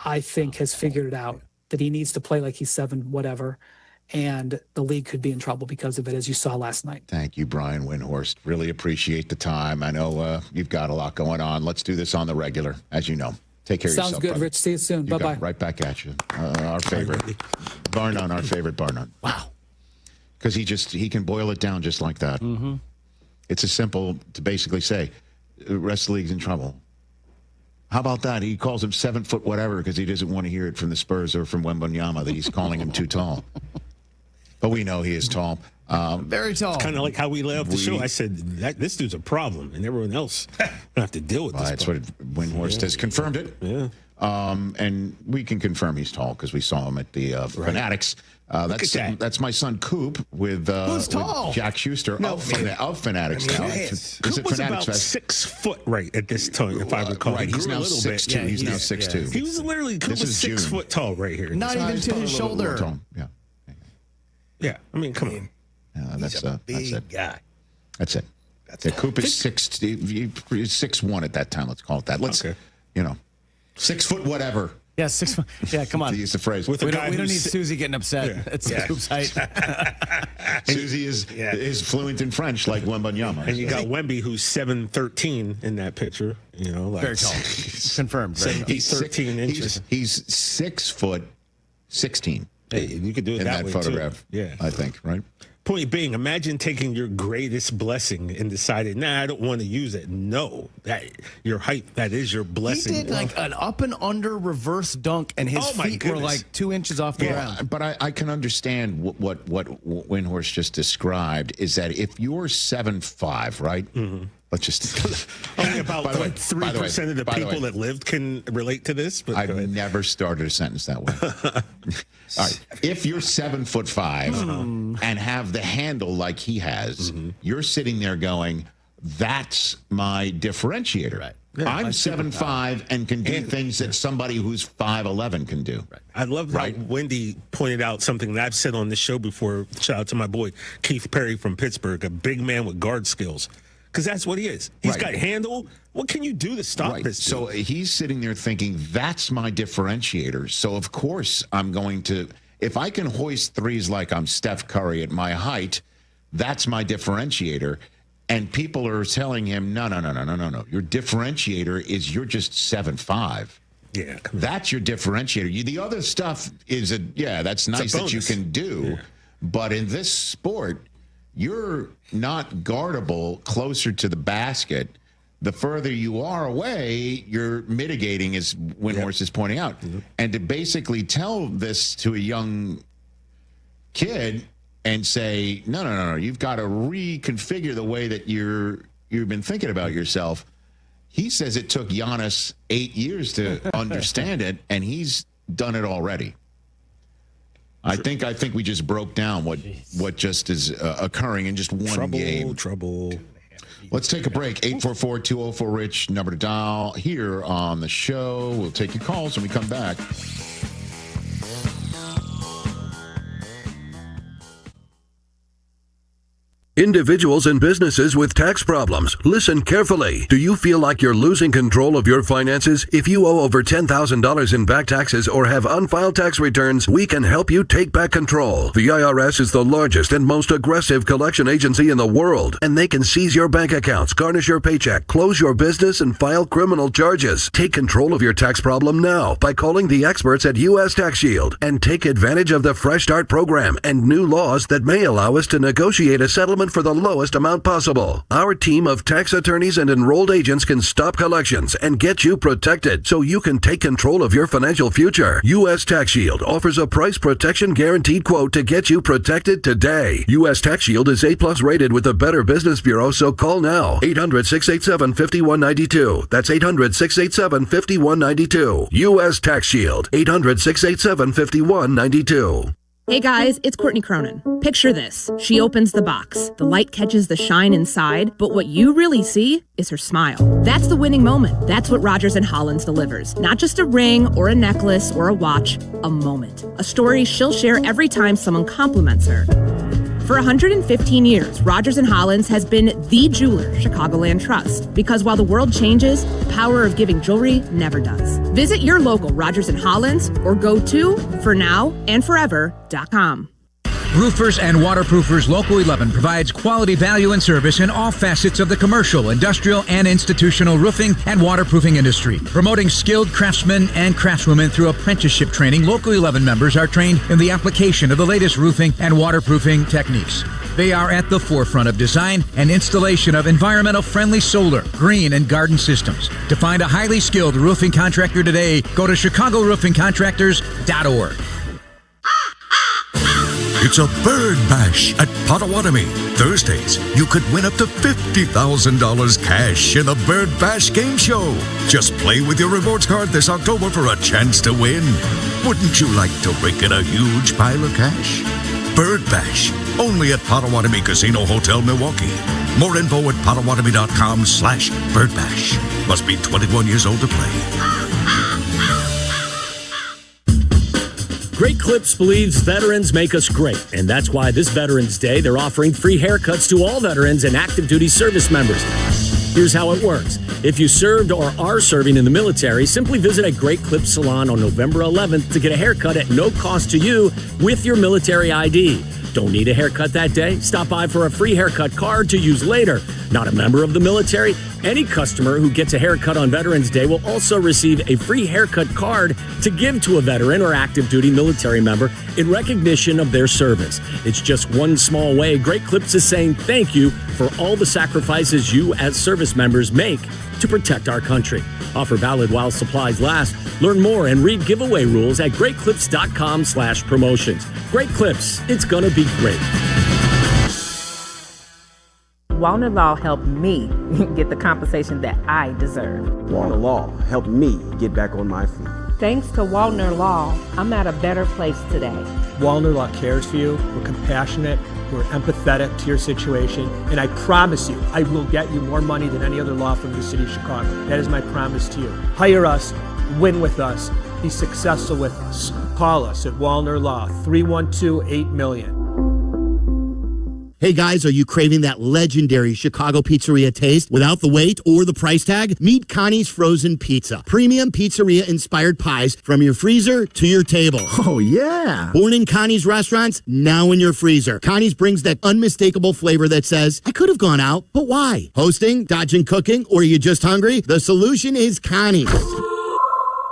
I think, has figured it out that he needs to play like he's 7 whatever, and the league could be in trouble because of it, as you saw last night. Thank you, Brian Windhorst. Really appreciate the time. I know you've got a lot going on. Let's do this on the regular, as you know. Take care of yourself. Sounds good, brother. Rich. See you soon. Bye-bye. Right back at you. Our favorite. Bar none, our favorite bar none. Wow. Because he can boil it down just like that. Mm-hmm. It's as simple to basically say, the rest of the league's in trouble. How about that? He calls him 7 foot whatever because he doesn't want to hear it from the Spurs or from Wembanyama that he's calling him too tall. But we know he is tall. Very tall. It's kind of like how we lay off the show. I said, this dude's a problem, and everyone else don't have to deal with this. That's what Windhorst has confirmed it. Yeah. And we can confirm he's tall because we saw him at the Fanatics. That's my son Coop with Jack Schuster of Fanatics now. Coop was about 6 foot right at this time, if I recall. Right, he's now 6'2". Yeah, he's now 6'2". He was literally Coop was 6 foot tall right here. Not even to his shoulder. Yeah. Yeah, I mean, come on. That's a big guy. That's it. Coop is 6'1" at that time. Let's call it that. 6 foot whatever. Yeah, 6 foot. Yeah, come on. To use the phrase. We don't need Susie getting upset. It's Coop's height. Susie is fluent in French like Wembanyama. And you got Wemby, who's 7'13" in that picture. Very tall. Confirmed. 13 inches. He's 6'16". Hey, you could do it in that way photograph. Too. Yeah, I think right. Point being, imagine taking your greatest blessing and decided, I don't want to use it. No, your height, that is your blessing. He did like an up and under reverse dunk, and his feet were like 2 inches off the ground. But I can understand what Windhorst just described is that if you're 7'5", right? Mm-hmm. Let's just only about 3% of the people that lived can relate to this. But I've never started a sentence that way. All right, if you're 7'5" and have the handle like he has, you're sitting there going, "That's my differentiator." Right. Yeah, I'm 7'5" and can do things that somebody who's 5'11" can do. Right. I love how Wendy pointed out something that I've said on this show before. Shout out to my boy Keith Perry from Pittsburgh, a big man with guard skills. Because that's what he is. He's got handle. What can you do to stop this dude? So he's sitting there thinking, that's my differentiator. So, of course, I'm going to, if I can hoist threes like I'm Steph Curry at my height, that's my differentiator. And people are telling him, no. Your differentiator is you're just 7'5". Yeah. That's your differentiator. The other stuff is, that's nice that you can do. Yeah. But in this sport, you're not guardable closer to the basket the further you are away, you're mitigating, as Windhorst is pointing out. And to basically tell this to a young kid and say, no, you've got to reconfigure the way that you've been thinking about yourself. He says it took Giannis 8 years to understand it, and he's done it already. I think we just broke down what just is occurring in just one game. Trouble. Let's take a break. 844-204-RICH, number to dial here on the show. We'll take your calls when we come back. Individuals and businesses with tax problems, listen carefully. Do you feel like you're losing control of your finances? If you owe over $10,000 in back taxes or have unfiled tax returns, we can help you take back control. The IRS is the largest and most aggressive collection agency in the world, and they can seize your bank accounts, garnish your paycheck, close your business, and file criminal charges. Take control of your tax problem now by calling the experts at U.S. Tax Shield and take advantage of the Fresh Start program and new laws that may allow us to negotiate a settlement for the lowest amount possible. Our team of tax attorneys and enrolled agents can stop collections and get you protected so you can take control of your financial future. U.S. Tax Shield offers a price protection guaranteed quote to get you protected today. U.S. Tax Shield is A+ rated with the Better Business Bureau, so call now. 800-687-5192. That's 800-687-5192. U.S. Tax Shield. 800-687-5192. Hey guys, it's Courtney Cronin. Picture this. She opens the box. The light catches the shine inside, but what you really see is her smile. That's the winning moment. That's what Rogers & Hollins delivers. Not just a ring or a necklace or a watch, a moment. A story she'll share every time someone compliments her. For 115 years, Rogers & Hollins has been the jeweler Chicagoland trusts. Because while the world changes, the power of giving jewelry never does. Visit your local Rogers & Hollins or go to fornowandforever.com. Roofers and Waterproofers Local 11 provides quality value and service in all facets of the commercial, industrial, and institutional roofing and waterproofing industry. Promoting skilled craftsmen and craftswomen through apprenticeship training, Local 11 members are trained in the application of the latest roofing and waterproofing techniques. They are at the forefront of design and installation of environmental-friendly solar, green, and garden systems. To find a highly skilled roofing contractor today, go to ChicagoRoofingContractors.org. It's a bird bash at Potawatomi. Thursdays, you could win up to $50,000 cash in the Bird Bash game show. Just play with your rewards card this October for a chance to win. Wouldn't you like to rake in a huge pile of cash? Bird Bash, only at Potawatomi Casino Hotel, Milwaukee. More info at Potawatomi.com/birdbash. Must be 21 years old to play. Great Clips believes veterans make us great, and that's why this Veterans Day they're offering free haircuts to all veterans and active duty service members. Here's how it works. If you served or are serving in the military, simply visit a Great Clips salon on November 11th to get a haircut at no cost to you with your military ID. Don't need a haircut that day? Stop by for a free haircut card to use later. Not a member of the military? Any customer who gets a haircut on Veterans Day will also receive a free haircut card to give to a veteran or active duty military member in recognition of their service. It's just one small way Great Clips is saying thank you for all the sacrifices you as service members make to protect our country. Offer valid while supplies last. Learn more and read giveaway rules at greatclips.com/promotions. Great Clips, it's gonna be great. Wallner Law helped me get the compensation that I deserve. Wallner Law helped me get back on my feet. Thanks to Wallner Law, I'm at a better place today. Wallner Law cares for you. We're compassionate. We're empathetic to your situation. And I promise you, I will get you more money than any other law firm in the city of Chicago. That is my promise to you. Hire us, win with us, be successful with us. Call us at Wallner Law, 312-8-million. Hey guys, are you craving that legendary Chicago pizzeria taste without the wait or the price tag? Meet Connie's Frozen Pizza. Premium pizzeria-inspired pies from your freezer to your table. Oh, yeah. Born in Connie's restaurants, now in your freezer. Connie's brings that unmistakable flavor that says, I could have gone out, but why? Hosting, dodging cooking, or are you just hungry? The solution is Connie's.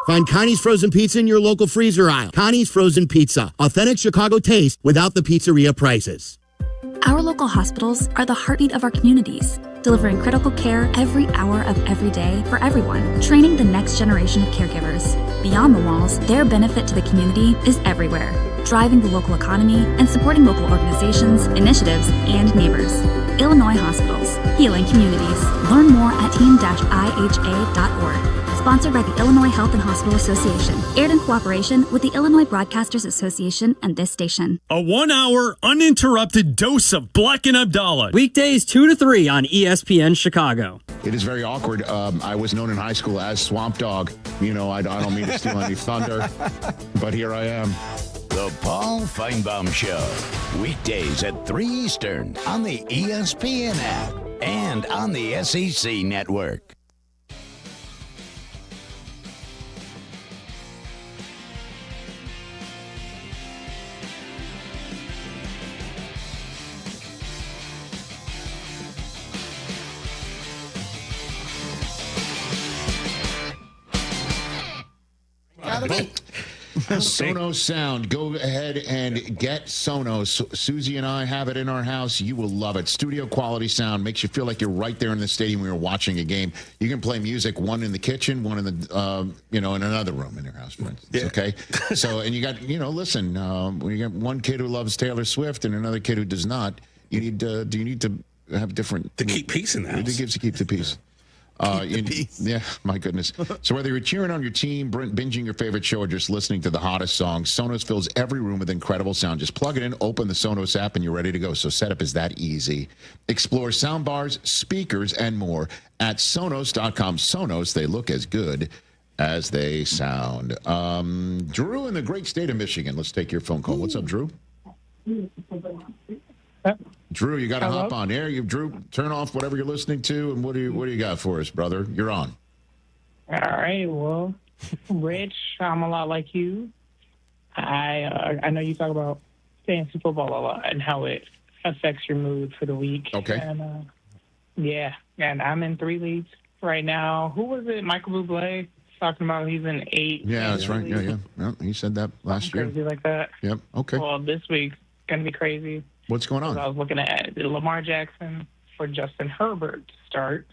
Find Connie's Frozen Pizza in your local freezer aisle. Connie's Frozen Pizza. Authentic Chicago taste without the pizzeria prices. Our local hospitals are the heartbeat of our communities. delivering critical care every hour of every day for everyone, training the next generation of caregivers. Beyond the walls, their benefit to the community is everywhere, driving the local economy and supporting local organizations, initiatives, and neighbors. Illinois Hospitals, healing communities. Learn more at team-iha.org. Sponsored by the Illinois Health and Hospital Association. Aired in cooperation with the Illinois Broadcasters Association and this station. A 1-hour uninterrupted dose of Bleck Abdalla. Weekdays 2 to 3 on ESPN Chicago. It is very awkward. I was known in high school as Swamp Dog. You know, I don't mean to steal any thunder, but here I am. The Paul Feinbaum Show. Weekdays at 3 Eastern on the ESPN app and on the SEC network. Sonos Sound. Go ahead and get Sonos. Susie and I have it in our house. You will love it. Studio quality sound makes you feel like you're right there in the stadium when you're watching a game. You can play music, one in the kitchen, one in the in another room in your house, for instance. Yeah. Okay. So, and you got listen. When you got one kid who loves Taylor Swift and another kid who does not, you need do you need to have different to keep peace in the house? To keep the peace. Yeah, my goodness. So whether you're cheering on your team, binging your favorite show, or just listening to the hottest songs, Sonos fills every room with incredible sound. Just plug it in, open the Sonos app, and you're ready to go. So setup is that easy. Explore sound bars, speakers, and more at Sonos.com. Sonos, they look as good as they sound. Drew in the great state of Michigan. Let's take your phone call. What's up, Drew? Drew, you got to hop on air. Drew, turn off whatever you're listening to, and what do you got for us, brother? You're on. All right. Well, Rich, I'm a lot like you. I know you talk about fantasy football a lot and how it affects your mood for the week. Okay. And and I'm in 3 leagues right now. Who was it? Michael Bublé talking about he's in 8. Yeah, that's right. Yeah. He said that last year. Crazy like that. Yep. Okay. Well, this week's gonna be crazy. What's going on? I was looking at Lamar Jackson for Justin Herbert to start.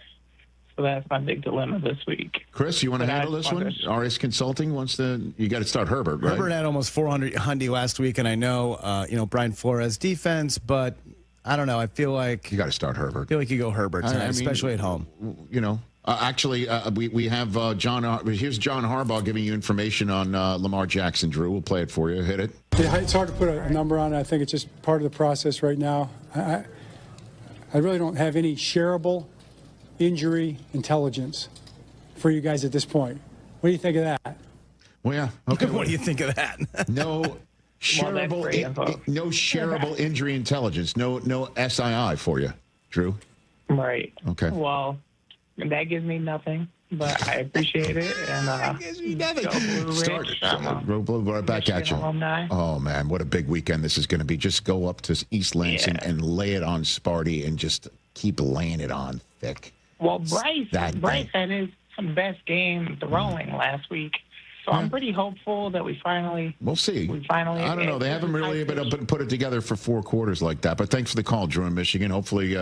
So that's my big dilemma this week. Chris, you want to handle this one? RS Consulting wants you got to start Herbert, right? Herbert had almost 400 Hyundai last week, and I know, Brian Flores defense, but I don't know. I feel like you got to start Herbert. I feel like you go Herbert tonight, especially at home. We have John. Here's John Harbaugh giving you information on Lamar Jackson. Drew, we'll play it for you. Hit it. Yeah, it's hard to put a number on it. I think it's just part of the process right now. I really don't have any shareable injury intelligence for you guys at this point. What do you think of that? Well, yeah. Okay. What do you think of that? No shareable injury intelligence. No SII for you, Drew. Right. Okay. Well, that gives me nothing, but I appreciate it. And that gives me nothing. Right back at you. Alumni. Oh man, what a big weekend this is going to be! Just go up to East Lansing and lay it on Sparty, and just keep laying it on thick. Well, Bryce had his best game throwing last week, so I'm pretty hopeful that we finally. We'll see. I don't know. They haven't really been able to put it together for 4 quarters like that. But thanks for the call, Drew in Michigan. Hopefully.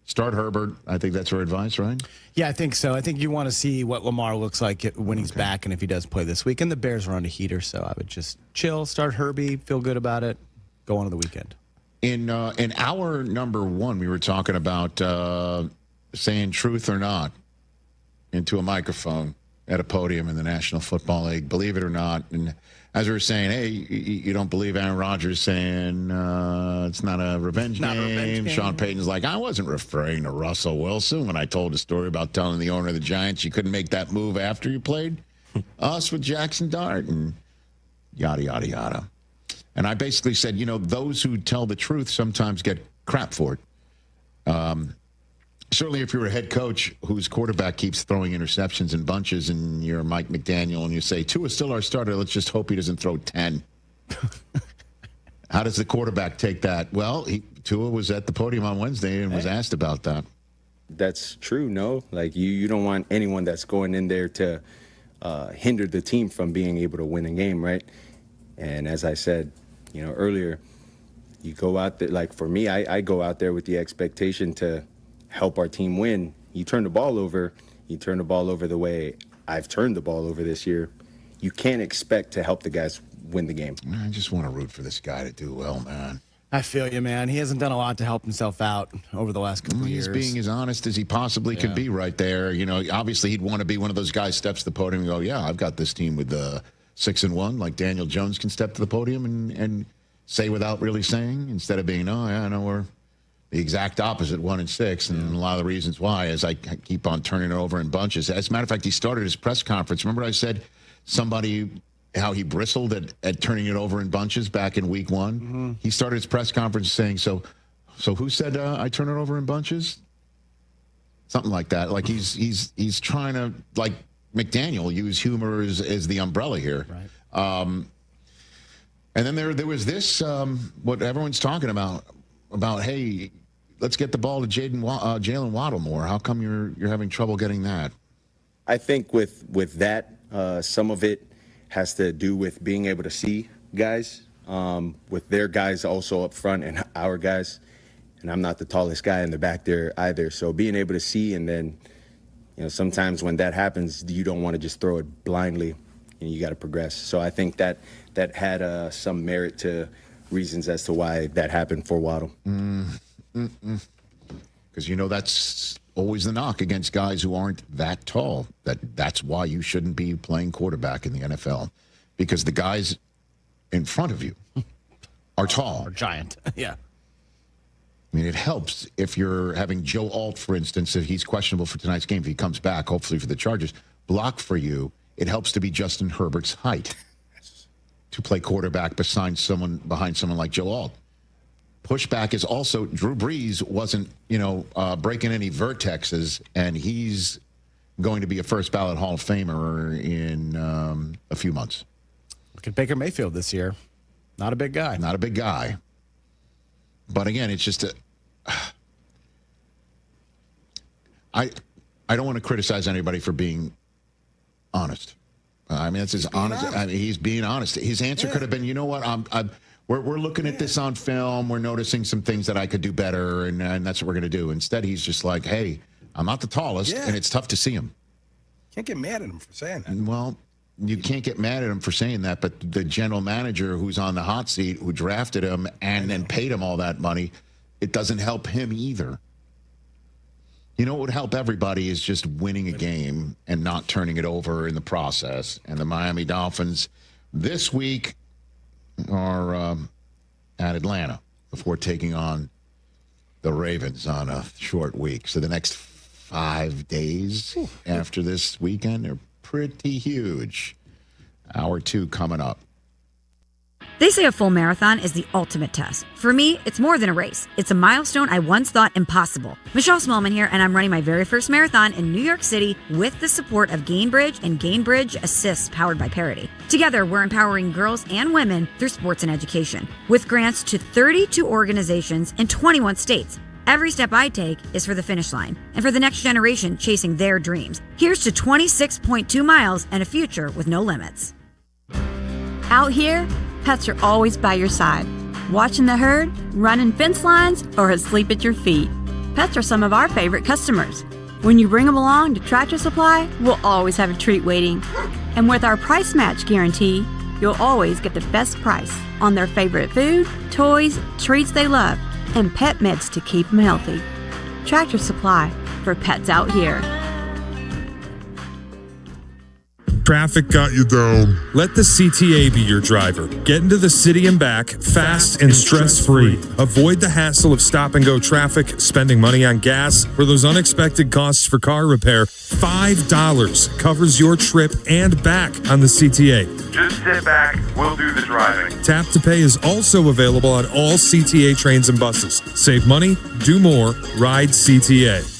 Start Herbert. I think that's our advice, right? Yeah, I think so. I think you want to see what Lamar looks like when he's back and if he does play this week. And the Bears are on a heater, so I would just chill, start Herbie, feel good about it, go on to the weekend. In hour number 1, we were talking about saying truth or not into a microphone at a podium in the National Football League, believe it or not. And as we were saying, hey, you don't believe Aaron Rodgers saying it's not a revenge game. Sean Payton's like, I wasn't referring to Russell Wilson when I told a story about telling the owner of the Giants you couldn't make that move after you played us with Jackson Dart and yada, yada, yada. And I basically said, those who tell the truth sometimes get crap for it. Certainly if you're a head coach whose quarterback keeps throwing interceptions in bunches and you're Mike McDaniel and you say, Tua's still our starter, let's just hope he doesn't throw 10. How does the quarterback take that? Well, Tua was at the podium on Wednesday and was asked about that. That's true, no? Like, you don't want anyone that's going in there to hinder the team from being able to win a game, right? And as I said, earlier, you go out there, like for me, I go out there with the expectation to help our team win, you turn the ball over the way I've turned the ball over this year, you can't expect to help the guys win the game. I just want to root for this guy to do well, man. I feel you, man. He hasn't done a lot to help himself out over the last couple of years. He's being as honest as he possibly could be right there. You know, obviously he'd want to be one of those guys steps to the podium and go, yeah, I've got this team with 6-1, like Daniel Jones can step to the podium and say without really saying, instead of being, we're the exact opposite, 1-6. And a lot of the reasons why is I keep on turning it over in bunches. As a matter of fact, he started his press conference. Remember I said how he bristled at turning it over in bunches back in week 1? Mm-hmm. He started his press conference saying, so who said I turn it over in bunches? Something like that. Like he's trying to, like McDaniel, use humor as the umbrella here. Right. And then there was this, what everyone's talking about, hey, let's get the ball to Jalen Waddle more. How come you're having trouble getting that? I think with that, some of it has to do with being able to see guys, with their guys also up front and our guys. And I'm not the tallest guy in the back there either. So being able to see, and then, sometimes when that happens, you don't want to just throw it blindly, and you got to progress. So I think that had some merit to reasons as to why that happened for Waddle. Because, that's always the knock against guys who aren't that tall. That's why you shouldn't be playing quarterback in the NFL, because the guys in front of you are tall. Or giant, yeah. I mean, it helps if you're having Joe Alt, for instance, if he's questionable for tonight's game, if he comes back, hopefully for the Chargers, block for you. It helps to be Justin Herbert's height to play quarterback behind someone like Joe Alt. Pushback is also, Drew Brees wasn't, breaking any vertexes, and he's going to be a first ballot Hall of Famer in a few months. Look at Baker Mayfield this year. Not a big guy. Not a big guy. But again, it's just I don't want to criticize anybody for being honest. I mean, that's his honest. I mean, he's being honest. His answer could have been, you know what, we're looking at this on film. We're noticing some things that I could do better, and that's what we're going to do. Instead, he's just like, hey, I'm not the tallest, and it's tough to see him. Can't get mad at him for saying that. Well, you can't get mad at him for saying that, but the general manager who's on the hot seat, who drafted him and then paid him all that money, it doesn't help him either. You know what would help everybody is just winning a game and not turning it over in the process. And the Miami Dolphins this week are at Atlanta before taking on the Ravens on a short week. So the next 5 days after this weekend are pretty huge. Hour 2 coming up. They say a full marathon is the ultimate test. For me, it's more than a race. It's a milestone I once thought impossible. Michelle Smallman here, and I'm running my very first marathon in New York City with the support of Gainbridge and Gainbridge Assists powered by Parity. Together, we're empowering girls and women through sports and education. With grants to 32 organizations in 21 states. Every step I take is for the finish line and for the next generation chasing their dreams. Here's to 26.2 miles and a future with no limits. Out here, pets are always by your side, watching the herd, running fence lines, or asleep at your feet. Pets are some of our favorite customers. When you bring them along to Tractor Supply, we'll always have a treat waiting. And with our price match guarantee, you'll always get the best price on their favorite food, toys, treats they love, and pet meds to keep them healthy. Tractor Supply, for pets out here. Traffic got you down. Let the CTA be your driver. Get into the city and back fast and stress-free. Avoid the hassle of stop-and-go traffic, spending money on gas, or those unexpected costs for car repair. $5 covers your trip and back on the CTA. Just sit back. We'll do the driving. Tap to Pay is also available on all CTA trains and buses. Save money, do more, ride CTA.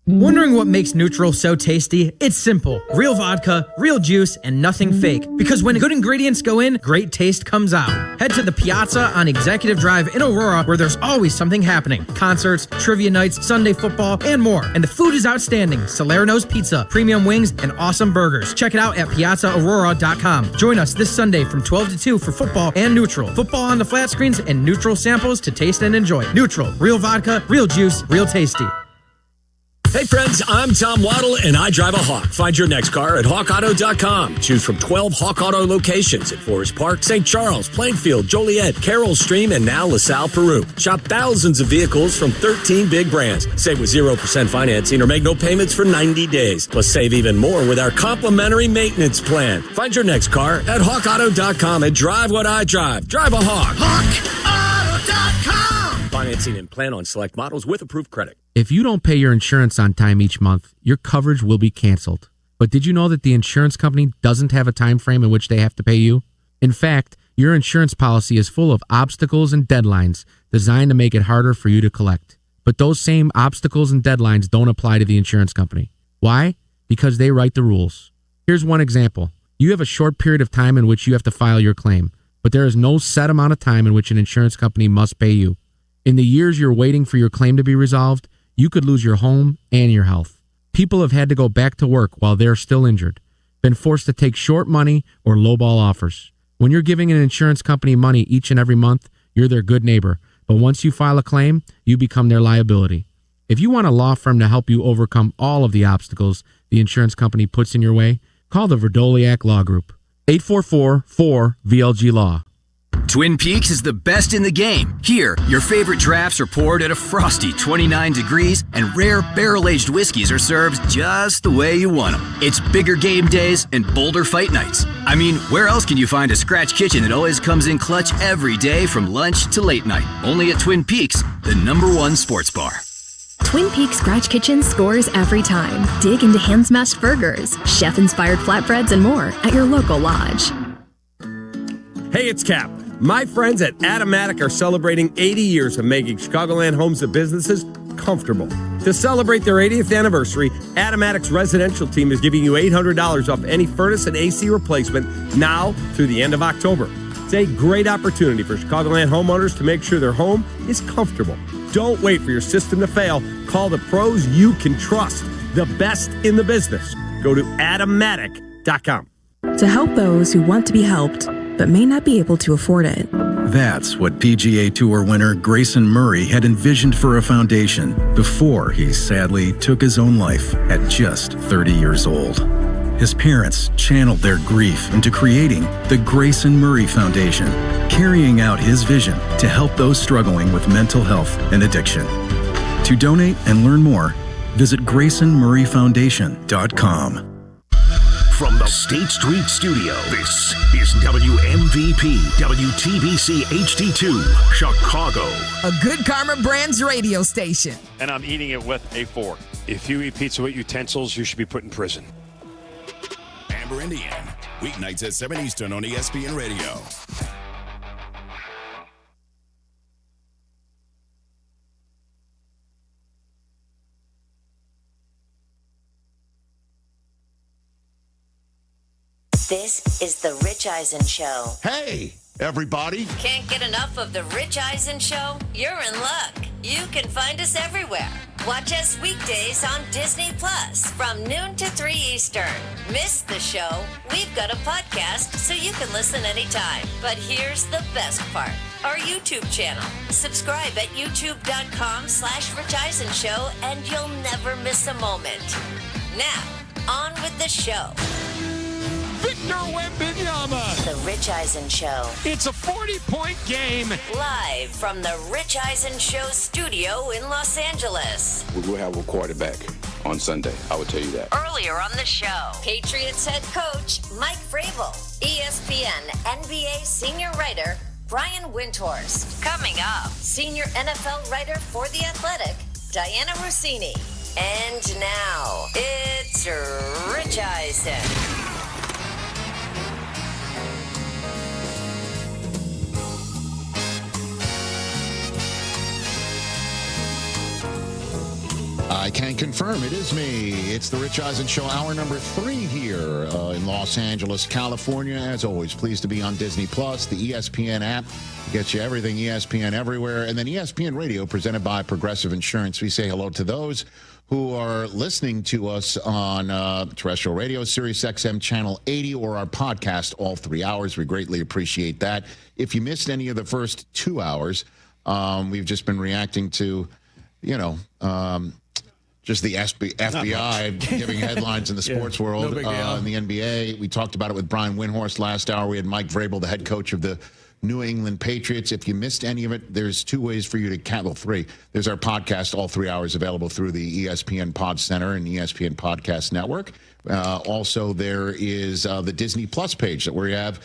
Wondering what makes Neutral so tasty? It's simple. Real vodka, real juice, and nothing fake. Because when good ingredients go in, great taste comes out. Head to the Piazza on Executive Drive in Aurora, where there's always something happening. Concerts, trivia nights, Sunday football, and more. And the food is outstanding. Salerno's Pizza, premium wings, and awesome burgers. Check it out at piazzaaurora.com. Join us this Sunday from 12 to 2 for football and Neutral. Football on the flat screens and Neutral samples to taste and enjoy. Neutral, real vodka, real juice, real tasty. Hey friends, I'm Tom Waddle and I drive a Hawk. Find your next car at hawkauto.com. Choose from 12 Hawk Auto locations at Forest Park, St. Charles, Plainfield, Joliet, Carroll Stream, and now LaSalle, Peru. Shop thousands of vehicles from 13 big brands. Save with 0% financing or make no payments for 90 days. Plus save even more with our complimentary maintenance plan. Find your next car at hawkauto.com and drive what I drive. Drive a Hawk. HawkAuto.com. Financing and plan on select models with approved credit. If you don't pay your insurance on time each month, your coverage will be canceled. But did you know that the insurance company doesn't have a time frame in which they have to pay you? In fact, your insurance policy is full of obstacles and deadlines designed to make it harder for you to collect. But those same obstacles and deadlines don't apply to the insurance company. Why? Because they write the rules. Here's one example. You have a short period of time in which you have to file your claim, but there is no set amount of time in which an insurance company must pay you. In the years you're waiting for your claim to be resolved, you could lose your home and your health. People have had to go back to work while they're still injured, been forced to take short money or lowball offers. When you're giving an insurance company money each and every month, you're their good neighbor. But once you file a claim, you become their liability. If you want a law firm to help you overcome all of the obstacles the insurance company puts in your way, call the Verdoliak Law Group. 844-4VLG-LAW. Twin Peaks is the best in the game. Here, your favorite drafts are poured at a frosty 29 degrees, and rare barrel-aged whiskeys are served just the way you want them. It's bigger game days and bolder fight nights. I mean, where else can you find a scratch kitchen that always comes in clutch every day from lunch to late night? Only at Twin Peaks, the #1 sports bar. Twin Peaks Scratch Kitchen scores every time. Dig into hand-smashed burgers, chef-inspired flatbreads, and more at your local lodge. Hey, it's Kap. My friends at Automatic are celebrating 80 years of making Chicagoland homes and businesses comfortable. To celebrate their 80th anniversary, Automatic's residential team is giving you $800 off any furnace and AC replacement now through the end of October. It's a great opportunity for Chicagoland homeowners to make sure their home is comfortable. Don't wait for your system to fail. Call the pros you can trust, the best in the business. Go to Automatic.com. To help those who want to be helped but may not be able to afford it. That's what PGA Tour winner Grayson Murray had envisioned for a foundation before he sadly took his own life at just 30 years old. His parents channeled their grief into creating the Grayson Murray Foundation, carrying out his vision to help those struggling with mental health and addiction. To donate and learn more, visit GraysonMurrayFoundation.com. From the State Street Studio, this is WMVP WTBC HD2, Chicago. A Good Karma Brands radio station. And I'm eating it with a fork. If you eat pizza with utensils, you should be put in prison. Amber Indian, weeknights at 7 Eastern on ESPN Radio. This is The Rich Eisen Show. Hey, everybody. Can't get enough of The Rich Eisen Show? You're in luck. You can find us everywhere. Watch us weekdays on Disney Plus from noon to 3 Eastern. Miss the show? We've got a podcast so you can listen anytime. But here's the best part. Our YouTube channel. Subscribe at youtube.com/Rich Eisen Show and you'll never miss a moment. Now, on with the show. Victor Wembanyama. The Rich Eisen Show. It's a 40-point game. Live from the Rich Eisen Show studio in Los Angeles. We will have a quarterback on Sunday. I will tell you that. Earlier on the show, Patriots head coach Mike Vrabel, ESPN NBA senior writer Brian Windhorst. Coming up, senior NFL writer for The Athletic, Diana Rossini. And now, it's Rich Eisen. I can confirm it is me. It's the Rich Eisen Show, hour number 3 here in Los Angeles, California. As always, pleased to be on Disney Plus, the ESPN app. Gets you everything ESPN everywhere. And then ESPN Radio, presented by Progressive Insurance. We say hello to those who are listening to us on terrestrial radio, Sirius XM Channel 80, or our podcast all 3 hours. We greatly appreciate that. If you missed any of the first 2 hours, we've just been reacting to, just the FBI giving headlines in the sports world. In the NBA, we talked about it with Brian Windhorst last hour. We had Mike Vrabel, the head coach of the New England Patriots. If you missed any of it, there's 2 ways for you to three. There's our podcast, all 3 hours, available through the ESPN Pod Center and ESPN Podcast Network. Also, there is the Disney Plus page where you have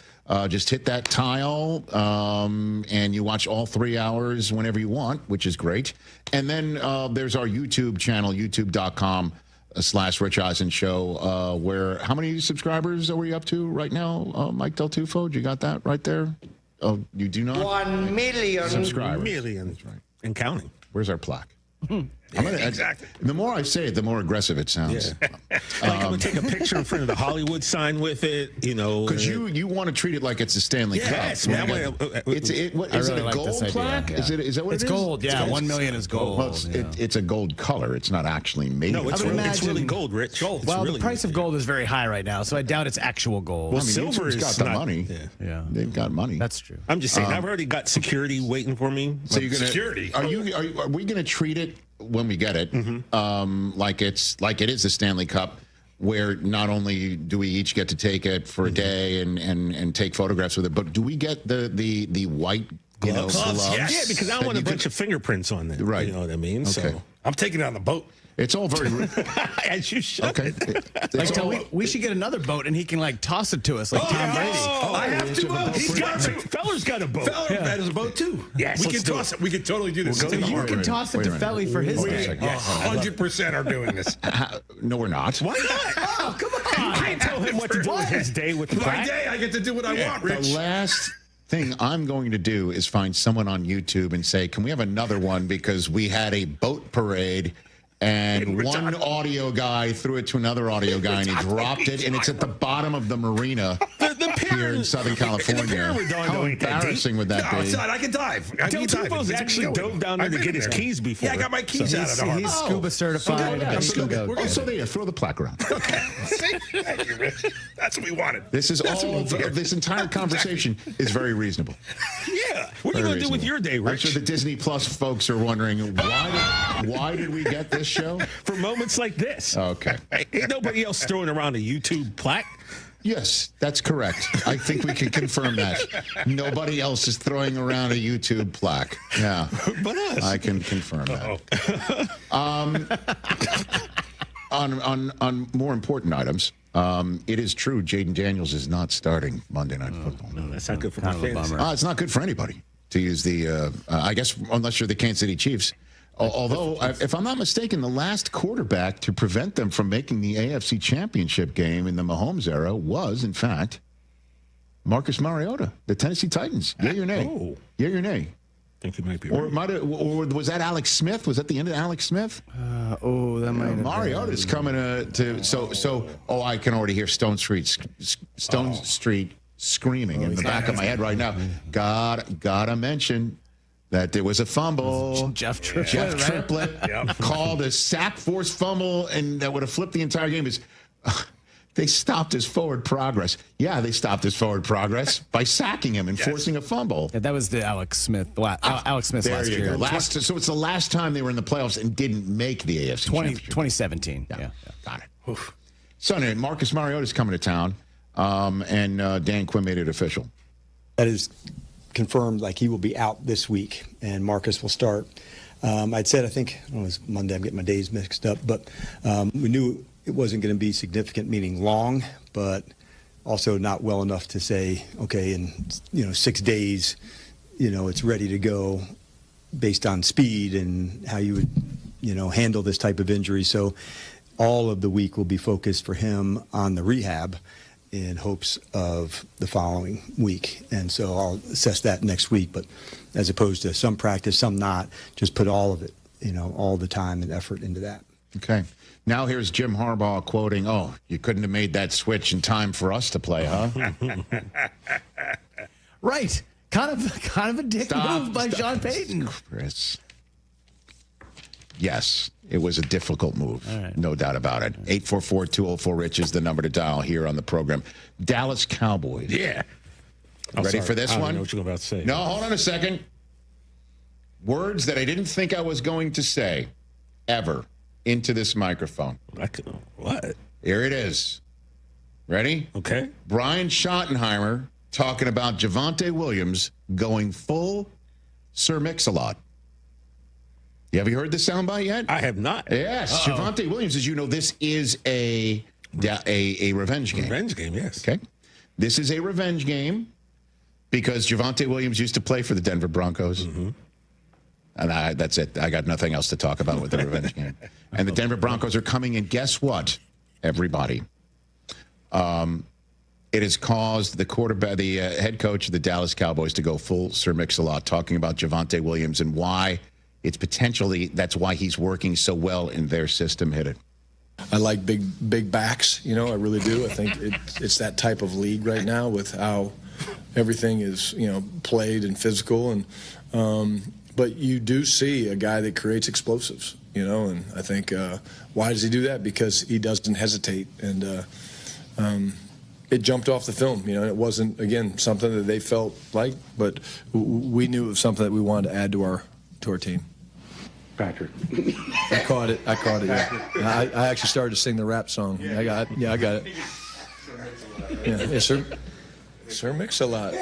just hit that tile and you watch all 3 hours whenever you want, which is great. And then there's our YouTube channel, youtube.com/Rich Eisen Show, where how many subscribers are we up to right now, Mike Del Tufo? You got that right there? Oh, you do not? 1 million subscribers. That's right. And counting. Where's our plaque? Exactly. The more I say it, the more aggressive it sounds. Yeah. I'm going to take a picture in front of the Hollywood sign with it, Because you want to treat it like it's a Stanley Cup. Yes, man. Is it a gold plaque? Yeah. Is that what it's it is? Gold, yeah. 1 million is gold. Well, it's a gold color. It's not actually made. No, it's really gold, Rich. Gold. Well, the price of gold is very high right now, so I doubt it's actual gold. Well, silver has got the money. Yeah. They've got money. That's true. I'm just saying, I've already got security waiting for me. So you're gonna security? Are we going to treat it when we get it, like it is the Stanley Cup, where not only do we each get to take it for a day and take photographs with it, but do we get the white gloves? Yes. Yeah, because I want a bunch of fingerprints on there. Right. You know what I mean? Okay. So I'm taking it on the boat. It's all very as you should. Okay. We should get another boat and he can toss it to us like Tom Brady. I have 2 boats. He's got 2. Feller's got a boat. Feller has a boat too. Yes, we can toss it. We can totally do this. You can toss it to Felly for his day. 100% are doing this. No, we're not. Why not? Oh, come on! You can't tell him what to do with his day. With my day, I get to do what I want, Rich. The last thing I'm going to do is find someone on YouTube and say, "Can we have another one?" Because we had a boat parade. And one audio guy threw it to another audio guy, and he dropped it, and it's at the bottom of the marina here in Southern California. How embarrassing would that be? I can dive. Del Tufo's actually dove down there to get his keys before. Yeah, I got my keys out of the harbor. He's scuba certified. So there you throw the plaque around. Okay. Thank you, Rich. That's what we wanted. This is all. This entire conversation is very reasonable. Yeah. What are you going to do with your day, Rich? I'm sure the Disney Plus folks are wondering why did we get this show? For moments like this. Okay. Ain't nobody else throwing around a YouTube plaque. Yes, that's correct. I think we can confirm that. Nobody else is throwing around a YouTube plaque. Yeah. But us. I can confirm that. On more important items, it is true Jaden Daniels is not starting Monday Night Football. No, that's not good for my fans. It's not good for anybody to use the, I guess, unless you're the Kansas City Chiefs. Although, if I'm not mistaken, the last quarterback to prevent them from making the AFC Championship game in the Mahomes era was, in fact, Marcus Mariota, the Tennessee Titans. Yay or nay? Oh. Yay or nay? I think you might be or right. Or was that Alex Smith? Was that the end of Alex Smith? That might have Mariota's coming to. So. Oh, I can already hear Stone Street screaming in the back of my head right now. Gotta mention that there was a fumble. Jeff Triplett called a sack force fumble, and that would have flipped the entire game. They stopped his forward progress. Yeah, they stopped his forward progress by sacking him and forcing a fumble. Yeah, that was the Alex Smith. Alex Smith last year. So it's the last time they were in the playoffs and didn't make the AFC Championship. 2017. Yeah. Got it. Oof. So anyway, Marcus Mariota's coming to town, and Dan Quinn made it official. That is confirmed, like he will be out this week, and Marcus will start. I'd said, I think it was Monday, I'm getting my days mixed up, but we knew it wasn't going to be significant, meaning long, but also not well enough to say, okay, in 6 days, it's ready to go based on speed and how you would, handle this type of injury. So all of the week will be focused for him on the rehab in hopes of the following week. And so I'll assess that next week, but as opposed to some practice, some not, just put all of it, all the time and effort into that. Okay. Now here's Jim Harbaugh quoting, "Oh, you couldn't have made that switch in time for us to play, huh?" Right. Kind of a dick move by Sean Payton. Chris. Yes, it was a difficult move. Right. No doubt about it. 844-204-RICH is the number to dial here on the program. Dallas Cowboys. Yeah. Ready for this I don't one? know what you're about to say. No, hold on a second. Words that I didn't think I was going to say ever into this microphone. What? Here it is. Ready? Okay. Brian Schottenheimer talking about Javonte Williams going full Sir Mix-a-Lot. Have you heard this soundbite yet? I have not. Yes. Javonte Williams, as you know, this is a revenge game. Revenge game, yes. Okay. This is a revenge game because Javonte Williams used to play for the Denver Broncos. Mm-hmm. And that's it. I got nothing else to talk about with the revenge game. And the Denver Broncos are coming in. Guess what, everybody? It has caused the head coach of the Dallas Cowboys to go full Sir Mix-a-Lot, talking about Javonte Williams and why it's that's why he's working so well in their system. Hit it. I like big backs, I really do. I think it's that type of league right now with how everything is, played and physical. And but you do see a guy that creates explosives, and I think why does he do that? Because he doesn't hesitate. And it jumped off the film, it wasn't, again, something that they felt like, but we knew it was something that we wanted to add to our team. Patrick. I caught it. Yeah. I actually started to sing the rap song. I got it. Yeah, Sir Mix-a-Lot.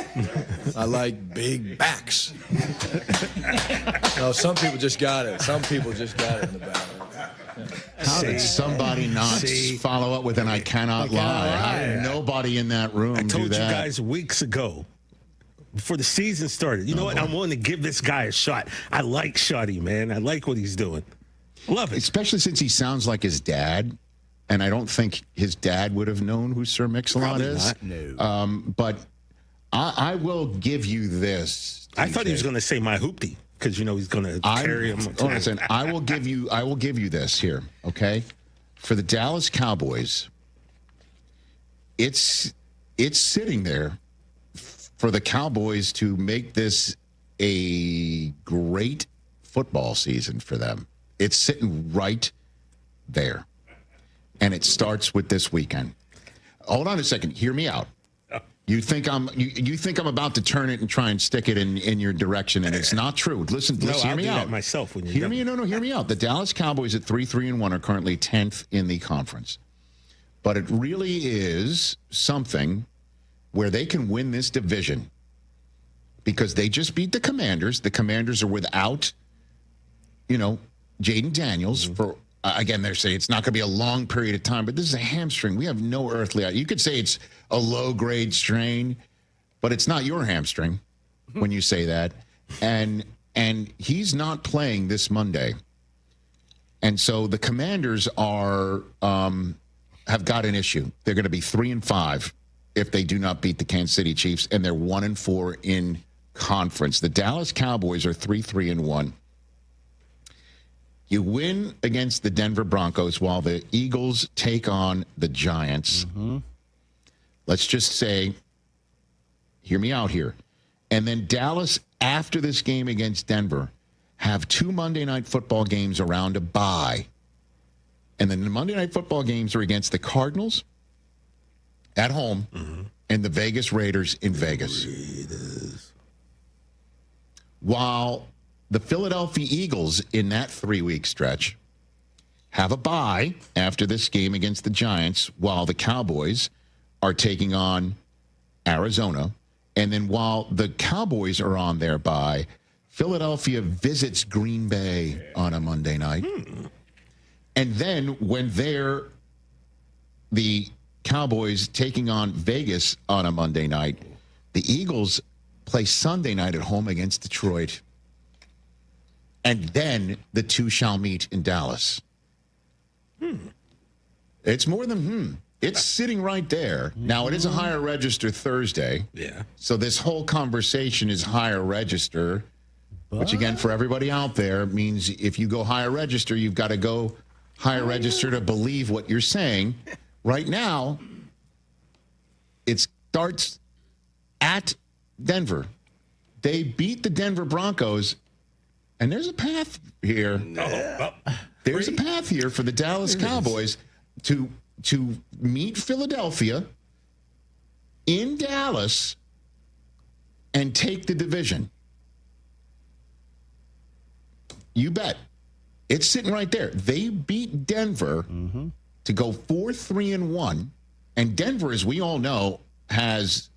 I like big backs. No, some people just got it. Some people just got it in the back. Yeah. How did somebody not follow up with an I cannot lie? How did nobody in that room do that? I told you guys weeks ago, before the season started, you know what? I'm willing to give this guy a shot. I like Shotty, man. I like what he's doing. Love it. Especially since he sounds like his dad, and I don't think his dad would have known who Sir Mix-a-Lot is. Not, no. But I will give you this. DJ. I thought he was going to say my hoopty, because he's going to carry him. Listen, I will give you this here, okay? For the Dallas Cowboys, it's sitting there for the Cowboys to make this a great football season for them. It's sitting right there. And it starts with this weekend. Hold on a second. Hear me out. You think I'm about to turn it and try and stick it in your direction, and it's not true. Listen, hear me out. Myself when hear me out. The Dallas Cowboys at 3-3-1 are currently 10th in the conference. But it really is something where they can win this division because they just beat the Commanders. The Commanders are without, Jaden Daniels for, again, they're saying it's not going to be a long period of time, but this is a hamstring. We have no earthly idea. You could say it's a low-grade strain, but it's not your hamstring when you say that. And he's not playing this Monday. And so the Commanders have got an issue. They're going to be 3-5. If they do not beat the Kansas City Chiefs, and they're 1-4 in conference. The Dallas Cowboys are 3-3-1. You win against the Denver Broncos while the Eagles take on the Giants. Mm-hmm. Let's just say, hear me out here. And then Dallas, after this game against Denver, have 2 Monday Night Football games around a bye. And then the Monday Night Football games are against the Cardinals at home, and the Vegas Raiders in Vegas. While the Philadelphia Eagles in that 3-week stretch have a bye after this game against the Giants, while the Cowboys are taking on Arizona. And then while the Cowboys are on their bye, Philadelphia visits Green Bay on a Monday night. And then when the Cowboys taking on Vegas on a Monday night, the Eagles play Sunday night at home against Detroit. And then the two shall meet in Dallas. It's more than It's sitting right there. Now, it is a higher register Thursday. Yeah. So this whole conversation is higher register, which, again, for everybody out there, means if you go higher register, you've got to go Higher Register to believe what you're saying. Right now, it starts at Denver. They beat the Denver Broncos, and there's a path here. There's a path here for the Dallas Cowboys to meet Philadelphia in Dallas and take the division. You bet. It's sitting right there. They beat Denver to go 4-3-1, and Denver, as we all know, has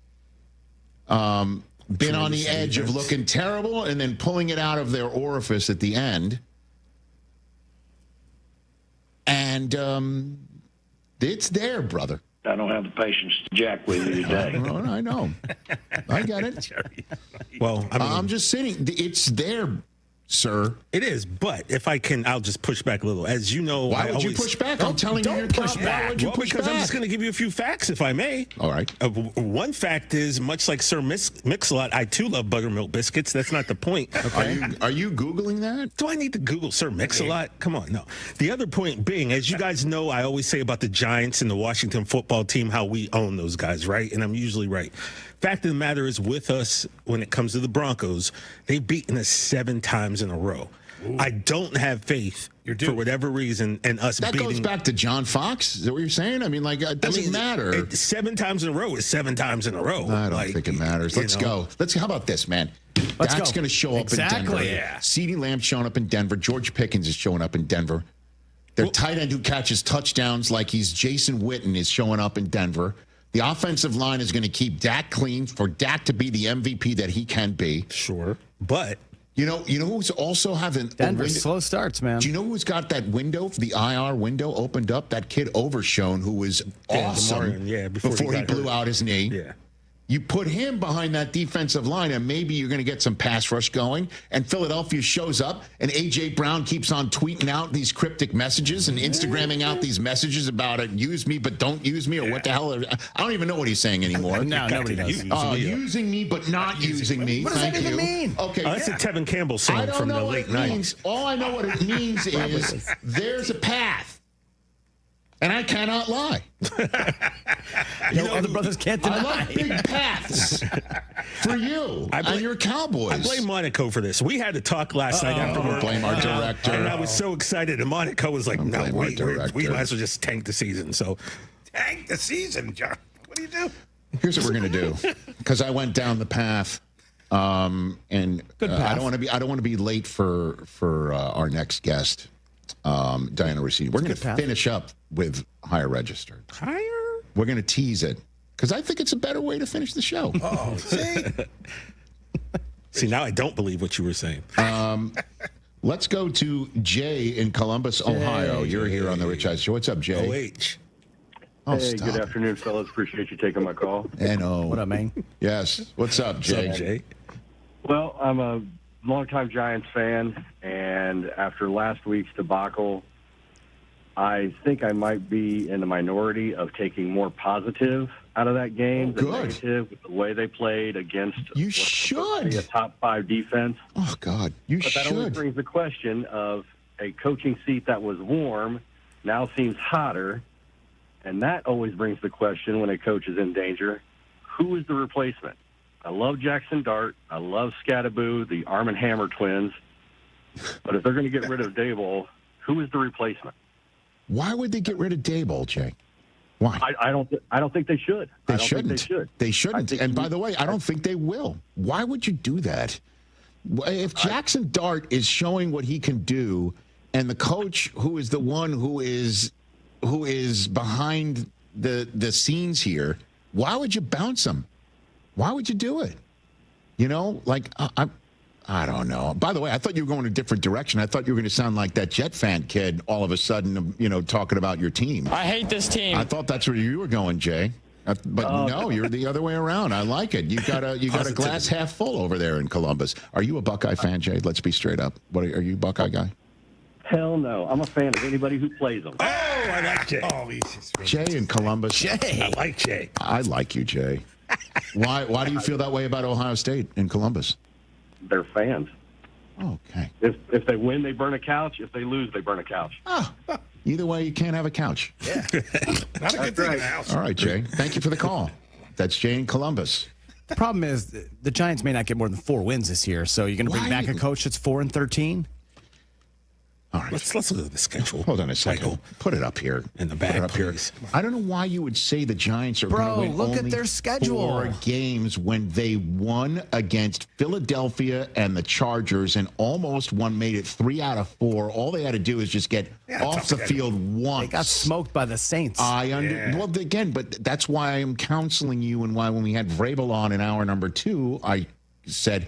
been on the edge of looking terrible and then pulling it out of their orifice at the end. And it's there, brother. I don't have the patience to jack with you today. I know. I get it. Well, I'm just saying, it's there, sir. It is, but if I can, I'll just push back a little. As you know, why would you push back? I'm telling you, you're push back. Why would you push because back? I'm just going to give you a few facts, if I may. All right. One fact is, much like Sir Mix-a-Lot, I too love buttermilk biscuits. That's not the point. Okay. Are you Googling that? Do I need to Google Sir Mix-a-Lot? Come on, no. The other point being, as you guys know, I always say about the Giants and the Washington football team, how we own those guys, right? And I'm usually right. Fact of the matter is, with us, when it comes to the Broncos, they've beaten us 7 times in a row. Ooh. I don't have faith for whatever reason in us that beating. That goes back to John Fox. Is that what you're saying? I mean, like, it doesn't matter. 7 times in a row is 7 times in a row. I don't think it matters. Let's go. How about this, man? That's going to show up in Denver. Yeah. CeeDee Lamb's showing up in Denver. George Pickens is showing up in Denver. Their tight end who catches touchdowns like he's Jason Witten is showing up in Denver. The offensive line is going to keep Dak clean for Dak to be the MVP that he can be. Sure. But you know who's also having Denver's slow starts, man. Do you know who's got that window, the IR window opened up? That kid Overshone, who was awesome before he blew out his knee. Yeah. You put him behind that defensive line, and maybe you're going to get some pass rush going. And Philadelphia shows up, and A.J. Brown keeps on tweeting out these cryptic messages and Instagramming out these messages about it, use me but don't use me, or what the hell. I don't even know what he's saying anymore. No, nobody does. Using me but not using me. What does that even mean? Okay, that's a Tevin Campbell song from the late 90s. All I know what it means is there's a path. And I cannot lie. Other brothers can't deny. I like big paths for you and your Cowboys. I blame Monaco for this. We had to talk last night after work. Blame our director. And I was so excited. And Monaco was like, no, we might as well just tank the season. So, tank the season, John. What do you do? Here's what we're going to do. Because I went down the path. And I don't want to be late for our next guest. Diana Rossini. We're going to finish up with Higher Register. Higher? We're going to tease it because I think it's a better way to finish the show. Oh, see? See, now I don't believe what you were saying. Let's go to Jay in Columbus, Ohio. You're here on the Rich Eisen Show. What's up, Jay? OH. Hey, good afternoon, fellas. Appreciate you taking my call. N-O. What up, man? Yes. What's up, Jay? What's up, Jay? Well, I'm a longtime Giants fan, and after last week's debacle, I think I might be in the minority of taking more positive out of that game than negative with the way they played against you should a top 5 defense. Oh God, you should. But that always brings the question of a coaching seat that was warm now seems hotter, and that always brings the question when a coach is in danger: who is the replacement? I love Jackson Dart. I love Scattaboo, the Arm & Hammer twins. But if they're going to get rid of Daboll, who is the replacement? Why would they get rid of Daboll, Jay? Why? I don't think they should. They shouldn't. They shouldn't. And by the way, I don't think they will. Why would you do that? If Jackson Dart is showing what he can do, and the coach who is the one who is behind the scenes here, why would you bounce him? Why would you do it? You know, like, I don't know. By the way, I thought you were going a different direction. I thought you were going to sound like that Jet fan kid all of a sudden, talking about your team. I hate this team. I thought that's where you were going, Jay. But no, you're the other way around. I like it. You got a glass half full over there in Columbus. Are you a Buckeye fan, Jay? Let's be straight up. Are you a Buckeye guy? Hell no. I'm a fan of anybody who plays them. Oh, I like Jay. Oh, Jay in Columbus. Jay. I like Jay. I like you, Jay. Why do you feel that way about Ohio State in Columbus? They're fans. Okay. If they win, they burn a couch. If they lose, they burn a couch. Oh, Either way, you can't have a couch. Yeah. Not a good thing in the house. All right, Jay. Thank you for the call. That's Jay in Columbus. The problem is the Giants may not get more than 4 wins this year, so you're going to bring back a coach that's 4-13? All right. Let's look at the schedule. Hold on a second. Put it up here. In the back, please. I don't know why you would say the Giants are going to win look only at their schedule. 4 games when they won against Philadelphia and the Chargers and almost made it 3 out of 4. All they had to do is just get off the field once. They got smoked by the Saints. Well, again, but that's why I'm counseling you, and why when we had Vrabel on in hour number 2, I said,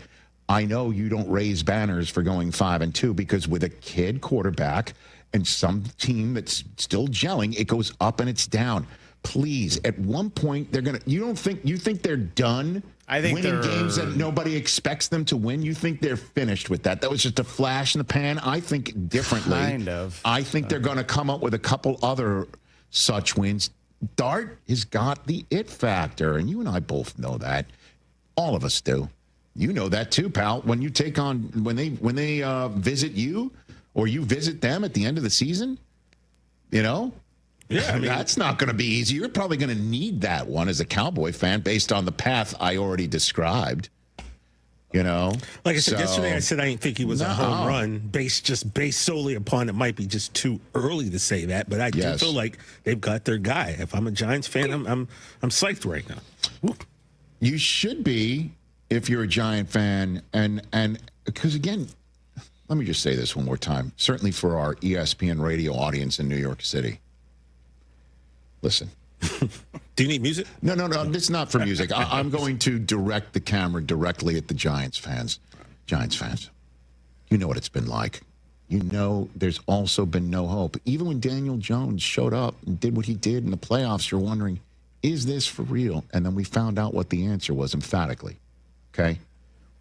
I know you don't raise banners for going 5-2 because with a kid quarterback and some team that's still gelling, it goes up and it's down. Please, at one point they're gonna. You think they're done? I think winning games that nobody expects them to win. You think they're finished with that? That was just a flash in the pan. I think differently. Kind of. I think they're going to come up with a couple other such wins. Dart has got the it factor, and you and I both know that. All of us do. You know that too, pal. When you take on when they visit you, or you visit them at the end of the season, Yeah, I mean, that's not going to be easy. You're probably going to need that one as a Cowboy fan, based on the path I already described. Like I said yesterday, I said I didn't think he was a home run based solely upon it might be just too early to say that, but I do feel like they've got their guy. If I'm a Giants fan, I'm psyched right now. Woo. You should be. If you're a Giant fan, and because, again, let me just say this one more time, certainly for our ESPN radio audience in New York City. Listen. Do you need music? No, this is not for music. I'm going to direct the camera directly at the Giants fans. Giants fans, you know what it's been like. You know there's also been no hope. Even when Daniel Jones showed up and did what he did in the playoffs, you're wondering, is this for real? And then we found out what the answer was emphatically. Okay,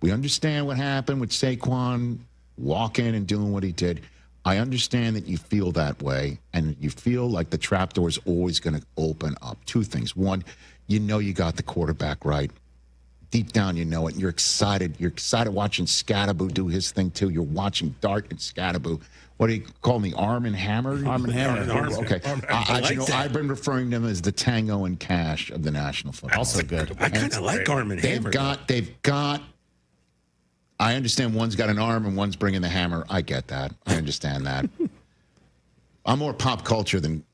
we understand what happened with Saquon walking and doing what he did. I understand that you feel that way, and you feel like the trapdoor is always going to open up. 2 things. One, you know you got the quarterback right. Deep down, you know it. You're excited. You're excited watching Scatterbo do his thing, too. You're watching Dart and Scatterbo. What do you call them, the Arm and Hammer? Arm and Hammer. Okay. I've been referring to them as the Tango and Cash of the National Football. Also good. I kind of like Arm and Hammer. They've got. I understand one's got an arm and one's bringing the hammer. I get that. I understand that. I'm more pop culture than,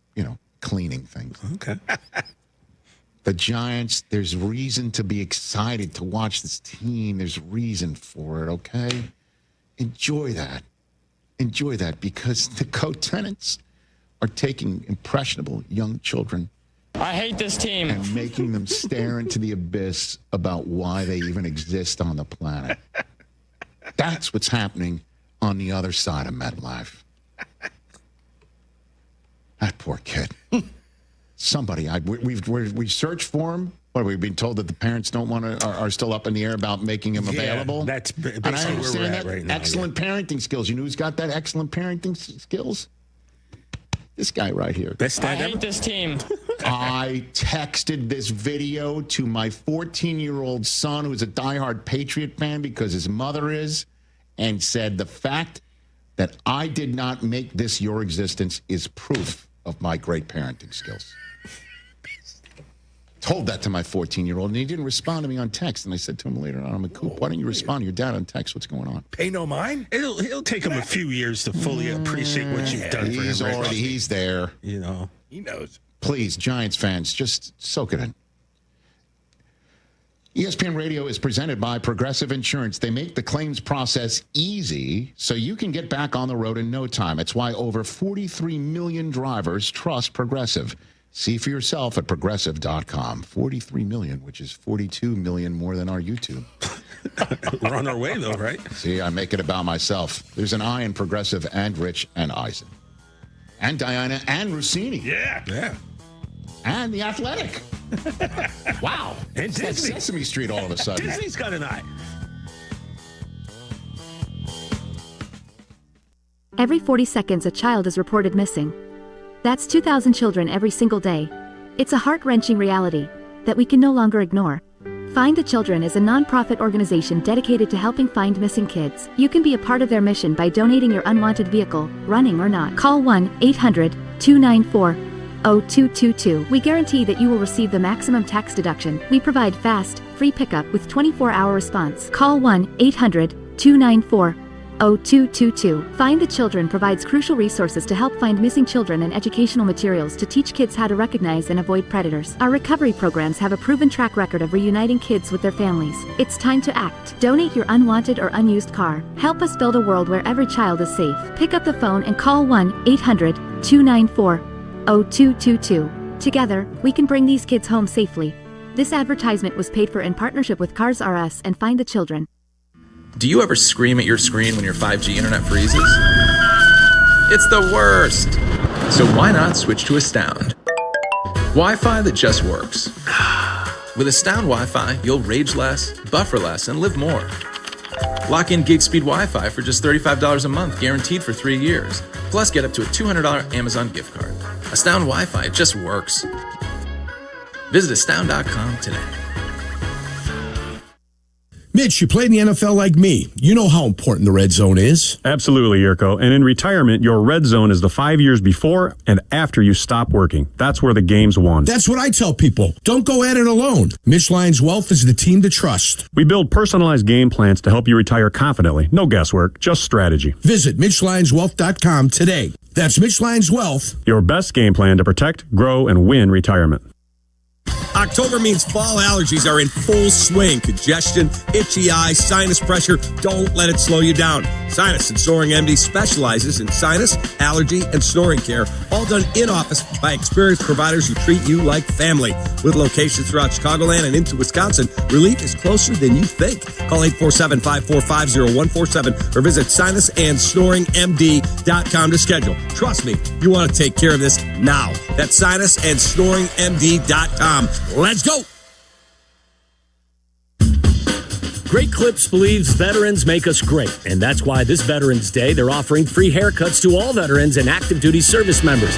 cleaning things. Okay. The Giants, there's reason to be excited to watch this team. There's reason for it, okay? Enjoy that. Enjoy that, because the co-tenants are taking impressionable young children. I hate this team. And making them stare into the abyss about why they even exist on the planet. That's what's happening on the other side of MetLife. That poor kid. Somebody, we searched for him. What, we've been told that the parents don't want to, are still up in the air about making him available. That's basically and I understand where we're that. at right now. Excellent parenting skills. You know who's got that excellent parenting skills? This guy right here. I hate this team. I texted this video to my 14-year-old son, who's a diehard Patriot fan because his mother is, and said the fact that I did not make this your existence is proof of my great parenting skills. Told that to my 14-year-old, and he didn't respond to me on text. And I said to him later on, I'm like, Coop, why don't you respond to your dad on text? What's going on? Pay no mind? It'll take him a few years to fully appreciate what you've done for him. He's there. He knows. Please, Giants fans, just soak it in. ESPN Radio is presented by Progressive Insurance. They make the claims process easy so you can get back on the road in no time. It's why over 43 million drivers trust Progressive. See for yourself at Progressive.com. 43 million, which is 42 million more than our YouTube. We're on our way, though, right? See, I make it about myself. There's an I in Progressive and Rich and Eisen. And Diana and Rossini. Yeah. And The Athletic. Wow. And it's like Disney. Sesame Street all of a sudden. Disney's got an eye. Every 40 seconds, a child is reported missing. That's 2,000 children every single day. It's a heart-wrenching reality that we can no longer ignore. Find the Children is a non-profit organization dedicated to helping find missing kids. You can be a part of their mission by donating your unwanted vehicle, running or not. Call 1-800 1-800-294-0222. We guarantee that you will receive the maximum tax deduction. We provide fast, free pickup with 24-hour response. Call 1-800-294-0222. Find the Children provides crucial resources to help find missing children and educational materials to teach kids how to recognize and avoid predators. Our recovery programs have a proven track record of reuniting kids with their families. It's time to act. Donate your unwanted or unused car. Help us build a world where every child is safe. Pick up the phone and call 1-800-294-0222. Together, we can bring these kids home safely. This advertisement was paid for in partnership with Cars R Us and Find the Children. Do you ever scream at your screen when your 5G internet freezes? It's the worst! So why not switch to Astound? Wi-Fi that just works. With Astound Wi-Fi, you'll rage less, buffer less, and live more. Lock in gig speed Wi-Fi for just $35 a month, guaranteed for 3 years. Plus, get up to a $200 Amazon gift card. Astound Wi-Fi, it just works. Visit astound.com today. Mitch, you played in the NFL like me. You know how important the red zone is. Absolutely, Yurko. And in retirement, your red zone is the 5 years before and after you stop working. That's where the game's won. That's what I tell people. Don't go at it alone. Mitch Lyons Wealth is the team to trust. We build personalized game plans to help you retire confidently. No guesswork, just strategy. Visit MitchLyonsWealth.com today. That's Mitch Lyons Wealth. Your best game plan to protect, grow, and win retirement. October means fall allergies are in full swing. Congestion, itchy eyes, sinus pressure. Don't let it slow you down. Sinus and Snoring MD specializes in sinus, allergy, and snoring care, all done in-office by experienced providers who treat you like family. With locations throughout Chicagoland and into Wisconsin, relief is closer than you think. Call 847-545-0147 or visit sinusandsnoringmd.com to schedule. Trust me, you want to take care of this now. That's sinusandsnoringmd.com. Let's go! Great Clips believes veterans make us great, and that's why this Veterans Day they're offering free haircuts to all veterans and active duty service members.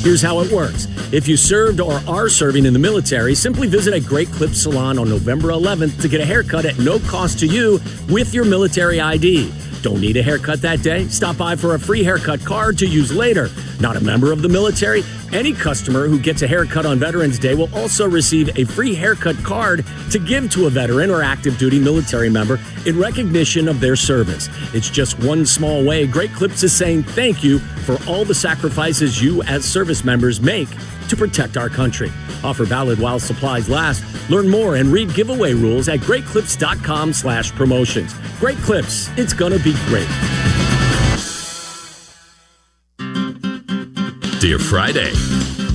Here's how it works. If you served or are serving in the military, simply visit a Great Clips salon on November 11th to get a haircut at no cost to you with your military ID. Don't need a haircut that day? Stop by for a free haircut card to use later. Not a member of the military? Any customer who gets a haircut on Veterans Day will also receive a free haircut card to give to a veteran or active duty military member in recognition of their service. It's just one small way Great Clips is saying thank you for all the sacrifices you as service members make to protect our country. Offer valid while supplies last. Learn more and read giveaway rules at greatclips.com/promotions. Great Clips, it's gonna be great. Dear Friday,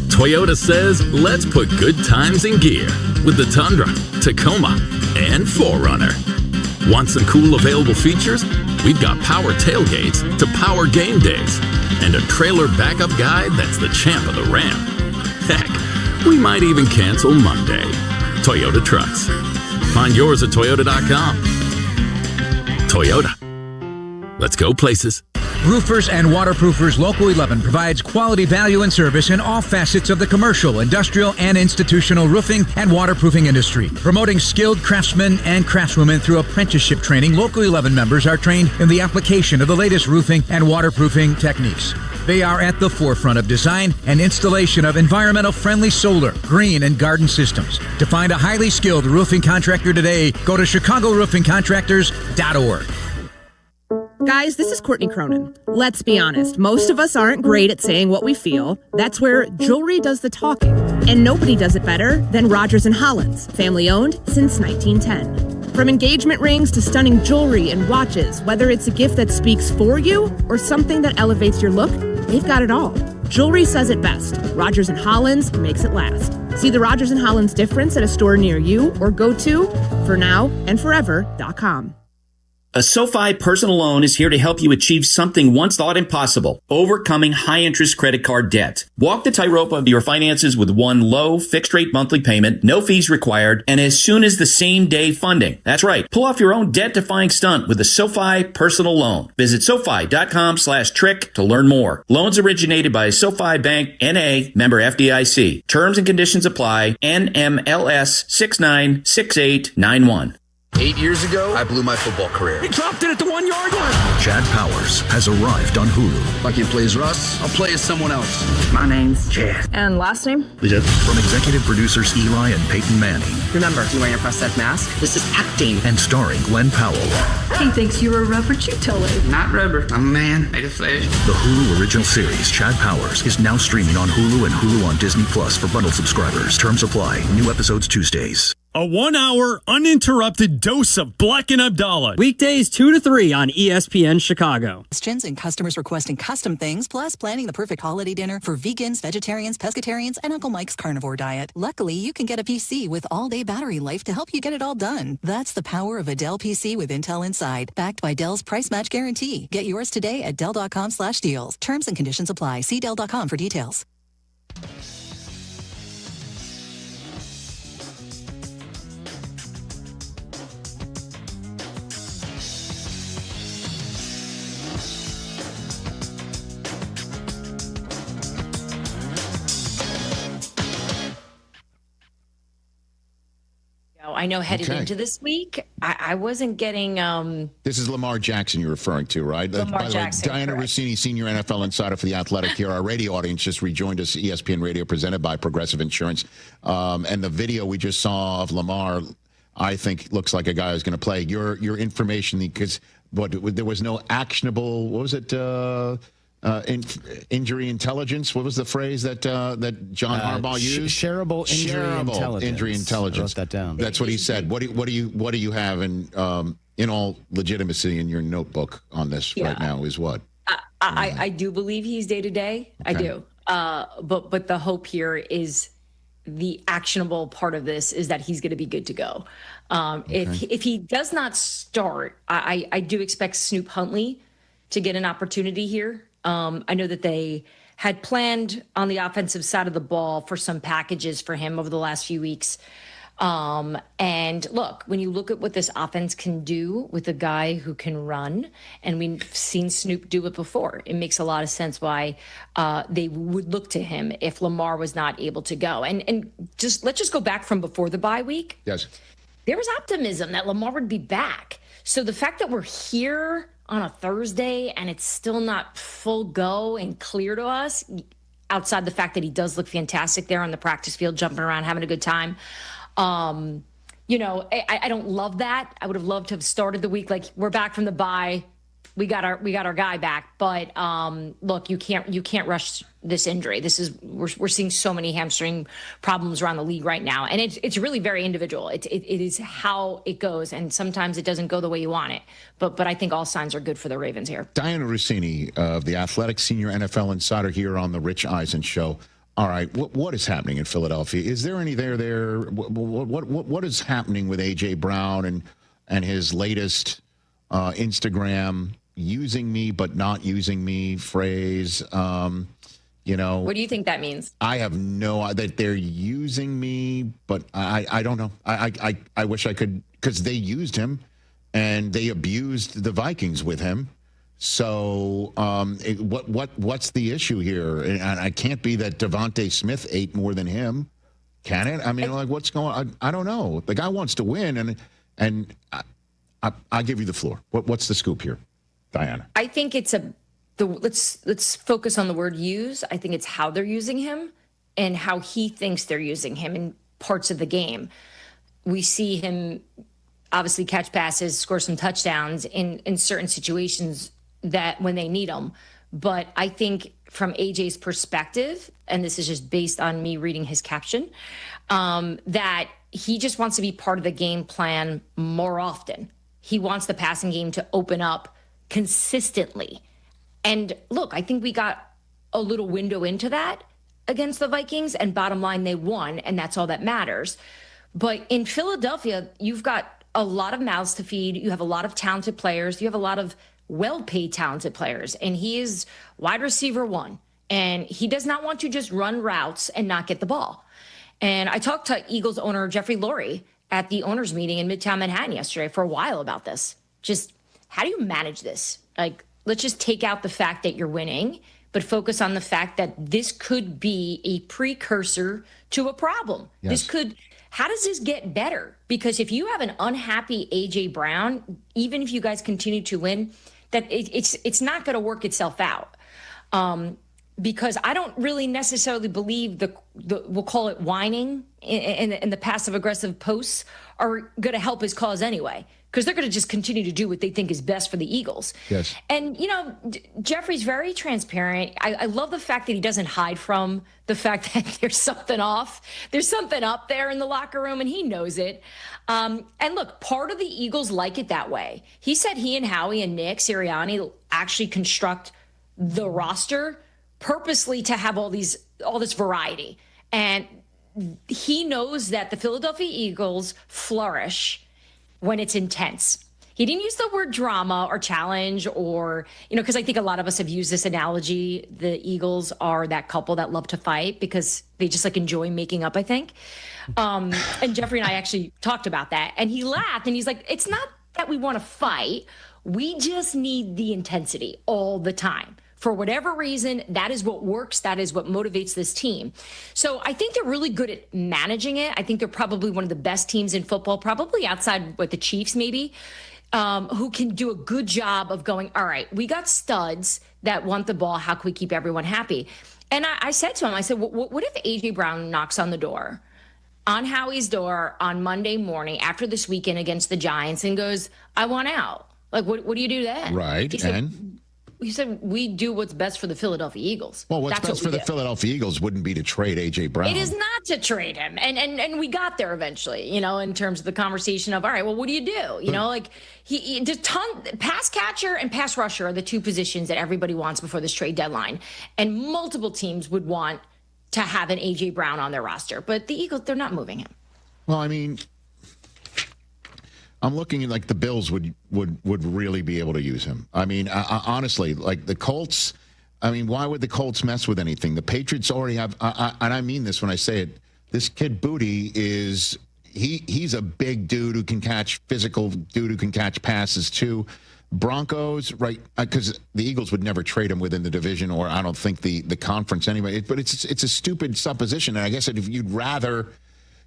Toyota says let's put good times in gear with the Tundra, Tacoma, and 4Runner. Want some cool available features? We've got power tailgates to power game days and a trailer backup guide that's the champ of the ramp. Heck, we might even cancel Monday. Toyota Trucks. Find yours at Toyota.com. Toyota. Let's go places. Roofers and Waterproofers Local 11 provides quality value and service in all facets of the commercial, industrial, and institutional roofing and waterproofing industry. Promoting skilled craftsmen and craftswomen through apprenticeship training, Local 11 members are trained in the application of the latest roofing and waterproofing techniques. They are at the forefront of design and installation of environmental friendly solar, green, and garden systems. To find a highly skilled roofing contractor today, go to ChicagoRoofingContractors.org. Guys, this is Courtney Cronin. Let's be honest, most of us aren't great at saying what we feel. That's where jewelry does the talking. And nobody does it better than Rogers & Hollins, family owned since 1910. From engagement rings to stunning jewelry and watches, whether it's a gift that speaks for you or something that elevates your look, they've got it all. Jewelry says it best. Rogers & Hollins makes it last. See the Rogers & Hollins difference at a store near you or go to fornowandforever.com. A SoFi personal loan is here to help you achieve something once thought impossible, overcoming high-interest credit card debt. Walk the tightrope of your finances with one low, fixed-rate monthly payment, no fees required, and as soon as the same-day funding. That's right. Pull off your own debt-defying stunt with a SoFi personal loan. Visit SoFi.com/trick to learn more. Loans originated by SoFi Bank, N.A., member FDIC. Terms and conditions apply. NMLS 696891. 8 years ago, I blew my football career. He dropped it at the 1 yard line. Chad Powers has arrived on Hulu. Like he plays Russ, I'll play as someone else. My name's Chad. And last name? From executive producers Eli and Peyton Manning. Remember, you wearing a prosthetic mask? This is acting. And starring Glenn Powell. He thinks you're a rubber, you tell him. Not rubber. I'm a man made of flesh. The Hulu original series, Chad Powers, is now streaming on Hulu and Hulu on Disney Plus for bundled subscribers. Terms apply. New episodes Tuesdays. A 1 hour uninterrupted dose of Bleck Abdalla. Weekdays 2 to 3 on ESPN Chicago. Questions and customers requesting custom things, plus planning the perfect holiday dinner for vegans, vegetarians, pescatarians, and Uncle Mike's carnivore diet. Luckily, you can get a PC with all-day battery life to help you get it all done. That's the power of a Dell PC with Intel inside, backed by Dell's price match guarantee. Get yours today at Dell.com/deals. Terms and conditions apply. See Dell.com for details. I know headed into this week, I wasn't getting. This is Lamar Jackson you're referring to, right? Lamar Jackson. Diana Rossini, senior NFL insider for The Athletic here. Our radio audience just rejoined us, ESPN Radio, presented by Progressive Insurance. And the video we just saw of Lamar, I think, looks like a guy who's going to play. Your information, because there was no actionable, what was it? Injury intelligence. What was the phrase that John Harbaugh used? Shareable injury intelligence. I wrote that down. That's what he said. What do you have in all legitimacy in your notebook on this right now? Is what I do believe he's day to day. I do. But the hope here is the actionable part of this is that he's going to be good to go. If he does not start, I do expect Snoop Huntley to get an opportunity here. I know that they had planned on the offensive side of the ball for some packages for him over the last few weeks. And look, when you look at what this offense can do with a guy who can run, and we've seen Snoop do it before, it makes a lot of sense why they would look to him if Lamar was not able to go. And let's just go back from before the bye week. Yes. There was optimism that Lamar would be back. So the fact that we're here on a Thursday and it's still not full go and clear to us, outside the fact that he does look fantastic there on the practice field, jumping around, having a good time. I don't love that. I would have loved to have started the week like we're back from the bye. We got our guy back, but look, you can't rush this injury. We're seeing so many hamstring problems around the league right now, and it's really very individual. It is how it goes, and sometimes it doesn't go the way you want it. But I think all signs are good for the Ravens here. Diana Rossini of The Athletic, senior NFL insider here on the Rich Eisen Show. All right, what is happening in Philadelphia? Is there any there? What is happening with A.J. Brown and his latest Instagram using me but not using me phrase? What do you think that means? I have no idea that they're using me, but I don't know. I wish I could, because they used him and they abused the Vikings with him. So what's the issue here? And I can't be that Devontae Smith ate more than him, can it? I mean, what's going on? I don't know. The guy wants to win, and I'll give you the floor. What's the scoop here, Diana? I think it's let's focus on the word use. I think it's how they're using him and how he thinks they're using him in parts of the game. We see him obviously catch passes, score some touchdowns in certain situations that when they need them. But I think from AJ's perspective, and this is just based on me reading his caption, that he just wants to be part of the game plan more often. He wants the passing game to open up consistently. And look, I think we got a little window into that against the Vikings, and bottom line, they won, and that's all that matters. But in Philadelphia, you've got a lot of mouths to feed. You have a lot of talented players. You have a lot of well-paid talented players, and he is wide receiver one, and he does not want to just run routes and not get the ball. And I talked to Eagles owner Jeffrey Lurie at the owners meeting in Midtown Manhattan yesterday for a while about this. Just how do you manage this? Like, let's just take out the fact that you're winning, but focus on the fact that this could be a precursor to a problem. Yes. This could how does this get better? Because if you have an unhappy A.J. Brown, even if you guys continue to win, that it's not going to work itself out. Because I don't really necessarily believe the we'll call it whining and the passive aggressive posts are going to help his cause anyway, because they're going to just continue to do what they think is best for the Eagles. Yes. And, Jeffrey's very transparent. I love the fact that he doesn't hide from the fact that there's something off. There's something up there in the locker room, and he knows it. And look, part of the Eagles like it that way. He said he and Howie and Nick Sirianni actually construct the roster purposely to have all this variety. And he knows that the Philadelphia Eagles flourish when it's intense. He didn't use the word drama or challenge or, because I think a lot of us have used this analogy. The Eagles are that couple that love to fight because they just enjoy making up, I think. And Jeffrey and I actually talked about that. And he laughed and he's like, it's not that we want to fight. We just need the intensity all the time. For whatever reason, that is what works. That is what motivates this team. So I think they're really good at managing it. I think they're probably one of the best teams in football, probably outside with the Chiefs maybe, who can do a good job of going, all right, we got studs that want the ball. How can we keep everyone happy? And I said to him, I said, what if A.J. Brown knocks on the door, on Howie's door on Monday morning after this weekend against the Giants and goes, I want out? What do you do then? Right. He said, we do what's best for the Philadelphia Eagles. Well, what's best for the Philadelphia Eagles wouldn't be to trade A.J. Brown. It is not to trade him. And we got there eventually, in terms of the conversation of, all right, well, what do you do? He pass catcher and pass rusher are the two positions that everybody wants before this trade deadline. And multiple teams would want to have an A.J. Brown on their roster. But the Eagles, they're not moving him. Well, I mean, I'm looking at the Bills would really be able to use him. I mean, honestly, the Colts. I mean, why would the Colts mess with anything? The Patriots already have, and I mean this when I say it. This kid Booty is he's a big dude who can catch, physical dude who can catch passes too. Broncos, right? Because the Eagles would never trade him within the division, or I don't think the conference anyway. But it's a stupid supposition, and I guess if you'd rather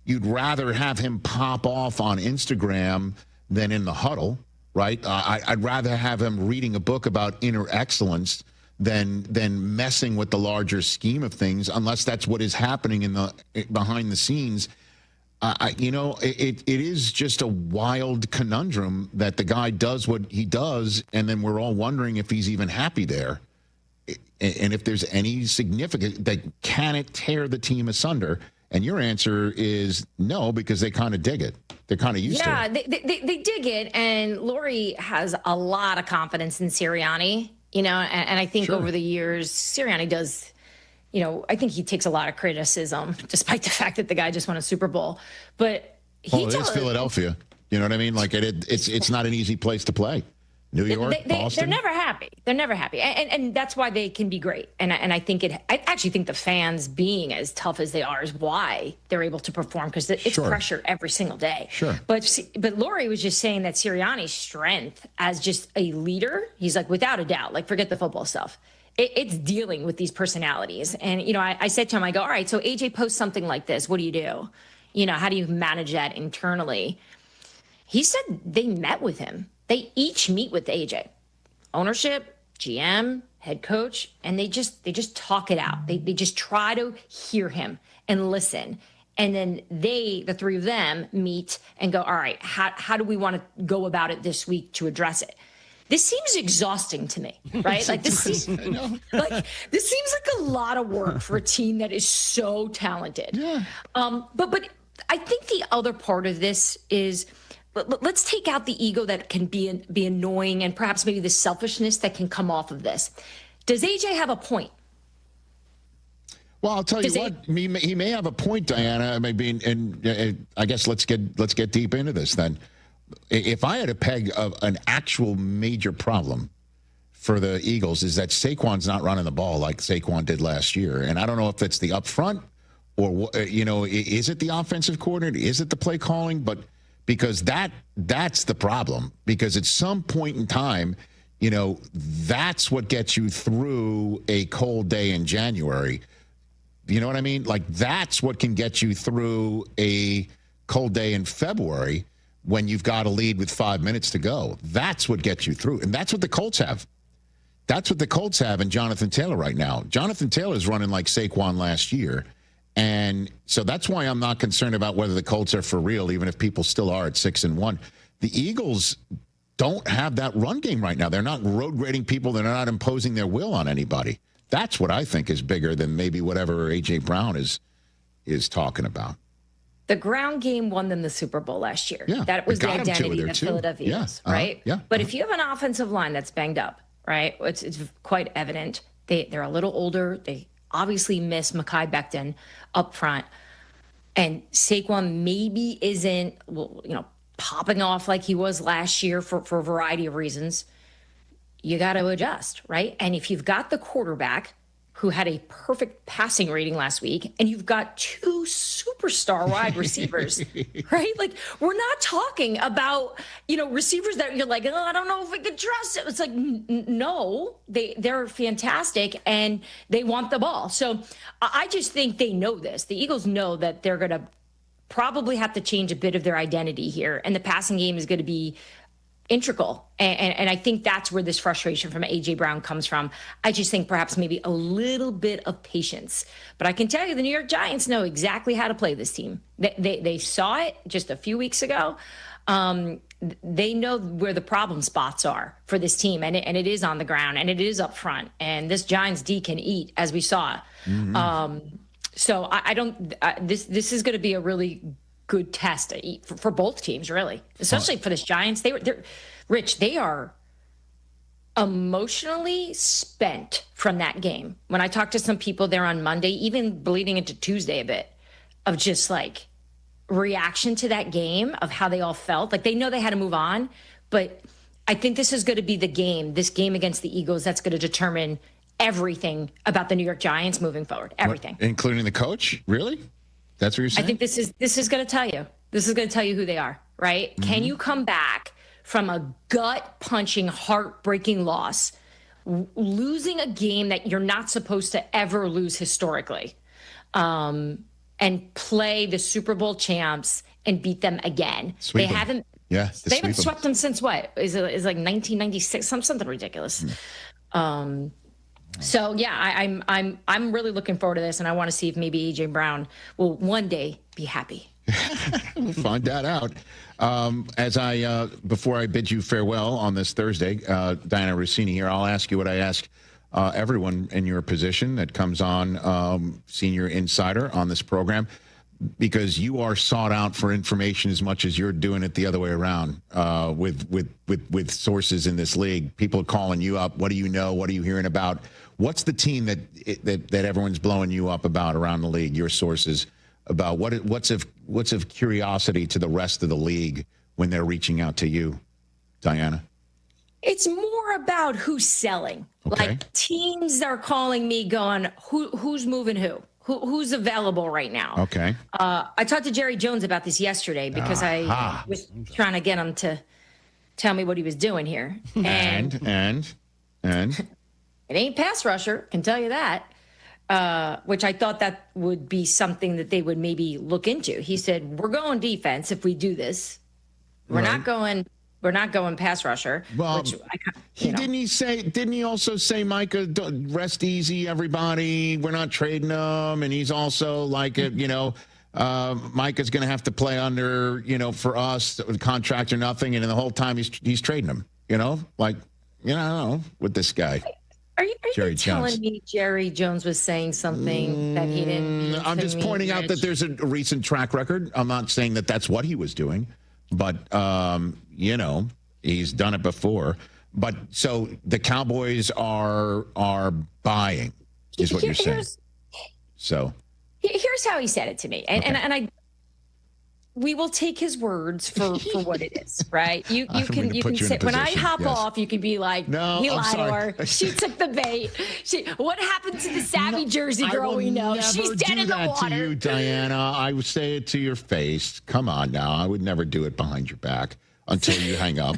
have him pop off on Instagram than in the huddle, right? I'd rather have him reading a book about inner excellence than messing with the larger scheme of things, unless that's what is happening behind the scenes. It is just a wild conundrum that the guy does what he does, and then we're all wondering if he's even happy there, and if there's any significance that can it tear the team asunder. And your answer is no, because they kind of dig it. They're kind of used to it. Yeah, they dig it. And Lori has a lot of confidence in Sirianni, and I think over the years, Sirianni does, I think he takes a lot of criticism, despite the fact that the guy just won a Super Bowl. But it is Philadelphia. You know what I mean? It's not an easy place to play. New York, Boston. They're never happy. They're never happy. And that's why they can be great. And I actually think the fans being as tough as they are is why they're able to perform, because it's pressure every single day. Sure. But Lori was just saying that Sirianni's strength as just a leader, he's without a doubt, forget the football stuff. It's dealing with these personalities. And, I said to him, I go, all right, so AJ posts something like this. What do you do? How do you manage that internally? He said they met with him. They each meet with AJ, ownership, GM, head coach, and they just talk it out. They just try to hear him and listen. And then the three of them meet and go, all right, how do we want to go about it this week to address it? This seems exhausting to me, right? This seems like a lot of work for a team that is so talented. Yeah. But I think the other part of this is, let's take out the ego that can be annoying, and perhaps maybe the selfishness that can come off of this. Does AJ have a point? Well, I'll tell you what. He may have a point, Diana. Maybe, and I guess let's get deep into this then. If I had to peg an actual major problem for the Eagles, is that Saquon's not running the ball like Saquon did last year, and I don't know if it's the upfront or is it the offensive coordinator? Is it the play calling? But because that's the problem. Because at some point in time, that's what gets you through a cold day in January. You know what I mean? That's what can get you through a cold day in February when you've got a lead with 5 minutes to go. That's what gets you through. And that's what the Colts have. That's what the Colts have in Jonathan Taylor right now. Jonathan Taylor's running like Saquon last year. And so that's why I'm not concerned about whether the Colts are for real, even if people still are at 6-1. The Eagles don't have that run game right now. They're not road grading people. They're not imposing their will on anybody. That's what I think is bigger than maybe whatever A.J. Brown is talking about. The ground game won them the Super Bowl last year. Yeah, that was the got 'em to identity there of too. Philadelphia Yeah, Eagles, right? yeah, But if you have an offensive line that's banged up, right, it's quite evident. They're a little older. They obviously miss Mekhi Becton up front. And Saquon maybe isn't, popping off like he was last year for a variety of reasons. You got to adjust, right? And if you've got the quarterback who had a perfect passing rating last week, and you've got two superstar wide receivers, right? Like, we're not talking about, receivers that you're like, oh, I don't know if we can trust it. It's like, no, they're fantastic, and they want the ball. So I just think they know this. The Eagles know that they're going to probably have to change a bit of their identity here, and the passing game is going to be integral. And I think that's where this frustration from A.J. Brown comes from. I just think perhaps maybe a little bit of patience. But I can tell you the New York Giants know exactly how to play this team. They saw it just a few weeks ago. They know where the problem spots are for this team, and it is on the ground, and it is up front. And this Giants D can eat, as we saw. Mm-hmm. So I don't. This is going to be a really good test for both teams, really, especially for this Giants. They're Rich. They are emotionally spent from that game. When I talked to some people there on Monday, even bleeding into Tuesday a bit, of just like reaction to that game, of how they all felt. Like, they know they had to move on, but I think this is going to be this game against the Eagles, that's going to determine everything about the New York Giants moving forward. Everything. Including the coach? Really? That's what you're saying? I think this is going to tell you. This is going to tell you who they are, right? Mm-hmm. Can you come back from a gut-punching, heartbreaking loss, losing a game that you're not supposed to ever lose historically, and play the Super Bowl champs and beat them again? Sweep they them. haven't. Yeah, they haven't swept them since what? Is it 1996? Something ridiculous. So yeah, I'm really looking forward to this, and I want to see if maybe A.J. Brown will one day be happy. We'll find that out. Before I bid you farewell on this Thursday, Diana Rossini here, I'll ask you what I ask everyone in your position that comes on, senior insider on this program, because you are sought out for information as much as you're doing it the other way around, with sources in this league. People are calling you up. What do you know? What are you hearing about? What's the team that everyone's blowing you up about around the league? Your sources about what's of curiosity to the rest of the league when they're reaching out to you, Diana? It's more about who's selling. Okay. Like, teams are calling me, going, who's moving who? Who's available right now? Okay. I talked to Jerry Jones about this yesterday because I was trying to get him to tell me what he was doing here. And it ain't pass rusher, can tell you that. Which I thought that would be something that they would maybe look into. He said, "We're going defense if we do this. We're not going pass rusher." Well, which didn't he also say, Micah, rest easy, everybody, we're not trading him? And he's also like, Micah's going to have to play under, for us, contract or nothing. And the whole time he's trading him, I don't know, with this guy. Are you Jerry telling Jones. me Jerry Jones was saying something that he didn't mean I'm to just me, pointing out Rich? that there's a recent track record. I'm not saying that that's what he was doing, but, he's done it before. But so the Cowboys are buying, is what you're saying. So Here's how he said it to me, and we will take his words for what it is, right? You can say, when I hop off, you can be like, no, he I'm lied sorry. to her. She took the bait. What happened to the savvy Jersey girl we know? She's dead in the water. To you, Diana. I would say it to your face. Come on now. I would never do it behind your back until you hang up.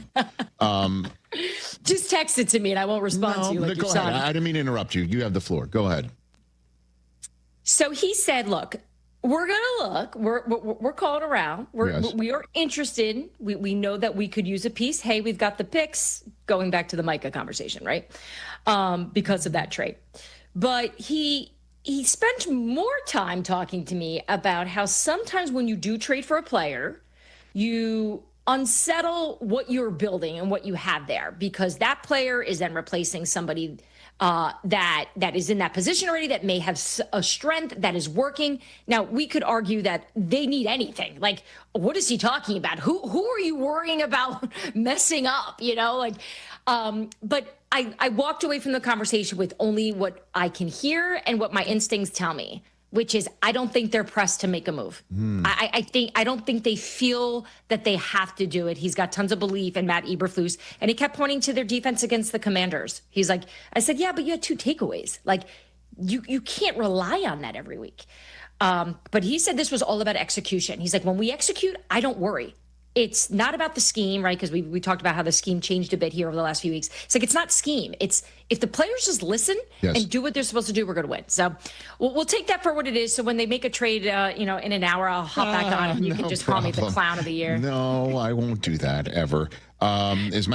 Just text it to me and I won't respond to you like your son. I didn't mean to interrupt you. You have the floor. Go ahead. So he said, look, We're gonna look. We're calling around. We are interested. We know that we could use a piece. Hey, we've got the picks. Going back to the Micah conversation, right? Because of that trade, but he spent more time talking to me about how sometimes when you do trade for a player, you unsettle what you're building and what you have there, because that player is then replacing somebody that is in that position already, that may have a strength that is working. Now, we could argue that they need anything. Like, what is he talking about? Who are you worrying about messing up? But I walked away from the conversation with only what I can hear and what my instincts tell me, which is I don't think they're pressed to make a move. I don't think they feel that they have to do it. He's got tons of belief in Matt Eberflus, and he kept pointing to their defense against the Commanders. He's like, I said, yeah, but you had 2 takeaways. Like, you can't rely on that every week. But he said this was all about execution. He's like, when we execute, I don't worry. It's not about the scheme, right? Because we talked about how the scheme changed a bit here over the last few weeks. It's like, it's not scheme. It's if the players just listen and do what they're supposed to do, we're going to win. So we'll take that for what it is. So when they make a trade, in an hour, I'll hop back on and you can just call me the clown of the year. No, I won't do that ever. As a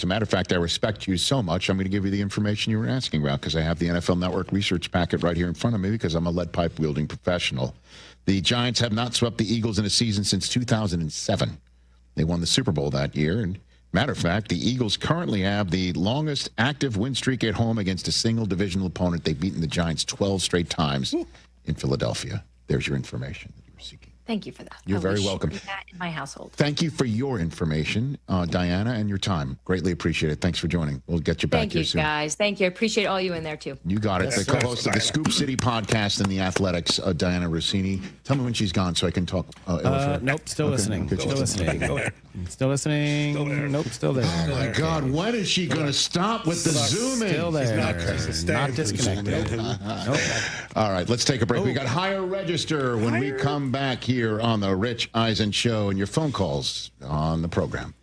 matter of fact, I respect you so much. I'm going to give you the information you were asking about, because I have the NFL Network research packet right here in front of me, because I'm a lead pipe wielding professional. The Giants have not swept the Eagles in a season since 2007. They won the Super Bowl that year. And matter of fact, the Eagles currently have the longest active win streak at home against a single divisional opponent. They've beaten the Giants 12 straight times in Philadelphia. There's your information that you were seeking. Thank you for that. You're very welcome. That in my household. Thank you for your information, Diana, and your time. Greatly appreciate it. Thanks for joining. We'll get you back here soon. Thank you, guys. Thank you. I appreciate all you in there, too. You got it. The co-host of the Scoop City podcast and the Athletics, Diana Rossini. Tell me when she's gone so I can talk. Nope, still listening. Still listening. Still listening. Nope, still there. Oh, my God. When is she going to stop with the zooming? Still there. Not disconnected. Nope. All right, let's take a break. We got Higher Register when we come back here on the Rich Eisen Show, and your phone calls on the program.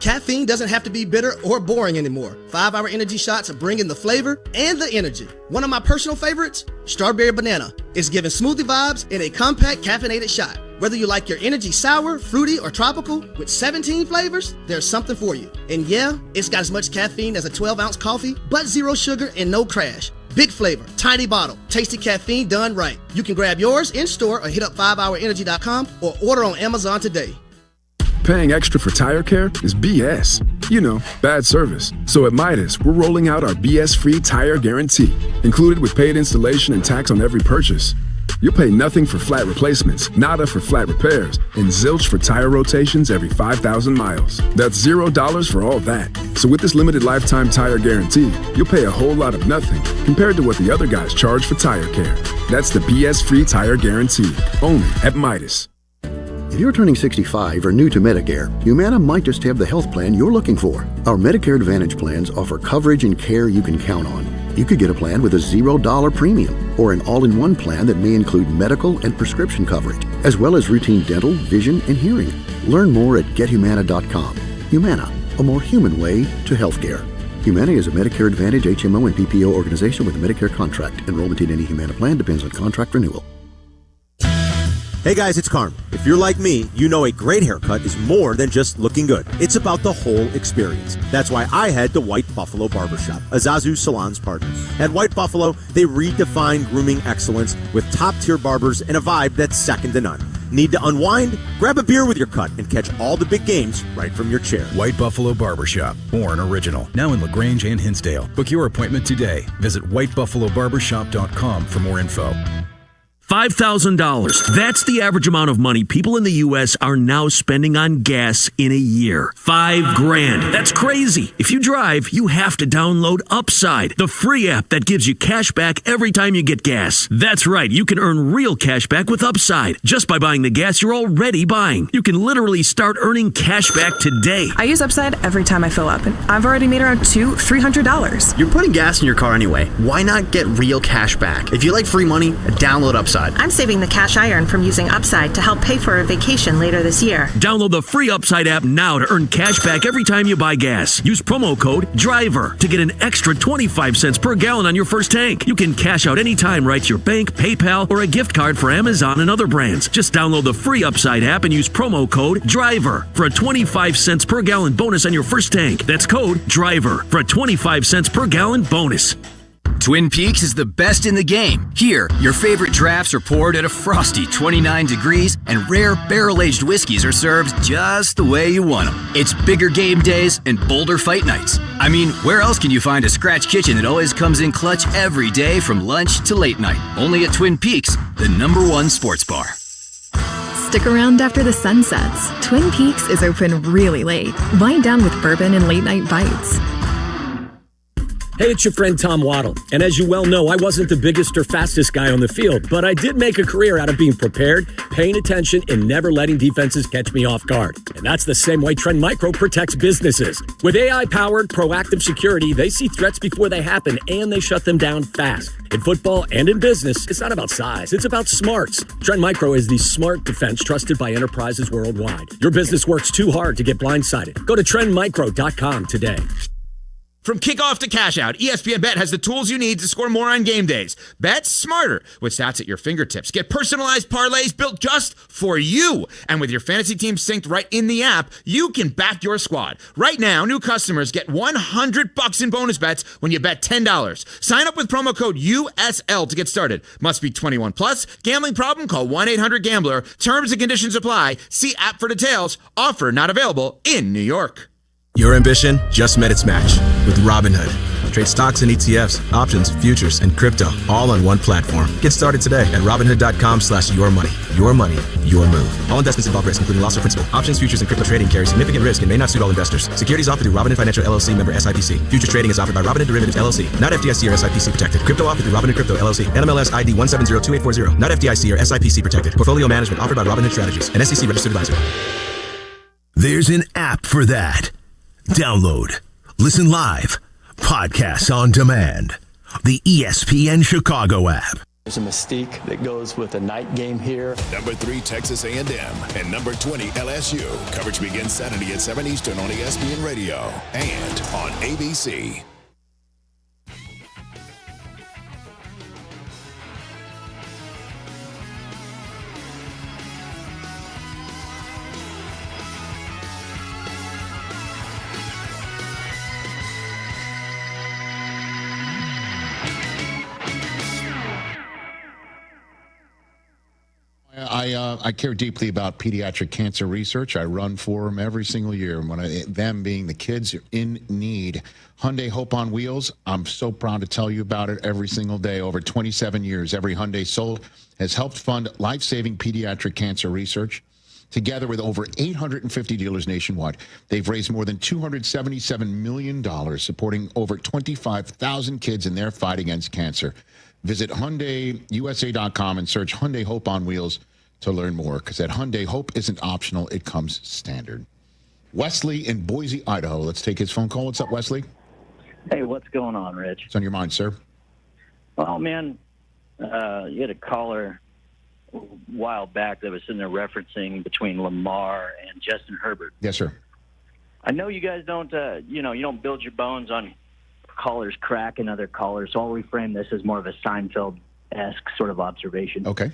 Caffeine doesn't have to be bitter or boring anymore. 5-Hour Energy shots are bringing the flavor and the energy. One of my personal favorites, Strawberry Banana, is giving smoothie vibes in a compact caffeinated shot. Whether you like your energy sour, fruity, or tropical, with 17 flavors, there's something for you. And yeah, it's got as much caffeine as a 12-ounce coffee, but 0 sugar and no crash. Big flavor, tiny bottle, tasty caffeine done right. You can grab yours in-store or hit up 5hourenergy.com or order on Amazon today. Paying extra for tire care is BS. You know, bad service. So at Midas, we're rolling out our BS-free tire guarantee, included with paid installation and tax on every purchase. You'll pay nothing for flat replacements, nada for flat repairs, and zilch for tire rotations every 5,000 miles. That's $0 for all that. So with this limited lifetime tire guarantee, you'll pay a whole lot of nothing compared to what the other guys charge for tire care. That's the BS-free tire guarantee, only at Midas. If you're turning 65 or new to Medicare, Humana might just have the health plan you're looking for. Our Medicare Advantage plans offer coverage and care you can count on. You could get a plan with a $0 premium or an all-in-one plan that may include medical and prescription coverage, as well as routine dental, vision, and hearing. Learn more at gethumana.com. Humana, a more human way to healthcare. Humana is a Medicare Advantage HMO and PPO organization with a Medicare contract. Enrollment in any Humana plan depends on contract renewal. Hey guys, it's Carmen. If you're like me, you know a great haircut is more than just looking good. It's about the whole experience. That's why I head to White Buffalo Barbershop, Azazu Salon's partner. At White Buffalo, they redefine grooming excellence with top-tier barbers and a vibe that's second to none. Need to unwind? Grab a beer with your cut and catch all the big games right from your chair. White Buffalo Barbershop, born original. Now in LaGrange and Hinsdale. Book your appointment today. Visit whitebuffalobarbershop.com for more info. $5,000. That's the average amount of money people in the U.S. are now spending on gas in a year. $5,000. That's crazy. If you drive, you have to download Upside, the free app that gives you cash back every time you get gas. That's right. You can earn real cash back with Upside just by buying the gas you're already buying. You can literally start earning cash back today. I use Upside every time I fill up, and I've already made around $200-$300. You're putting gas in your car anyway. Why not get real cash back? If you like free money, download Upside. Upside. I'm saving the cash I earn from using Upside to help pay for a vacation later this year. Download the free Upside app now to earn cash back every time you buy gas. Use promo code DRIVER to get an extra 25 cents per gallon on your first tank. You can cash out anytime right to your bank, PayPal, or a gift card for Amazon and other brands. Just download the free Upside app and use promo code DRIVER for a 25 cents per gallon bonus on your first tank. That's code DRIVER for a 25 cents per gallon bonus. Twin Peaks is the best in the game. Here, your favorite drafts are poured at a frosty 29 degrees, and rare barrel-aged whiskeys are served just the way you want them. It's bigger game days and bolder fight nights. I mean, where else can you find a scratch kitchen that always comes in clutch every day from lunch to late night? Only at Twin Peaks, the #1 sports bar. Stick around after the sun sets. Twin Peaks is open really late. Wind down with bourbon and late-night bites. Hey, it's your friend Tom Waddle. And as you well know, I wasn't the biggest or fastest guy on the field, but I did make a career out of being prepared, paying attention, and never letting defenses catch me off guard. And that's the same way Trend Micro protects businesses. With AI-powered proactive security, they see threats before they happen, and they shut them down fast. In football and in business, it's not about size, it's about smarts. Trend Micro is the smart defense trusted by enterprises worldwide. Your business works too hard to get blindsided. Go to trendmicro.com today. From kickoff to cash out, ESPN Bet has the tools you need to score more on game days. Bet smarter with stats at your fingertips. Get personalized parlays built just for you. And with your fantasy team synced right in the app, you can back your squad. Right now, new customers get $100 in bonus bets when you bet $10. Sign up with promo code USL to get started. Must be 21 plus. Gambling problem? Call 1-800-GAMBLER. Terms and conditions apply. See app for details. Offer not available in New York. Your ambition just met its match with Robinhood. Trade stocks and ETFs, options, futures, and crypto all on one platform. Get started today at Robinhood.com/yourmoney. Your money, your move. All investments involve risk, including loss of principal. Options, futures, and crypto trading carry significant risk and may not suit all investors. Securities offered through Robinhood Financial LLC, member SIPC. Futures trading is offered by Robinhood Derivatives LLC, not FDIC or SIPC protected. Crypto offered through Robinhood Crypto LLC, NMLS ID 1702840, not FDIC or SIPC protected. Portfolio management offered by Robinhood Strategies, an SEC registered advisor. There's an app for that. Download, listen live, podcasts on demand. The ESPN Chicago app. There's a mystique that goes with a night game here. Number 3, Texas A&M, and number 20, LSU. Coverage begins Saturday at 7 Eastern on ESPN Radio and on ABC. I care deeply about pediatric cancer research. I run for them every single year. Them being the kids in need. Hyundai Hope on Wheels, I'm so proud to tell you about it every single day. Over 27 years, every Hyundai sold has helped fund life-saving pediatric cancer research. Together with over 850 dealers nationwide, they've raised more than $277 million, supporting over 25,000 kids in their fight against cancer. Visit HyundaiUSA.com and search Hyundai Hope on Wheels to learn more, because at Hyundai, hope isn't optional, it comes standard. Wesley in Boise, Idaho. Let's take his phone call. What's up, Wesley? Hey, what's going on, Rich? What's on your mind, sir? Well, man, you had a caller a while back that was sitting there referencing between Lamar and Justin Herbert. Yes, sir. I know you guys don't, you don't build your bones on callers cracking other callers, so I'll reframe this as more of a Seinfeld-esque sort of observation. Okay.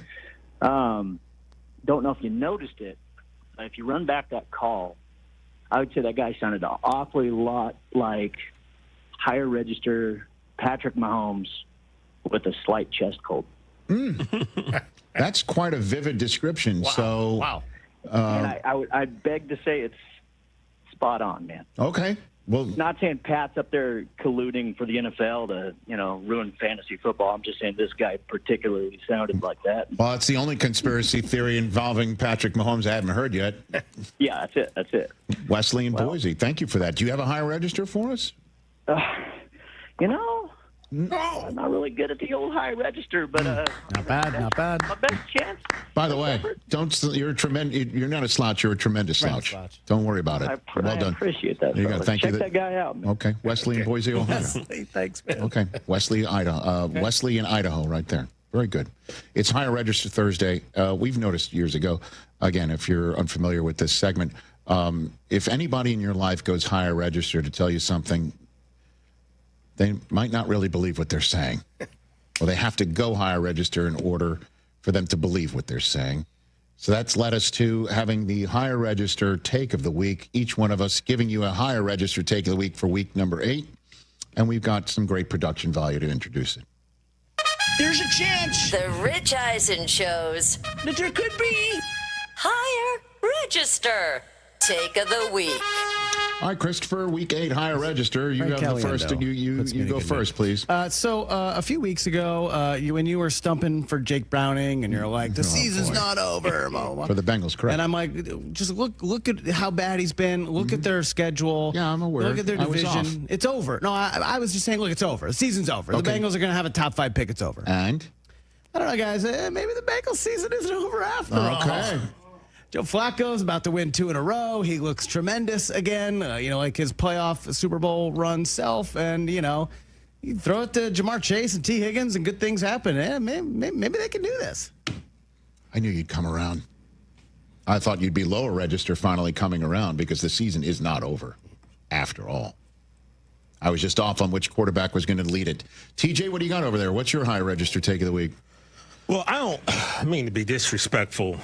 Don't know if you noticed it, but if you run back that call, I would say that guy sounded an awfully lot like higher register Patrick Mahomes with a slight chest cold. That's quite a vivid description. Wow. So, wow. And I'd beg to say it's spot on, man. Okay. Well, not saying Pat's up there colluding for the NFL to, ruin fantasy football. I'm just saying this guy particularly sounded like that. Well, it's the only conspiracy theory involving Patrick Mahomes I haven't heard yet. Yeah, that's it. Wesley in Boise, thank you for that. Do you have a high register for us? No, I'm not really good at the old high register, but not bad. My best chance. By the way, you're a tremendous. You're not a slouch. You're a tremendous slouch. Don't worry about it. Well done. I appreciate that. There you go. Thank you. Check that guy out, man. Okay, Wesley in Boise, Ohio. Wesley, thanks, man. Okay, Wesley, Idaho. Wesley in Idaho, right there. Very good. It's Higher Register Thursday. We've noticed years ago, again, if you're unfamiliar with this segment, if anybody in your life goes Higher Register to tell you something, they might not really believe what they're saying. Well, they have to go Higher Register in order for them to believe what they're saying. So that's led us to having the Higher Register take of the week, each one of us giving you a Higher Register take of the week for week number 8. And we've got some great production value to introduce it. There's a chance. The Rich Eisen shows that there could be Higher Register take of the week. All right, Christopher, week 8 Higher Register. You have the first, and you go first, please. So a few weeks ago, when you were stumping for Jake Browning, and you're like, the season's not over. Blah, blah, blah. For the Bengals, correct. And I'm like, just look at how bad he's been. Look at their schedule. Yeah, I'm aware. Look at their division. It's over. No, I was just saying, look, it's over. The season's over. Okay. The Bengals are going to have a top 5 pick. It's over. And? I don't know, guys. Maybe the Bengals season isn't over after all. Okay. Joe Flacco's about to win 2 in a row. He looks tremendous again, like his playoff Super Bowl run self. And, you throw it to Jamar Chase and T. Higgins and good things happen. Maybe they can do this. I knew you'd come around. I thought you'd be lower register finally coming around because the season is not over after all. I was just off on which quarterback was going to lead it. TJ, what do you got over there? What's your High Register take of the week? Well, I don't mean to be disrespectful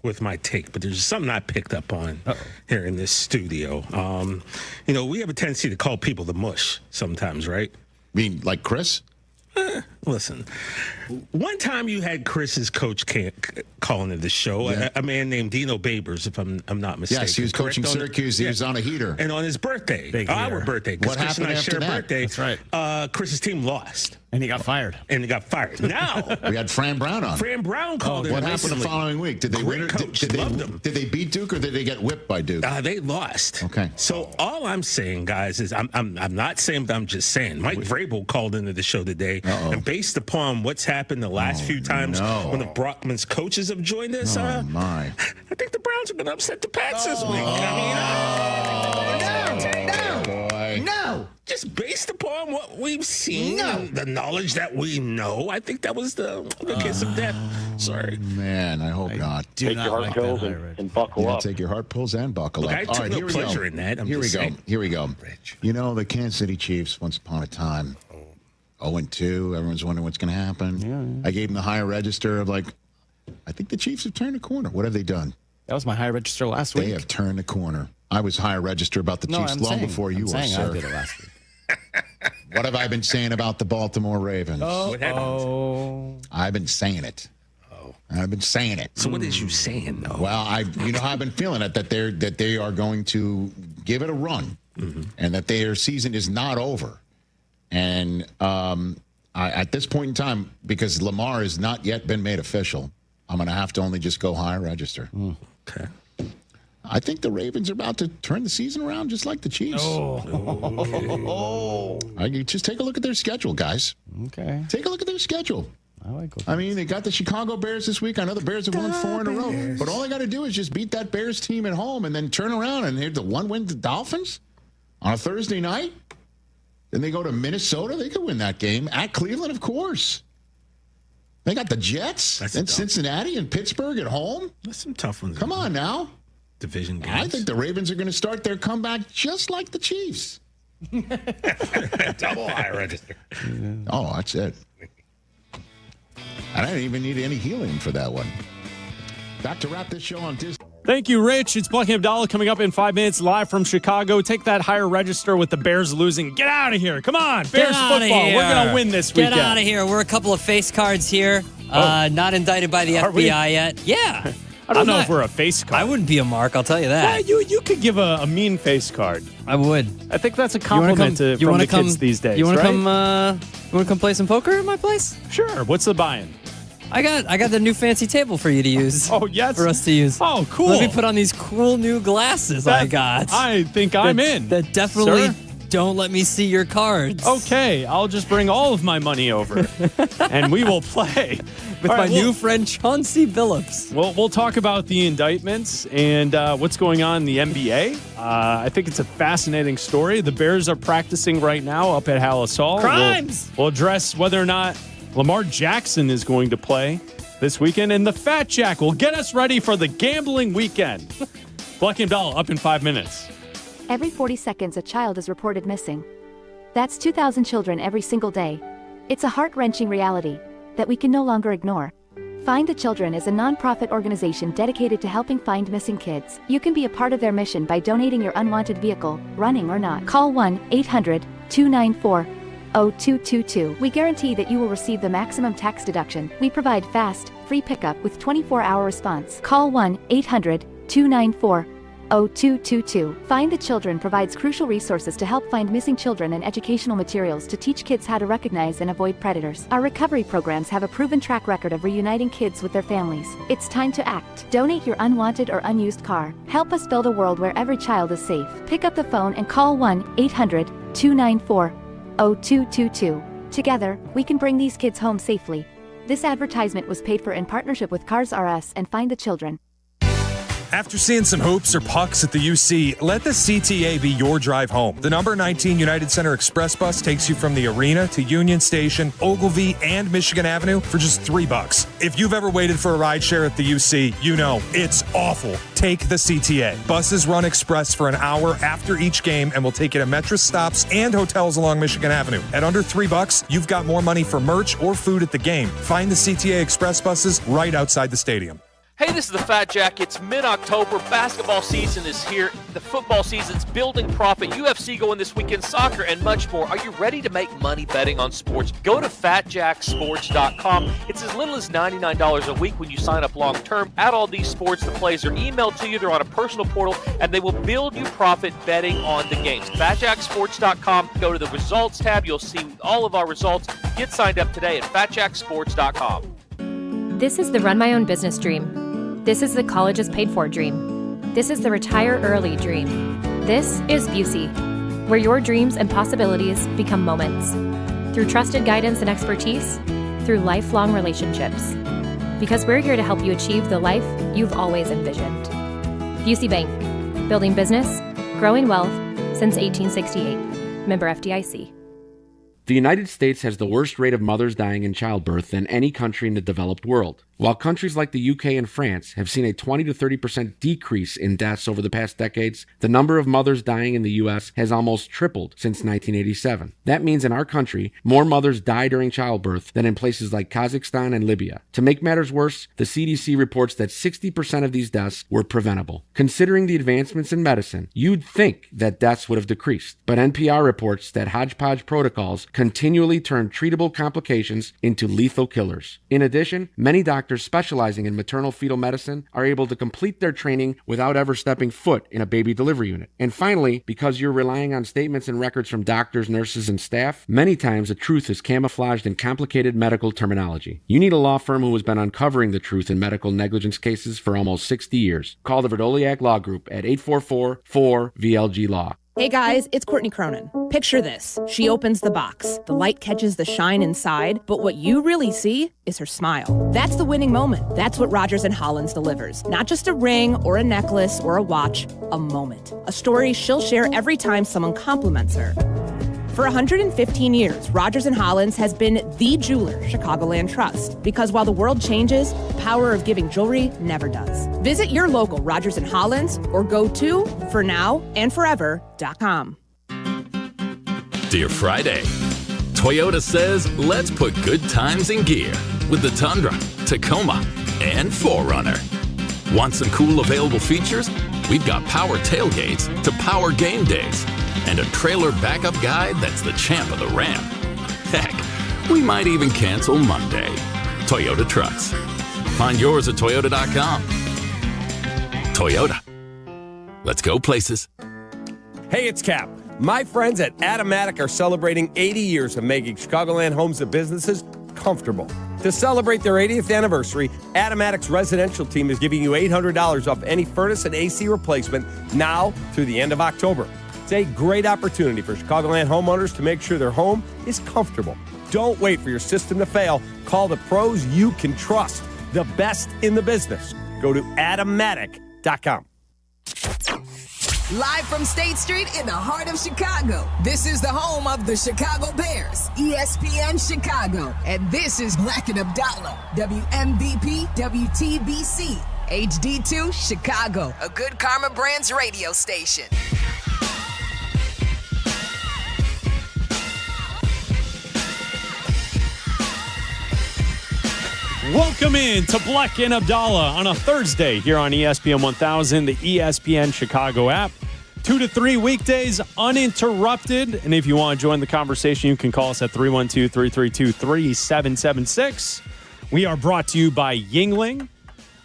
with my take, but there's something I picked up on here in this studio. We have a tendency to call people the mush sometimes, right? Mean like Chris? Listen, one time you had Chris's coach calling in the show, a man named Dino Babers, if I'm not mistaken. Yes, he was coaching Syracuse. He was on a heater. And on his birthday, our birthday, because Chris and I share a birthday. That's right. Chris's team lost. And he got fired. Now we had Fran Brown on. Fran Brown called in. What happened the following week? Did they win? Did they beat Duke or did they get whipped by Duke? They lost. Okay. So all I'm saying, guys, is I'm not saying, but I'm just saying. Mike Vrabel called into the show today, and based upon what's happened the last few times when the Brockman's coaches have joined us, I think the Browns have been upset the Pats this week. No. Just based upon what we've seen and the knowledge that we know, I think that was the kiss of death. Sorry. Man, I hope not. Take your heart pills and buckle up. Take your heart pills and buckle up. I took no pleasure in that. Here we go. The Kansas City Chiefs, once upon a time, 0-2. Everyone's wondering what's going to happen. I gave them the Higher Register of I think the Chiefs have turned a corner. What have they done? That was my Higher Register last week. They have turned the corner. I was Higher Register about the Chiefs before you were, sir. I did it last week. What have I been saying about the Baltimore Ravens? I've been saying it. I've been saying it. So what is you saying, though? Well, you know how I've been feeling it, that they are going to give it a run, and that their season is not over. And at this point in time, because Lamar has not yet been made official, I'm going to have to only just go Higher Register. Okay. I think the Ravens are about to turn the season around just like the Chiefs. Just take a look at their schedule, guys. Okay. Take a look at their schedule. I mean, they got the Chicago Bears this week. I know the Bears have won 4 in a row. But all they got to do is just beat that Bears team at home and then turn around and hit the 1-win the Dolphins on a Thursday night. Then they go to Minnesota. They could win that game. At Cleveland, of course. They got the Jets and Cincinnati and Pittsburgh at home. That's some tough ones. Come on now. Division games. I think the Ravens are going to start their comeback just like the Chiefs. Double Higher Register. Oh, that's it. I didn't even need any helium for that one. Back to wrap this show on Disney. Thank you, Rich. It's Bleck Abdalla coming up in 5 minutes live from Chicago. Take that Higher Register with the Bears losing. Get out of here. Come on. Bears football. We're going to win this weekend. Get out of here. We're a couple of face cards here. Not indicted by the FBI yet. Yeah. I don't know if we're a face card. I wouldn't be a mark, I'll tell you that. Yeah, you could give a mean face card. I would. I think that's a compliment from the kids these days. You want to right? come play some poker at my place? Sure. What's the buy-in? I got the new fancy table for you to use. Oh, yes. For us to use. Oh, cool. Let me put on these cool new glasses I got. I think I'm in. That definitely don't let me see your cards. Okay, I'll just bring all of my money over, and we will play. With my new friend Chauncey Billups. We'll talk about the indictments and what's going on in the NBA. I think it's a fascinating story. The Bears are practicing right now up at Hal Asal. Crimes! We'll address whether or not Lamar Jackson is going to play this weekend, and the Fat Jack will get us ready for the gambling weekend. Bleck Abdalla up in 5 minutes. Every 40 seconds, a child is reported missing. That's 2,000 children every single day. It's a heart-wrenching reality that we can no longer ignore. Find the Children is a non-profit organization dedicated to helping find missing kids. You can be a part of their mission by donating your unwanted vehicle, running or not. Call 1-800-294-0222. We guarantee that you will receive the maximum tax deduction. We provide fast, free pickup with 24-hour response. Call 1-800-294-0222. Find the Children provides crucial resources to help find missing children and educational materials to teach kids how to recognize and avoid predators. Our recovery programs have a proven track record of reuniting kids with their families. It's time to act. Donate your unwanted or unused car. Help us build a world where every child is safe. Pick up the phone and call 1-800-294-0222. Together, we can bring these kids home safely. This advertisement was paid for in partnership with Cars R Us and Find the Children. After seeing some hoops or pucks at the UC, let the CTA be your drive home. The number 19 United Center Express bus takes you from the arena to Union Station, Ogilvie, and Michigan Avenue for just $3. If you've ever waited for a ride share at the UC, you know it's awful. Take the CTA. Buses run express for an hour after each game and will take you to Metro stops and hotels along Michigan Avenue. At under $3, you've got more money for merch or food at the game. Find the CTA Express buses right outside the stadium. Hey, this is the Fat Jack. It's mid-October. Basketball season is here. The football season's building profit. UFC going this weekend, soccer, and much more. Are you ready to make money betting on sports? Go to fatjacksports.com. It's as little as $99 a week when you sign up long-term. Add all these sports. The plays are emailed to you. They're on a personal portal, and they will build you profit betting on the games. Fatjacksports.com. Go to the results tab. You'll see all of our results. Get signed up today at fatjacksports.com. This is the run my own business dream. This is the college is paid for dream. This is the retire early dream. This is Busey, where your dreams and possibilities become moments. Through trusted guidance and expertise, through lifelong relationships. Because we're here to help you achieve the life you've always envisioned. Busey Bank, building business, growing wealth since 1868. Member FDIC. The United States has the worst rate of mothers dying in childbirth than any country in the developed world. While countries like the UK and France have seen a 20 to 30% decrease in deaths over the past decades, the number of mothers dying in the U.S. has almost tripled since 1987. That means in our country, more mothers die during childbirth than in places like Kazakhstan and Libya. To make matters worse, the CDC reports that 60% of these deaths were preventable. Considering the advancements in medicine, you'd think that deaths would have decreased. But NPR reports that hodgepodge protocols continually turn treatable complications into lethal killers. In addition, many doctors specializing in maternal fetal medicine are able to complete their training without ever stepping foot in a baby delivery unit. And finally, because you're relying on statements and records from doctors, nurses, and staff, many times the truth is camouflaged in complicated medical terminology. You need a law firm who has been uncovering the truth in medical negligence cases for almost 60 years. Call the Verdoliak Law Group at 844-4VLG-LAW. Hey guys, it's Courtney Cronin. Picture this. She opens the box. The light catches the shine inside, but what you really see is her smile. That's the winning moment. That's what Rogers & Hollins delivers. Not just a ring or a necklace or a watch, a moment. A story she'll share every time someone compliments her. For 115 years, Rogers & Hollins has been the jeweler Chicagoland trusts. Because while the world changes, the power of giving jewelry never does. Visit your local Rogers & Hollins or go to fornowandforever.com. Dear Friday, Toyota says let's put good times in gear with the Tundra, Tacoma, and 4Runner. Want some cool available features? We've got power tailgates to power game days. And a trailer backup guide that's the champ of the ramp. Heck, we might even cancel Monday. Toyota Trucks. Find yours at Toyota.com. Toyota. Let's go places. Hey, it's Kap. My friends at Automatic are celebrating 80 years of making Chicagoland homes and businesses comfortable. To celebrate their 80th anniversary, Automatic's residential team is giving you $800 off any furnace and AC replacement now through the end of October. It's a great opportunity for Chicagoland homeowners to make sure their home is comfortable. Don't wait for your system to fail. Call the pros you can trust, the best in the business. Go to Automatic.com. Live from State Street in the heart of Chicago. This is the home of the Chicago Bears, ESPN Chicago. And this is Bleck Abdalla, WMVP WTBC, HD2 Chicago, a Good Karma Brands radio station. Welcome in to Bleck and Abdalla on a Thursday here on ESPN 1000, the ESPN Chicago app. 2 to 3 weekdays uninterrupted. And if you want to join the conversation, you can call us at 312-332-3776. We are brought to you by Yuengling.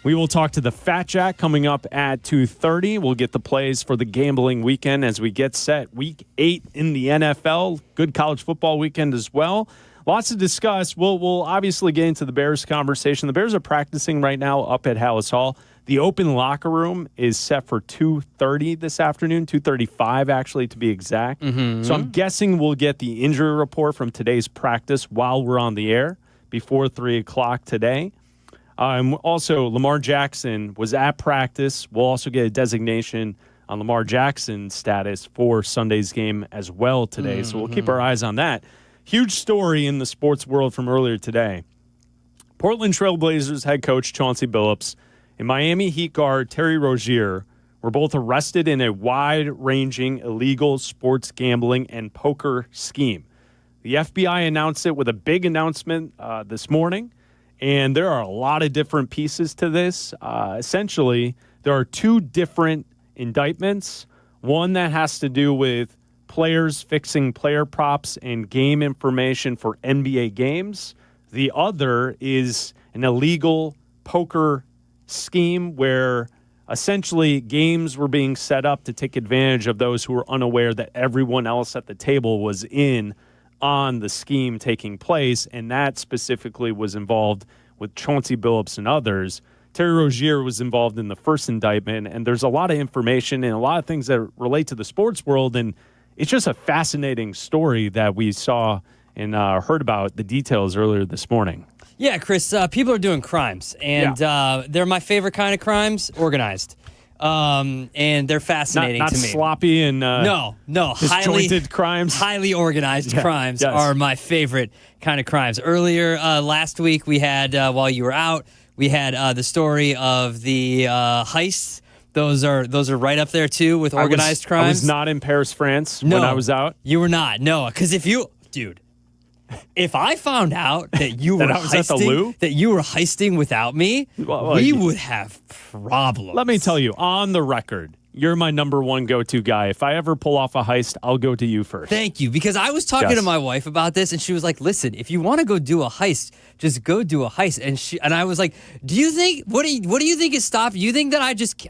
We will talk to the Fat Jack coming up at 2:30. We'll get the plays for the gambling weekend as we get set. Week 8 in the NFL. Good college football weekend as well. Lots to discuss. We'll obviously get into the Bears conversation. The Bears are practicing right now up at Hallis Hall. The open locker room is set for 2:30 this afternoon, 2:35 actually to be exact. Mm-hmm. So I'm guessing we'll get the injury report from today's practice while we're on the air before 3 o'clock today. And also, Lamar Jackson was at practice. We'll also get a designation on Lamar Jackson's status for Sunday's game as well today. So we'll keep our eyes on that. Huge story in the sports world from earlier today. Portland Trail Blazers head coach Chauncey Billups and Miami Heat guard Terry Rozier were both arrested in a wide-ranging illegal sports gambling and poker scheme. The FBI announced it with a big announcement this morning, and there are a lot of different pieces to this. Essentially, there are 2 different indictments. One that has to do with players fixing player props and game information for NBA games. The other is an illegal poker scheme where essentially games were being set up to take advantage of those who were unaware that everyone else at the table was in on the scheme taking place, and that specifically was involved with Chauncey Billups and others. Terry Rozier was involved in the first indictment, and there's a lot of information and a lot of things that relate to the sports world, and it's just a fascinating story that we saw and heard about the details earlier this morning. Yeah, Chris, people are doing crimes, and they're my favorite kind of crimes, organized. And they're fascinating not to me. Not sloppy and no, disjointed crimes. Highly organized crimes are my favorite kind of crimes. Earlier last week, we had, while you were out, we had the story of the heists. Those are right up there, too, with organized crimes. I was not in Paris, France when I was out. You were not, no. Because if I found out that you were heisting without me, we would have problems. Let me tell you, on the record, you're my number one go-to guy. If I ever pull off a heist, I'll go to you first. Thank you, because I was talking to my wife about this, and she was like, "Listen, if you want to go do a heist, just go do a heist." And I was like, "Do you think what do you think is stopping? You think that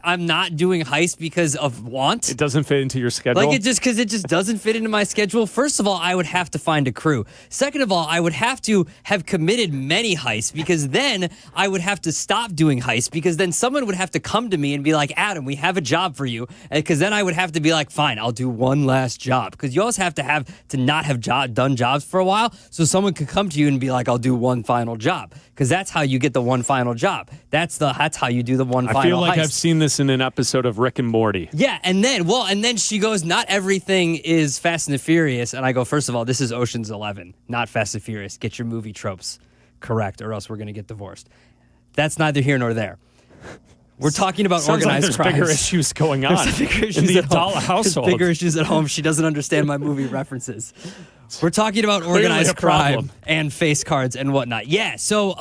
I'm not doing heist because of want? It doesn't fit into your schedule. Like because it just doesn't fit into my schedule. First of all, I would have to find a crew. Second of all, I would have to have committed many heists because then I would have to stop doing heists because then someone would have to come to me and be like, Adam, we have a job for you. Because then I would have to be like, fine, I'll do one last job. Because you always have to not have done jobs for a while, so someone could come to you and be like, I'll do one final job. Because that's how you get the one final job. That's how you do the one final heist. I feel like I've seen this in an episode of Rick and Morty. Yeah, and then she goes, not everything is Fast and the Furious. And I go, first of all, this is Ocean's 11, not Fast and Furious. Get your movie tropes correct, or else we're going to get divorced. That's neither here nor there. We're talking about organized crimes. Bigger issues going on There's bigger issues in the Abdalla household. There's bigger issues at home. She doesn't understand my movie references. We're talking about organized crime and face cards and whatnot. Yeah, so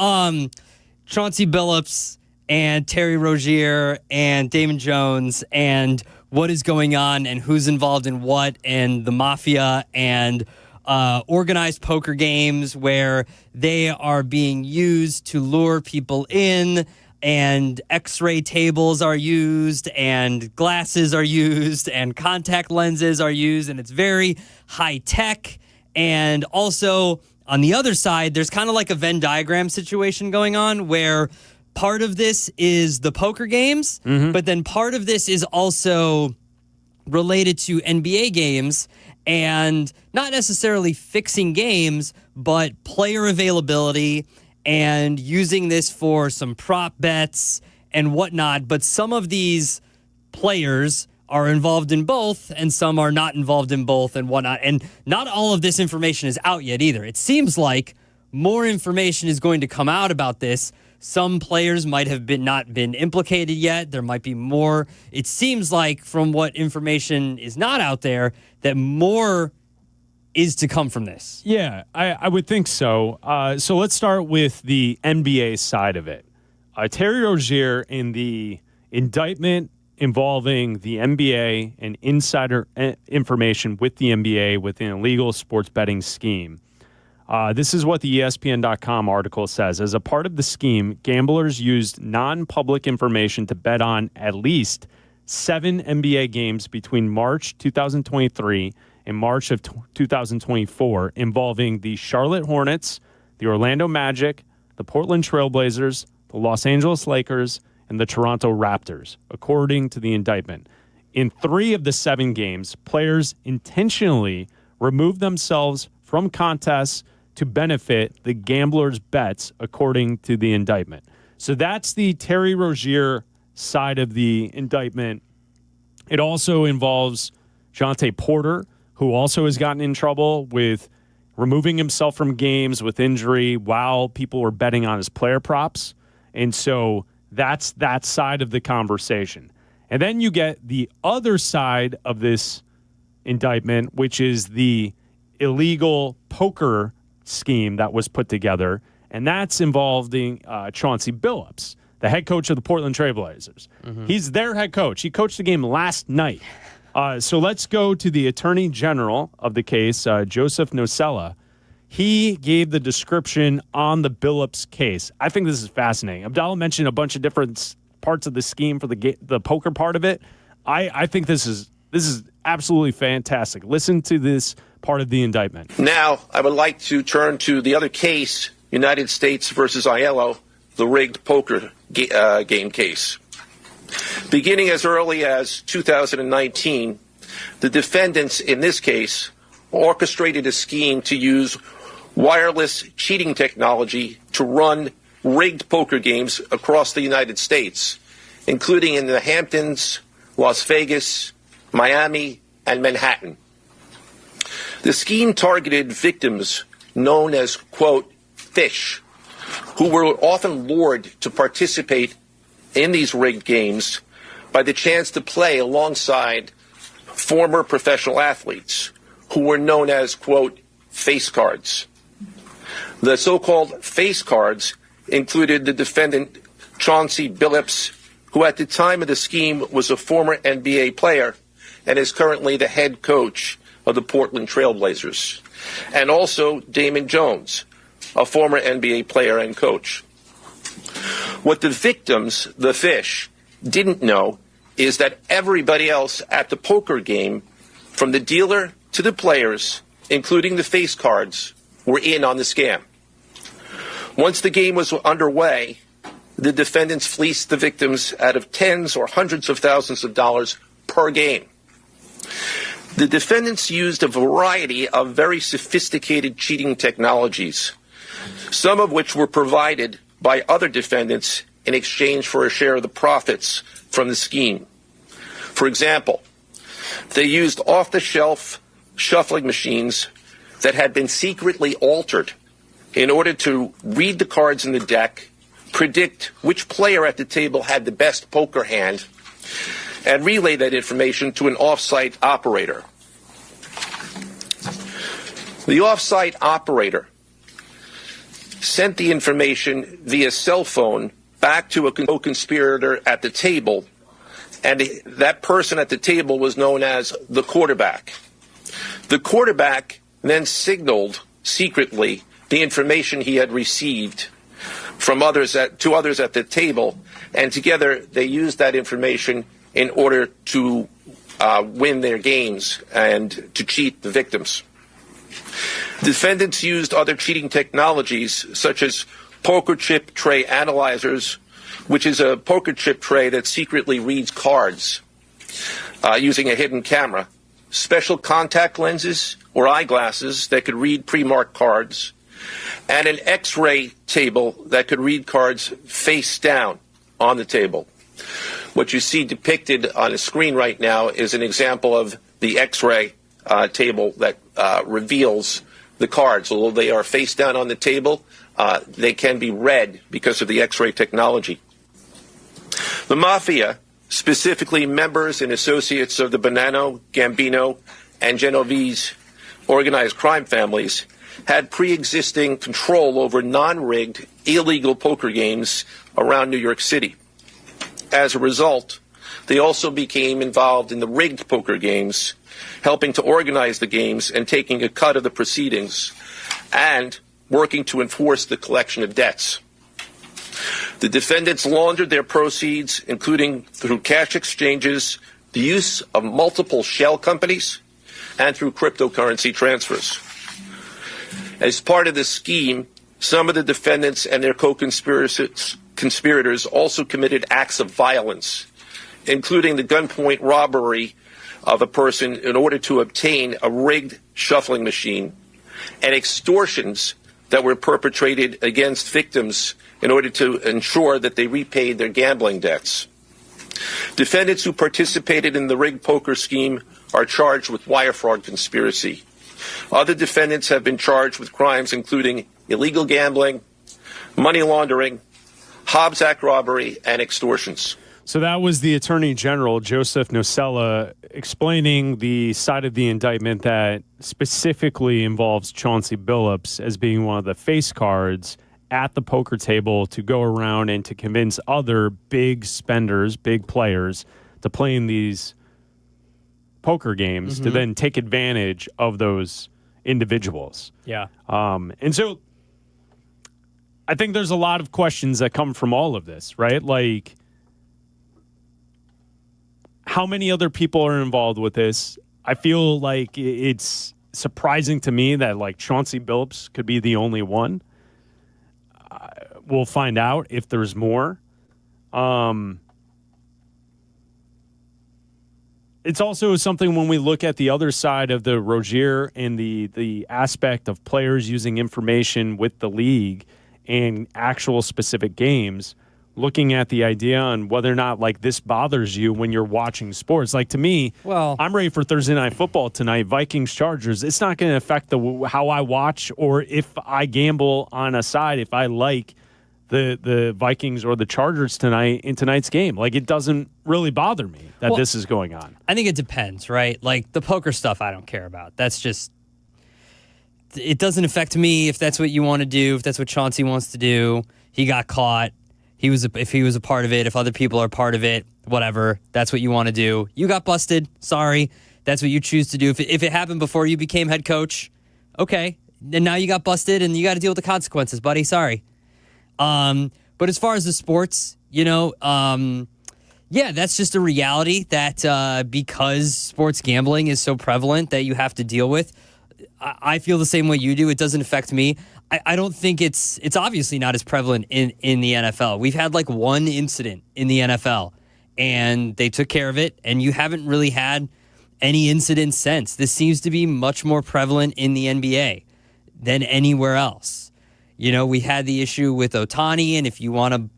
Chauncey Billups and Terry Rozier and Damon Jones and what is going on and who's involved in what and the mafia and organized poker games where they are being used to lure people in. And x-ray tables are used, and glasses are used, and contact lenses are used, and it's very high-tech. And also, on the other side, there's kind of like a Venn diagram situation going on where part of this is the poker games, but then part of this is also related to NBA games, and not necessarily fixing games, but player availability and using this for some prop bets and whatnot. But some of these players are involved in both and some are not involved in both and whatnot. And not all of this information is out yet either. It seems like more information is going to come out about this. Some players might have not been implicated yet. There might be more. It seems like from what information is not out there that more is to come from this. Yeah, I would think so. So let's start with the NBA side of it. Terry Rozier in the indictment involving the NBA and insider information with the NBA with an illegal sports betting scheme. This is what the ESPN.com article says. As a part of the scheme, gamblers used non-public information to bet on at least 7 NBA games between March 2023 and March of 2024 involving the Charlotte Hornets, the Orlando Magic, the Portland Trailblazers, the Los Angeles Lakers, and the Toronto Raptors, according to the indictment. In 3 of the 7 games, players intentionally removed themselves from contests to benefit the gamblers' bets, according to the indictment. So that's the Terry Rozier side of the indictment. It also involves Jonte Porter, who also has gotten in trouble with removing himself from games with injury while people were betting on his player props. And so that's that side of the conversation. And then you get the other side of this indictment, which is the illegal poker scheme that was put together. And that's involving Chauncey Billups, the head coach of the Portland Trailblazers. Mm-hmm. He's their head coach. He coached the game last night. So let's go to the Attorney General of the case, Joseph Nocella. He gave the description on the Billups case. I think this is fascinating. Abdalla mentioned a bunch of different parts of the scheme for the poker part of it. I think this is absolutely fantastic. Listen to this part of the indictment. Now, I would like to turn to the other case, United States versus Aiello, the rigged poker game case. Beginning as early as 2019, the defendants in this case orchestrated a scheme to use wireless cheating technology to run rigged poker games across the United States, including in the Hamptons, Las Vegas, Miami, and Manhattan. The scheme targeted victims known as, quote, fish, who were often lured to participate in these rigged games by the chance to play alongside former professional athletes who were known as, quote, face cards. The so-called face cards included the defendant Chauncey Billups, who at the time of the scheme was a former NBA player and is currently the head coach of the Portland Trailblazers, and also Damon Jones, a former NBA player and coach. What the victims, the fish, didn't know is that everybody else at the poker game, from the dealer to the players, including the face cards, were in on the scam. Once the game was underway, the defendants fleeced the victims out of tens or hundreds of thousands of dollars per game. The defendants used a variety of very sophisticated cheating technologies, some of which were provided by other defendants in exchange for a share of the profits from the scheme. For example, they used off-the-shelf shuffling machines that had been secretly altered in order to read the cards in the deck, predict which player at the table had the best poker hand, and relay that information to an off-site operator. The off-site operator sent the information via cell phone back to a co-conspirator at the table, and that person at the table was known as the quarterback. The quarterback then signaled secretly the information he had received from others to others at the table, and together they used that information in order to win their games and to cheat the victims. Defendants used other cheating technologies such as poker chip tray analyzers, which is a poker chip tray that secretly reads cards using a hidden camera, special contact lenses or eyeglasses that could read pre-marked cards, and an X-ray table that could read cards face down on the table. What you see depicted on the screen right now is an example of the X-ray table that reveals the cards. Although they are face down on the table, they can be read because of the X-ray technology. The Mafia, specifically members and associates of the Bonanno, Gambino, and Genovese organized crime families, had pre-existing control over non-rigged, illegal poker games around New York City. As a result, they also became involved in the rigged poker games, helping to organize the games and taking a cut of the proceedings, and working to enforce the collection of debts. The defendants laundered their proceeds, including through cash exchanges, the use of multiple shell companies, and through cryptocurrency transfers. As part of this scheme, some of the defendants and their co-conspirators also committed acts of violence, including the gunpoint robbery of a person in order to obtain a rigged shuffling machine, and extortions that were perpetrated against victims in order to ensure that they repaid their gambling debts. Defendants who participated in the rigged poker scheme are charged with wire fraud conspiracy. Other defendants have been charged with crimes including illegal gambling, money laundering, Hobbs Act robbery, and extortions. So that was the Attorney General, Joseph Nocella, explaining the side of the indictment that specifically involves Chauncey Billups as being one of the face cards at the poker table to go around and to convince other big spenders, big players, to play in these poker games to then take advantage of those individuals. Yeah. And so I think there's a lot of questions that come from all of this, right? Like, how many other people are involved with this? I feel like it's surprising to me that, like, Chauncey Billups could be the only one. We'll find out if there's more. It's also something when we look at the other side of the Rozier and the aspect of players using information with the league and actual specific games, looking at the idea on whether or not, like, this bothers you when you're watching sports. Like, to me, I'm ready for Thursday Night Football tonight, Vikings-Chargers. It's not going to affect how I watch or if I gamble on a side, if I like the Vikings or the Chargers tonight in tonight's game. Like, it doesn't really bother me that this is going on. I think it depends, right? Like, the poker stuff I don't care about. That's just, it doesn't affect me if that's what you want to do, if that's what Chauncey wants to do. He got caught. If he was a part of it, if other people are part of it, whatever, that's what you want to do. You got busted. Sorry. That's what you choose to do. If it happened before you became head coach, okay. And now you got busted and you got to deal with the consequences, buddy. Sorry. But as far as the sports, that's just a reality that because sports gambling is so prevalent that you have to deal with. I feel the same way you do. It doesn't affect me. I don't think it's obviously not as prevalent in the NFL. We've had like one incident in the NFL, and they took care of it, and you haven't really had any incidents since. This seems to be much more prevalent in the NBA than anywhere else. You know, we had the issue with Ohtani, and if you want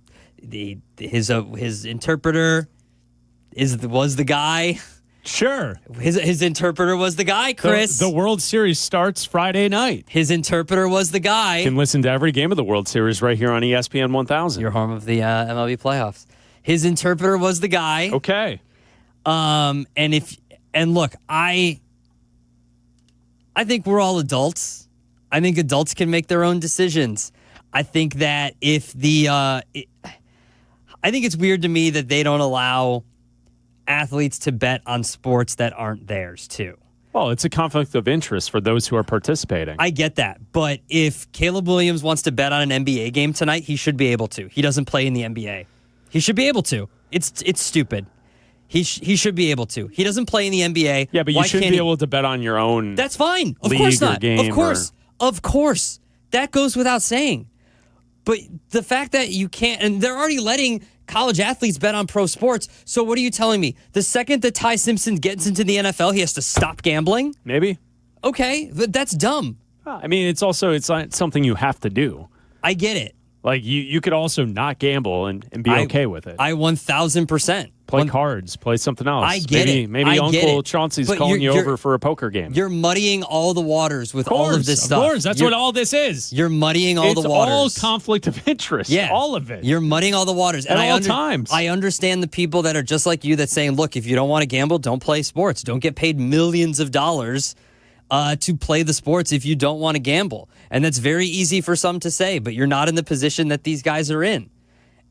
to, his interpreter was the guy. Sure. His interpreter was the guy, Chris. The World Series starts Friday night. His interpreter was the guy. You can listen to every game of the World Series right here on ESPN 1000. Your home of the MLB playoffs. His interpreter was the guy. Okay. And look, I think we're all adults. I think adults can make their own decisions. I think that I think it's weird to me that they don't allow athletes to bet on sports that aren't theirs too. Well, it's a conflict of interest for those who are participating. I get that. But if Caleb Williams wants to bet on an NBA game tonight, he should be able to. He doesn't play in the NBA. He should be able to. It's stupid. He should be able to. He doesn't play in the NBA. Yeah, but you shouldn't be able to bet on your own. That's fine. Of course not. Of course. That goes without saying. But the fact that you can't, and they're already letting college athletes bet on pro sports. So what are you telling me? The second that Ty Simpson gets into the NFL, he has to stop gambling? Maybe. Okay, but that's dumb. I mean, it's not something you have to do. I get it. Like you could also not gamble and be okay with it. I 1,000%. Play cards, play something else. I get it. Maybe I get Uncle it. Chauncey's But calling you you're- over for a poker game. You're muddying all the waters with all of this stuff. Of course, that's what all this is. You're muddying all the waters. It's all conflict of interest. Yeah. All of it. You're muddying all the waters. At all times. I understand the people that are just like you that's saying, look, if you don't want to gamble, don't play sports. Don't get paid millions of dollars to play the sports if you don't want to gamble. And that's very easy for some to say, but you're not in the position that these guys are in.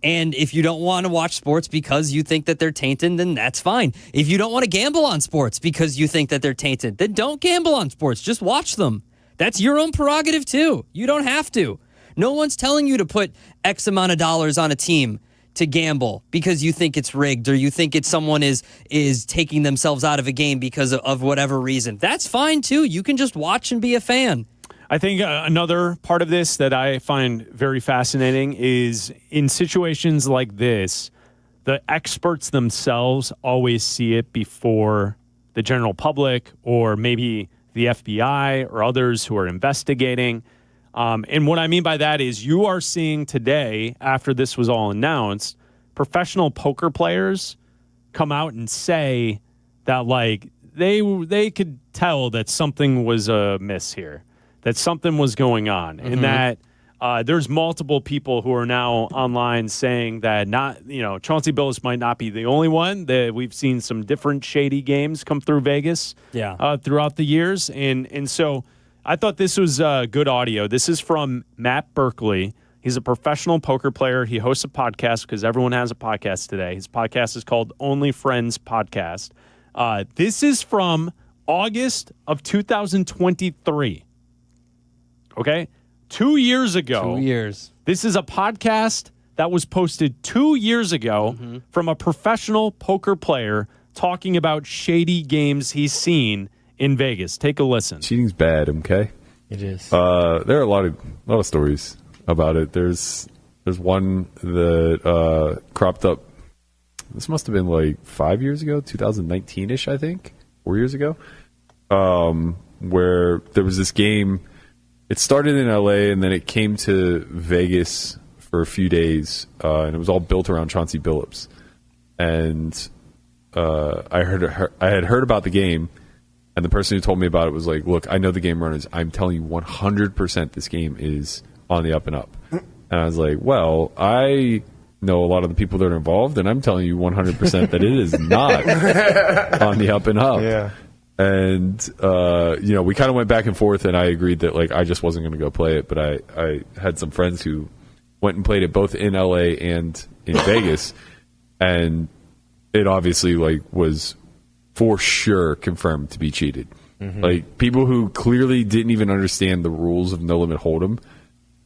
And if you don't want to watch sports because you think that they're tainted, then that's fine. If you don't want to gamble on sports because you think that they're tainted, then don't gamble on sports. Just watch them. That's your own prerogative too. You don't have to. No one's telling you to put X amount of dollars on a team to gamble because you think it's rigged or you think it's someone is taking themselves out of a game because of whatever reason. That's fine too. You can just watch and be a fan. I think another part of this that I find very fascinating is in situations like this, the experts themselves always see it before the general public or maybe the FBI or others who are investigating. And what I mean by that is you are seeing today, after this was all announced, professional poker players come out and say that like they could tell that something was amiss here. That something was going on, and that there's multiple people who are now online saying that Chauncey Billups might not be the only one. That we've seen some different shady games come through Vegas throughout the years, and so I thought this was good audio. This is from Matt Berkley. He's a professional poker player. He hosts a podcast because everyone has a podcast today. His podcast is called Only Friends Podcast. This is from August of 2023. Okay, 2 years ago. 2 years. This is a podcast that was posted 2 years ago from a professional poker player talking about shady games he's seen in Vegas. Take a listen. Cheating's bad, okay? It is. There are a lot of stories about it. There's one that cropped up. This must have been like 5 years ago, 2019-ish, I think, 4 years ago, where there was this game. It started in LA and then it came to Vegas for a few days, and it was all built around Chauncey Billups. And I had heard about the game, and the person who told me about it was like, "Look, I know the game runners. I'm telling you 100% this game is on the up and up." And I was like, "Well, I know a lot of the people that are involved, and I'm telling you 100% that it is not on the up and up." Yeah. And, we kind of went back and forth, and I agreed that, like, I just wasn't going to go play it. But I had some friends who went and played it both in L.A. and in Vegas. And it obviously, like, was for sure confirmed to be cheated. Mm-hmm. Like, people who clearly didn't even understand the rules of No Limit Hold'em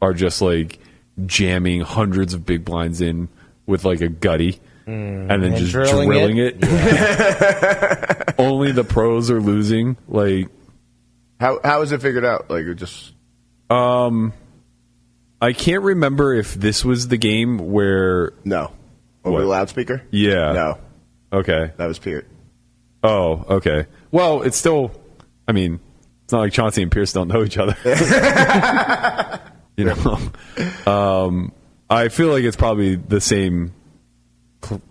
are just, like, jamming hundreds of big blinds in with, like, a gutty. And then just drilling it. Yeah. Only the pros are losing. Like, how is it figured out? Like, it just. I can't remember if this was the game where. No. Over the loudspeaker? Yeah. No. Okay. That was Pierce. Oh, okay. Well, it's still. I mean, it's not like Chauncey and Pierce don't know each other. I feel like it's probably the same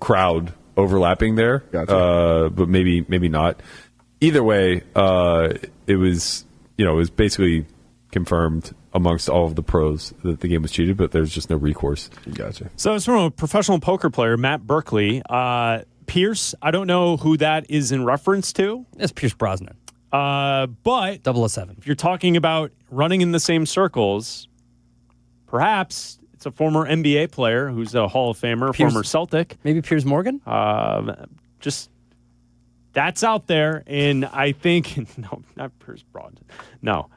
crowd overlapping there, Gotcha. but maybe not. Either way, it was basically confirmed amongst all of the pros that the game was cheated, but there's just no recourse. Gotcha. So it's from a professional poker player, Matt Berkley. Pierce, I don't know who that is in reference to. It's Pierce Brosnan. But 007. If you're talking about running in the same circles, perhaps it's a former NBA player who's a Hall of Famer, former Celtic. Maybe Piers Morgan? Just that's out there, and I think no, not Piers Brosnan. No.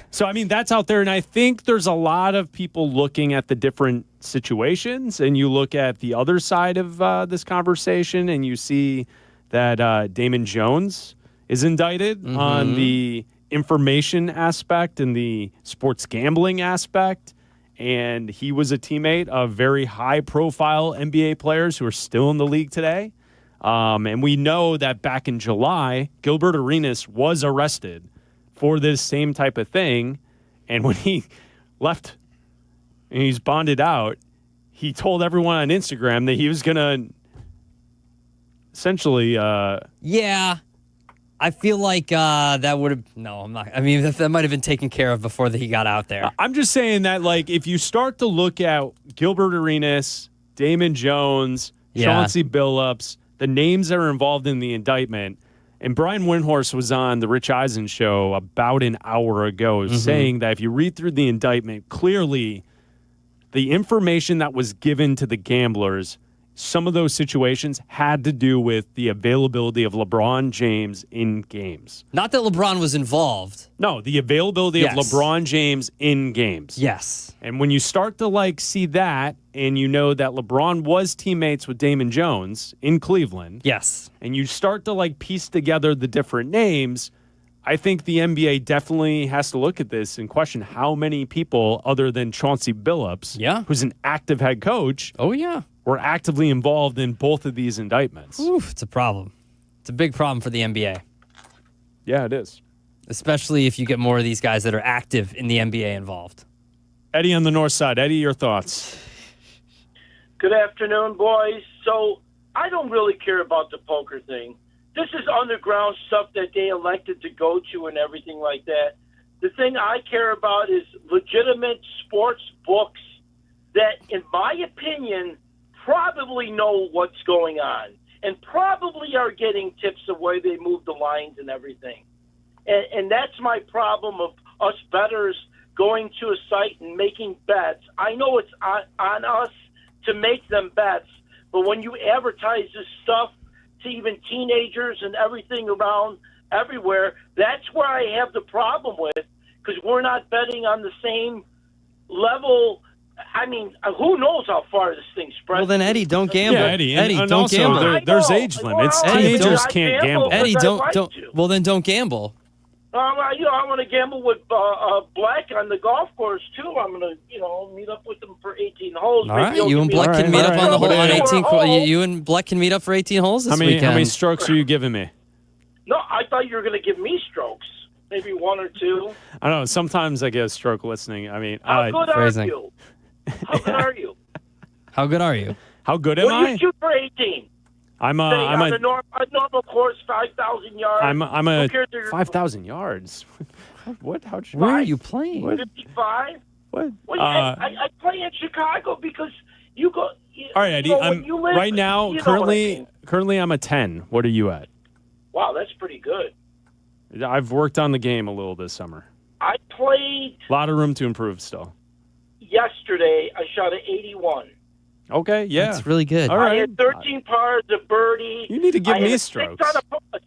So I mean that's out there, and I think there's a lot of people looking at the different situations, and you look at the other side of this conversation, and you see that Damon Jones is indicted on the information aspect and the sports gambling aspect. And he was a teammate of very high-profile NBA players who are still in the league today. And we know that back in July, Gilbert Arenas was arrested for this same type of thing. And when he left, and he's bonded out, he told everyone on Instagram that he was going to essentially... Yeah. I feel like that would have... No, I'm not. I mean, that might have been taken care of before he got out there. I'm just saying that, like, if you start to look at Gilbert Arenas, Damon Jones, Chauncey Billups, the names that are involved in the indictment, and Brian Windhorst was on the Rich Eisen show about an hour ago saying that if you read through the indictment, clearly the information that was given to the gamblers, some of those situations had to do with the availability of LeBron James in games. Not that LeBron was involved. No, the availability of LeBron James in games. Yes. And when you start to like see that, and you know that LeBron was teammates with Damon Jones in Cleveland. Yes. And you start to like piece together the different names, I think the NBA definitely has to look at this and question how many people other than Chauncey Billups, who's an active head coach, were actively involved in both of these indictments. Oof, it's a problem. It's a big problem for the NBA. Yeah, it is. Especially if you get more of these guys that are active in the NBA involved. Eddie on the north side. Eddie, your thoughts? Good afternoon, boys. So I don't really care about the poker thing. This is underground stuff that they elected to go to and everything like that. The thing I care about is legitimate sports books that, in my opinion, probably know what's going on and probably are getting tips of where they move the lines and everything. And that's my problem of us bettors going to a site and making bets. I know it's on us to make them bets, but when you advertise this stuff to even teenagers and everything around everywhere, that's where I have the problem with, because we're not betting on the same level. I mean, who knows how far this thing spreads? Well, then, Eddie, don't gamble. Yeah, Eddie, Eddie, don't also, gamble. There's age limits. Teenagers can't gamble. Eddie, don't. Well, then, don't gamble. I want to gamble with Bleck on the golf course too. I'm going to, meet up with them for 18 holes. All right, you and Bleck can meet up on the hole on 18. You and Bleck can meet up for 18 holes this weekend. How many strokes are you giving me? No, I thought you were going to give me strokes. Maybe one or two. I don't know. Sometimes I get a stroke listening. I mean, how good are you? How good are you? How good are you? How good am I? You shoot for 18. I'm a normal course, 5,000 yards. I'm a 5,000 yards. What? Where are you playing? 55. What? Well, I play in Chicago because you go. All right, Eddie. Right now, currently, I'm a 10. What are you at? Wow, that's pretty good. I've worked on the game a little this summer. I played. A lot of room to improve still. Yesterday, I shot an 81. Okay, yeah. That's really good. All right. I had 13 pars, a birdie. You need to give me strokes. A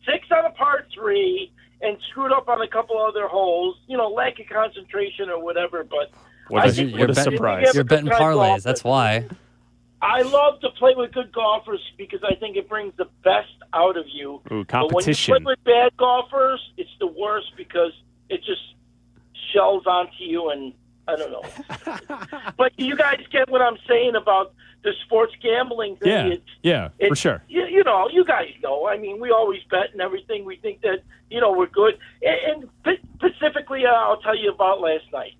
6 on a par 3, and screwed up on a couple other holes. Lack of concentration or whatever, but... What a surprise. You're betting parlays, that's why. I love to play with good golfers because I think it brings the best out of you. Ooh, competition. But when you play with bad golfers, it's the worst because it just shells onto you and... I don't know. But you guys get what I'm saying about the sports gambling thing. Yeah, for sure. You guys know. I mean, we always bet and everything. We think that, we're good. And specifically, I'll tell you about last night.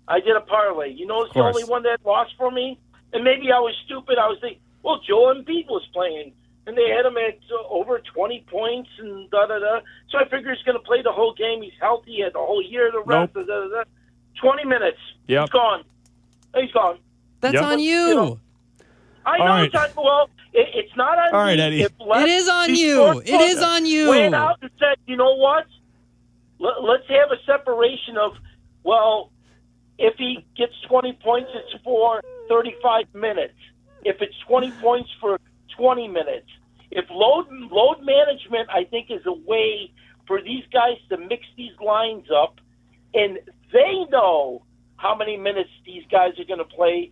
I did a parlay. It's the only one that lost for me. And maybe I was stupid. I was thinking, well, Joel Embiid was playing. And they had him at over 20 points and da-da-da. So I figure he's going to play the whole game. He's healthy. He had the whole year to rest. Nope. Da-da-da. 20 minutes. Yep. He's gone. He's gone. That's on you. I know it's on. Well, it's not on me. All right, Eddie. It is on you. It is on you. Went out and said, you know what? Let's have a separation of, well, if he gets 20 points, it's for 35 minutes. If it's 20 points for 20 minutes. If load management, I think, is a way for these guys to mix these lines up, and they know how many minutes these guys are going to play,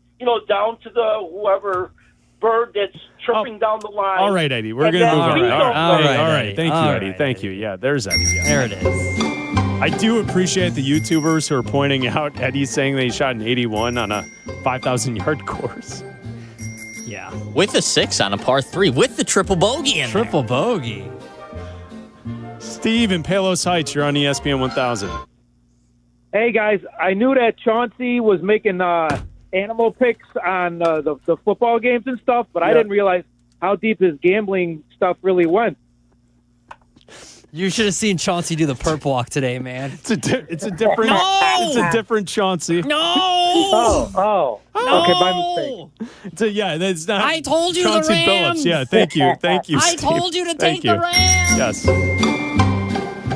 down to the whoever bird that's tripping down the line. All right, Eddie. We're going to move on. All right. Thank you, Eddie. Thank you. Yeah, there's Eddie. Yeah. There it is. I do appreciate the YouTubers who are pointing out Eddie saying that he shot an 81 on a 5,000-yard course. Yeah. With a 6 on a par 3, with the triple bogey in Triple bogey. Steve in Palos Heights, you're on ESPN 1000. Hey, guys, I knew that Chauncey was making animal picks on the football games and stuff, but I didn't realize how deep his gambling stuff really went. You should have seen Chauncey do the perp walk today, man. It's a different. It's a different Chauncey. No. Oh. No. Okay, my mistake. That's not. I told you Chauncey the Rams. Billups. Yeah, thank you, I Steve. told you to Thank take the Rams. Yes.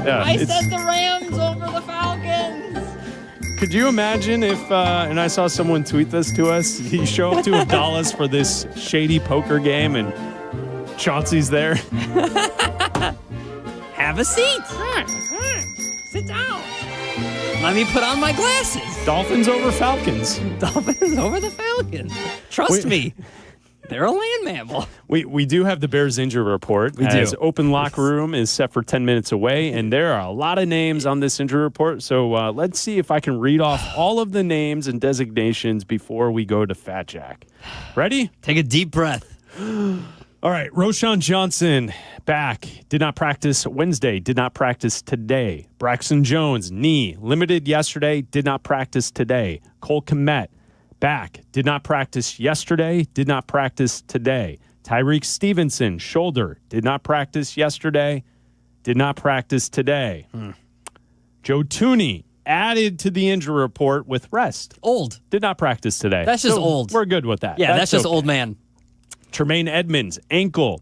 Yeah, I said the Rams over the Falcons. Could you imagine if, and I saw someone tweet this to us, you show up to Abdalla's for this shady poker game and Chauncey's there? Have a seat. Sit down. Let me put on my glasses. Dolphins over Falcons. Dolphins over the Falcons. Trust me. They're a land mammal. We do have the Bears injury report. We as do. Open locker room is set for 10 minutes away, and there are a lot of names on this injury report. So let's see if I can read off all of the names and designations before we go to Fat Jack. Ready? Take a deep breath. All right, Roshan Johnson, back. Did not practice Wednesday. Did not practice today. Braxton Jones, knee. Limited yesterday. Did not practice today. Cole Kmet, back. Did not practice yesterday. Did not practice today. Tyreek Stevenson, shoulder. Did not practice yesterday. Did not practice today. Joe Tooney, added to the injury report with rest. Old. Did not practice today. That's just old. We're good with that. Yeah, that's just okay. old man. Tremaine Edmonds, ankle,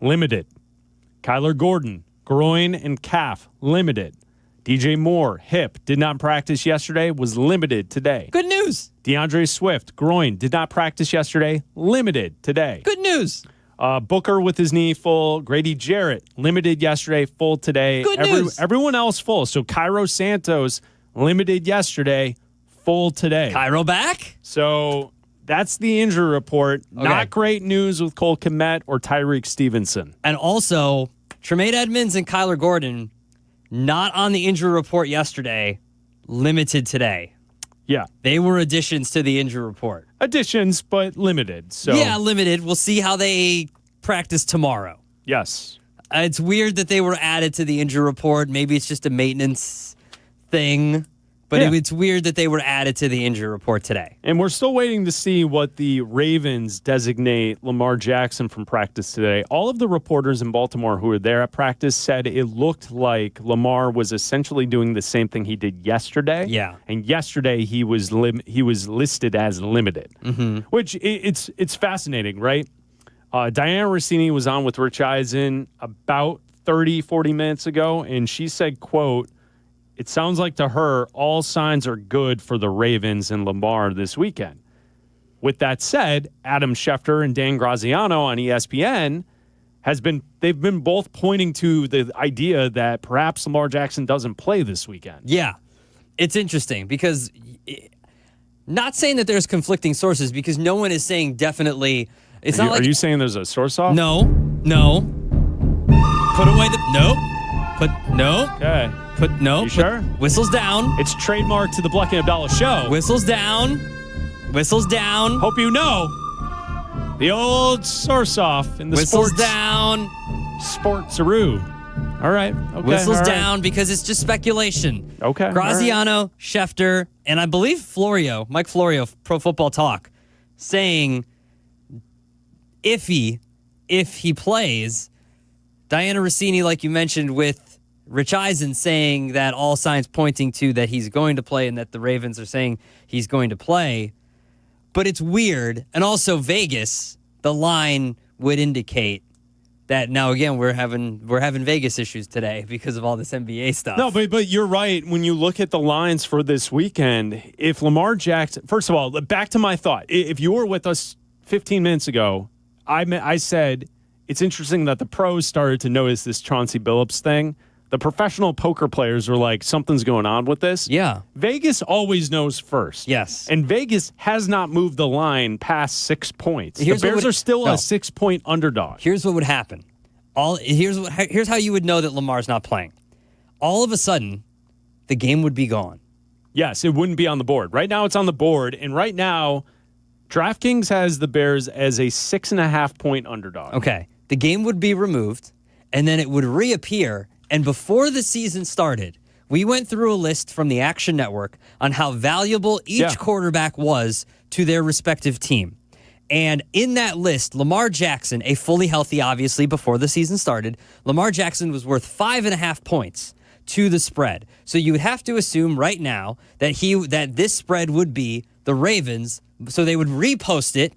limited. Kyler Gordon, groin and calf, limited. DJ Moore, hip, did not practice yesterday, was limited today. Good news. DeAndre Swift, groin, did not practice yesterday, limited today. Good news. Booker with his knee full. Grady Jarrett, limited yesterday, full today. Good news. Everyone else full. So Cairo Santos, limited yesterday, full today. Cairo back? So that's the injury report. Okay. Not great news with Cole Kmet or Tyreek Stevenson. And also, Tremaine Edmonds and Kyler Gordon, not on the injury report yesterday, limited today. Yeah. They were additions to the injury report. Additions, but limited. So Yeah, limited. We'll see how they practice tomorrow. Yes. It's weird that they were added to the injury report. Maybe it's just a maintenance thing. But it's weird that they were added to the injury report today. And we're still waiting to see what the Ravens designate Lamar Jackson from practice today. All of the reporters in Baltimore who were there at practice said it looked like Lamar was essentially doing the same thing he did yesterday. Yeah. And yesterday he was listed as limited, which it's fascinating, right? Diana Rossini was on with Rich Eisen about 30, 40 minutes ago, and she said, quote, "It sounds like to her, all signs are good for the Ravens and Lamar this weekend." With that said, Adam Schefter and Dan Graziano on ESPN they've been both pointing to the idea that perhaps Lamar Jackson doesn't play this weekend. Yeah. It's interesting because not saying that there's conflicting sources because no one is saying definitely. It's not like. Are you saying there's a source off? No. Put away the. Nope. Okay. You sure? Whistles down. It's trademarked to the Bleck Abdalla show. Whistles down. Hope you know. The old source off in the Whistles sports. down. Sports-aroo. All right. Okay. Whistles all right. down because it's just speculation. Okay. Graziano, Schefter, and I believe Mike Florio, Pro Football Talk, saying if he plays, Diana Rossini, like you mentioned, with Rich Eisen saying that all signs pointing to that he's going to play and that the Ravens are saying he's going to play. But it's weird. And also Vegas, the line would indicate that now again we're having Vegas issues today because of all this NBA stuff. No, but you're right. When you look at the lines for this weekend, if Lamar Jackson, first of all, back to my thought. If you were with us 15 minutes ago, I said it's interesting that the pros started to notice this Chauncey Billups thing. The professional poker players are like, something's going on with this. Yeah. Vegas always knows first. Yes. And Vegas has not moved the line past 6 points. Here's the Bears are still a 6-point underdog. Here's what would happen. Here's how you would know that Lamar's not playing. All of a sudden, the game would be gone. Yes, it wouldn't be on the board. Right now it's on the board, and right now DraftKings has the Bears as a 6.5-point underdog. Okay. The game would be removed, and then it would reappear. And before the season started, We went through a list from the Action Network on how valuable each quarterback was to their respective team. And in that list, Lamar Jackson, a fully healthy, obviously, before the season started, Lamar Jackson was worth 5.5 points to the spread. So you would have to assume right now that this spread would be the Ravens, so they would repost it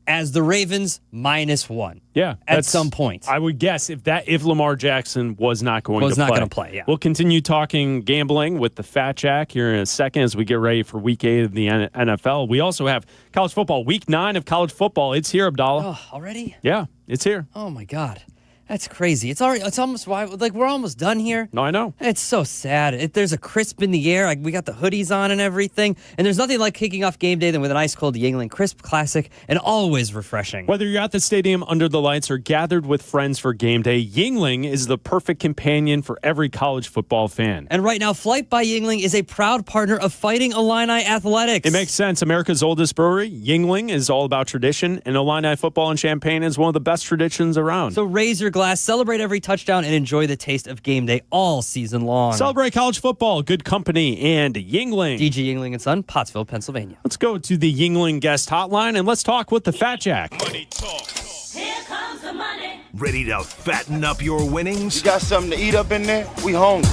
as the Ravens -1. Yeah, at some point. I would guess if Lamar Jackson was not going to play. Yeah. We'll continue talking gambling with the Fat Jack here in a second as we get ready for Week 8 of the NFL. We also have college football, Week 9 of college football. It's here, Abdalla. Oh, already? Yeah, it's here. Oh my God. That's crazy. It's almost we're almost done here. No, I know. It's so sad. There's a crisp in the air. We got the hoodies on and everything. And there's nothing like kicking off game day than with an ice cold Yuengling crisp classic and always refreshing. Whether you're at the stadium under the lights or gathered with friends for game day, Yuengling is the perfect companion for every college football fan. And right now, Flight by Yuengling is a proud partner of Fighting Illini Athletics. It makes sense. America's oldest brewery, Yuengling, is all about tradition, and Illini football and Champaign is one of the best traditions around. So raise your glass, celebrate every touchdown, and enjoy the taste of game day all season long. Celebrate college football, good company, and Yuengling. DG Yuengling and Son, Pottsville, Pennsylvania. Let's go to the Yuengling guest hotline, and let's talk with the Fat Jack. Money talk. Here comes the money. Ready to fatten up your winnings? You got something to eat up in there? We hungry.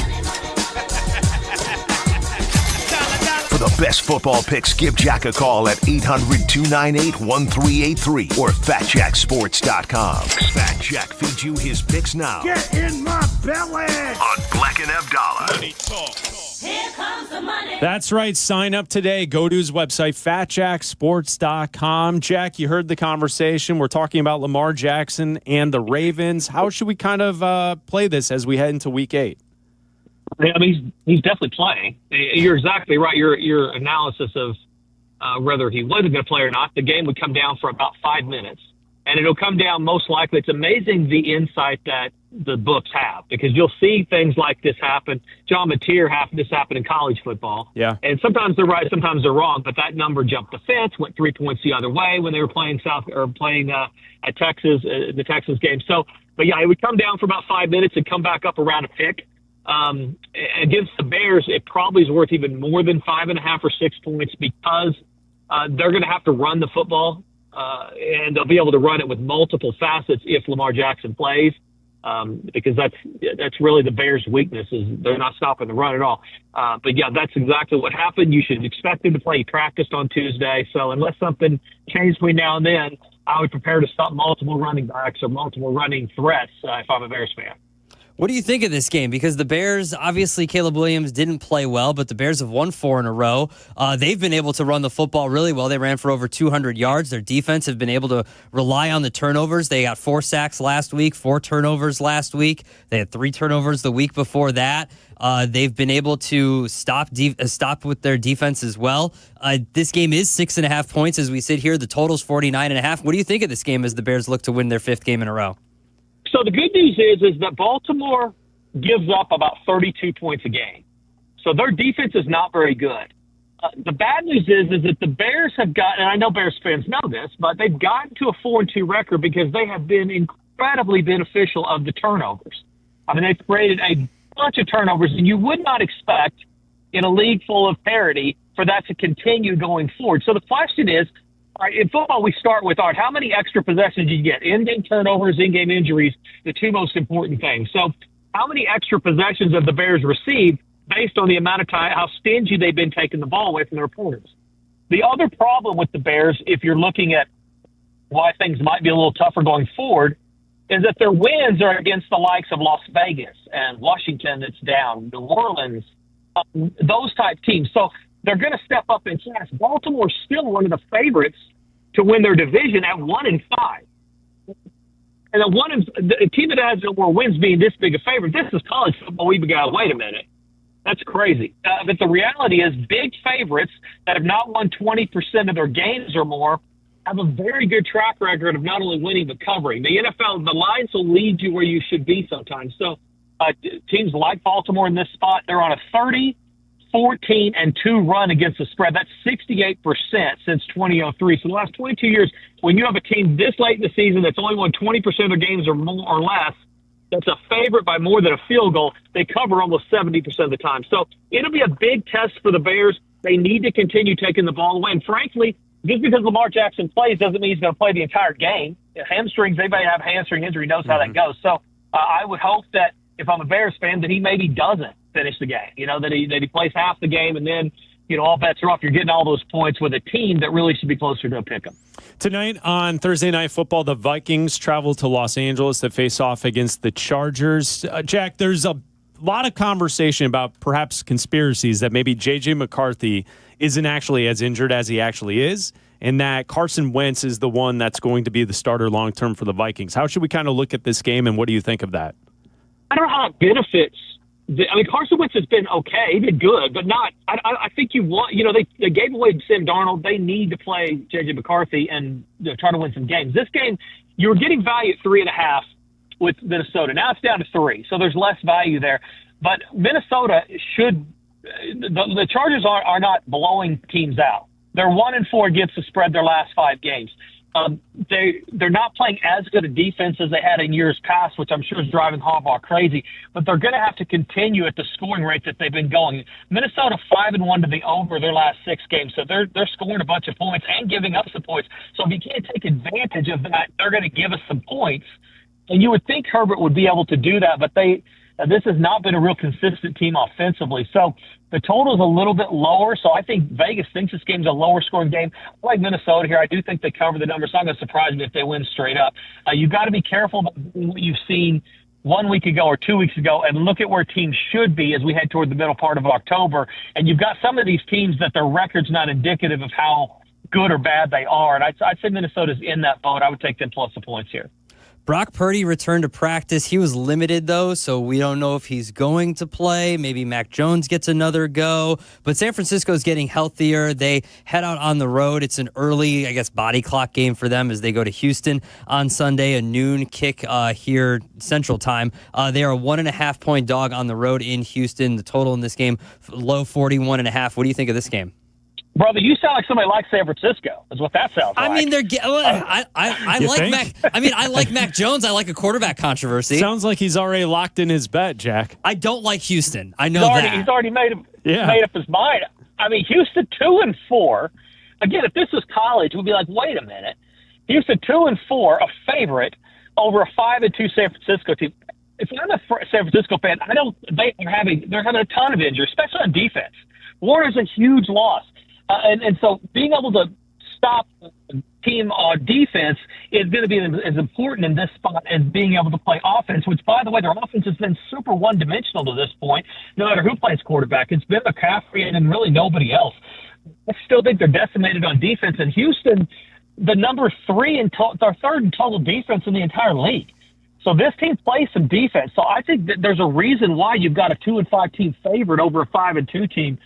For the best football picks, give Jack a call at 800-298-1383 or FatJackSports.com. Fat Jack feeds you his picks now. Get in my belly! On Bleck Abdalla. Money talk. Here comes the money. That's right. Sign up today. Go to his website, FatJackSports.com. Jack, you heard the conversation. We're talking about Lamar Jackson and the Ravens. How should we kind of play this as we head into Week 8? I mean, he's definitely playing. You're exactly right. Your analysis of whether he wasn't going to play or not, the game would come down for about 5 minutes. And it'll come down most likely. It's amazing the insight that the books have, because you'll see things like this happen. John Mateer this happened in college football. Yeah. And sometimes they're right, sometimes they're wrong, but that number jumped the fence, went 3 points the other way when they were playing at Texas, the Texas game. So, but yeah, it would come down for about 5 minutes and come back up around a pick. Against the Bears, it probably is worth even more than 5.5 or 6 points, because they're going to have to run the football, and they'll be able to run it with multiple facets if Lamar Jackson plays, because that's really the Bears' weakness, is they're not stopping the run at all. But yeah, that's exactly what happened. You should expect him to play. He practiced on Tuesday, so unless something changed between now and then, I would prepare to stop multiple running backs or multiple running threats if I'm a Bears fan. What do you think of this game? Because the Bears, obviously Caleb Williams didn't play well, but the Bears have won 4 in a row. They've been able to run the football really well. They ran for over 200 yards. Their defense have been able to rely on the turnovers. They got 4 sacks last week, 4 turnovers last week. They had 3 turnovers the week before that. They've been able to stop with their defense as well. This game is 6.5 points as we sit here. The total's 49.5. What do you think of this game as the Bears look to win their 5th game in a row? So the good news is that Baltimore gives up about 32 points a game. So their defense is not very good. The bad news is that the Bears have gotten, and I know Bears fans know this, but they've gotten to a 4-2 record because they have been incredibly beneficial of the turnovers. I mean, they've created a bunch of turnovers, and you would not expect in a league full of parity for that to continue going forward. So the question is, all right, in football, we start with, all right, how many extra possessions do you get? In-game turnovers, in-game injuries, the 2 most important things. So how many extra possessions have the Bears received based on the amount of time, how stingy they've been taking the ball away from their opponents? The other problem with the Bears, if you're looking at why things might be a little tougher going forward, is that their wins are against the likes of Las Vegas and Washington that's down, New Orleans, those type teams. So they're going to step up in class. Baltimore's still one of the favorites to win their division at 1-5. And a team that has no more wins being this big a favorite, this is college football. We've got, wait a minute. That's crazy. But the reality is big favorites that have not won 20% of their games or more have a very good track record of not only winning but covering. The NFL, the lines will lead you where you should be sometimes. So teams like Baltimore in this spot, they're on a 30-14-2 run against the spread. That's 68% since 2003. So the last 22 years, when you have a team this late in the season that's only won 20% of their games or more or less, that's a favorite by more than a field goal, they cover almost 70% of the time. So it'll be a big test for the Bears. They need to continue taking the ball away. And frankly, just because Lamar Jackson plays doesn't mean he's going to play the entire game. Hamstrings, anybody have a hamstring injury knows how that goes. So I would hope that if I'm a Bears fan, that he maybe doesn't finish the game, that he plays half the game, and then, all bets are off. You're getting all those points with a team that really should be closer to a pick 'em. Tonight on Thursday Night Football, the Vikings travel to Los Angeles to face off against the Chargers. Jack, there's a lot of conversation about perhaps conspiracies that maybe J.J. McCarthy isn't actually as injured as he actually is, and that Carson Wentz is the one that's going to be the starter long-term for the Vikings. How should we kind of look at this game, and what do you think of that? I don't know how it benefits. Carson Wentz has been okay. He did good, but not. I think they gave away Sam Darnold. They need to play J.J. McCarthy and try to win some games. This game, you were getting value at 3.5 with Minnesota. Now it's down to 3, so there's less value there. But Minnesota should. The Chargers are not blowing teams out. They're 1-4 against the spread their last 5 games. They're not playing as good a defense as they had in years past, which I'm sure is driving Harbaugh crazy. But they're going to have to continue at the scoring rate that they've been going. Minnesota 5-1 to be over their last 6 games, so they're scoring a bunch of points and giving up some points. So if you can't take advantage of that, they're going to give us some points. And you would think Herbert would be able to do that, but this has not been a real consistent team offensively. So the total is a little bit lower. So I think Vegas thinks this game's a lower scoring game. I like Minnesota here. I do think they cover the numbers. It's not going to surprise me if they win straight up. You've got to be careful about what you've seen 1 week ago or 2 weeks ago and look at where teams should be as we head toward the middle part of October. And you've got some of these teams that their record's not indicative of how good or bad they are. And I'd say Minnesota's in that boat. I would take them plus the points here. Brock Purdy returned to practice. He was limited, though, so we don't know if he's going to play. Maybe Mac Jones gets another go. But San Francisco's getting healthier. They head out on the road. It's an early, body clock game for them as they go to Houston on Sunday, a noon kick here Central Time. They are a 1.5-point dog on the road in Houston. The total in this game, low 41.5. What do you think of this game? Brother, you sound like somebody like San Francisco. Is what that sounds like. I mean, I like Mac. I like Mac Jones. I like a quarterback controversy. Sounds like he's already locked in his bet, Jack. I don't like Houston. I know he's already made up his mind. I mean, Houston 2-4. Again, if this was college, we'd be like, wait a minute. Houston 2-4, a favorite over a 5-2 San Francisco team. If I'm a San Francisco fan, they're having a ton of injuries, especially on defense. Warner's a huge loss. And so being able to stop a team on defense is going to be as important in this spot as being able to play offense, which, by the way, their offense has been super one-dimensional to this point, no matter who plays quarterback. It's been McCaffrey and really nobody else. I still think they're decimated on defense. And Houston, the number 3 and their third in total defense in the entire league. So this team plays some defense. So I think that there's a reason why you've got a 2-5 team favorite over a 5-2 team.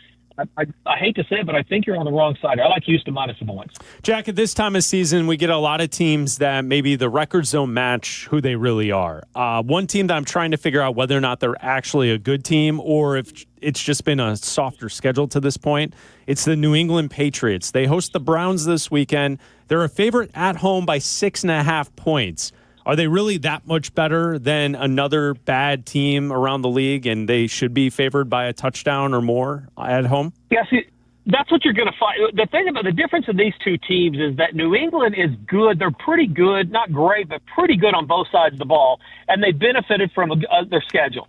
I hate to say it, but I think you're on the wrong side. I like Houston minus the points. Jack, at this time of season, we get a lot of teams that maybe the records don't match who they really are. One team that I'm trying to figure out whether or not they're actually a good team or if it's just been a softer schedule to this point, it's the New England Patriots. They host the Browns this weekend. They're a favorite at home by 6.5 points. Are they really that much better than another bad team around the league, and they should be favored by a touchdown or more at home? Yes, that's what you're going to find. The thing about the difference in these two teams is that New England is good. They're pretty good, not great, but pretty good on both sides of the ball, and they benefited from their schedule.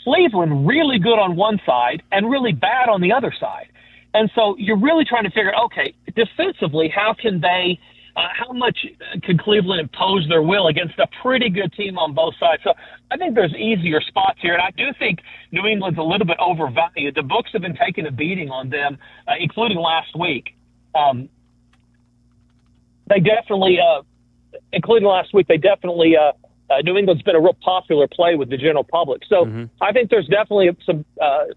Cleveland, really good on one side and really bad on the other side. And so you're really trying to figure out, okay, defensively, how much can Cleveland impose their will against a pretty good team on both sides? So I think there's easier spots here, and I do think New England's a little bit overvalued. The books have been taking a beating on them, including last week. New England's been a real popular play with the general public. So I think there's definitely some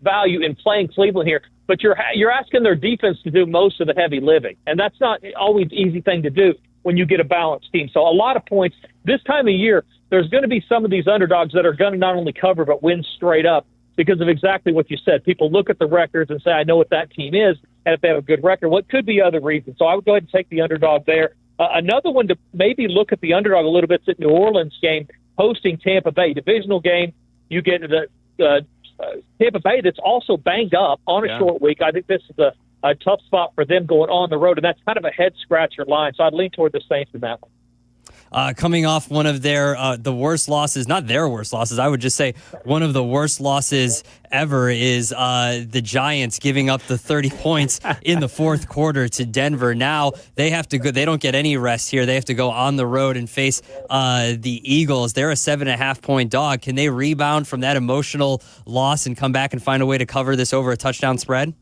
value in playing Cleveland here. But you're asking their defense to do most of the heavy lifting, and that's not always an easy thing to do when you get a balanced team. So a lot of points. This time of year, there's going to be some of these underdogs that are going to not only cover but win straight up because of exactly what you said. People look at the records and say, I know what that team is, and if they have a good record, what could be other reasons? So I would go ahead and take the underdog there. Another one to maybe look at the underdog a little bit is the New Orleans game. hosting Tampa Bay. Divisional game, you get the Tampa Bay that's also banged up on a short week. I think this is a tough spot for them going on the road, and that's kind of a head-scratcher line. So I'd lean toward the Saints in that one. Coming off one of their the worst losses, not their worst losses, I would just say one of the worst losses ever is the Giants giving up the 30 points in the fourth quarter to Denver. Now they have to go. They don't get any rest here. They have to go on the road and face the Eagles. They're a 7.5-point dog. Can they rebound from that emotional loss and come back and find a way to cover this over a touchdown spread?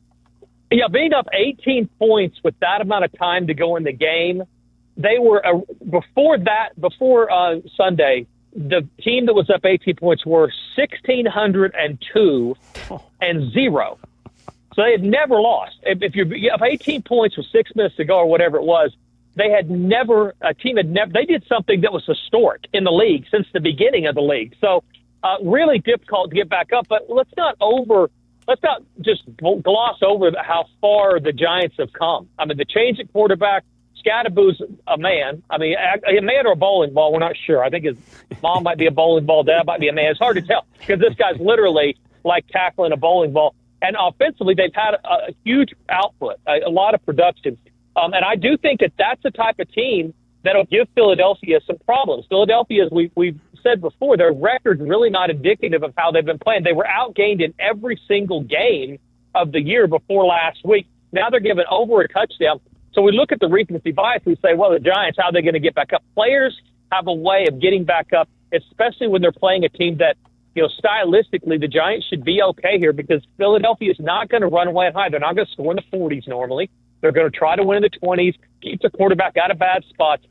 Yeah, being up 18 points with that amount of time to go in the game. They were before Sunday. The team that was up 18 points were 1,602 and 0. So they had never lost. If you're up 18 points with 6 minutes to go or whatever it was, they did something that was historic in the league since the beginning of the league. So really difficult to get back up. But let's not just gloss over how far the Giants have come. I mean, the change at quarterback. Scadaboo's a man. I mean, a man or a bowling ball, we're not sure. I think his mom might be a bowling ball, dad might be a man. It's hard to tell because this guy's literally like tackling a bowling ball. And offensively, they've had a huge output, a lot of production. And I do think that that's the type of team that'll give Philadelphia some problems. Philadelphia, as we've said before, their record's really not indicative of how they've been playing. They were outgained in every single game of the year before last week. Now they're giving over a touchdown. So we look at the recency bias. We say, well, the Giants, how are they going to get back up? Players have a way of getting back up, especially when they're playing a team that, stylistically, the Giants should be okay here because Philadelphia is not going to run away high. They're not going to score in the 40s normally. They're going to try to win in the 20s, keep the quarterback out of bad spots,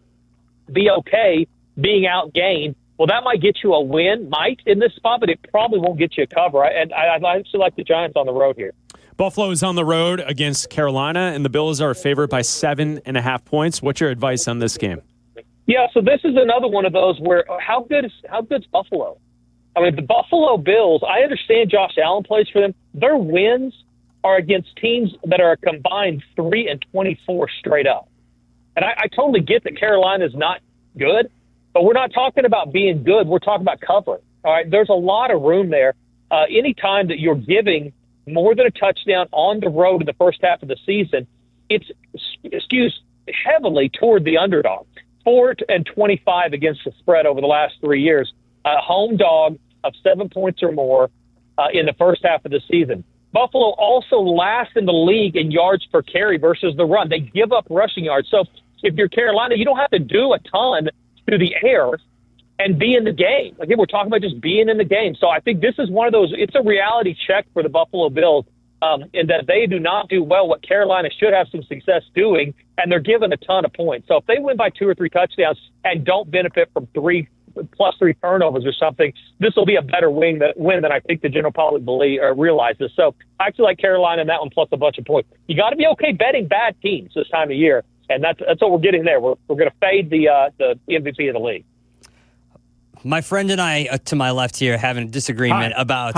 be okay being outgained. Well, that might get you a win, in this spot, but it probably won't get you a cover. And I actually like the Giants on the road here. Buffalo is on the road against Carolina, and the Bills are favored by 7.5 points. What's your advice on this game? Yeah, so this is another one of those where how good's Buffalo? I mean, the Buffalo Bills, I understand Josh Allen plays for them. Their wins are against teams that are a combined 3-24 straight up. And I totally get that Carolina's not good, but we're not talking about being good. We're talking about covering. All right, there's a lot of room there. Anytime that you're giving more than a touchdown on the road in the first half of the season, it's skews heavily toward the underdog. 4-25 against the spread over the last 3 years. A home dog of 7 points or more in the first half of the season. Buffalo also last in the league in yards per carry versus the run. They give up rushing yards. So if you're Carolina, you don't have to do a ton through the air and be in the game. Again, we're talking about just being in the game. So I think this is one of those, it's a reality check for the Buffalo Bills in that they do not do well what Carolina should have some success doing, and they're given a ton of points. So if they win by 2 or 3 touchdowns and don't benefit from 3+ 3 turnovers or something, this will be a better win than I think the general public realizes. So I actually like Carolina in that one plus a bunch of points. You got to be okay betting bad teams this time of year, and that's what we're getting there. We're going to fade the MVP of the league. My friend and I, to my left here, having a disagreement about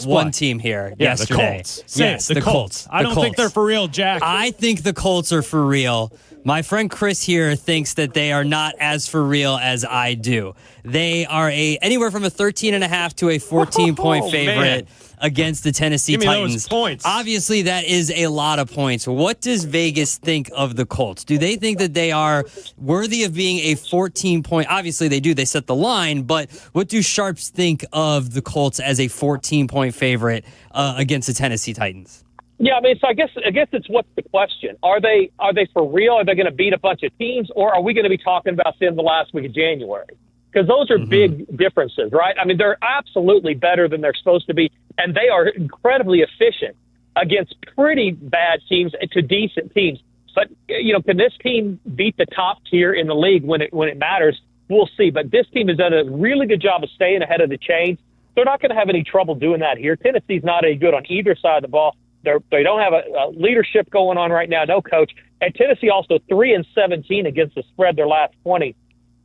one team here yesterday. The Colts. The Colts. I don't think they're for real, Jack. I think the Colts are for real. My friend Chris here thinks that they are not as for real as I do. They are anywhere from a 13.5 to a 14-point favorite against the Tennessee Titans. Those points. Obviously, that is a lot of points. What does Vegas think of the Colts? Do they think that they are worthy of being a 14-point? Obviously, they do. They set the line. But what do sharps think of the Colts as a 14-point favorite against the Tennessee Titans? Yeah, I mean, so I guess it's what's the question? Are they for real? Are they going to beat a bunch of teams, or are we going to be talking about them the last week of January? Because those are big differences, right? I mean, they're absolutely better than they're supposed to be, and they are incredibly efficient against pretty bad teams to decent teams. But can this team beat the top tier in the league when it matters? We'll see. But this team has done a really good job of staying ahead of the chains. They're not going to have any trouble doing that here. Tennessee's not any good on either side of the ball. They don't have a leadership going on right now, no coach. And Tennessee also 3-17 against the spread their last 20.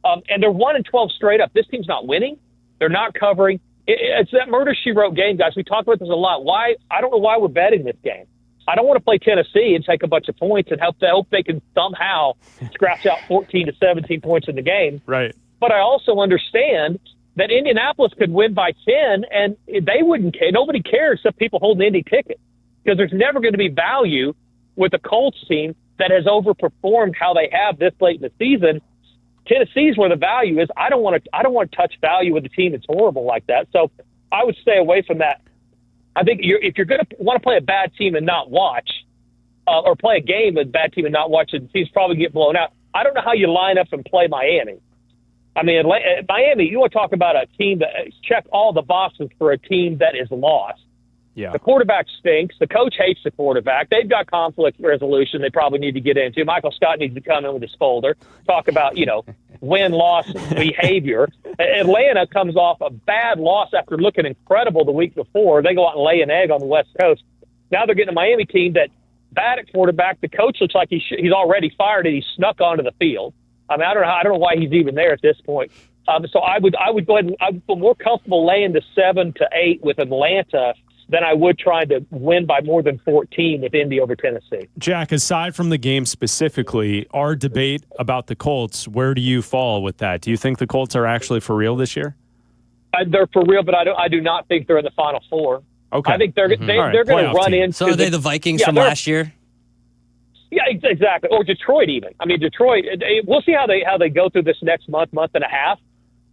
And they're 1-12 straight up. This team's not winning. They're not covering. It's that murder she wrote game, guys. We talk about this a lot. Why? I don't know why we're betting this game. I don't want to play Tennessee and take a bunch of points and hope they can somehow scratch out 14 to 17 points in the game. Right. But I also understand that Indianapolis could win by 10, and they wouldn't care. Nobody cares except people holding Indy tickets, because there's never going to be value with a Colts team that has overperformed how they have this late in the season. Tennessee's where the value is. I don't want to touch value with a team that's horrible like that. So I would stay away from that. I think if you're going to want to play a bad team and not watch, or play a game with a bad team and not watch, the team's probably get blown out. I don't know how you line up and play Miami. I mean, Miami, you want to talk about a team that check all the boxes for a team that is lost. Yeah. The quarterback stinks. The coach hates the quarterback. They've got conflict resolution they probably need to get into. Michael Scott needs to come in with his folder, talk about, win-loss behavior. Atlanta comes off a bad loss after looking incredible the week before. They go out and lay an egg on the West Coast. Now they're getting a Miami team that bad at quarterback. The coach looks like he's already fired and he snuck onto the field. I mean, I don't know why he's even there at this point. So I would go ahead and I would feel more comfortable laying the 7 to 8 with Atlanta than I would trying to win by more than 14 with Indy over Tennessee. Jack, aside from the game specifically, our debate about the Colts, where do you fall with that? Do you think the Colts are actually for real this year? They're for real, but I do not think they're in the Final Four. Okay. I think they're going to run into. So are they the Vikings from last year? Yeah, exactly. Or Detroit even. I mean, Detroit. We'll see how they go through this next month and a half.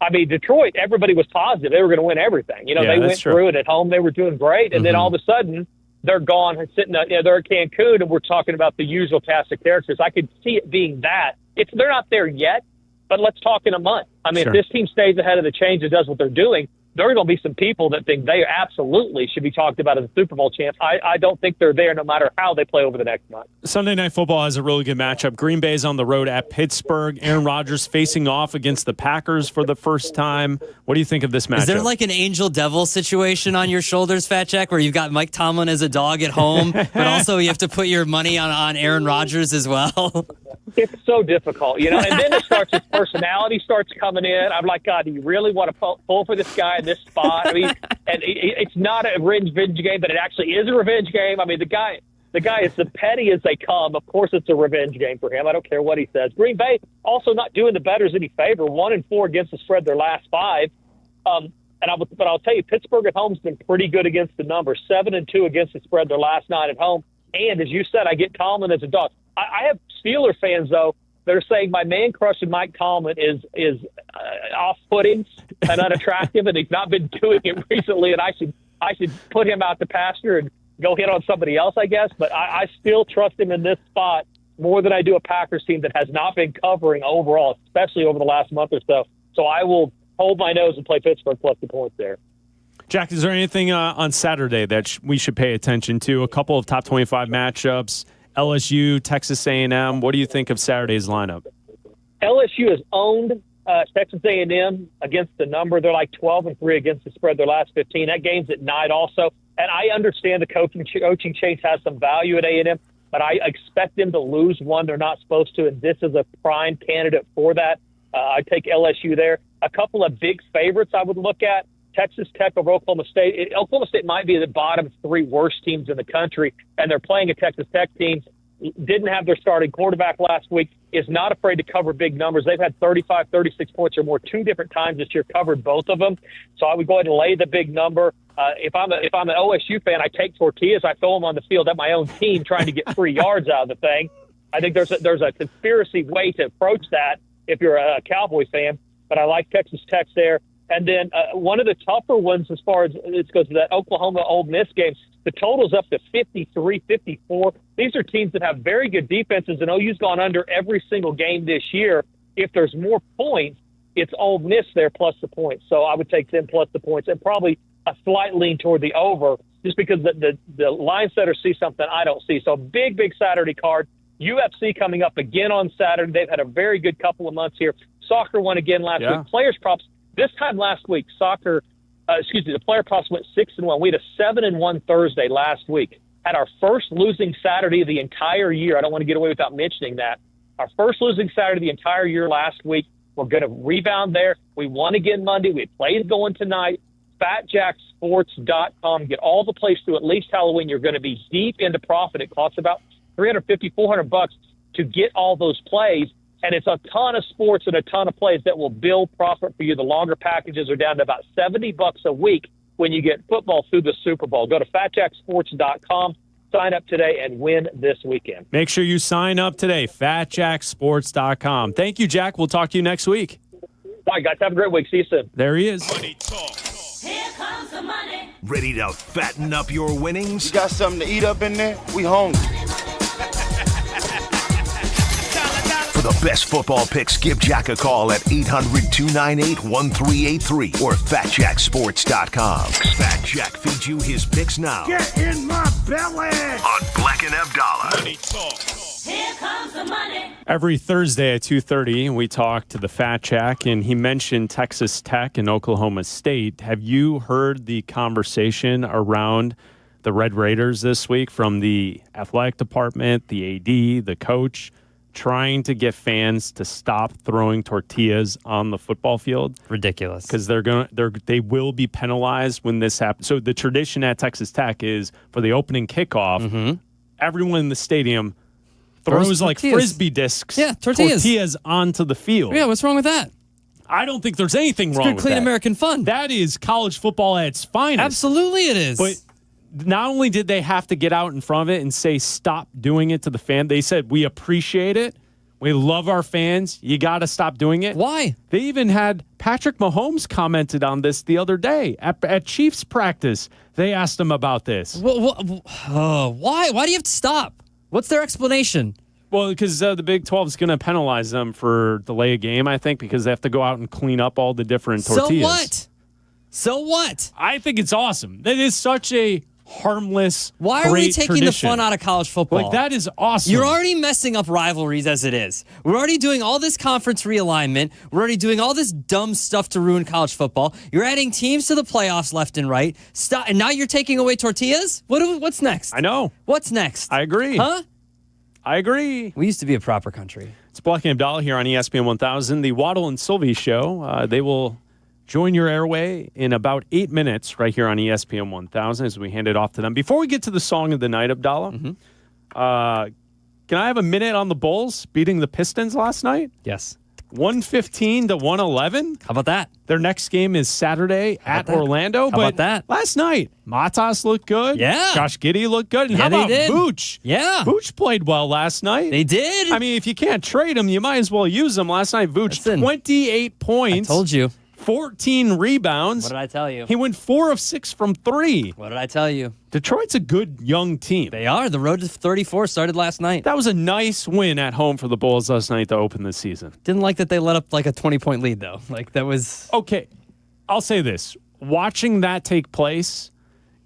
I mean, Detroit, everybody was positive they were going to win everything. They went through it at home. They were doing great. And then all of a sudden, they're gone and sitting, they're at Cancun, and we're talking about the usual cast of characters. I could see it being that. They're not there yet, but let's talk in a month. I mean, if this team stays ahead of the change and does what they're doing, there are going to be some people that think they absolutely should be talked about as a Super Bowl champ. I don't think they're there no matter how they play over the next month. Sunday Night Football has a really good matchup. Green Bay's on the road at Pittsburgh. Aaron Rodgers facing off against the Packers for the first time. What do you think of this matchup? Is there like an angel-devil situation on your shoulders, Fat Jack, where you've got Mike Tomlin as a dog at home, but also you have to put your money on Aaron Rodgers as well? It's so difficult, and then his personality starts coming in. I'm like, God, do you really want to pull for this guy in this spot? I mean, and it's not a revenge game, but it actually is a revenge game. I mean, the guy is the petty as they come. Of course, it's a revenge game for him. I don't care what he says. Green Bay also not doing the bettors any favor. 1-4 against the spread their last 5. But I'll tell you, Pittsburgh at home's been pretty good against the number. 7-2 against the spread their last 9 at home. And as you said, I get Tomlin as a dog. I have Steeler fans though that are saying my man crush in Mike Tomlin is off-putting and unattractive, and he's not been doing it recently. And I should put him out to pasture and go hit on somebody else, I guess. But I still trust him in this spot more than I do a Packers team that has not been covering overall, especially over the last month or so. So I will hold my nose and play Pittsburgh plus the points there. Jack, is there anything on Saturday that we should pay attention to? A couple of top 25 matchups. LSU, Texas A&M. What do you think of Saturday's lineup? LSU has owned Texas A&M against the number. They're like 12-3 against the spread their last 15. That game's at night also. And I understand the coaching change has some value at A&M, but I expect them to lose one they're not supposed to, and this is a prime candidate for that. I take LSU there. A couple of big favorites I would look at. Texas Tech over Oklahoma State. Oklahoma State might be the bottom 3 worst teams in the country, and they're playing a Texas Tech team. Didn't have their starting quarterback last week, is not afraid to cover big numbers. They've had 35, 36 points or more 2 different times this year, covered both of them. So I would go ahead and lay the big number. If I'm an OSU fan, I take tortillas. I throw them on the field at my own team trying to get 3 yards out of the thing. I think there's a conspiracy way to approach that if you're a Cowboy fan, but I like Texas Tech there. And then one of the tougher ones as far as it goes to that Oklahoma-Ole Miss game, the total's up to 53, 54. These are teams that have very good defenses, and OU's gone under every single game this year. If there's more points, it's Ole Miss there plus the points. So I would take them plus the points, and probably a slight lean toward the over just because the line setters see something I don't see. So big Saturday card. UFC coming up again on Saturday. They've had a very good couple of months here. Soccer won again last week. Players props. This time last week, the player props went 6-1. We had a 7-1 Thursday last week. Had our first losing Saturday of the entire year. I don't want to get away without mentioning that. Our first losing Saturday the entire year last week. We're going to rebound there. We won again Monday. We had plays going tonight. FatJackSports.com. Get all the plays through at least Halloween. You're going to be deep into profit. It costs about $350, $400 to get all those plays. And it's a ton of sports and a ton of plays that will build profit for you. The longer packages are down to about $70 a week when you get football through the Super Bowl. Go to fatjacksports.com, sign up today, and win this weekend. Make sure you sign up today, fatjacksports.com. Thank you, Jack. We'll talk to you next week. All right, guys, have a great week. See you soon. There he is. Money talk. Here comes the money. Ready to fatten up your winnings? You got something to eat up in there? We hungry. For the best football picks, give Jack a call at 800-298-1383 or fatjacksports.com. Fat Jack feeds you his picks now. Get in my belly. On Bleck and Abdalla. Money talk. Here comes the money. Every Thursday at 2:30, we talk to the Fat Jack, and he mentioned Texas Tech and Oklahoma State. Have you heard the conversation around the Red Raiders this week from the athletic department, the AD, the coach, trying to get fans to stop throwing tortillas on the football field? Ridiculous. Because they will be penalized when this happens. So the tradition at Texas Tech is for the opening kickoff, everyone in the stadium throws like Frisbee discs, tortillas onto the field. Yeah, what's wrong with that? I don't think there's anything wrong good, with clean that. American fun. That is college football at its finest. Absolutely it is. But not only did they have to get out in front of it and say, stop doing it to the fan, they said, we appreciate it. We love our fans. You got to stop doing it. Why? They even had Patrick Mahomes commented on this the other day at Chiefs practice. They asked him about this. Why? Why do you have to stop? What's their explanation? Well, because the Big 12 is going to penalize them for delay a game, I think, because they have to go out and clean up all the different tortillas. So what? I think it's awesome. That is such a harmless, Why are we taking tradition. the fun out of college football? Like, that is awesome. You're already messing up rivalries as it is. We're already doing all this conference realignment. We're already doing all this dumb stuff to ruin college football. You're adding teams to the playoffs left and right. Stop, and now you're taking away tortillas? What's next? I know. What's next? I agree. Huh? I agree. We used to be a proper country. It's Bleck and Abdalla here on ESPN 1000, the Waddle and Silvy show. They will join your airway in about 8 minutes right here on ESPN 1000 as we hand it off to them. Before we get to the song of the night, Abdalla, can I have a minute on the Bulls beating the Pistons last night? Yes. 115 to 111. How about that? Their next game is Saturday at Orlando. How about that? Last night, Matas looked good. Yeah. Josh Giddey looked good. And how about Vooch? Yeah. Vooch played well last night. They did. I mean, if you can't trade him, you might as well use him. Last night, Vooch, 28 points. I told you. 14 rebounds. What did I tell you? He went 4 of 6 from 3. What did I tell you? Detroit's a good young team. They are. The road to 34 started last night. That was a nice win at home for the Bulls last night to open the season. Didn't like that they let up like a 20-point lead, though. Like, that was... Okay, I'll say this. Watching that take place,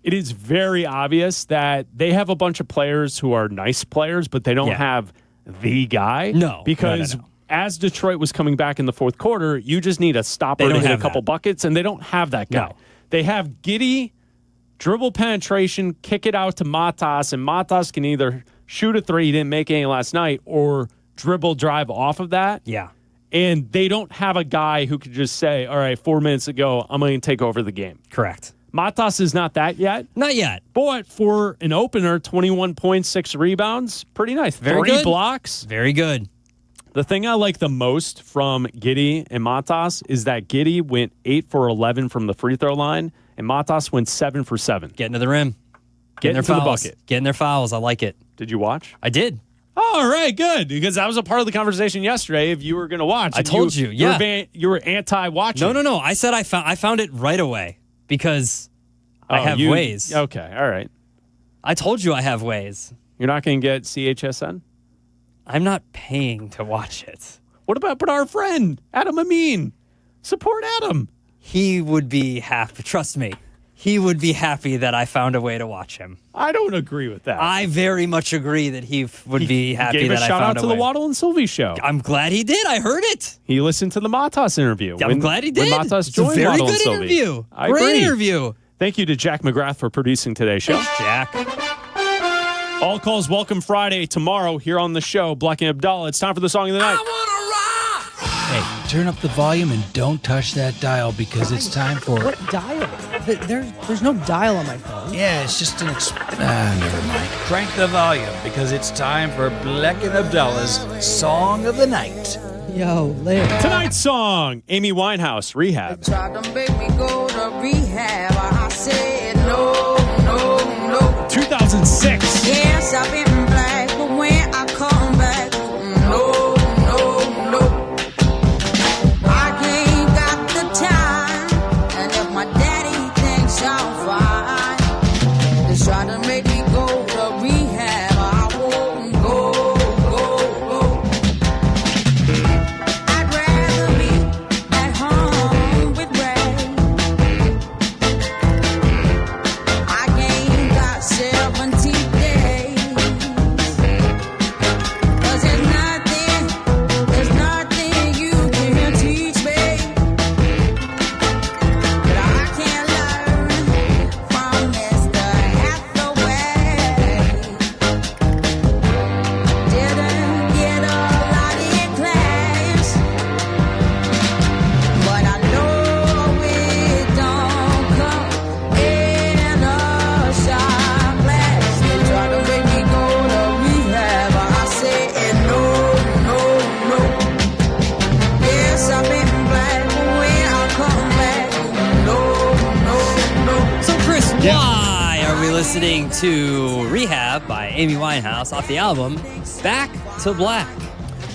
it is very obvious that they have a bunch of players who are nice players, but they don't have the guy. No. Because... No. As Detroit was coming back in the fourth quarter, you just need a stopper to hit a couple buckets, and they don't have that guy. No. They have Giddey, dribble penetration, kick it out to Matas, and Matas can either shoot a three, he didn't make any last night, or dribble drive off of that. Yeah. And they don't have a guy who could just say, all right, 4 minutes ago, I'm going to take over the game. Correct. Matas is not that yet. Not yet. But for an opener, 21.6 rebounds, pretty nice. Very 3 good. blocks. Very good. The thing I like the most from Giddey and Matas is that Giddey went 8 for 11 from the free throw line, and Matas went 7 for 7. Getting to the rim. Getting their to the fouls. bucket. Getting their fouls. I like it. Did you watch? I did. All right, good. Because that was a part of the conversation yesterday if you were going to watch. I told you, yeah. You were anti-watching. No. I said I found it right away because I have ways. Okay, all right. I told you I have ways. You're not going to get CHSN? I'm not paying to watch it. What about our friend, Adam Amin? Support Adam. He would be happy. Trust me. He would be happy that I found a way to watch him. I don't agree with that. I very much agree that he would be happy that I found a way. Gave a shout out to the Waddle and Silvy show. I'm glad he did. I heard it. He listened to the Matas interview. I'm glad he did. When Matas It's joined a very Waddle good and Silvy. interview. I Great agree. interview. Thank you to Jack McGrath for producing today's show. Thanks, Jack. All calls welcome Friday tomorrow here on the show. Bleck and Abdalla. It's time for the song of the night. Hey, turn up the volume and don't touch that dial because it's time for... What dial? There's no dial on my phone. Yeah, it's just an... never mind. Crank the volume because it's time for Bleck Abdalla's Song of the Night. Yo, later. Tonight's song, Amy Winehouse, Rehab. Tried to make me go to rehab. I said no, no, no. 2006. Yes, I've been black, but when I come back, no, no, no. I ain't got the time, and if my daddy thinks I'm fine, they try to make me go to rehab. I won't go. I'd rather be at home with Ray. I ain't got 70 days. 'Cause there's nothing you can teach me that I can't learn from Mr. Hathaway. Didn't get a lot in class, but I know it don't come in a shot glass. They try to make me go to rehab, I said no, no, no. Yes, I've been black, but when I come back, no, no, no. So, Chris, why are we listening to Rehab by Amy Winehouse off the album Back to Black?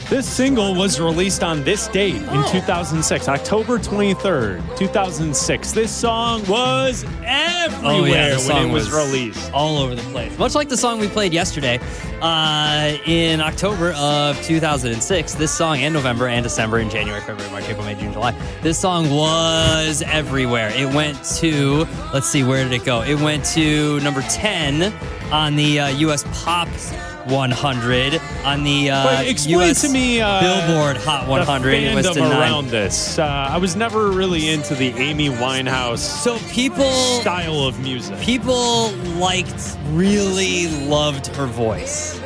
This single was released on this date in 2006, October 23rd, 2006. This song was everywhere the song when it was released. all over the place. Much like the song we played yesterday in October of 2006. This song, and November and December and January, February, March, April, May, June, July. This song was everywhere. It went to, let's see, where did it go? It went to number 10 on the U.S. Pop 100, on the Explain U.S. to me Billboard Hot 100. It was to fandom 9. around this. I was never really into the Amy Winehouse style of music. People really loved her voice.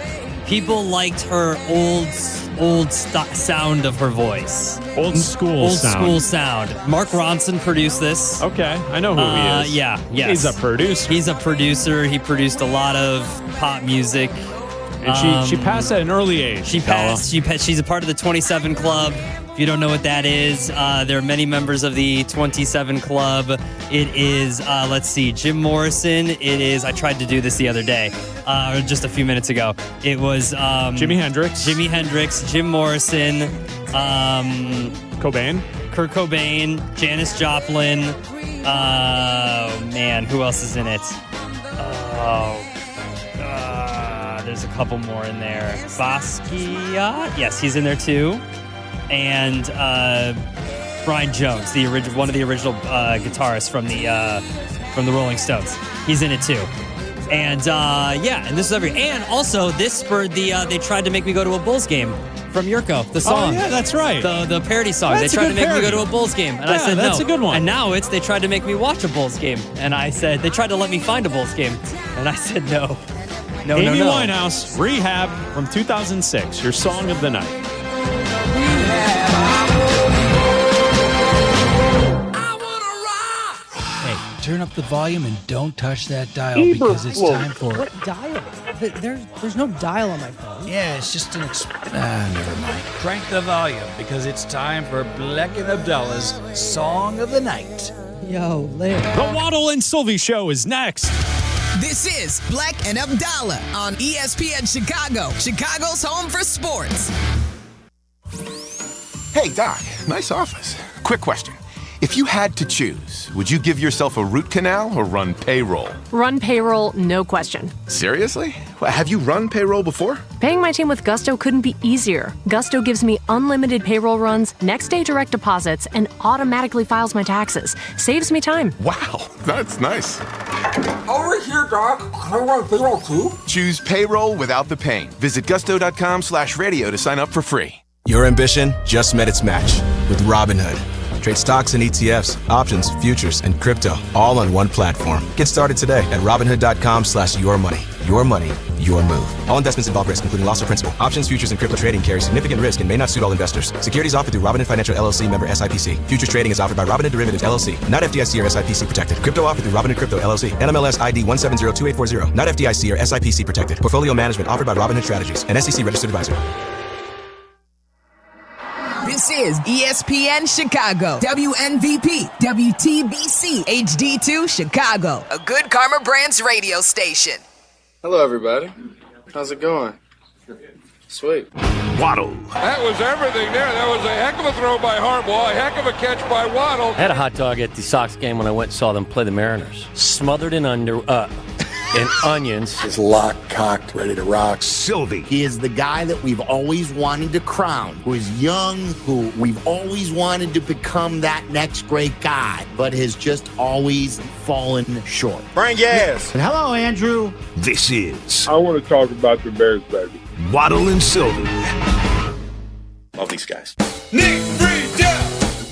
People liked her old sound of her voice. Old school sound. Mark Ronson produced this. Okay, I know who he is. Yeah, yes. He's a producer. He's a producer. He produced a lot of pop music. And she passed at an early age. She passed. She's a part of the 27 Club. If you don't know what that is, there are many members of the 27 Club. It is, let's see, Jim Morrison. It is, I tried to do this the other day, or just a few minutes ago. It was Jimi Hendrix, Jim Morrison, Kurt Cobain, Janis Joplin. Man, who else is in it? There's a couple more in there. Basquiat, yes, he's in there too. And Brian Jones, one of the original guitarists from the Rolling Stones. He's in it too. And and this is and also this spurred they tried to make me go to a Bulls game from Jurko, the song. Oh yeah, that's right. The parody song. That's they tried to make parody. me go to a Bulls game, and I said no. That's a good one. And now they tried to make me watch a Bulls game, and I said they tried to let me find a Bulls game, and I said no. No, Amy no. Winehouse, Rehab from 2006, your song of the night. Hey, turn up the volume and don't touch that dial because it's time for... What dial? There's no dial on my phone. Yeah, it's just an... never mind. Crank the volume because it's time for Bleck Abdalla's Song of the Night. Yo, later. The Waddle and Silvy Show is next. This is Bleck and Abdalla on ESPN Chicago, Chicago's home for sports. Hey, Doc, nice office. Quick question. If you had to choose, would you give yourself a root canal or run payroll? Run payroll, no question. Seriously? Well, have you run payroll before? Paying my team with Gusto couldn't be easier. Gusto gives me unlimited payroll runs, next-day direct deposits, and automatically files my taxes. Saves me time. Wow, that's nice. Over here, Doc. Can I run payroll too? Choose payroll without the pain. Visit gusto.com/radio to sign up for free. Your ambition just met its match with Robinhood. Trade stocks and ETFs, options, futures, and crypto all on one platform. Get started today at Robinhood.com/yourmoney. Your money, your move. All investments involve risk, including loss of principal. Options, futures, and crypto trading carry significant risk and may not suit all investors. Securities offered through Robinhood Financial LLC, member SIPC. Futures trading is offered by Robinhood Derivatives LLC, not FDIC or SIPC protected. Crypto offered through Robinhood Crypto LLC, NMLS ID 1702840, not FDIC or SIPC protected. Portfolio management offered by Robinhood Strategies, an SEC registered advisor. This is ESPN Chicago, WNVP, WTBC, HD2 Chicago, a Good Karma Brands radio station. Hello, everybody. How's it going? Sweet. Waddle. That was everything there. That was a heck of a throw by Harbaugh, a heck of a catch by Waddle. I had a hot dog at the Sox game when I went and saw them play the Mariners. Smothered in onions. Just locked, cocked, ready to rock. Silvy. He is the guy that we've always wanted to crown, who is young, who we've always wanted to become that next great guy, but has just always fallen short. Bring gas. Hello, Andrew. This is I want to talk about the Bears, baby. Waddle and Silvy. Love these guys. Nick Friedel,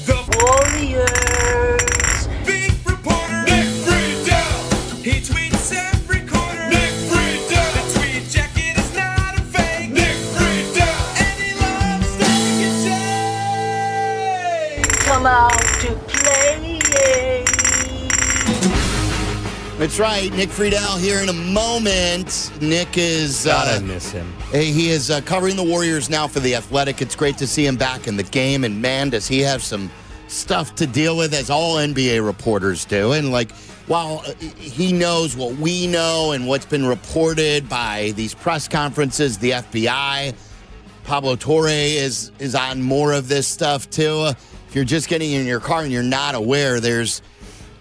the Warriors. Big reporter, Nick Friedel. He tweets every quarter. Nick Friedel. The tweet jacket is not a fake. Nick Friedel. And he loves taking shade. Come out to play. That's right. Nick Friedel here in a moment. Nick is... God, I miss him. He is covering the Warriors now for The Athletic. It's great to see him back in the game. And, man, does he have some stuff to deal with, as all NBA reporters do. And, while he knows what we know and what's been reported by these press conferences, the FBI, Pablo Torre is on more of this stuff, too. If you're just getting in your car and you're not aware, there's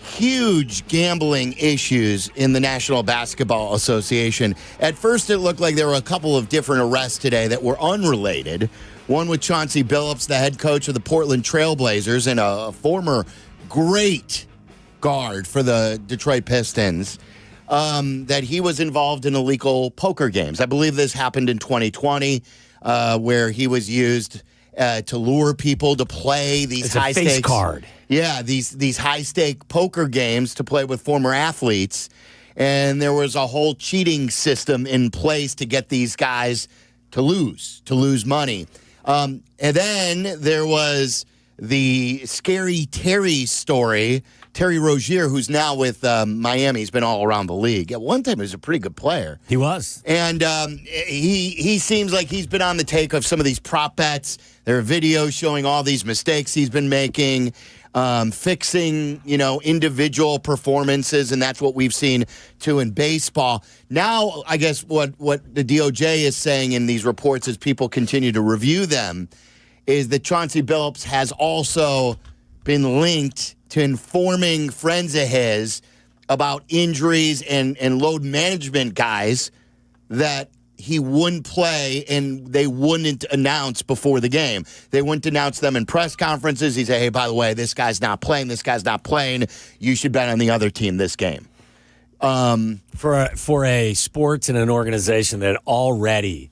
huge gambling issues in the National Basketball Association. At first, it looked like there were a couple of different arrests today that were unrelated. One with Chauncey Billups, the head coach of the Portland Trailblazers and a former great guard for the Detroit Pistons, that he was involved in illegal poker games. I believe this happened in 2020, where he was used to lure people to play these high stakes. Face card. Yeah, these high-stake poker games to play with former athletes. And there was a whole cheating system in place to get these guys to lose money. And then there was the scary Terry story. Terry Rozier, who's now with Miami, he's been all around the league. At one time, he was a pretty good player. He was. And he seems like he's been on the take of some of these prop bets. There are videos showing all these mistakes he's been making, fixing, individual performances, and that's what we've seen, too, in baseball. Now, I guess what the DOJ is saying in these reports as people continue to review them is that Chauncey Billups has also been linked to informing friends of his about injuries and load management guys that he wouldn't play and they wouldn't announce before the game. They wouldn't announce them in press conferences. He'd say, hey, by the way, this guy's not playing. This guy's not playing. You should bet on the other team this game. For a sports and an organization that already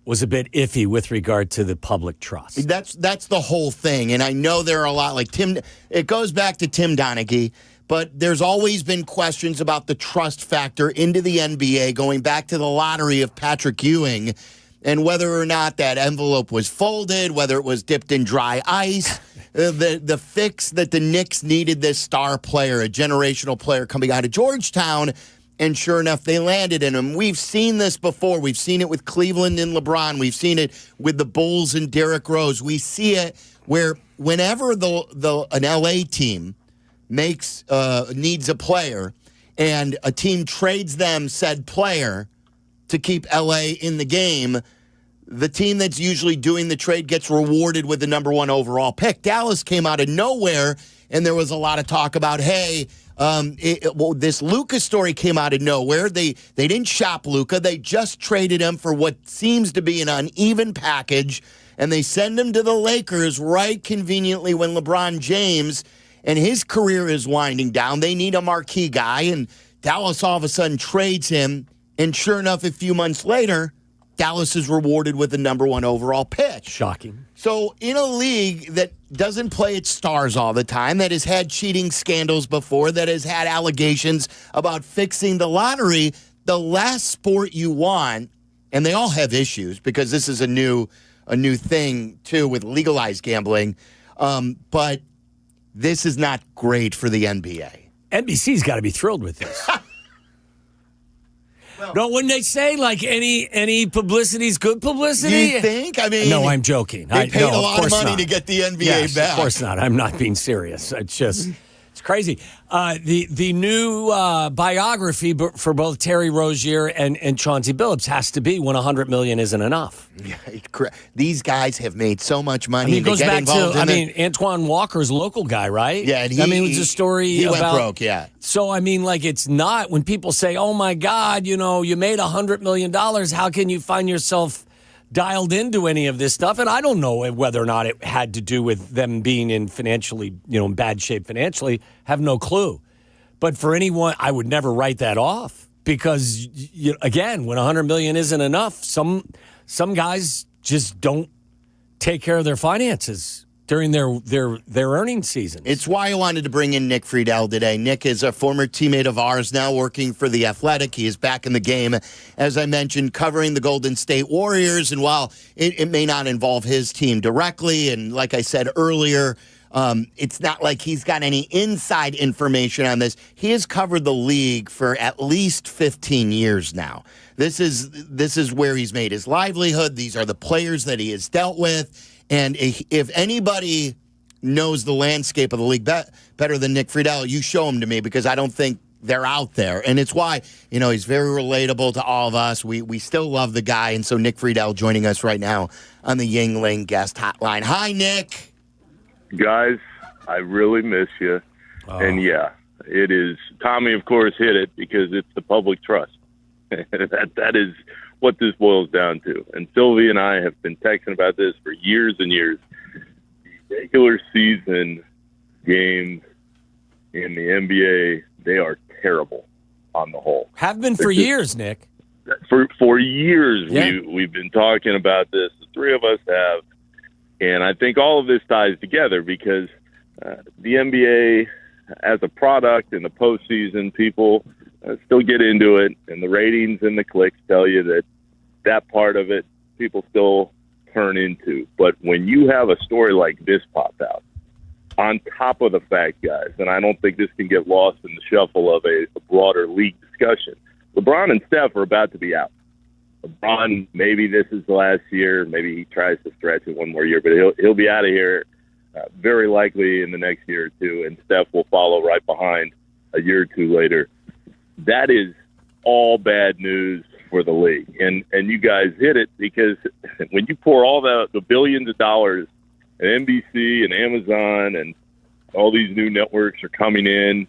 was a bit iffy with regard to the public trust. That's the whole thing. And I know there are a lot like Tim. It goes back to Tim Donaghy. But there's always been questions about the trust factor into the NBA, going back to the lottery of Patrick Ewing, and whether or not that envelope was folded, whether it was dipped in dry ice, the fix that the Knicks needed this star player, a generational player coming out of Georgetown, and sure enough, they landed in him. We've seen this before. We've seen it with Cleveland and LeBron. We've seen it with the Bulls and Derrick Rose. We see it where whenever an LA team needs a player and a team trades them said player to keep LA in the game, the team that's usually doing the trade gets rewarded with the number 1 overall pick. Dallas came out of nowhere, and there was a lot of talk about, hey, this Luka story came out of nowhere. They didn't shop Luka. They just traded him for what seems to be an uneven package, and they send him to the Lakers right conveniently when LeBron James and his career is winding down. They need a marquee guy, and Dallas all of a sudden trades him. And sure enough, a few months later, Dallas is rewarded with the number 1 overall pick. Shocking. So in a league that doesn't play its stars all the time, that has had cheating scandals before, that has had allegations about fixing the lottery, the last sport you want, and they all have issues because this is a new thing too with legalized gambling, but this is not great for the NBA. NBC's got to be thrilled with this. No, wouldn't they say like any publicity is good publicity? You think? I mean, no, I'm joking. They paid a lot of money to get the NBA back. Of course not. I'm not being serious. It's crazy. The new biography for both Terry Rozier and Chauncey Billups has to be when $100 million isn't enough. Yeah, these guys have made so much money. It goes back to Antoine Walker's local guy, right? Yeah, and it was a story. He about, went broke. Yeah. So it's not when people say, "Oh my God, you made $100 million." How can you find yourself dialed into any of this stuff? And I don't know whether or not it had to do with them being in financially, in bad shape financially. Have no clue. But for anyone, I would never write that off because, again, when $100 million isn't enough, some guys just don't take care of their finances during their earning seasons. It's why I wanted to bring in Nick Friedel today. Nick is a former teammate of ours, now working for The Athletic. He is back in the game, as I mentioned, covering the Golden State Warriors. And while it may not involve his team directly, and like I said earlier, it's not like he's got any inside information on this. He has covered the league for at least 15 years now. This is where he's made his livelihood. These are the players that he has dealt with. And if anybody knows the landscape of the league better than Nick Friedel, you show him to me because I don't think they're out there. And it's why, he's very relatable to all of us. We still love the guy. And so Nick Friedel joining us right now on the Yuengling guest hotline. Hi, Nick. Guys, I really miss you. And yeah, it is. Tommy, of course, hit it because it's the public trust. that is what this boils down to. And Sylvie and I have been texting about this for years and years. The regular season games in the NBA, they are terrible on the whole. Have been for years, Nick. For years, yeah. we've been talking about this. The three of us have. And I think all of this ties together because the NBA, as a product in the postseason, people still get into it, and the ratings and the clicks tell you that part of it people still turn into. But when you have a story like this pop out, on top of the fact, guys, and I don't think this can get lost in the shuffle of a broader league discussion, LeBron and Steph are about to be out. LeBron, maybe this is the last year. Maybe he tries to stretch it one more year, but he'll be out of here very likely in the next year or two, and Steph will follow right behind a year or two later. That is all bad news for the league. And you guys hit it because when you pour all the billions of dollars at NBC and Amazon and all these new networks are coming in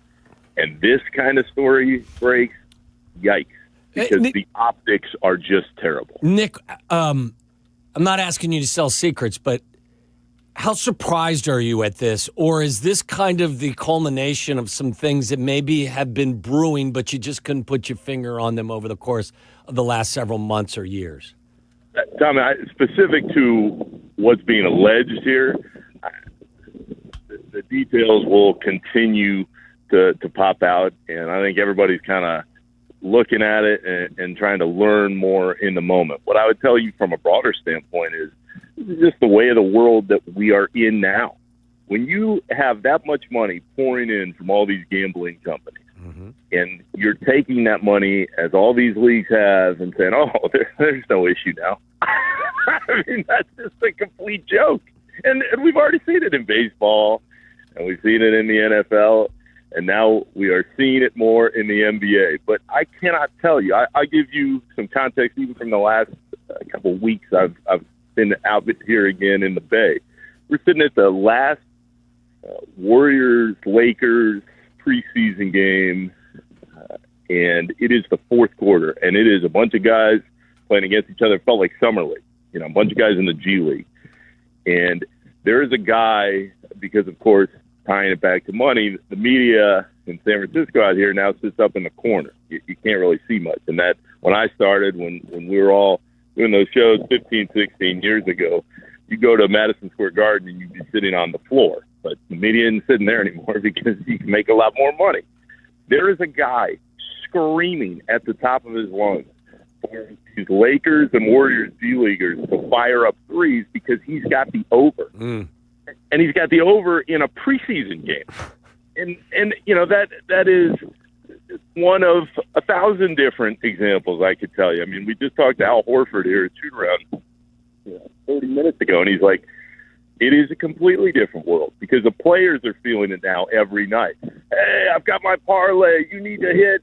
and this kind of story breaks, yikes. Because the optics are just terrible. Nick, I'm not asking you to sell secrets, but how surprised are you at this? Or is this kind of the culmination of some things that maybe have been brewing, but you just couldn't put your finger on them over the course of the last several months or years? Tommy, specific to what's being alleged here, the details will continue to pop out, and I think everybody's kind of looking at it and trying to learn more in the moment. What I would tell you from a broader standpoint is this is just the way of the world that we are in now. When you have that much money pouring in from all these gambling companies, and you're taking that money, as all these leagues have, and saying, oh, there's no issue now. I mean, that's just a complete joke. And we've already seen it in baseball, and we've seen it in the NFL, and now we are seeing it more in the NBA. But I cannot tell you. I'll give you some context even from the last couple of weeks I've been out here again in the Bay. We're sitting at the last Warriors-Lakers preseason game, and it is the fourth quarter, and it is a bunch of guys playing against each other. It felt like Summer League, a bunch of guys in the G League. And there is a guy, because, of course, tying it back to money, the media in San Francisco out here now sits up in the corner. You can't really see much. And that, when I started, when we were all doing those shows 15, 16 years ago, you go to Madison Square Garden and you'd be sitting on the floor. But the media isn't sitting there anymore because you can make a lot more money. There is a guy screaming at the top of his lungs for these Lakers and Warriors D-Leaguers to fire up threes because he's got the over. And he's got the over in a preseason game. And you know, that is one of 1,000 different examples I could tell you. I mean, we just talked to Al Horford here at shoot-around 30 minutes ago, and he's like, it is a completely different world because the players are feeling it now every night. Hey, I've got my parlay. You need to hit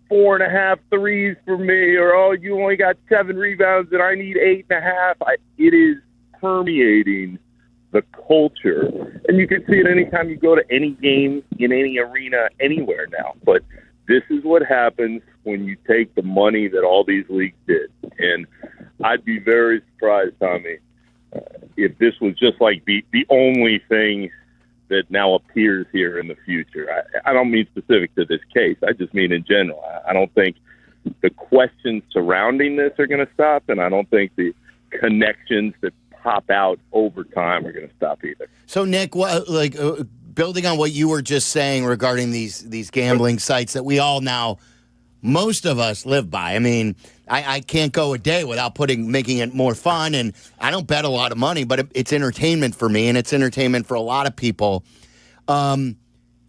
4.5 threes for me, or, oh, you only got 7 rebounds and I need 8.5. It is permeating the culture. And you can see it anytime you go to any game in any arena anywhere now. But this is what happens when you take the money that all these leagues did. And I'd be very surprised, Tommy, if this was just like the only thing that now appears here in the future. I don't mean specific to this case. I just mean in general. I don't think the questions surrounding this are going to stop, and I don't think the connections that pop out over time are going to stop either. So, Nick, building on what you were just saying regarding these gambling sites that we all now, most of us live by. I mean, I can't go a day without making it more fun, and I don't bet a lot of money, but it's entertainment for me, and it's entertainment for a lot of people. That's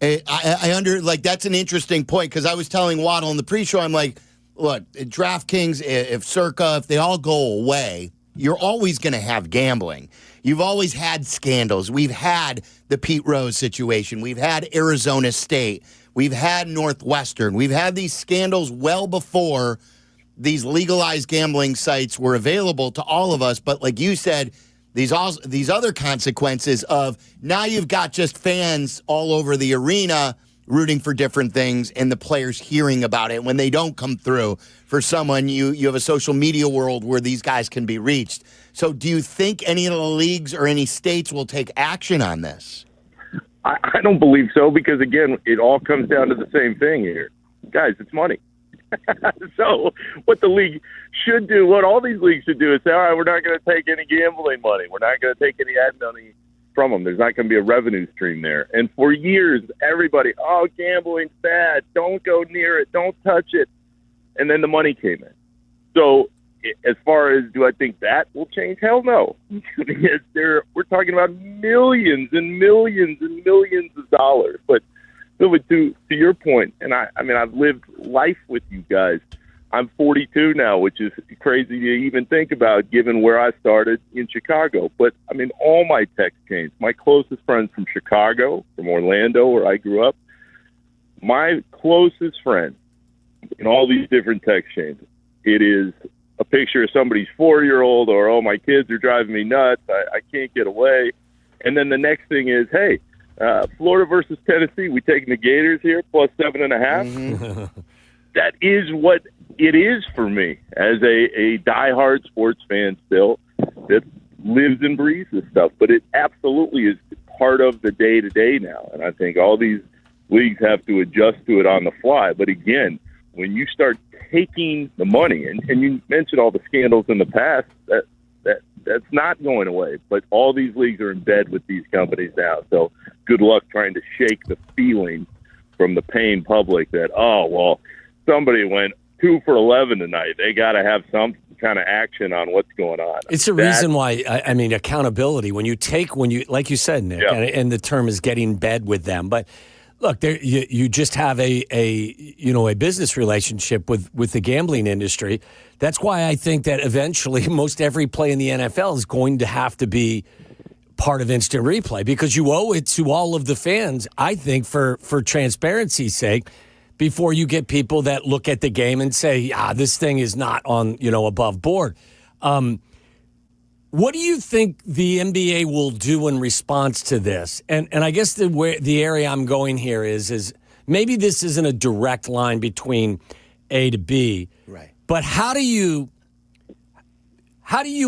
an interesting point because I was telling Waddle in the pre-show, I'm like, look, DraftKings, if Circa, if they all go away, you're always going to have gambling. You've always had scandals. We've had the Pete Rose situation. We've had Arizona State. We've had Northwestern. We've had these scandals well before these legalized gambling sites were available to all of us. But like you said, these other consequences of now you've got just fans all over the arena rooting for different things and the players hearing about it. When they don't come through for someone, you have a social media world where these guys can be reached. So do you think any of the leagues or any states will take action on this? I don't believe so because, again, it all comes down to the same thing here. Guys, it's money. So what the league should do, what all these leagues should do is say, all right, we're not going to take any gambling money. We're not going to take any ad money from them. There's not going to be a revenue stream there. And for years, everybody, oh, gambling's bad. Don't go near it. Don't touch it. And then the money came in. So as far as do I think that will change? Hell no. We're talking about millions and millions and millions of dollars. But to your point, and I mean, I've lived life with you guys. I'm 42 now, which is crazy to even think about given where I started in Chicago. But, I mean, all my text chains, my closest friends from Chicago, from Orlando, where I grew up, my closest friend in all these different text chains, it is a picture of somebody's 4-year-old or, oh, my kids are driving me nuts. I can't get away. And then the next thing is, hey, Florida versus Tennessee, we taking the Gators here, plus 7.5. Mm-hmm. That is what it is for me as a diehard sports fan still that lives and breathes this stuff. But it absolutely is part of the day-to-day now. And I think all these leagues have to adjust to it on the fly. But again, when you start taking the money, and you mentioned all the scandals in the past, that's not going away. But all these leagues are in bed with these companies now. So good luck trying to shake the feeling from the paying public that, oh, well, somebody went 2 for 11 tonight. They got to have some kind of action on what's going on. It's the reason why, I mean, accountability. When you, like you said, Nick, yeah. and the term is getting in bed with them. But look, you just have a business relationship with the gambling industry. That's why I think that eventually most every play in the NFL is going to have to be part of instant replay because you owe it to all of the fans, I think, for transparency's sake, before you get people that look at the game and say, this thing is not on, above board. What do you think the NBA will do in response to this? And I guess the area I'm going here is maybe this isn't a direct line between A to B. Right. But how do you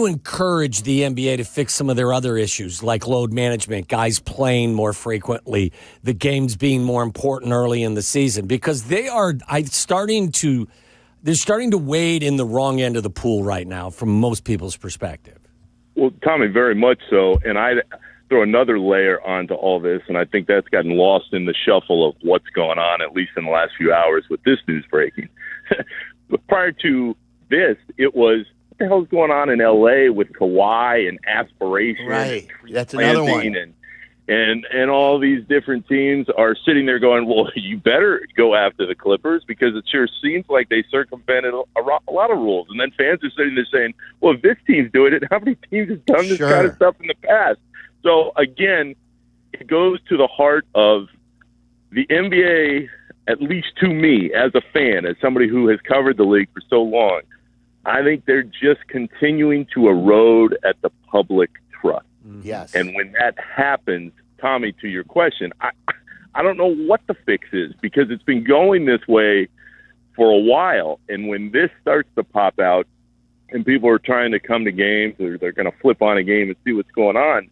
encourage the NBA to fix some of their other issues like load management, guys playing more frequently, the games being more important early in the season? Because they're starting to wade in the wrong end of the pool right now from most people's perspective. Well, Tommy, very much so. And I throw another layer onto all this, and I think that's gotten lost in the shuffle of what's going on, at least in the last few hours with this news breaking. But prior to this, it was, what the hell's going on in L.A. with Kawhi and aspiration? Right. That's another one. And all these different teams are sitting there going, well, you better go after the Clippers because it sure seems like they circumvented a lot of rules. And then fans are sitting there saying, well, if this team's doing it, how many teams have done this kind of stuff in the past? So, again, it goes to the heart of the NBA, at least to me, as a fan, as somebody who has covered the league for so long. I think they're just continuing to erode at the public trust. Yes. And when that happens, Tommy, to your question, I don't know what the fix is because it's been going this way for a while. And when this starts to pop out and people are trying to come to games or they're going to flip on a game and see what's going on,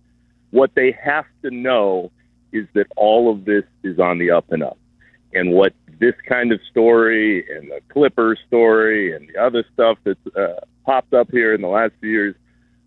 what they have to know is that all of this is on the up and up. And what this kind of story and the Clippers story and the other stuff that's popped up here in the last few years,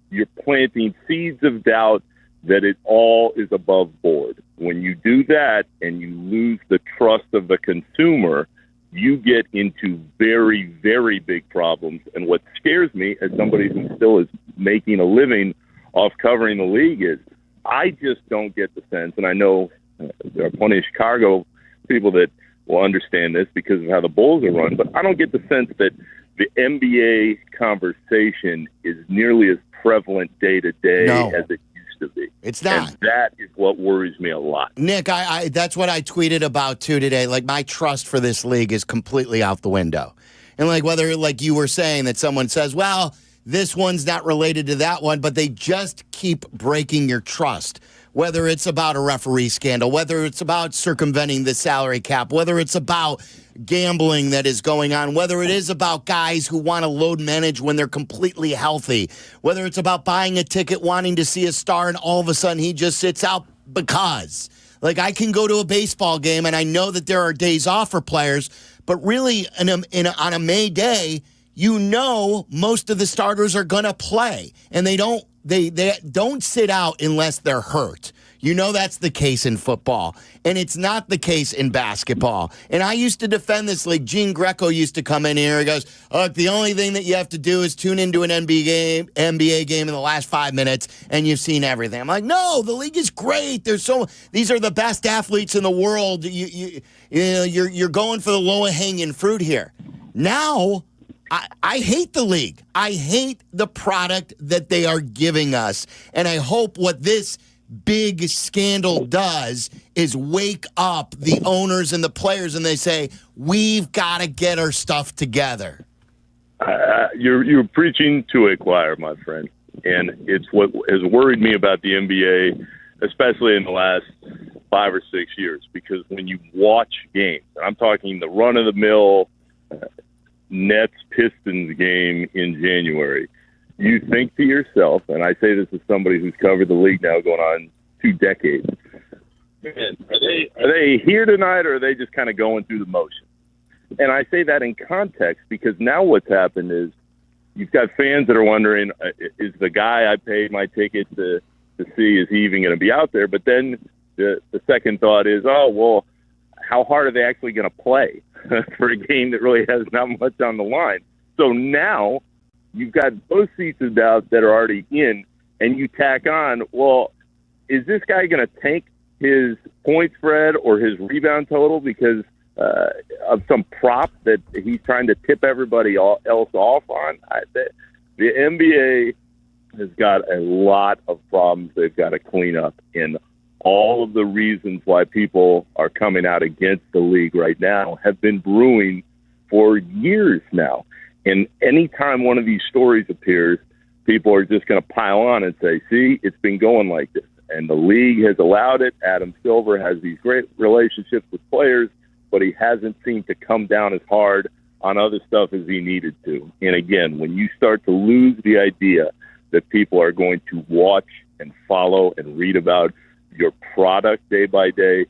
you're planting seeds of doubt that it all is above board. When you do that and you lose the trust of the consumer, you get into very, very big problems. And what scares me as somebody who still is making a living off covering the league is I just don't get the sense, and I know there are plenty of Chicago people that will understand this because of how the Bulls are run, but I don't get the sense that the NBA conversation is nearly as prevalent day to day as it used to be. It's not. And that is what worries me a lot. Nick, I that's what I tweeted about too today. Like, my trust for this league is completely out the window. And like, whether, like you were saying, that someone says, well, this one's not related to that one, but they just keep breaking your trust. Whether it's about a referee scandal, whether it's about circumventing the salary cap, whether it's about gambling that is going on, whether it is about guys who want to load manage when they're completely healthy, whether it's about buying a ticket, wanting to see a star, and all of a sudden he just sits out because. Like, I can go to a baseball game, and I know that there are days off for players, but really on a May day, you know most of the starters are going to play, and they don't sit out unless they're hurt. You know that's the case in football, and it's not the case in basketball. And I used to defend this league. Gene Greco used to come in here. He goes, look, the only thing that you have to do is tune into an NBA game in the last 5 minutes, and you've seen everything. I'm like, no, the league is great. These are the best athletes in the world. You're going for the low-hanging fruit here. Now, I hate the league. I hate the product that they are giving us. And I hope what this big scandal does is wake up the owners and the players, and they say, we've got to get our stuff together. You're preaching to a choir, my friend. And it's what has worried me about the NBA, especially in the last 5 or 6 years, because when you watch games, and I'm talking the run-of-the-mill Nets-Pistons game in January, you think to yourself, and I say this as somebody who's covered the league now going on 2 decades, man, are they here tonight, or are they just kind of going through the motions? And I say that in context because now what's happened is you've got fans that are wondering, is the guy I paid my ticket to see, is he even going to be out there? But then the second thought is, oh, well, how hard are they actually going to play for a game that really has not much on the line? So now you've got those seats of doubt that are already in, and you tack on, well, is this guy going to tank his point spread or his rebound total because of some prop that he's trying to tip everybody else off on? The NBA has got a lot of problems they've got to clean up, and all of the reasons why people are coming out against the league right now have been brewing for years now. And anytime one of these stories appears, people are just going to pile on and say, see, it's been going like this. And the league has allowed it. Adam Silver has these great relationships with players, but he hasn't seemed to come down as hard on other stuff as he needed to. And again, when you start to lose the idea that people are going to watch and follow and read about your product day by day,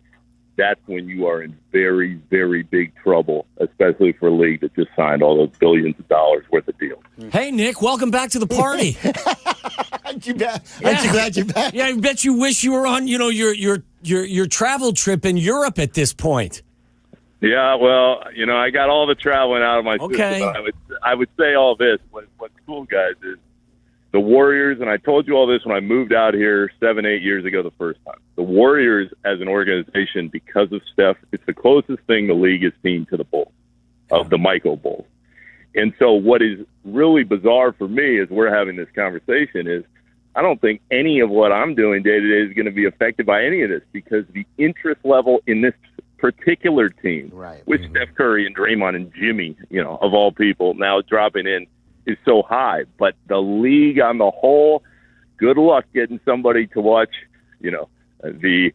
that's when you are in very, very big trouble, especially for a league that just signed all those billions of dollars worth of deals. Hey, Nick, welcome back to the party. Aren't you glad you're back? Yeah, I bet you wish you were on, your travel trip in Europe at this point. Yeah, well, I got all the traveling out of my system. I would say all this. What's cool, guys, is the Warriors, and I told you all this when I moved out here 7-8 years ago the first time. The Warriors, as an organization, because of Steph, it's the closest thing the league has seen to the Bulls, of the Michael Bulls. And so what is really bizarre for me as we're having this conversation is I don't think any of what I'm doing day to day is going to be affected by any of this, because the interest level in this particular team, with Steph Curry and Draymond and Jimmy, of all people, now dropping in, is so high. But the league on the whole, good luck getting somebody to watch, the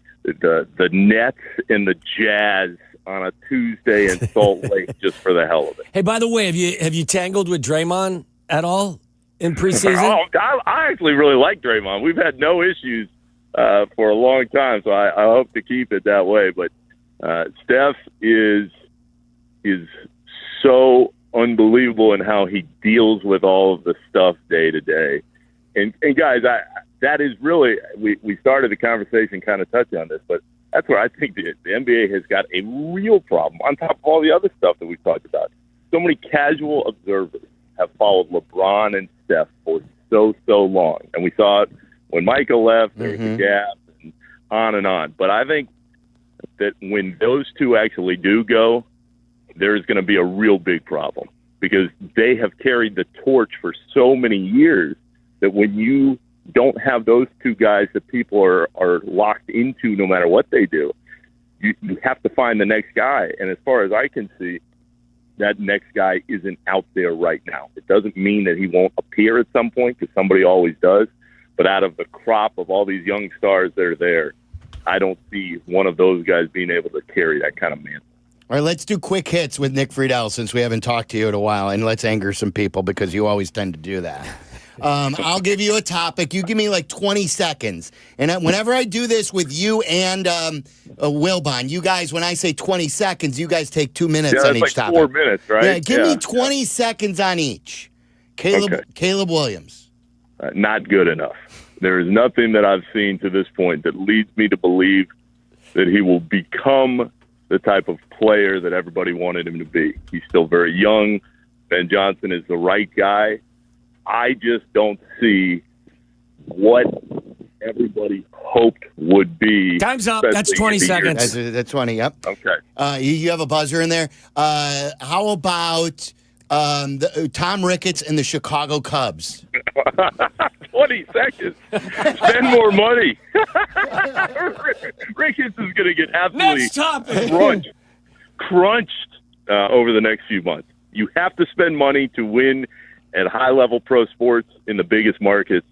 Nets and the Jazz on a Tuesday in Salt Lake just for the hell of it. Hey, by the way, have you tangled with Draymond at all in preseason? I actually really like Draymond. We've had no issues for a long time, so I hope to keep it that way. But Steph is so unbelievable in how he deals with all of the stuff day to day. And guys, that is really, we started the conversation kind of touching on this, but that's where I think the NBA has got a real problem on top of all the other stuff that we've talked about. So many casual observers have followed LeBron and Steph for so long. And we saw it when Michael left, there was a gap, and on. But I think that when those two actually do go, there's going to be a real big problem, because they have carried the torch for so many years that when you don't have those two guys that people are locked into no matter what they do, you have to find the next guy. And as far as I can see, that next guy isn't out there right now. It doesn't mean that he won't appear at some point, because somebody always does. But out of the crop of all these young stars that are there, I don't see one of those guys being able to carry that kind of mantle. All right, let's do quick hits with Nick Friedel, since we haven't talked to you in a while, and let's anger some people, because you always tend to do that. I'll give you a topic. You give me like 20 seconds. And whenever I do this with you and Wilbon, you guys, when I say 20 seconds, you guys take 2 minutes on each like topic. 4 minutes, right? Yeah, give me 20 seconds on each. Caleb Williams. Not good enough. There is nothing that I've seen to this point that leads me to believe that he will become the type of player that everybody wanted him to be. He's still very young. Ben Johnson is the right guy. I just don't see what everybody hoped would be. Time's up. That's 20 seconds. That's 20, yep. Okay. You have a buzzer in there. How about Tom Ricketts and the Chicago Cubs? 20 seconds. Spend more money. Ricketts is going to get absolutely crunched over the next few months. You have to spend money to win at high-level pro sports in the biggest markets.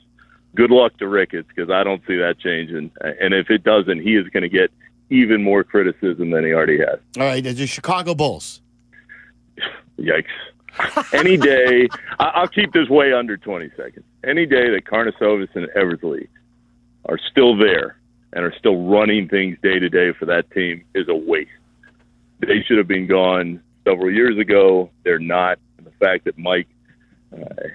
Good luck to Ricketts, because I don't see that changing. And if it doesn't, he is going to get even more criticism than he already has. All right, the Chicago Bulls. Yikes. Any day, I'll keep this way under 20 seconds. Any day that Karnisovas and Eversley are still there and are still running things day to day for that team is a waste. They should have been gone several years ago. They're not. And the fact that Mike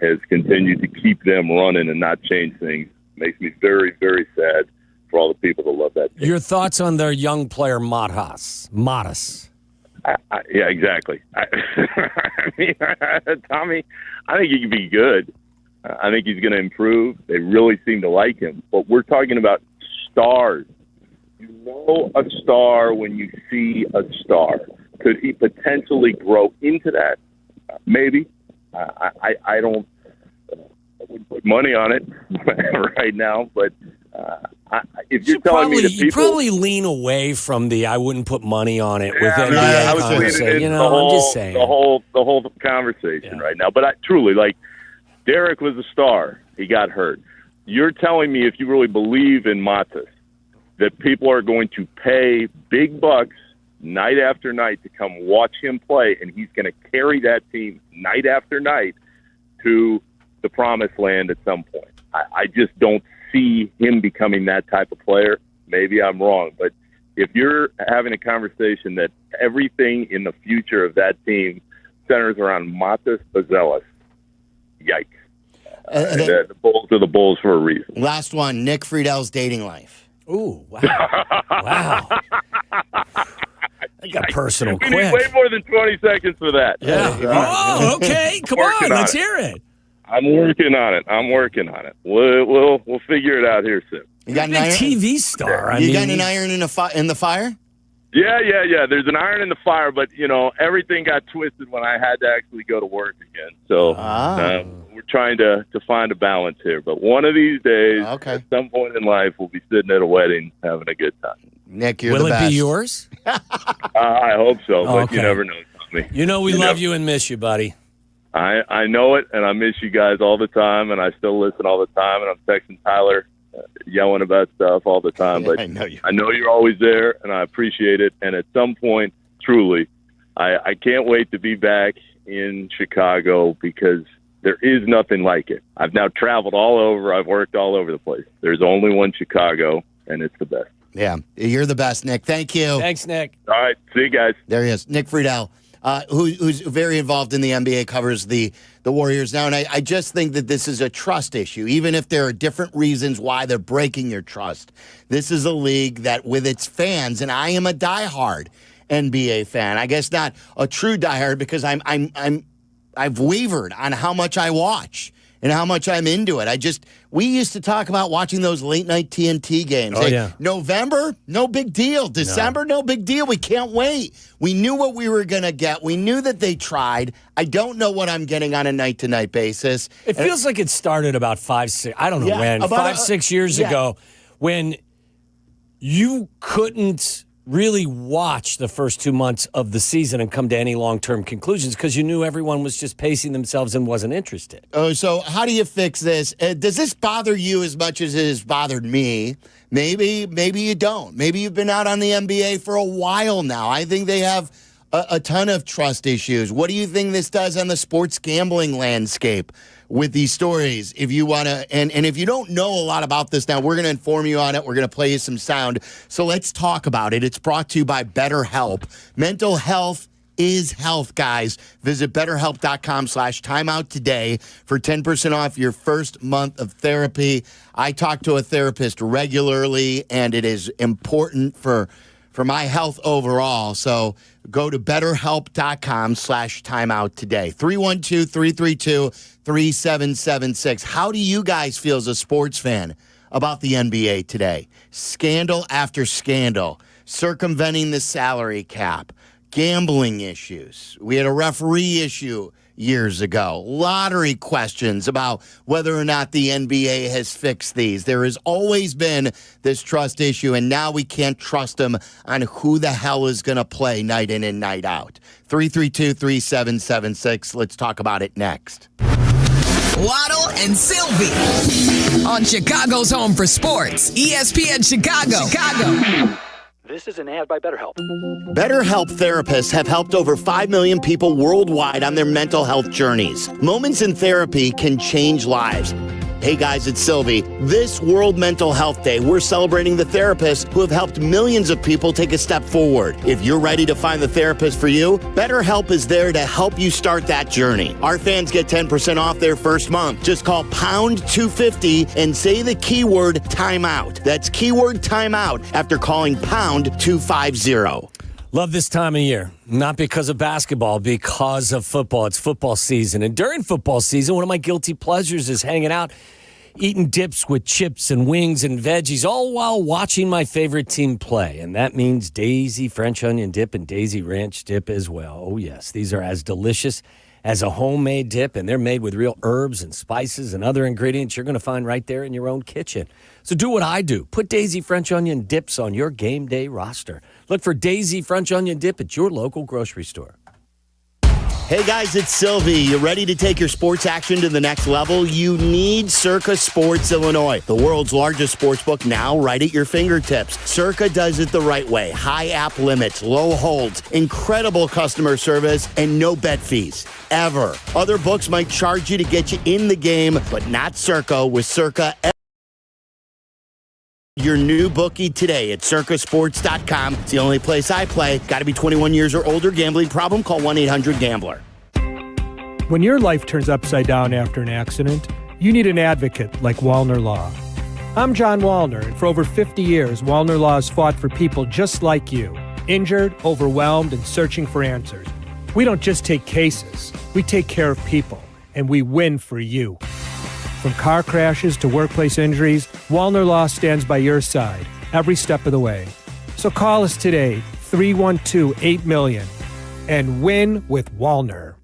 has continued to keep them running and not change things makes me very, very sad for all the people that love that team. Your thoughts on their young player, Modis? Yeah, exactly. Tommy, I think he can be good. I think he's going to improve. They really seem to like him. But we're talking about stars. You know a star when you see a star. Could he potentially grow into that? Maybe. I wouldn't put money on it right now, but if you're telling me that people... You probably lean away from the I wouldn't put money on it with NBA I was conversation. I'm just saying. The whole conversation right now. But truly, Derek was a star. He got hurt. You're telling me, if you really believe in Matas, that people are going to pay big bucks night after night to come watch him play, and he's going to carry that team night after night to the promised land at some point. I just don't see him becoming that type of player. Maybe I'm wrong, but if you're having a conversation that everything in the future of that team centers around Matas Bazelis, yikes. The Bulls are the Bulls for a reason. Last one, Nick Friedel's dating life. Ooh, wow. Wow. That got personal We quick. need way more than 20 seconds for that. Yeah. Oh, okay. Come on. Let's hear it. I'm working on it. We'll figure it out here soon. You got an Big iron? TV star. You got an iron in the fire? Yeah. There's an iron in the fire, but, everything got twisted when I had to actually go to work again. So we're trying to find a balance here. But one of these days, at some point in life, we'll be sitting at a wedding having a good time. Nick, you're Will the best. Will it be yours? I hope so, but you never know, Tommy. We love you and miss you, buddy. I know it, and I miss you guys all the time, and I still listen all the time, and I'm texting Tyler, yelling about stuff all the time. But I know you're always there, and I appreciate it. And at some point, truly, I can't wait to be back in Chicago because there is nothing like it. I've now traveled all over. I've worked all over the place. There's only one Chicago, and it's the best. Yeah, you're the best, Nick. Thank you. Thanks, Nick. All right, see you guys. There he is, Nick Friedel, who's very involved in the NBA, covers the Warriors now. And I just think that this is a trust issue, even if there are different reasons why they're breaking your trust. This is a league that, with its fans, and I am a diehard NBA fan. I guess not a true diehard because I've wavered on how much I watch and how much I'm into it. We used to talk about watching those late night TNT games. Oh, yeah. November, no big deal. December, no big deal. We can't wait. We knew what we were going to get. We knew that they tried. I don't know what I'm getting on a night-to-night basis. It feels like it started about 5-6, I don't know when, 5-6 years ago, when you couldn't really watch the first 2 months of the season and come to any long-term conclusions because you knew everyone was just pacing themselves and wasn't interested. Oh, so how do you fix this? Does this bother you as much as it has bothered me? Maybe you don't. Maybe you've been out on the NBA for a while now. I think they have a ton of trust issues. What do you think this does on the sports gambling landscape with these stories? If you want to, and if you don't know a lot about this now, we're going to inform you on it. We're going to play you some sound. So let's talk about it. It's brought to you by BetterHelp. Mental health is health, guys. Visit BetterHelp.com/timeout today for 10% off your first month of therapy. I talk to a therapist regularly, and it is important for my health overall. So go to BetterHelp.com/timeout today. 312-332-3776. How do you guys feel as a sports fan about the NBA today? Scandal after scandal, circumventing the salary cap, gambling issues. We had a referee issue years ago. Lottery questions about whether or not the NBA has fixed these. There has always been this trust issue, and now we can't trust them on who the hell is going to play night in and night out. 332-3776. Let's talk about it next. Waddle and Silvy on Chicago's home for sports, ESPN Chicago. This is an ad by BetterHelp. BetterHelp therapists have helped over 5 million people worldwide on their mental health journeys. Moments in therapy can change lives. Hey guys, it's Silvy. This World Mental Health Day, we're celebrating the therapists who have helped millions of people take a step forward. If you're ready to find the therapist for you, BetterHelp is there to help you start that journey. Our fans get 10% off their first month. Just call pound 250 and say the keyword timeout. That's keyword timeout after calling pound 250. Love this time of year, not because of basketball, because of football. It's football season. And during football season, one of my guilty pleasures is hanging out, eating dips with chips and wings and veggies, all while watching my favorite team play. And that means Daisy French onion dip and Daisy ranch dip as well. Oh, yes, these are as delicious as a homemade dip, and they're made with real herbs and spices and other ingredients you're going to find right there in your own kitchen. So do what I do. Put Daisy French onion dips on your game day roster. Look for Daisy French onion dip at your local grocery store. Hey guys, it's Silvy. You ready to take your sports action to the next level? You need Circa Sports Illinois, the world's largest sports book, now right at your fingertips. Circa does it the right way. High app limits, low holds, incredible customer service, and no bet fees, ever. Other books might charge you to get you in the game, but not Circa. With Circa, your new bookie today at circasports.com. It's the only place I play. Got to be 21 years or older. Gambling problem? Call 1-800-GAMBLER. When your life turns upside down after an accident, you need an advocate like Wallner Law. I'm John Wallner, and for over 50 years, Wallner Law has fought for people just like you, injured, overwhelmed, and searching for answers. We don't just take cases, we take care of people, and we win for you. From car crashes to workplace injuries, Wallner Law stands by your side every step of the way. So call us today, 312-8-MILLION, and win with Wallner.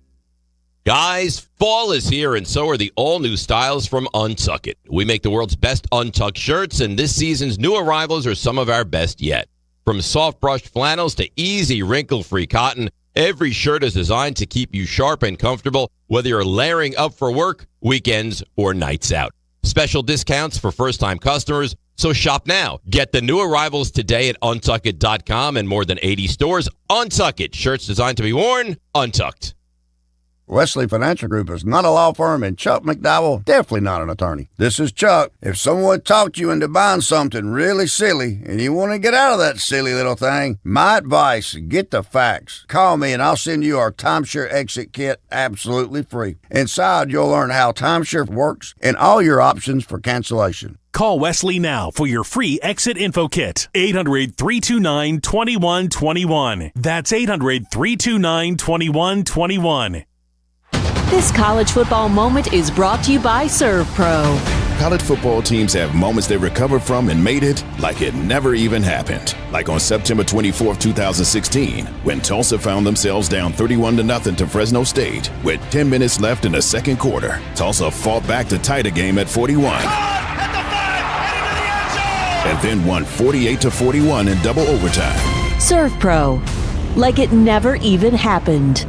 Guys, fall is here, and so are the all-new styles from Untuck It. We make the world's best untucked shirts, and this season's new arrivals are some of our best yet. From soft-brushed flannels to easy wrinkle-free cotton, every shirt is designed to keep you sharp and comfortable, whether you're layering up for work, weekends, or nights out. Special discounts for first-time customers, so shop now. Get the new arrivals today at untuckit.com and more than 80 stores. Untuck It, shirts designed to be worn, untucked. Wesley Financial Group is not a law firm, and Chuck McDowell definitely not an attorney. This is Chuck. If someone talked you into buying something really silly and you want to get out of that silly little thing, my advice, get the facts. Call me and I'll send you our timeshare exit kit absolutely free. Inside, you'll learn how timeshare works and all your options for cancellation. Call Wesley now for your free exit info kit. 800-329-2121. That's 800-329-2121. This college football moment is brought to you by Serve Pro. College football teams have moments they recovered from and made it like it never even happened. Like on September 24th, 2016, when Tulsa found themselves down 31-0 to Fresno State with 10 minutes left in the second quarter. Tulsa fought back to tie the game at 41. And then won 48-41 in double overtime. Serve Pro. Like it never even happened.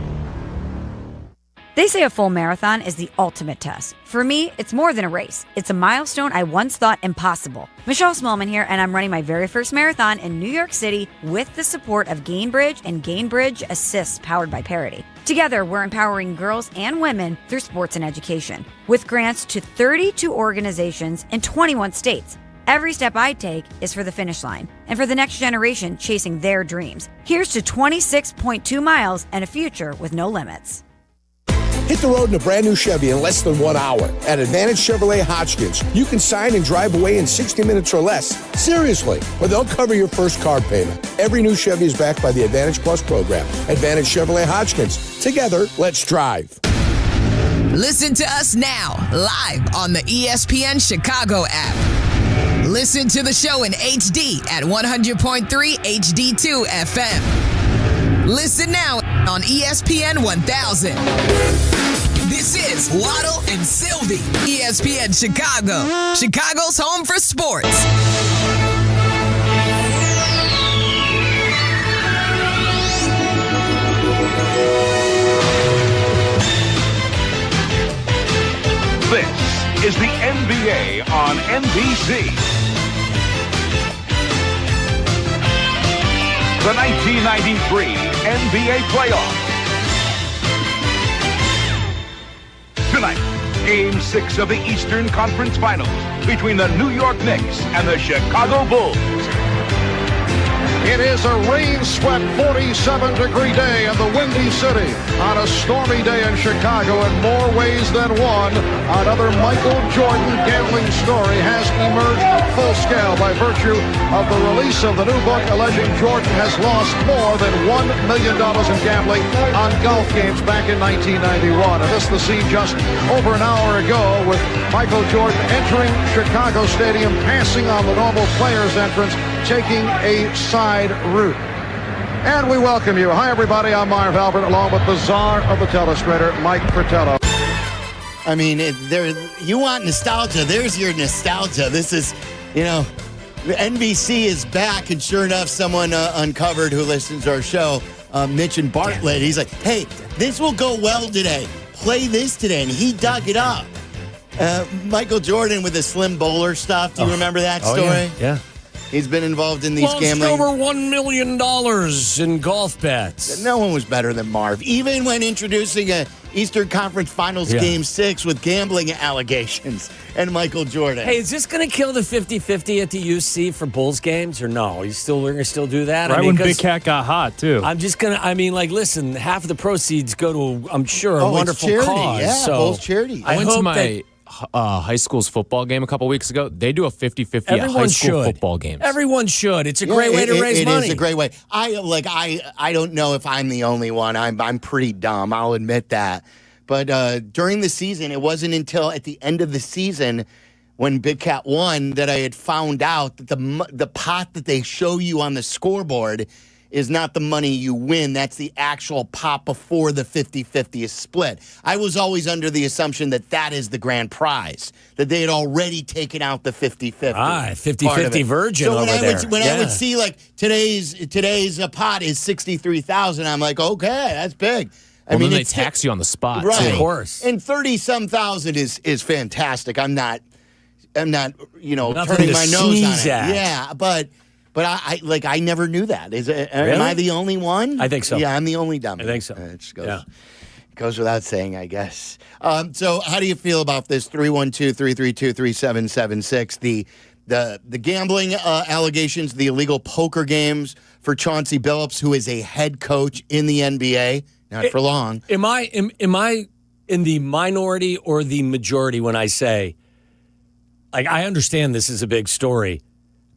They say a full marathon is the ultimate test. For me, it's more than a race. It's a milestone I once thought impossible. Michelle Smallman here, and I'm running my very first marathon in New York City with the support of Gainbridge and Gainbridge Assists powered by Parity. Together, we're empowering girls and women through sports and education. With grants to 32 organizations in 21 states. Every step I take is for the finish line and for the next generation chasing their dreams. Here's to 26.2 miles and a future with no limits. Hit the road in a brand new Chevy in less than 1 hour. At Advantage Chevrolet Hodgkins, you can sign and drive away in 60 minutes or less. Seriously, or they'll cover your first car payment. Every new Chevy is backed by the Advantage Plus program. Advantage Chevrolet Hodgkins. Together, let's drive. Listen to us now, live on the ESPN Chicago app. Listen to the show in HD at 100.3 HD2 FM. Listen now on ESPN 1000. This is Waddle and Silvy, ESPN Chicago, Chicago's home for sports. This is the NBA on NBC. The 1993 NBA playoffs. Tonight, Game 6 of the Eastern Conference Finals between the New York Knicks and the Chicago Bulls. It is a rain-swept 47-degree day in the Windy City on a stormy day in Chicago in more ways than one. Another Michael Jordan gambling story has emerged full scale by virtue of the release of the new book alleging Jordan has lost more than $1 million in gambling on golf games back in 1991. And this the scene just over an hour ago with Michael Jordan entering Chicago Stadium, passing on the normal player's entrance, taking a side route. And we welcome you. Hi, everybody. I'm Marv Albert, along with the czar of the telestrator, Mike Fratello. I mean, you want nostalgia. There's your nostalgia. This is, the NBC is back, and sure enough, someone uncovered who listens to our show, Mitch and Bartlett. He's like, hey, this will go well today. Play this today. And he dug it up. Michael Jordan with the Slim Bowler stuff. Do you remember that story? Yeah. He's been involved in these gambling. Lost over $1 million in golf bets. No one was better than Marv. Even when introducing a Eastern Conference Finals Game 6 with gambling allegations and Michael Jordan. Hey, is this going to kill the 50-50 at the UC for Bulls games or no? We're going to still do that? Right when Big Cat got hot, too. I'm just going to, listen, half of the proceeds go to, I'm sure, a wonderful charity. cause. Yeah, so Bulls charity. I went to my high school's football game a couple weeks ago. They do a 50-50 at Everyone high school should. football games. Everyone should. It's a great way to raise money. It is a great way. I don't know if I'm the only one. I'm pretty dumb. I'll admit that. But during the season, it wasn't until at the end of the season when Big Cat won that I had found out that the pot that they show you on the scoreboard is not the money you win. That's the actual pot before the 50-50 is split. I was always under the assumption that that is the grand prize, that they had already taken out the 50-50. 50-50 virgin over there. When I would see, like, today's pot is $63,000, I'm like, okay, that's big. Well, then they tax you on the spot, right? too. Of course. And 30-some thousand is fantastic. I'm not turning Nothing to my nose on sneeze it. at. Yeah, but I never knew that. Really? Am I the only one? I think so. Yeah, I'm the only dummy. I think so. It just goes without saying, I guess. So how do you feel about this 312-332-3776? The gambling allegations, the illegal poker games for Chauncey Billups, who is a head coach in the NBA, not for long. Am I in the minority or the majority when I say, like, I understand this is a big story,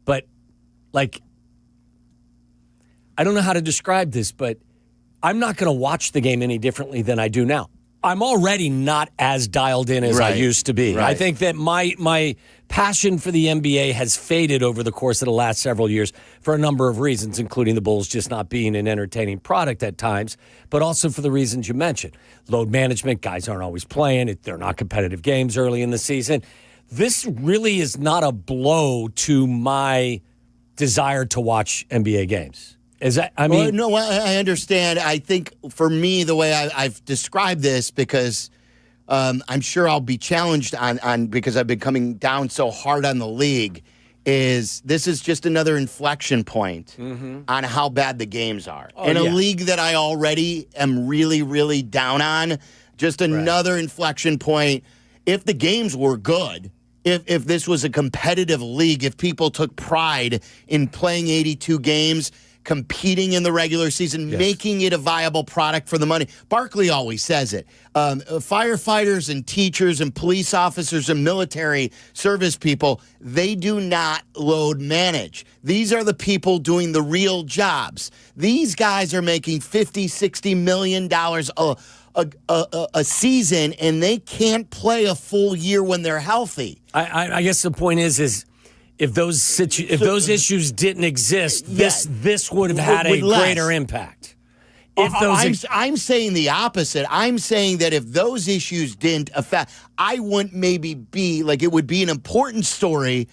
but, like, I don't know how to describe this, but I'm not going to watch the game any differently than I do now. I'm already not as dialed in as I used to be. Right. I think that my passion for the NBA has faded over the course of the last several years for a number of reasons, including the Bulls just not being an entertaining product at times, but also for the reasons you mentioned. Load management, guys aren't always playing. They're not competitive games early in the season. This really is not a blow to my desire to watch NBA games. Is that, I mean, no, I understand. I think for me, the way I've described this, because I'm sure I'll be challenged on because I've been coming down so hard on the league, is this is just another inflection point on how bad the games are. In a league that I already am really, really down on, just another inflection point. If the games were good, if this was a competitive league, if people took pride in playing 82 games, competing in the regular season, making it a viable product for the money. Barkley always says it. Firefighters and teachers and police officers and military service people, they do not load manage. These are the people doing the real jobs. These guys are making $50, $60 million a season, and they can't play a full year when they're healthy. I guess the point is if those issues didn't exist, this would have had a greater impact. I'm saying the opposite. I'm saying that if those issues didn't affect, I wouldn't maybe be like, it would be an important story,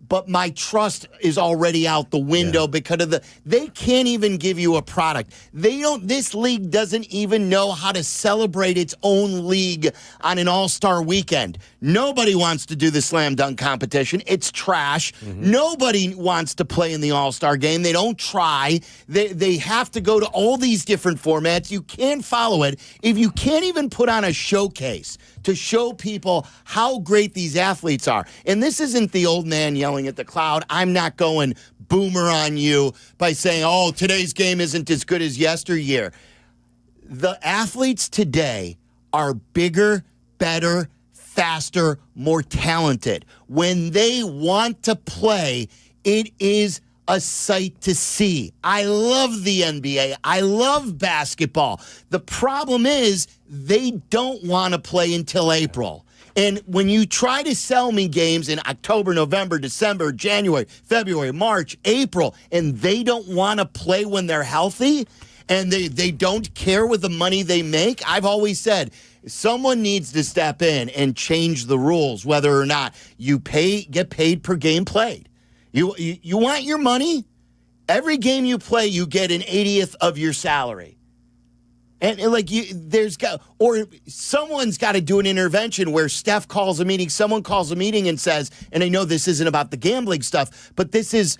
but my trust is already out the window because of they can't even give you a product. This league doesn't even know how to celebrate its own league on an all-star weekend. Nobody wants to do the slam dunk competition. It's trash. Nobody wants to play in the all-star game. They don't try. They have to go to all these different formats. You can't follow it. If you can't even put on a showcase to show people how great these athletes are. And this isn't the old man yelling at the cloud. I'm not going boomer on you by saying, oh, today's game isn't as good as yesteryear. The athletes today are bigger, better, faster, more talented. When they want to play, it is a sight to see. I love the NBA. I love basketball. The problem is they don't want to play until April. And when you try to sell me games in October, November, December, January, February, March, April, and they don't want to play when they're healthy, and they don't care with the money they make, I've always said someone needs to step in and change the rules, whether or not you get paid per game played. You want your money? Every game you play, you get an 80th of your salary. And someone's got to do an intervention where Steph calls a meeting, someone calls a meeting and says, and I know this isn't about the gambling stuff, but this is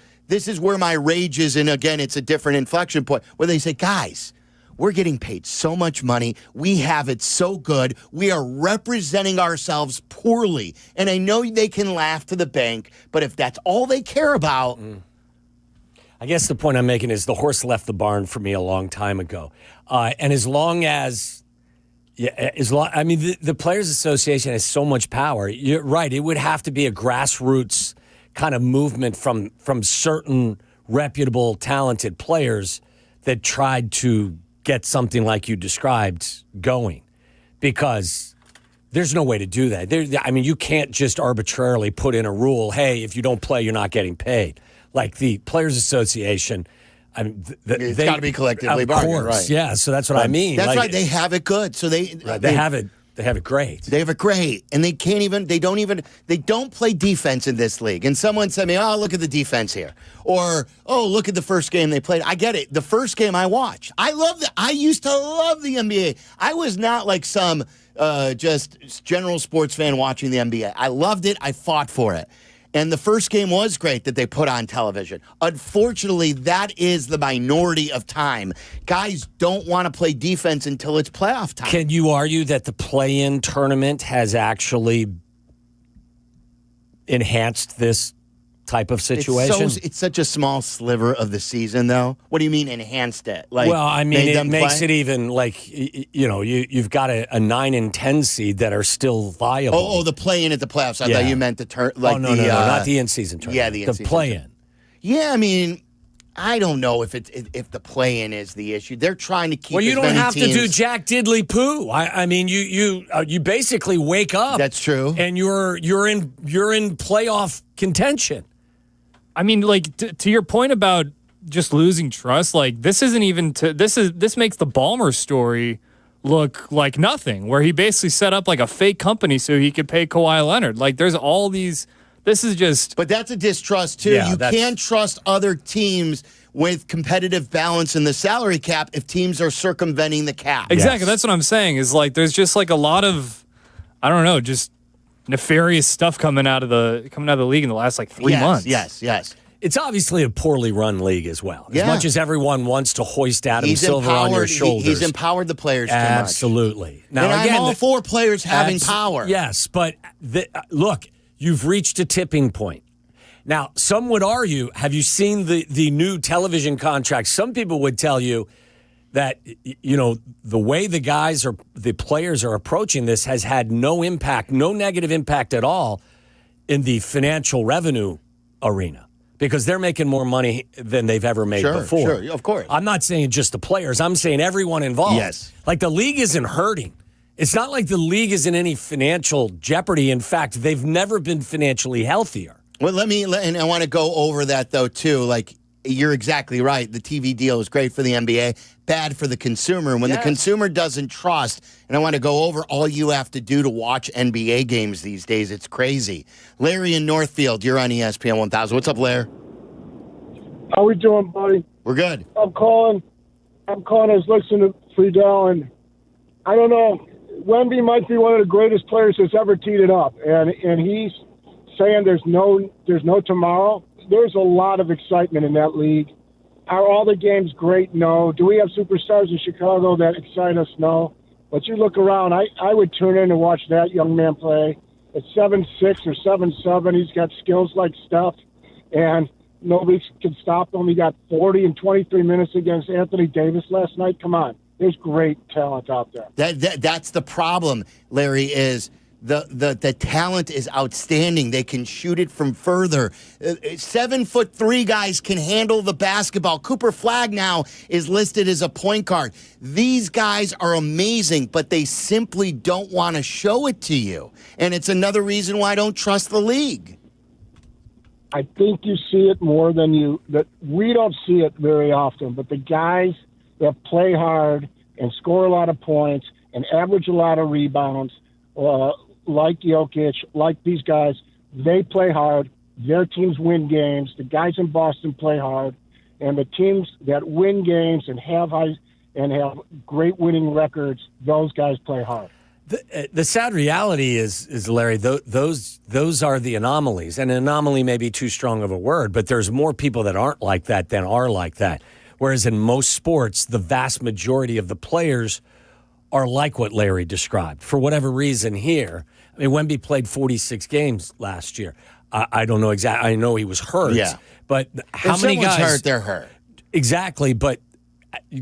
where my rage is, and again, it's a different inflection point, where they say, guys, we're getting paid so much money. We have it so good. We are representing ourselves poorly. And I know they can laugh to the bank, but if that's all they care about. I guess the point I'm making is the horse left the barn for me a long time ago. And as long as Yeah, the Players Association has so much power. You're right. It would have to be a grassroots kind of movement from certain reputable, talented players that tried to get something like you described going, because there's no way to do that. You can't just arbitrarily put in a rule, hey, if you don't play, you're not getting paid. Like the Players Association, it's got to be collectively bargained, right? Yeah, so that's what I mean. That's right. They have it good. So they have it. They have it great. They have it great, and they don't play defense in this league. And someone said to me, "Oh, look at the defense here," or "Oh, look at the first game they played." I get it. The first game I watched, I used to love the NBA. I was not like some just general sports fan watching the NBA. I loved it. I fought for it. And the first game was great that they put on television. Unfortunately, that is the minority of time. Guys don't want to play defense until it's playoff time. Can you argue that the play-in tournament has actually enhanced this type of situation? It's such a small sliver of the season, though. What do you mean enhanced it? Like, it makes it even like, you've got a 9 and 10 seed that are still viable. Oh, the play-in at the playoffs. I thought you meant the turn. Like no, not the in-season tournament. Yeah, the in-season play-in. Yeah, I don't know if the play-in is the issue. They're trying to keep. Well, you as don't many have teams. to do Jack Diddley poo. You basically wake up. That's true. And you're in playoff contention. To your point about just losing trust, this isn't even this makes the Ballmer story look like nothing, where he basically set up like a fake company so he could pay Kawhi Leonard. There's all these. This is just. But that's a distrust too. Yeah, you can't trust other teams with competitive balance in the salary cap if teams are circumventing the cap. Exactly. Yes. That's what I'm saying. Is there's just a lot of, I don't know, just nefarious stuff coming out of the league in the last 3 months. Yes. It's obviously a poorly run league as well. As much as everyone wants to hoist Adam Silver on your shoulders. He's empowered the players too much. Absolutely. Now, I'm all for players having power. Yes, but look, you've reached a tipping point. Now, some would argue, have you seen the new television contracts? Some people would tell you that, the way the players are approaching this has had no impact, no negative impact at all in the financial revenue arena, because they're making more money than they've ever made before. Sure, of course. I'm not saying just the players. I'm saying everyone involved. Yes. The league isn't hurting. It's not like the league is in any financial jeopardy. In fact, they've never been financially healthier. Well, and I want to go over that, though, too. You're exactly right. The TV deal is great for the NBA, bad for the consumer. And when the consumer doesn't trust, and I want to go over all you have to do to watch NBA games these days, it's crazy. Larry in Northfield, you're on ESPN 1000. What's up, Larry? How we doing, buddy? We're good. I'm calling. I was listening to Friedel, and I don't know. Wemby might be one of the greatest players that's ever teed it up, and he's saying there's no tomorrow. There's a lot of excitement in that league. Are all the games great? No. Do we have superstars in Chicago that excite us? No. But you look around, I would tune in and watch that young man play. At 7'6" or 7'7", he's got skills like Steph, and nobody can stop him. He got 40 in 23 minutes against Anthony Davis last night. Come on. There's great talent out there. That's the problem, Larry, is the talent is outstanding. They can shoot it from further. 7'3" guys can handle the basketball. Cooper Flagg now is listed as a point guard. These guys are amazing, but they simply don't want to show it to you. And it's another reason why I don't trust the league. I think you see it more than that we don't see it very often, but the guys that play hard and score a lot of points and average a lot of rebounds, like Jokic, like these guys, they play hard. Their teams win games. The guys in Boston play hard, and the teams that win games and have great winning records, those guys play hard. The sad reality is Larry, those are the anomalies, and an anomaly may be too strong of a word, but there's more people that aren't like that than are like that. Whereas in most sports, the vast majority of the players are like what Larry described. For whatever reason here, Wemby played 46 games last year. I don't know exactly. I know he was hurt. Yeah. But how many guys? Hurt, they're hurt. Exactly. But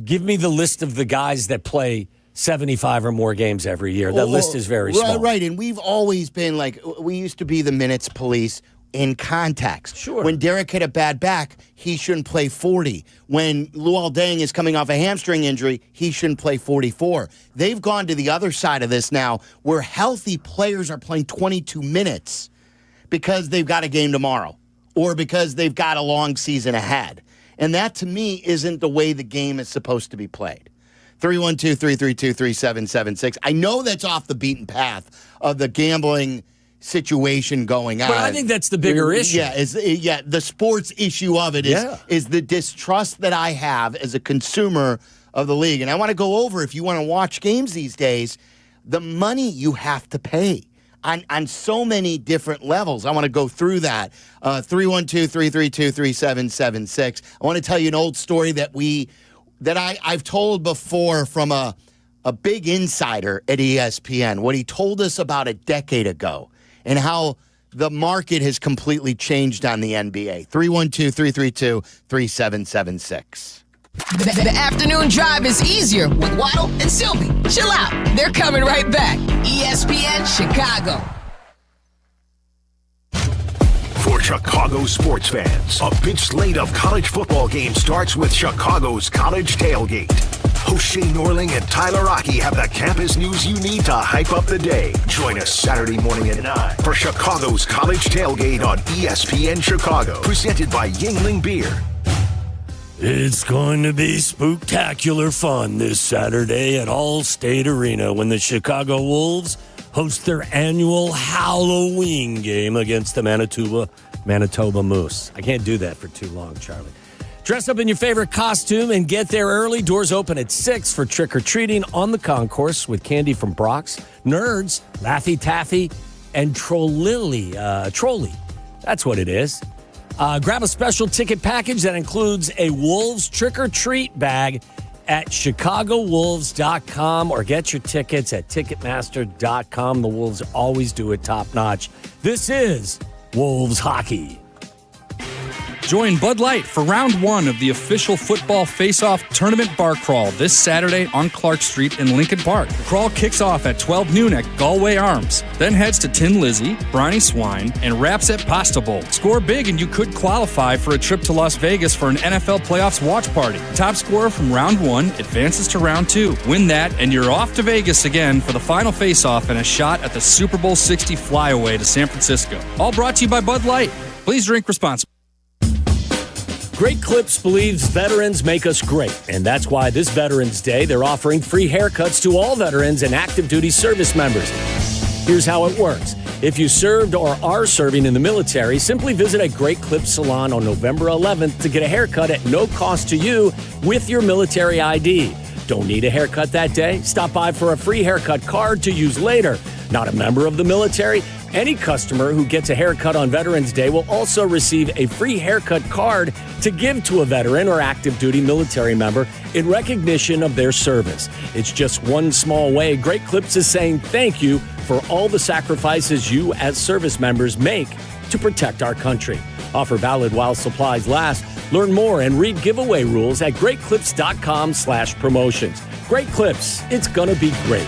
give me the list of the guys that play 75 or more games every year. That list is very small. Right, and we've always been like, we used to be the minutes police in context. Sure. When Derek hit a bad back, he shouldn't play 40. When Luol Deng is coming off a hamstring injury, he shouldn't play 44. They've gone to the other side of this now, where healthy players are playing 22 minutes because they've got a game tomorrow or because they've got a long season ahead. And that, to me, isn't the way the game is supposed to be played. 312-332-3776. I know that's off the beaten path of the gambling situation going on. But I think that's the bigger issue. Yeah, the sports issue of it is the distrust that I have as a consumer of the league. And I want to go over, if you want to watch games these days, the money you have to pay on so many different levels. I want to go through that. 312-332-3776. I want to tell you an old story that I've told before from a big insider at ESPN, what he told us about a decade ago and how the market has completely changed on the NBA. 312-332-3776. The afternoon drive is easier with Waddle and Silvy. Chill out. They're coming right back. ESPN Chicago. For Chicago sports fans, a big slate of college football games starts with Chicago's College Tailgate. Host Shane Norling and Tyler Rocky have the campus news you need to hype up the day. Join us Saturday morning at 9 for Chicago's College Tailgate on ESPN Chicago, presented by Yuengling Beer. It's going to be spooktacular fun this Saturday at Allstate Arena when the Chicago Wolves host their annual Halloween game against the Manitoba Moose. I can't do that for too long, Charlie. Dress up in your favorite costume and get there early. Doors open at 6 for trick-or-treating on the concourse with candy from Brock's, Nerds, Laffy Taffy, and Trolley. That's what it is. Grab a special ticket package that includes a Wolves trick-or-treat bag at ChicagoWolves.com or get your tickets at Ticketmaster.com. The Wolves always do it top-notch. This is Wolves Hockey. Join Bud Light for round 1 of the official football face-off tournament bar crawl this Saturday on Clark Street in Lincoln Park. The crawl kicks off at 12 noon at Galway Arms, then heads to Tin Lizzy, Briny Swine, and wraps at Pasta Bowl. Score big and you could qualify for a trip to Las Vegas for an NFL playoffs watch party. Top scorer from round 1 advances to round 2. Win that and you're off to Vegas again for the final face-off and a shot at the Super Bowl 60 flyaway to San Francisco. All brought to you by Bud Light. Please drink responsibly. Great Clips believes veterans make us great, and that's why this Veterans Day, they're offering free haircuts to all veterans and active duty service members. Here's how it works. If you served or are serving in the military, simply visit a Great Clips salon on November 11th to get a haircut at no cost to you with your military ID. Don't need a haircut that day? Stop by for a free haircut card to use later. Not a member of the military? Any customer who gets a haircut on Veterans Day will also receive a free haircut card to give to a veteran or active duty military member in recognition of their service. It's just one small way Great Clips is saying thank you for all the sacrifices you as service members make to protect our country. Offer valid while supplies last. Learn more and read giveaway rules at greatclips.com/promotions. Great Clips, it's gonna be great.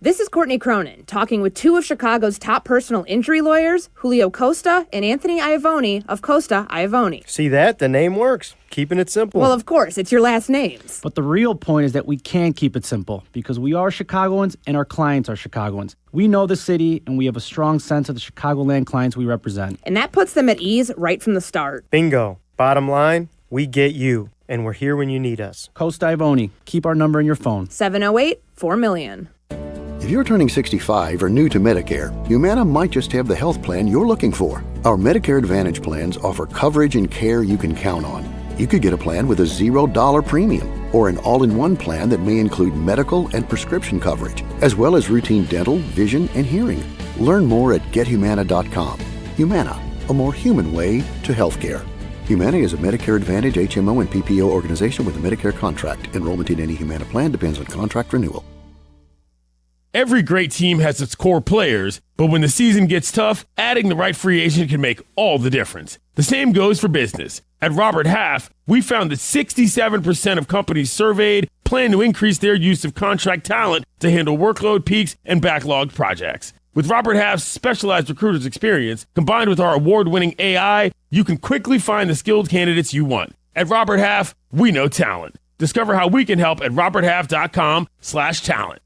This is Courtney Cronin, talking with 2 of Chicago's top personal injury lawyers, Julio Costa and Anthony Iavone of Costa Iavone. See that? The name works. Keeping it simple. Well, of course, it's your last names. But the real point is that we can keep it simple because we are Chicagoans and our clients are Chicagoans. We know the city and we have a strong sense of the Chicagoland clients we represent. And that puts them at ease right from the start. Bingo. Bottom line, we get you, and we're here when you need us. Costa Iavone. Keep our number in your phone. 708-4-million. If you're turning 65 or new to Medicare, Humana might just have the health plan you're looking for. Our Medicare Advantage plans offer coverage and care you can count on. You could get a plan with a $0 premium or an all-in-one plan that may include medical and prescription coverage, as well as routine dental, vision, and hearing. Learn more at GetHumana.com. Humana, a more human way to healthcare. Humana is a Medicare Advantage HMO and PPO organization with a Medicare contract. Enrollment in any Humana plan depends on contract renewal. Every great team has its core players, but when the season gets tough, adding the right free agent can make all the difference. The same goes for business. At Robert Half, we found that 67% of companies surveyed plan to increase their use of contract talent to handle workload peaks and backlogged projects. With Robert Half's specialized recruiters experience, combined with our award-winning AI, you can quickly find the skilled candidates you want. At Robert Half, we know talent. Discover how we can help at roberthalf.com/talent.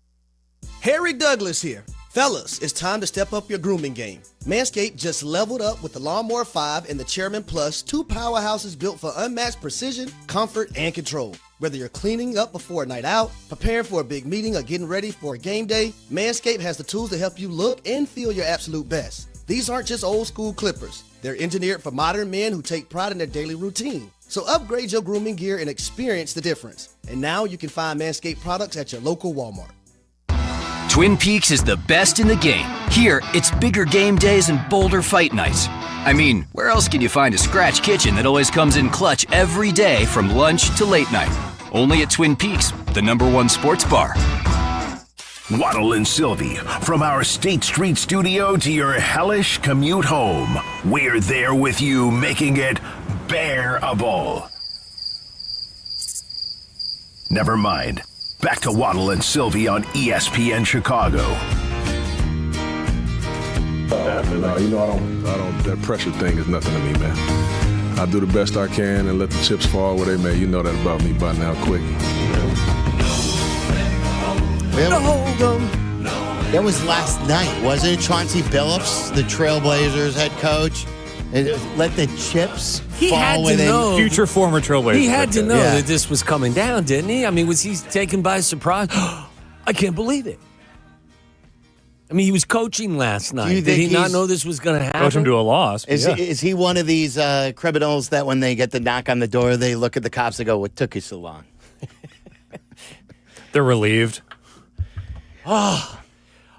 Harry Douglas here. Fellas, it's time to step up your grooming game. Manscaped just leveled up with the Lawnmower 5 and the Chairman Plus, two powerhouses built for unmatched precision, comfort, and control. Whether you're cleaning up before a night out, preparing for a big meeting, or getting ready for a game day, Manscaped has the tools to help you look and feel your absolute best. These aren't just old school clippers. They're engineered for modern men who take pride in their daily routine. So upgrade your grooming gear and experience the difference. And now you can find Manscaped products at your local Walmart. Twin Peaks is the best in the game. Here, it's bigger game days and bolder fight nights. I mean, where else can you find a scratch kitchen that always comes in clutch every day from lunch to late night? Only at Twin Peaks, the #1 sports bar. Waddle and Silvy, from our State Street studio to your hellish commute home. We're there with you, making it bearable. Never mind. Back to Waddle and Silvy on ESPN Chicago. That pressure thing is nothing to me, man. I do the best I can and let the chips fall where they may. You know that about me by now, quick. That was last night, wasn't it? Chauncey Billups, the Trailblazers head coach, let the chips He fall had to within. know. Future former Trailblazers. He had to know Yeah. that this was coming down, didn't he? I mean, was he taken by surprise? I can't believe it. I mean, he was coaching last night. Did he not know this was going to happen? Coach him to a loss. Is he one of these criminals that when they get the knock on the door, they look at the cops and go, "What took you so long?" They're relieved. Oh,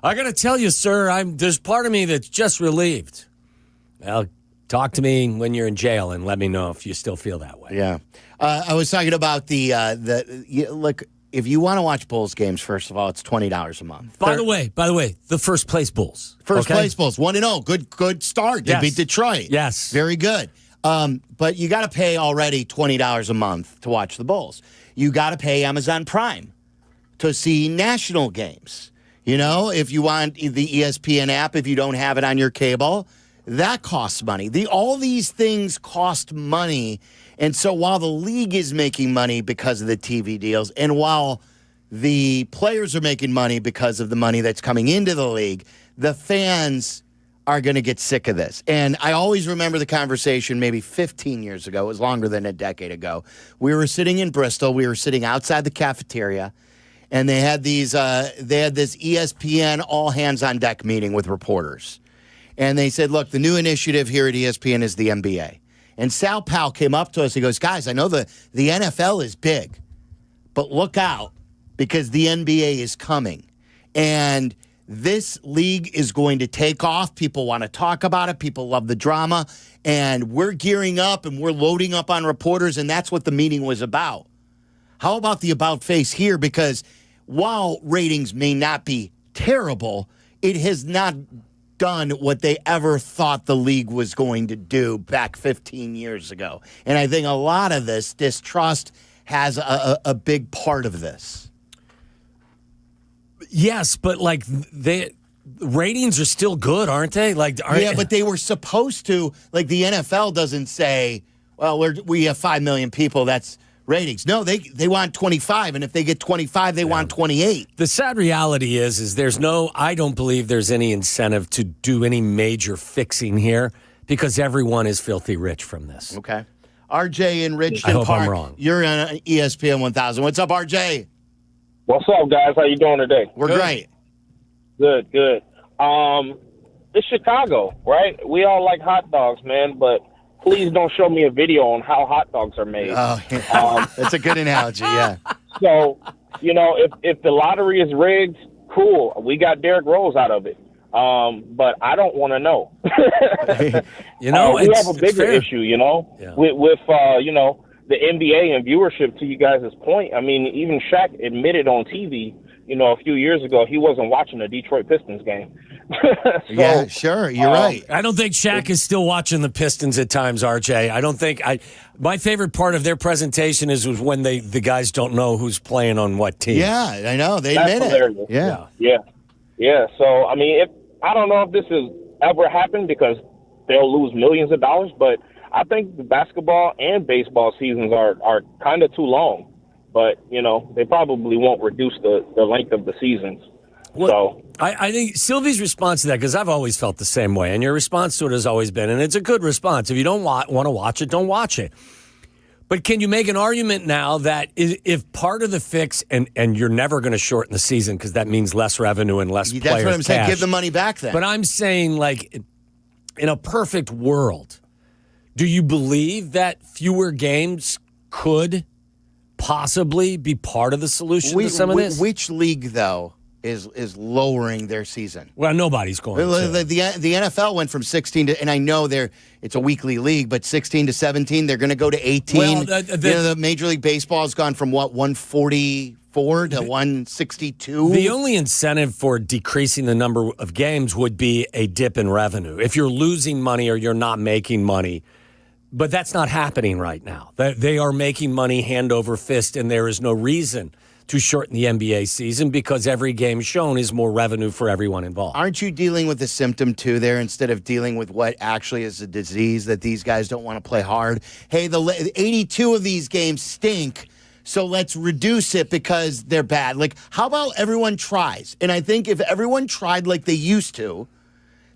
I got to tell you, sir, there's part of me that's just relieved. Well, talk to me when you're in jail and let me know if you still feel that way. Yeah. I was talking about look, if you want to watch Bulls games, first of all, it's $20 a month. By the way, the first place Bulls. First place Bulls, 1-0. Good start. They beat Detroit. Yes. Very good. But you got to pay already $20 a month to watch the Bulls. You got to pay Amazon Prime to see national games. You know, if you want the ESPN app, if you don't have it on your cable, that costs money. All these things cost money. And so while the league is making money because of the TV deals, and while the players are making money because of the money that's coming into the league, the fans are going to get sick of this. And I always remember the conversation maybe 15 years ago. It was longer than a decade ago. We were sitting in Bristol. We were sitting outside the cafeteria. And they had this ESPN all hands on deck meeting with reporters. And they said, look, the new initiative here at ESPN is the NBA. And Sal Powell came up to us. He goes, guys, I know the NFL is big, but look out because the NBA is coming. And this league is going to take off. People want to talk about it. People love the drama. And we're gearing up and we're loading up on reporters. And that's what the meeting was about. How about the about face here? Because while ratings may not be terrible, it has not done what they ever thought the league was going to do back 15 years ago. And I think a lot of this distrust has a big part of this. Yes, but like the ratings are still good, aren't they? Yeah, but they were supposed to. Like the NFL doesn't say, well, we have 5 million people. That's ratings. No, they want 25, and if they get 25, they want 28. The sad reality is I don't believe there's any incentive to do any major fixing here because everyone is filthy rich from this. Okay. RJ in Ridgeton I hope Park. I'm wrong. You're on ESPN 1000. What's up, RJ? What's up, guys? How you doing today? We're great. Good. It's Chicago, right? We all like hot dogs, man, but please don't show me a video on how hot dogs are made. Oh, yeah. That's a good analogy, yeah. So, if the lottery is rigged, cool. We got Derrick Rose out of it. But I don't want to know. We have a bigger issue, with the NBA and viewership, to you guys' point. I mean, even Shaq admitted on TV, a few years ago, he wasn't watching a Detroit Pistons game. Yeah, sure. You're right. I don't think Shaq is still watching the Pistons at times, RJ. I don't think my favorite part of their presentation is when the guys don't know who's playing on what team. Yeah, I know. They That's admit hilarious. it. Yeah. So, I mean, I don't know if this has ever happened because they'll lose millions of dollars, but I think the basketball and baseball seasons are kind of too long. But, they probably won't reduce the length of the seasons. Well, I think Sylvie's response to that, because I've always felt the same way, and your response to it has always been, and it's a good response. If you don't want to watch it, don't watch it. But can you make an argument now that if part of the fix, and you're never going to shorten the season because that means less revenue and less players' That's what I'm saying. cash. Give the money back then. But I'm saying, like, in a perfect world, do you believe that fewer games could possibly be part of the solution to some of this? Which league, though, is lowering their season? Well, nobody's going to. The NFL went from 16 to, and I know it's a weekly league, but 16 to 17, they're going to go to 18. Well, the Major League Baseball has gone from 144 to 162. The only incentive for decreasing the number of games would be a dip in revenue. If you're losing money or you're not making money, but that's not happening right now. They are making money hand over fist, and there is no reason to shorten the NBA season because every game shown is more revenue for everyone involved. Aren't you dealing with the symptom, too, there, instead of dealing with what actually is a disease that these guys don't want to play hard? Hey, the 82 of these games stink, so let's reduce it because they're bad. Like, how about everyone tries? And I think if everyone tried like they used to,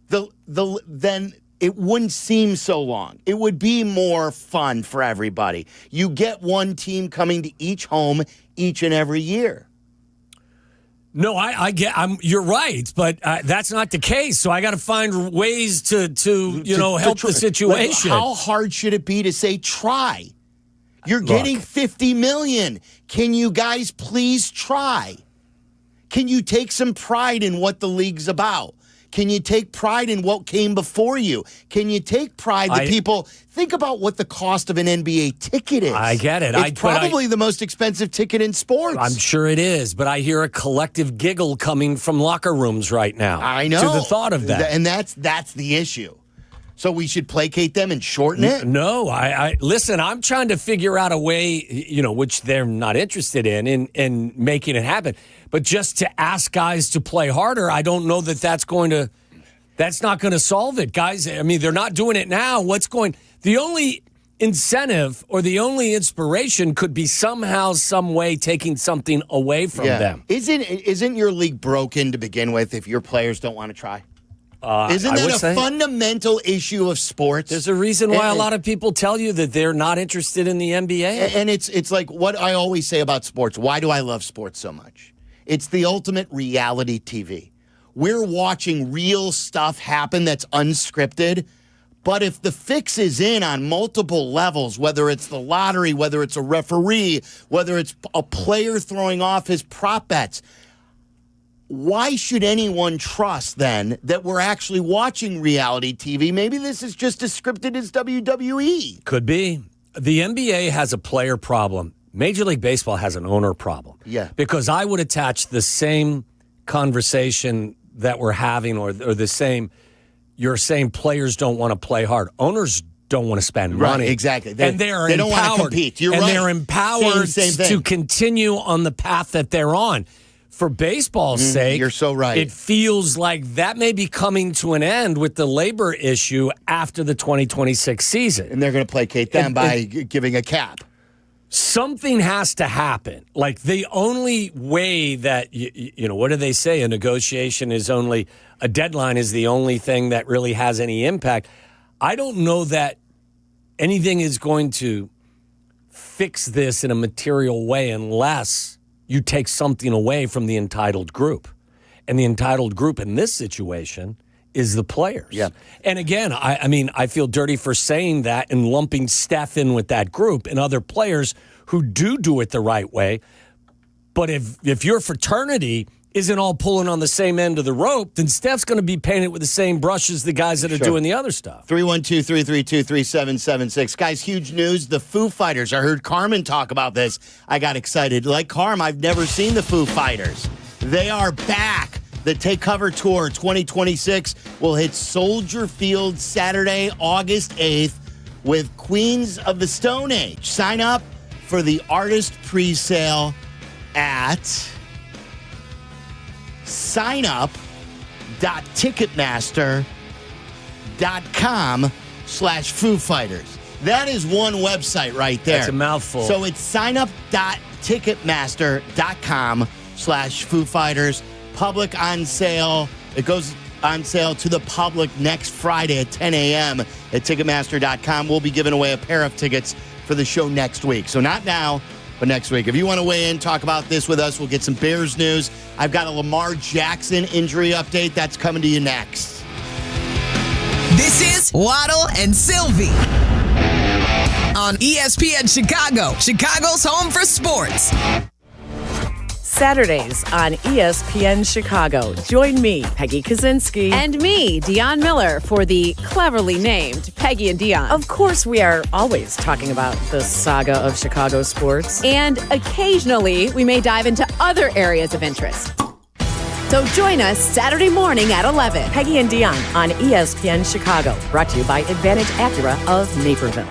then it wouldn't seem so long. It would be more fun for everybody. You get one team coming to each home each and every year. No, you're right, but that's not the case. So I got to find ways to help the situation. Like, how hard should it be to say try? You're getting $50 million. Can you guys please try? Can you take some pride in what the league's about? Can you take pride in what came before you? Can you take pride that people think about what the cost of an NBA ticket is? I get it. It's probably the most expensive ticket in sports. I'm sure it is, but I hear a collective giggle coming from locker rooms right now. I know. To the thought of that. And that's the issue. So we should placate them and shorten it? No, I listen, I'm trying to figure out a way, which they're not interested in making it happen. But just to ask guys to play harder, I don't know that's not going to solve it, guys. I mean, they're not doing it now. The only incentive or the only inspiration could be somehow, some way taking something away from them. Isn't your league broken to begin with if your players don't want to try? Isn't that a fundamental issue of sports? There's a reason why a lot of people tell you that they're not interested in the NBA. And it's like what I always say about sports. Why do I love sports so much? It's the ultimate reality TV. We're watching real stuff happen that's unscripted. But if the fix is in on multiple levels, whether it's the lottery, whether it's a referee, whether it's a player throwing off his prop bets, why should anyone trust then that we're actually watching reality TV? Maybe this is just as scripted as WWE. Could be. The NBA has a player problem. Major League Baseball has an owner problem. Yeah. Because I would attach the same conversation that we're having or the same, you're saying players don't want to play hard. Owners don't want to spend money. Right, exactly. They don't want to compete. You're right. And they're empowered same thing. to continue on the path that they're on. For baseball's sake, you're so right. It feels like that may be coming to an end with the labor issue after the 2026 season. And they're going to placate them by giving a cap. Something has to happen. Like the only way that, what do they say? A negotiation is only, a deadline is the only thing that really has any impact. I don't know that anything is going to fix this in a material way unless you take something away from the entitled group. And the entitled group in this situation is the players. Yeah. And again, I feel dirty for saying that and lumping Steph in with that group and other players who do it the right way. But if your fraternity isn't all pulling on the same end of the rope, then Steph's going to be painted with the same brush as the guys that are doing the other stuff. 312-332-3776. Guys, huge news. The Foo Fighters. I heard Carmen talk about this. I got excited. Like Carm, I've never seen the Foo Fighters. They are back. The Take Cover Tour 2026 will hit Soldier Field Saturday, August 8th with Queens of the Stone Age. Sign up for the artist presale at signup.ticketmaster.com/Foo Fighters. That is one website right there. That's a mouthful. So it's signup.ticketmaster.com/Foo Fighters. Public on sale. It goes on sale to the public next Friday at 10 a.m. at Ticketmaster.com. We'll be giving away a pair of tickets for the show next week. So not now, but next week. If you want to weigh in, talk about this with us, we'll get some Bears news. I've got a Lamar Jackson injury update. That's coming to you next. This is Waddle and Silvy on ESPN Chicago, Chicago's home for sports. Saturdays on ESPN Chicago. Join me, Peggy Kaczynski. And me, Dion Miller, for the cleverly named Peggy and Dion. Of course, we are always talking about the saga of Chicago sports. And occasionally, we may dive into other areas of interest. So join us Saturday morning at 11. Peggy and Dion on ESPN Chicago. Brought to you by Advantage Acura of Naperville.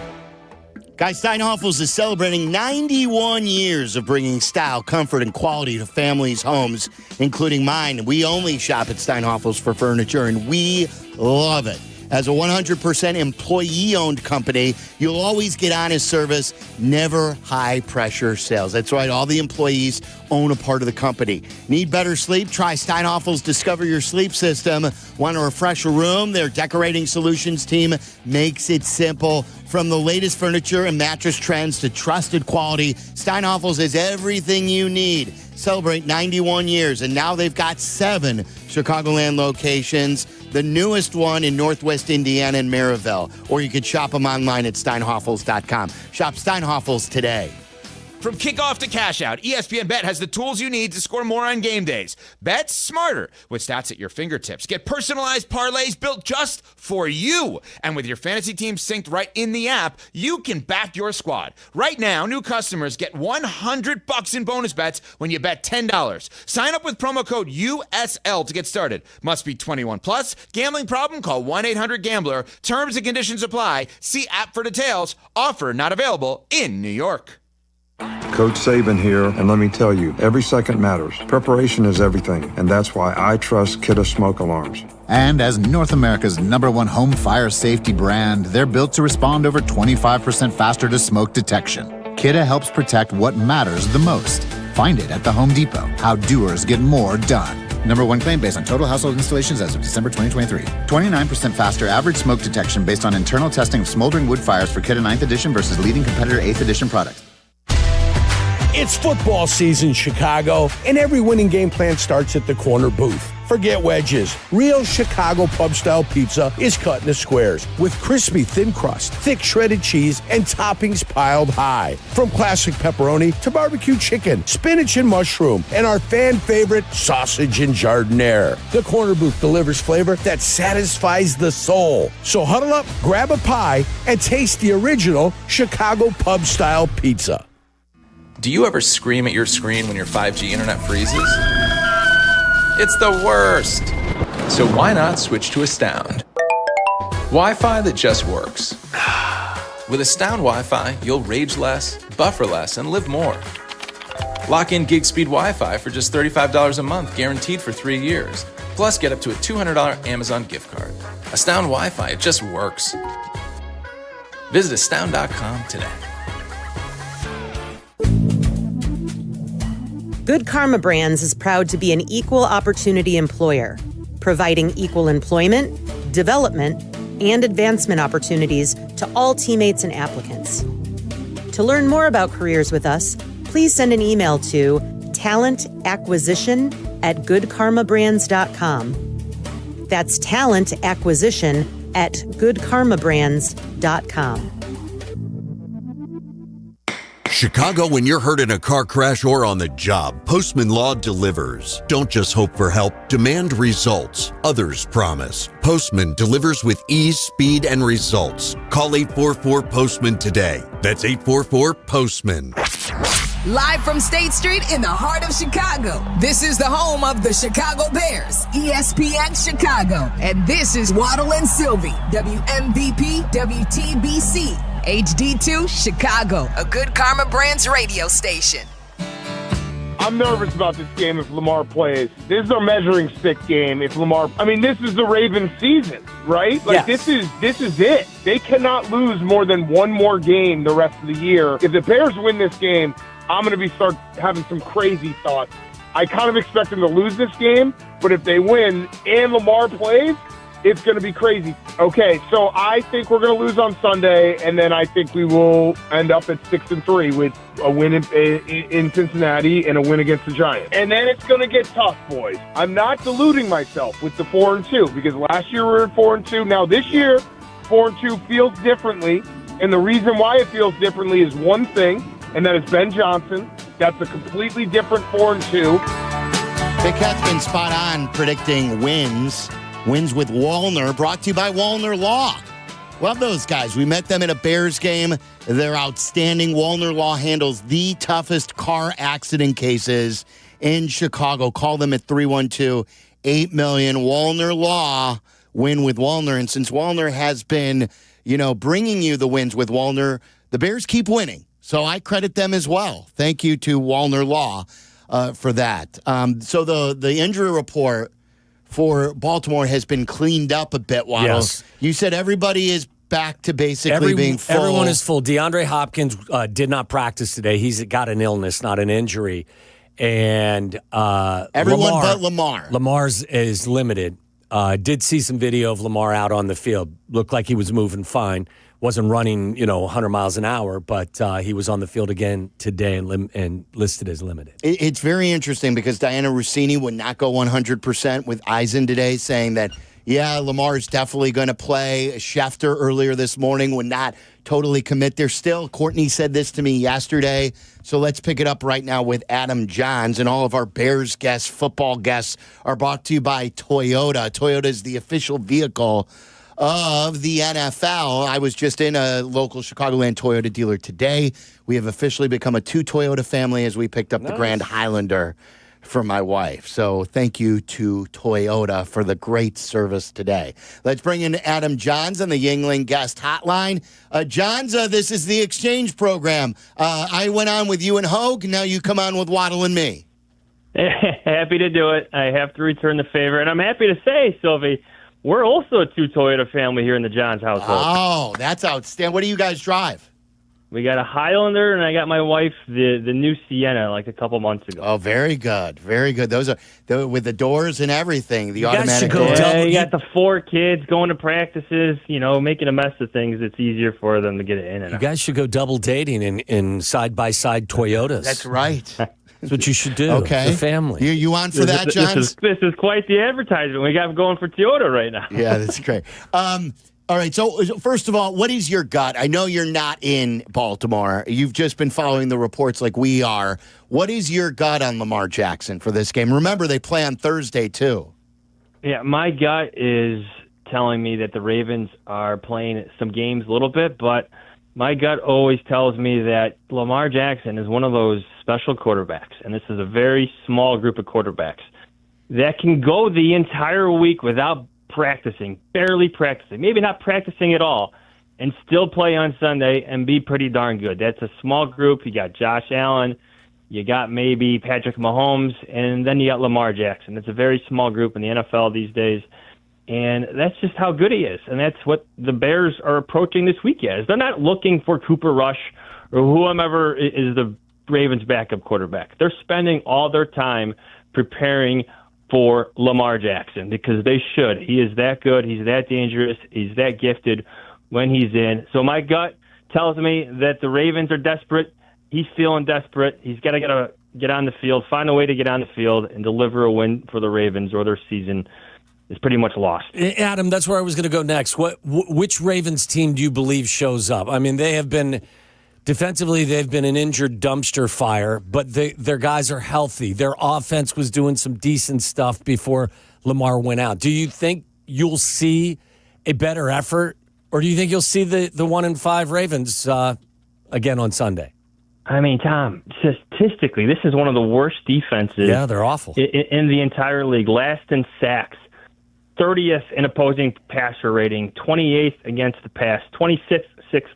Guy Steinhoffels is celebrating 91 years of bringing style, comfort, and quality to families' homes, including mine. We only shop at Steinhoffels for furniture, and we love it. As a 100% employee-owned company, you'll always get honest service, never high-pressure sales. That's right, all the employees own a part of the company. Need better sleep? Try Steinhoffels Discover Your Sleep System. Want to refresh a room? Their decorating solutions team makes it simple. From the latest furniture and mattress trends to trusted quality, Steinhoffels is everything you need. Celebrate 91 years, and now they've got 7 Chicagoland locations. The newest one in Northwest Indiana and Maryville. Or you could shop them online at steinhoffels.com. Shop Steinhoffels today. From kickoff to cash out, ESPN Bet has the tools you need to score more on game days. Bet smarter with stats at your fingertips. Get personalized parlays built just for you. And with your fantasy team synced right in the app, you can back your squad. Right now, new customers get $100 in bonus bets when you bet $10. Sign up with promo code USL to get started. Must be 21 plus. Gambling problem? Call 1-800-GAMBLER. Terms and conditions apply. See app for details. Offer not available in New York. Coach Saban here, and let me tell you, every second matters. Preparation is everything, and that's why I trust Kidde Smoke Alarms. And as North America's #1 home fire safety brand, they're built to respond over 25% faster to smoke detection. Kidde helps protect what matters the most. Find it at the Home Depot. How doers get more done. #1 claim based on total household installations as of December 2023. 29% faster average smoke detection based on internal testing of smoldering wood fires for Kidde 9th edition versus leading competitor 8th edition products. It's football season, Chicago, and every winning game plan starts at the corner booth. Forget wedges. Real Chicago pub-style pizza is cut into squares with crispy thin crust, thick shredded cheese, and toppings piled high. From classic pepperoni to barbecue chicken, spinach and mushroom, and our fan favorite sausage and jardiniere. The corner booth delivers flavor that satisfies the soul. So huddle up, grab a pie, and taste the original Chicago pub-style pizza. Do you ever scream at your screen when your 5G internet freezes? It's the worst. So why not switch to Astound? Wi-Fi that just works. With Astound Wi-Fi, you'll rage less, buffer less, and live more. Lock in gig speed Wi-Fi for just $35 a month, guaranteed for 3 years. Plus, get up to a $200 Amazon gift card. Astound Wi-Fi, it just works. Visit astound.com today. Good Karma Brands is proud to be an equal opportunity employer, providing equal employment, development, and advancement opportunities to all teammates and applicants. To learn more about careers with us, please send an email to talentacquisition@goodkarmabrands.com. That's talentacquisition@goodkarmabrands.com. Chicago, when you're hurt in a car crash or on the job, Postman Law delivers. Don't just hope for help, demand results. Others promise. Postman delivers with ease, speed, and results. Call 844-POSTMAN today. That's 844-POSTMAN. Live from State Street in the heart of Chicago, this is the home of the Chicago Bears, ESPN Chicago. And this is Waddle and Silvy, WMVP, WTBC, HD2, Chicago, a good Karma Brands radio station. I'm nervous about this game if Lamar plays. This is our measuring stick game if Lamar... I mean, this is the Ravens season, right? Like, yes. This is it. They cannot lose more than one more game the rest of the year. If the Bears win this game, I'm going to start having some crazy thoughts. I kind of expect them to lose this game, but if they win and Lamar plays, it's going to be crazy. Okay, so I think we're going to lose on Sunday, and then I think we will end up at 6-3 with a win in Cincinnati and a win against the Giants. And then it's going to get tough, boys. I'm not deluding myself with the 4-2 because last year we were at 4-2. Now this year, 4-2 feels differently, and the reason why it feels differently is one thing, and that is Ben Johnson. That's a completely different 4-2. Big Cat's been spot on predicting wins. Wins with Wallner, brought to you by Wallner Law. Love those guys. We met them in a Bears game. They're outstanding. Wallner Law handles the toughest car accident cases in Chicago. Call them at 312-800-million. Wallner Law, win with Wallner. And since Wallner has been, bringing you the wins with Wallner, the Bears keep winning. So I credit them as well. Thank you to Wallner Law for that. So the injury report for Baltimore has been cleaned up a bit, Waddle. Yes. You said everybody is back to basically being full. Everyone is full. DeAndre Hopkins did not practice today. He's got an illness, not an injury. And everyone but Lamar. Lamar's is limited. Did see some video of Lamar out on the field. Looked like he was moving fine. Wasn't running, 100 miles an hour, but he was on the field again today and listed as limited. It's very interesting because Diana Rossini would not go 100% with Eisen today, saying that, Lamar's definitely going to play. Schefter earlier this morning would not totally commit. There still, Courtney said this to me yesterday, so let's pick it up right now with Adam Johns. And all of our Bears guests, football guests, are brought to you by Toyota. Toyota is the official vehicle of the NFL. I was just in a local Chicagoland Toyota dealer today. We have officially become a 2 Toyota family as we picked up the Grand Highlander for my wife. So thank you to Toyota for the great service today. Let's bring in Adam Johns on the Yuengling guest hotline. Johns, this is the exchange program. I went on with you and Hogue. Now you come on with Waddle and me. Happy to do it. I have to return the favor. And I'm happy to say, Sylvie, we're also a 2 Toyota family here in the Johns household. Oh, that's outstanding. What do you guys drive? We got a Highlander, and I got my wife the new Sienna like a couple months ago. Oh, very good. Very good. Those are with the doors and everything, the automatic doors. doors. Yeah, you got the 4 kids going to practices, making a mess of things. It's easier for them to get it in and out. You guys should go double dating in side-by-side Toyotas. That's right. That's what you should do. Okay. The family. You on for that, Johns? This is quite the advertisement we got going for Toyota right now. Yeah, that's great. All right, so first of all, what is your gut? I know you're not in Baltimore. You've just been following the reports like we are. What is your gut on Lamar Jackson for this game? Remember, they play on Thursday, too. Yeah, my gut is telling me that the Ravens are playing some games a little bit, but my gut always tells me that Lamar Jackson is one of those special quarterbacks, and this is a very small group of quarterbacks that can go the entire week without practicing, barely practicing, maybe not practicing at all, and still play on Sunday and be pretty darn good. That's a small group. You got Josh Allen, you got maybe Patrick Mahomes, and then you got Lamar Jackson. It's a very small group in the NFL these days. And that's just how good he is. And that's what the Bears are approaching this week as. They're not looking for Cooper Rush or whoever is the Ravens' backup quarterback. They're spending all their time preparing for Lamar Jackson because they should. He is that good. He's that dangerous. He's that gifted when he's in. So my gut tells me that the Ravens are desperate. He's feeling desperate. He's got to get on the field, find a way to get on the field and deliver a win for the Ravens, or their season is pretty much lost. Adam, that's where I was going to go next. Which Ravens team do you believe shows up? I mean, they have been defensively, they've been an injured dumpster fire, but their guys are healthy. Their offense was doing some decent stuff before Lamar went out. Do you think you'll see a better effort, or do you think you'll see the 1-5 Ravens again on Sunday? I mean, Tom, statistically, this is one of the worst defenses. Yeah, they're awful. In the entire league. Last in sacks, 30th in opposing passer rating, 28th against the pass, 26th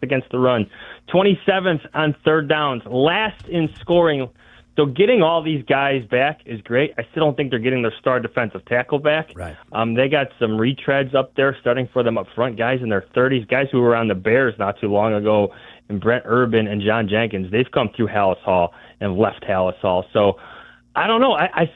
against the run, 27th on third downs, last in scoring. So getting all these guys back is great. I still don't think they're getting their star defensive tackle back. Right. They got some retreads up there starting for them up front, guys in their 30s, guys who were on the Bears not too long ago, and Brent Urban and John Jenkins. They've come through Hallis Hall and left Hallis Hall. So I don't know. I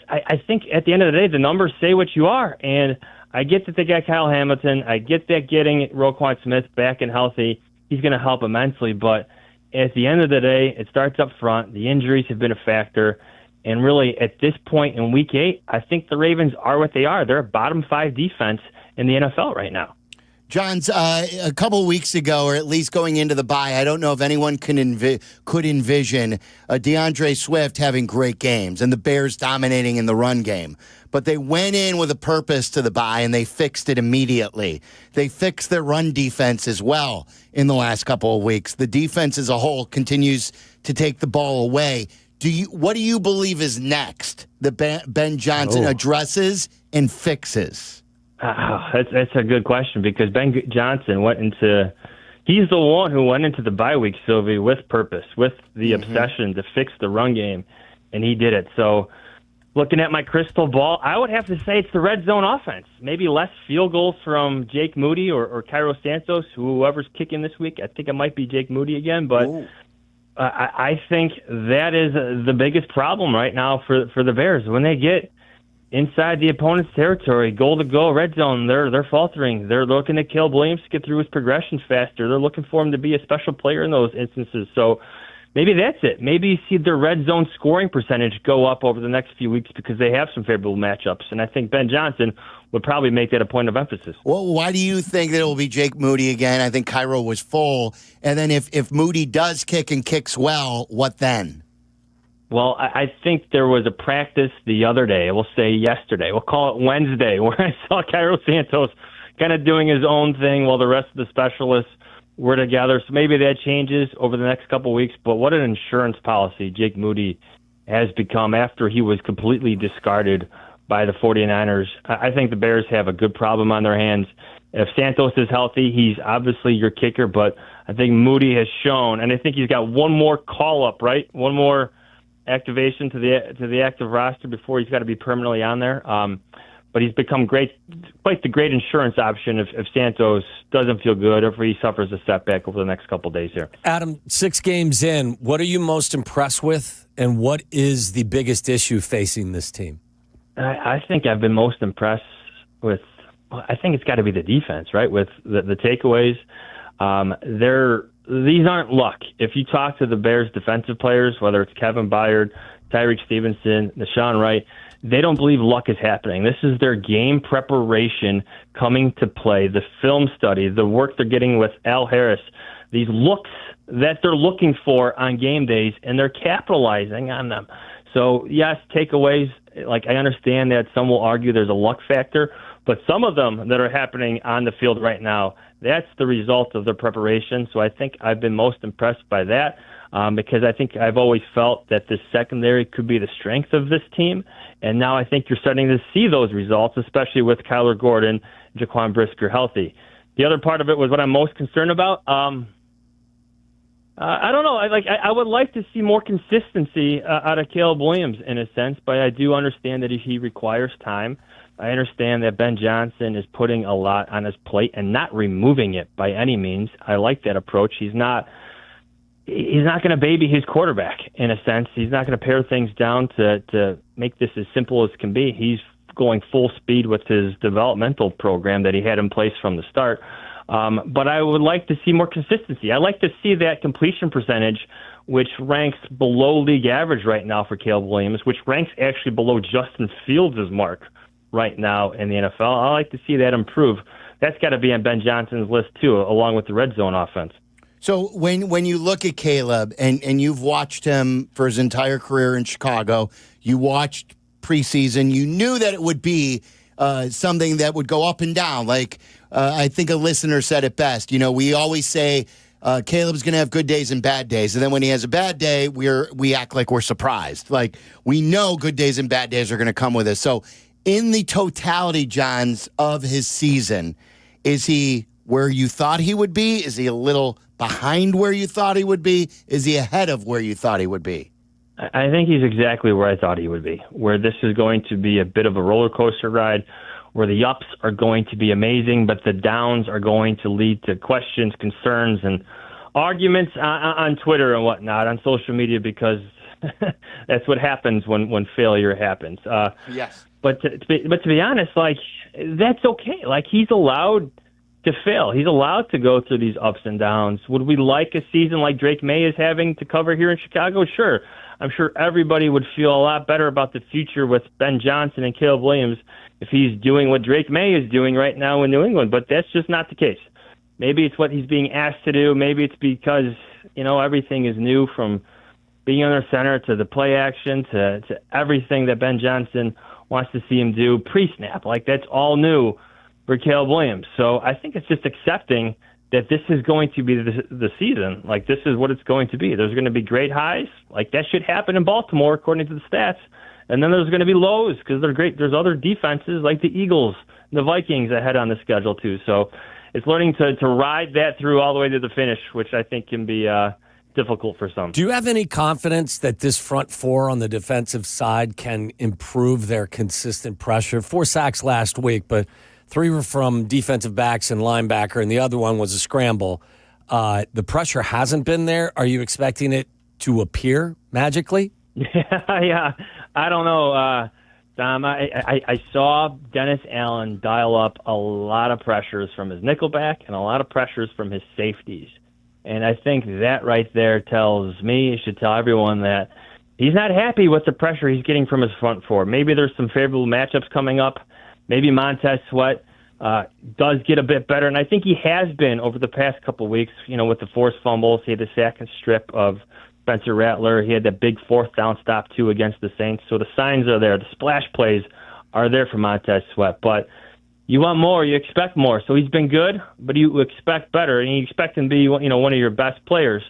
think at the end of the day, the numbers say what you are. And I get that they got Kyle Hamilton. I get that getting Roquan Smith back and healthy, he's going to help immensely. But at the end of the day, it starts up front. The injuries have been a factor. And really, at this point in Week 8, I think the Ravens are what they are. They're a bottom 5 defense in the NFL right now. Johns, a couple of weeks ago, or at least going into the bye, I don't know if anyone could envision DeAndre Swift having great games and the Bears dominating in the run game. But they went in with a purpose to the bye, and they fixed it immediately. They fixed their run defense as well in the last couple of weeks. The defense as a whole continues to take the ball away. What do you believe is next that Ben Johnson addresses and fixes? That's a good question, because Ben Johnson he's the one who went into the bye week, Silvy, with purpose, with the obsession to fix the run game, and he did it. So looking at my crystal ball, I would have to say it's the red zone offense. Maybe less field goals from Jake Moody or Cairo Santos, whoever's kicking this week. I think it might be Jake Moody again, but I think that is the biggest problem right now for the Bears. When they get inside the opponent's territory, goal-to-goal, red zone, they're faltering. They're looking to Caleb Williams to get through his progressions faster. They're looking for him to be a special player in those instances. So maybe that's it. Maybe you see their red zone scoring percentage go up over the next few weeks because they have some favorable matchups. And I think Ben Johnson would probably make that a point of emphasis. Well, why do you think that it will be Jake Moody again? I think Cairo was full. And then if Moody does kick and kicks well, what then? Well, I think there was a practice the other day, we'll say yesterday, we'll call it Wednesday, where I saw Cairo Santos kind of doing his own thing while the rest of the specialists were together. So maybe that changes over the next couple of weeks. But what an insurance policy Jake Moody has become after he was completely discarded by the 49ers. I think the Bears have a good problem on their hands. If Santos is healthy, he's obviously your kicker, but I think Moody has shown, and I think he's got one more call-up, right? One more activation to the active roster before he's got to be permanently on there. But he's become quite the great insurance option if Santos doesn't feel good or if he suffers a setback over the next couple of days here. Adam, 6 games in, what are you most impressed with, and what is the biggest issue facing this team? I think I've been most impressed with, I think it's got to be the defense, right, with the takeaways. These aren't luck. If you talk to the Bears defensive players, whether it's Kevin Byard, Tyreek Stevenson, Nashawn Wright, they don't believe luck is happening. This is their game preparation coming to play, the film study, the work they're getting with Al Harris, these looks that they're looking for on game days, and they're capitalizing on them. So, yes, takeaways, like I understand that some will argue there's a luck factor, but some of them that are happening on the field right now, that's the result of their preparation. So I think I've been most impressed by that because I think I've always felt that the secondary could be the strength of this team. And now I think you're starting to see those results, especially with Kyler Gordon and Jaquan Brisker healthy. The other part of it was what I'm most concerned about. I don't know. I would like to see more consistency out of Caleb Williams in a sense, but I do understand that he requires time. I understand that Ben Johnson is putting a lot on his plate and not removing it by any means. I like that approach. He's not going to baby his quarterback in a sense. He's not going to pare things down to make this as simple as can be. He's going full speed with his developmental program that he had in place from the start. But I would like to see more consistency. I like to see that completion percentage, which ranks below league average right now for Caleb Williams, which ranks actually below Justin Fields' mark right now in the NFL. I like to see that improve. That's got to be on Ben Johnson's list too, along with the red zone offense. So when you look at Caleb and you've watched him for his entire career in Chicago, you watched preseason, you knew that it would be something that would go up and down. Like I think a listener said it best. You know, we always say Caleb's going to have good days and bad days. And then when he has a bad day, we act like we're surprised. Like, we know good days and bad days are going to come with us. So in the totality, Johns, of his season, is he where you thought he would be? Is he a little behind where you thought he would be? Is he ahead of where you thought he would be? I think he's exactly where I thought he would be, where this is going to be a bit of a roller coaster ride, where the ups are going to be amazing, but the downs are going to lead to questions, concerns, and arguments on Twitter and whatnot, on social media, because that's what happens when failure happens. Yes. But to be honest, like, that's okay. Like, he's allowed to fail. He's allowed to go through these ups and downs. Would we like a season like Drake May is having to cover here in Chicago? Sure. I'm sure everybody would feel a lot better about the future with Ben Johnson and Caleb Williams if he's doing what Drake May is doing right now in New England, but that's just not the case. Maybe it's what he's being asked to do. Maybe it's because, everything is new, from being under center to the play action to everything that Ben Johnson wants to see him do pre-snap. Like, that's all new for Caleb Williams. So I think it's just accepting that this is going to be the season. Like, this is what it's going to be. There's going to be great highs. Like, that should happen in Baltimore, according to the stats. And then there's going to be lows because they're great. There's other defenses like the Eagles, the Vikings ahead on the schedule too. So it's learning to ride that through all the way to the finish, which I think can be difficult for some. Do you have any confidence that this front four on the defensive side can improve their consistent pressure? 4 sacks last week, but 3 were from defensive backs and linebacker, and the other one was a scramble. The pressure hasn't been there. Are you expecting it to appear magically? Yeah. I don't know, Tom. I saw Dennis Allen dial up a lot of pressures from his nickelback and a lot of pressures from his safeties. And I think that right there tells me, it should tell everyone, that he's not happy with the pressure he's getting from his front four. Maybe there's some favorable matchups coming up. Maybe Montez Sweat does get a bit better. And I think he has been over the past couple of weeks, with the forced fumbles. He had the sack and strip of Spencer Rattler. He had that big 4th down stop, too, against the Saints. So the signs are there. The splash plays are there for Montez Sweat. But you want more. You expect more. So he's been good, but you expect better. And you expect him to be, one of your best players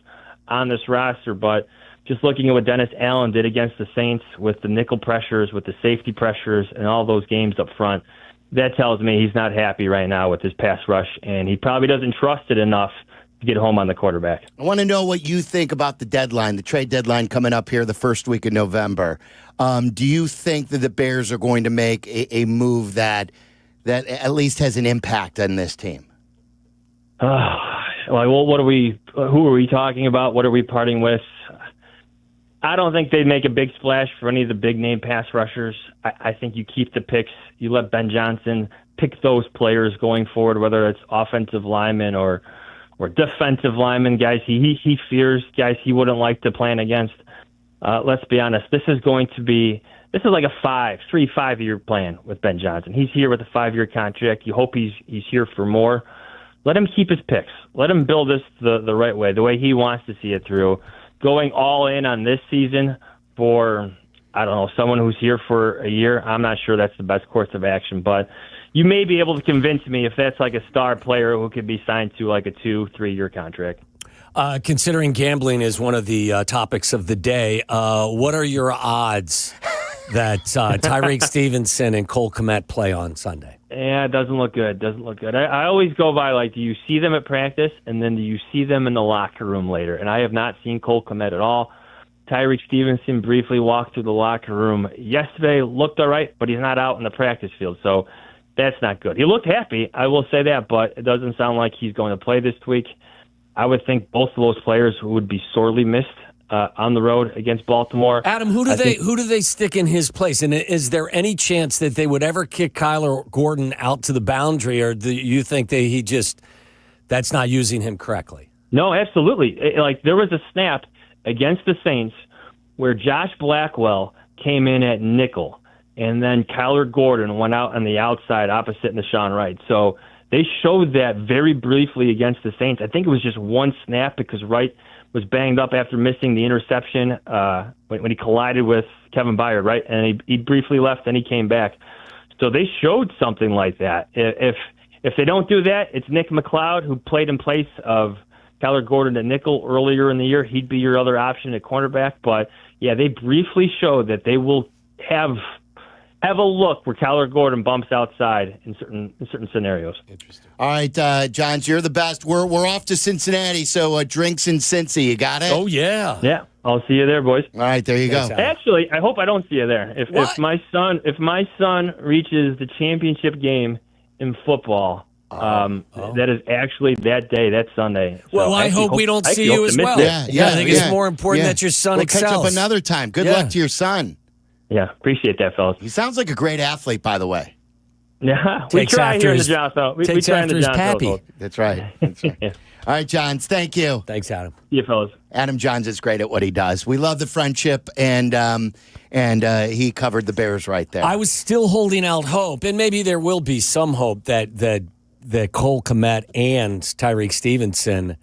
on this roster. But just looking at what Dennis Allen did against the Saints with the nickel pressures, with the safety pressures, and all those games up front, that tells me he's not happy right now with his pass rush, and he probably doesn't trust it enough to get home on the quarterback. I want to know what you think about the deadline, the trade deadline coming up here the first week of November. Do you think that the Bears are going to make a move that at least has an impact on this team? Who are we talking about? What are we parting with? I don't think they'd make a big splash for any of the big-name pass rushers. I think you keep the picks. You let Ben Johnson pick those players going forward, whether it's offensive linemen or defensive linemen, guys he fears, guys he wouldn't like to plan against. Let's be honest. This is like a 5-year plan with Ben Johnson. He's here with a 5-year contract. You hope he's here for more. Let him keep his picks. Let him build this the right way, the way he wants to see it through. Going all in on this season for, someone who's here for a year, I'm not sure that's the best course of action. But you may be able to convince me if that's like a star player who could be signed to like a 2-3 year contract. Considering gambling is one of the topics of the day, what are your odds that Tyreek Stevenson and Cole Kmet play on Sunday? Yeah, it doesn't look good. I always go by, do you see them at practice, and then do you see them in the locker room later? And I have not seen Cole Kmet at all. Tyreek Stevenson briefly walked through the locker room yesterday, looked all right, but he's not out in the practice field, so that's not good. He looked happy, I will say that, but it doesn't sound like he's going to play this week. I would think both of those players would be sorely missed on the road against Baltimore. Adam, who do they stick in his place? And is there any chance that they would ever kick Kyler Gordon out to the boundary, or do you think that's not using him correctly? No, absolutely. There was a snap against the Saints where Josh Blackwell came in at nickel, and then Kyler Gordon went out on the outside opposite Nashawn Wright. So they showed that very briefly against the Saints. I think it was just one snap because Wright was banged up after missing the interception when he collided with Kevin Byard, right? And he briefly left, then he came back. So they showed something like that. If they don't do that, it's Nick McLeod, who played in place of Kyler Gordon at nickel earlier in the year, he'd be your other option at cornerback. But, yeah, they briefly showed that they will have a look where Kyler Gordon bumps outside in certain scenarios. Interesting. All right, Johns, you're the best. We're off to Cincinnati, so drinks in Cincy. You got it? Oh, yeah. Yeah, I'll see you there, boys. All right, there you go. Actually, I hope I don't see you there. If my son reaches the championship game in football, that is actually that day. That's Sunday. Well, So I hope we don't see you as well. Yeah, I think it's more important that your son we'll excels. catch up another time. Good luck to your son. Yeah, appreciate that, fellas. He sounds like a great athlete, by the way. Yeah, we try here in the Johnson. We try in the Johnson. That's right. That's right. All right, Johns, thank you. Thanks, Adam. Yeah, fellas. Adam Johns is great at what he does. We love the friendship, and he covered the Bears right there. I was still holding out hope, and maybe there will be some hope that Cole Kmet and Tyreek Stevenson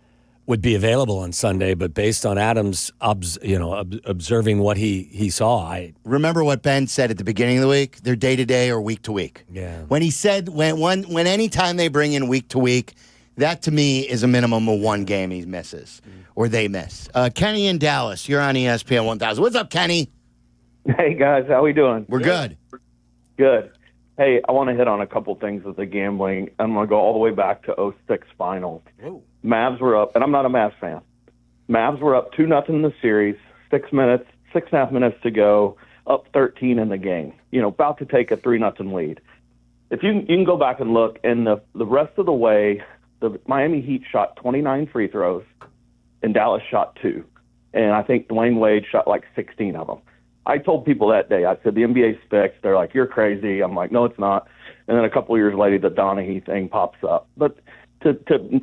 would be available on Sunday, but based on Adams, observing what he saw, I remember what Ben said at the beginning of the week. They're day to day or week to week. Yeah. When he said when any time they bring in week to week, that to me is a minimum of one game he misses or they miss. Kenny in Dallas, you're on ESPN 1000. What's up, Kenny? Hey guys, how we doing? We're good. Good. Hey, I want to hit on a couple things with the gambling. I'm going to go all the way back to 06 finals. Whoa. Mavs were up, and I'm not a Mavs fan. Mavs were up 2-0 in the series, 6.5 minutes to go, up 13 in the game. About to take a 3-0 lead. If you can go back and look, and the rest of the way, the Miami Heat shot 29 free throws, and Dallas shot 2. And I think Dwayne Wade shot like 16 of them. I told people that day, I said, the NBA's fixed. They're like, you're crazy. I'm like, no, it's not. And then a couple of years later, the Donaghy thing pops up. But to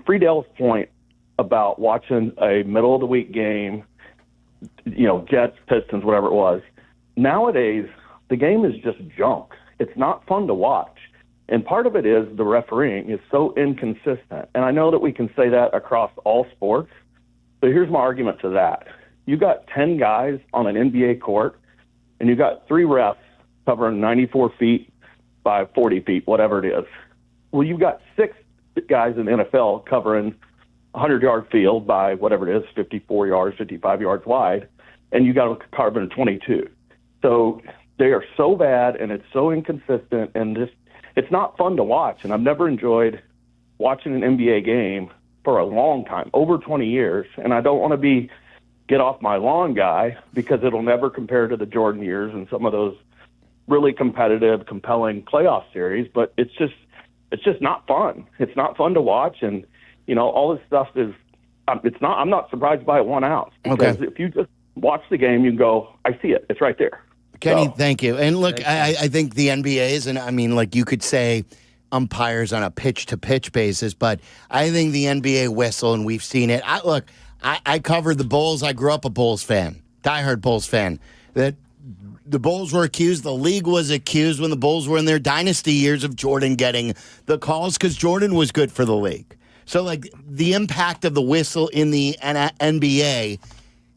Friedel's point about watching a middle-of-the-week game, Jets, Pistons, whatever it was, nowadays the game is just junk. It's not fun to watch. And part of it is the refereeing is so inconsistent. And I know that we can say that across all sports, but here's my argument to that. You got 10 guys on an NBA court, and you got 3 refs covering 94 feet by 40 feet, whatever it is. Well, you've got 6 guys in the NFL covering 100-yard field by whatever it is, 54 yards, 55 yards wide, and you got to covering 22. So they are so bad, and it's so inconsistent, and it's not fun to watch. And I've never enjoyed watching an NBA game for a long time, over 20 years, and I don't want to be get off my lawn guy because it'll never compare to the Jordan years and some of those really competitive, compelling playoff series, but it's just not fun. It's not fun to watch, and all this stuff is. I'm not surprised by it 1 ounce. Because if you just watch the game, you can go, I see it. It's right there. Kenny, thank you. And look, I think the NBA is, and I mean, like you could say umpires on a pitch-to-pitch basis, but I think the NBA whistle, and we've seen it. I covered the Bulls. I grew up a Bulls fan, diehard Bulls fan. That the Bulls were accused, the league was accused when the Bulls were in their dynasty years of Jordan getting the calls because Jordan was good for the league. So, like, the impact of the whistle in the NBA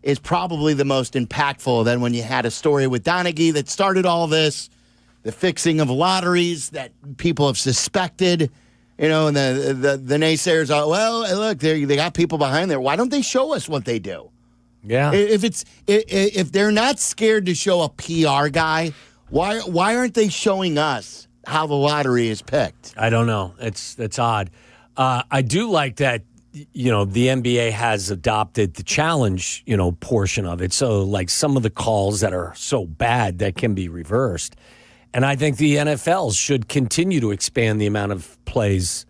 is probably the most impactful. Then when you had a story with Donaghy that started all this, the fixing of lotteries that people have suspected, and the naysayers are, well, look, they got people behind there. Why don't they show us what they do? Yeah. If they're not scared to show a PR guy, why aren't they showing us how the lottery is picked? I don't know. That's odd. I do like that, the NBA has adopted the challenge, portion of it. So, like, some of the calls that are so bad that can be reversed. And I think the NFL should continue to expand the amount of plays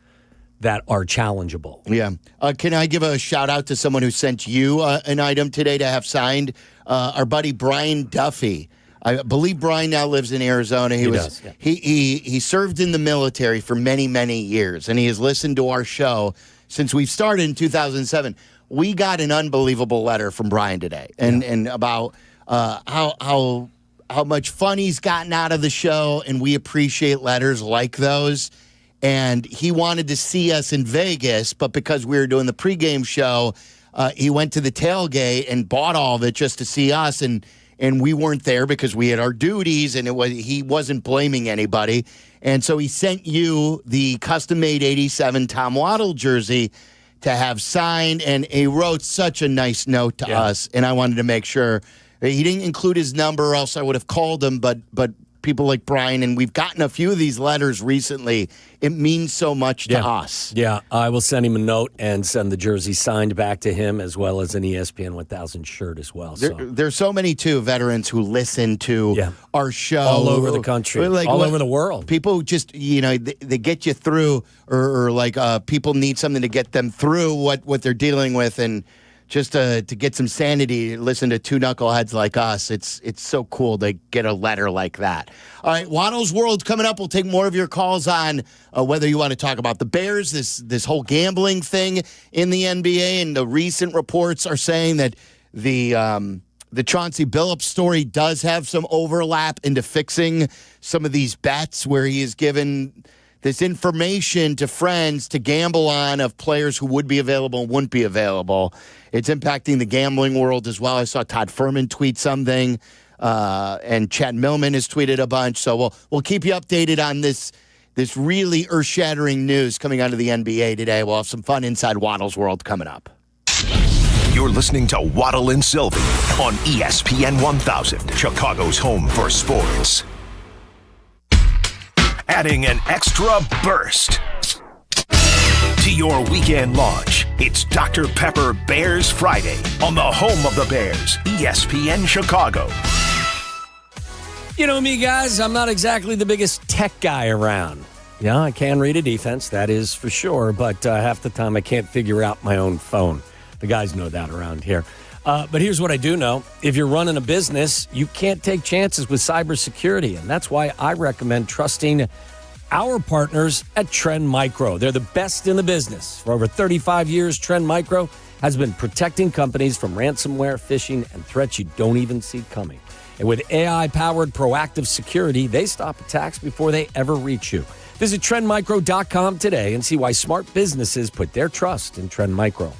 that are challengeable. Yeah. Can I give a shout out to someone who sent you an item today to have signed? Our buddy Brian Duffy. I believe Brian now lives in Arizona. He served in the military for many, many years, and he has listened to our show since we've started in 2007. We got an unbelievable letter from Brian today, and about how much fun he's gotten out of the show, and we appreciate letters like those. And he wanted to see us in Vegas, but because we were doing the pregame show, he went to the tailgate and bought all of it just to see us, and we weren't there because we had our duties, and he wasn't blaming anybody. And so he sent you the custom-made 87 Tom Waddle jersey to have signed, and he wrote such a nice note to us, and I wanted to make sure. He didn't include his number, or else I would have called him, but people like Brian, and we've gotten a few of these letters recently. It means so much to us. Yeah, I will send him a note and send the jersey signed back to him, as well as an ESPN 1000 shirt as well. There's so many, too, veterans who listen to our show. All over the country, all over the world. People just, they get you through, or people need something to get them through what they're dealing with, and just to get some sanity, listen to two knuckleheads like us. It's so cool to get a letter like that. All right, Waddle's World's coming up. We'll take more of your calls on whether you want to talk about the Bears, this whole gambling thing in the NBA, and the recent reports are saying that the Chauncey Billups story does have some overlap into fixing some of these bets where he is given this information to friends to gamble on of players who would be available and wouldn't be available. It's impacting the gambling world as well. I saw Todd Furman tweet something, and Chad Millman has tweeted a bunch. So we'll keep you updated on this really earth-shattering news coming out of the NBA today. We'll have some fun inside Waddle's World coming up. You're listening to Waddle and Silvy on ESPN 1000, Chicago's home for sports. Adding an extra burst to your weekend launch. It's Dr. Pepper Bears Friday on the home of the Bears, ESPN Chicago. You know me, guys. I'm not exactly the biggest tech guy around. Yeah, I can read a defense, that is for sure, but half the time I can't figure out my own phone. The guys know that around here. But here's what I do know. If you're running a business, you can't take chances with cybersecurity, and that's why I recommend trusting our partners at Trend Micro. They're the best in the business. For over 35 years, Trend Micro has been protecting companies from ransomware, phishing, and threats you don't even see coming. And with AI-powered proactive security, they stop attacks before they ever reach you. Visit TrendMicro.com today and see why smart businesses put their trust in Trend Micro.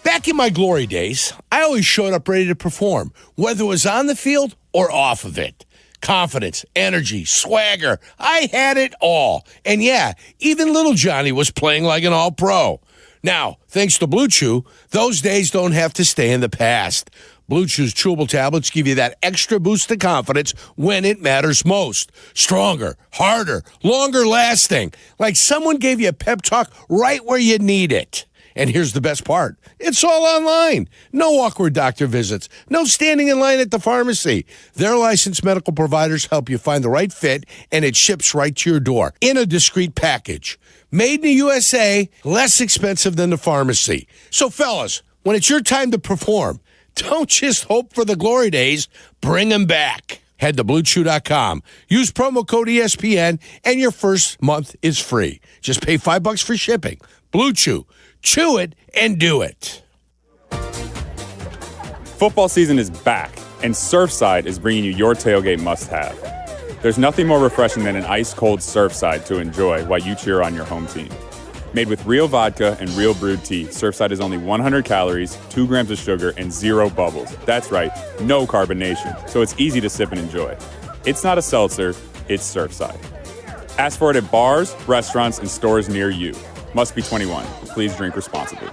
Back in my glory days, I always showed up ready to perform, whether it was on the field or off of it. Confidence, energy, swagger, I had it all. And yeah, even little Johnny was playing like an all-pro. Now, thanks to Blue Chew, those days don't have to stay in the past. Blue Chew's chewable tablets give you that extra boost of confidence when it matters most. Stronger, harder, longer lasting. Like someone gave you a pep talk right where you need it. And here's the best part. It's all online. No awkward doctor visits. No standing in line at the pharmacy. Their licensed medical providers help you find the right fit, and it ships right to your door in a discreet package. Made in the USA, less expensive than the pharmacy. So, fellas, when it's your time to perform, don't just hope for the glory days. Bring them back. Head to BlueChew.com. Use promo code ESPN, and your first month is free. Just pay $5 for shipping. Blue Chew. Chew it and do it. Football season is back, and Surfside is bringing you your tailgate must-have. There's nothing more refreshing than an ice-cold Surfside to enjoy while you cheer on your home team. Made with real vodka and real brewed tea, Surfside is only 100 calories, 2 grams of sugar, and 0 bubbles. That's right, no carbonation, so it's easy to sip and enjoy. It's not a seltzer, it's Surfside. Ask for it at bars, restaurants, and stores near you. Must be 21. Please drink responsibly.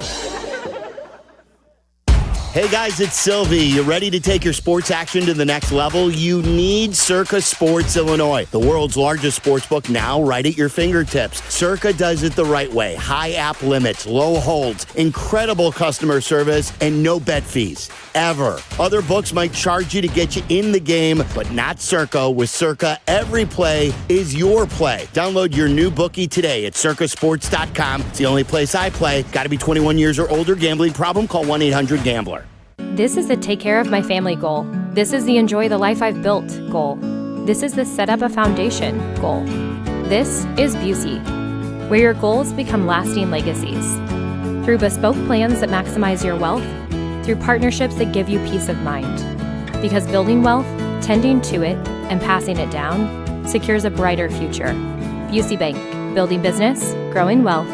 Hey guys, it's Silvy. You ready to take your sports action to the next level? You need Circa Sports Illinois, the world's largest sports book, now right at your fingertips. Circa does it the right way. High app limits, low holds, incredible customer service, and no bet fees. Ever. Other books might charge you to get you in the game, but not Circa. With Circa, every play is your play. Download your new bookie today at circasports.com. It's the only place I play. Got to be 21 years or older. Gambling problem? Call 1-800-GAMBLER. This is the take care of my family goal. This is the enjoy the life I've built goal. This is the set up a foundation goal. This is Busey, where your goals become lasting legacies. Through bespoke plans that maximize your wealth, through partnerships that give you peace of mind. Because building wealth, tending to it, and passing it down secures a brighter future. Busey Bank, building business, growing wealth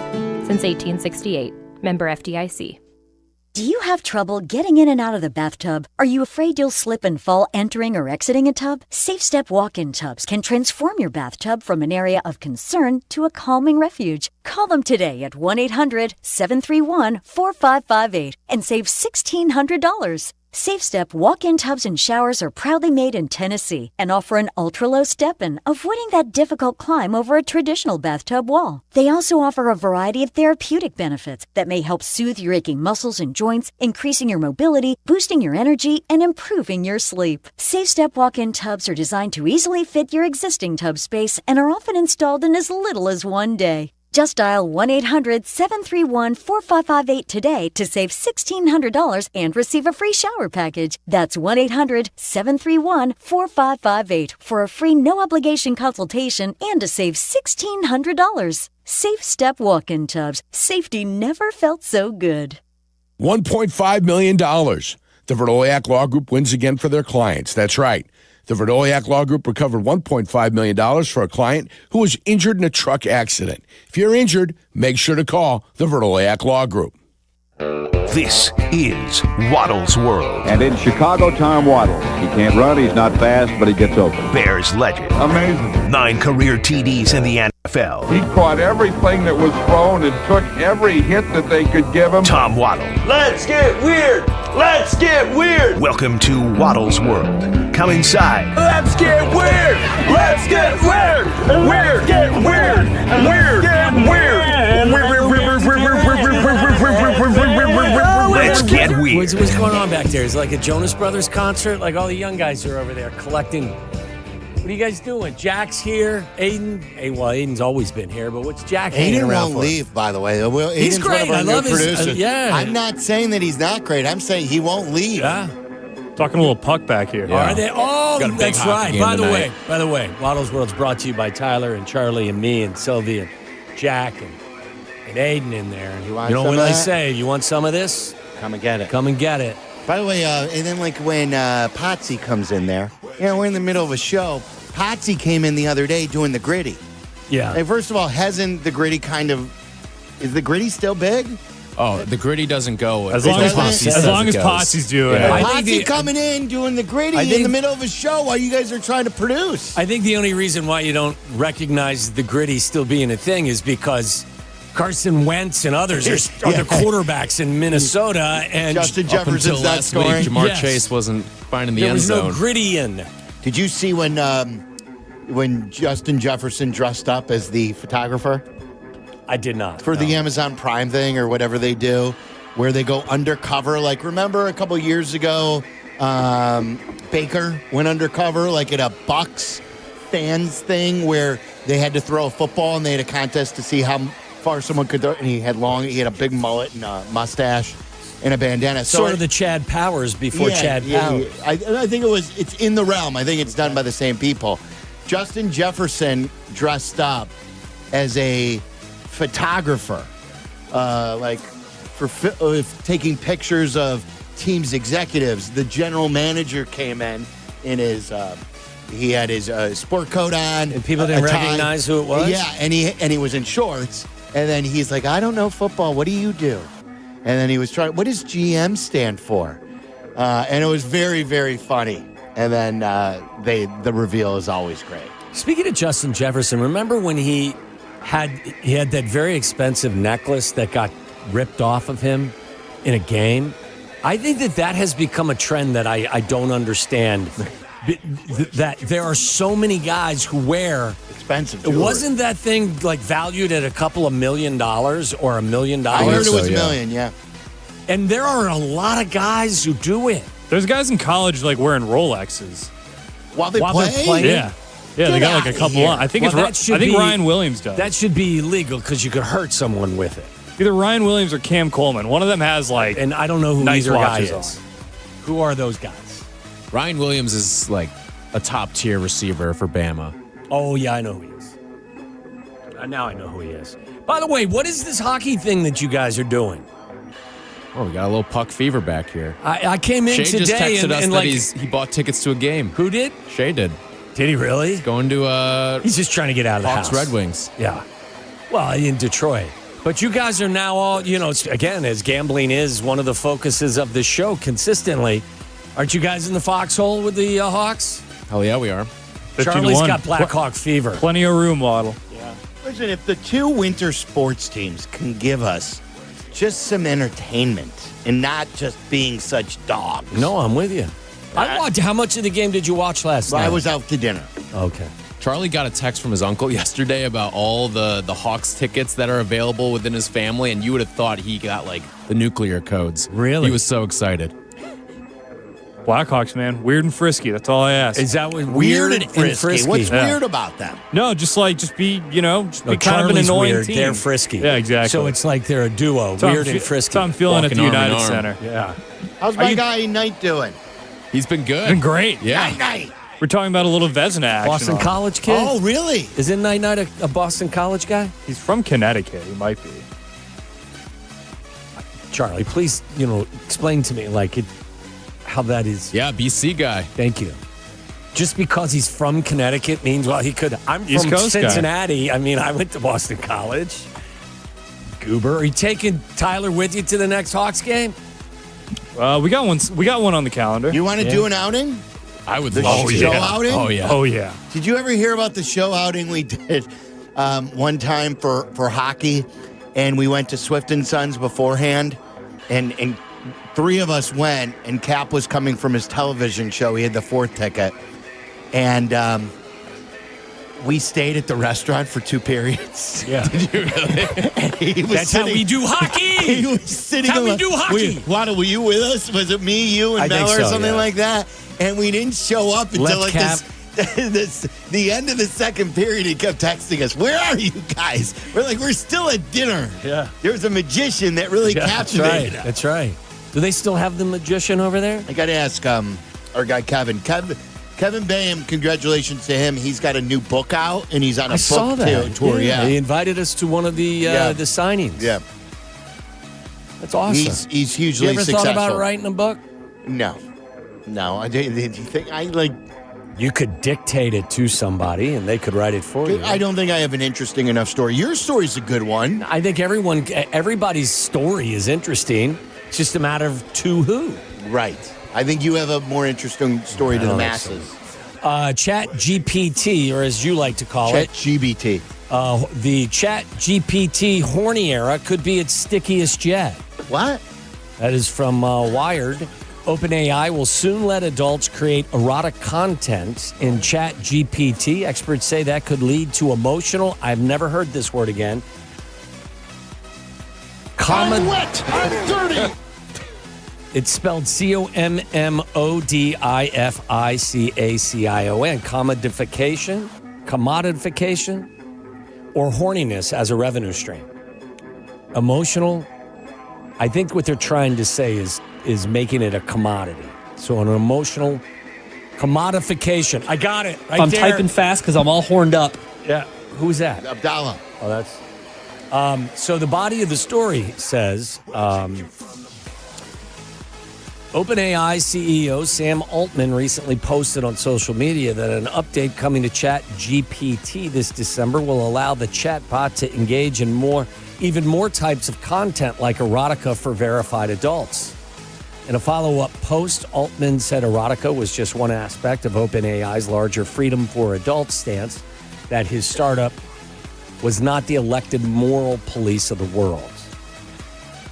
since 1868. Member FDIC. Do you have trouble getting in and out of the bathtub? Are you afraid you'll slip and fall entering or exiting a tub? Safe Step walk-in tubs can transform your bathtub from an area of concern to a calming refuge. Call them today at 1-800-731-4558 and save $1,600. Safe Step walk-in tubs and showers are proudly made in Tennessee and offer an ultra-low step-in, avoiding that difficult climb over a traditional bathtub wall. They also offer a variety of therapeutic benefits that may help soothe your aching muscles and joints, increasing your mobility, boosting your energy, and improving your sleep. Safe Step walk-in tubs are designed to easily fit your existing tub space and are often installed in as little as one day. Just dial 1-800-731-4558 today to save $1,600 and receive a free shower package. That's 1-800-731-4558 for a free no-obligation consultation and to save $1,600. Safe Step walk-in tubs. Safety never felt so good. $1.5 million. The Verdoliak Law Group wins again for their clients. That's right. The Verdoliak Law Group recovered $1.5 million for a client who was injured in a truck accident. If you're injured, make sure to call the Verdoliak Law Group. This is Waddle's World. And in Chicago, Tom Waddle. He can't run, he's not fast, but he gets open. Bears legend. Amazing. 9 career TDs in the NFL. He caught everything that was thrown and took every hit that they could give him. Tom Waddle. Let's get weird. Let's get weird. Welcome to Waddle's World. Come inside. Let's get weird. Let's get weird. Weird. Get weird. Weird. Get weird. Let's get weird. What's going on back there? Is it like a Jonas Brothers concert? Like all the young guys are over there collecting. What are you guys doing? Jack's here. Aiden. Well, Aiden's always been here, but what's Jack hanging around won't for? leave, by the way. He's Aiden's great. one I of our love new his. producers. Yeah. I'm not saying that he's not great. I'm saying he won't leave. Yeah. Talking a little puck back here. Are they? Oh, Got a big that's hockey right. game By the way, Waddle's World's brought to you by Tyler and Charlie and me and Sylvia and Jack and Aiden in there. You know what I say? You want some of this? Come and get it. Come and get it. By the way, and then like when Potsy comes in there, we're in the middle of a show. Potsy came in the other day doing the gritty. Yeah. Hey, first of all, hasn't the gritty is the gritty still big? Oh, the gritty doesn't go as long as Potsy's doing it. Potsy coming in doing the gritty in the middle of a show while you guys are trying to produce. I think the only reason why you don't recognize the gritty still being a thing is because Carson Wentz and others are the quarterbacks in Minnesota, and Justin Jefferson's not scoring. Jamar Chase wasn't finding the end zone. There was no gritty in. Did you see when Justin Jefferson dressed up as the photographer? I did not. For the Amazon Prime thing or whatever they do, where they go undercover. Like, remember a couple years ago, Baker went undercover, like at a Bucks fans thing where they had to throw a football and they had a contest to see how far someone could throw. And he had a big mullet and a mustache and a bandana. So sort of the Chad Powers before Chad Powers. I think it's in the realm. I think it's done by the same people. Justin Jefferson dressed up as a photographer, for taking pictures of teams' executives. The general manager came in his he had his sport coat on, and people didn't recognize who it was. Yeah, and he was in shorts. And then he's like, I don't know football. What do you do? And then he was trying, what does GM stand for? And it was very, very funny. And then the reveal is always great. Speaking of Justin Jefferson, remember when he had that very expensive necklace that got ripped off of him in a game? I think that has become a trend that I don't understand. That there are so many guys who wear expensive jewelry. Wasn't that thing like valued at a couple of $1 million or $1 million? I heard it was $1 million, yeah. And there are a lot of guys who do it. There's guys in college like wearing Rolexes while they play. Yeah, they got like a couple on. I think Ryan Williams does. That should be illegal because you could hurt someone with it. Either Ryan Williams or Cam Coleman. One of them has like, and I don't know who nice either guy watches is. Who are those guys? Ryan Williams is like a top-tier receiver for Bama. Oh, yeah, I know who he is. Now I know who he is. By the way, what is this hockey thing that you guys are doing? Oh, we got a little puck fever back here. I came in Shay today just texted us and that he bought tickets to a game. Who did? Shay did. Did he really? He's going to he's just trying to get out of the Hawks house. Red Wings. Yeah. Well, in Detroit. But you guys are now all, again, as gambling is one of the focuses of this show consistently, aren't you guys in the foxhole with the Hawks? Hell yeah, we are. Charlie's got Blackhawk fever. Plenty of room, Waddle. Yeah. Listen, if the two winter sports teams can give us just some entertainment and not just being such dogs. No, I'm with you. How much of the game did you watch last night? I was out to dinner. Okay. Charlie got a text from his uncle yesterday about all the Hawks tickets that are available within his family, and you would have thought he got like the nuclear codes. Really? He was so excited. Blackhawks, man. Weird and frisky. That's all I ask. Is that what weird and frisky? What's weird about them? No, just be kind of an Charlie's annoying weird. team. They're frisky. Yeah, exactly. So it's like they're a duo, weird and frisky. That's how I'm feeling at the Walking arm in United arm. Center. Yeah. How's my guy Knight doing? He's been good. Been great. Yeah. Knight. We're talking about a little Vezina action. Boston College kid? Oh, really? Isn't Knight a Boston College guy? He's from Connecticut. He might be. Charlie, please, explain to me how that is. Yeah, BC guy. Thank you. Just because he's from Connecticut means, he could. I'm East from Coast Cincinnati. Guy. I mean, I went to Boston College. Goober, are you taking Tyler with you to the next Hawks game? We got one. We got one on the calendar. You want to do an outing? I would The love show to. outing? Oh, yeah. Oh yeah. Did you ever hear about the show outing we did one time for hockey? And we went to Swift & Sons beforehand, and three of us went, and Kap was coming from his television show. He had the fourth ticket. And we stayed at the restaurant for 2 periods. Yeah. Did you really? That's how we do hockey. He was sitting That's how we do hockey. Waddle, were you with us? Was it me, you, and I Mel think or so, something yeah. like that? And we didn't show up until Left Kap. the end of the second period. He kept texting us, "Where are you guys?" We're like, "We're still at dinner." Yeah. There's a magician that really captivated us. That's right. Do they still have the magician over there? I got to ask our guy Kevin Bayham. Congratulations to him. He's got a new book out, and he's on a book tour. Yeah, he invited us to one of the signings. Yeah, that's awesome. He's hugely you ever successful. thought about writing a book? No. I didn't think You could dictate it to somebody, and they could write it for you. I don't think I have an interesting enough story. Your story's a good one. I think everybody's story is interesting. It's just a matter of to who. Right. I think you have a more interesting story to the masses. Chat GPT, or as you like to call it, GBT. The Chat GPT horny era could be its stickiest yet. What? That is from Wired. OpenAI will soon let adults create erotic content in Chat GPT. Experts say that could lead to emotional, I've never heard this word again. I'm wet. I'm dirty. It's spelled COMMODIFICATION. Commodification, or horniness as a revenue stream. Emotional, I think what they're trying to say is making it a commodity. So an emotional commodification. I got it. Right I'm there. typing fast because I'm all horned up. Yeah. Who's that? Abdalla. Oh, that's... so the body of the story says... OpenAI CEO Sam Altman recently posted on social media that an update coming to Chat GPT this December will allow the chatbot to engage in even more types of content like erotica for verified adults. In a follow-up post, Altman said erotica was just one aspect of OpenAI's larger freedom for adults stance, that his startup was not the elected moral police of the world.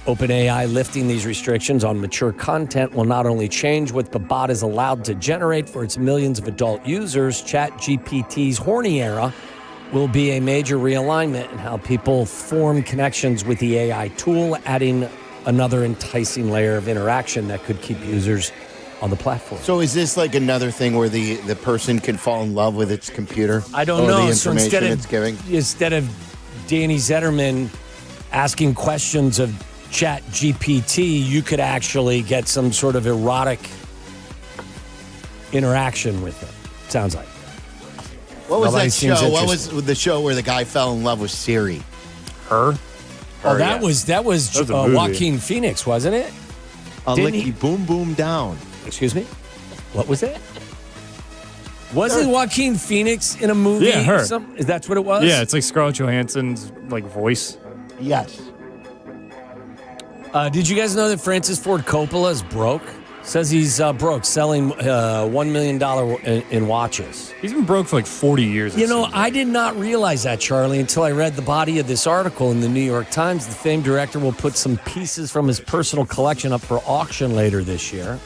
OpenAI lifting these restrictions on mature content will not only change what the bot is allowed to generate for its millions of adult users, ChatGPT's horny era will be a major realignment in how people form connections with the AI tool, adding another enticing layer of interaction that could keep users on the platform. So is this like another thing where the person can fall in love with its computer? I don't or know. The So information it's giving? instead of Danny Zetterman asking questions of Chat GPT, you could actually get some sort of erotic interaction with it. Sounds like. What was Nobody that seems show? What interested. was the show where the guy fell in love with Siri? Her? Oh, that was a movie. Joaquin Phoenix, wasn't it? A Didn't licky he- boom boom down. Excuse me? What was that? Wasn't Joaquin Phoenix in a movie? Yeah, her. That's what it was? Yeah, it's like Scarlett Johansson's voice. Yes. Did you guys know that Francis Ford Coppola is broke? Says he's broke, selling $1 million in watches. He's been broke for like 40 years. You know, I did not realize that, Charlie, until I read the body of this article in the New York Times. The famed director will put some pieces from his personal collection up for auction later this year.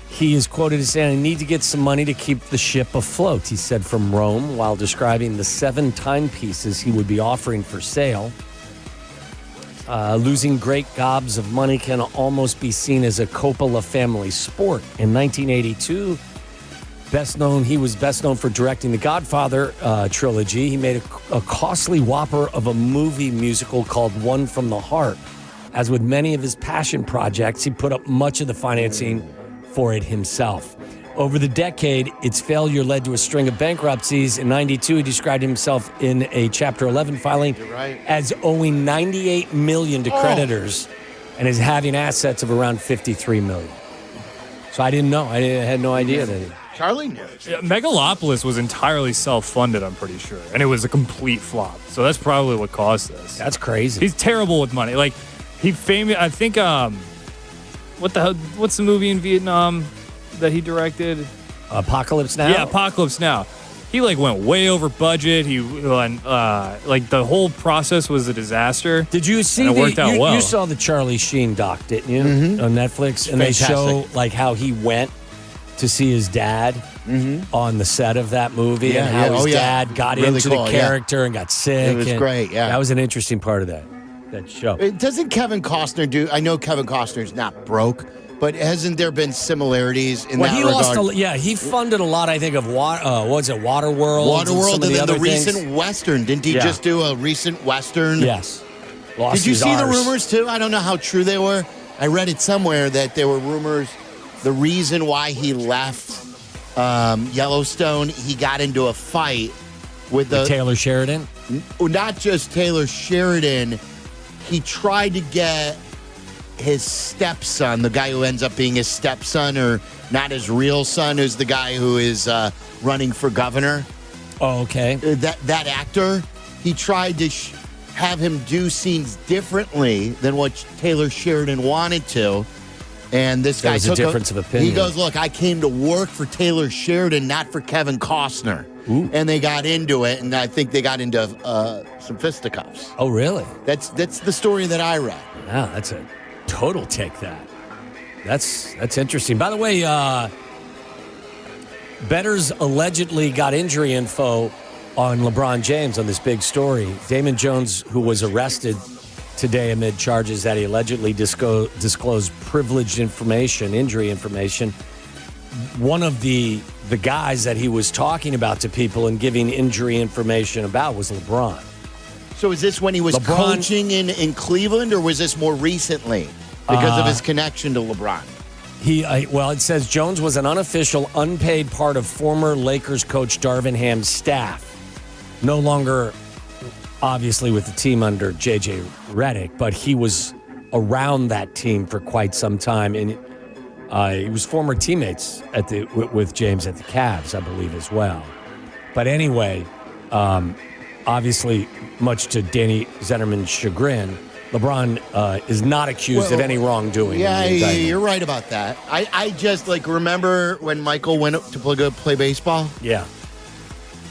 He is quoted as saying, "I need to get some money to keep the ship afloat," he said from Rome, while describing the 7 timepieces he would be offering for sale. Losing great gobs of money can almost be seen as a Coppola family sport. In 1982, he was best known for directing the Godfather trilogy. He made a costly whopper of a movie musical called One from the Heart. As with many of his passion projects, he put up much of the financing for it himself. Over the decade, its failure led to a string of bankruptcies. In 92, he described himself in a Chapter 11 filing as owing $98 million to creditors and as having assets of around $53 million. So I didn't know. I had no idea that. Charlie knew. Yeah, Megalopolis was entirely self-funded, I'm pretty sure, and it was a complete flop. So that's probably what caused this. That's crazy. He's terrible with money. Like he famous. I think what the hell? What's the movie in Vietnam that he directed? Apocalypse Now? Yeah, Apocalypse Now. He like went way over budget. He like the whole process was a disaster. Did you see it worked out well. You saw the Charlie Sheen doc, didn't you? Mm-hmm. On Netflix, and they show like how he went to see his dad on the set of that movie, and how his dad got really into cool, the character and got sick. It was great. Yeah, that was an interesting part of that show. Doesn't Kevin Costner do? I know Kevin Costner's not broke, but hasn't there been similarities in that regard? He funded a lot, I think, of Waterworld. Waterworld, and then the things. recent Western. Didn't he just do a recent Western? Yes. Did you see the rumors too? I don't know how true they were. I read it somewhere that there were rumors. The reason why he left Yellowstone, he got into a fight with Taylor Sheridan. Not just Taylor Sheridan. He tried to get his stepson, the guy who ends up being his stepson, or not his real son, who's the guy who is running for governor. Oh, okay. That actor, he tried to have him do scenes differently than what Taylor Sheridan wanted to. And this guy took a difference of opinion. He goes, "Look, I came to work for Taylor Sheridan, not for Kevin Costner." Ooh. And they got into it, and I think they got into some fisticuffs. Oh, really? That's the story that I read. Wow, that's a total take that. That's interesting. By the way, bettors allegedly got injury info on LeBron James on this big story. Damon Jones, who was arrested today amid charges that he allegedly disclosed privileged information, injury information. One of the guys that he was talking about to people and giving injury information about was LeBron. So is this when he was coaching in Cleveland, or was this more recently because of his connection to LeBron? It says Jones was an unofficial, unpaid part of former Lakers coach Darvin Ham's staff. No longer, obviously, with the team under J.J. Redick, but he was around that team for quite some time. And he was former teammates with James at the Cavs, I believe, as well. But anyway, obviously, much to Danny Zetterman's chagrin, LeBron is not accused of any wrongdoing. Yeah, you're right about that. I just remember when Michael went up to play baseball? Yeah.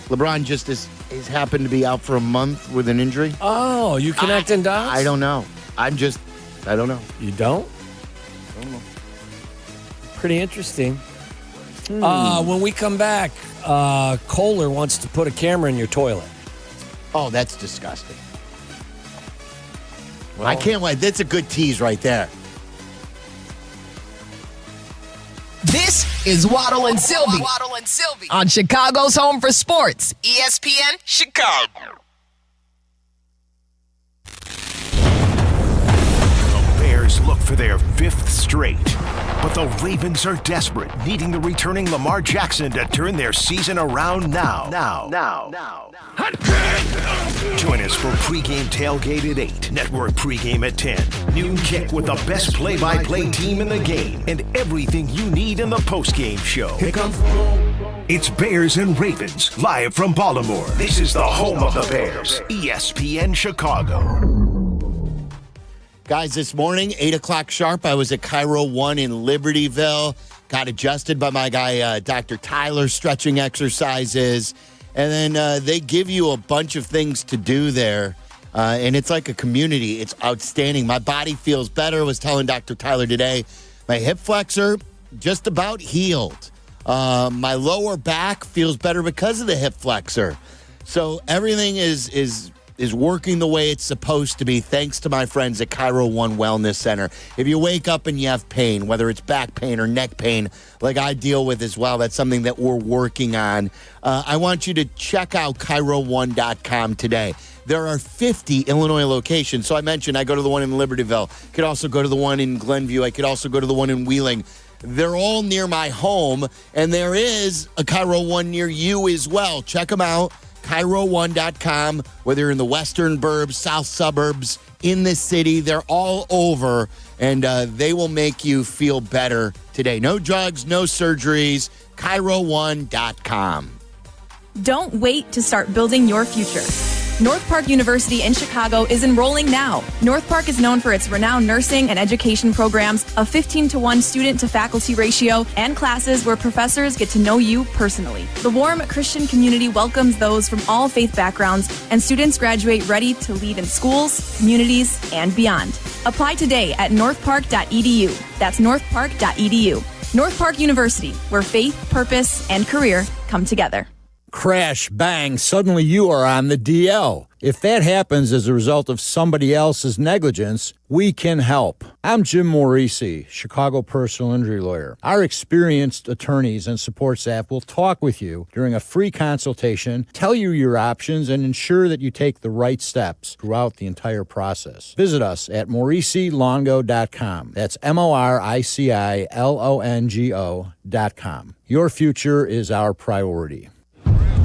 LeBron just has happened to be out for a month with an injury. Oh, you connecting dots? I don't know. I don't know. You don't? I don't know. Pretty interesting. When we come back, Kohler wants to put a camera in your toilet. Oh, that's disgusting. Well, I can't wait. That's a good tease right there. This is Waddle and Silvy. Waddle and Silvy on Chicago's Home for Sports, ESPN Chicago. The Bears look for their 5th straight, but the Ravens are desperate, needing the returning Lamar Jackson to turn their season around now. Join us for pregame tailgate at 8, network pregame at 10, noon kick with the best play-by-play team in the game, and everything you need in the postgame show. Here comes It's Bears and Ravens, live from Baltimore. This is the home of the Bears, ESPN Chicago. Guys, this morning, 8 o'clock sharp, I was at Cairo 1 in Libertyville. Got adjusted by my guy, Dr. Tyler, stretching exercises. And then they give you a bunch of things to do there. And it's like a community. It's outstanding. My body feels better. I was telling Dr. Tyler today, my hip flexor just about healed. My lower back feels better because of the hip flexor. So everything is working the way it's supposed to be, thanks to my friends at Cairo 1 Wellness Center. If you wake up and you have pain, whether it's back pain or neck pain, like I deal with as well, that's something that we're working on. I want you to check out Cairo1.com today. There are 50 Illinois locations. So I mentioned I go to the one in Libertyville. I could also go to the one in Glenview. I could also go to the one in Wheeling. They're all near my home, and there is a Cairo 1 near you as well. Check them out. Cairo1.com, whether you're in the western burbs, south suburbs, in the city, they're all over, and they will make you feel better today. No drugs, no surgeries. Cairo1.com. Don't wait to start building your future. North Park University in Chicago is enrolling now. North Park is known for its renowned nursing and education programs, a 15-to-1 student-to-faculty ratio, and classes where professors get to know you personally. The warm Christian community welcomes those from all faith backgrounds, and students graduate ready to lead in schools, communities, and beyond. Apply today at northpark.edu. That's northpark.edu. North Park University, where faith, purpose, and career come together. Crash, bang, suddenly you are on the DL. If that happens as a result of somebody else's negligence, we can help. I'm Jim Morisi, Chicago personal injury lawyer. Our experienced attorneys and support staff will talk with you during a free consultation, tell you your options, and ensure that you take the right steps throughout the entire process. Visit us at MorisiLongo.com. That's MoriciLongo.com. Your future is our priority.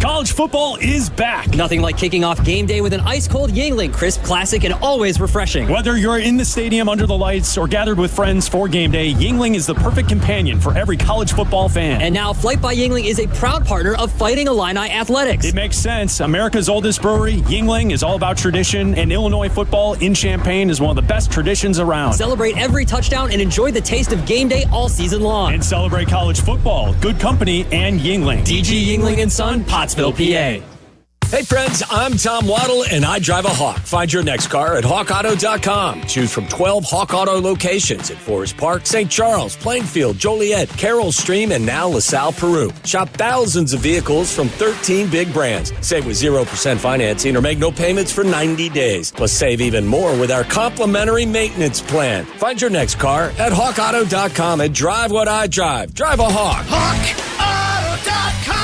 College football is back. Nothing like kicking off game day with an ice-cold Yuengling, crisp, classic, and always refreshing. Whether you're in the stadium under the lights or gathered with friends for game day, Yuengling is the perfect companion for every college football fan. And now Flight by Yuengling is a proud partner of Fighting Illini Athletics. It makes sense. America's oldest brewery, Yuengling, is all about tradition, and Illinois football in Champaign is one of the best traditions around. Celebrate every touchdown and enjoy the taste of game day all season long. And celebrate college football, good company, and Yuengling. DG Yuengling & Son, Pottsville, PA. Hey friends, I'm Tom Waddle and I drive a Hawk. Find your next car at hawkauto.com. Choose from 12 Hawk Auto locations at Forest Park, St. Charles, Plainfield, Joliet, Carroll Stream, and now LaSalle, Peru. Shop thousands of vehicles from 13 big brands. Save with 0% financing or make no payments for 90 days. Plus save even more with our complimentary maintenance plan. Find your next car at hawkauto.com and drive what I drive. Drive a Hawk. HawkAuto.com.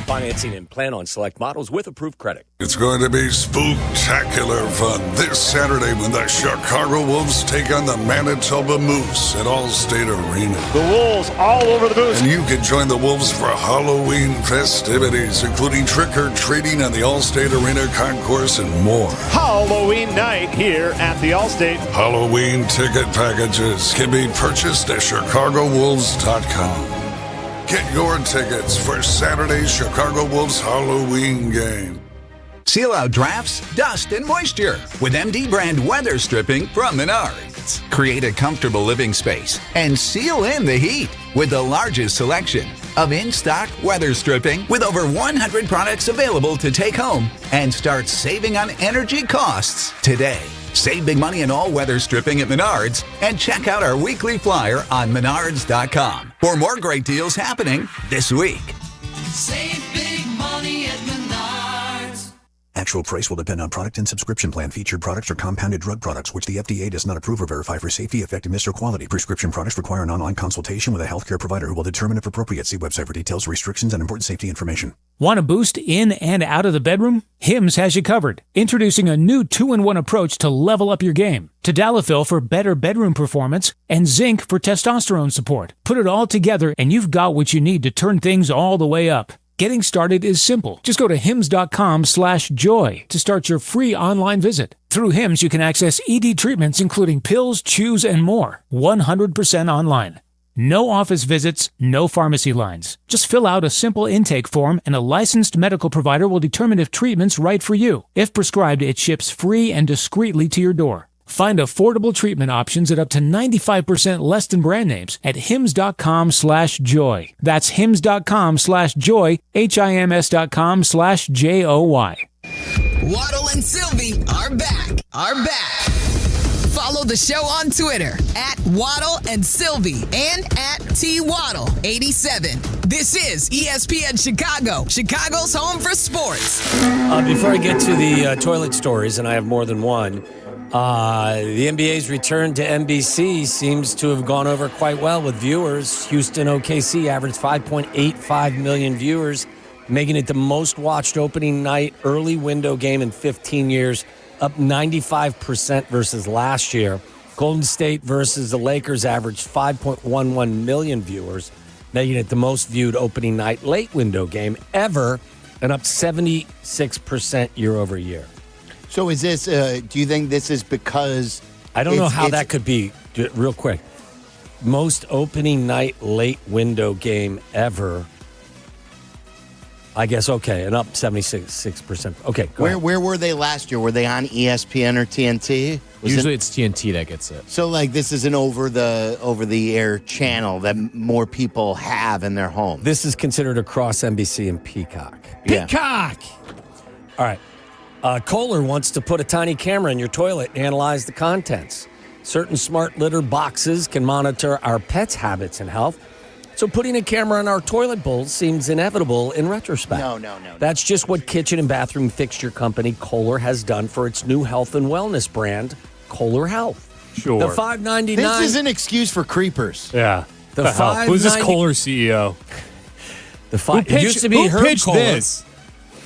Financing and plan on select models with approved credit. It's going to be spooktacular fun this Saturday when the Chicago Wolves take on the Manitoba Moose at Allstate Arena. The Wolves all over the Moose. And you can join the Wolves for Halloween festivities, including trick-or-treating on the Allstate Arena concourse and more. Halloween night here at the Allstate. Halloween ticket packages can be purchased at ChicagoWolves.com. Get your tickets for Saturday's Chicago Wolves Halloween game. Seal out drafts, dust, and moisture with MD brand weather stripping from Menards. Create a comfortable living space and seal in the heat with the largest selection of in-stock weather stripping with over 100 products available to take home and start saving on energy costs today. Save big money in all weather stripping at Menards and check out our weekly flyer on Menards.com for more great deals happening this week. Save big money at Menards. Actual price will depend on product and subscription plan. Featured products are compounded drug products, which the FDA does not approve or verify for safety, effectiveness, or quality. Prescription products require an online consultation with a healthcare provider who will determine if appropriate. See website for details, restrictions, and important safety information. Want to boost in and out of the bedroom? Hims has you covered. Introducing a new 2-in-1 approach to level up your game. Tadalafil for better bedroom performance and zinc for testosterone support. Put it all together and you've got what you need to turn things all the way up. Getting started is simple. Just go to hims.com/joy to start your free online visit. Through Hims, you can access ED treatments including pills, chews, and more. 100% online. No office visits, no pharmacy lines. Just fill out a simple intake form and a licensed medical provider will determine if treatment's right for you. If prescribed, it ships free and discreetly to your door. Find affordable treatment options at up to 95% less than brand names at hims.com/joy. That's hims.com/joy, HIMS.com/JOY. Waddle and Silvy are back. Follow the show on Twitter at Waddle and Silvy and at TWaddle87. This is ESPN Chicago, Chicago's home for sports. Before I get to the toilet stories, and I have more than one, the NBA's return to NBC seems to have gone over quite well with viewers. Houston OKC averaged 5.85 million viewers, making it the most watched opening night early window game in 15 years, up 95% versus last year. Golden State versus the Lakers averaged 5.11 million viewers, making it the most viewed opening night late window game ever, and up 76% year over year. So is this, do you think this is because... I don't know how that could be. Real quick. Most opening night late window game ever. I guess, okay, and up 76%. Okay, go ahead. Where were they last year? Were they on ESPN or TNT? Usually it's TNT that gets it. So, like, this is an over-the-air channel that more people have in their home. This is considered across NBC and Peacock. Yeah. Peacock! All right. Kohler wants to put a tiny camera in your toilet and analyze the contents. Certain smart litter boxes can monitor our pets' habits and health. So putting a camera in our toilet bowl seems inevitable in retrospect. No. That's just what kitchen and bathroom fixture company Kohler has done for its new health and wellness brand, Kohler Health. Sure. The $5.99. This is an excuse for creepers. Yeah. The hell? Who's this Kohler CEO? It used to be who Herb pitched Kohler. this?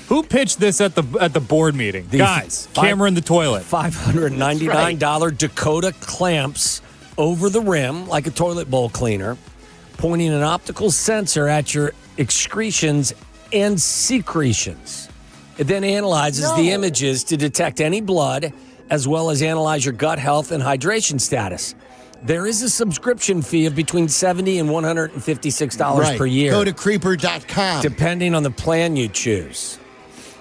Who pitched this at the board meeting? Guys, camera in the toilet. $599 Dakota clamps over the rim like a toilet bowl cleaner, pointing an optical sensor at your excretions and secretions. It then analyzes the images to detect any blood, as well as analyze your gut health and hydration status. There is a subscription fee of between $70 and $156 per year. Go to creeper.com. Depending on the plan you choose.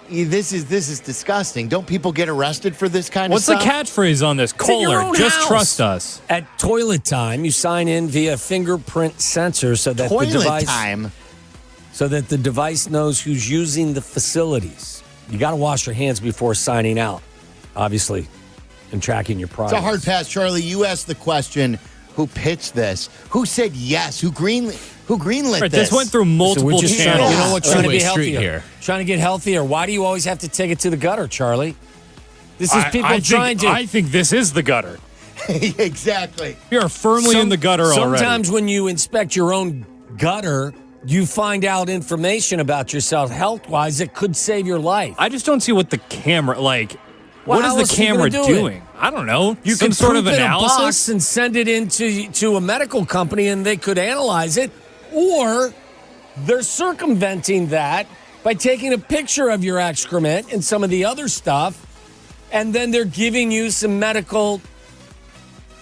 This is disgusting. Don't people get arrested for this kind What's of the stuff? catchphrase on this? Kohler, just trust us. At toilet time, you sign in via fingerprint sensor so that the device knows who's using the facilities. You got to wash your hands before signing out, obviously, and tracking your progress. It's a hard pass, Charlie. You asked the question, who pitched this? Who said yes? Who greenlit this? This went through multiple channels. You know what? Trying to be Street healthier. here. Trying to get healthier. Why do you always have to take it to the gutter, Charlie? This is people trying to. I think this is the gutter. Exactly. You're firmly in the gutter already. Sometimes when you inspect your own gutter, you find out information about yourself health-wise that could save your life. I just don't see what the camera, Well, what how is else the are you camera gonna do it? doing? I don't know. You Some can sort of poop in a box analysis? and send it into a medical company, and they could analyze it. Or they're circumventing that by taking a picture of your excrement and some of the other stuff, and then they're giving you some medical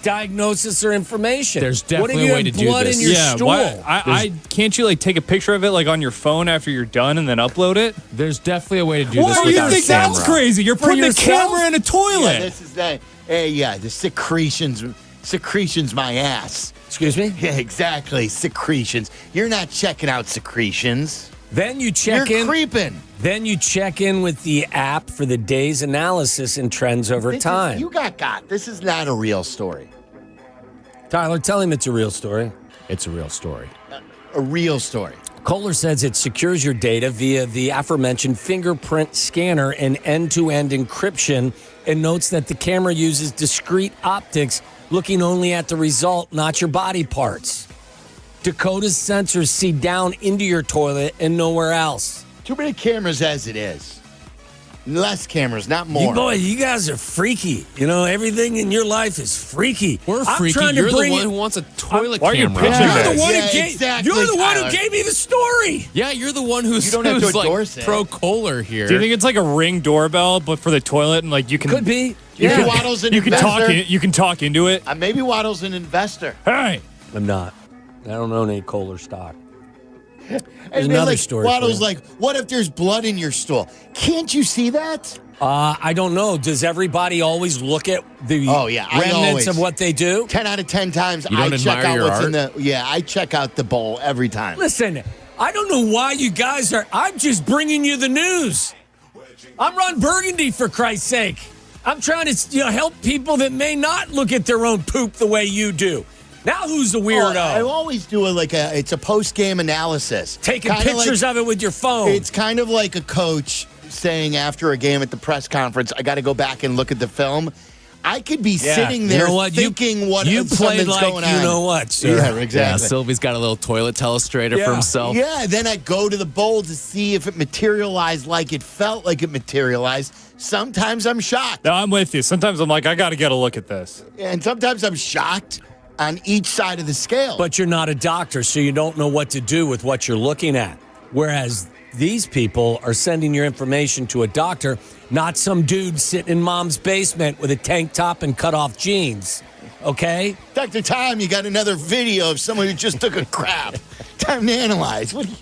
diagnosis or information. There's definitely a way to do blood this. in your Yeah, stool? why, can't you take a picture of it on your phone after you're done and then upload it? There's definitely a way to do Why this do you without think a camera. that's crazy? You're putting the camera in a toilet. Yeah, this is that. The secretions, my ass. Excuse me? Yeah, exactly. Secretions. You're not checking out secretions. Then you check in. You're creeping. Then you check in with the app for the day's analysis and trends over time. You got. This is not a real story. Tyler, tell him it's a real story. It's a real story. A real story. Kohler says it secures your data via the aforementioned fingerprint scanner and end-to-end encryption, and notes that the camera uses discrete optics, looking only at the result, not your body parts. Dakota's sensors see down into your toilet and nowhere else. Too many cameras as it is. Less cameras, not more. You guys are freaky. Everything in your life is freaky. We're freaky. You're the one who wants a toilet Why are you camera. pitching You're this? the one Exactly, you're the one Tyler. who gave me the story. Yeah, you're the one who's, You don't have to who's endorse it. pro Kohler here. Do you think it's like a Ring doorbell, but for the toilet, and you can Could be. Maybe Waddle's an you can investor. talk. You can talk into it. Maybe Waddle's an investor. Hey, I'm not. I don't own any Kohler stock. And There's then, another story. Waddle's like, what if there's blood in your stool? Can't you see that? I don't know. Does everybody always look at the remnants of what they do? 10 out of 10 times, You don't I check admire out your what's in art? the. Yeah, I check out the bowl every time. Listen, I don't know why you guys are. I'm just bringing you the news. I'm Ron Burgundy, for Christ's sake. I'm trying to help people that may not look at their own poop the way you do. Now who's the weirdo? I always do it's a post-game analysis. Taking pictures of it with your phone. It's kind of like a coach saying after a game at the press conference, I got to go back and look at the film. I could be sitting there thinking you played like going on. You know what, sir. Yeah, exactly. Yeah, Silvy's got a little toilet telestrator for himself. Yeah, then I go to the bowl to see if it materialized like it felt like it materialized. Sometimes I'm shocked. No, I'm with you. Sometimes I'm like, I got to get a look at this. And sometimes I'm shocked on each side of the scale. But you're not a doctor, so you don't know what to do with what you're looking at. Whereas these people are sending your information to a doctor, not some dude sitting in mom's basement with a tank top and cut off jeans. Okay? Dr. Tom, you got another video of someone who just took a crap. Time to analyze. What are you...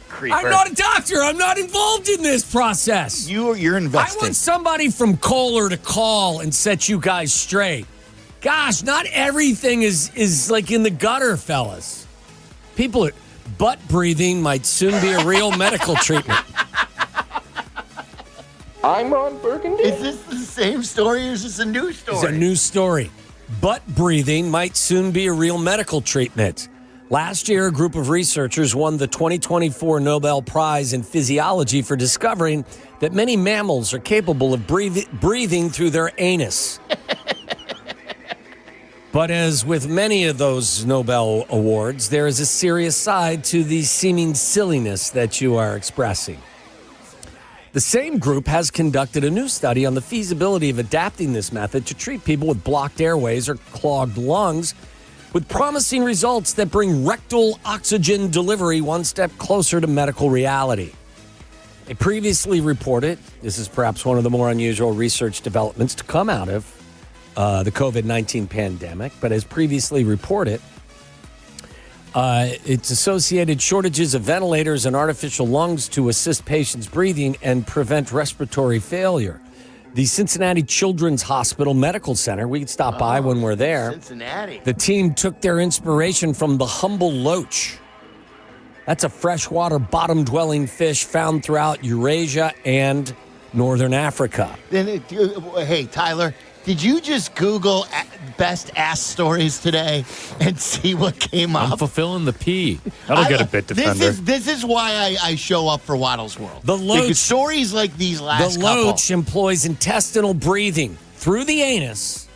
Creeper. I'm not a doctor. I'm not involved in this process. You're invested. I want somebody from Kohler to call and set you guys straight. Gosh, not everything is like in the gutter, fellas. People, butt breathing might soon be a real medical treatment. I'm Ron Burgundy. Is this the same story or is this a new story? It's a new story. Butt breathing might soon be a real medical treatment. Last year, a group of researchers won the 2024 Nobel Prize in Physiology for discovering that many mammals are capable of breathing through their anus. But as with many of those Nobel Awards, there is a serious side to the seeming silliness that you are expressing. The same group has conducted a new study on the feasibility of adapting this method to treat people with blocked airways or clogged lungs, with promising results that bring rectal oxygen delivery one step closer to medical reality. They previously reported, this is perhaps one of the more unusual research developments to come out of the COVID-19 pandemic, but as previously reported, it's associated shortages of ventilators and artificial lungs to assist patients breathing and prevent respiratory failure. The Cincinnati Children's Hospital Medical Center, we can stop by when we're there. Cincinnati. The team took their inspiration from the humble loach. That's a freshwater bottom-dwelling fish found throughout Eurasia and northern Africa. Then, hey, Tyler, did you just Google best ass stories today and see what came up? I'm fulfilling the P. That'll get a bit defender. This is why I show up for Waddle's World. The loach, because stories like these last couple. The loach employs intestinal breathing through the anus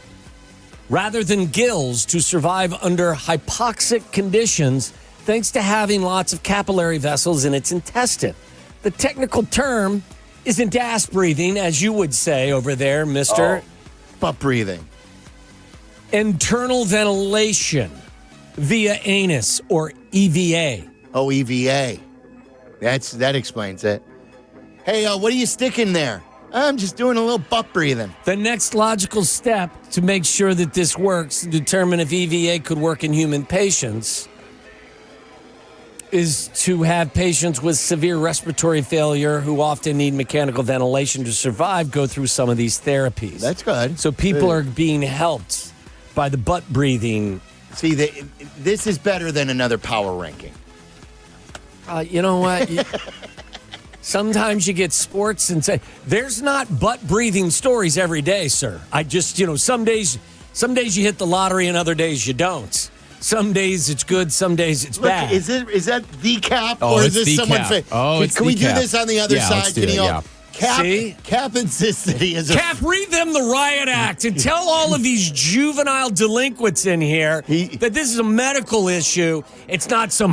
rather than gills to survive under hypoxic conditions thanks to having lots of capillary vessels in its intestine. The technical term isn't ass breathing, as you would say over there, mister. Butt breathing. Internal ventilation via anus, or EVA. Oh, EVA. That explains it. Hey, what are you sticking there? I'm just doing a little butt breathing. The next logical step to make sure that this works and determine if EVA could work in human patients is to have patients with severe respiratory failure who often need mechanical ventilation to survive go through some of these therapies. That's good. So people are being helped by the butt breathing. See, this is better than another power ranking. You know what? Sometimes you get sports and say, there's not butt breathing stories every day, sir. I just, some days you hit the lottery and other days you don't. Some days it's good, some days it's bad. Is that the Cap, or is this someone? Can we do this on the other side? Can you all? Cap insists that he is. Cap, read them the riot act and tell all of these juvenile delinquents in here that this is a medical issue. It's not some,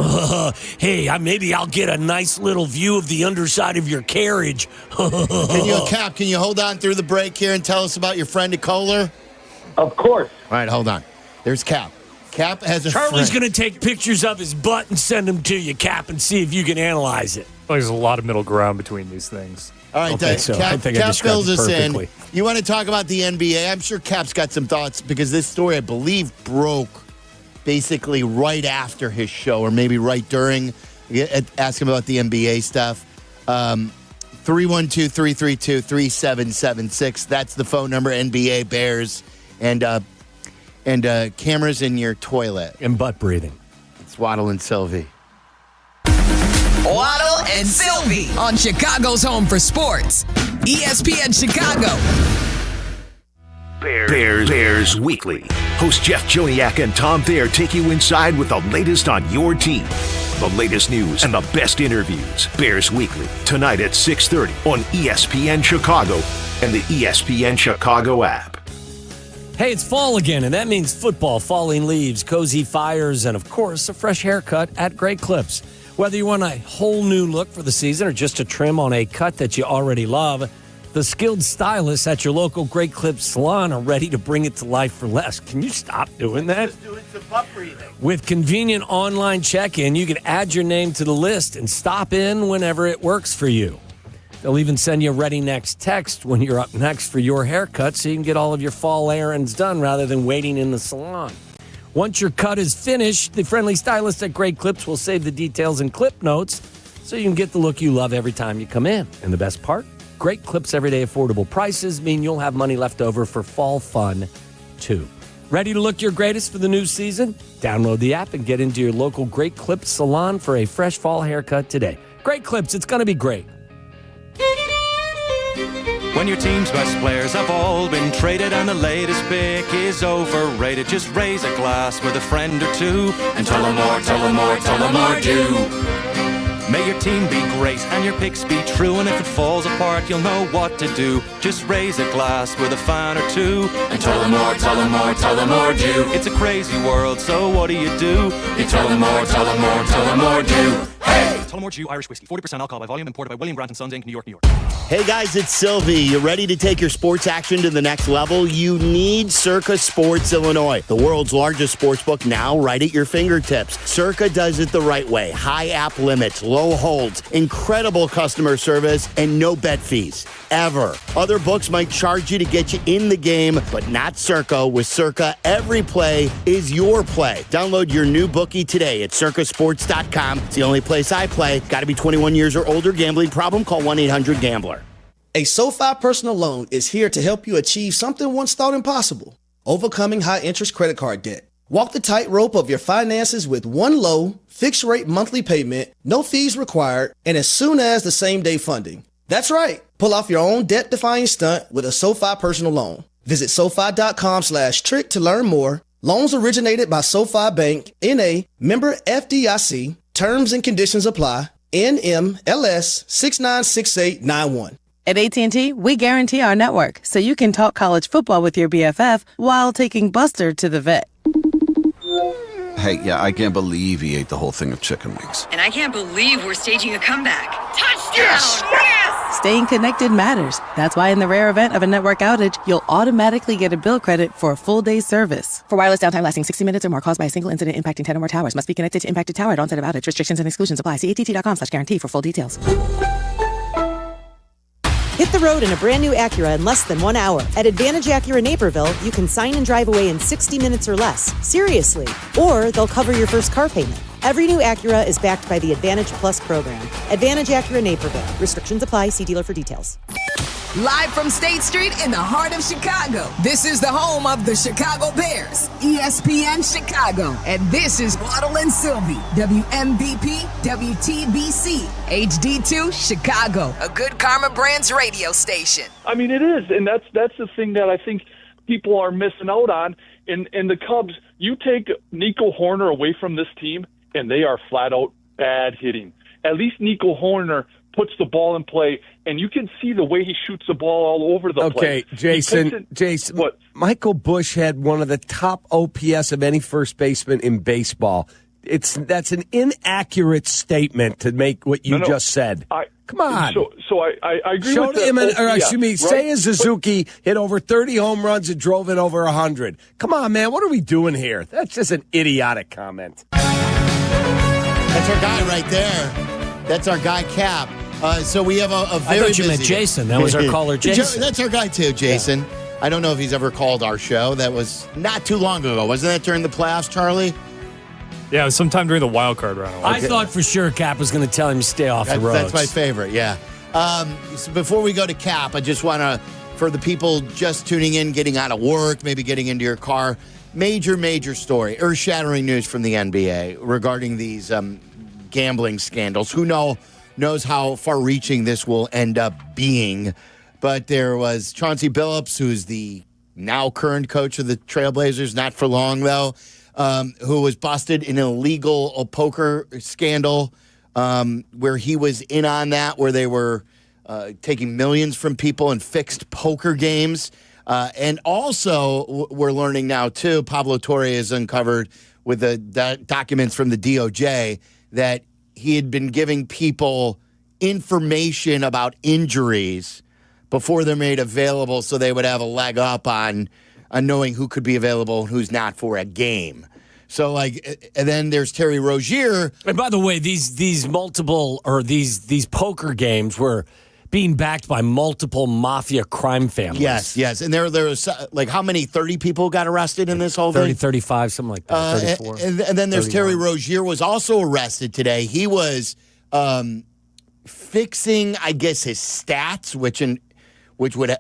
hey, maybe I'll get a nice little view of the underside of your carriage. Cap, can you hold on through the break here and tell us about your friend at Kohler? Of course. All right, hold on. There's Cap. Cap has a Charlie's going to take pictures of his butt and send them to you, Cap, and see if you can analyze it. There's a lot of middle ground between these things. All right, Cap fills us in. You want to talk about the NBA? I'm sure Cap's got some thoughts because this story, I believe, broke basically right after his show or maybe right during. Ask him about the NBA stuff. 312-332-3776. That's the phone number, NBA Bears. And cameras in your toilet. And butt breathing. It's Waddle and Silvy. Waddle and Silvy on Chicago's home for sports. ESPN Chicago. Bears Weekly. Host Jeff Joniak and Tom Thayer take you inside with the latest on your team. The latest news and the best interviews. Bears Weekly, tonight at 6:30 on ESPN Chicago and the ESPN Chicago app. Hey, it's fall again, and that means football, falling leaves, cozy fires, and, of course, a fresh haircut at Great Clips. Whether you want a whole new look for the season or just a trim on a cut that you already love, the skilled stylists at your local Great Clips salon are ready to bring it to life for less. Can you stop doing that? Just doing some butt breathing. With convenient online check-in, you can add your name to the list and stop in whenever it works for you. They'll even send you a ready next text when you're up next for your haircut so you can get all of your fall errands done rather than waiting in the salon. Once your cut is finished, the friendly stylists at Great Clips will save the details in clip notes so you can get the look you love every time you come in. And the best part? Great Clips everyday affordable prices mean you'll have money left over for fall fun, too. Ready to look your greatest for the new season? Download the app and get into your local Great Clips salon for a fresh fall haircut today. Great Clips, it's going to be great. When your team's best players have all been traded and the latest pick is overrated, just raise a glass with a friend or two and tell them more, tell them more, tell them more, do. May your team be great and your picks be true, and if it falls apart, you'll know what to do. Just raise a glass with a fan or two and tell them more, tell them more, tell them more, do. It's a crazy world, so what do? You tell them more, tell them more, tell them more, do. Hey! Tullamore Jew Irish Whiskey, 40% alcohol by volume, imported by William Grant & Sons, Inc., New York, New York. Hey guys, it's Silvy. You ready to take your sports action to the next level? You need Circa Sports Illinois, the world's largest sports book, now right at your fingertips. Circa does it the right way. High app limits, low holds, incredible customer service, and no bet fees, ever. Other books might charge you to get you in the game, but not Circa. With Circa, every play is your play. Download your new bookie today at circasports.com. It's the only place I play. Got to be 21 years or older. Gambling problem? Call 1-800-GAMBLER. A SoFi personal loan is here to help you achieve something once thought impossible: overcoming high-interest credit card debt. Walk the tightrope of your finances with one low, fixed-rate monthly payment, no fees required, and as soon as the same-day funding. That's right. Pull off your own debt-defying stunt with a SoFi personal loan. Visit SoFi.com/trick to learn more. Loans originated by SoFi Bank, N.A., member FDIC. Terms and conditions apply. NMLS 696891. At AT&T, we guarantee our network so you can talk college football with your BFF while taking Buster to the vet. Hey, yeah, I can't believe he ate the whole thing of chicken wings. And I can't believe we're staging a comeback. Touchdown! Yes! Staying connected matters. That's why in the rare event of a network outage, you'll automatically get a bill credit for a full day's service. For wireless downtime lasting 60 minutes or more caused by a single incident impacting 10 or more towers, must be connected to impacted tower at onset of outage. Restrictions and exclusions apply. See att.com/guarantee for full details. Hit the road in a brand new Acura in less than 1 hour. At Advantage Acura Naperville, you can sign and drive away in 60 minutes or less. Seriously. Or they'll cover your first car payment. Every new Acura is backed by the Advantage Plus program. Advantage Acura Naperville. Restrictions apply. See dealer for details. Live from State Street in the heart of Chicago, this is the home of the Chicago Bears, ESPN Chicago. And this is Waddle and Silvy, WMVP, WTBC, HD2, Chicago, a good Karma Brands radio station. I mean, it is, and that's the thing that I think people are missing out on. In the Cubs, you take Nico Horner away from this team, and they are flat-out bad hitting. At least Nico Horner puts the ball in play, and you can see the way he shoots the ball all over the place. Okay, Jason, what? Michael Busch had one of the top OPS of any first baseman in baseball. That's an inaccurate statement to make what you just said. Come on. So I agree Show with him, OPS, Seiya Suzuki hit over 30 home runs and drove in over 100. Come on, man. What are we doing here? That's just an idiotic comment. That's our guy right there. That's our guy, Kap. So we have a very I thought you busy... meant Jason. That was our caller, Jason. That's our guy, too, Jason. Yeah. I don't know if he's ever called our show. That was not too long ago. Wasn't that during the playoffs, Charlie? Yeah, it was sometime during the wild card round. I thought for sure Cap was going to tell him to stay off the roads. That's my favorite, yeah. So before we go to Cap, I just want to, for the people just tuning in, getting out of work, maybe getting into your car, major story, earth-shattering news from the NBA regarding these gambling scandals. Who knows how far-reaching this will end up being. But there was Chauncey Billups, who's the now current coach of the Trailblazers, not for long, though, who was busted in an illegal poker scandal where he was in on that, where they were taking millions from people in fixed poker games. And also, we're learning now, too, Pablo Torre is uncovered with the documents from the DOJ that he had been giving people information about injuries before they're made available so they would have a leg up on knowing who could be available and who's not for a game. So, and then there's Terry Rozier. And by the way, these poker games were being backed by multiple mafia crime families. Yes. And there was, how many, 30 people got arrested in this whole thing? 35, something like that, 34. And then there's 31. Terry Rozier was also arrested today. He was fixing, I guess, his stats, which would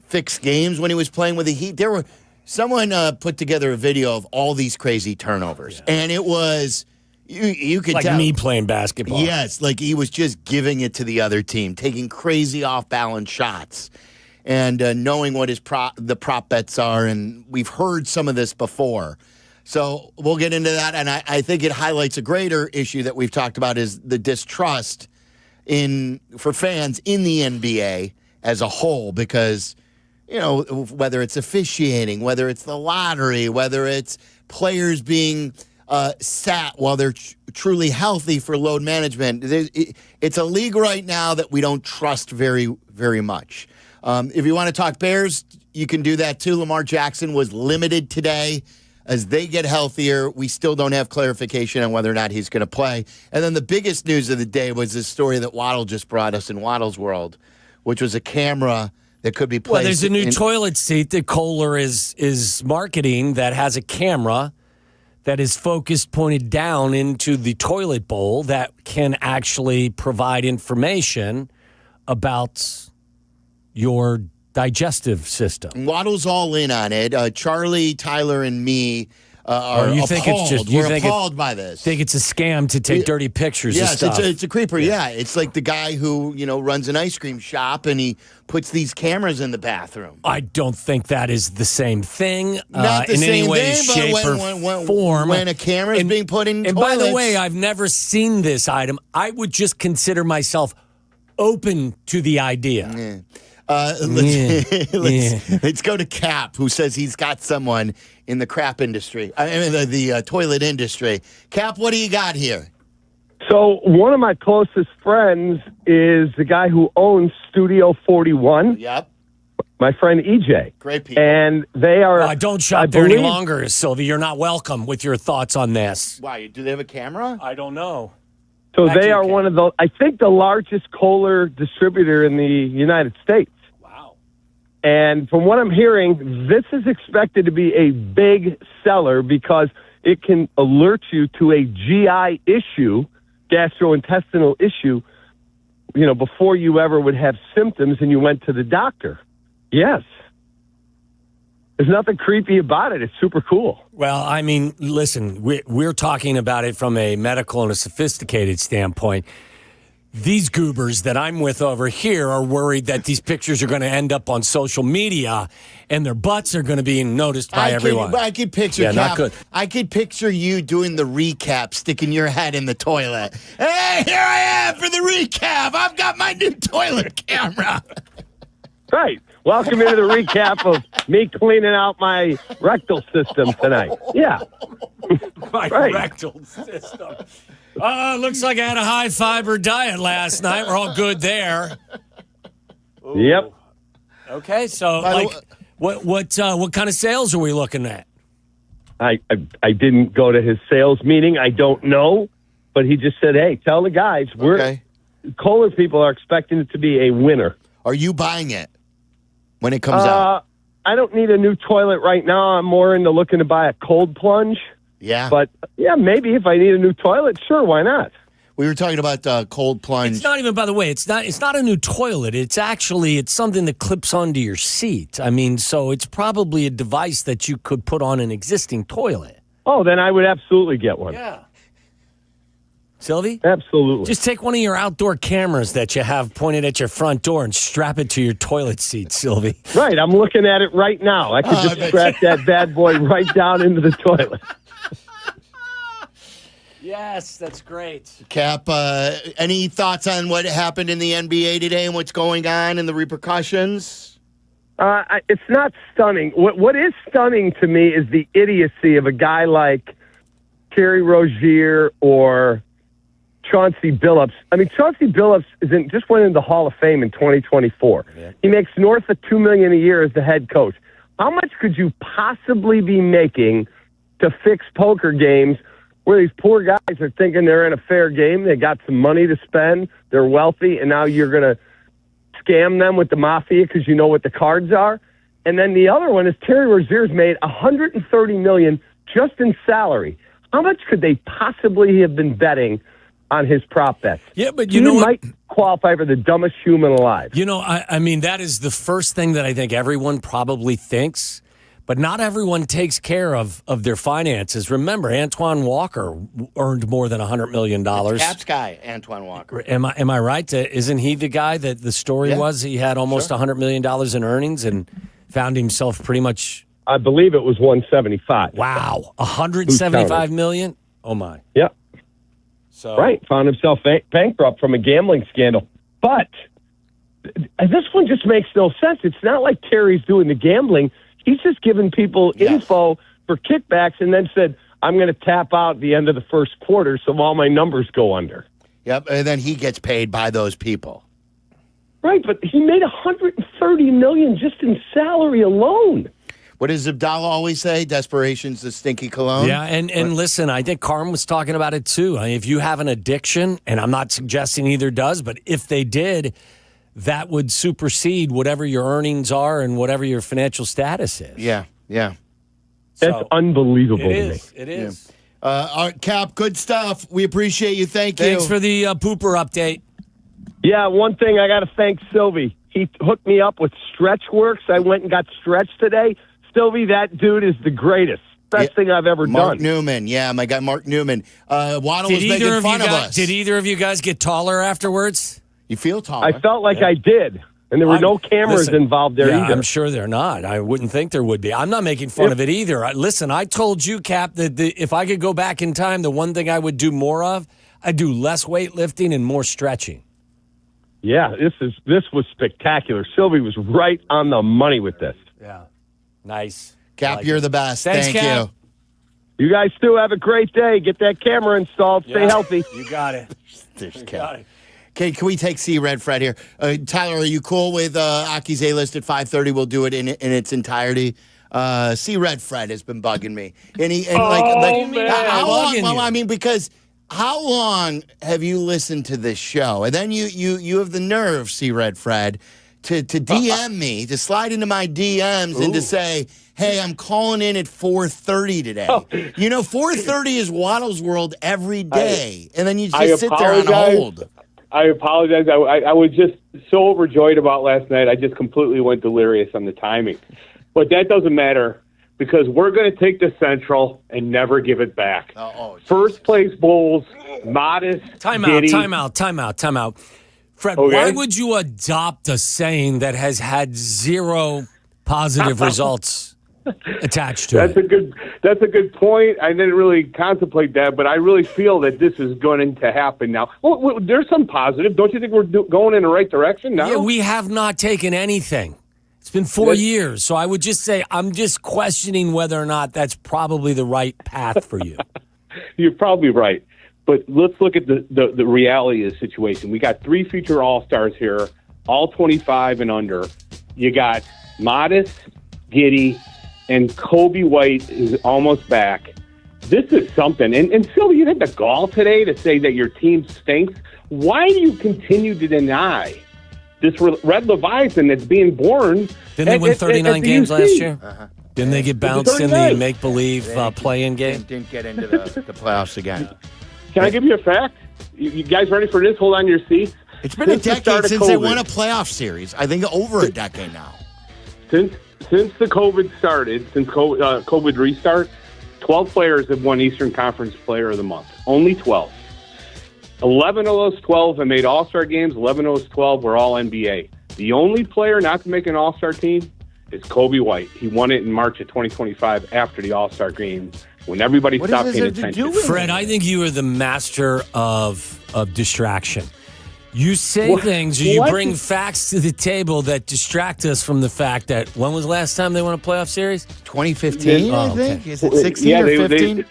fix games when he was playing with the Heat. Someone put together a video of all these crazy turnovers, and it was... You could like tell. Me playing basketball. Yes, like he was just giving it to the other team, taking crazy off-balance shots, and knowing what the prop bets are. And we've heard some of this before. So we'll get into that. And I think it highlights a greater issue that we've talked about is the distrust for fans in the NBA as a whole, because, whether it's officiating, whether it's the lottery, whether it's players being sat while they're truly healthy for load management. It's a league right now that we don't trust very, very much. If you want to talk Bears, you can do that too. Lamar Jackson was limited today. As they get healthier, we still don't have clarification on whether or not he's going to play. And then the biggest news of the day was this story that Waddle just brought us in Waddle's World, which was a camera that could be placed. Well, there's a new toilet seat that Kohler is marketing that has a camera that is focused, pointed down into the toilet bowl that can actually provide information about your digestive system. Waddle's all in on it. Charlie, Tyler, and me are appalled. We're appalled by this. Think it's a scam to take dirty pictures of stuff. Yes, it's a creeper, yeah. It's like the guy who, runs an ice cream shop and he puts these cameras in the bathroom. I don't think that is the same thing. Not the in same any way, thing, shape, but or form. When a camera is being put in And toilets. by the way, I've never seen this item. I would just consider myself open to the idea. Yeah. Let's go to Cap, who says he's got someone in the crap industry. The toilet industry. Cap, what do you got here? So one of my closest friends is the guy who owns Studio 41. Yep. My friend EJ. Great people. And they are... don't shop there any longer, Sylvie. You're not welcome with your thoughts on this. Why? Do they have a camera? I don't know. So they are one of the largest Kohler distributor in the United States. Wow. And from what I'm hearing, this is expected to be a big seller because it can alert you to a GI issue, gastrointestinal issue, before you ever would have symptoms and you went to the doctor. Yes. There's nothing creepy about it. It's super cool. Well, I mean, listen, we're talking about it from a medical and a sophisticated standpoint. These goobers that I'm with over here are worried that these pictures are going to end up on social media and their butts are going to be noticed by everyone. I could picture Cap. Not good. I could picture you doing the recap, sticking your head in the toilet. Hey, here I am for the recap. I've got my new toilet camera. Right. Welcome into the recap of me cleaning out my rectal system tonight. Yeah. My rectal system. Looks like I had a high-fiber diet last night. We're all good there. Ooh. Yep. Okay, so what kind of sales are we looking at? I didn't go to his sales meeting. I don't know, but he just said, "Hey, tell the guys Kohler people are expecting it to be a winner." Are you buying it when it comes out? I don't need a new toilet right now. I'm more into looking to buy a cold plunge. Yeah. But, yeah, maybe if I need a new toilet, sure, why not? We were talking about cold plunge. It's not even, by the way, it's not a new toilet. It's something that clips onto your seat. I mean, so it's probably a device that you could put on an existing toilet. Oh, then I would absolutely get one. Yeah. Sylvie? Absolutely. Just take one of your outdoor cameras that you have pointed at your front door and strap it to your toilet seat, Sylvie. Right. I'm looking at it right now. I could just strap that bad boy right down into the toilet. Yes, that's great. Cap, any thoughts on what happened in the NBA today and what's going on and the repercussions? It's not stunning. What is stunning to me is the idiocy of a guy like Terry Rozier or Chauncey Billups. I mean, Chauncey Billups just went into the Hall of Fame in 2024. Yeah. He makes north of $2 million a year as the head coach. How much could you possibly be making to fix poker games where these poor guys are thinking they're in a fair game? They got some money to spend. They're wealthy, and now you're going to scam them with the mafia because you know what the cards are. And then the other one is Terry Rozier's made $130 million just in salary. How much could they possibly have been betting on his prop bets? Yeah, but he might qualify for the dumbest human alive. You know, I mean, that is the first thing that I think everyone probably thinks, but not everyone takes care of their finances. Remember, Antoine Walker earned more than $100 million. Caps guy, Antoine Walker. Am I right? Isn't he the guy that the story was he had almost $100 million in earnings and found himself pretty much... I believe it was 175. Wow, $175 million? Oh, my. Yep. So. Right, found himself bankrupt from a gambling scandal. But this one just makes no sense. It's not like Terry's doing the gambling. He's just giving people info for kickbacks and then said, I'm going to tap out at the end of the first quarter so all my numbers go under. Yep, and then he gets paid by those people. Right, but he made $130 million just in salary alone. What does Abdalla always say? Desperation's the stinky cologne? Yeah, and listen, I think Carmen was talking about it too. I mean, if you have an addiction, and I'm not suggesting either does, but if they did, that would supersede whatever your earnings are and whatever your financial status is. Yeah. That's unbelievable to me. It is. Yeah. All right, Cap, good stuff. We appreciate you. Thanks for the pooper update. Yeah, one thing I got to thank Silvy. He hooked me up with StretchWorks. I went and got stretched today. Silvy, that dude is the greatest. Best thing I've ever done. Mark Newman. Yeah, my guy Mark Newman. Waddle was making fun of us. Did either of you guys get taller afterwards? You feel taller. I felt like I did. And there were no cameras involved there either. I'm sure they're not. I wouldn't think there would be. I'm not making fun of it either. Listen, I told you, Cap, that if I could go back in time, the one thing I would do more of, I'd do less weightlifting and more stretching. Yeah, this was spectacular. Silvy was right on the money with this. Yeah. Nice. Cap, you're the best. Thanks, Thank Cap. You guys too. Have a great day. Get that camera installed. Stay healthy. You got it. There's Cap. Okay, can we take C Red Fred here? Tyler, are you cool with Aki's A-list at 5:30? We'll do it in its entirety. C Red Fred has been bugging me. Man. How long? Well, I mean, because how long have you listened to this show? And then you have the nerve, C Red Fred, to DM me, to slide into my DMs and to say, hey, I'm calling in at 4:30 today. Oh. You know, 4:30 is Waddle's World every day. And then you just sit there on hold. I apologize. I was just so overjoyed about last night. I just completely went delirious on the timing. But that doesn't matter because we're going to take the Central and never give it back. First place Bulls, modest. Time out. Fred, why would you adopt a saying that has had zero positive results attached to it? That's a good point. I didn't really contemplate that, but I really feel that this is going to happen now. Well, there's some positive. Don't you think we're going in the right direction now? Yeah, we have not taken anything. It's been 4 years, so I would just say I'm just questioning whether or not that's probably the right path for you. You're probably right. But let's look at the reality of the situation. We got 3 future All-Stars here, all 25 and under. You got Modest, Giddey, and Kobe White is almost back. This is something. And Sylvia, you had the gall today to say that your team stinks. Why do you continue to deny this Red Leviathan that's being born? Didn't they win 39 games last year? Didn't they get bounced in the make-believe play-in game? Didn't get into the playoffs again. Can I give you a fact? You guys ready for this? Hold on to your seats. It's been a decade since they won a playoff series. I think over a decade now. Since the COVID started, since COVID restart, 12 players have won Eastern Conference Player of the Month. Only 12. 11 of those 12 have made All-Star games. 11 of those 12 were all NBA. The only player not to make an All-Star team is Kobe White. He won it in March of 2025 after the All-Star game when everybody stopped paying attention. Fred, I think you are the master of distraction. You say things or you bring facts to the table that distract us from the fact that when was the last time they won a playoff series? 2015, I think. Is it 16 or 15?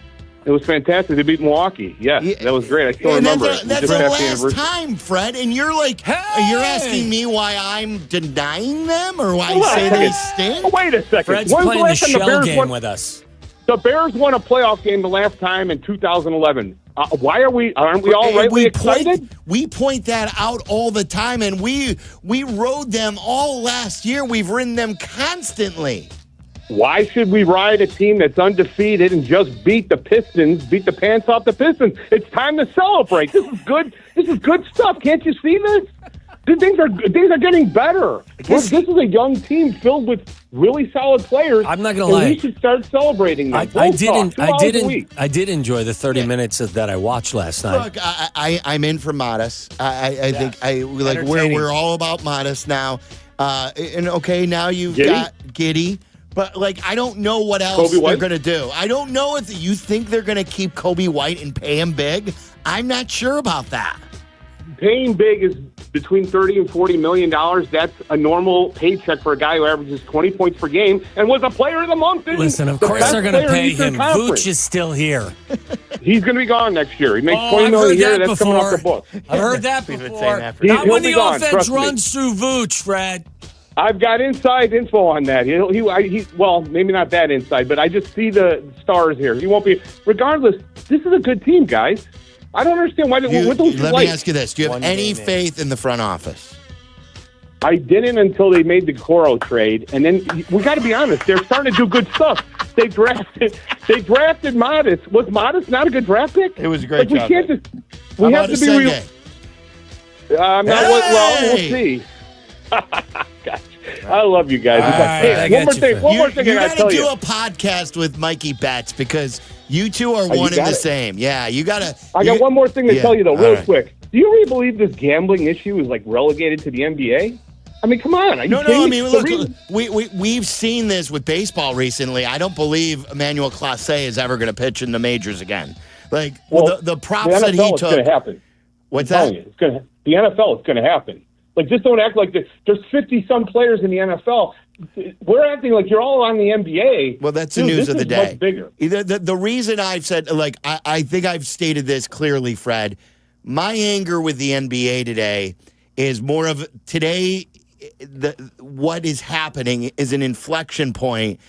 It was fantastic. They beat Milwaukee. Yes, that was great. I still remember it. That's the last time, Fred. And you're like, you're asking me why I'm denying them or why I say they stink? Oh, wait a second. Fred's playing the shell game with us. The Bears won a playoff game the last time in 2011. Why aren't we all rightly excited? We point that out all the time, and we rode them all last year. We've ridden them constantly. Why should we ride a team that's undefeated and just beat the pants off the Pistons? It's time to celebrate. This is good. This is good stuff. Can't you see this? Things are getting better. This is a young team filled with really solid players. I'm not going to lie. We should start celebrating them. I did enjoy the 30 minutes that I watched last night. Look, I'm in for Modest. I think we're all about Modest now. And okay, now you've got Giddy. But, I don't know what else they're going to do. I don't know if you think they're going to keep Kobe White and pay him big. I'm not sure about that. Paying big is between $30 and $40 million. That's a normal paycheck for a guy who averages 20 points per game and was a player of the month. Listen, of course they're going to pay him. Vooch is still here. He's going to be gone next year. He makes $20 million a year. That's coming off the books. I've heard that before. Not when the offense runs through Vooch, Fred. I've got inside info on that. Well, maybe not that inside, but I just see the stars here. He won't be. Regardless, this is a good team, guys. I don't understand why. What don't you let like? Me ask you this: do you have any faith in the front office? I didn't until they made the Coro trade, and then we got to be honest. They're starting to do good stuff. They drafted Modest. Was Modest not a good draft pick? It was a great job. We have to be real. We'll see. Gosh, I love you guys. One more thing I got to tell you. You got to do a podcast with Mikey Betts because you two are one and the same. Yeah, you got to. I got one more thing to tell you, though, real quick. Do you really believe this gambling issue is relegated to the NBA? I mean, come on. No. I mean, look, we've seen this with baseball recently. I don't believe Emmanuel Clase is ever going to pitch in the majors again. The props that he took. It's going to happen. What's that? The NFL is going to happen. Just don't act like this. There's 50-some players in the NFL. We're acting like you're all on the NBA. Well, that's the news of the day. Much bigger. The reason I've said, I think I've stated this clearly, Fred. My anger with the NBA today is more of today. What is happening is an inflection point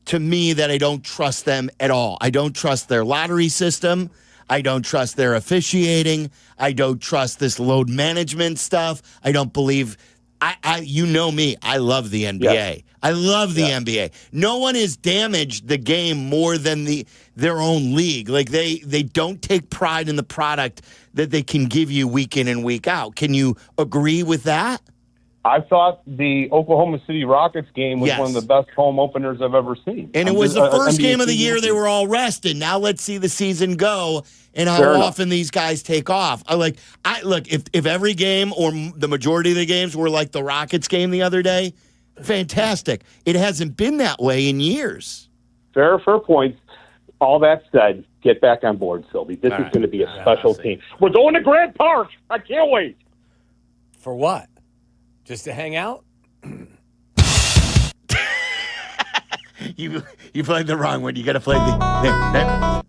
to me that I don't trust them at all. I don't trust their lottery system. I don't trust their officiating. I don't trust this load management stuff. I don't believe. You know me. I love the NBA. Yeah. I love the NBA. No one has damaged the game more than their own league. They don't take pride in the product that they can give you week in and week out. Can you agree with that? I thought the Oklahoma City Rockets game was one of the best home openers I've ever seen. And it was the first game of the year they were all rested. Now let's see the season go and how often these guys take off. Look, if every game or the majority of the games were like the Rockets game the other day, fantastic. It hasn't been that way in years. Fair points. All that said, get back on board, Silvy. This is going to be a special team. We're going to Grant Park. I can't wait. For what? Just to hang out? You played the wrong one. You got to play the.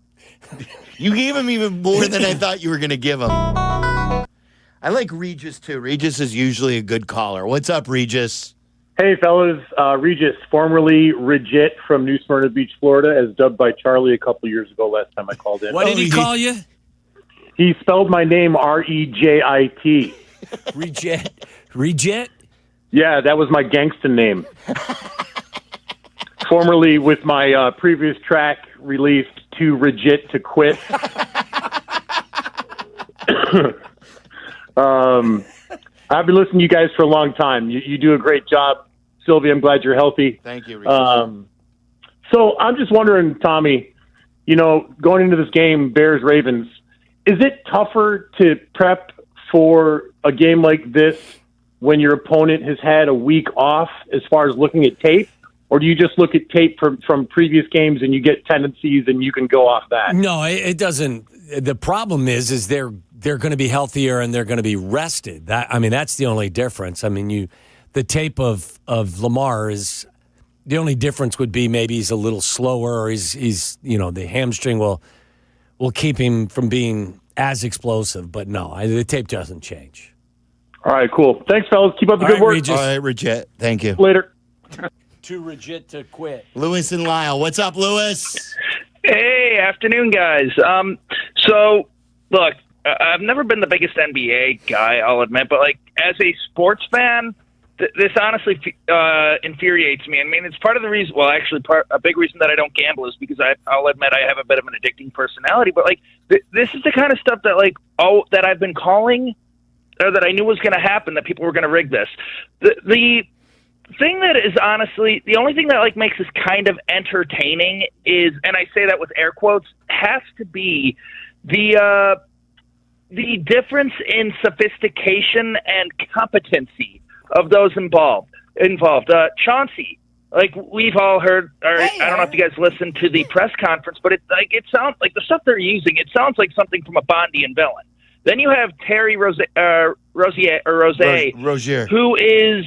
You gave him even more than I thought you were going to give him. I like Regis too. Regis is usually a good caller. What's up, Regis? Hey, fellas. Regis, formerly Rigit from New Smyrna Beach, Florida, as dubbed by Charlie a couple years ago last time I called in. What did he call you? He spelled my name R-E-J-I-T. Regit? Yeah, that was my gangsta name. formerly with my previous track released, Too Rigid to Quit. I've been listening to you guys for a long time. You do a great job, Sylvia. I'm glad you're healthy. Thank you, So I'm just wondering, Tommy, going into this game, Bears-Ravens, is it tougher to prep for a game like this when your opponent has had a week off as far as looking at tape? Or do you just look at tape from previous games and you get tendencies and you can go off that? No, it doesn't. The problem is they're going to be healthier and they're going to be rested. That's the only difference. The tape of Lamar is the only difference would be maybe he's a little slower, or he's the hamstring will keep him from being as explosive. But no, the tape doesn't change. All right, cool. Thanks, fellas. Keep up the good work. Regis. All right, Rigid. Thank you. Later. Too rigid to quit. Lewis and Lyle. What's up, Lewis? Hey, afternoon, guys. So, look, I've never been the biggest NBA guy, I'll admit, but, as a sports fan, this honestly infuriates me. It's part of the reason, a big reason that I don't gamble is because I'll admit I have a bit of an addicting personality, but, this is the kind of stuff that, that I've been calling, or that I knew was going to happen, that people were going to rig this. The thing that is honestly the only thing that makes this kind of entertaining is, and I say that with air quotes, has to be the difference in sophistication and competency of those involved. Chauncey, we've all heard, or I don't know if you guys listened to the press conference, but it sounds like the stuff they're using. It sounds like something from a Bondian villain. Then you have Terry Rozier, who is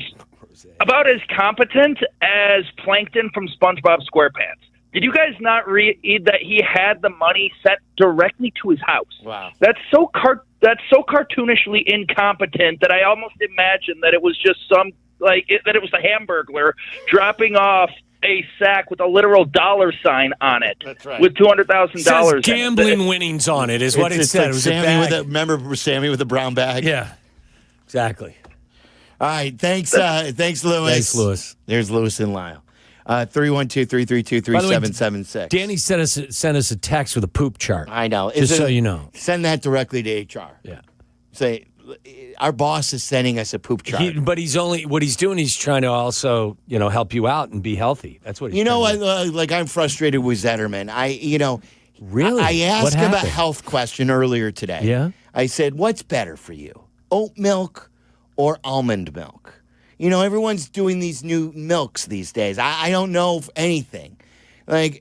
about as competent as Plankton from SpongeBob SquarePants. Did you guys not read that he had the money sent directly to his house? Wow. That's so cartoonishly incompetent that I almost imagine that it was just that it was a Hamburglar dropping off a sack with a literal dollar sign on it. That's right. With $200,000. Gambling winnings on it is what it said. Like it was Sammy remember Sammy with the brown bag? Yeah, exactly. All right, thanks, Lewis. Thanks, Lewis. There's Lewis and Lyle. 312-332-3776. Danny sent us a text with a poop chart. I know. Just so you know. Send that directly to HR. Yeah. Say, our boss is sending us a poop chart. But what he's doing, he's trying to also, help you out and be healthy. That's what he's I'm frustrated with Zetterman. Really? I asked him a health question earlier today. Yeah? I said, what's better for you, oat milk or almond milk? Everyone's doing these new milks these days. I don't know anything. And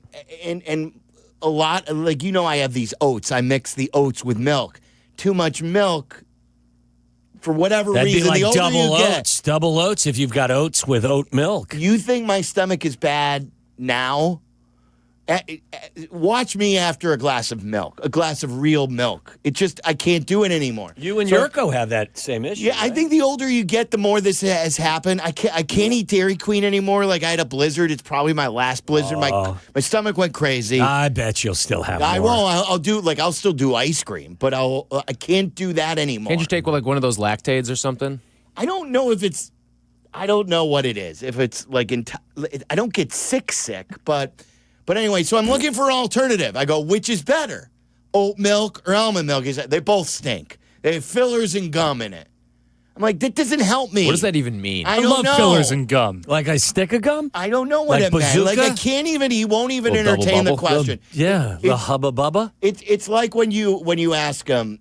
a lot, I have these oats. I mix the oats with milk. Too much milk, for whatever reason. That'd be like the older double you get, oats. Double oats if you've got oats with oat milk. You think my stomach is bad now? Watch me after a glass of milk, a glass of real milk. I can't do it anymore. You and Jurko have that same issue. Yeah, right? I think the older you get, the more this has happened. I can't eat Dairy Queen anymore. I had a blizzard. It's probably my last blizzard. My stomach went crazy. I bet you'll still have more. I won't. I'll do I'll still do ice cream, but I can't do that anymore. Can't you take one of those lactades or something? I don't know if it's. I don't know what it is. If it's I don't get sick, but. But anyway, so I'm looking for an alternative. I go, which is better, oat milk or almond milk? He said, they both stink. They have fillers and gum in it. I'm like, that doesn't help me. What does that even mean? I love know. fillers and gum. Like a stick of gum? I don't know what like it meant. bazooka? I can't even. He won't even entertain the question. The hubba bubba. It's like when you ask him.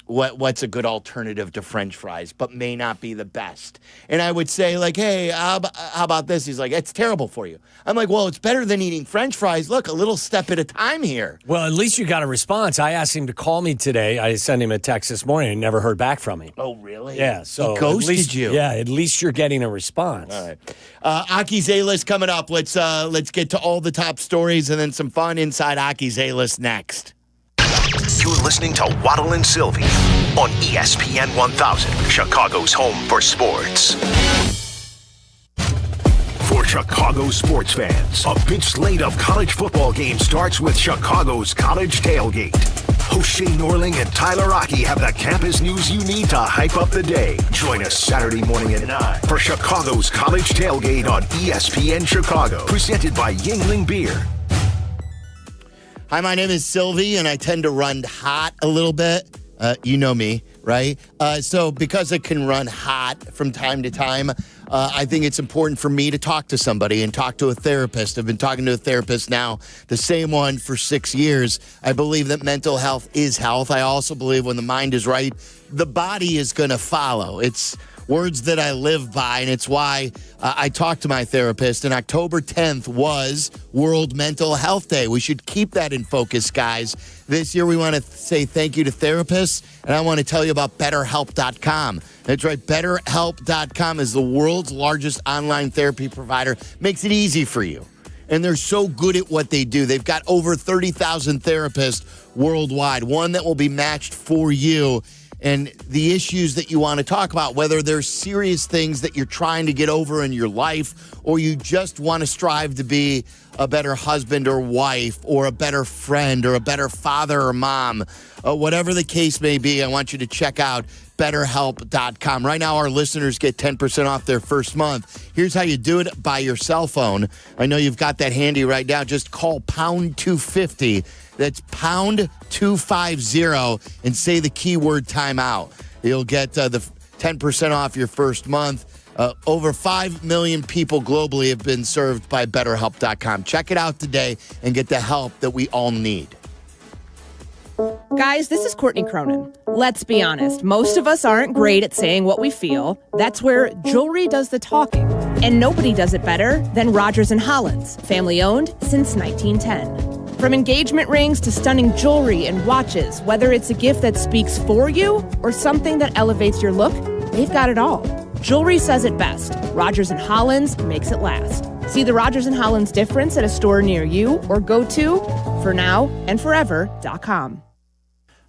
What's a good alternative to French fries, but may not be the best. And I would say, hey, how about this? He's like, it's terrible for you. I'm like, well, it's better than eating French fries. Look, a little step at a time here. Well, at least you got a response. I asked him to call me today. I sent him a text this morning and never heard back from him. Oh, really? Yeah. So he ghosted you. Yeah, at least you're getting a response. All right. Aki's A-List coming up. Let's get to all the top stories and then some fun inside Aki's A-List next. You're listening to Waddle and Silvy on ESPN 1000, Chicago's home for sports. For Chicago sports fans, a big slate of college football games starts with Chicago's College Tailgate. O'Shea Norling and Tyler Rocky have the campus news you need to hype up the day. Join us Saturday morning at 9 for Chicago's College Tailgate on ESPN Chicago, presented by Yuengling Beer. Hi, my name is Silvy, and I tend to run hot a little bit. You know me, right? So because I can run hot from time to time, I think it's important for me to talk to somebody and talk to a therapist. I've been talking to a therapist now, the same one for 6 years. I believe that mental health is health. I also believe when the mind is right, the body is going to follow. It's words that I live by, and it's why I talked to my therapist. And October 10th was World Mental Health Day. We should keep that in focus, guys. This year, we want to say thank you to therapists, and I want to tell you about BetterHelp.com. That's right. BetterHelp.com is the world's largest online therapy provider. Makes it easy for you. And they're so good at what they do. They've got over 30,000 therapists worldwide, one that will be matched for you. And the issues that you want to talk about, whether there's serious things that you're trying to get over in your life, or you just want to strive to be a better husband or wife, or a better friend, or a better father or mom, whatever the case may be, I want you to check out BetterHelp.com. Right now, our listeners get 10% off their first month. Here's how you do it by your cell phone. I know you've got that handy right now. Just call pound 250. That's pound 250 and say the keyword timeout. You'll get the 10% off your first month. Over 5 million people globally have been served by BetterHelp.com. Check it out today and get the help that we all need. Guys, this is Courtney Cronin. Let's be honest. Most of us aren't great at saying what we feel. That's where jewelry does the talking. And nobody does it better than Rogers & Hollins, family owned since 1910. From engagement rings to stunning jewelry and watches, whether it's a gift that speaks for you or something that elevates your look, they've got it all. Jewelry says it best. Rogers & Hollins makes it last. See the Rogers & Hollins difference at a store near you or go to fornowandforever.com.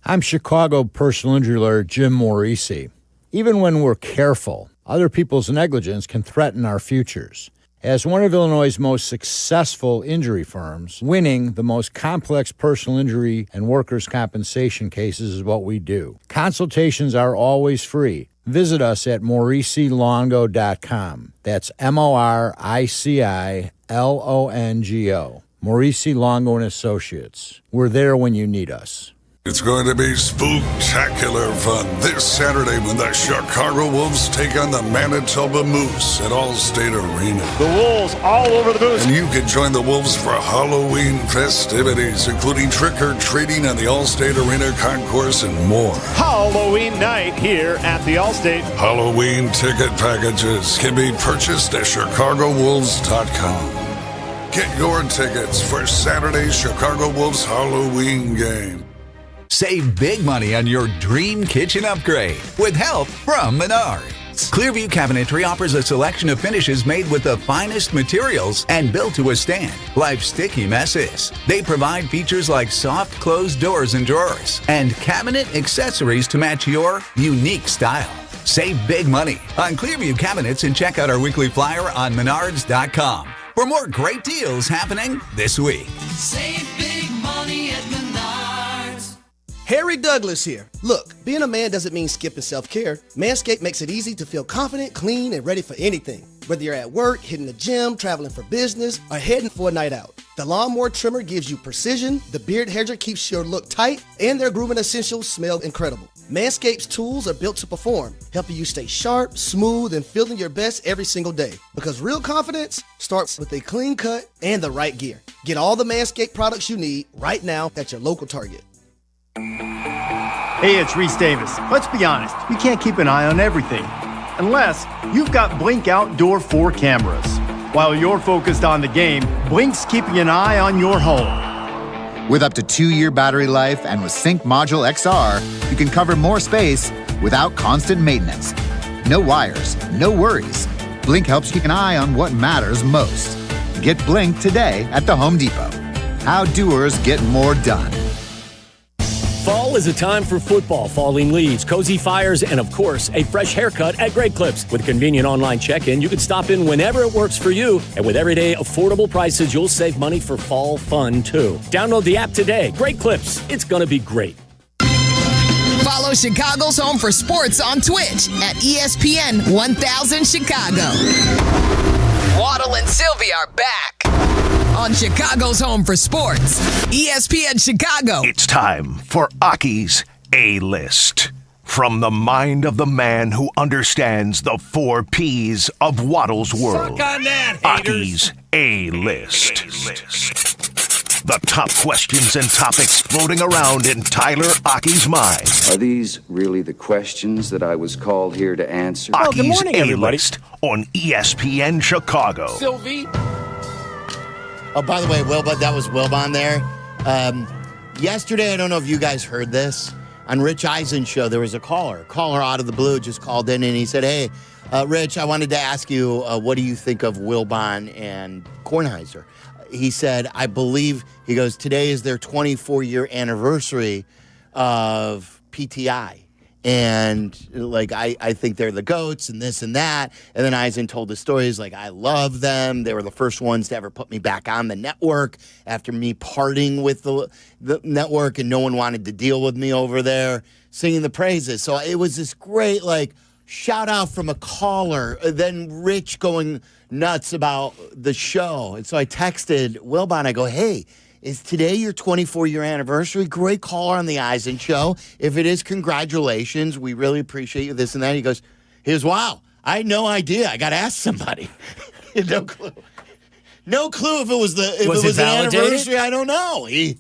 I'm Chicago personal injury lawyer Jim Morisi. Even when we're careful, other people's negligence can threaten our futures. As one of Illinois' most successful injury firms, winning the most complex personal injury and workers' compensation cases is what we do. Consultations are always free. Visit us at MorisiLongo.com. That's MoriciLongo. Morisi Longo & Associates. We're there when you need us. It's going to be spooktacular fun this Saturday when the Chicago Wolves take on the Manitoba Moose at Allstate Arena. The Wolves all over the Moose. And you can join the Wolves for Halloween festivities, including trick-or-treating on the Allstate Arena concourse and more. Halloween night here at the Allstate. Halloween ticket packages can be purchased at ChicagoWolves.com. Get your tickets for Saturday's Chicago Wolves Halloween game. Save big money on your dream kitchen upgrade with help from Menards. Clearview Cabinetry offers a selection of finishes made with the finest materials and built to withstand life's sticky messes. They provide features like soft closed doors and drawers and cabinet accessories to match your unique style. Save big money on Clearview Cabinets and check out our weekly flyer on Menards.com for more great deals happening this week. Save big money at Menards. Harry Douglas here. Look, being a man doesn't mean skipping self-care. Manscaped makes it easy to feel confident, clean, and ready for anything. Whether you're at work, hitting the gym, traveling for business, or heading for a night out. The Lawnmower Trimmer gives you precision, the Beard Hedger keeps your look tight, and their grooming essentials smell incredible. Manscaped's tools are built to perform, helping you stay sharp, smooth, and feeling your best every single day. Because real confidence starts with a clean cut and the right gear. Get all the Manscaped products you need right now at your local Target. Hey, it's Reese Davis. Let's be honest, you can't keep an eye on everything. Unless you've got Blink Outdoor 4 cameras. While you're focused on the game, Blink's keeping an eye on your home. With up to 2-year battery life and with Sync Module XR, you can cover more space without constant maintenance. No wires, no worries. Blink helps keep an eye on what matters most. Get Blink today at the Home Depot. How doers get more done. Fall is a time for football, falling leaves, cozy fires, and of course, a fresh haircut at Great Clips. With a convenient online check-in, you can stop in whenever it works for you. And with everyday affordable prices, you'll save money for fall fun, too. Download the app today. Great Clips. It's going to be great. Follow Chicago's Home for Sports on Twitch at ESPN 1000 Chicago. Waddle and Silvy are back on Chicago's Home for Sports, ESPN Chicago. It's time for Aki's A-List. From the mind of the man who understands the 4 Ps of Waddle's world. Suck on that, Aki's A-List. The top questions and topics floating around in Tyler Aki's mind. Are these really the questions that I was called here to answer? Aki's good morning, everybody. A-List on ESPN Chicago. Silvy. Oh, by the way, that was Wilbon there. Yesterday, I don't know if you guys heard this. On Rich Eisen show, there was a caller out of the blue just called in, and he said, hey, Rich, I wanted to ask you, what do you think of Wilbon and Kornheiser? He said, I believe, he goes, today is their 24-year anniversary of PTI. And, like, I think they're the GOATs and this and that. And then Eisen told the stories, like, I love them. They were the first ones to ever put me back on the network after me parting with the network, and no one wanted to deal with me over there, singing the praises. So it was this great, like, shout out from a caller, then Rich going nuts about the show. And so I texted Wilbon, I go, hey, is today your 24-year anniversary? Great caller on the Eisen show. If it is, congratulations. We really appreciate you, this and that. He goes, wow, I had no idea. I got to ask somebody. No clue. No clue if it was an anniversary. I don't know. He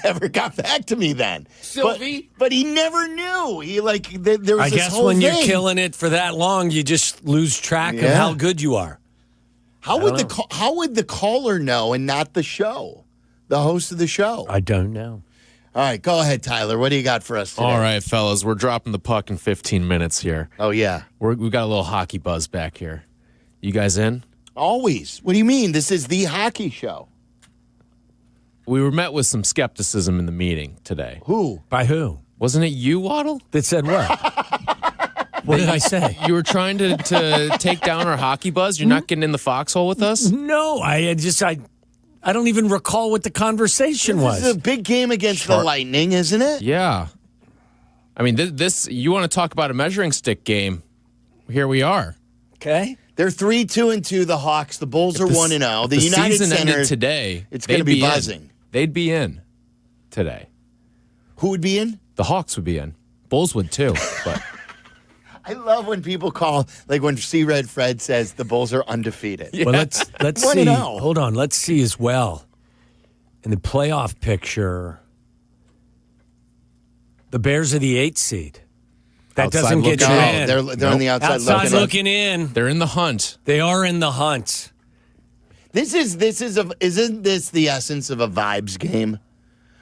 never got back to me then. Silvy? But he never knew. There was I this guess whole when thing. you're killing it for that long, you just lose track of how good you are. How would the caller know and not the show, the host of the show? I don't know. All right, go ahead, Tyler. What do you got for us today? All right, fellas, we're dropping the puck in 15 minutes here. Oh, yeah. We got a little hockey buzz back here. You guys in? Always. What do you mean? This is the hockey show. We were met with some skepticism in the meeting today. Who? By who? Wasn't it you, Waddle? That said what? What did I say? You were trying to take down our hockey buzz? You're not getting in the foxhole with us? No, I don't even recall what the conversation was. This is a big game against the Lightning, isn't it? Yeah. I mean, this you want to talk about a measuring stick game. Here we are. Okay. They're 3-2-2, the Hawks. The Bulls are 1-0. The United season Center ended today. It's going to be buzzing. They'd be in today. Who would be in? The Hawks would be in. Bulls would too, but I love when people call, like when C-Red Fred says the Bulls are undefeated. Yeah. Well, let's see. Hold on. Let's see as well. In the playoff picture, the Bears are the 8th seed. That Outside doesn't get you in. They're on the outside looking in. They're in the hunt. They are in the hunt. Isn't this the essence of a vibes game?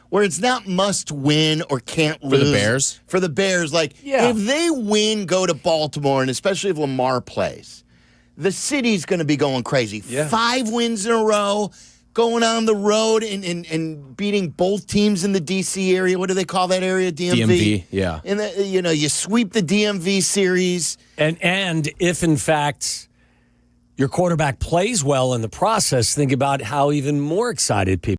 Where it's not must win or can't lose. For the Bears? For the Bears, if they win, go to Baltimore, and especially if Lamar plays, the city's going to be going crazy. Yeah. 5 wins in a row, going on the road and beating both teams in the D.C. area. What do they call that area? DMV, yeah. And you sweep the DMV series. And if, in fact, your quarterback plays well in the process, think about how even more excited people